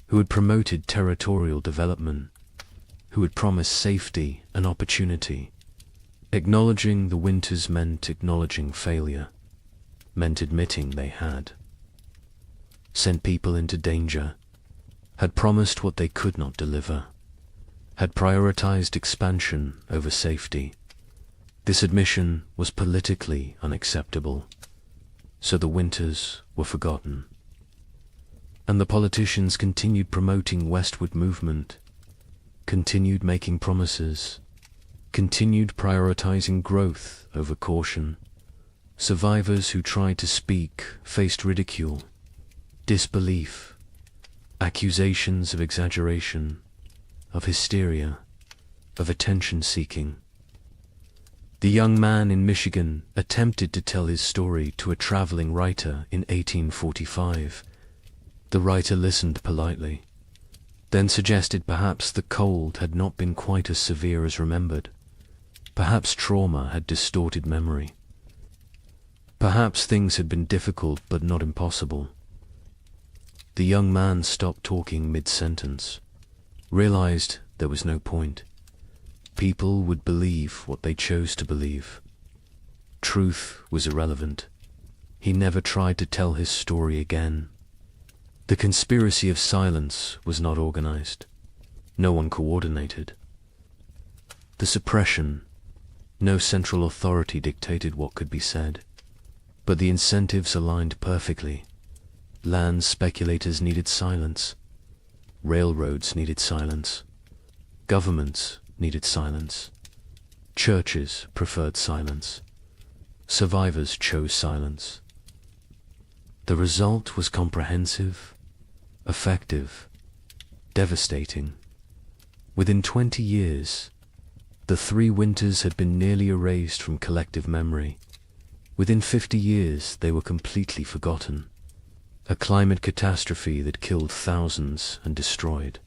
who had promoted territorial development, who had promised safety and opportunity. Acknowledging the winters meant acknowledging failure, meant admitting they had. Sent people into danger, had promised what they could not deliver, had prioritized expansion over safety. This admission was politically unacceptable, so the winters were forgotten. And the politicians continued promoting westward movement, continued making promises, continued prioritizing growth over caution. Survivors who tried to speak faced ridicule, disbelief, accusations of exaggeration, of hysteria, of attention-seeking. The young man in Michigan attempted to tell his story to a traveling writer in 1845. The writer listened politely, then suggested perhaps the cold had not been quite as severe as remembered. Perhaps trauma had distorted memory. Perhaps things had been difficult but not impossible. The young man stopped talking mid-sentence, realized there was no point. People would believe what they chose to believe. Truth was irrelevant. He never tried to tell his story again. The conspiracy of silence was not organized. No one coordinated. The suppression, no central authority dictated what could be said. But the incentives aligned perfectly. Land speculators needed silence. Railroads needed silence. Governments needed silence. Churches preferred silence. Survivors chose silence. The result was comprehensive, effective, devastating. Within 20 years, the three winters had been nearly erased from collective memory. Within 50 years, they were completely forgotten. A climate catastrophe that killed thousands and destroyed.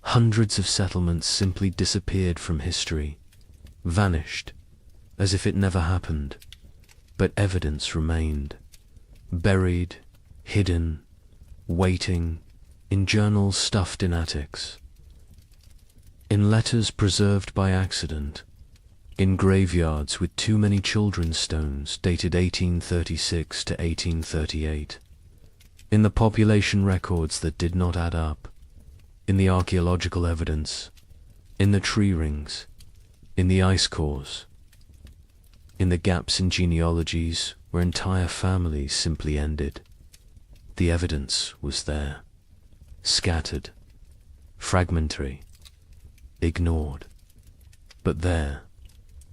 Hundreds of settlements simply disappeared from history, vanished, as if it never happened, but evidence remained, buried, hidden, waiting, in journals stuffed in attics, in letters preserved by accident, in graveyards with too many children's stones dated 1836 to 1838. In the population records that did not add up, in the archaeological evidence, in the tree rings, in the ice cores, in the gaps in genealogies where entire families simply ended. The evidence was there, scattered, fragmentary, ignored, but there,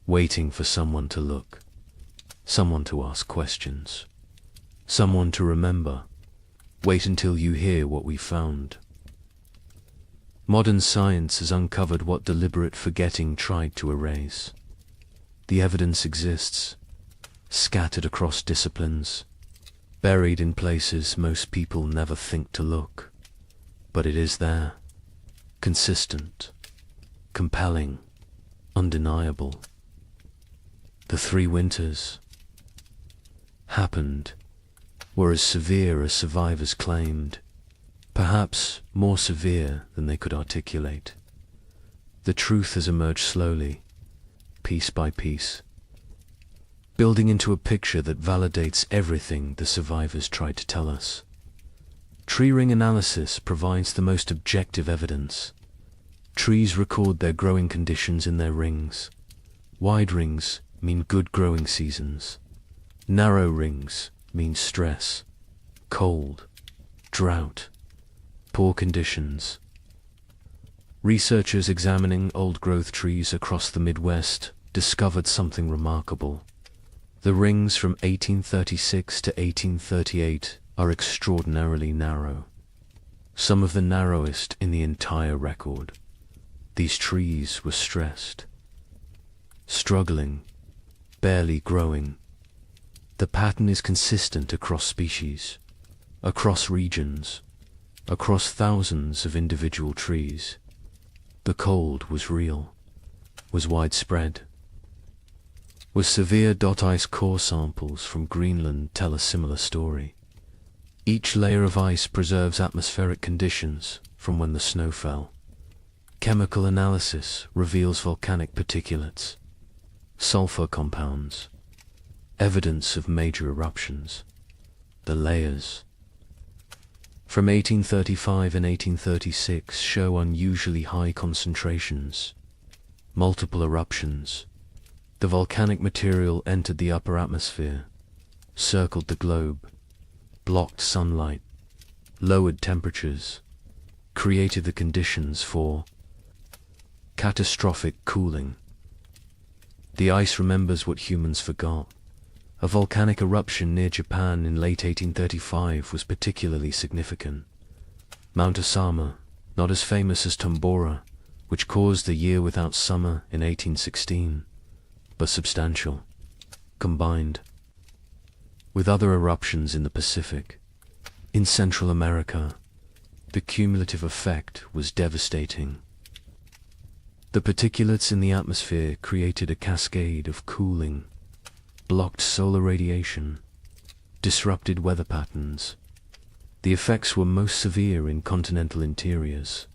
waiting for someone to look, someone to ask questions, someone to remember. Wait until you hear what we found. Modern science has uncovered what deliberate forgetting tried to erase. The evidence exists, scattered across disciplines, buried in places most people never think to look. But it is there, consistent, compelling, undeniable. The 3 winters happened, were as severe as survivors claimed, perhaps more severe than they could articulate. The truth has emerged slowly, piece by piece, building into a picture that validates everything the survivors tried to tell us. Tree ring analysis provides the most objective evidence. Trees record their growing conditions in their rings. Wide rings mean good growing seasons. Narrow rings mean stress, cold, drought, poor conditions. Researchers examining old-growth trees across the Midwest discovered something remarkable. The rings from 1836 to 1838 are extraordinarily narrow, some of the narrowest in the entire record. These trees were stressed, struggling, barely growing. The pattern is consistent across species, across regions, across thousands of individual trees. The cold was real, was widespread. Was severe ice core samples from Greenland tell a similar story. Each layer of ice preserves atmospheric conditions from when the snow fell. Chemical analysis reveals volcanic particulates, sulfur compounds, evidence of major eruptions. The layers from 1835 and 1836 show unusually high concentrations, multiple eruptions. The volcanic material entered the upper atmosphere, circled the globe, blocked sunlight, lowered temperatures, created the conditions for catastrophic cooling. The ice remembers what humans forgot. A volcanic eruption near Japan in late 1835 was particularly significant. Mount Osama, not as famous as Tombora, which caused a year without summer in 1816, but substantial, combined with other eruptions in the Pacific. In Central America, the cumulative effect was devastating. The particulates in the atmosphere created a cascade of cooling, blocked solar radiation, disrupted weather patterns. The effects were most severe in continental interiors,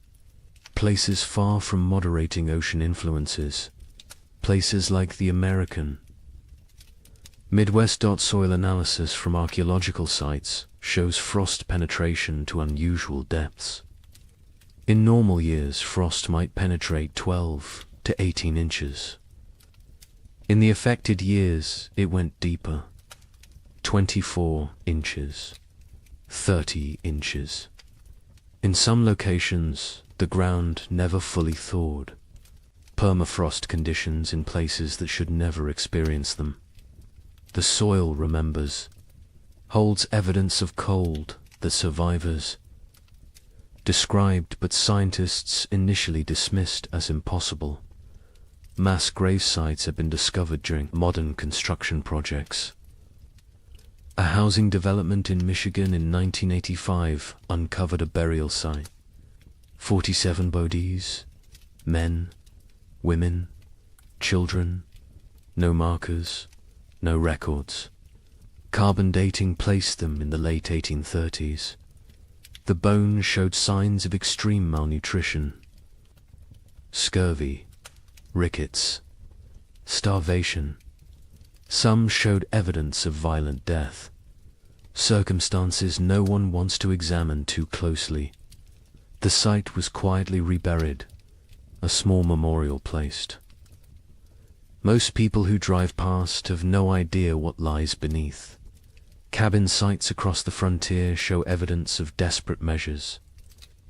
places far from moderating ocean influences, places like the American Midwest. Soil analysis from archaeological sites shows frost penetration to unusual depths. In normal years, frost might penetrate 12 to 18 inches. In the affected years, it went deeper, 24 inches, 30 inches. In some locations, the ground never fully thawed. Permafrost conditions in places that should never experience them. The soil remembers, holds evidence of cold that survivors described but scientists initially dismissed as impossible. Mass grave sites have been discovered during modern construction projects. A housing development in Michigan in 1985 uncovered a burial site. 47 bodies, men, women, children, no markers, no records. Carbon dating placed them in the late 1830s. The bones showed signs of extreme malnutrition. Scurvy, rickets, starvation. Some showed evidence of violent death. circumstances no one wants to examine too closely. The site was quietly reburied, a small memorial placed. Most people who drive past have no idea what lies beneath. Cabin sites across the frontier show evidence of desperate measures.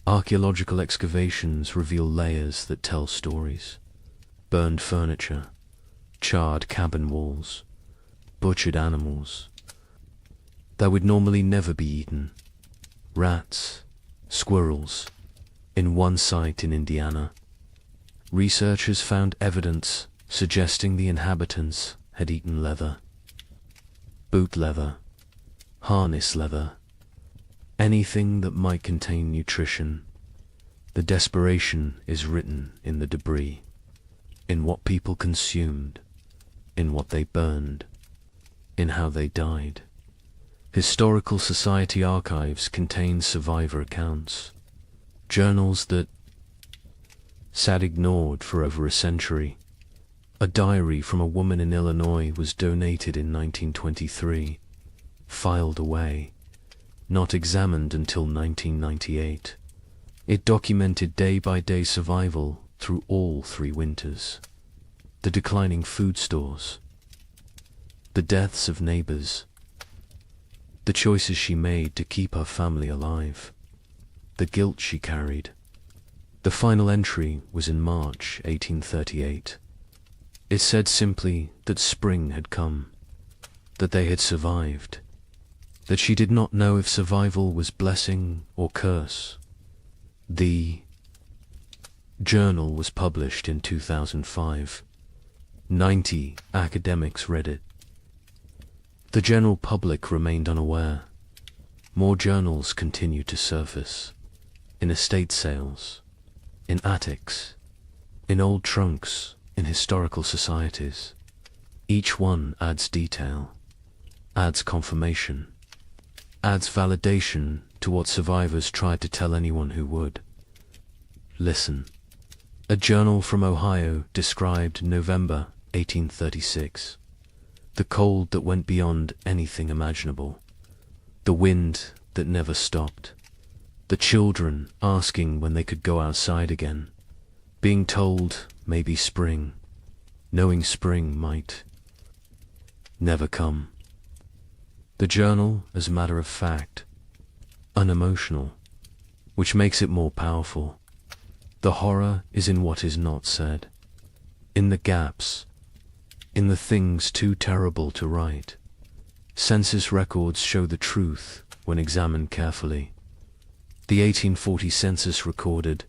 Archaeological excavations reveal layers that tell stories. Burned furniture, charred cabin walls, butchered animals that would normally never be eaten. Rats, squirrels. In one site in Indiana, researchers found evidence suggesting the inhabitants had eaten leather. Boot leather, harness leather, anything that might contain nutrition. The desperation is written in the debris, in what people consumed, in what they burned, in how they died. Historical Society archives contain survivor accounts, journals that sat ignored for over a century. A diary from a woman in Illinois was donated in 1923, filed away, not examined until 1998. It documented day-by-day survival through all 3 winters, the declining food stores, the deaths of neighbors, the choices she made to keep her family alive, the guilt she carried. The final entry was in March 1838. It said simply that spring had come, that they had survived, that she did not know if survival was blessing or curse. The journal was published in 2005. 90 academics read it. The general public remained unaware. More journals continued to surface, in estate sales, in attics, in old trunks, in historical societies. Each one adds detail, adds confirmation, adds validation to what survivors tried to tell anyone who would. Listen. A journal from Ohio described November 1836. The cold that went beyond anything imaginable. The wind that never stopped. The children asking when they could go outside again. Being told maybe spring, knowing spring might never come. The journal, as a matter of fact, unemotional, which makes it more powerful. The horror is in what is not said, in the gaps, in the things too terrible to write. Census records show the truth when examined carefully. The 1840 census recorded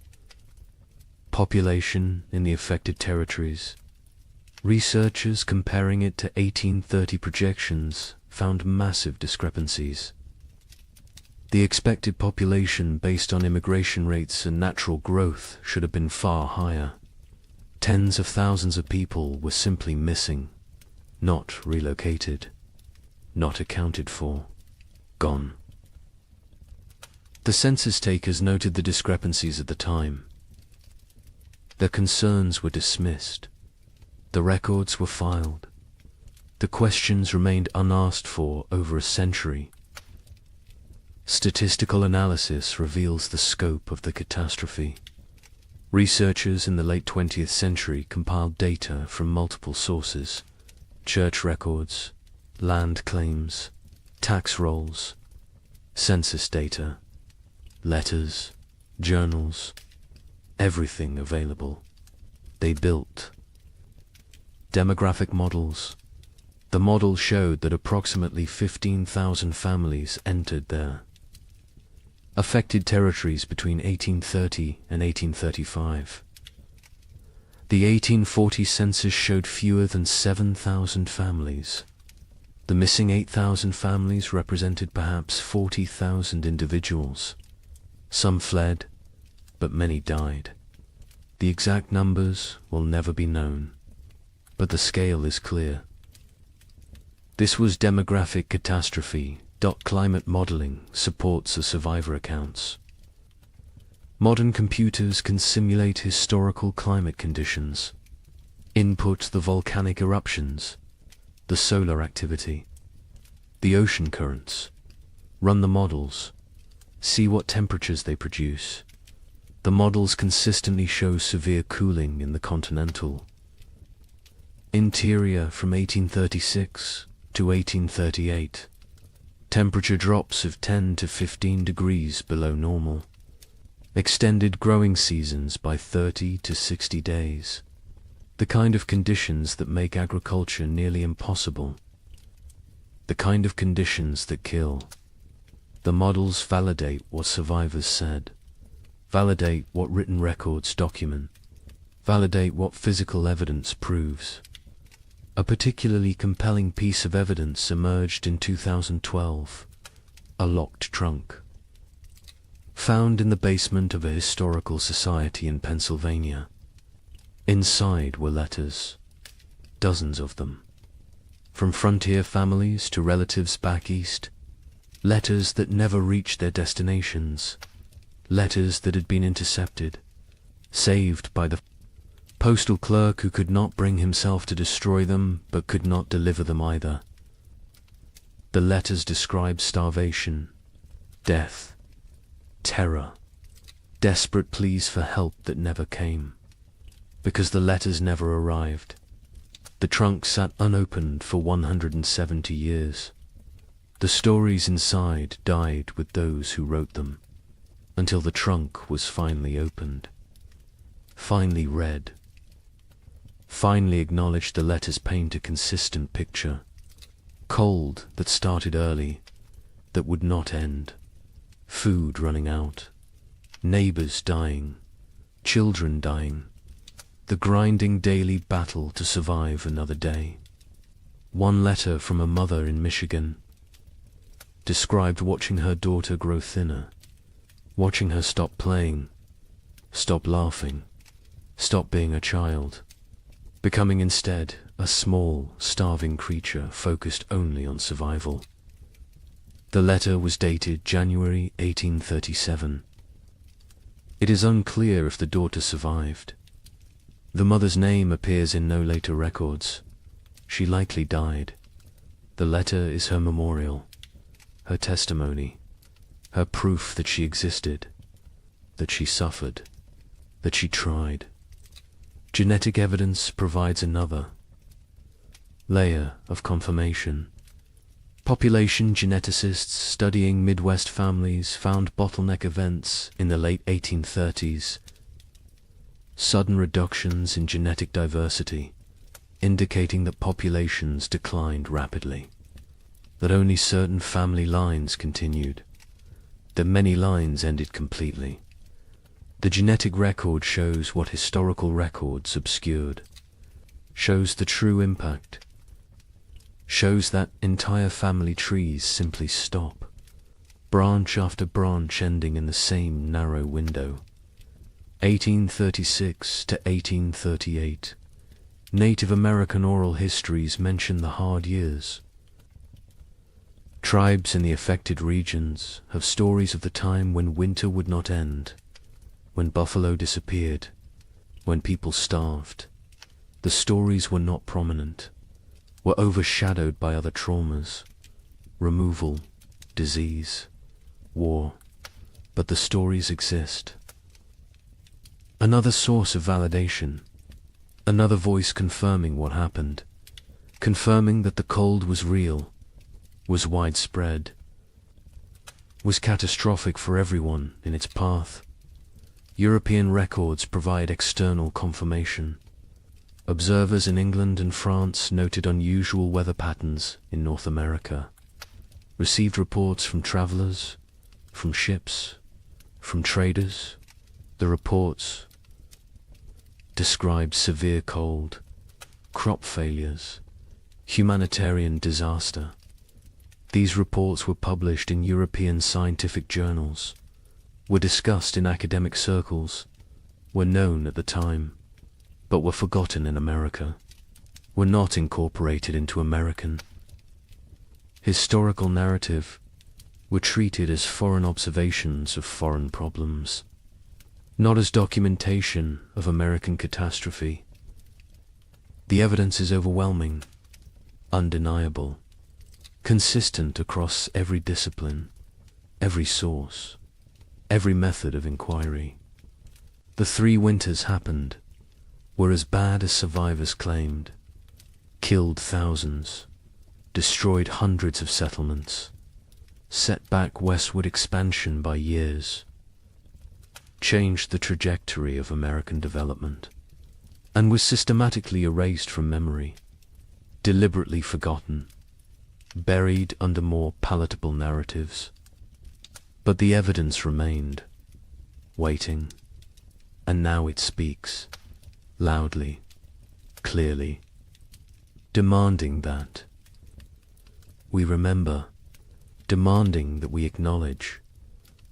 population in the affected territories. Researchers comparing it to 1830 projections found massive discrepancies. The expected population based on immigration rates and natural growth should have been far higher. Tens of thousands of people were simply missing, not relocated, not accounted for, gone. The census takers noted the discrepancies at the time. Their concerns were dismissed. The records were filed. The questions remained unasked for over a century. Statistical analysis reveals the scope of the catastrophe. Researchers in the late 20th century compiled data from multiple sources: church records, land claims, tax rolls, census data, letters, journals, everything available. They built demographic models. The model showed that approximately 15,000 families entered their affected territories between 1830 and 1835. The 1840 census showed fewer than 7,000 families. The missing 8,000 families represented perhaps 40,000 individuals. Some fled, but many died. The exact numbers will never be known, but the scale is clear. This was demographic catastrophe. Climate modeling supports the survivor accounts. Modern computers can simulate historical climate conditions, input the volcanic eruptions, the solar activity, the ocean currents, Run the models. See what temperatures they produce. The models consistently show severe cooling in the continental interior from 1836 to 1838. Temperature drops of 10 to 15 degrees below normal. Extended growing seasons by 30 to 60 days. The kind of conditions that make agriculture nearly impossible. The kind of conditions that kill. The models validate what survivors said. Validate what written records document. Validate what physical evidence proves. A particularly compelling piece of evidence emerged in 2012. A locked trunk. Found in the basement of a historical society in Pennsylvania. Inside were letters. Dozens of them. From frontier families to relatives back east. Letters that never reached their destinations. Letters that had been intercepted. Saved by the postal clerk who could not bring himself to destroy them, but could not deliver them either. The letters describe starvation, death, terror, desperate pleas for help that never came. Because the letters never arrived. The trunk sat unopened for 170 years. The stories inside died with those who wrote them, until the trunk was finally opened, finally read, finally acknowledged the letters paint a consistent picture. Cold that started early, that would not end. Food running out. Neighbors dying. Children dying. The grinding daily battle to survive another day. One letter from a mother in Michigan described watching her daughter grow thinner, watching her stop playing, stop laughing, stop being a child, becoming instead a small, starving creature focused only on survival. The letter was dated January 1837. It is unclear if the daughter survived. The mother's name appears in no later records. She likely died. The letter is her memorial, her testimony, her proof that she existed, that she suffered, that she tried. Genetic evidence provides another layer of confirmation. Population geneticists studying Midwest families found bottleneck events in the late 1830s. Sudden reductions in genetic diversity, indicating that populations declined rapidly, that only certain family lines continued, that many lines ended completely. The genetic record shows what historical records obscured, shows the true impact, shows that entire family trees simply stop, branch after branch ending in the same narrow window. 1836 to 1838. Native American oral histories mention the hard years. Tribes in the affected regions have stories of the time when winter would not end, when buffalo disappeared, when people starved. The stories were not prominent, were overshadowed by other traumas, removal, disease, war, but the stories exist. Another source of validation, another voice confirming what happened, confirming that the cold was real, was widespread, was catastrophic for everyone in its path. European records provide external confirmation. Observers in England and France noted unusual weather patterns in North America, received reports from travelers, from ships, from traders. The reports described severe cold, crop failures, humanitarian disaster. These reports were published in European scientific journals, were discussed in academic circles, were known at the time, but were forgotten in America, were not incorporated into American historical narrative, were treated as foreign observations of foreign problems, not as documentation of American catastrophe. The evidence is overwhelming, undeniable, consistent across every discipline. every source, every method of inquiry. The 3 winters happened, were as bad as survivors claimed, killed thousands, destroyed hundreds of settlements, set back westward expansion by years, changed the trajectory of American development, and was systematically erased from memory, deliberately forgotten, buried under more palatable narratives. But the evidence remained, waiting, and now it speaks, loudly, clearly, demanding that we remember, demanding that we acknowledge,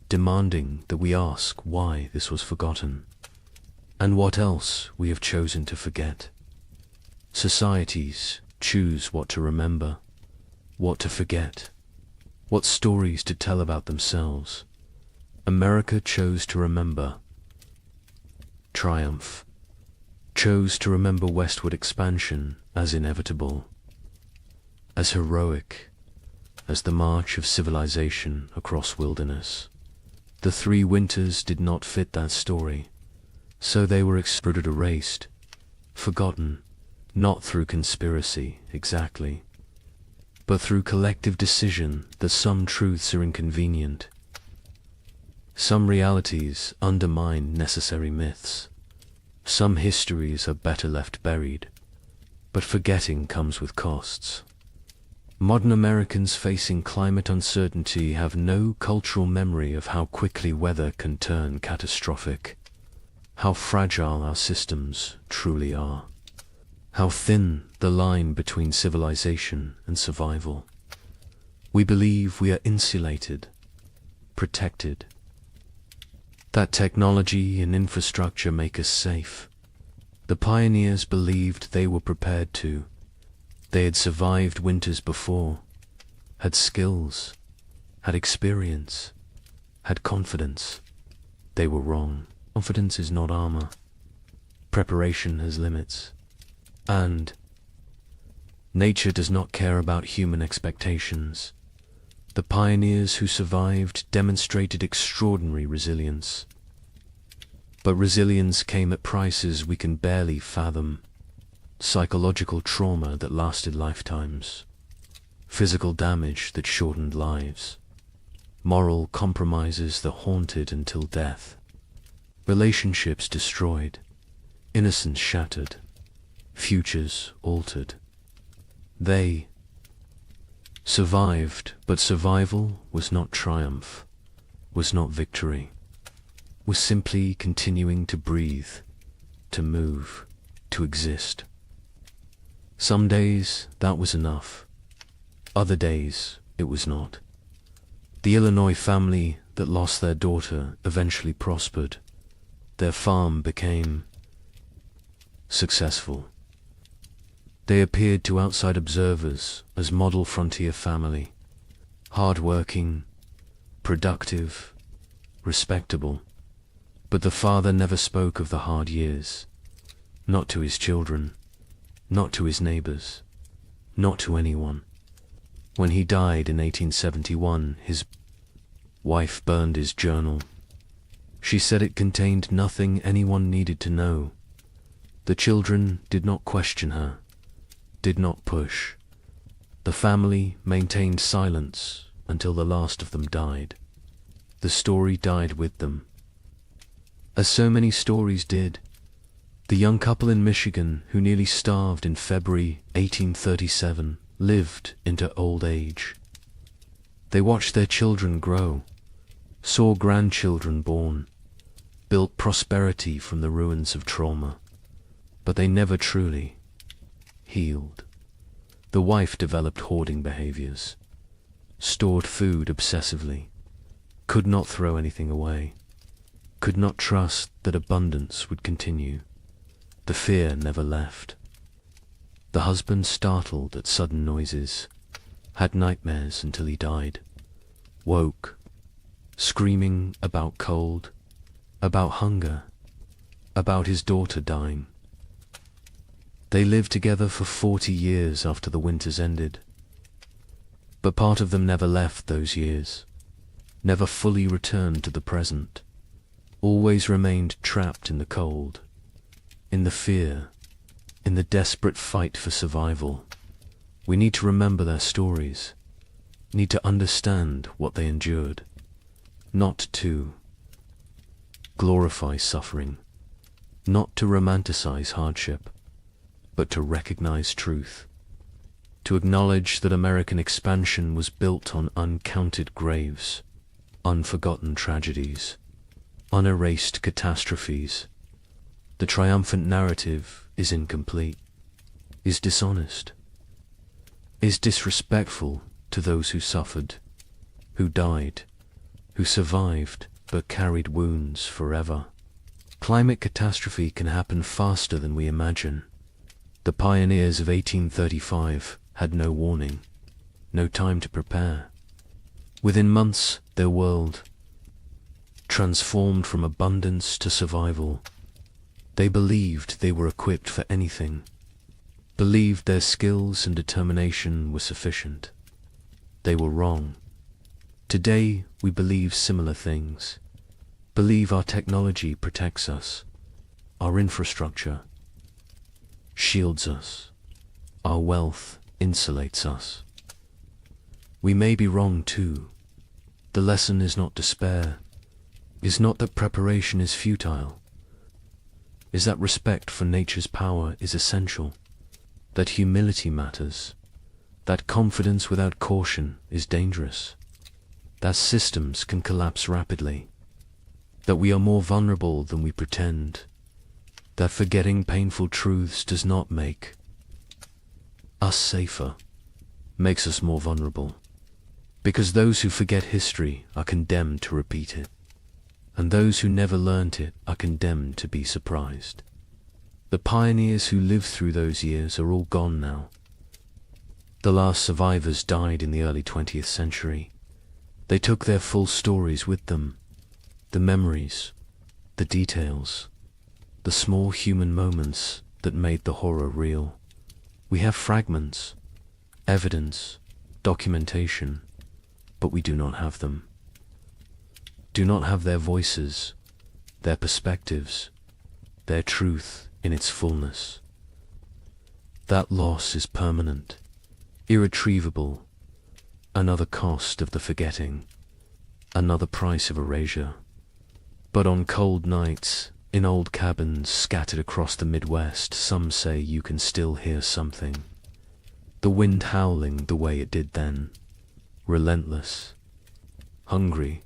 demanding that we ask why this was forgotten, and what else we have chosen to forget. Societies choose what to remember, what to forget, what stories to tell about themselves. America chose to remember triumph, chose to remember westward expansion as inevitable, as heroic as the march of civilization across wilderness. The 3 winters did not fit that story, so they were extruded, erased, forgotten, not through conspiracy exactly, but through collective decision that some truths are inconvenient, some realities undermine necessary myths, some histories are better left buried, but forgetting comes with costs. Modern Americans facing climate uncertainty have no cultural memory of how quickly weather can turn catastrophic, how fragile our systems truly are, how thin the line between civilization and survival. We believe we are insulated, protected, that technology and infrastructure make us safe. The pioneers believed they were prepared to. They had survived winters before, had skills, had experience, had confidence. They were wrong. Confidence is not armor. Preparation has limits. And nature does not care about human expectations. The pioneers who survived demonstrated extraordinary resilience. But resilience came at prices we can barely fathom. Psychological trauma that lasted lifetimes, physical damage that shortened lives, moral compromises that haunted until death, relationships destroyed, innocence shattered, futures altered. They survived, but survival was not triumph, was not victory, was simply continuing to breathe, to move, to exist. Some days that was enough. Other days it was not. The Illinois family that lost their daughter eventually prospered. Their farm became successful. They appeared to outside observers as model frontier family, hard-working, productive, respectable. But the father never spoke of the hard years, not to his children, not to his neighbors, not to anyone. When he died in 1871, his wife burned his journal. She said it contained nothing anyone needed to know. The children did not question her, did not push. The family maintained silence until the last of them died. The story died with them. As so many stories did, the young couple in Michigan who nearly starved in February 1837 lived into old age. They watched their children grow, saw grandchildren born, built prosperity from the ruins of trauma, but they never truly healed. The wife developed hoarding behaviors, stored food obsessively, could not throw anything away, could not trust that abundance would continue. The fear never left. The husband, startled at sudden noises, had nightmares until he died, woke, screaming about cold, about hunger, about his daughter dying. They lived together for 40 years after the winters ended. But part of them never left those years, never fully returned to the present, always remained trapped in the cold, in the fear, in the desperate fight for survival. We need to remember their stories, need to understand what they endured, not to glorify suffering, not to romanticize hardship, but to recognize truth, to acknowledge that American expansion was built on uncounted graves, unforgotten tragedies, unerased catastrophes. The triumphant narrative is incomplete, is dishonest, is disrespectful to those who suffered, who died, who survived but carried wounds forever. Climate catastrophe can happen faster than we imagine. The pioneers of 1835 had no warning, no time to prepare. Within months, their world transformed from abundance to survival. They believed they were equipped for anything, believed their skills and determination were sufficient. They were wrong. Today, we believe similar things, believe our technology protects us, our infrastructure shields us, our wealth insulates us. We may be wrong too. The lesson is not despair, is not that preparation is futile, is that respect for nature's power is essential, that humility matters, that confidence without caution is dangerous, that systems can collapse rapidly, that we are more vulnerable than we pretend, that forgetting painful truths does not make us safer, makes us more vulnerable, because those who forget history are condemned to repeat it, and those who never learnt it are condemned to be surprised. The pioneers who lived through those years are all gone now. The last survivors died in the early 20th century. They took their full stories with them, the memories, the details, the small human moments that made the horror real. We have fragments, evidence, documentation, but we do not have them. Do not have their voices, their perspectives, their truth in its fullness. That loss is permanent, irretrievable, another cost of the forgetting, another price of erasure. But on cold nights, in old cabins scattered across the Midwest, some say you can still hear something. The wind howling the way it did then, relentless, hungry,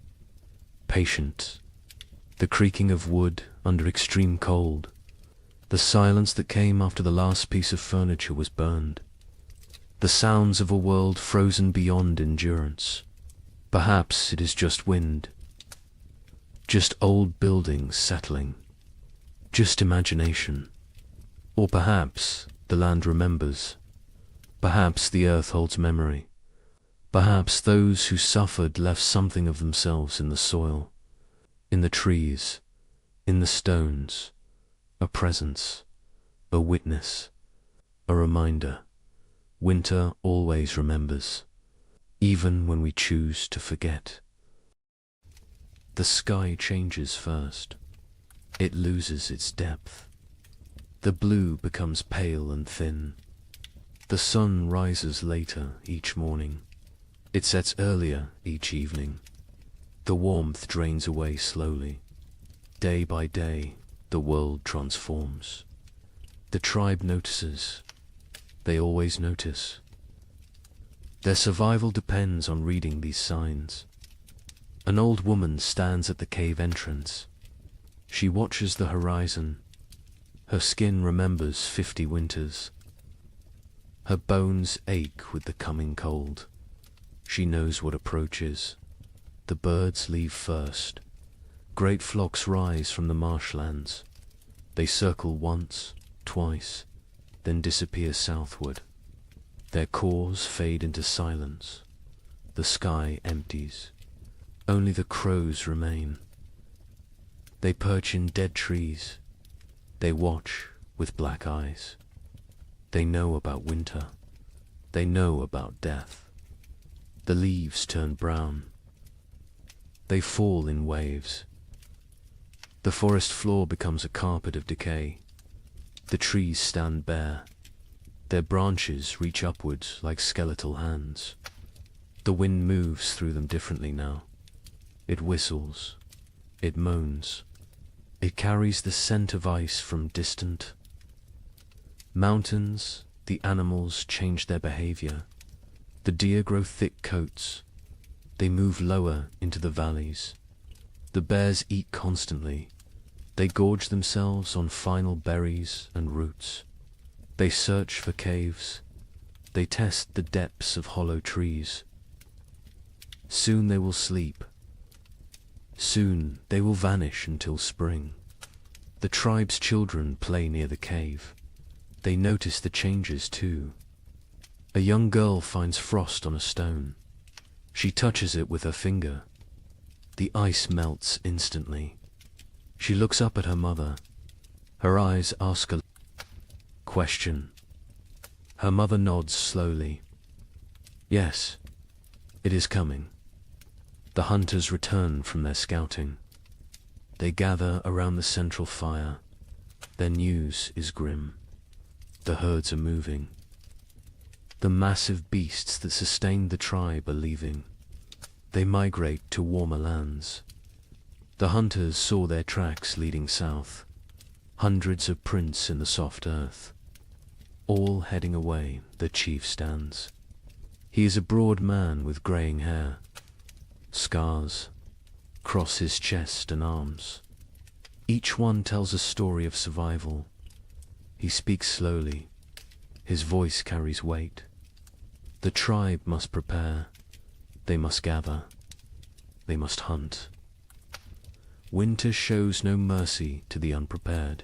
patient, the creaking of wood under extreme cold, the silence that came after the last piece of furniture was burned, the sounds of a world frozen beyond endurance. Perhaps it is just wind, just old buildings settling, just imagination. Or perhaps the land remembers, perhaps the earth holds memory, perhaps those who suffered left something of themselves in the soil, in the trees, in the stones, a presence, a witness, a reminder. Winter always remembers, even when we choose to forget. The sky changes first. It loses its depth. The blue becomes pale and thin. The sun rises later each morning. It sets earlier each evening. The warmth drains away slowly. Day by day, the world transforms. The tribe notices. They always notice. Their survival depends on reading these signs. An old woman stands at the cave entrance. She watches the horizon. Her skin remembers 50 winters. Her bones ache with the coming cold. She knows what approaches. The birds leave first. Great flocks rise from the marshlands. They circle once, twice, then disappear southward. Their cores fade into silence. The sky empties. Only the crows remain. They perch in dead trees. They watch with black eyes. They know about winter. They know about death. The leaves turn brown. They fall in waves. The forest floor becomes a carpet of decay. The trees stand bare. Their branches reach upwards like skeletal hands. The wind moves through them differently now. It whistles. It moans. It carries the scent of ice from distant mountains. The animals change their behavior. The deer grow thick coats. They move lower into the valleys. The bears eat constantly. They gorge themselves on final berries and roots. They search for caves. They test the depths of hollow trees. Soon they will sleep. Soon they will vanish until spring. The tribe's children play near the cave. They notice the changes too. A young girl finds frost on a stone. She touches it with her finger. The ice melts instantly. She looks up at her mother. Her eyes ask a question. Her mother nods slowly. Yes, it is coming. The hunters return from their scouting. They gather around the central fire. Their news is grim. The herds are moving. The massive beasts that sustained the tribe are leaving. They migrate to warmer lands. The hunters saw their tracks leading south. Hundreds of prints in the soft earth. All heading away, the chief stands. He is a broad man with greying hair. Scars cross his chest and arms. Each one tells a story of survival. He speaks slowly. His voice carries weight. The tribe must prepare. They must gather. They must hunt. Winter shows no mercy to the unprepared.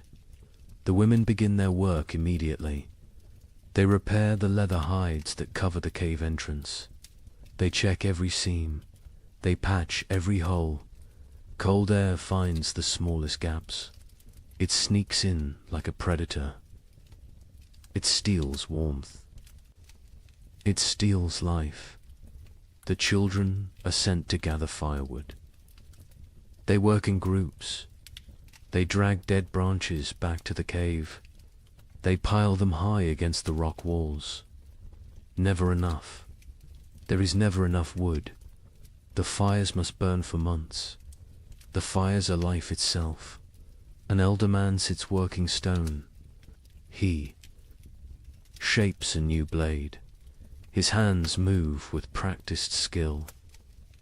The women begin their work immediately. They repair the leather hides that cover the cave entrance. They check every seam. They patch every hole. Cold air finds the smallest gaps. It sneaks in like a predator. It steals warmth. It steals life. The children are sent to gather firewood. They work in groups. They drag dead branches back to the cave. They pile them high against the rock walls. Never enough. There is never enough wood. The fires must burn for months. The fires are life itself. An elder man sits working stone. He shapes a new blade. His hands move with practiced skill.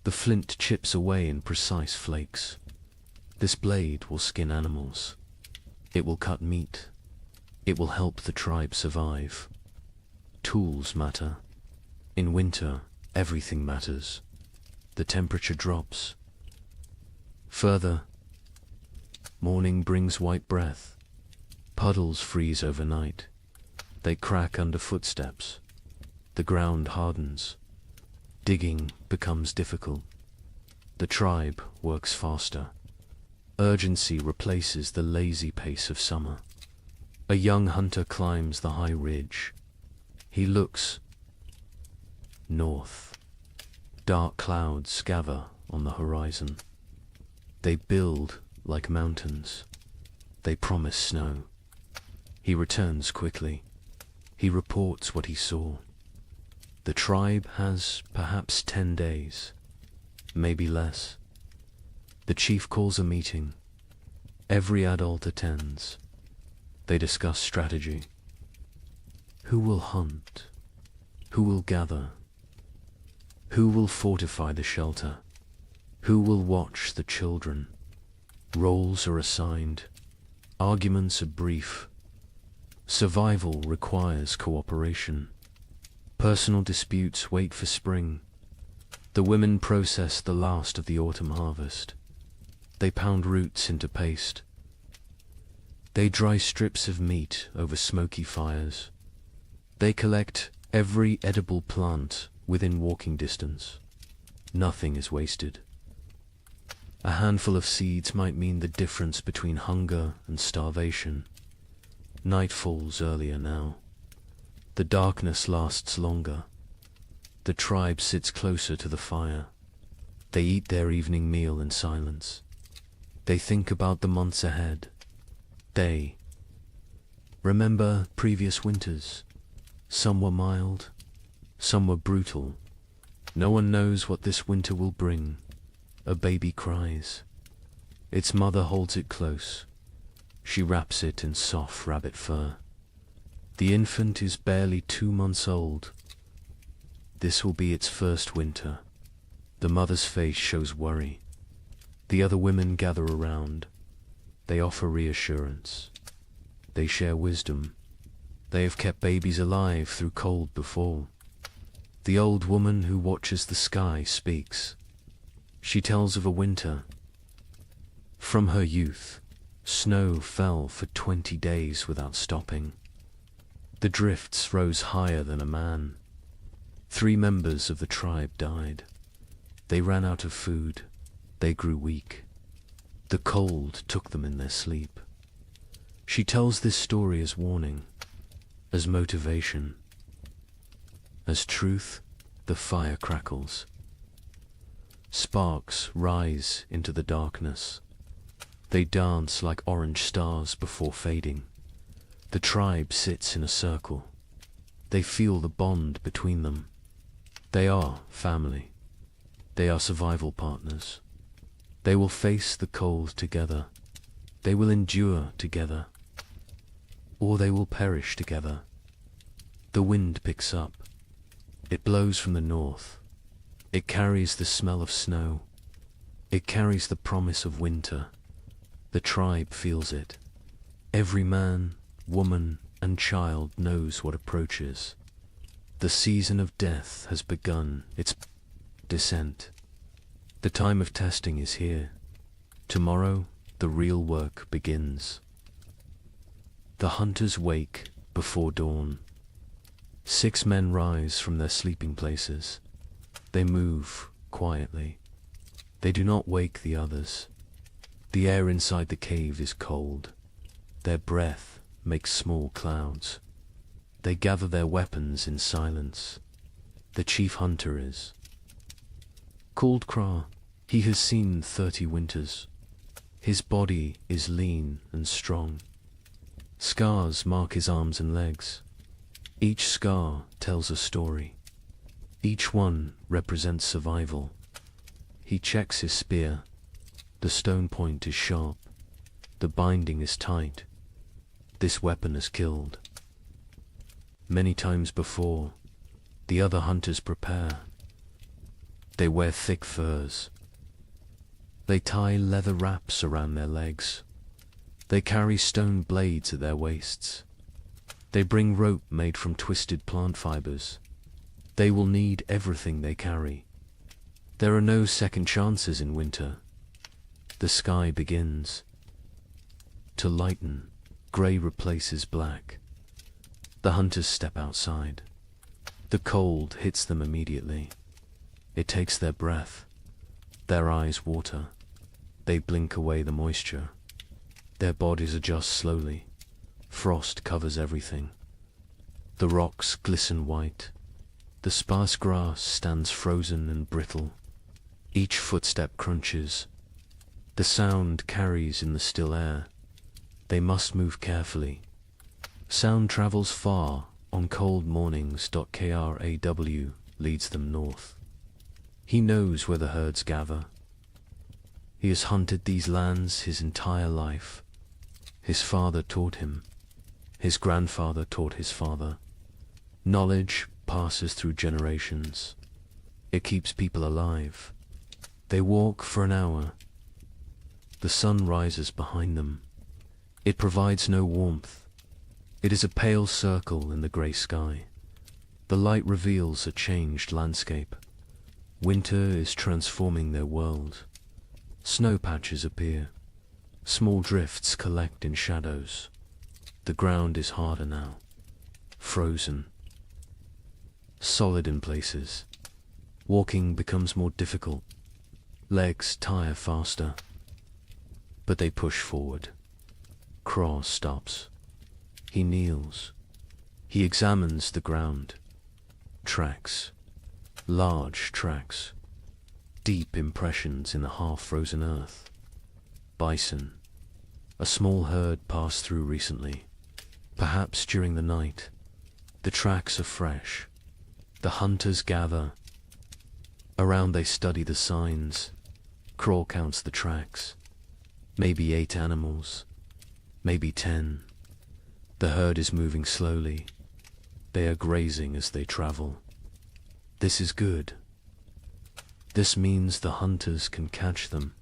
The flint chips away in precise flakes. This blade will skin animals. It will cut meat. It will help the tribe survive. Tools matter. In winter, everything matters. The temperature drops. Further, morning brings white breath. Puddles freeze overnight. They crack under footsteps. The ground hardens. Digging becomes difficult. The tribe works faster. Urgency replaces the lazy pace of summer. A young hunter climbs the high ridge. He looks north. Dark clouds gather on the horizon. They build like mountains. They promise snow. He returns quickly. He reports what he saw. The tribe has perhaps 10 days, maybe less. The chief calls a meeting. Every adult attends. They discuss strategy. Who will hunt? Who will gather? Who will fortify the shelter? Who will watch the children? Roles are assigned. Arguments are brief. Survival requires cooperation. Personal disputes wait for spring. The women process the last of the autumn harvest. They pound roots into paste. They dry strips of meat over smoky fires. They collect every edible plant within walking distance. Nothing is wasted. A handful of seeds might mean the difference between hunger and starvation. Night falls earlier now. The darkness lasts longer. The tribe sits closer to the fire. They eat their evening meal in silence. They think about the months ahead. They remember previous winters. Some were mild, some were brutal. No one knows what this winter will bring. A baby cries. Its mother holds it close. She wraps it in soft rabbit fur. The infant is barely 2 months old. This will be its first winter. The mother's face shows worry. The other women gather around. They offer reassurance. They share wisdom. They have kept babies alive through cold before. The old woman who watches the sky speaks. She tells of a winter. From her youth, snow fell for 20 days without stopping. The drifts rose higher than a man. 3 members of the tribe died. They ran out of food. They grew weak. The cold took them in their sleep. She tells this story as warning, as motivation. As truth, the fire crackles. Sparks rise into the darkness. They dance like orange stars before fading. The tribe sits in a circle. They feel the bond between them. They are family. They are survival partners. They will face the cold together. They will endure together. Or they will perish together. The wind picks up. It blows from the north. It carries the smell of snow. It carries the promise of winter. The tribe feels it. Every man, woman, and child knows what approaches. The season of death has begun its descent. The time of testing is here. Tomorrow, the real work begins. The hunters wake before dawn. 6 men rise from their sleeping places. They move quietly. They do not wake the others. The air inside the cave is cold. Their breath makes small clouds. They gather their weapons in silence. The chief hunter is called Kra. He has seen 30 winters. His body is lean and strong. Scars mark his arms and legs. Each scar tells a story. Each one represents survival. He checks his spear. The stone point is sharp. The binding is tight. This weapon has killed. Many times before, the other hunters prepare. They wear thick furs. They tie leather wraps around their legs. They carry stone blades at their waists. They bring rope made from twisted plant fibers. They will need everything they carry. There are no second chances in winter. The sky begins to lighten. Grey replaces black. The hunters step outside. The cold hits them immediately. It takes their breath. Their eyes water. They blink away the moisture. Their bodies adjust slowly. Frost covers everything. The rocks glisten white. The sparse grass stands frozen and brittle. Each footstep crunches. The sound carries in the still air. They must move carefully. Sound travels far on cold mornings. Kraw leads them north. He knows where the herds gather. He has hunted these lands his entire life. His father taught him. His grandfather taught his father. Knowledge passes through generations. It keeps people alive. They walk for an hour. The sun rises behind them. It provides no warmth. It is a pale circle in the grey sky. The light reveals a changed landscape. Winter is transforming their world. Snow patches appear. Small drifts collect in shadows. The ground is harder now. Frozen. Solid in places. Walking becomes more difficult. Legs tire faster. But they push forward. Kraw stops. He kneels. He examines the ground. Tracks. Large tracks. deep impressions in the half-frozen earth. Bison. A small herd passed through recently, perhaps during the night. The tracks are fresh. The hunters gather. Around they study the signs. Craw counts the tracks. Maybe 8 animals. Maybe 10. The herd is moving slowly. They are grazing as they travel. This is good. This means the hunters can catch them.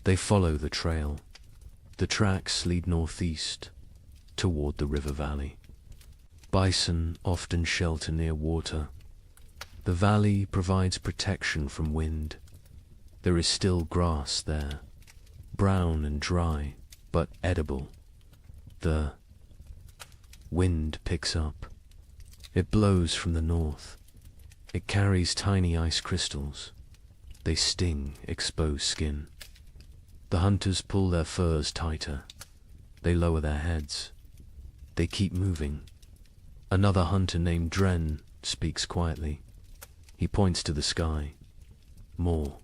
They follow the trail. The tracks lead northeast, toward the river valley. Bison often shelter near water. The valley provides protection from wind. There is still grass there, brown and dry, but edible. The wind picks up. It blows from the north. It carries tiny ice crystals. They sting exposed skin. The hunters pull their furs tighter. They lower their heads. They keep moving. Another hunter named Dren speaks quietly. He points to the sky. More.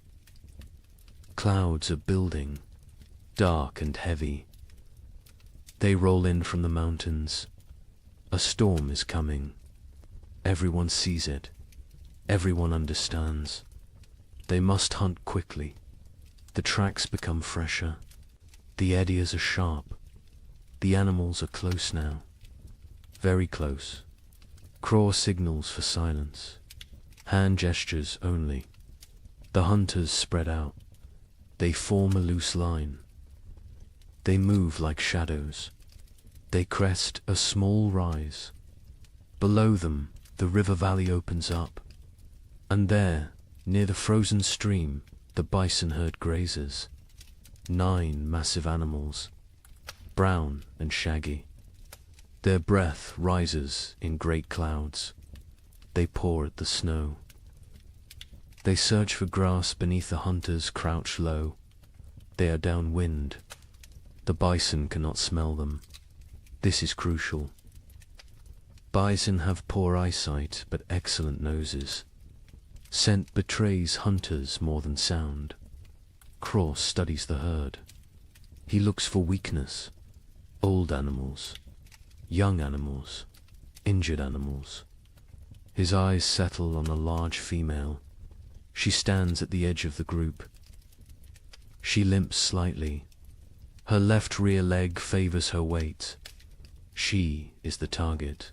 Clouds are building, dark and heavy. They roll in from the mountains. A storm is coming. Everyone sees it. Everyone understands. They must hunt quickly. The tracks become fresher. The eddies are sharp. The animals are close now. Very close. Craw signals for silence. Hand gestures only. The hunters spread out. They form a loose line. They move like shadows. They crest a small rise. Below them, the river valley opens up. And there, near the frozen stream, the bison herd grazes. 9 massive animals, brown and shaggy. Their breath rises in great clouds. They paw at the snow. They search for grass beneath the hunters crouch low. They are downwind. The bison cannot smell them. This is crucial. Bison have poor eyesight but excellent noses. Scent betrays hunters more than sound. Craw studies the herd. He looks for weakness. Old animals. Young animals. Injured animals. His eyes settle on a large female. She stands at the edge of the group. She limps slightly. Her left rear leg favors her weight. She is the target.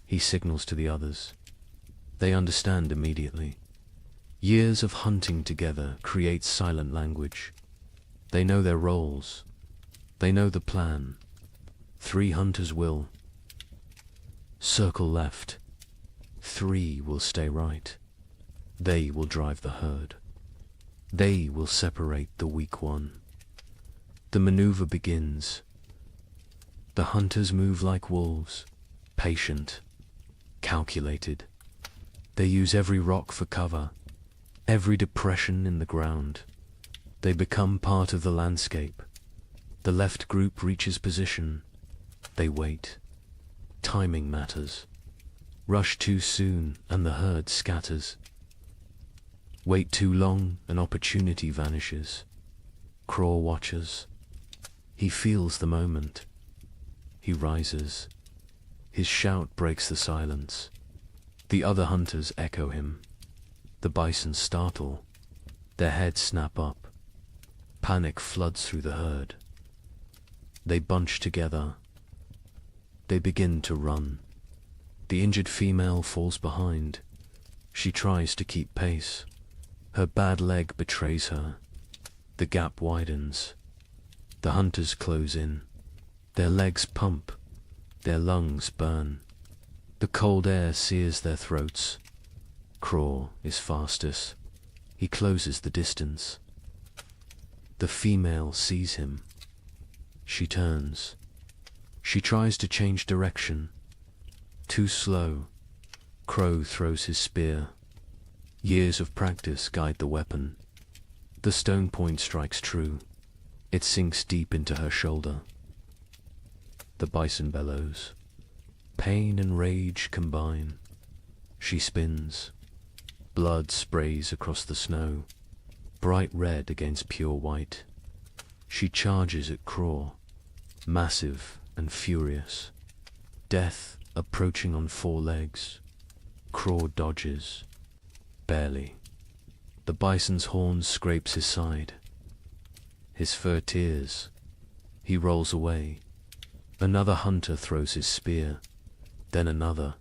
He signals to the others. They understand immediately. Years of hunting together create silent language. They know their roles. They know the plan. 3 hunters will circle left. 3 will stay right. They will drive the herd. They will separate the weak one. The maneuver begins. The hunters move like wolves, patient, calculated. They use every rock for cover, every depression in the ground. They become part of the landscape. The left group reaches position. They wait. Timing matters. Rush too soon and the herd scatters. Wait too long, an opportunity vanishes. Craw watches. He feels the moment. He rises. His shout breaks the silence. The other hunters echo him. The bison startle. Their heads snap up. Panic floods through the herd. They bunch together. They begin to run. The injured female falls behind. She tries to keep pace. Her bad leg betrays her. The gap widens. The hunters close in. Their legs pump. Their lungs burn. The cold air sears their throats. Craw is fastest. He closes the distance. The female sees him. She turns. She tries to change direction. Too slow. Crow throws his spear. Years of practice guide the weapon. The stone point strikes true. It sinks deep into her shoulder. The bison bellows. Pain and rage combine. She spins. Blood sprays across the snow. bright red against pure white. She charges at Craw, massive and furious. Death approaching on 4 legs. Craw dodges, barely. The bison's horn scrapes his side. His fur tears. He rolls away. Another hunter throws his spear, then another.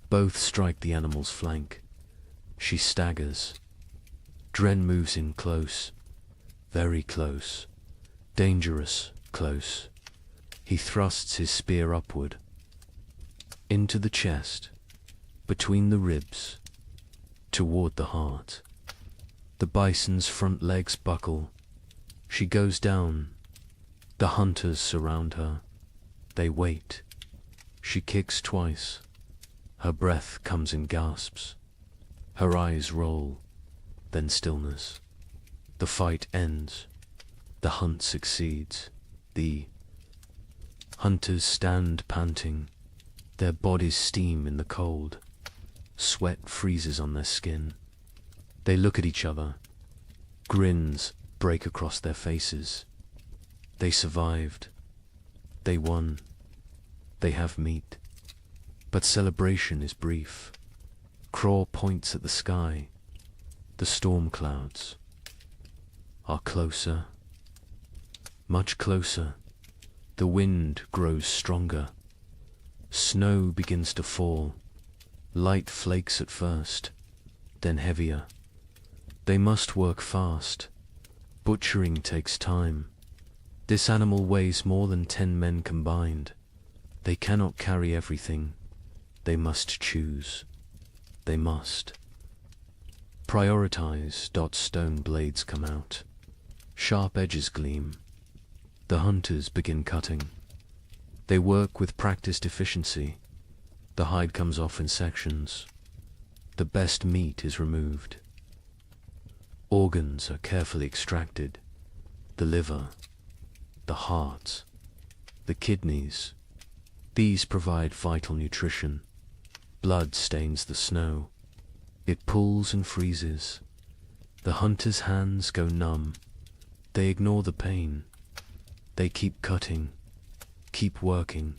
Both strike the animal's flank. She staggers. Dren moves in close, very close, dangerous close. He thrusts his spear upward, into the chest, between the ribs, toward the heart. The bison's front legs buckle. She goes down. The hunters surround her. They wait. She kicks twice. Her breath comes in gasps. Her eyes roll, then stillness. The fight ends. The hunt succeeds. The hunters stand panting. Their bodies steam in the cold. Sweat freezes on their skin. They look at each other. Grins break across their faces. They survived. They won. They have meat. But celebration is brief. Craw points at the sky. The storm clouds are closer, much closer. The wind grows stronger. Snow begins to fall. Light flakes at first, then heavier. They must work fast. Butchering takes time. This animal weighs more than 10 men combined. They cannot carry everything. They must choose. They must prioritize. Stone blades come out. Sharp edges gleam. The hunters begin cutting. They work with practiced efficiency. The hide comes off in sections. The best meat is removed. Organs are carefully extracted. The liver, the heart, the kidneys. These provide vital nutrition. Blood stains the snow. It pulls and freezes. The hunter's hands go numb. They ignore the pain. They keep cutting, keep working.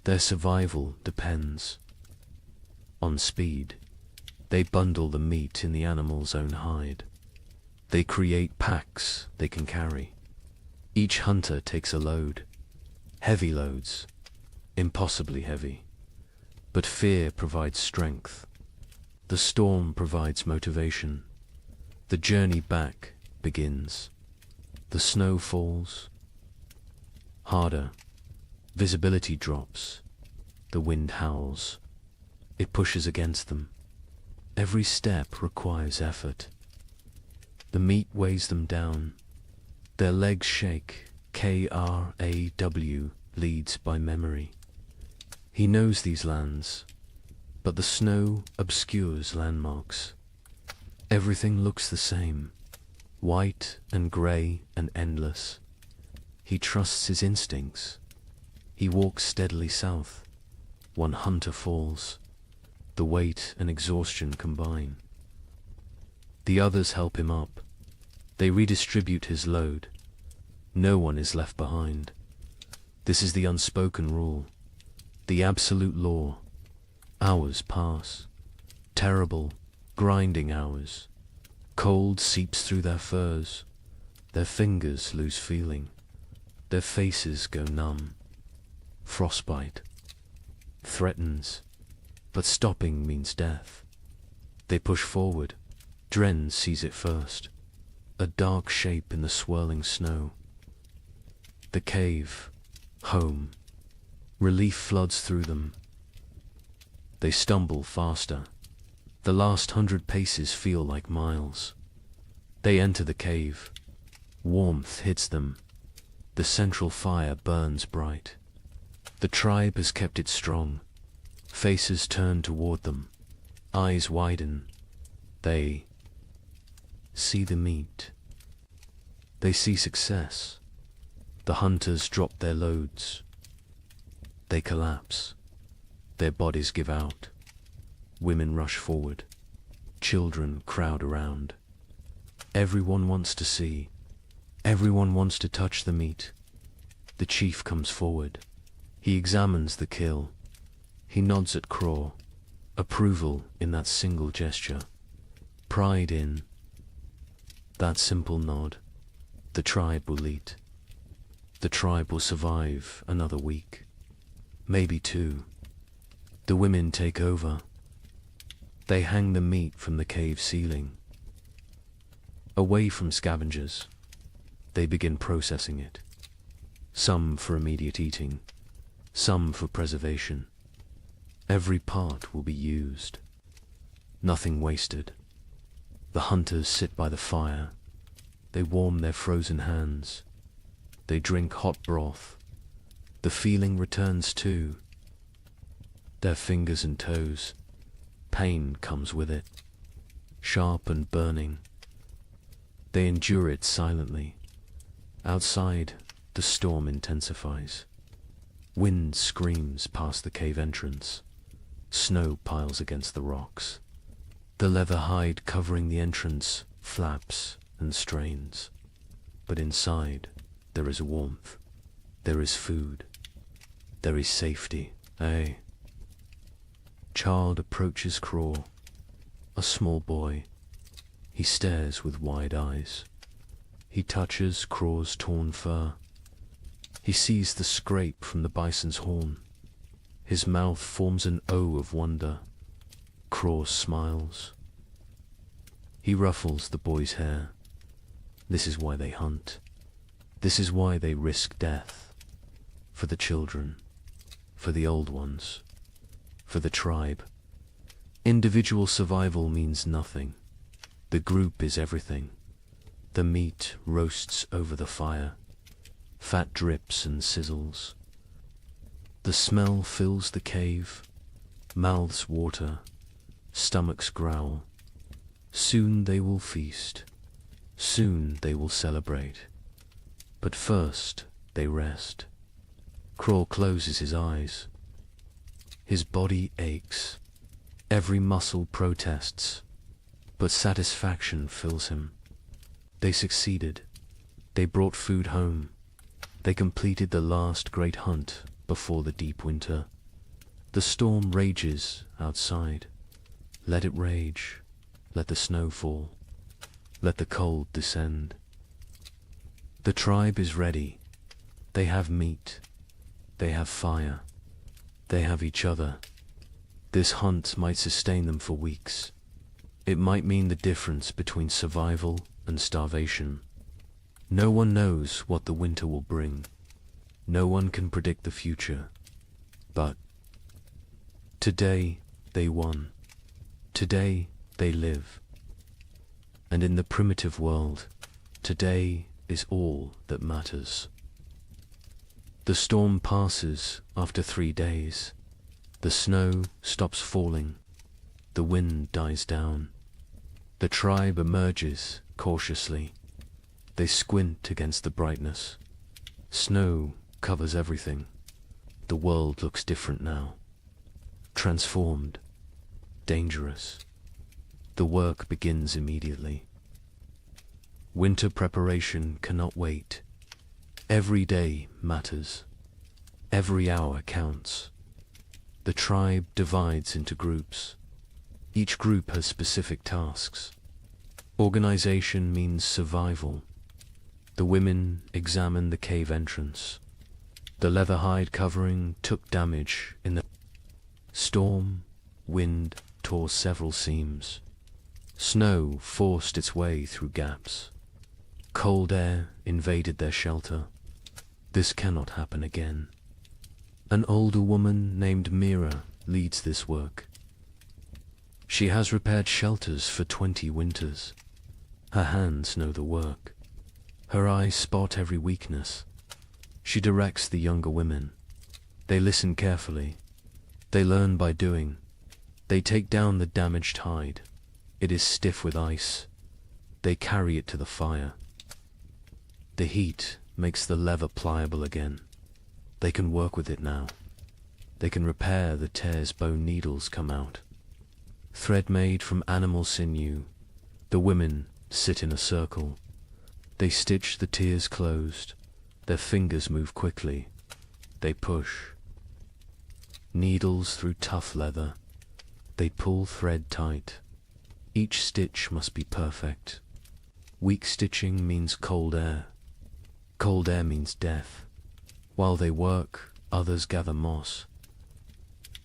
Their survival depends on speed. They bundle the meat in the animal's own hide. They create packs they can carry. Each hunter takes a load. Heavy loads, impossibly heavy. But fear provides strength. The storm provides motivation. The journey back begins. The snow falls harder. Visibility drops. The wind howls. It pushes against them. Every step requires effort. The meat weighs them down. Their legs shake. Kraw leads by memory. He knows these lands, but the snow obscures landmarks. Everything looks the same, white and grey and endless. He trusts his instincts. He walks steadily south. One hunter falls. The weight and exhaustion combine. The others help him up. They redistribute his load. No one is left behind. This is the unspoken rule, the absolute law. Hours pass. Terrible, grinding hours. Cold seeps through their furs. Their fingers lose feeling. Their faces go numb. Frostbite threatens, but stopping means death. They push forward. Dren sees it first. A dark shape in the swirling snow. The cave. Home. Relief floods through them. They stumble faster. The last 100 paces feel like miles. They enter the cave. Warmth hits them. The central fire burns bright. The tribe has kept it strong. Faces turn toward them. Eyes widen. They see the meat. They see success. The hunters drop their loads. They collapse. Their bodies give out. Women rush forward. Children crowd around. Everyone wants to see. Everyone wants to touch the meat. The chief comes forward. He examines the kill. He nods at Craw. Approval in that single gesture. Pride in that simple nod. The tribe will eat. The tribe will survive another week. Maybe two. The women take over. They hang the meat from the cave ceiling. Away from scavengers, they begin processing it. Some for immediate eating, some for preservation. Every part will be used. Nothing wasted. The hunters sit by the fire. They warm their frozen hands. They drink hot broth. The feeling returns too. Their fingers and toes. Pain comes with it. Sharp and burning. They endure it silently. Outside, the storm intensifies. Wind screams past the cave entrance. Snow piles against the rocks. The leather hide covering the entrance flaps and strains. But inside, there is warmth. There is food. There is safety. A child approaches Craw. A small boy. He stares with wide eyes. He touches Craw's torn fur. He sees the scrape from the bison's horn. His mouth forms an O of wonder. Craw smiles. He ruffles the boy's hair. This is why they hunt. This is why they risk death. For the children. For the old ones. For the tribe. Individual survival means nothing. The group is everything. The meat roasts over the fire. Fat drips and sizzles. The smell fills the cave. Mouths water. Stomachs growl. Soon they will feast. Soon they will celebrate. But first they rest. Craw closes his eyes. His body aches. Every muscle protests. But satisfaction fills him. They succeeded. They brought food home. They completed the last great hunt before the deep winter. The storm rages outside. Let it rage. Let the snow fall. Let the cold descend. The tribe is ready. They have meat. They have fire. They have each other. This hunt might sustain them for weeks. It might mean the difference between survival and starvation. No one knows what the winter will bring. No one can predict the future. But today they won. Today they live. And in the primitive world, today is all that matters. The storm passes after 3 days. The snow stops falling. The wind dies down. The tribe emerges cautiously. They squint against the brightness. Snow covers everything. The world looks different now. Transformed. Dangerous. The work begins immediately. Winter preparation cannot wait. Every day matters. Every hour counts. The tribe divides into groups. Each group has specific tasks. Organization means survival. The women examine the cave entrance. The leather hide covering took damage in the storm. Wind tore several seams. Snow forced its way through gaps. Cold air invaded their shelter. This cannot happen again. An older woman named Mira leads this work. She has repaired shelters for 20 winters. Her hands know the work. Her eyes spot every weakness. She directs the younger women. They listen carefully. They learn by doing. They take down the damaged hide. It is stiff with ice. They carry it to the fire. The heat makes the leather pliable again. They can work with it now. They can repair the tears bone needles come out. Thread made from animal sinew, the women sit in a circle. They stitch the tears closed. Their fingers move quickly. They push. Needles through tough leather. They pull thread tight. Each stitch must be perfect. Weak stitching means cold air. Cold air means death. While they work, others gather moss.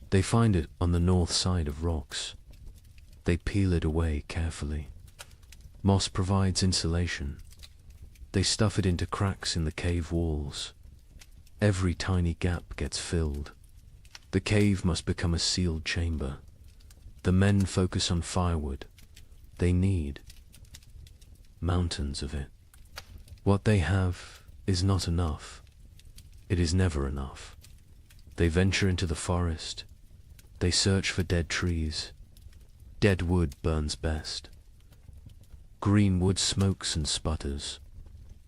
They find it on the north side of rocks. They peel it away carefully. Moss provides insulation. They stuff it into cracks in the cave walls. Every tiny gap gets filled. The cave must become a sealed chamber. The men focus on firewood. They need mountains of it. What they have is not enough. It is never enough. They venture into the forest. They search for dead trees. Dead wood burns best. Green wood smokes and sputters.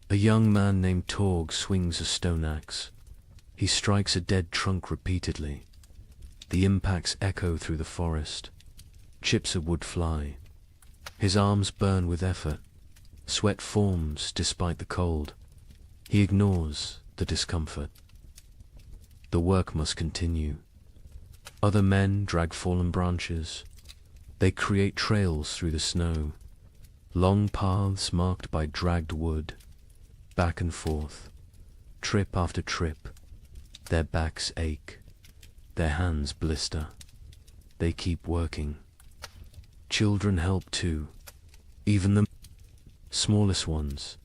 A young man named Torg swings a stone axe. He strikes a dead trunk repeatedly. The impacts echo through the forest. Chips of wood fly. His arms burn with effort. Sweat forms despite the cold. He ignores the discomfort. The work must continue. Other men drag fallen branches. They create trails through the snow. Long paths marked by dragged wood. Back and forth. Trip after trip. Their backs ache. Their hands blister. They keep working. Children help too. Even the smallest ones.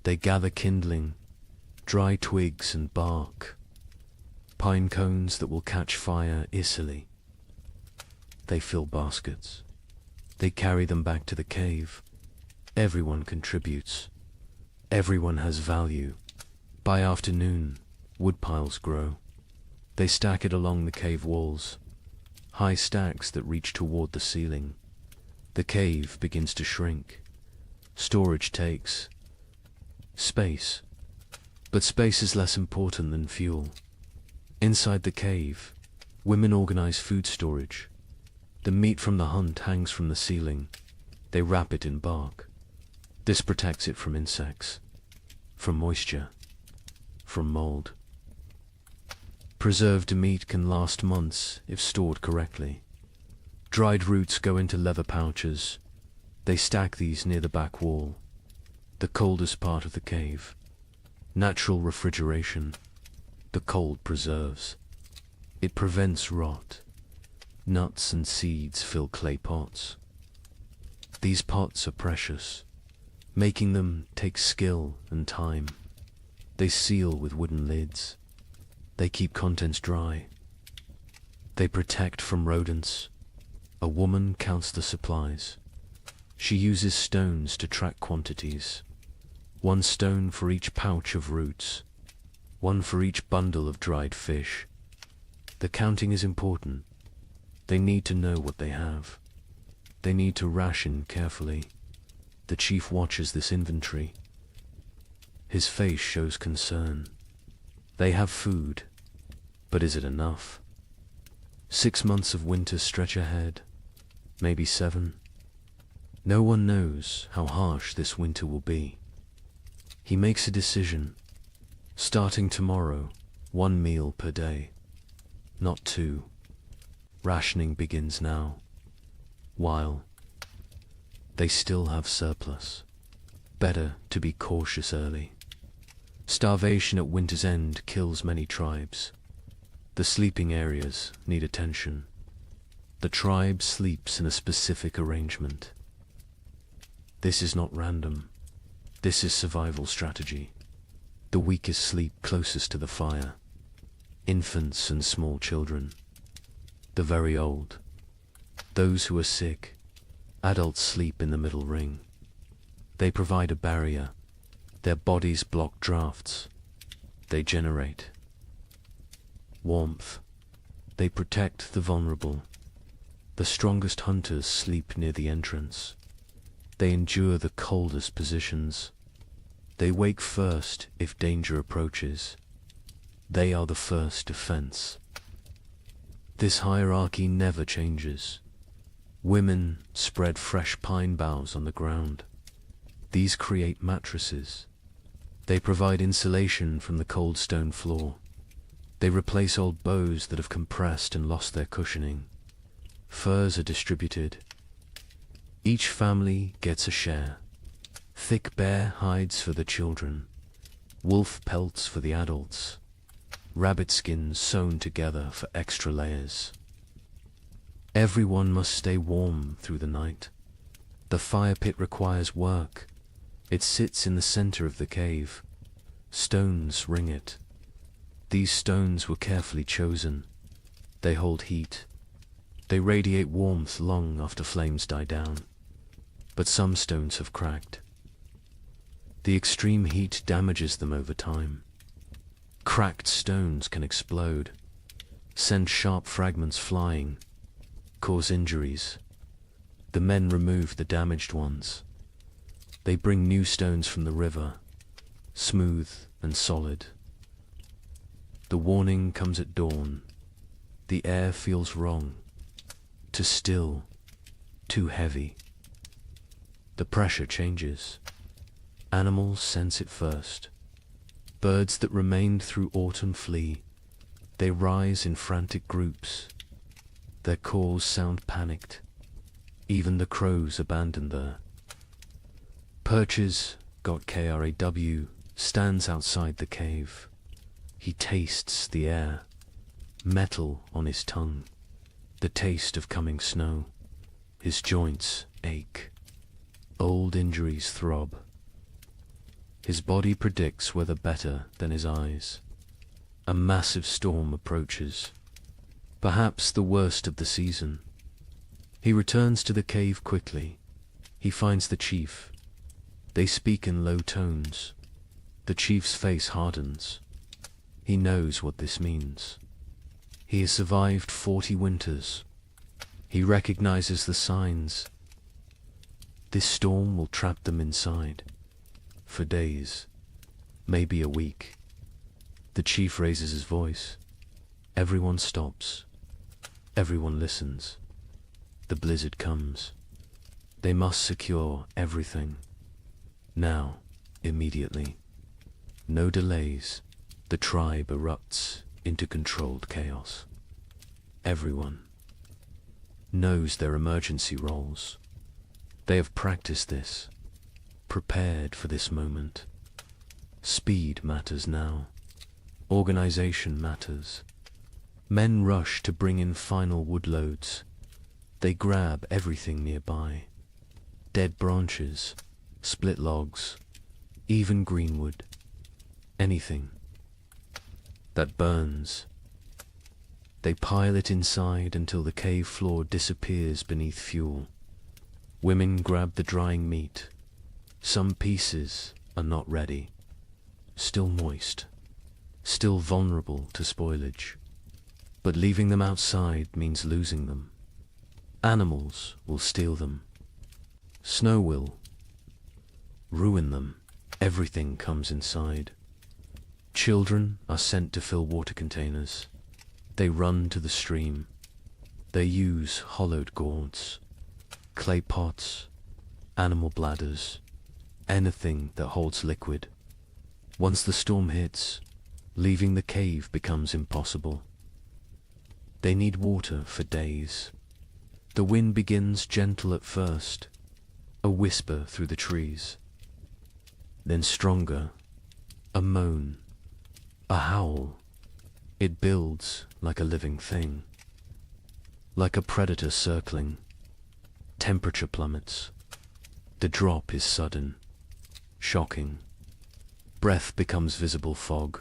They gather kindling, dry twigs and bark, pine cones that will catch fire easily. They fill baskets. They carry them back to the cave. Everyone contributes. Everyone has value. By afternoon, wood piles grow. They stack it along the cave walls, high stacks that reach toward the ceiling. The cave begins to shrink. Storage takes space, but space is less important than fuel. Inside the cave, women organize food storage. The meat from the hunt hangs from the ceiling. They wrap it in bark. This protects it from insects, from moisture, from mold. Preserved meat can last months if stored correctly. Dried roots go into leather pouches. They stack these near the back wall, the coldest part of the cave. Natural refrigeration. The cold preserves. It prevents rot. Nuts and seeds fill clay pots. These pots are precious. Making them takes skill and time. They seal with wooden lids. They keep contents dry. They protect from rodents. A woman counts the supplies. She uses stones to track quantities. 1 stone for each pouch of roots. 1 for each bundle of dried fish. The counting is important. They need to know what they have. They need to ration carefully. The chief watches this inventory. His face shows concern. They have food, but is it enough? 6 months of winter stretch ahead, maybe 7. No one knows how harsh this winter will be. He makes a decision. Starting tomorrow, 1 meal per day, not 2. Rationing begins now, while they still have surplus. Better to be cautious early. Starvation at winter's end kills many tribes. The sleeping areas need attention. The tribe sleeps in a specific arrangement. This is not random. This is survival strategy. The weakest sleep closest to the fire. Infants and small children. The very old. Those who are sick. Adults sleep in the middle ring. They provide a barrier. Their bodies block drafts. They generate warmth. They protect the vulnerable. The strongest hunters sleep near the entrance. They endure the coldest positions. They wake first if danger approaches. They are the first defense. This hierarchy never changes. Women spread fresh pine boughs on the ground. These create mattresses. They provide insulation from the cold stone floor. They replace old bows that have compressed and lost their cushioning. Furs are distributed. Each family gets a share. Thick bear hides for the children, wolf pelts for the adults, rabbit skins sewn together for extra layers. Everyone must stay warm through the night. The fire pit requires work. It sits in the center of the cave. Stones ring it. These stones were carefully chosen. They hold heat. They radiate warmth long after flames die down. But some stones have cracked. The extreme heat damages them over time. Cracked stones can explode, send sharp fragments flying, cause injuries. The men remove the damaged ones. They bring new stones from the river, smooth and solid. The warning comes at dawn. The air feels wrong, too still, too heavy. The pressure changes. Animals sense it first. Birds that remained through autumn flee. They rise in frantic groups. Their calls sound panicked. Even the crows abandon there. Perches, got KRAW, stands outside the cave. He tastes the air, metal on his tongue, the taste of coming snow. His joints ache. Old injuries throb. His body predicts weather better than his eyes. A massive storm approaches, perhaps the worst of the season. He returns to the cave quickly. He finds the chief. They speak in low tones. The chief's face hardens. He knows what this means. He has survived 40 winters. He recognizes the signs. This storm will trap them inside. For days, maybe a week. The chief raises his voice. Everyone stops. Everyone listens. The blizzard comes. They must secure everything. Now, immediately. No delays. The tribe erupts into controlled chaos. Everyone knows their emergency roles. They have practiced this, prepared for this moment. Speed matters now. Organization matters. Men rush to bring in final wood loads. They grab everything nearby. Dead branches, split logs, even greenwood. Anything that burns. They pile it inside until the cave floor disappears beneath fuel. Women grab the drying meat. Some pieces are not ready, still moist, still vulnerable to spoilage. But leaving them outside means losing them. Animals will steal them. Snow will ruin them. Everything comes inside. Children are sent to fill water containers. They run to the stream. They use hollowed gourds, clay pots, animal bladders, anything that holds liquid. Once the storm hits, leaving the cave becomes impossible. They need water for days. The wind begins gentle at first, a whisper through the trees. Then stronger, a moan, a howl. It builds like a living thing, like a predator circling. Temperature plummets. The drop is sudden, shocking. Breath becomes visible fog.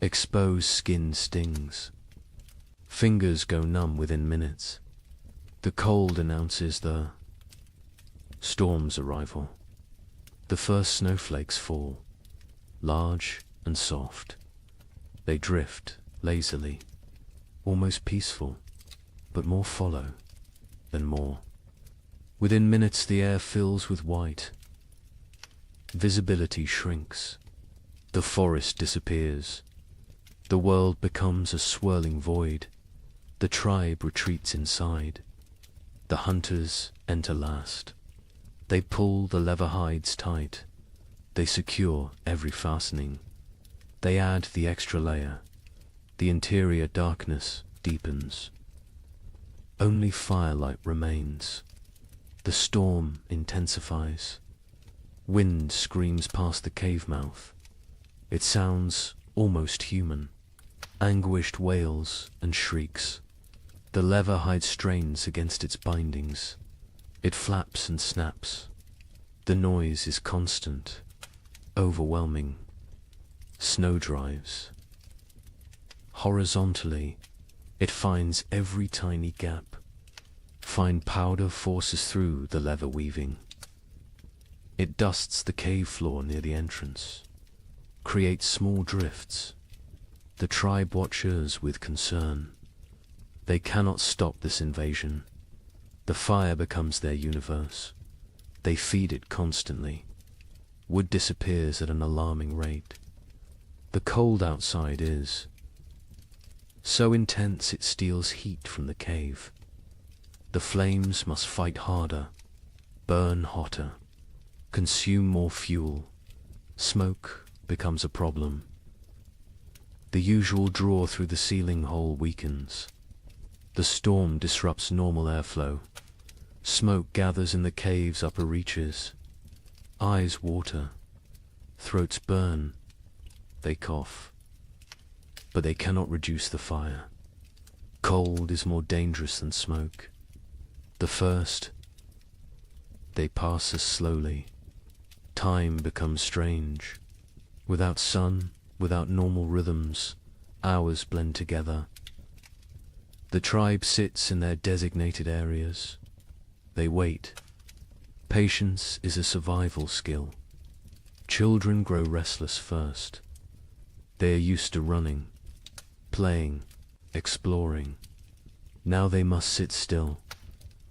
Exposed skin stings. Fingers go numb within minutes. The cold announces the storm's arrival. The first snowflakes fall, large and soft. They drift lazily, almost peaceful, but more follow than more. Within minutes the air fills with white. Visibility shrinks. The forest disappears. The world becomes a swirling void. The tribe retreats inside. The hunters enter last. They pull the leather hides tight. They secure every fastening. They add the extra layer. The interior darkness deepens. Only firelight remains. The storm intensifies. Wind screams past the cave mouth. It sounds almost human. Anguished wails and shrieks. The leather hide strains against its bindings. It flaps and snaps. The noise is constant, overwhelming. Snow drives. Horizontally, it finds every tiny gap. Fine powder forces through the leather weaving. It dusts the cave floor near the entrance, creates small drifts. The tribe watches with concern. They cannot stop this invasion. The fire becomes their universe. They feed it constantly. Wood disappears at an alarming rate. The cold outside is so intense it steals heat from the cave. The flames must fight harder, burn hotter, consume more fuel. Smoke becomes a problem. The usual draw through the ceiling hole weakens. The storm disrupts normal airflow. Smoke gathers in the cave's upper reaches. Eyes water. Throats burn. They cough. But they cannot reduce the fire. Cold is more dangerous than smoke. The first, they pass us slowly. Time becomes strange. Without sun, without normal rhythms, hours blend together. The tribe sits in their designated areas. They wait. Patience is a survival skill. Children grow restless first. They are used to running, playing, exploring. Now they must sit still,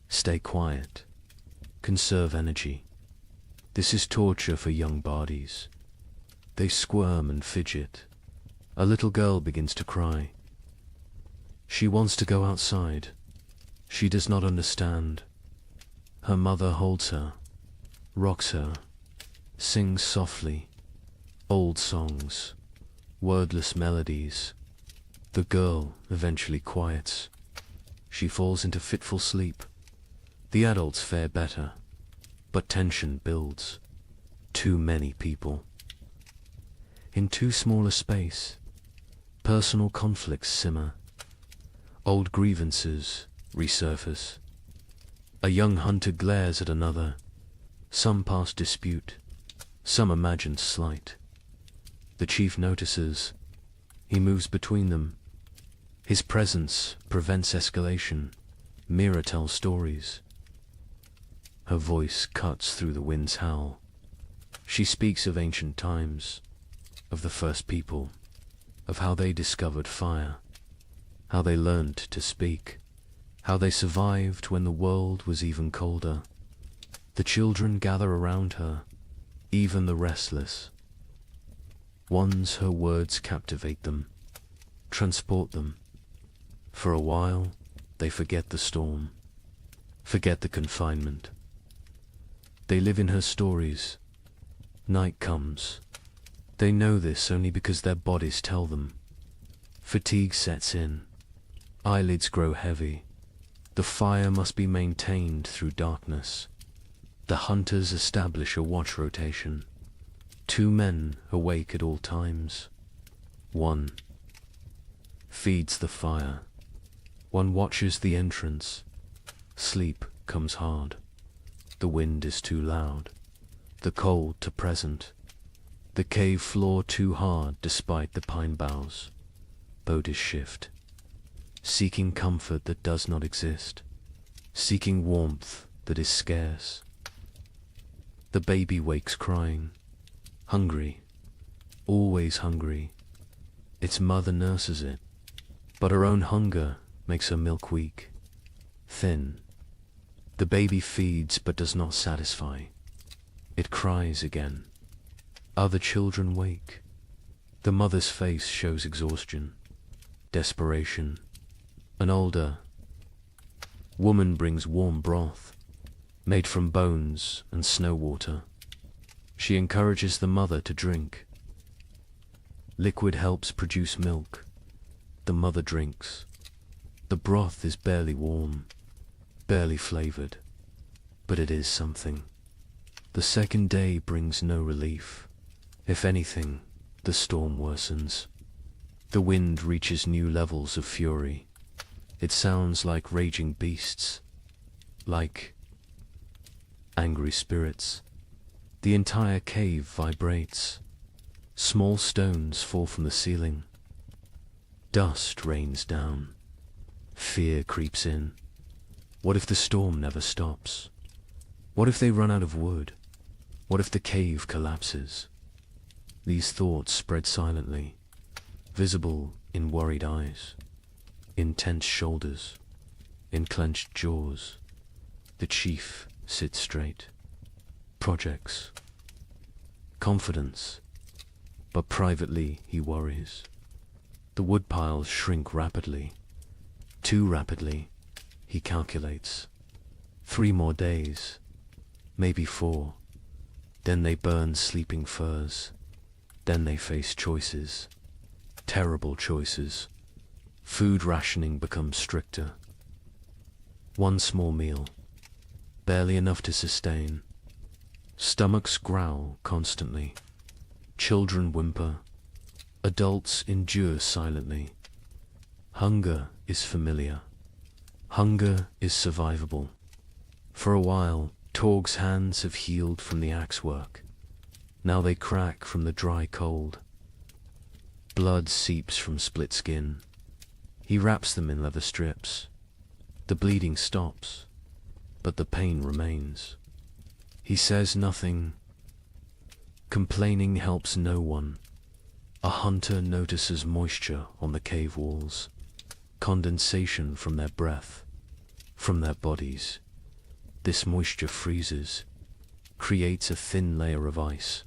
stay quiet, conserve energy. This is torture for young bodies. They squirm and fidget. A little girl begins to cry. She wants to go outside. She does not understand. Her mother holds her, rocks her, sings softly, old songs, wordless melodies. The girl eventually quiets. She falls into fitful sleep. The adults fare better, but tension builds. Too many people. In too small a space, personal conflicts simmer. Old grievances resurface. A young hunter glares at another. Some past dispute, some imagined slight. The chief notices. He moves between them. His presence prevents escalation. Mira tells stories. Her voice cuts through the wind's howl. She speaks of ancient times, of the first people, of how they discovered fire, how they learned to speak, how they survived when the world was even colder. The children gather around her, even the restless. Once her words captivate them, transport them. For a while, they forget the storm, forget the confinement. They live in her stories. Night comes. They know this only because their bodies tell them. Fatigue sets in. Eyelids grow heavy. The fire must be maintained through darkness. The hunters establish a watch rotation. 2 men awake at all times. 1 feeds the fire. 1 watches the entrance. Sleep comes hard. The wind is too loud. The cold too present. The cave floor too hard despite the pine boughs. Bodies shift. Seeking comfort that does not exist. Seeking warmth that is scarce. The baby wakes crying. Hungry. Always hungry. Its mother nurses it. But her own hunger makes her milk weak. Thin. The baby feeds but does not satisfy. It cries again. Other children wake. The mother's face shows exhaustion, desperation. An older woman brings warm broth. made from bones and snow water. She encourages the mother to drink. Liquid helps produce milk. The mother drinks. The broth is barely warm, barely flavored, but it is something. The second day brings no relief. If anything, the storm worsens. The wind reaches new levels of fury. It sounds like raging beasts, like angry spirits. The entire cave vibrates. Small stones fall from the ceiling. Dust rains down. Fear creeps in. What if the storm never stops? What if they run out of wood? What if the cave collapses? These thoughts spread silently, visible in worried eyes, in tense shoulders, in clenched jaws. The chief sits straight. Projects. Confidence. But privately he worries. The woodpiles shrink rapidly. Too rapidly, he calculates. 3 more days, maybe 4. Then they burn sleeping firs. Then they face choices. Terrible choices. Food rationing becomes stricter. 1 small meal, barely enough to sustain. Stomachs growl constantly. Children whimper. Adults endure silently. Hunger is familiar. Hunger is survivable. For a while, Torg's hands have healed from the axe work. Now they crack from the dry cold. Blood seeps from split skin. He wraps them in leather strips. The bleeding stops, but the pain remains. He says nothing. Complaining helps no one. A hunter notices moisture on the cave walls, condensation from their breath, from their bodies. This moisture freezes, creates a thin layer of ice.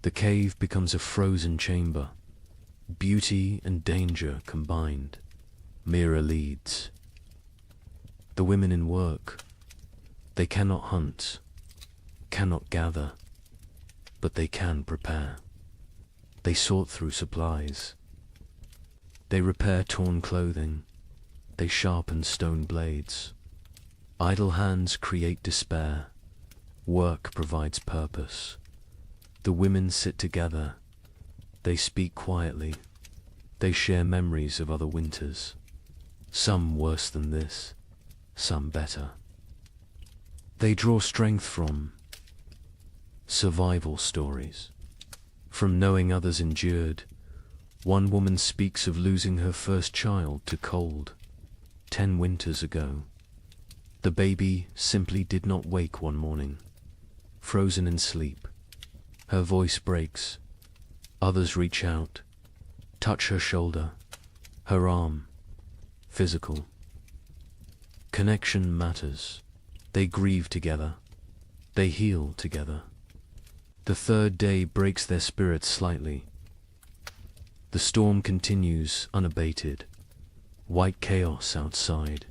The cave becomes a frozen chamber. Beauty and danger combined. Mira leads. The women in work. They cannot hunt, cannot gather, but they can prepare. They sort through supplies. They repair torn clothing. They sharpen stone blades. Idle hands create despair. Work provides purpose. The women sit together. They speak quietly. They share memories of other winters. Some worse than this, some better. They draw strength from survival stories. From knowing others endured. One woman speaks of losing her first child to cold 10 winters ago. The baby simply did not wake one morning, frozen in sleep. Her voice breaks. Others reach out, touch her shoulder, her arm. Physical. Connection matters. They grieve together. They heal together. The third day breaks their spirits slightly. The storm continues unabated. White chaos outside.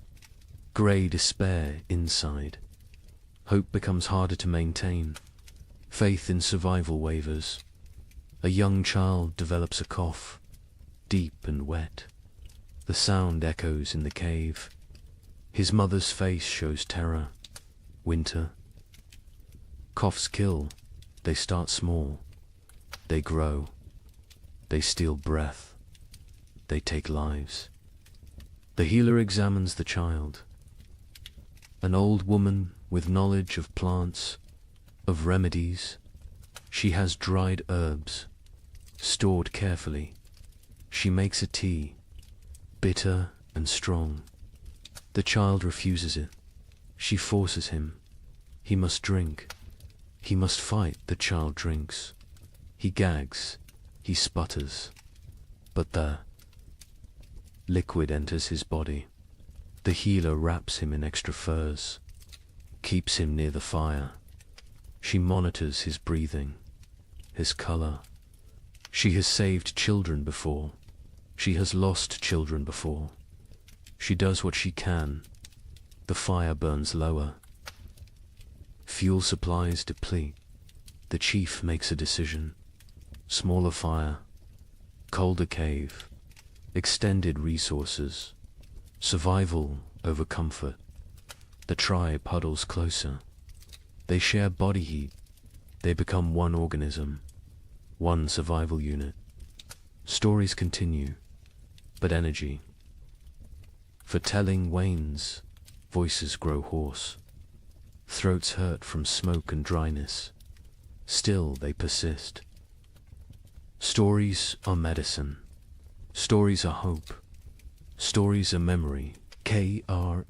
Grey despair inside. Hope becomes harder to maintain. Faith in survival wavers. A young child develops a cough, deep and wet. The sound echoes in the cave. His mother's face shows terror. Winter. Coughs kill. They start small. They grow. They steal breath. They take lives. The healer examines the child. An old woman with knowledge of plants, of remedies. She has dried herbs, stored carefully. She makes a tea, bitter and strong. The child refuses it. She forces him. He must drink. He must fight. The child drinks. He gags. He sputters. But the liquid enters his body. The healer wraps him in extra furs, keeps him near the fire. She monitors his breathing, his color. She has saved children before. She has lost children before. She does what she can. The fire burns lower. Fuel supplies deplete. The chief makes a decision. Smaller fire, colder cave, extended resources, survival over comfort. The tribe huddles closer. They share body heat. They become one organism, one survival unit. Stories continue, but energy for telling wanes. Voices grow hoarse. Throats hurt from smoke and dryness. Still they persist. Stories are medicine. Stories are hope. Stories are memory. Kraw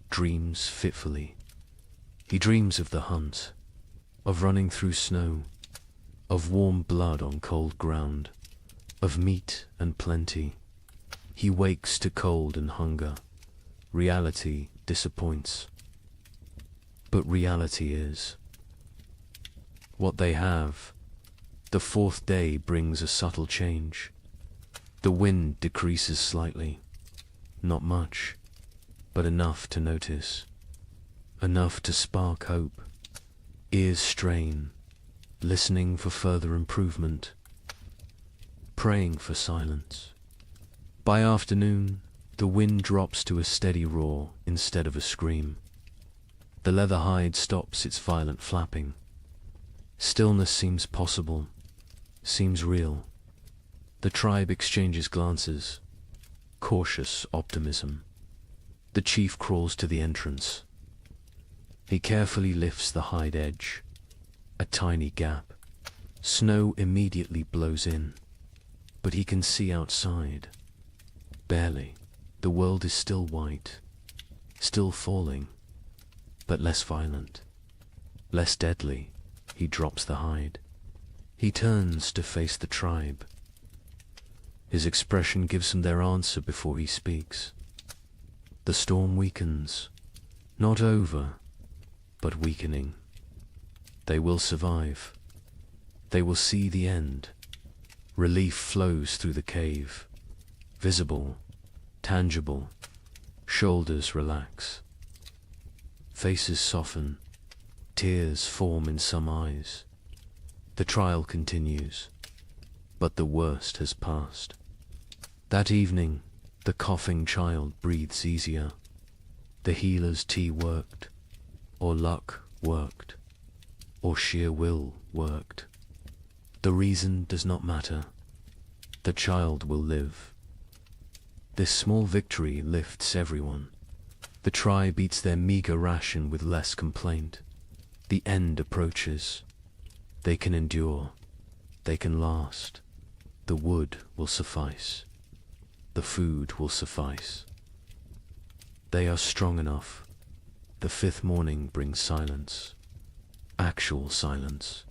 dreams fitfully. He dreams of the hunt, of running through snow, of warm blood on cold ground, of meat and plenty. He wakes to cold and hunger. Reality disappoints. But reality is what they have. The fourth day brings a subtle change. The wind decreases slightly. Not much, but enough to notice. Enough to spark hope. Ears strain, listening for further improvement. Praying for silence. By afternoon, the wind drops to a steady roar instead of a scream. The leather hide stops its violent flapping. Stillness seems possible, seems real. The tribe exchanges glances. Cautious optimism. The chief crawls to the entrance. He carefully lifts the hide edge. A tiny gap. Snow immediately blows in, but he can see outside. Barely. The world is still white, still falling, but less violent, less deadly. He drops the hide. He turns to face the tribe. His expression gives them their answer before he speaks. The storm weakens, not over, but weakening. They will survive. They will see the end. Relief flows through the cave, visible, tangible. Shoulders relax. Faces soften. Tears form in some eyes. The trial continues, but the worst has passed. That evening, the coughing child breathes easier. The healer's tea worked, or luck worked, or sheer will worked. The reason does not matter. The child will live. This small victory lifts everyone. The tribe eats their meager ration with less complaint. The end approaches. They can endure. They can last. The wood will suffice. The food will suffice. They are strong enough. The fifth morning brings silence. Actual silence.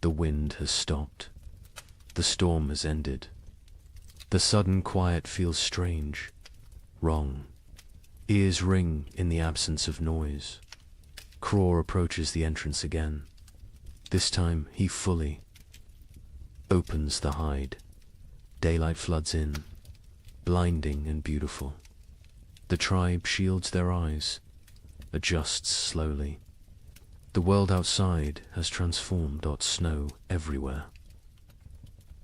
The wind has stopped. The storm has ended. The sudden quiet feels strange, wrong. Ears ring in the absence of noise. Kraw approaches the entrance again. This time he fully opens the hide. Daylight floods in, blinding and beautiful. The tribe shields their eyes, adjusts slowly. The world outside has transformed. Snow everywhere.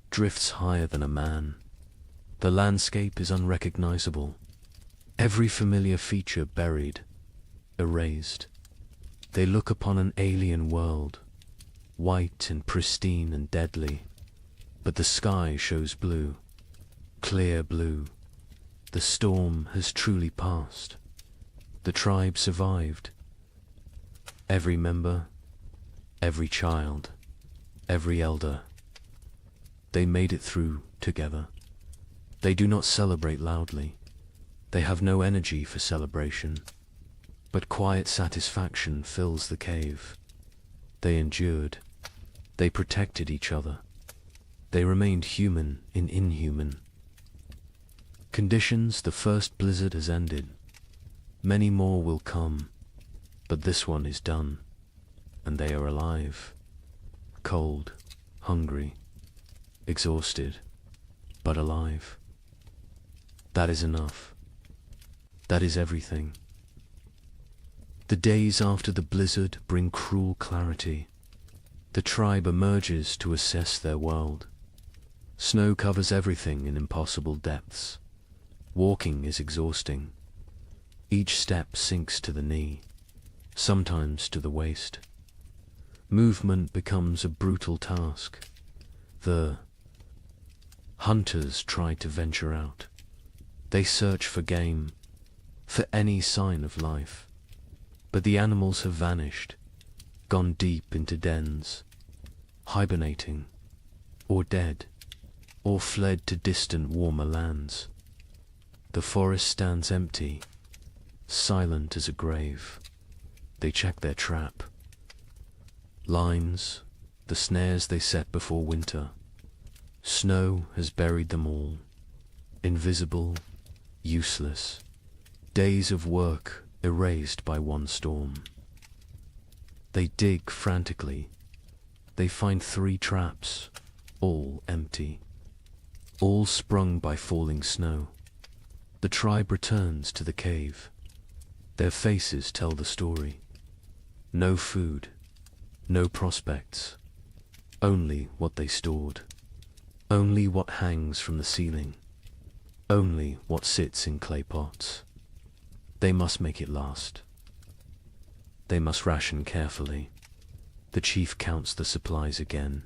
Drifts higher than a man. The landscape is unrecognizable. Every familiar feature buried, erased. They look upon an alien world, white and pristine and deadly. But the sky shows blue, clear blue. The storm has truly passed. The tribe survived. Every member, every child, every elder. They made it through together. They do not celebrate loudly. They have no energy for celebration. But quiet satisfaction fills the cave. They endured. They protected each other. They remained human in inhuman. Conditions: the first blizzard has ended. Many more will come, but this one is done, and they are alive. Cold, hungry, exhausted, but alive. That is enough. That is everything. The days after the blizzard bring cruel clarity. The tribe emerges to assess their world. Snow covers everything in impossible depths. Walking is exhausting. Each step sinks to the knee, sometimes to the waist. Movement becomes a brutal task. The hunters try to venture out. They search for game, for any sign of life. But the animals have vanished, gone deep into dens, hibernating, or dead, or fled to distant warmer lands. The forest stands empty, silent as a grave. They check their trap. Lines, the snares they set before winter. Snow has buried them all, invisible, useless. Days of work erased by one storm. They dig frantically. They find 3 traps, all empty, all sprung by falling snow. The tribe returns to the cave. Their faces tell the story. No food, no prospects, only what they stored, only what hangs from the ceiling, only what sits in clay pots. They must make it last. They must ration carefully. The chief counts the supplies again.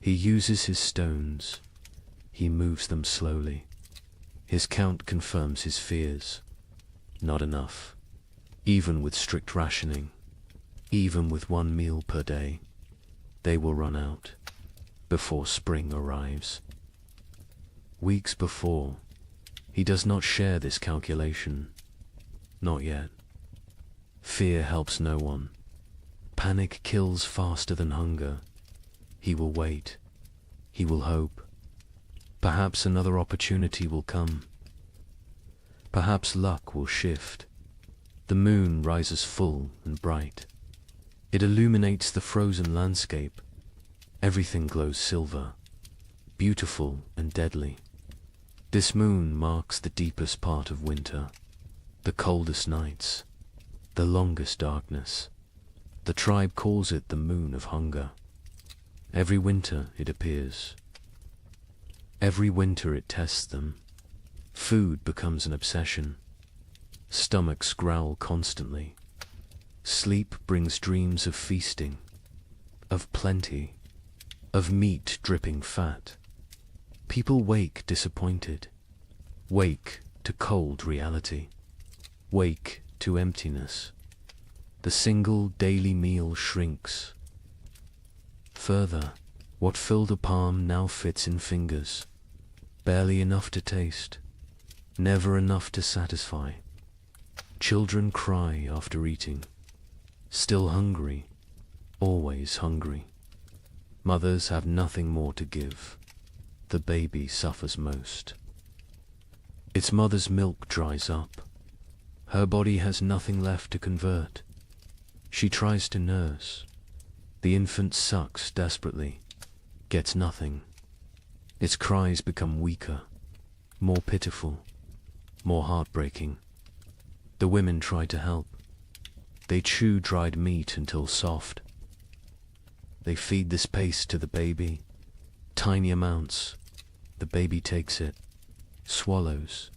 He uses his stones. He moves them slowly. His count confirms his fears. Not enough. Even with strict rationing, even with 1 meal per day, they will run out before spring arrives. Weeks before, he does not share this calculation. Not yet. Fear helps no one. Panic kills faster than hunger. He will wait. He will hope. Perhaps another opportunity will come. Perhaps luck will shift. The moon rises full and bright. It illuminates the frozen landscape. Everything glows silver, beautiful and deadly. This moon marks the deepest part of winter, the coldest nights, the longest darkness. The tribe calls it the moon of hunger. Every winter it appears. Every winter it tests them. Food becomes an obsession. Stomachs growl constantly. Sleep brings dreams of feasting, of plenty, of meat dripping fat. People wake disappointed, wake to cold reality, wake to emptiness. The single daily meal shrinks. Further, what filled a palm now fits in fingers, barely enough to taste, never enough to satisfy. Children cry after eating, still hungry, always hungry. Mothers have nothing more to give. The baby suffers most. Its mother's milk dries up. Her body has nothing left to convert. She tries to nurse. The infant sucks desperately, gets nothing. Its cries become weaker, more pitiful, more heartbreaking. The women try to help. They chew dried meat until soft. They feed this paste to the baby, tiny amounts. The baby takes it, swallows.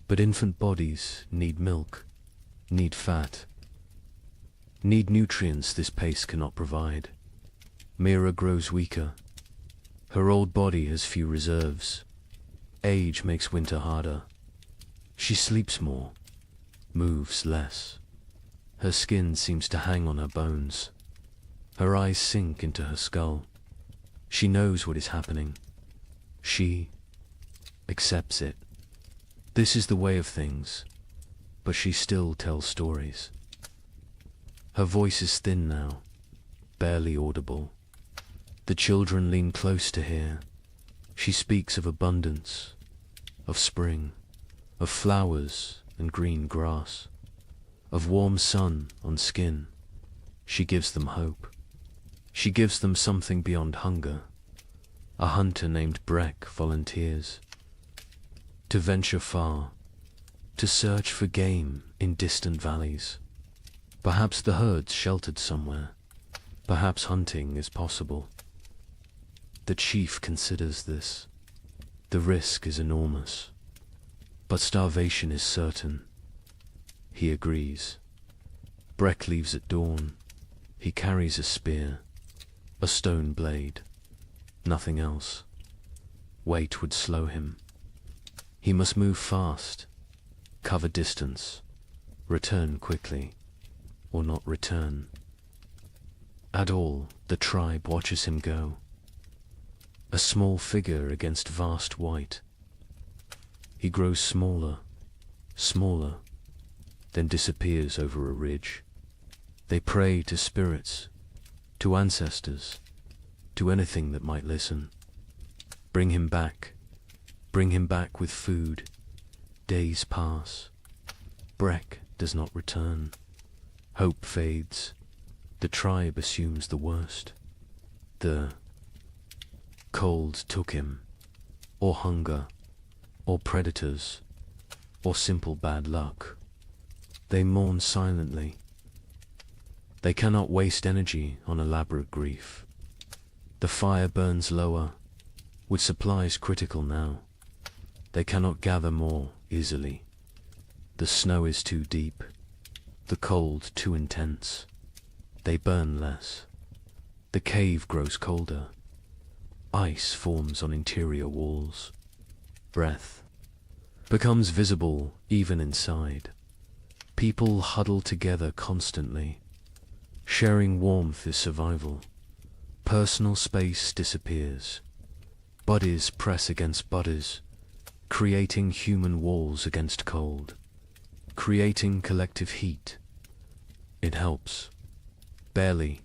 But infant bodies need milk, need fat, need nutrients this paste cannot provide. Mira grows weaker. Her old body has few reserves. Age makes winter harder. She sleeps more, moves less. Her skin seems to hang on her bones. Her eyes sink into her skull. She knows what is happening. She accepts it. This is the way of things, but she still tells stories. Her voice is thin now, barely audible. The children lean close to hear. She speaks of abundance, of spring, of flowers and green grass, of warm sun on skin. She gives them hope. She gives them something beyond hunger. A hunter named Breck volunteers to venture far, to search for game in distant valleys. Perhaps the herd's sheltered somewhere. Perhaps hunting is possible. The chief considers this. The risk is enormous. But starvation is certain. He agrees. Breck leaves at dawn. He carries a spear, a stone blade, nothing else. Weight would slow him. He must move fast, cover distance, return quickly, or not return. At all, the tribe watches him go. A small figure against vast white. He grows smaller, smaller, then disappears over a ridge. They pray to spirits, to ancestors, to anything that might listen. Bring him back with food. Days pass. Breck does not return. Hope fades. The tribe assumes the worst. The cold took him, or hunger, or predators, or simple bad luck. They mourn silently. They cannot waste energy on elaborate grief. The fire burns lower, with supplies critical now. They cannot gather more easily. The snow is too deep, the cold too intense. They burn less. The cave grows colder. Ice forms on interior walls. Breath becomes visible even inside. People huddle together constantly. Sharing warmth is survival. Personal space disappears. Bodies press against bodies, creating human walls against cold, creating collective heat. It helps. Barely,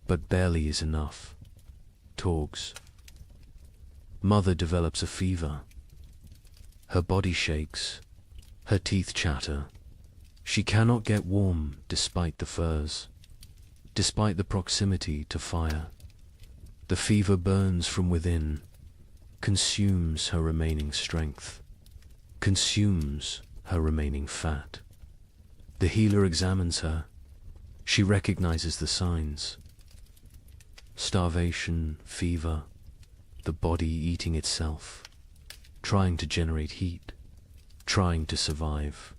but barely is enough. Torgs. Mother develops a fever. Her body shakes. Her teeth chatter. She cannot get warm despite the furs, despite the proximity to fire. The fever burns from within, consumes her remaining strength, consumes her remaining fat. The healer examines her. She recognizes the signs. Starvation, fever, the body eating itself, trying to generate heat, trying to survive.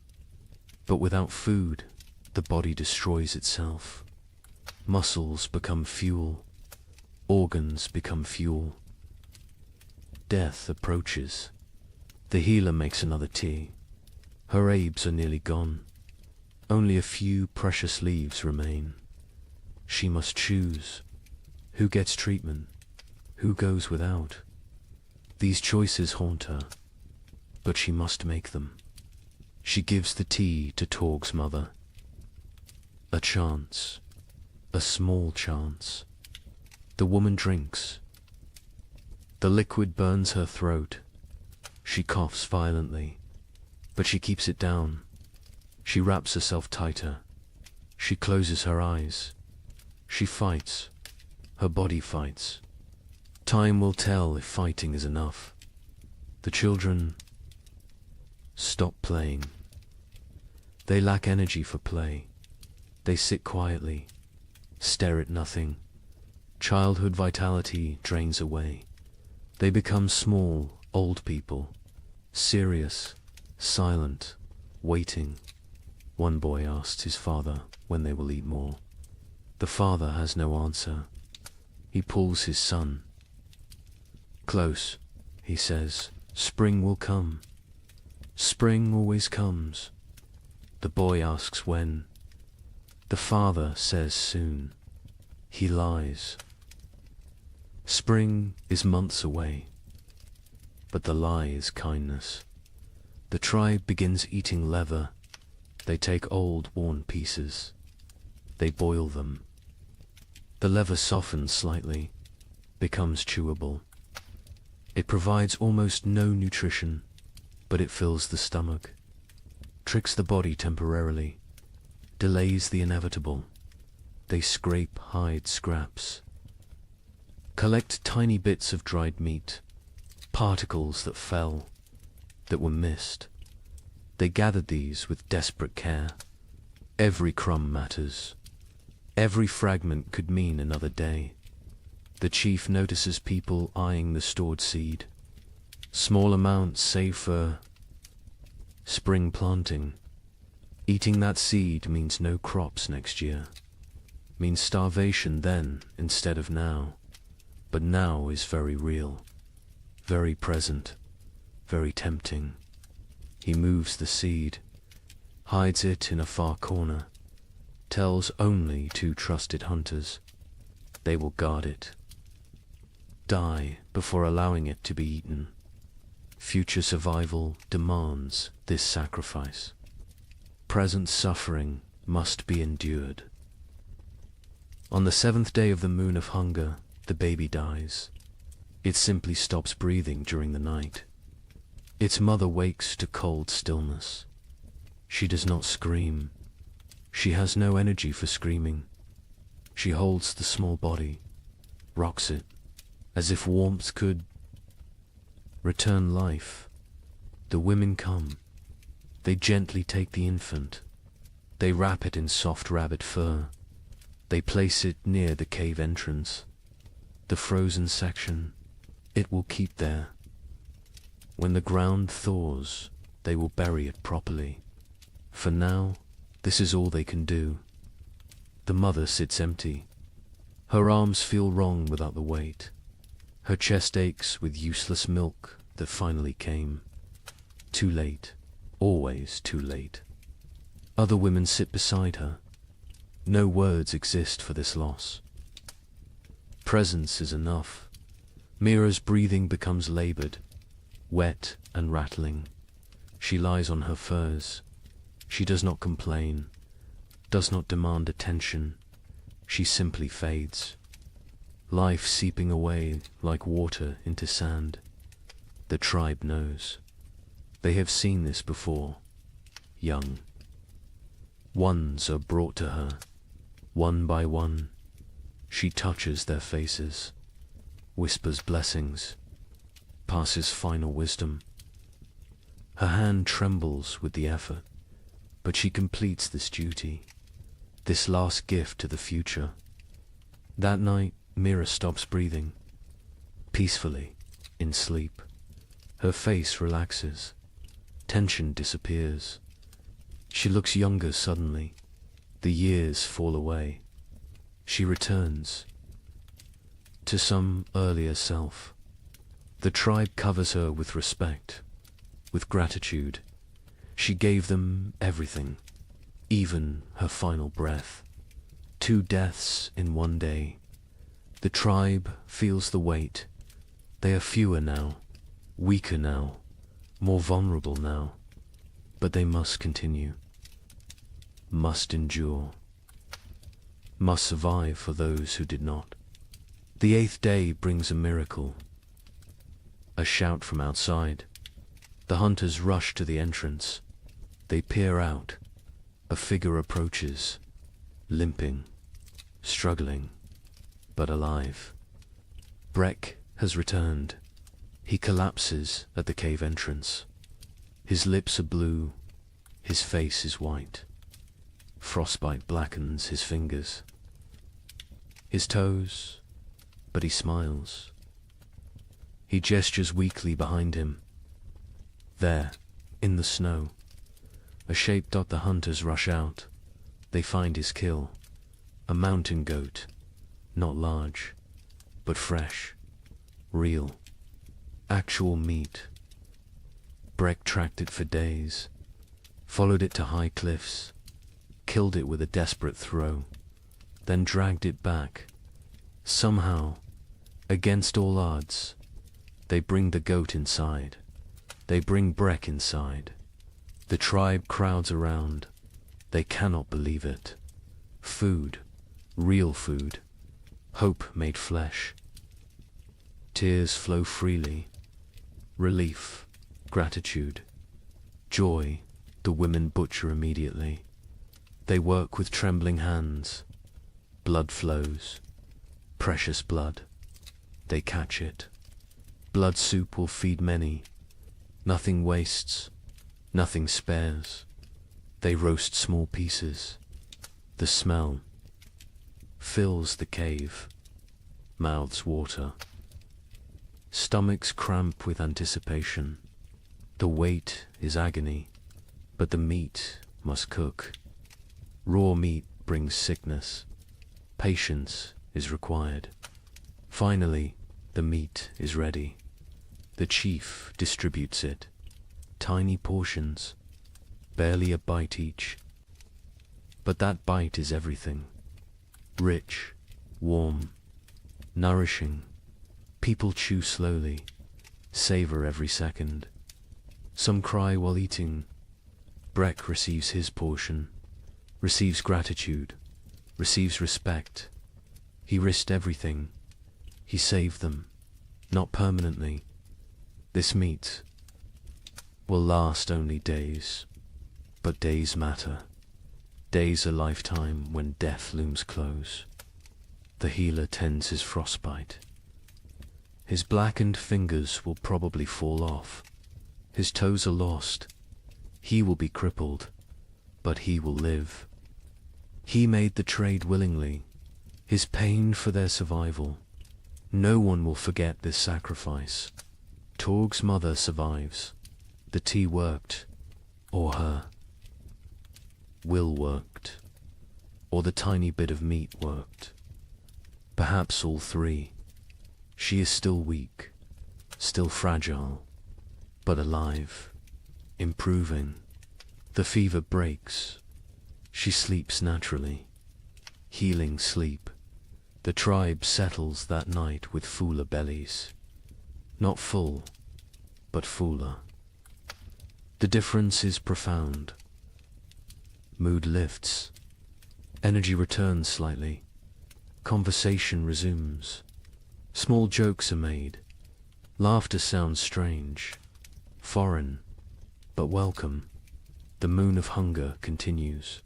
But without food, the body destroys itself. Muscles become fuel. Organs become fuel. Death approaches. The healer makes another tea. Her herbs are nearly gone. Only a few precious leaves remain. She must choose. Who gets treatment? Who goes without? These choices haunt her, but she must make them. She gives the tea to Torg's mother. A chance. A small chance. The woman drinks. The liquid burns her throat. She coughs violently, but she keeps it down. She wraps herself tighter. She closes her eyes. She fights. Her body fights. Time will tell if fighting is enough. The children stop playing. They lack energy for play. They sit quietly, stare at nothing. Childhood vitality drains away. They become small, old people, serious, silent, waiting. One boy asks his father when they will eat more. The father has no answer. He pulls his son. Close, he says, spring will come. Spring always comes. The boy asks when. The father says soon. He lies. Spring is months away, but the lie is kindness. The tribe begins eating leather. They take old, worn pieces. They boil them. The leather softens slightly, becomes chewable. It provides almost no nutrition, but it fills the stomach, tricks the body temporarily, delays the inevitable. They scrape hide scraps, collect tiny bits of dried meat, particles that fell, that were missed. They gathered these with desperate care. Every crumb matters. Every fragment could mean another day. The chief notices people eyeing the stored seed. Small amounts save for spring planting. Eating that seed means no crops next year. Means starvation then instead of now. But now is very real, very present, very tempting. He moves the seed, hides it in a far corner, tells only 2 trusted hunters. They will guard it. Die before allowing it to be eaten. Future survival demands this sacrifice. Present suffering must be endured. On the 7th day of the moon of hunger, the baby dies. It simply stops breathing during the night. Its mother wakes to cold stillness. She does not scream. She has no energy for screaming. She holds the small body, rocks it, as if warmth could return life. The women come. They gently take the infant. They wrap it in soft rabbit fur. They place it near the cave entrance. The frozen section, it will keep there. When the ground thaws, they will bury it properly. For now, this is all they can do. The mother sits empty. Her arms feel wrong without the weight. Her chest aches with useless milk that finally came. Too late, always too late. Other women sit beside her. No words exist for this loss. Presence is enough. Mira's breathing becomes labored, wet and rattling. She lies on her furs. She does not complain, does not demand attention. She simply fades. Life seeping away like water into sand. The tribe knows. They have seen this before. Young. Ones are brought to her, one by one. She touches their faces, whispers blessings, passes final wisdom. Her hand trembles with the effort, but she completes this duty, this last gift to the future. That night, Mira stops breathing, peacefully, in sleep. Her face relaxes, tension disappears. She looks younger suddenly. The years fall away. She returns to some earlier self. The tribe covers her with respect, with gratitude. She gave them everything, even her final breath. 2 deaths in one day. The tribe feels the weight. They are fewer now, weaker now, more vulnerable now. But they must continue, must endure, must survive for those who did not. The 8th day brings a miracle. A shout from outside. The hunters rush to the entrance. They peer out. A figure approaches, limping, struggling, but alive. Breck has returned. He collapses at the cave entrance. His lips are blue. His face is white. Frostbite blackens his fingers. His toes, but he smiles. He gestures weakly behind him. There, in the snow, a shape. The hunters rush out. They find his kill. A mountain goat, not large, but fresh, real, actual meat. Breck tracked it for days, followed it to high cliffs, killed it with a desperate throw, then dragged it back. Somehow, against all odds, they bring the goat inside. They bring Breck inside. The tribe crowds around. They cannot believe it. Food, real food, hope made flesh. Tears flow freely. Relief, gratitude, joy. The women butcher immediately. They work with trembling hands. Blood flows. Precious blood. They catch it. Blood soup will feed many. Nothing wastes. Nothing spares. They roast small pieces. The smell fills the cave, mouths water, stomachs cramp with anticipation. The wait is agony, but the meat must cook. Raw meat brings sickness. Patience is required. Finally, the meat is ready. The chief distributes it. Tiny portions, barely a bite each. But that bite is everything. Rich, warm, nourishing. People chew slowly, savor every second. Some cry while eating. Breck receives his portion, receives gratitude, receives respect. He risked everything. He saved them, not permanently. This meat will last only days, but days matter. Days a lifetime when death looms close. The healer tends his frostbite. His blackened fingers will probably fall off. His toes are lost. He will be crippled, but he will live. He made the trade willingly, his pain for their survival. No one will forget this sacrifice. Torg's mother survives. The tea worked, or her will worked, or the tiny bit of meat worked. Perhaps all three. She is still weak, still fragile, but alive, improving. The fever breaks. She sleeps naturally. Healing sleep. The tribe settles that night with fuller bellies. Not full, but fuller. The difference is profound. Mood lifts. Energy returns slightly. Conversation resumes. Small jokes are made. Laughter sounds strange, foreign, but welcome. The moon of hunger continues.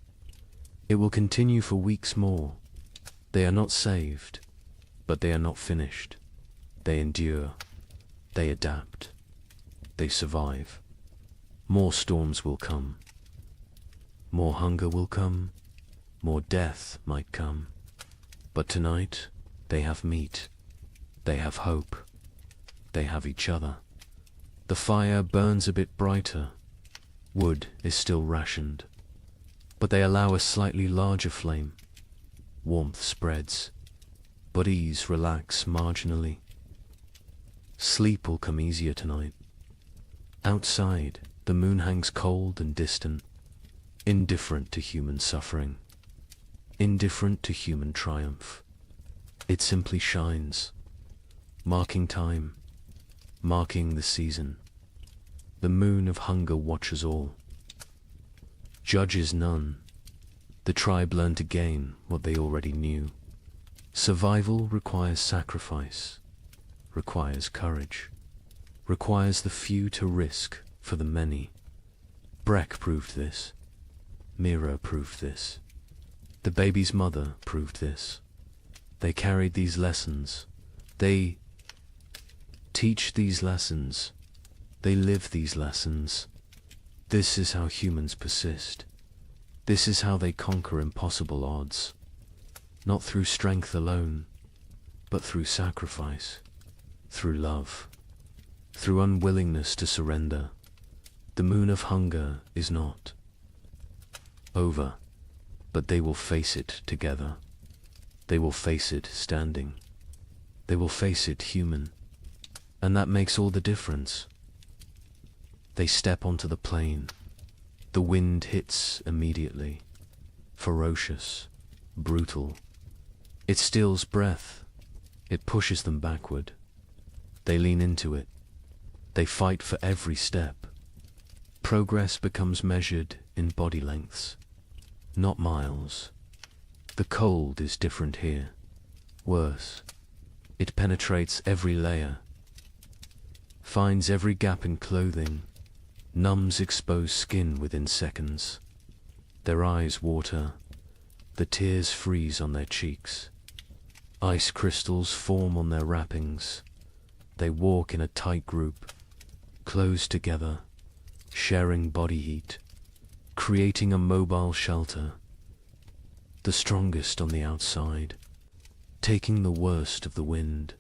It will continue for weeks more. They are not saved, but they are not finished. They endure. They adapt. They survive. More storms will come. More hunger will come. More death might come. But tonight, they have meat. They have hope. They have each other. The fire burns a bit brighter. Wood is still rationed. But they allow a slightly larger flame. Warmth spreads. Bodies relax marginally. Sleep will come easier tonight. Outside, the moon hangs cold and distant, indifferent to human suffering, indifferent to human triumph. It simply shines, marking time, marking the season. The moon of hunger watches all, judges none. The tribe learned again what they already knew. Survival requires sacrifice, requires courage, requires the few to risk for the many. Breck proved this. Mira proved this. The baby's mother proved this. They carried these lessons. They teach these lessons. They live these lessons. This is how humans persist. This is how they conquer impossible odds. Not through strength alone, but through sacrifice, through love, through unwillingness to surrender. The moon of hunger is not over, but they will face it together. They will face it standing. They will face it human. And that makes all the difference. They step onto the plain. The wind hits immediately. Ferocious, brutal. It steals breath. It pushes them backward. They lean into it. They fight for every step. Progress becomes measured in body lengths, not miles. The cold is different here. Worse. It penetrates every layer, finds every gap in clothing, numbs exposed skin within seconds. Their eyes water. The tears freeze on their cheeks. Ice crystals form on their wrappings. They walk in a tight group, close together, sharing body heat, creating a mobile shelter. the strongest on the outside, taking the worst of the wind,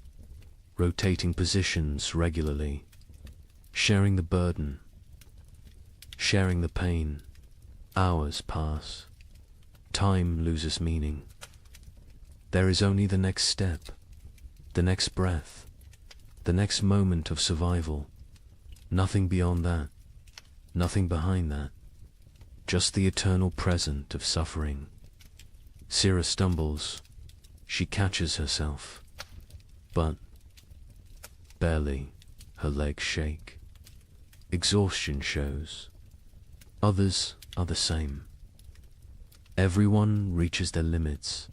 rotating positions regularly, sharing the burden, sharing the pain. Hours pass. Time loses meaning. There is only the next step, the next breath, the next moment of survival. Nothing beyond that, nothing behind that. Just the eternal present of suffering. Sira stumbles. She catches herself. But barely. Her legs shake. Exhaustion shows. Others are the same. Everyone reaches their limits,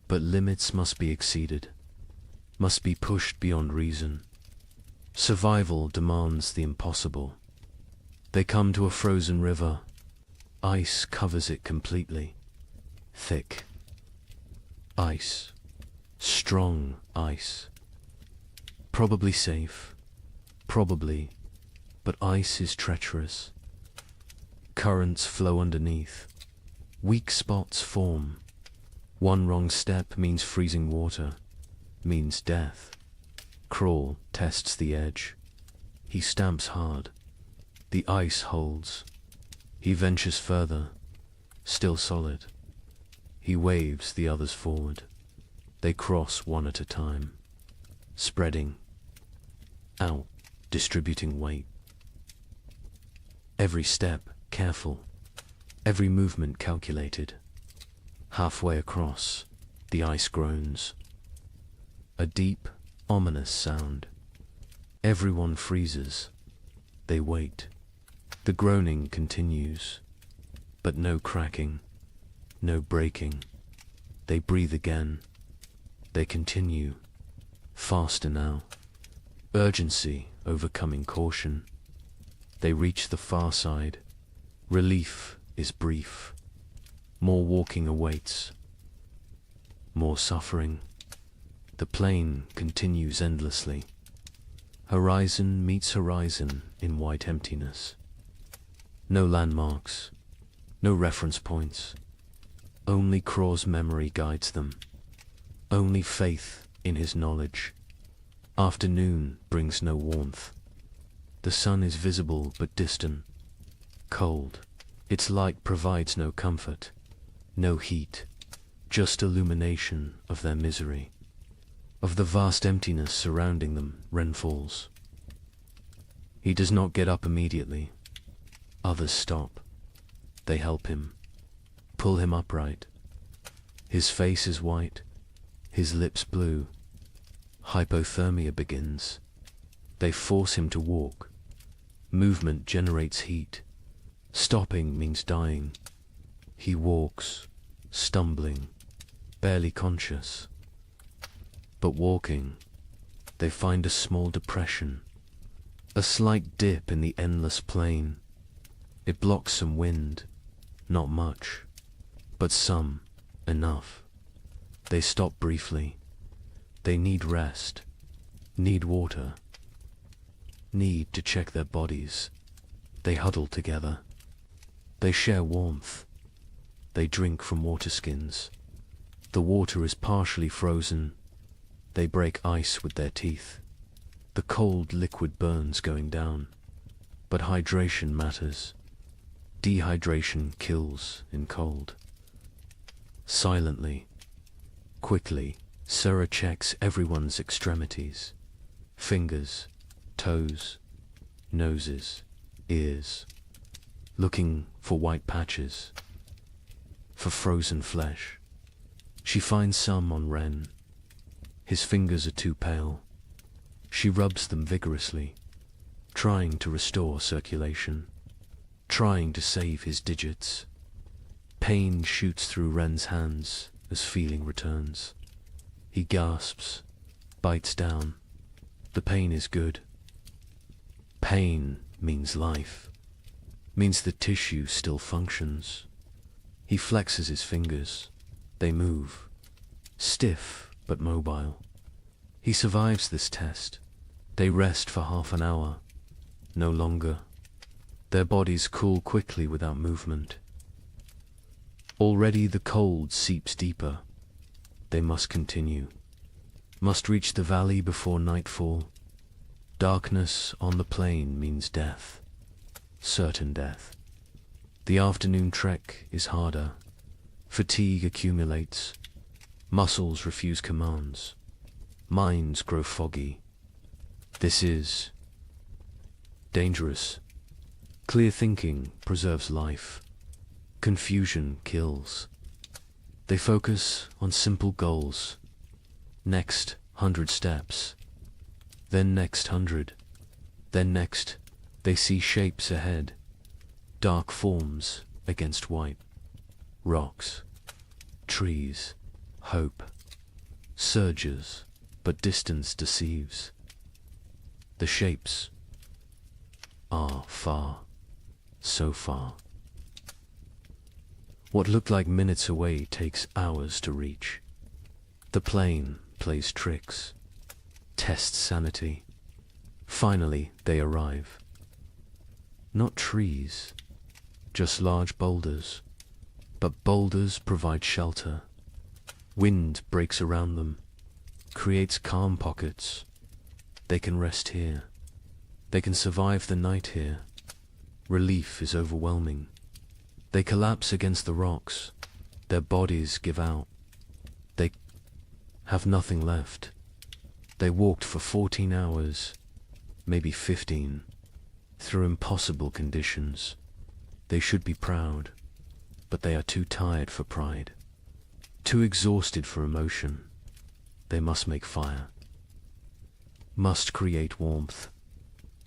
but limits must be exceeded, must be pushed beyond reason. Survival demands the impossible. They come to a frozen river. Ice covers it completely. Thick. Ice. Strong ice. Probably safe. Probably. But ice is treacherous. Currents flow underneath. Weak spots form. One wrong step means freezing water, means death. Crawl tests the edge. He stamps hard. The ice holds. He ventures further, still solid. He waves the others forward. They cross one at a time, spreading out, distributing weight. Every step careful, every movement calculated. Halfway across, the ice groans. A deep, ominous sound. Everyone freezes. They wait. The groaning continues, but no cracking, no breaking. They breathe again. They continue, faster now. Urgency overcoming caution. They reach the far side. Relief is brief. More walking awaits. More suffering. The plain continues endlessly. Horizon meets horizon in white emptiness. No landmarks, no reference points. Only Craw's memory guides them. Only faith in his knowledge. Afternoon brings no warmth. The sun is visible but distant, cold. Its light provides no comfort, no heat, just illumination of their misery. Of the vast emptiness surrounding them, Ren falls. He does not get up immediately. Others stop. They help him, pull him upright. His face is white, his lips blue. Hypothermia begins. They force him to walk. Movement generates heat. Stopping means dying. He walks, stumbling, barely conscious. But walking, they find a small depression, a slight dip in the endless plain. It blocks some wind, not much, but some, enough. They stop briefly. They need rest, need water, need to check their bodies. They huddle together. They share warmth. They drink from water skins. The water is partially frozen. They break ice with their teeth. The cold liquid burns going down. But hydration matters. Dehydration kills in cold. Silently, quickly, Sura checks everyone's extremities. Fingers, toes, noses, ears. Looking for white patches, for frozen flesh. She finds some on Ren. His fingers are too pale. She rubs them vigorously, trying to restore circulation, trying to save his digits. Pain shoots through Ren's hands as feeling returns. He gasps, bites down. The pain is good. Pain means life, means the tissue still functions. He flexes his fingers. They move, stiff but mobile. He survives this test. They rest for half an hour, no longer. Their bodies cool quickly without movement. Already the cold seeps deeper. They must continue. Must reach the valley before nightfall. Darkness on the plain means death. Certain death. The afternoon trek is harder. Fatigue accumulates. Muscles refuse commands. Minds grow foggy. This is dangerous. Clear thinking preserves life. Confusion kills. They focus on simple goals. Next 100 steps. Then next 100. Then next, they see shapes ahead. Dark forms against white. Rocks. Trees. Hope. Surges, but distance deceives. The shapes are far. So far. What looked like minutes away takes hours to reach. The plane plays tricks, tests sanity. Finally, they arrive. Not trees, just large boulders. But boulders provide shelter. Wind breaks around them, creates calm pockets. They can rest here. They can survive the night here. Relief is overwhelming. They collapse against the rocks. Their bodies give out. They have nothing left. They walked for 14 hours, maybe 15, through impossible conditions. They should be proud, but they are too tired for pride, too exhausted for emotion. They must make fire, must create warmth,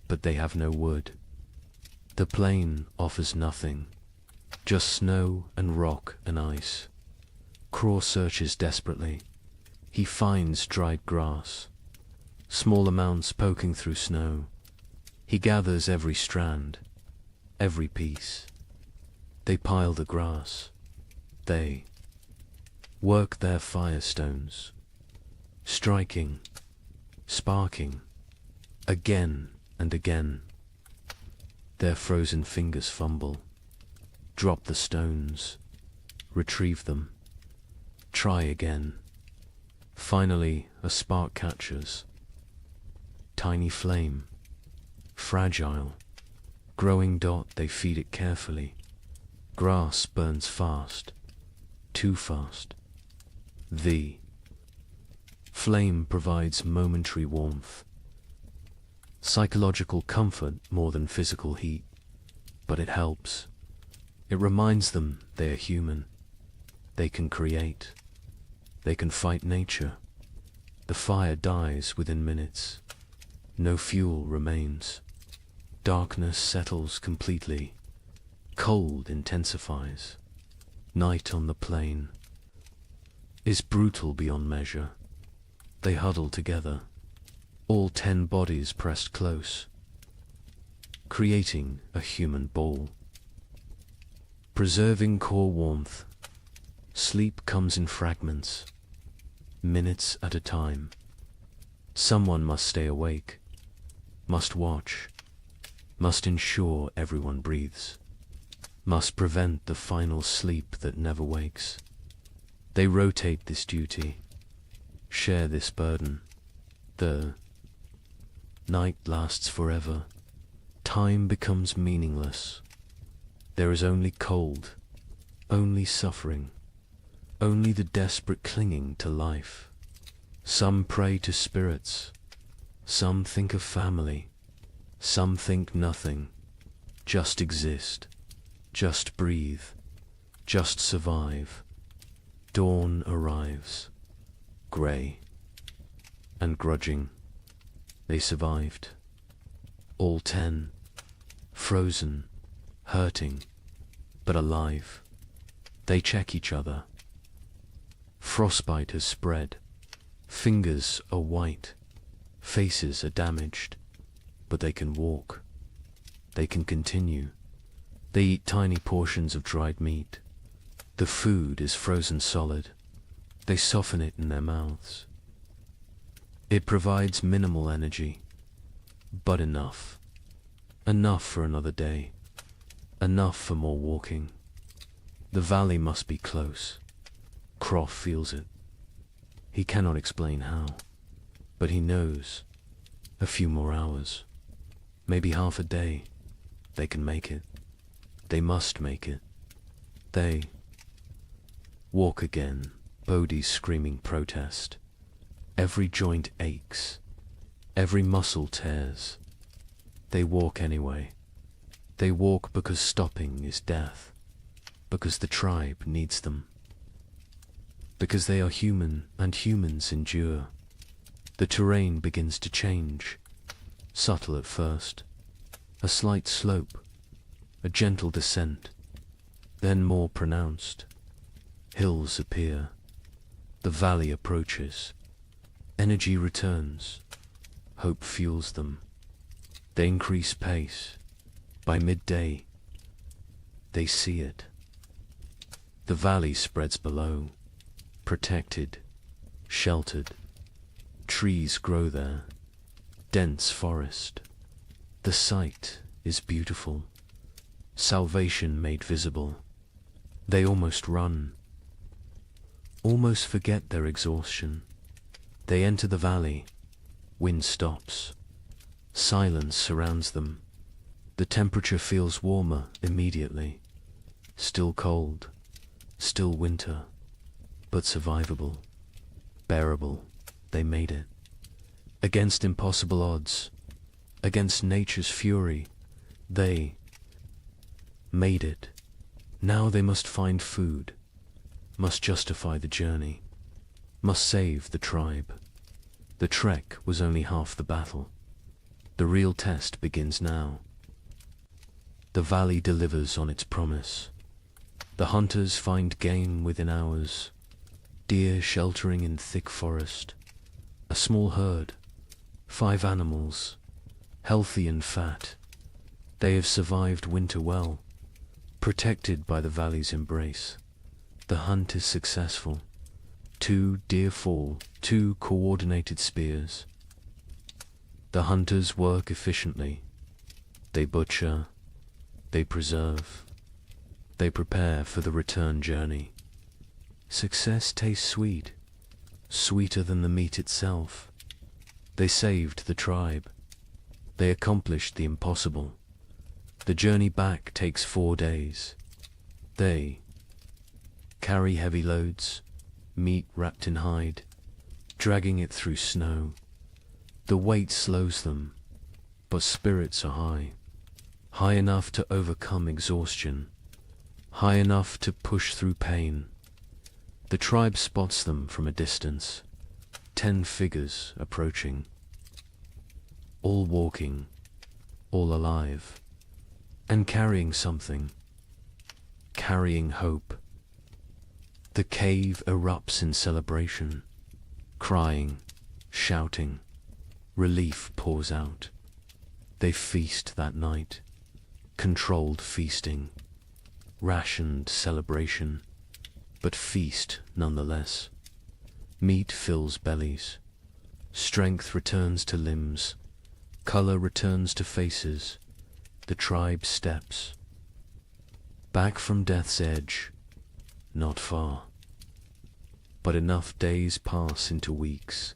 but they have no wood. The plain offers nothing, just snow and rock and ice. Craw searches desperately. He finds dried grass, small amounts poking through snow. He gathers every strand, every piece. They pile the grass. They work their firestones, striking, sparking, again and again. Their frozen fingers fumble, drop the stones, retrieve them, try again. Finally, a spark catches. Tiny flame, fragile, growing dot, they feed it carefully. Grass burns fast, too fast. The flame provides momentary warmth, psychological comfort more than physical heat, but it helps. It reminds them they are human. They can create. They can fight nature. The fire dies within minutes. No fuel remains. Darkness settles completely. Cold intensifies. Night on the plain is brutal beyond measure. They huddle together, all 10 bodies pressed close, creating a human ball. Preserving core warmth, sleep comes in fragments, minutes at a time. Someone must stay awake, must watch, must ensure everyone breathes, must prevent the final sleep that never wakes. They rotate this duty, share this burden. The night lasts forever. Time becomes meaningless. There is only cold, only suffering, only the desperate clinging to life. Some pray to spirits, some think of family, some think nothing. Just exist, just breathe, just survive. Dawn arrives, grey and grudging. They survived. All 10, frozen, hurting, but alive. They check each other. Frostbite has spread. Fingers are white. Faces are damaged. But they can walk. They can continue. They eat tiny portions of dried meat. The food is frozen solid. They soften it in their mouths. It provides minimal energy, but enough. Enough for another day. Enough for more walking. The valley must be close. Croft feels it. He cannot explain how, but he knows. A few more hours, maybe half a day, they can make it. They must make it. They walk again, Bodhi's screaming protest. Every joint aches, every muscle tears. They walk anyway. They walk because stopping is death, because the tribe needs them, because they are human and humans endure. The terrain begins to change, subtle at first, a slight slope, a gentle descent, then more pronounced. Hills appear, the valley approaches, energy returns, hope fuels them. They increase pace. By midday, they see it. The valley spreads below, protected, sheltered. Trees grow there, dense forest. The sight is beautiful, salvation made visible. They almost run, almost forget their exhaustion. They enter the valley, wind stops, silence surrounds them. The temperature feels warmer immediately, still cold, still winter, but survivable, bearable. They made it. Against impossible odds, against nature's fury, they made it. Now they must find food, must justify the journey, must save the tribe. The trek was only half the battle. The real test begins now. The valley delivers on its promise. The hunters find game within hours, deer sheltering in thick forest. A small herd, 5 animals, healthy and fat. They have survived winter well, protected by the valley's embrace. The hunt is successful. 2 deer fall, 2 coordinated spears. The hunters work efficiently. They butcher, they preserve, they prepare for the return journey. Success tastes sweet, sweeter than the meat itself. They saved the tribe. They accomplished the impossible. The journey back takes 4 days. They carry heavy loads, meat wrapped in hide, dragging it through snow. The weight slows them, but spirits are high, high enough to overcome exhaustion, high enough to push through pain. The tribe spots them from a distance, 10 figures approaching, all walking, all alive, and carrying something, carrying hope. The cave erupts in celebration, crying, shouting, relief pours out. They feast that night, controlled feasting, rationed celebration, but feast nonetheless. Meat fills bellies, strength returns to limbs, color returns to faces. The tribe steps back from death's edge, not far, but enough days pass into weeks.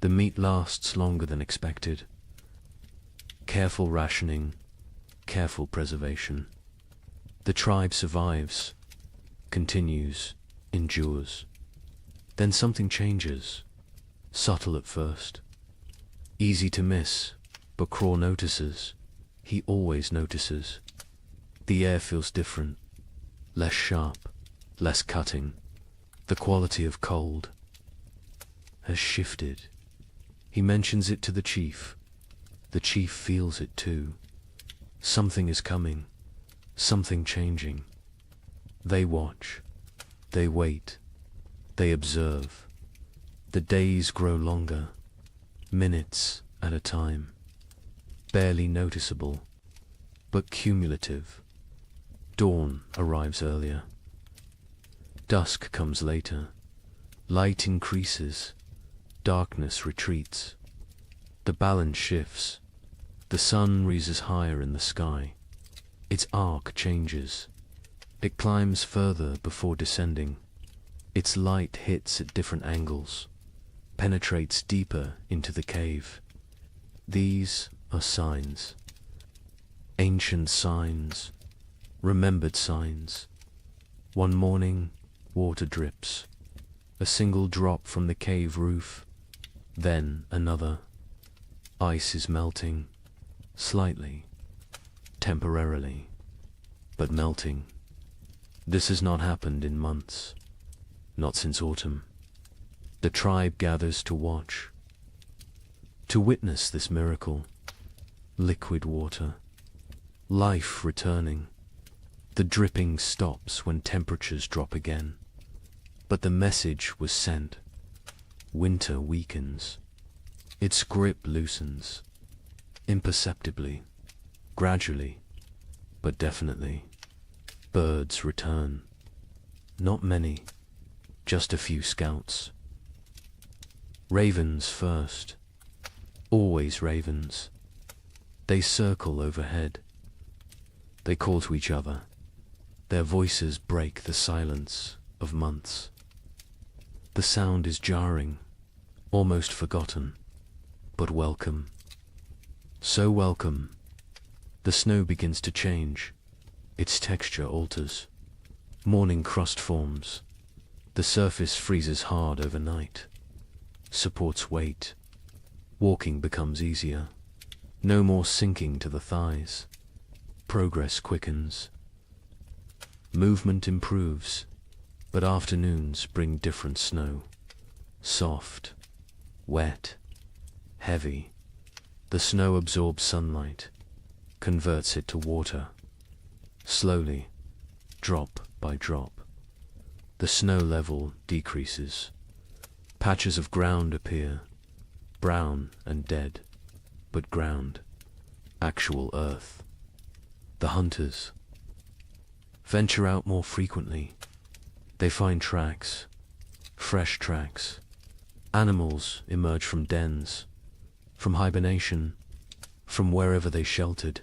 The meat lasts longer than expected. Careful rationing, careful preservation. The tribe survives, continues, endures. Then something changes, subtle at first, easy to miss, but Craw notices. He always notices. The air feels different, less sharp, less cutting. The quality of cold has shifted. He mentions it to the chief. The chief feels it too. Something is coming, something changing. They watch, they wait, they observe. The days grow longer, minutes at a time, barely noticeable, but cumulative. Dawn arrives earlier. Dusk comes later. Light increases, darkness retreats. The balance shifts. The sun rises higher in the sky. Its arc changes. It climbs further before descending. Its light hits at different angles, penetrates deeper into the cave. These are signs. Ancient signs, remembered signs. One morning, water drips. A single drop from the cave roof, then another. Ice is melting, slightly, temporarily, but melting. This has not happened in months, not since autumn. The tribe gathers to watch, to witness this miracle. Liquid water, life returning. The dripping stops when temperatures drop again. But the message was sent. Winter weakens. Its grip loosens. Imperceptibly, gradually, but definitely. Birds return. Not many, just a few scouts. Ravens first. Always ravens. They circle overhead. They call to each other. Their voices break the silence of months. The sound is jarring, almost forgotten, but welcome. So welcome. The snow begins to change. Its texture alters. Morning crust forms. The surface freezes hard overnight. Supports weight. Walking becomes easier. No more sinking to the thighs. Progress quickens. Movement improves, but afternoons bring different snow. Soft, wet, heavy. The snow absorbs sunlight, converts it to water. Slowly, drop by drop, the snow level decreases. Patches of ground appear, brown and dead, but ground, actual earth. The hunters venture out more frequently. They find tracks, fresh tracks. Animals emerge from dens, from hibernation, from wherever they sheltered.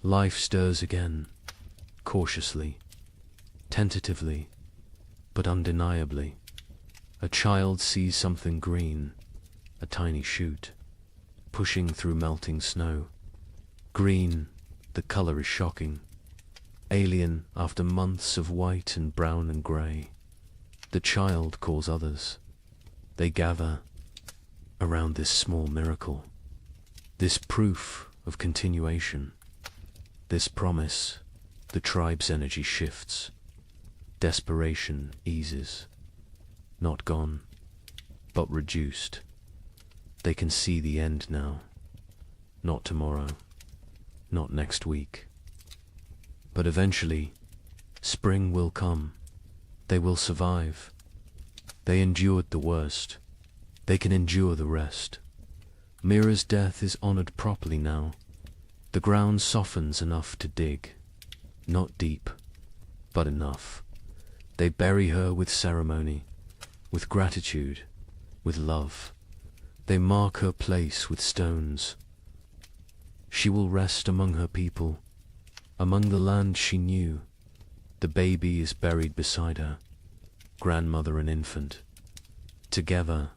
Life stirs again, cautiously, tentatively, but undeniably. A child sees something green, a tiny shoot, pushing through melting snow. Green, the color is shocking. Alien after months of white and brown and grey. The child calls others. They gather around this small miracle, this proof of continuation, this promise. The tribe's energy shifts. Desperation eases. Not gone, but reduced. They can see the end now. Not tomorrow, not next week. But eventually, spring will come. They will survive. They endured the worst. They can endure the rest. Mira's death is honored properly now. The ground softens enough to dig. Not deep, but enough. They bury her with ceremony, with gratitude, with love. They mark her place with stones. She will rest among her people, among the land she knew. The baby is buried beside her, grandmother and infant. Together,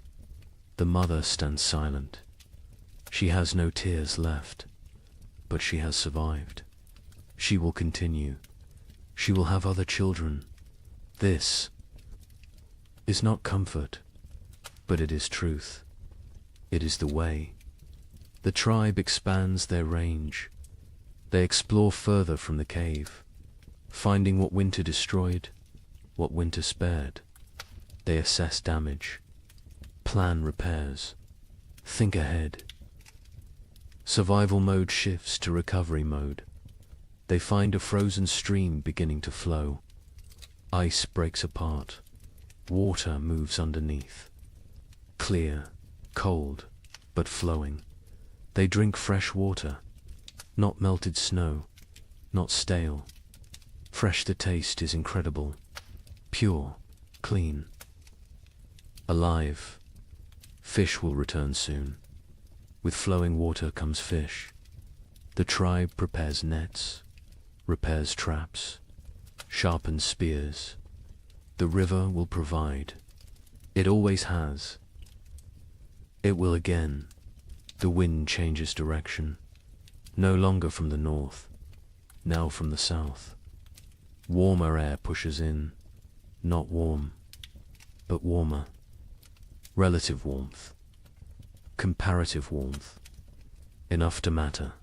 the mother stands silent. She has no tears left, but she has survived. She will continue. She will have other children. This is not comfort, but it is truth. It is the way. The tribe expands their range. They explore further from the cave, finding what winter destroyed, what winter spared. They assess damage, plan repairs, think ahead. Survival mode shifts to recovery mode. They find a frozen stream beginning to flow. Ice breaks apart. Water moves underneath. Clear, cold, but flowing. They drink fresh water, not melted snow, not stale. Fresh, the taste is incredible. Pure, clean. Alive. Fish will return soon. With flowing water comes fish. The tribe prepares nets, repairs traps, sharpened spears. The river will provide. It always has. It will again. The wind changes direction, no longer from the north, now from the south. Warmer air pushes in, not warm, but warmer. Relative warmth, comparative warmth, enough to matter.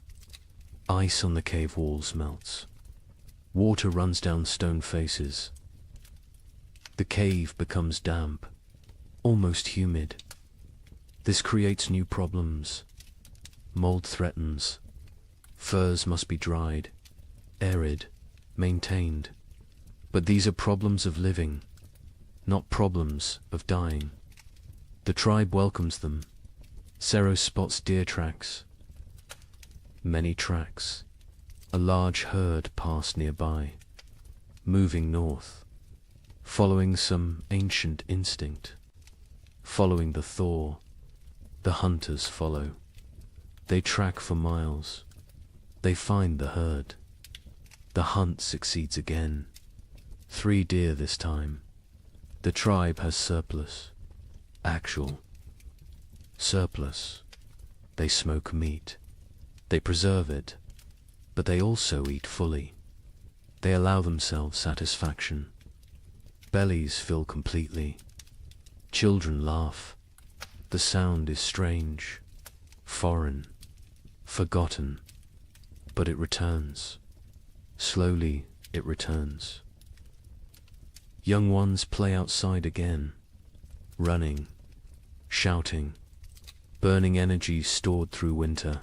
Ice on the cave walls melts. Water runs down stone faces. The cave becomes damp, almost humid. This creates new problems. Mold threatens. Furs must be dried, arid, maintained. But these are problems of living, not problems of dying. The tribe welcomes them. Sero spots deer tracks. Many tracks. A large herd pass nearby, moving north, following some ancient instinct. Following the thaw, the hunters follow. They track for miles. They find the herd. The hunt succeeds again. 3 deer this time. The tribe has surplus. Actual. Surplus. They smoke meat. They preserve it. But they also eat fully. They allow themselves satisfaction. Bellies fill completely. Children laugh. The sound is strange, foreign, forgotten, but it returns. Slowly it returns. Young ones play outside again, running, shouting, burning energy stored through winter.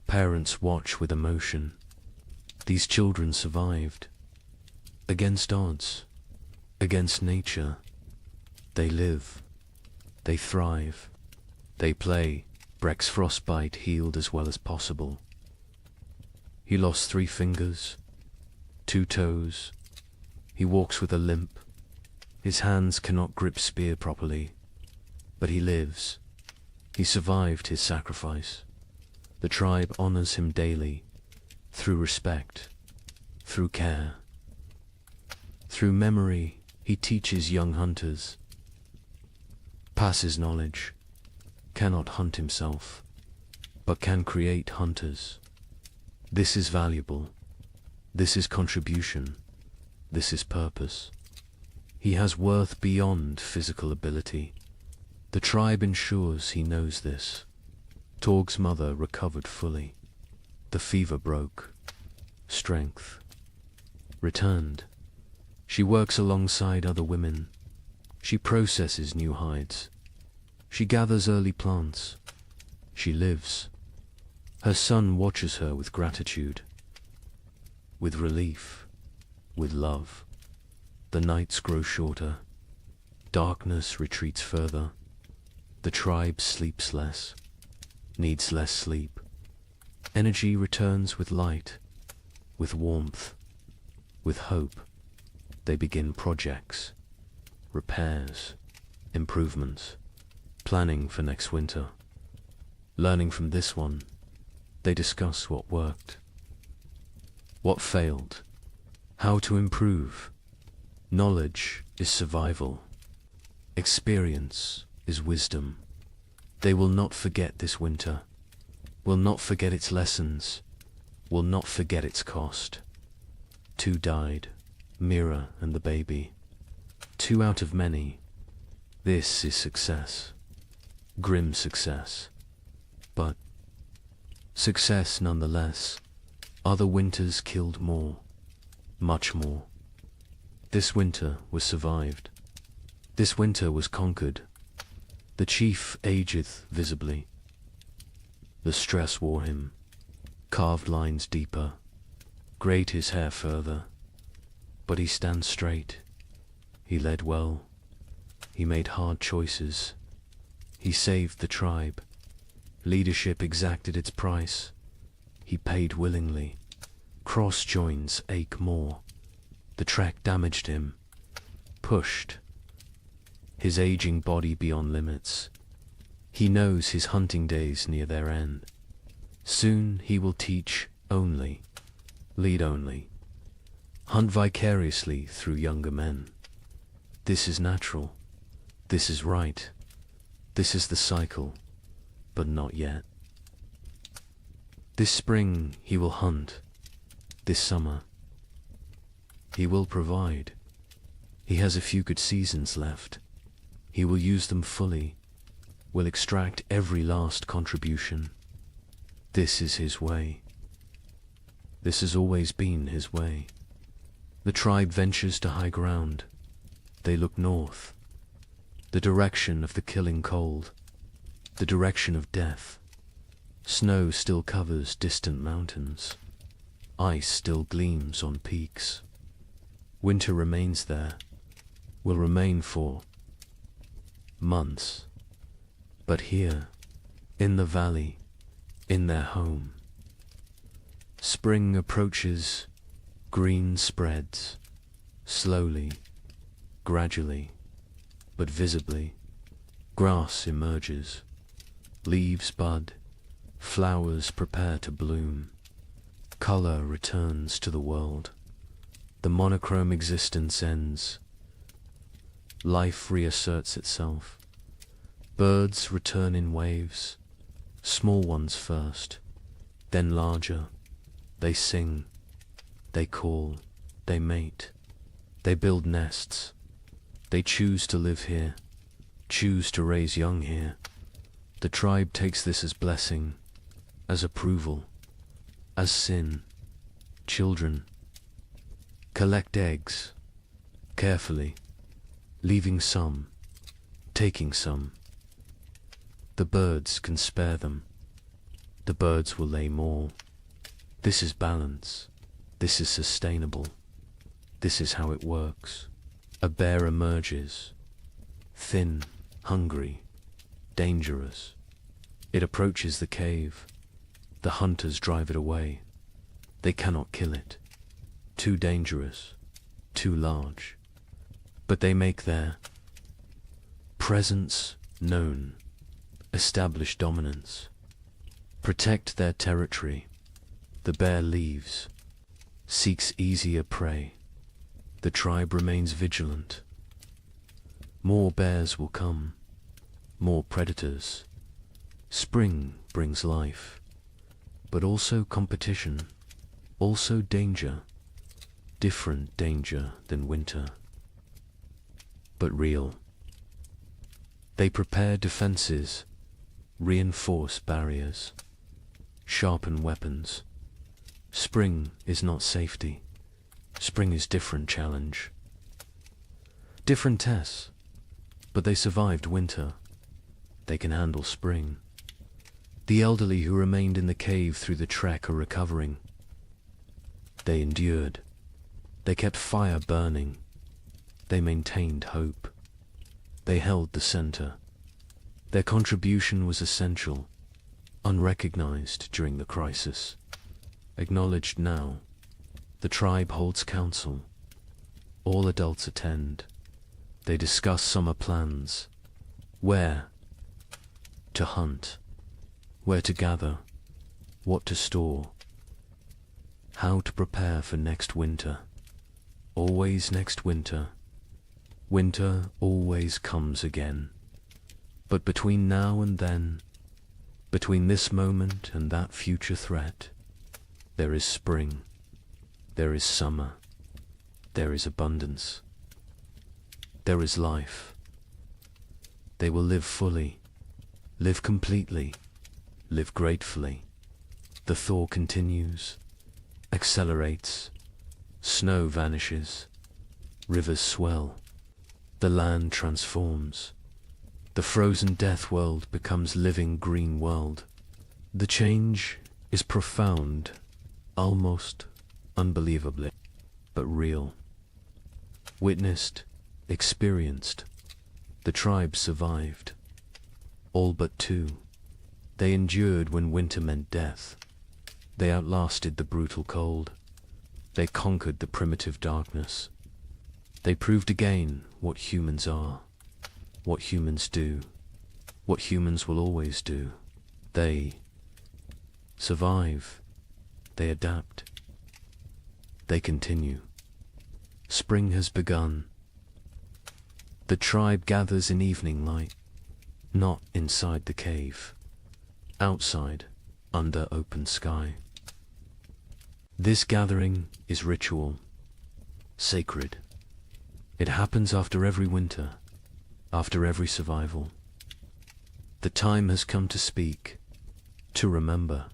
Parents watch with emotion. These children survived. Against odds, against nature, they live. They thrive. They play. Breck's frostbite healed as well as possible. He lost 3 fingers, 2 toes. He walks with a limp. His hands cannot grip spear properly. But he lives. He survived his sacrifice. The tribe honors him daily, through respect, through care. Through memory, he teaches young hunters. Passes knowledge, cannot hunt himself, but can create hunters. This is valuable. This is contribution. This is purpose. He has worth beyond physical ability. The tribe ensures he knows this. Torg's mother recovered fully. The fever broke. Strength returned. She works alongside other women. She processes new hides. She gathers early plants. She lives. Her son watches her with gratitude, with relief, with love. The nights grow shorter. Darkness retreats further. The tribe sleeps less, needs less sleep. Energy returns with light, with warmth, with hope. They begin projects, repairs, improvements, planning for next winter. Learning from this one, they discuss what worked, what failed, how to improve. Knowledge is survival. Experience is wisdom. They will not forget this winter, will not forget its lessons, will not forget its cost. 2 died, Mira and the baby. 2 out of many. This is success. Grim success. But success nonetheless. Other winters killed more, much more. This winter was survived. This winter was conquered. The chief ageth visibly. The stress wore him. Carved lines deeper. Grayed his hair further. But he stands straight. He led well. He made hard choices. He saved the tribe. Leadership exacted its price. He paid willingly. Cross joins ache more. The trek damaged him. Pushed. His aging body beyond limits. He knows his hunting days near their end. Soon he will teach only, lead only. hunt vicariously through younger men. This is natural. This is right. This is the cycle, but not yet. This spring he will hunt. This summer he will provide. He has a few good seasons left. He will use them fully, will extract every last contribution. This is his way. This has always been his way. The tribe ventures to high ground. They look north, the direction of the killing cold, the direction of death. Snow still covers distant mountains. Ice still gleams on peaks. Winter remains there, will remain for months. But here, in the valley, in their home, spring approaches, green spreads, slowly, gradually, but visibly. Grass emerges, leaves bud, flowers prepare to bloom. Color returns to the world. The monochrome existence ends. Life reasserts itself. Birds return in waves, small ones first, then larger. They sing, they call, they mate, they build nests. They choose to live here, choose to raise young here. The tribe takes this as blessing, as approval, as sin. Children collect eggs, carefully, leaving some, taking some. The birds can spare them. The birds will lay more. This is balance. This is sustainable. This is how it works. A bear emerges, thin, hungry, dangerous. It approaches the cave. The hunters drive it away. They cannot kill it. Too dangerous, too large. But they make their presence known, establish dominance, protect their territory. The bear leaves, seeks easier prey. The tribe remains vigilant. More bears will come, more predators. Spring brings life, but also competition, also danger, different danger than winter, but real. They prepare defenses, reinforce barriers, sharpen weapons. Spring is not safety. Spring is different challenge. Different tests, but they survived winter. They can handle spring. The elderly who remained in the cave through the trek are recovering. They endured. They kept fire burning. They maintained hope. They held the center. Their contribution was essential, unrecognized during the crisis, acknowledged now. The tribe holds council. All adults attend. They discuss summer plans. Where to hunt, where to gather, what to store, how to prepare for next winter. Always next winter. Winter always comes again. But between now and then, between this moment and that future threat, there is spring, there is summer, there is abundance, there is life. They will live fully, live completely, live gratefully. The thaw continues, accelerates, snow vanishes, rivers swell, the land transforms. The frozen death world becomes living green world. The change is profound, almost unbelievably, but real. Witnessed, experienced. The tribe survived. All but two. They endured when winter meant death. They outlasted the brutal cold. They conquered the primitive darkness. They proved again what humans are, what humans do, what humans will always do. They survive. They adapt. They continue. Spring has begun. The tribe gathers in evening light, not inside the cave, outside, under open sky. This gathering is ritual, sacred. It happens after every winter, after every survival. The time has come to speak, to remember,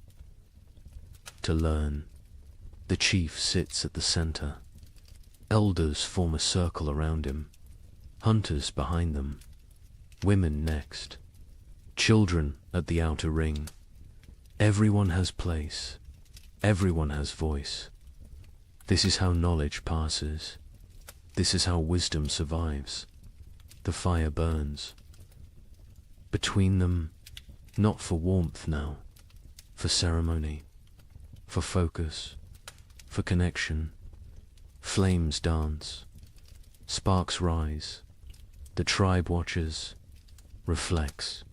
to learn. The chief sits at the center. Elders form a circle around him, hunters behind them, women next, children at the outer ring. Everyone has place, everyone has voice. This is how knowledge passes. This is how wisdom survives. The fire burns. Between them, not for warmth now, for ceremony, for focus, for connection. Flames dance, sparks rise. The tribe watches, reflects,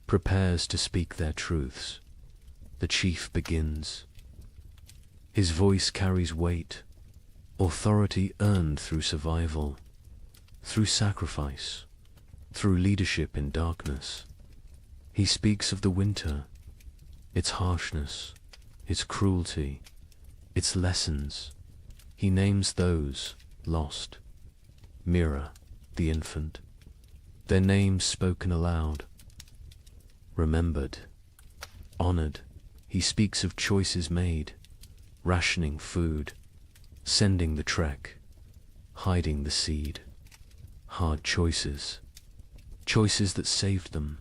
prepares to speak their truths. The chief begins. His voice carries weight, authority earned through survival, through sacrifice, through leadership in darkness. He speaks of the winter, its harshness, its cruelty, its lessons. He names those lost. Mira, the infant, their names spoken aloud, remembered, honored. He speaks of choices made, rationing food, sending the trek, hiding the seed. Hard choices, choices that saved them,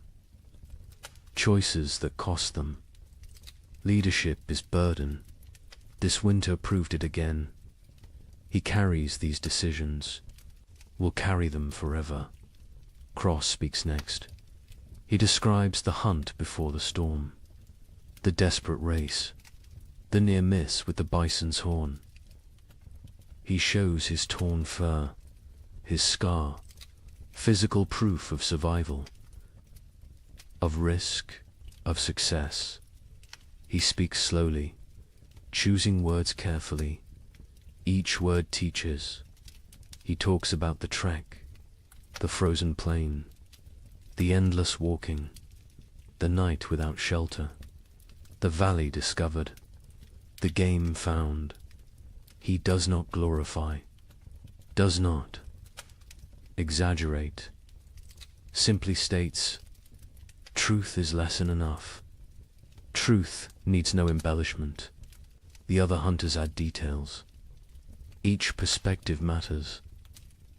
choices that cost them. Leadership is burden. This winter proved it again. He carries these decisions, will carry them forever. Cross speaks next. He describes the hunt before the storm, the desperate race, the near miss with the bison's horn. He shows his torn fur, his scar, physical proof of survival, of risk, of success. He speaks slowly, choosing words carefully. Each word teaches. He talks about the trek, the frozen plain, the endless walking, the night without shelter, the valley discovered, the game found. He does not glorify, does not exaggerate, simply states, truth is lesson enough. Truth needs no embellishment. The other hunters add details. Each perspective matters.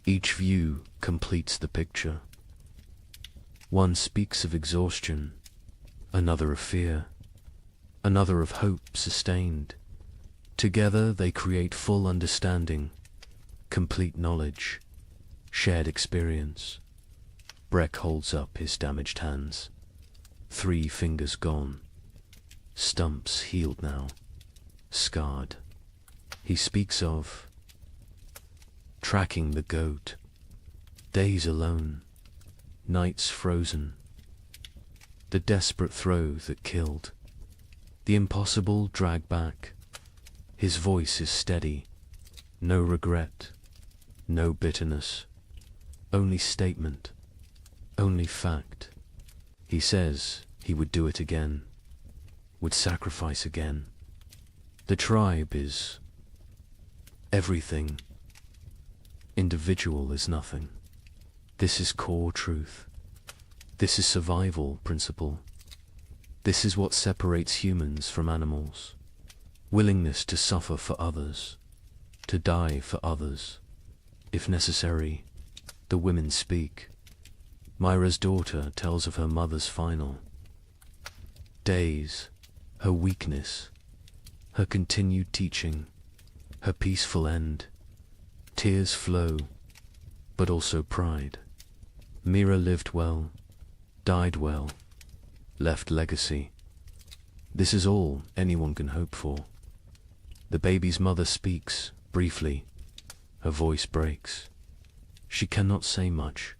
Each view completes the picture. One speaks of exhaustion, another of fear, another of hope sustained. Together they create full understanding, complete knowledge, shared experience. Breck holds up his damaged hands. 3 fingers gone. Stumps healed now, scarred. He speaks of tracking the goat, days alone, nights frozen, the desperate throw that killed, the impossible drag back. His voice is steady, no regret, no bitterness, only statement, only fact. He says he would do it again, would sacrifice again. The tribe is everything. Individual is nothing. This is core truth. This is survival principle. This is what separates humans from animals. Willingness to suffer for others, to die for others. If necessary, the women speak. Myra's daughter tells of her mother's final days, her weakness, her continued teaching, her peaceful end. Tears flow, but also pride. Mira lived well, died well, left legacy. This is all anyone can hope for. The baby's mother speaks, briefly. Her voice breaks. She cannot say much,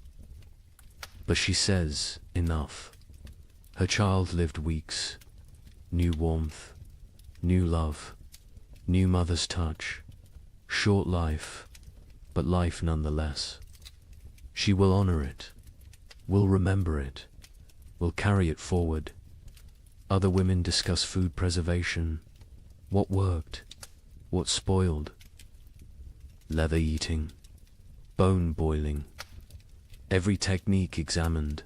but she says enough. Her child lived weeks, new warmth, new love, new mother's touch, short life, but life nonetheless. She will honor it, will remember it, will carry it forward. Other women discuss food preservation, what worked, what spoiled, leather eating, bone boiling, every technique examined,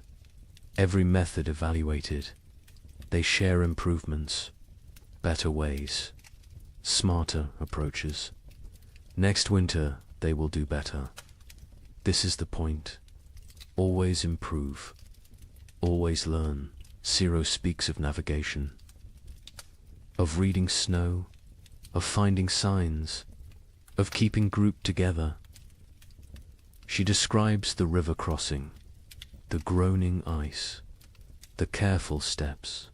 every method evaluated. They share improvements, better ways, smarter approaches. Next winter, they will do better. This is the point. Always improve. Always learn. Ciro speaks of navigation, of reading snow, of finding signs, of keeping group together. She describes the river crossing, the groaning ice, the careful steps.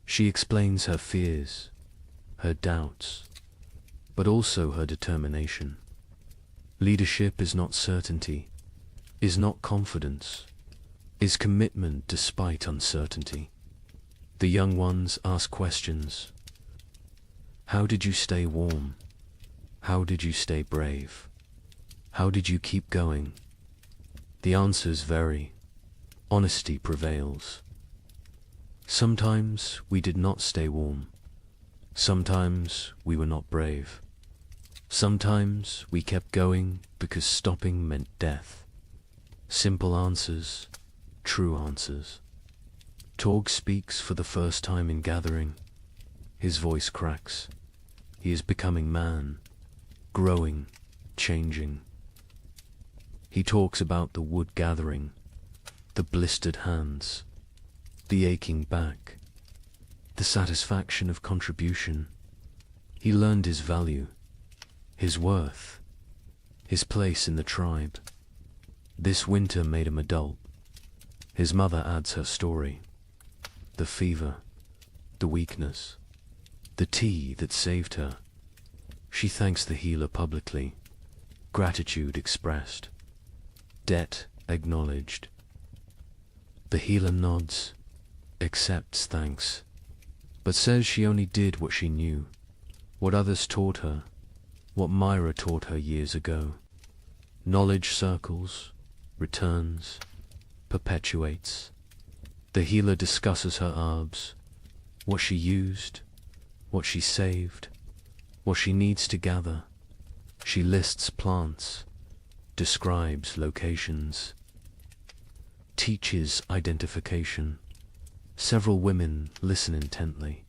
She explains her fears, her doubts, but also her determination. Leadership is not certainty, is not confidence, is commitment despite uncertainty. The young ones ask questions. How did you stay warm? How did you stay brave? How did you keep going? The answers vary. Honesty prevails. Sometimes we did not stay warm. Sometimes we were not brave. Sometimes we kept going because stopping meant death. Simple answers, true answers. Torg speaks for the first time in gathering. His voice cracks. He is becoming man, growing, changing. He talks about the wood gathering, the blistered hands, the aching back, the satisfaction of contribution. He learned his value, his worth, his place in the tribe. This winter made him adult. His mother adds her story. The fever, the weakness, the tea that saved her. She thanks the healer publicly. Gratitude expressed. Debt acknowledged. The healer nods, accepts thanks, but says she only did what she knew, what others taught her, what Myra taught her years ago. Knowledge circles, returns, perpetuates. The healer discusses her herbs, what she used, what she saved, what she needs to gather. She lists plants, describes locations, teaches identification. Several women listen intently.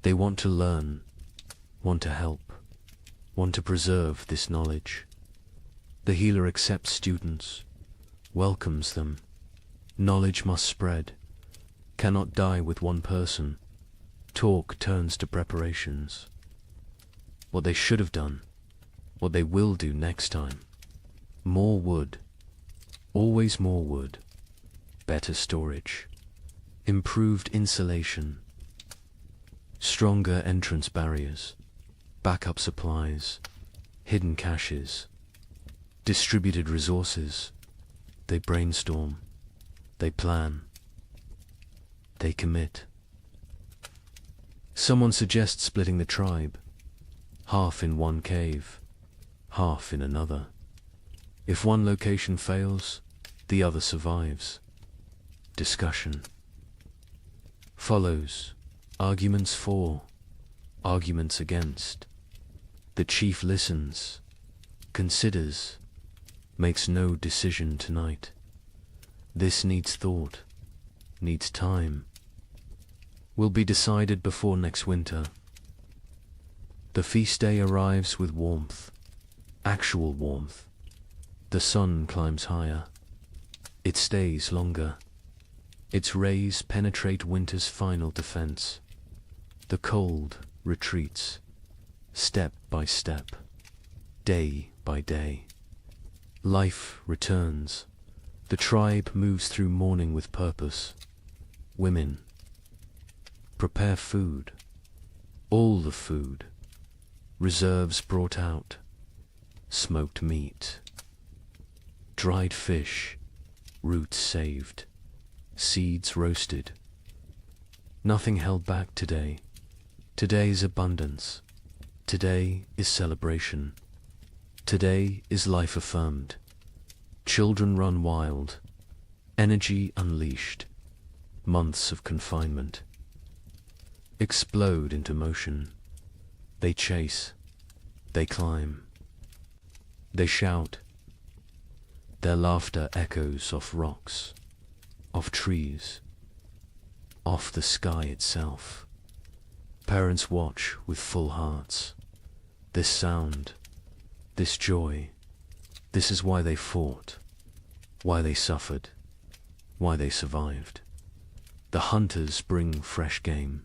They want to learn, want to help, want to preserve this knowledge. The healer accepts students, welcomes them. Knowledge must spread, cannot die with one person. Talk turns to preparations. What they should have done, what they will do next time. More wood, always more wood. Better storage, improved insulation, stronger entrance barriers, backup supplies, hidden caches, distributed resources. They brainstorm, they plan, they commit. Someone suggests splitting the tribe, half in one cave, half in another. If one location fails, the other survives. Discussion follows. Arguments for, arguments against. The chief listens, considers, makes no decision tonight. This needs thought, needs time. Will be decided before next winter. The feast day arrives with warmth, actual warmth. The sun climbs higher. It stays longer. Its rays penetrate winter's final defense. The cold retreats, step by step, day by day. Life returns. The tribe moves through mourning with purpose. Women prepare food, all the food, reserves brought out, smoked meat, dried fish, roots saved, seeds roasted. Nothing held back today. Today is abundance. Today is celebration. Today is life affirmed. Children run wild, energy unleashed, months of confinement explode into motion. They chase, they climb, they shout. Their laughter echoes off rocks, off trees, off the sky itself. Parents watch with full hearts. This sound, this joy, this is why they fought, why they suffered, why they survived. The hunters bring fresh game,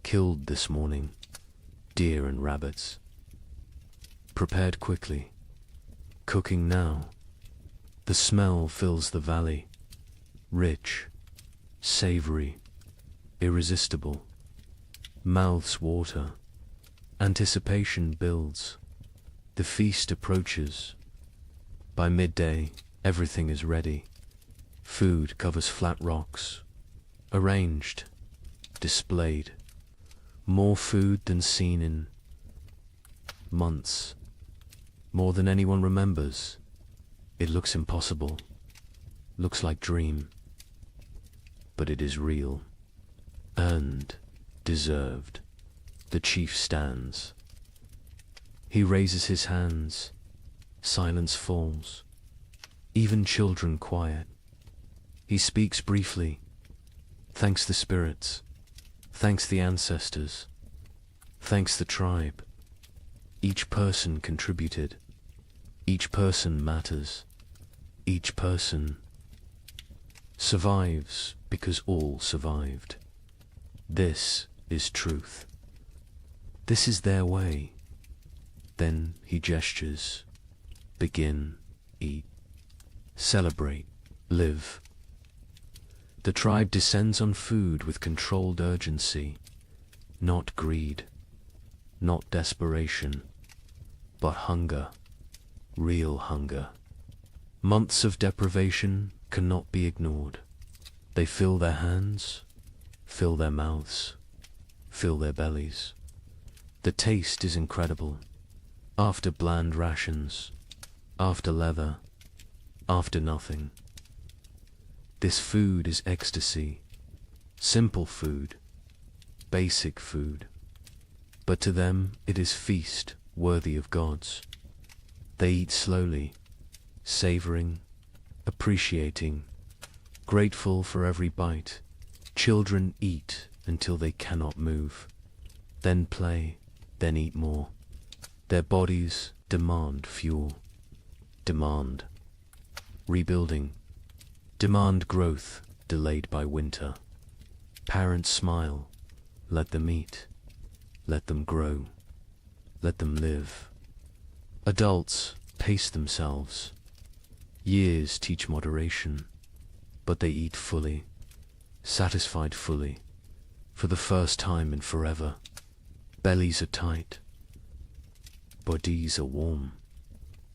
killed this morning, deer and rabbits. Prepared quickly, cooking now. The smell fills the valley, rich, savory, irresistible. Mouths water, anticipation builds. The feast approaches. By midday, everything is ready. Food covers flat rocks, arranged, displayed. More food than seen in months, more than anyone remembers. It looks impossible, looks like dream, but it is real, earned, deserved. The chief stands. He raises his hands, silence falls, even children quiet. He speaks briefly, thanks the spirits, thanks the ancestors, thanks the tribe. Each person contributed, each person matters, each person survives because all survived. This is truth. This is their way. Then he gestures. Begin, eat, celebrate, live. The tribe descends on food with controlled urgency, not greed, not desperation, but hunger, real hunger. Months of deprivation cannot be ignored. They fill their hands, fill their mouths, fill their bellies. The taste is incredible. After bland rations, after leather, after nothing. This food is ecstasy, simple food, basic food. But to them it is feast worthy of gods. They eat slowly, savoring, appreciating, grateful for every bite. Children eat until they cannot move, then play, then eat more. Their bodies demand fuel, demand rebuilding, demand growth delayed by winter. Parents smile, let them eat, let them grow, let them live. Adults pace themselves. Years teach moderation, but they eat fully, satisfied fully, for the first time in forever. Bellies are tight, bodies are warm,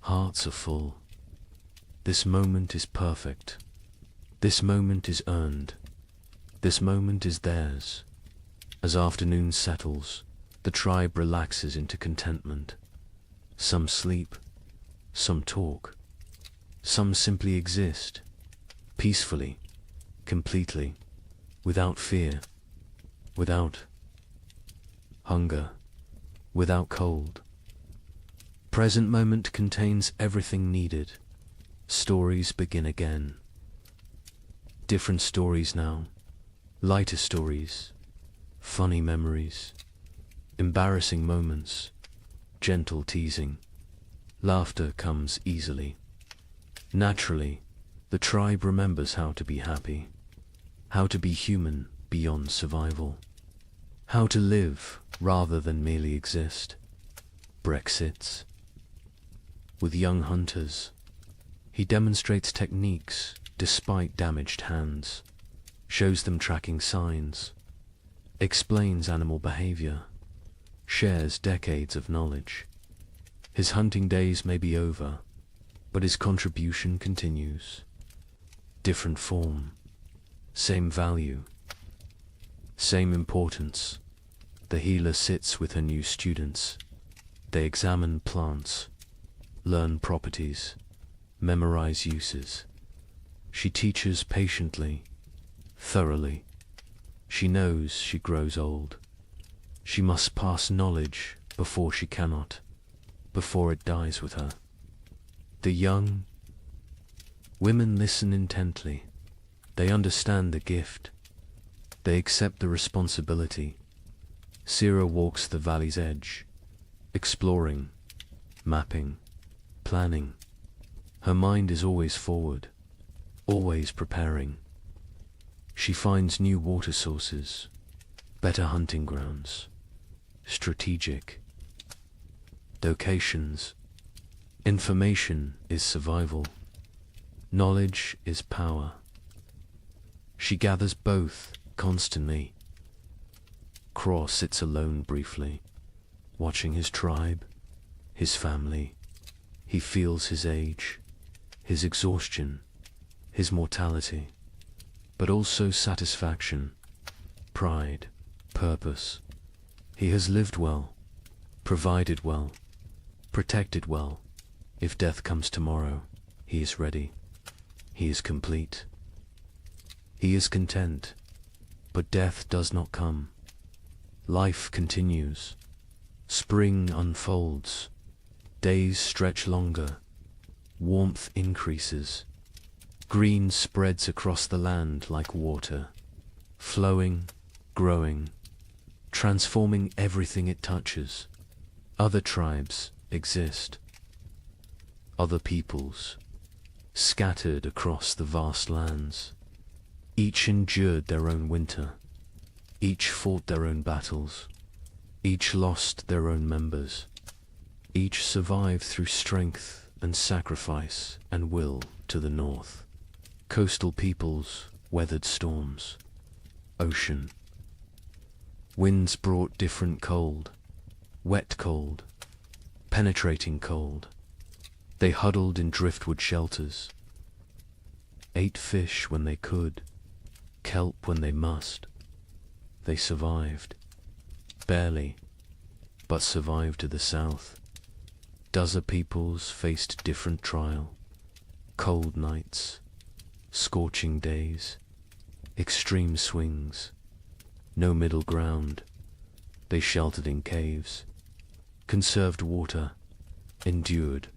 hearts are full. This moment is perfect. This moment is earned. This moment is theirs. As afternoon settles, the tribe relaxes into contentment. Some sleep, some talk, some simply exist, peacefully, completely, without fear, without hunger, without cold. Present moment contains everything needed. Stories begin again. Different stories now, lighter stories, funny memories, embarrassing moments, gentle teasing. Laughter comes easily. Naturally, the tribe remembers how to be happy, how to be human beyond survival, how to live rather than merely exist. Brexits. With young hunters, he demonstrates techniques despite damaged hands, shows them tracking signs, explains animal behavior, shares decades of knowledge. His hunting days may be over, but his contribution continues. Different form, same value, same importance. The healer sits with her new students. They examine plants, learn properties, memorize uses. She teaches patiently, thoroughly. She knows she grows old. She must pass knowledge before she cannot, before it dies with her. The young women listen intently. They understand the gift. They accept the responsibility. Sira walks the valley's edge, exploring, mapping, planning. Her mind is always forward, always preparing. She finds new water sources, better hunting grounds, strategic locations. Information is survival. Knowledge is power. She gathers both constantly. Craw sits alone briefly, watching his tribe, his family. He feels his age, his exhaustion, his mortality, but also satisfaction, pride, purpose. He has lived well, provided well, protected well. If death comes tomorrow, he is ready. He is complete. He is content, but death does not come. Life continues. Spring unfolds. Days stretch longer. Warmth increases. Green spreads across the land like water, flowing, growing, transforming everything it touches. Other tribes exist. Other peoples, scattered across the vast lands. Each endured their own winter. Each fought their own battles. Each lost their own members. Each survived through strength and sacrifice and will to the north. Coastal peoples weathered storms. Ocean. Winds brought different cold. Wet cold. Penetrating cold. They huddled in driftwood shelters. Ate fish when they could. Kelp when they must. They survived. Barely, but survived to the south. Dozen peoples faced different trial. Cold nights, scorching days, extreme swings, no middle ground. They sheltered in caves, conserved water, endured.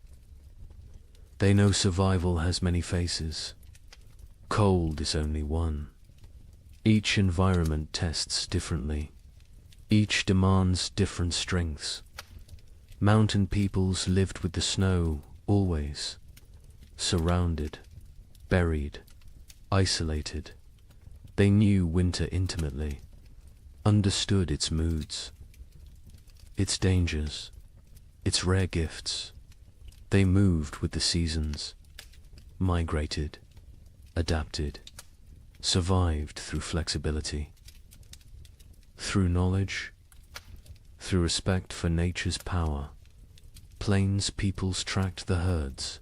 They know survival has many faces. Cold is only one. Each environment tests differently. Each demands different strengths. Mountain peoples lived with the snow, always. Surrounded, buried, isolated. They knew winter intimately, understood its moods, its dangers, its rare gifts. They moved with the seasons, migrated, adapted, survived through flexibility. Through knowledge, through respect for nature's power, plains peoples tracked the herds,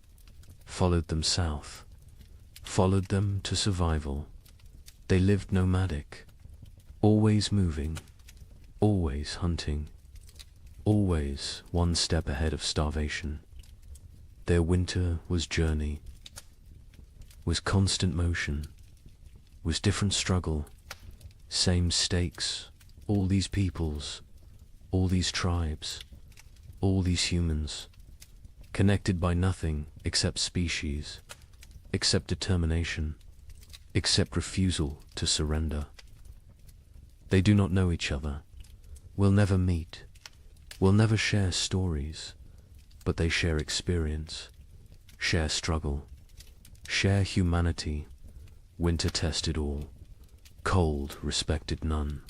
followed them south, followed them to survival. They lived nomadic, always moving, always hunting, always one step ahead of starvation. Their winter was journey, was constant motion, was different struggle, same stakes. All these peoples, all these tribes, all these humans, connected by nothing except species, except determination, except refusal to surrender. They do not know each other, will never meet, will never share stories, but they share experience, share struggle, share humanity. Winter tested all, cold respected none.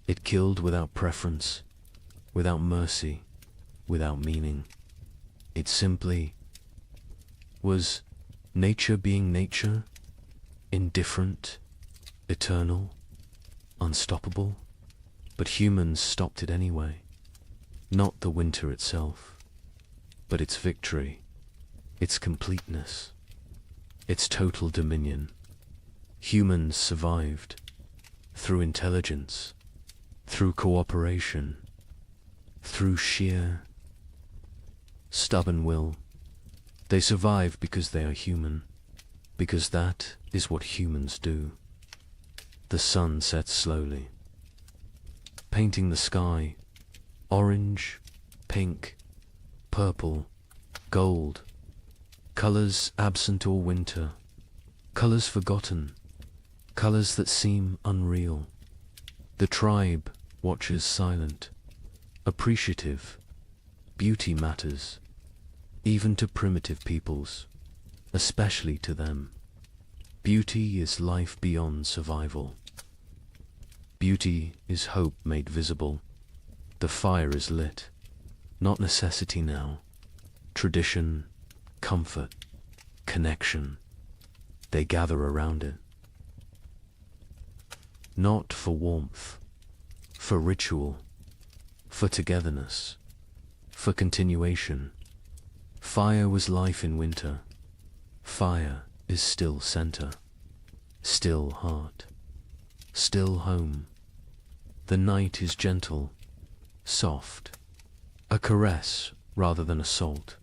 It killed without preference, without mercy, without meaning. It simply was nature being nature, indifferent, eternal, unstoppable, but humans stopped it anyway. Not the winter itself, but its victory, its completeness, its total dominion. Humans survived through intelligence, through cooperation, through sheer stubborn will, They survive because they are human, because that is what humans do. The sun sets slowly, painting the sky orange, pink, purple, gold, colors absent all winter, colors forgotten, colors that seem unreal. The tribe watches silent, appreciative. Beauty matters, even to primitive peoples, especially to them. Beauty is life beyond survival. Beauty is hope made visible. The fire is lit, not necessity now. Tradition, comfort, connection. They gather around it. Not for warmth, for ritual, for togetherness, for continuation. Fire was life in winter. Fire is still center, still heart, still home. The night is gentle, soft, a caress rather than assault.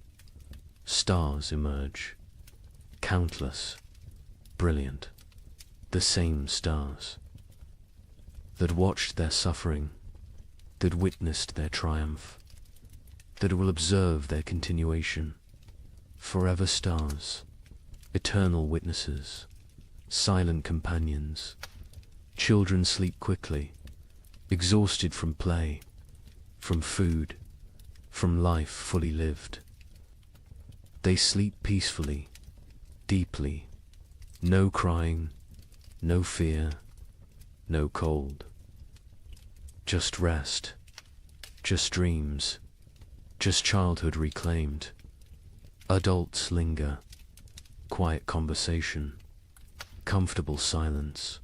Stars emerge, countless, brilliant, the same stars that watched their suffering, that witnessed their triumph, that will observe their continuation. Forever stars, eternal witnesses, silent companions. Children sleep quickly, exhausted from play, from food, from life fully lived. They sleep peacefully, deeply, no crying, no fear, no cold. Just rest, just dreams, just childhood reclaimed. Adults linger, quiet conversation, comfortable silence.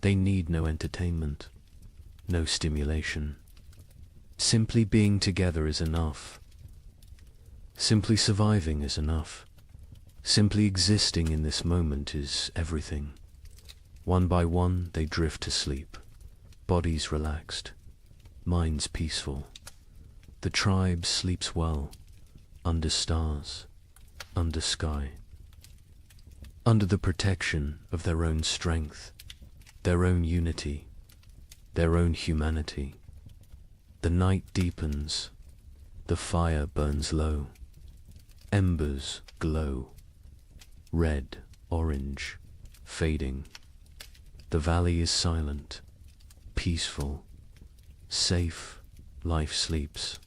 They need no entertainment, no stimulation. Simply being together is enough. Simply surviving is enough. Simply existing in this moment is everything. One by one they drift to sleep, bodies relaxed, minds peaceful. The tribe sleeps well, under stars, under sky, under the protection of their own strength, their own unity, their own humanity. The night deepens, the fire burns low, embers glow, red, orange, fading. The valley is silent, peaceful, safe. Life sleeps,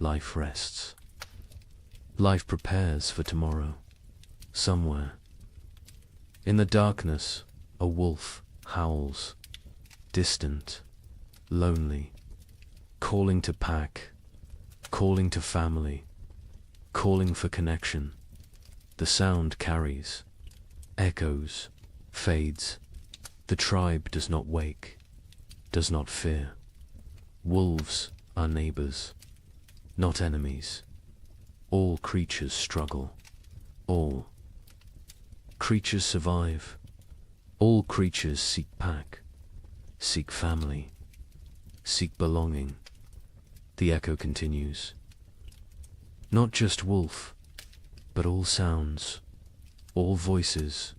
life rests. Life prepares for tomorrow, somewhere. In the darkness, a wolf howls, distant, lonely, calling to pack, calling to family, calling for connection. The sound carries, echoes, fades. The tribe does not wake, does not fear. Wolves are neighbors, not enemies. All creatures struggle. All creatures survive. All creatures seek pack, seek family, seek belonging. The echo continues. Not just wolf, but all sounds, all voices,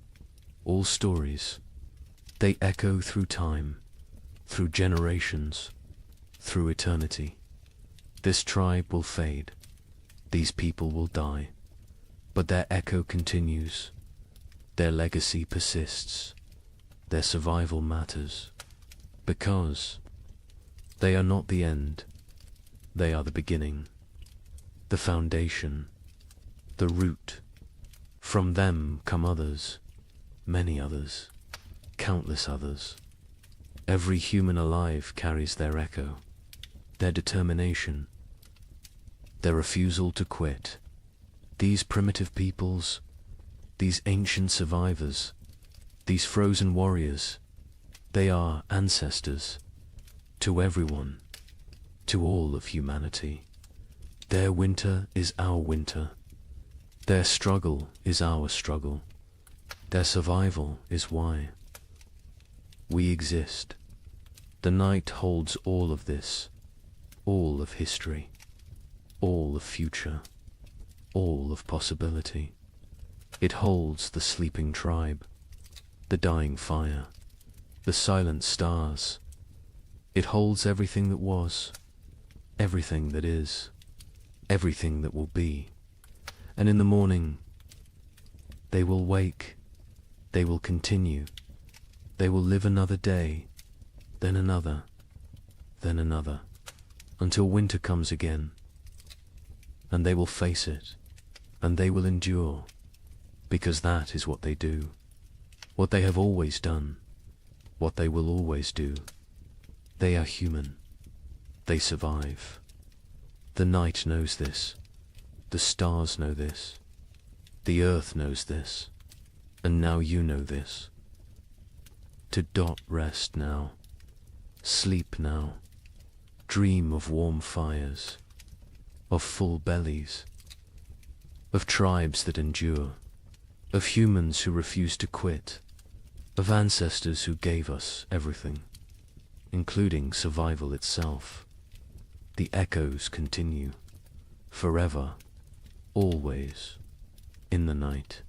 all stories. They echo through time, through generations, through eternity. This tribe will fade. These people will die. But their echo continues. Their legacy persists. Their survival matters. Because they are not the end. They are the beginning, the foundation, the root. From them come others, many others, countless others. Every human alive carries their echo, their determination, their refusal to quit. These primitive peoples, these ancient survivors, these frozen warriors, they are ancestors to everyone, to all of humanity. Their winter is our winter. Their struggle is our struggle. Their survival is why we exist. The night holds all of this, all of history, all of future. all of possibility. It holds the sleeping tribe, the dying fire, the silent stars. It holds everything that was, everything that is, everything that will be. And in the morning, they will wake, they will continue, they will live another day, then another, until winter comes again. And they will face it, and they will endure, because that is what they do, what they have always done, what they will always do. They are human. They survive. The night knows this. The stars know this. The earth knows this. And now you know this. To rest now. Sleep now. Dream of warm fires. Of full bellies. Of tribes that endure. Of humans who refuse to quit. Of ancestors who gave us everything, including survival itself. The echoes continue, forever, always, in the night.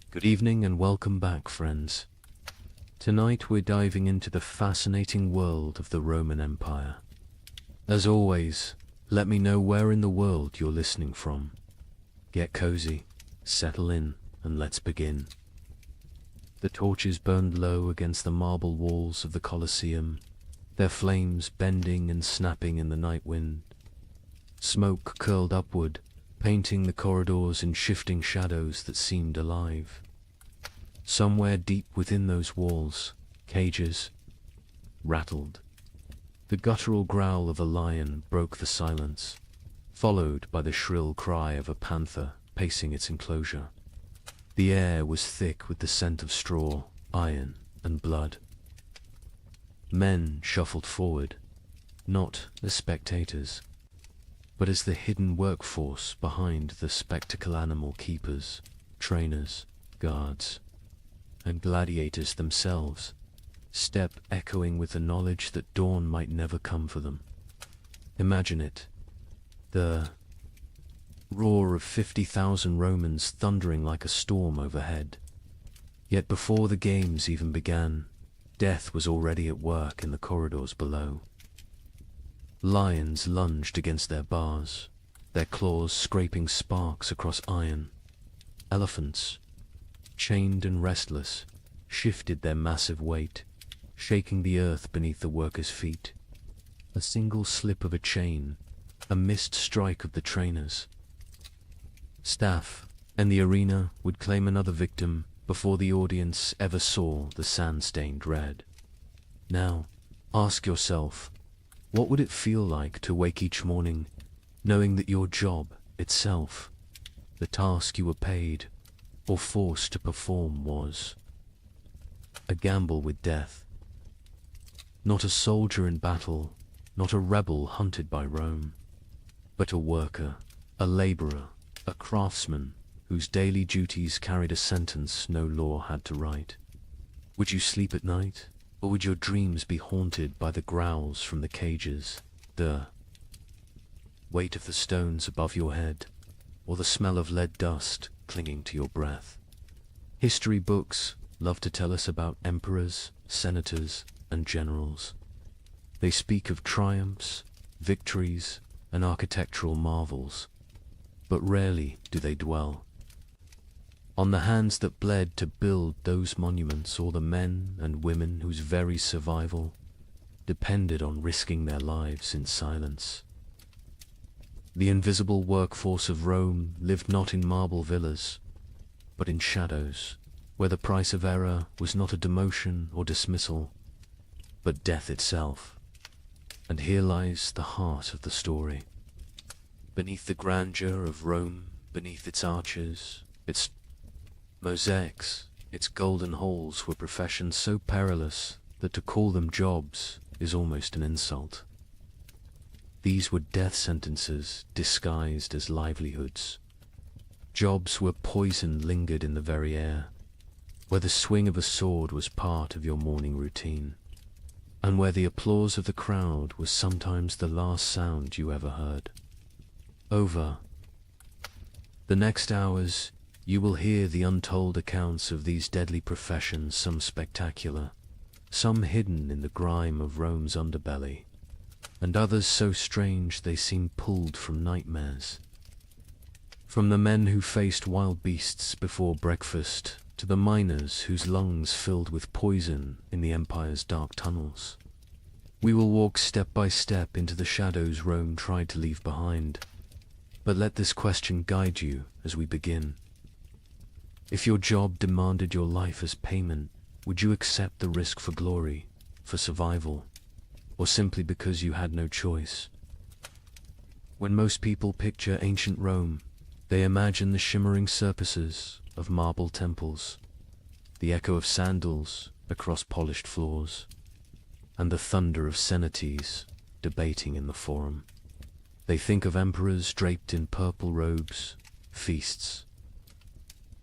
Good evening and welcome back, friends. Tonight we're diving into the fascinating world of the Roman Empire. As always, let me know where in the world you're listening from. Get cozy, settle in, and let's begin. The torches burned low against the marble walls of the Colosseum, their flames bending and snapping in the night wind. Smoke curled upward, painting the corridors in shifting shadows that seemed alive. Somewhere deep within those walls, cages rattled. The guttural growl of a lion broke the silence, followed by the shrill cry of a panther pacing its enclosure. The air was thick with the scent of straw, iron, and blood. Men shuffled forward, not as spectators, but as the hidden workforce behind the spectacle animal keepers, trainers, guards, and gladiators themselves, step echoing with the knowledge that dawn might never come for them. Imagine it, the roar of 50,000 Romans thundering like a storm overhead. Yet before the games even began, death was already at work in the corridors below. Lions lunged against their bars, their claws scraping sparks across iron. Elephants, chained and restless, shifted their massive weight, shaking the earth beneath the workers' feet. A single slip of a chain, a missed strike of the trainers. Staff and the arena would claim another victim before the audience ever saw the sand-stained red. Now, ask yourself, what would it feel like to wake each morning knowing that your job itself, the task you were paid or forced to perform, was a gamble with death? Not a soldier in battle, not a rebel hunted by Rome, but a worker, a laborer, a craftsman whose daily duties carried a sentence no law had to write. Would you sleep at night, or would your dreams be haunted by the growls from the cages, the weight of the stones above your head, or the smell of lead dust clinging to your breath? History books love to tell us about emperors, senators, and generals. They speak of triumphs, victories, and architectural marvels, but rarely do they dwell on the hands that bled to build those monuments, or the men and women whose very survival depended on risking their lives in silence. The invisible workforce of Rome lived not in marble villas, but in shadows, where the price of error was not a demotion or dismissal, but death itself. And here lies the heart of the story. Beneath the grandeur of Rome, beneath its arches, its mosaics, its golden halls were professions so perilous that to call them jobs is almost an insult. These were death sentences disguised as livelihoods. Jobs where poison lingered in the very air, where the swing of a sword was part of your morning routine, and where the applause of the crowd was sometimes the last sound you ever heard. Over the next hours, you will hear the untold accounts of these deadly professions, some spectacular, some hidden in the grime of Rome's underbelly, and others so strange they seem pulled from nightmares. From the men who faced wild beasts before breakfast, to the miners whose lungs filled with poison in the empire's dark tunnels. We will walk step by step into the shadows Rome tried to leave behind. But let this question guide you as we begin. If your job demanded your life as payment, would you accept the risk for glory, for survival, or simply because you had no choice? When most people picture ancient Rome, they imagine the shimmering surfaces of marble temples, the echo of sandals across polished floors, and the thunder of cenotes debating in the forum. They think of emperors draped in purple robes, feasts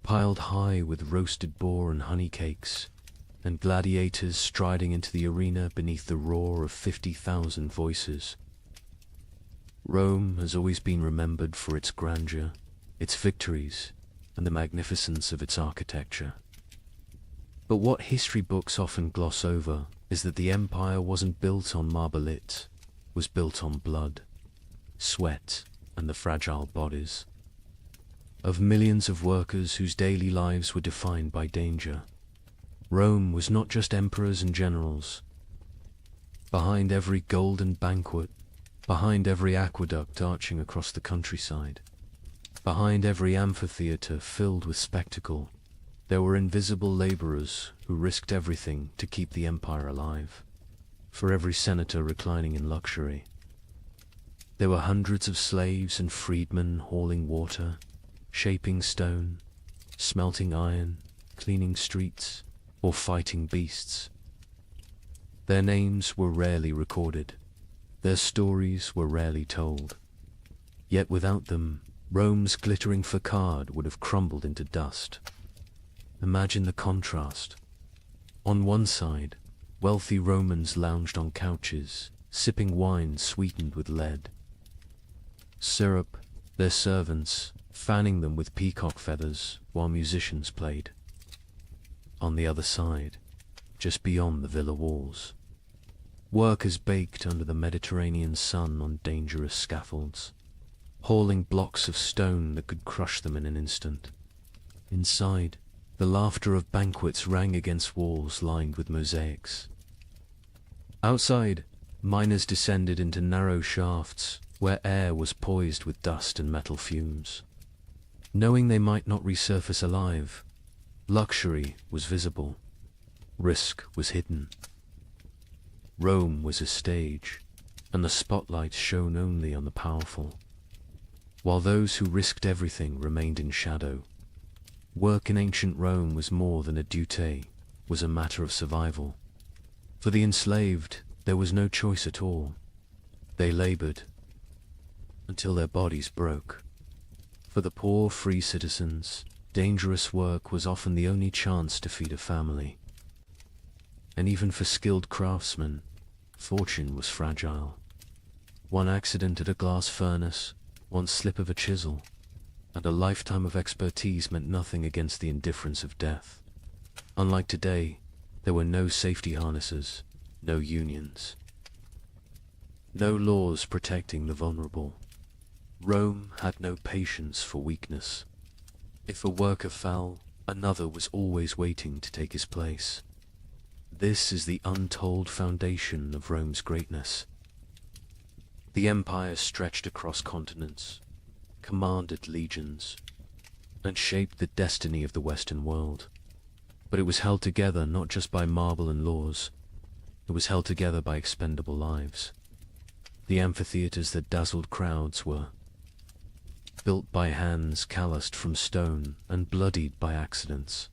piled high with roasted boar and honey cakes, and gladiators striding into the arena beneath the roar of 50,000 voices. Rome has always been remembered for its grandeur, its victories, and the magnificence of its architecture. But what history books often gloss over is that the empire wasn't built on marble, it was built on blood, sweat, and the fragile bodies of millions of workers whose daily lives were defined by danger. Rome was not just emperors and generals. Behind every golden banquet, behind every aqueduct arching across the countryside, behind every amphitheater filled with spectacle, there were invisible laborers who risked everything to keep the empire alive. For every senator reclining in luxury, there were hundreds of slaves and freedmen hauling water, shaping stone, smelting iron, cleaning streets, or fighting beasts. Their names were rarely recorded. Their stories were rarely told. Yet without them, Rome's glittering facade would have crumbled into dust. Imagine the contrast. On one side, wealthy Romans lounged on couches, sipping wine sweetened with lead. Syrup, their servants, fanning them with peacock feathers while musicians played. On the other side, just beyond the villa walls, workers baked under the Mediterranean sun on dangerous scaffolds, hauling blocks of stone that could crush them in an instant. Inside, the laughter of banquets rang against walls lined with mosaics. Outside, miners descended into narrow shafts where air was poised with dust and metal fumes. Knowing they might not resurface alive, luxury was visible, risk was hidden. Rome was a stage, and the spotlight shone only on the powerful, while those who risked everything remained in shadow. Work in ancient Rome was more than a duty, was a matter of survival. For the enslaved, there was no choice at all. They labored until their bodies broke. For the poor free citizens, dangerous work was often the only chance to feed a family. And even for skilled craftsmen, fortune was fragile. One accident at a glass furnace, one slip of a chisel, and a lifetime of expertise meant nothing against the indifference of death. Unlike today, there were no safety harnesses, no unions, no laws protecting the vulnerable. Rome had no patience for weakness. If a worker fell, another was always waiting to take his place. This is the untold foundation of Rome's greatness. The empire stretched across continents, commanded legions, and shaped the destiny of the Western world. But it was held together not just by marble and laws, It was held together by expendable lives. The amphitheaters that dazzled crowds were built by hands calloused from stone and bloodied by accidents.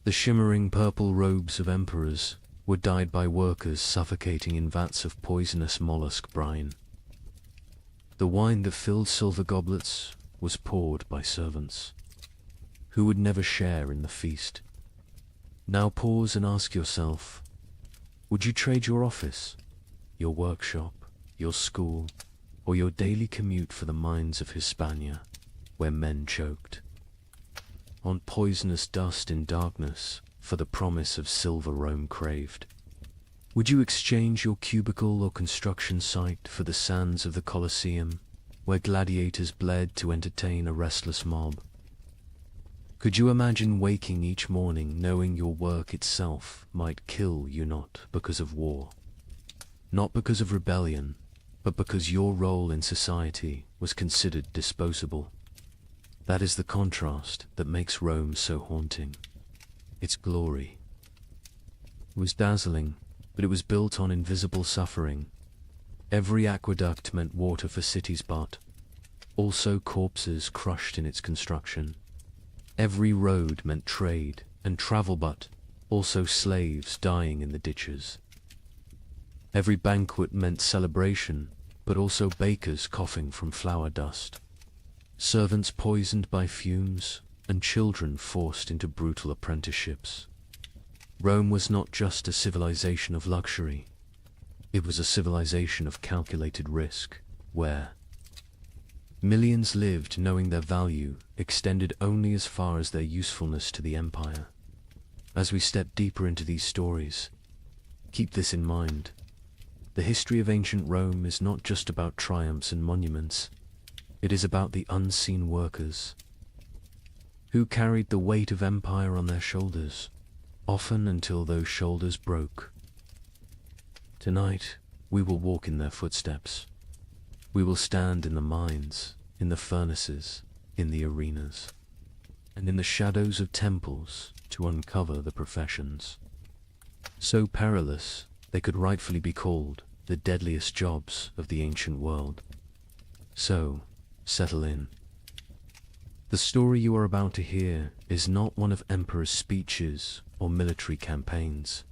The shimmering purple robes of emperors were dyed by workers suffocating in vats of poisonous mollusk brine. The wine that filled silver goblets was poured by servants who would never share in the feast. Now pause and ask yourself, would you trade your office, your workshop, your school, or your daily commute for the mines of Hispania, where men choked on poisonous dust in darkness for the promise of silver Rome craved? Would you exchange your cubicle or construction site for the sands of the Colosseum, where gladiators bled to entertain a restless mob? Could you imagine waking each morning knowing your work itself might kill you, not because of war, not because of rebellion, but because your role in society was considered disposable? That is the contrast that makes Rome so haunting. Its glory was dazzling, but it was built on invisible suffering. Every aqueduct meant water for cities, but also corpses crushed in its construction. Every road meant trade and travel, but also slaves dying in the ditches. Every banquet meant celebration, but also bakers coughing from flour dust, servants poisoned by fumes, and children forced into brutal apprenticeships. Rome was not just a civilization of luxury, it was a civilization of calculated risk, where millions lived knowing their value extended only as far as their usefulness to the empire. As we step deeper into these stories, keep this in mind. The history of ancient Rome is not just about triumphs and monuments. It is about the unseen workers who carried the weight of empire on their shoulders, often until those shoulders broke. Tonight, we will walk in their footsteps. We will stand in the mines, in the furnaces, in the arenas, and in the shadows of temples to uncover the professions so perilous they could rightfully be called the deadliest jobs of the ancient world. So, settle in. The story you are about to hear is not one of emperors' speeches or military campaigns.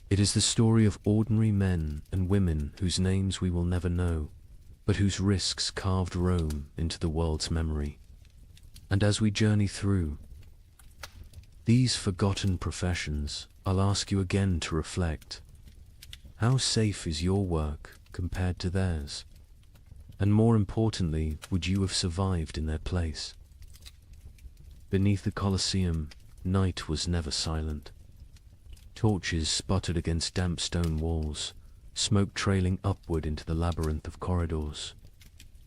It is the story of ordinary men and women whose names we will never know, but whose risks carved Rome into the world's memory. And as we journey through these forgotten professions, I'll ask you again to reflect. How safe is your work compared to theirs? And more importantly, would you have survived in their place? Beneath the Colosseum, night was never silent. Torches sputtered against damp stone walls, smoke trailing upward into the labyrinth of corridors.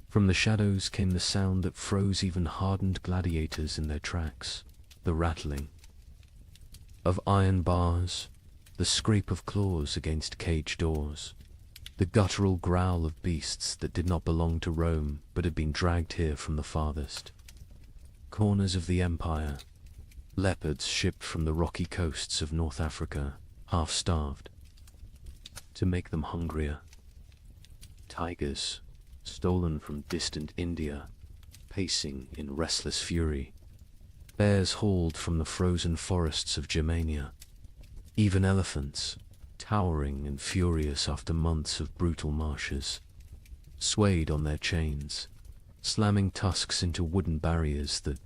From the shadows came the sound that froze even hardened gladiators in their tracks, the rattling of iron bars, the scrape of claws against cage doors, the guttural growl of beasts that did not belong to Rome but had been dragged here from the farthest corners of the empire. Leopards shipped from the rocky coasts of North Africa, half-starved, to make them hungrier. Tigers, stolen from distant India, pacing in restless fury. Bears hauled from the frozen forests of Germania. Even elephants, towering and furious after months of brutal marshes, swayed on their chains, slamming tusks into wooden barriers that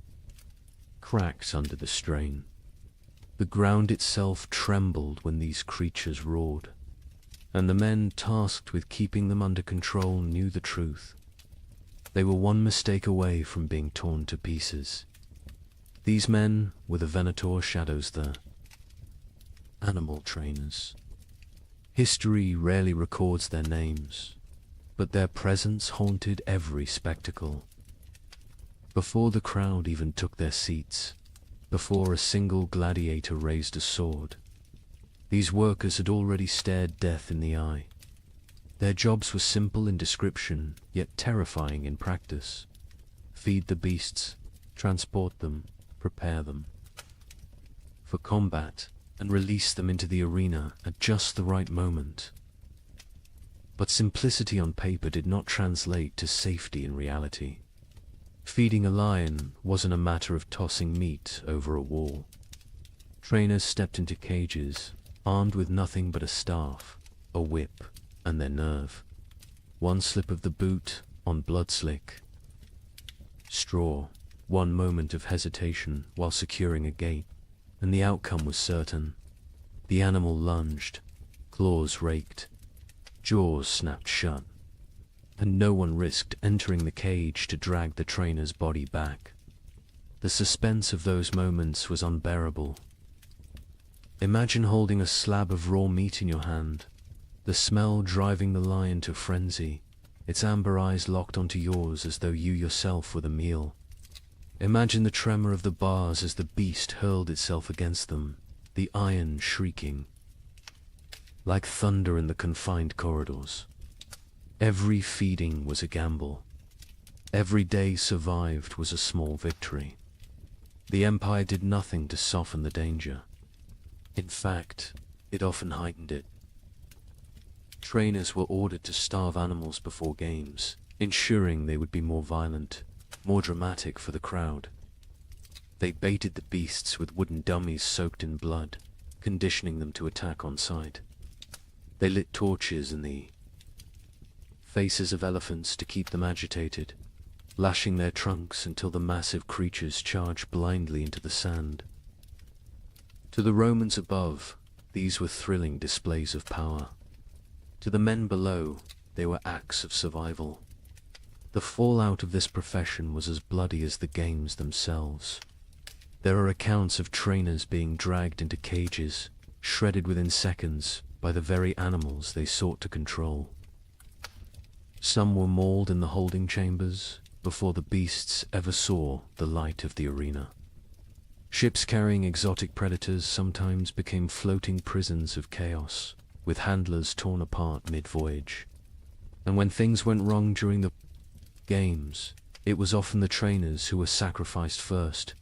cracked under the strain. The ground itself trembled when these creatures roared, and the men tasked with keeping them under control knew the truth. They were one mistake away from being torn to pieces. These men were the Venator shadows, the animal trainers. History rarely records their names, but their presence haunted every spectacle. Before the crowd even took their seats, before a single gladiator raised a sword, these workers had already stared death in the eye. Their jobs were simple in description, yet terrifying in practice. Feed the beasts, transport them, prepare them for combat, and release them into the arena at just the right moment. But simplicity on paper did not translate to safety in reality. Feeding a lion wasn't a matter of tossing meat over a wall. Trainers stepped into cages, armed with nothing but a staff, a whip, and their nerve. One slip of the boot on blood-slick straw, one moment of hesitation while securing a gate, and the outcome was certain. The animal lunged, claws raked, jaws snapped shut, and no one risked entering the cage to drag the trainer's body back. The suspense of those moments was unbearable. Imagine holding a slab of raw meat in your hand, the smell driving the lion to frenzy, its amber eyes locked onto yours as though you yourself were the meal. Imagine the tremor of the bars as the beast hurled itself against them, the iron shrieking like thunder in the confined corridors. Every feeding was a gamble. Every day survived was a small victory. The Empire did nothing to soften the danger. In fact, it often heightened it. Trainers were ordered to starve animals before games, ensuring they would be more violent, more dramatic for the crowd. They baited the beasts with wooden dummies soaked in blood, conditioning them to attack on sight. They lit torches in the faces of elephants to keep them agitated, lashing their trunks until the massive creatures charged blindly into the sand. To the Romans above, these were thrilling displays of power. To the men below, they were acts of survival. The fallout of this profession was as bloody as the games themselves. There are accounts of trainers being dragged into cages, shredded within seconds by the very animals they sought to control. Some were mauled in the holding chambers before the beasts ever saw the light of the arena. Ships carrying exotic predators sometimes became floating prisons of chaos, with handlers torn apart mid-voyage. And when things went wrong during the games, it was often the trainers who were sacrificed first,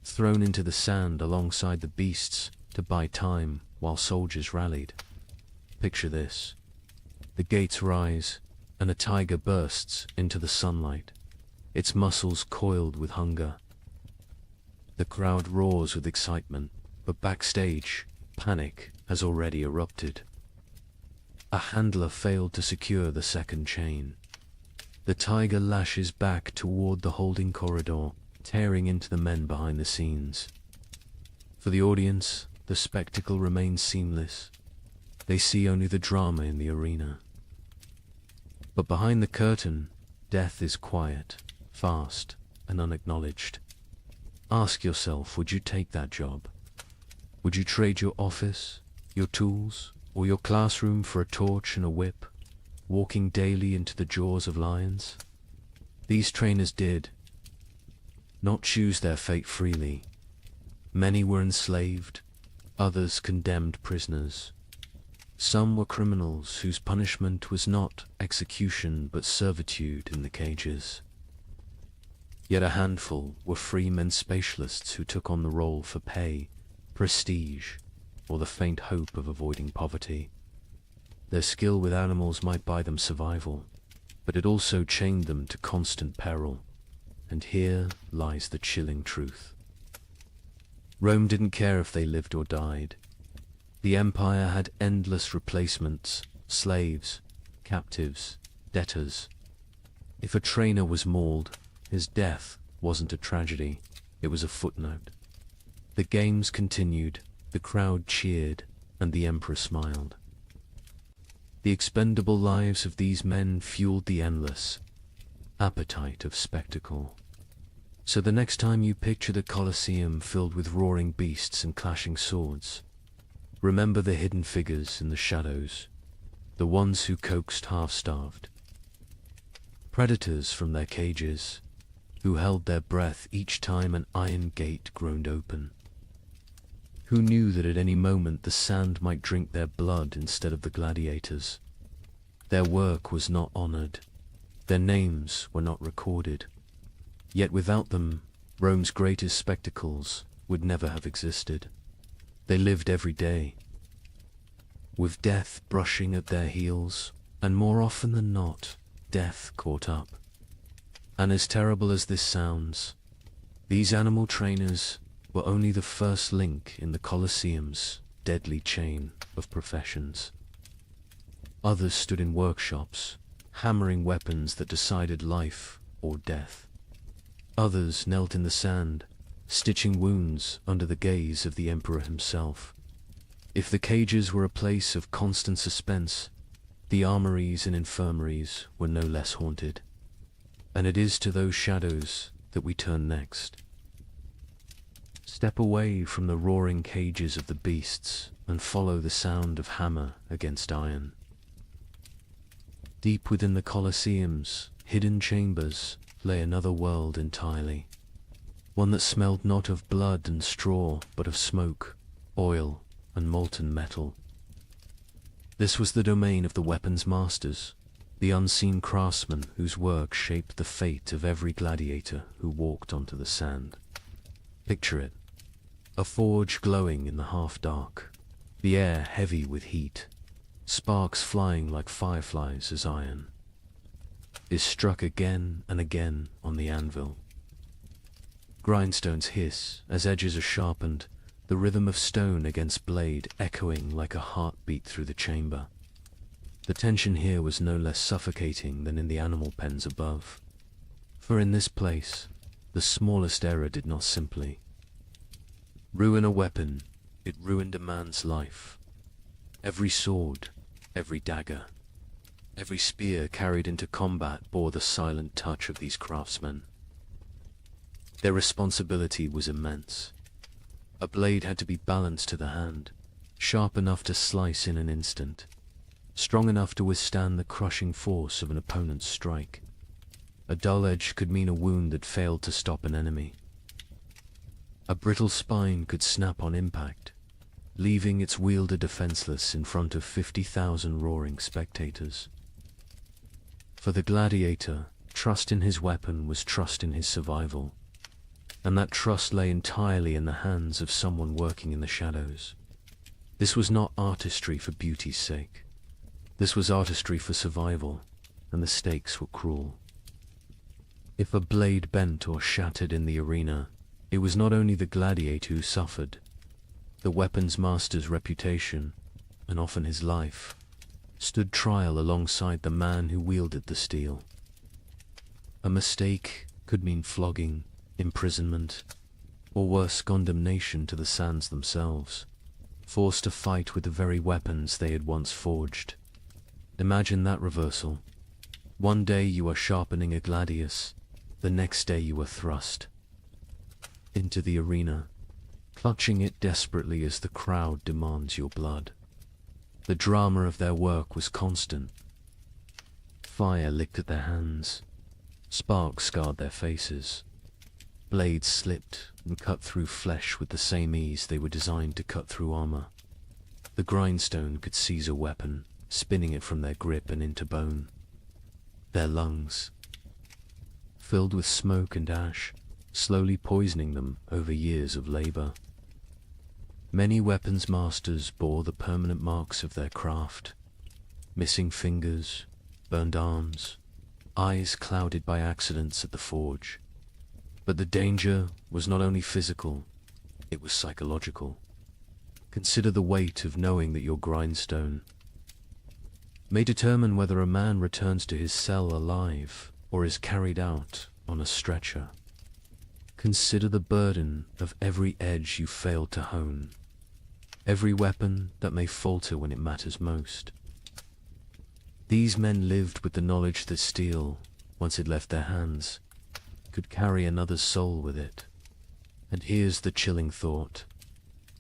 thrown into the sand alongside the beasts to buy time while soldiers rallied. Picture this. The gates rise, and a tiger bursts into the sunlight, its muscles coiled with hunger. The crowd roars with excitement, but backstage, panic has already erupted. A handler failed to secure the second chain. The tiger lashes back toward the holding corridor, tearing into the men behind the scenes. For the audience, the spectacle remains seamless. They see only the drama in the arena. But behind the curtain, death is quiet, fast, and unacknowledged. Ask yourself, would you take that job? Would you trade your office, your tools, or your classroom for a torch and a whip, walking daily into the jaws of lions? These trainers did not choose their fate freely. Many were enslaved, others condemned prisoners. Some were criminals whose punishment was not execution but servitude in the cages. Yet a handful were free men spatialists who took on the role for pay, prestige, or the faint hope of avoiding poverty. Their skill with animals might buy them survival, but it also chained them to constant peril. And here lies the chilling truth. Rome didn't care if they lived or died. The empire had endless replacements, slaves, captives, debtors. If a trainer was mauled, his death wasn't a tragedy, it was a footnote. The games continued, the crowd cheered, and the emperor smiled. The expendable lives of these men fueled the endless appetite of spectacle. So the next time you picture the Colosseum filled with roaring beasts and clashing swords, remember the hidden figures in the shadows, the ones who coaxed half-starved predators from their cages, who held their breath each time an iron gate groaned open, who knew that at any moment the sand might drink their blood instead of the gladiators. Their work was not honored, their names were not recorded, yet without them, Rome's greatest spectacles would never have existed. They lived every day, with death brushing at their heels, and more often than not, death caught up. And as terrible as this sounds, these animal trainers were only the first link in the Colosseum's deadly chain of professions. Others stood in workshops, hammering weapons that decided life or death. Others knelt in the sand, stitching wounds under the gaze of the emperor himself. If the cages were a place of constant suspense, the armories and infirmaries were no less haunted. And it is to those shadows that we turn next. Step away from the roaring cages of the beasts and follow the sound of hammer against iron. Deep within the Colosseum's hidden chambers lay another world entirely, one that smelled not of blood and straw, but of smoke, oil, and molten metal. This was the domain of the weapons masters, the unseen craftsmen whose work shaped the fate of every gladiator who walked onto the sand. Picture it, a forge glowing in the half-dark, the air heavy with heat, sparks flying like fireflies as iron is struck again and again on the anvil. Grindstones hiss as edges are sharpened, the rhythm of stone against blade echoing like a heartbeat through the chamber. The tension here was no less suffocating than in the animal pens above, for in this place, the smallest error did not simply ruin a weapon, it ruined a man's life. Every sword, every dagger, every spear carried into combat bore the silent touch of these craftsmen. Their responsibility was immense. A blade had to be balanced to the hand, sharp enough to slice in an instant, strong enough to withstand the crushing force of an opponent's strike. A dull edge could mean a wound that failed to stop an enemy. A brittle spine could snap on impact, leaving its wielder defenseless in front of 50,000 roaring spectators. For the gladiator, trust in his weapon was trust in his survival, and that trust lay entirely in the hands of someone working in the shadows. This was not artistry for beauty's sake. This was artistry for survival, and the stakes were cruel. If a blade bent or shattered in the arena, it was not only the gladiator who suffered. The weapons master's reputation, and often his life, stood trial alongside the man who wielded the steel. A mistake could mean flogging, imprisonment, or worse, condemnation to the sands themselves, forced to fight with the very weapons they had once forged. Imagine that reversal. One day you are sharpening a gladius, the next day you are thrust into the arena, clutching it desperately as the crowd demands your blood. The drama of their work was constant. Fire licked at their hands, sparks scarred their faces, blades slipped and cut through flesh with the same ease they were designed to cut through armor. The grindstone could seize a weapon, spinning it from their grip and into bone. Their lungs, filled with smoke and ash, slowly poisoning them over years of labor. Many weapons masters bore the permanent marks of their craft, missing fingers, burned arms, eyes clouded by accidents at the forge. But the danger was not only physical, it was psychological. Consider the weight of knowing that your grindstone may determine whether a man returns to his cell alive or is carried out on a stretcher. Consider the burden of every edge you failed to hone, every weapon that may falter when it matters most. These men lived with the knowledge that steel, once it left their hands, could carry another's soul with it. And here's the chilling thought.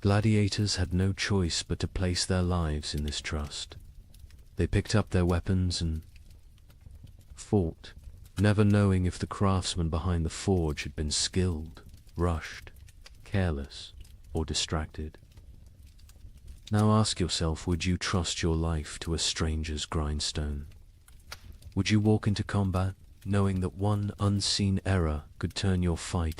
Gladiators had no choice but to place their lives in this trust. They picked up their weapons and fought, never knowing if the craftsman behind the forge had been skilled, rushed, careless, or distracted. Now ask yourself, would you trust your life to a stranger's grindstone? Would you walk into combat knowing that one unseen error could turn your fight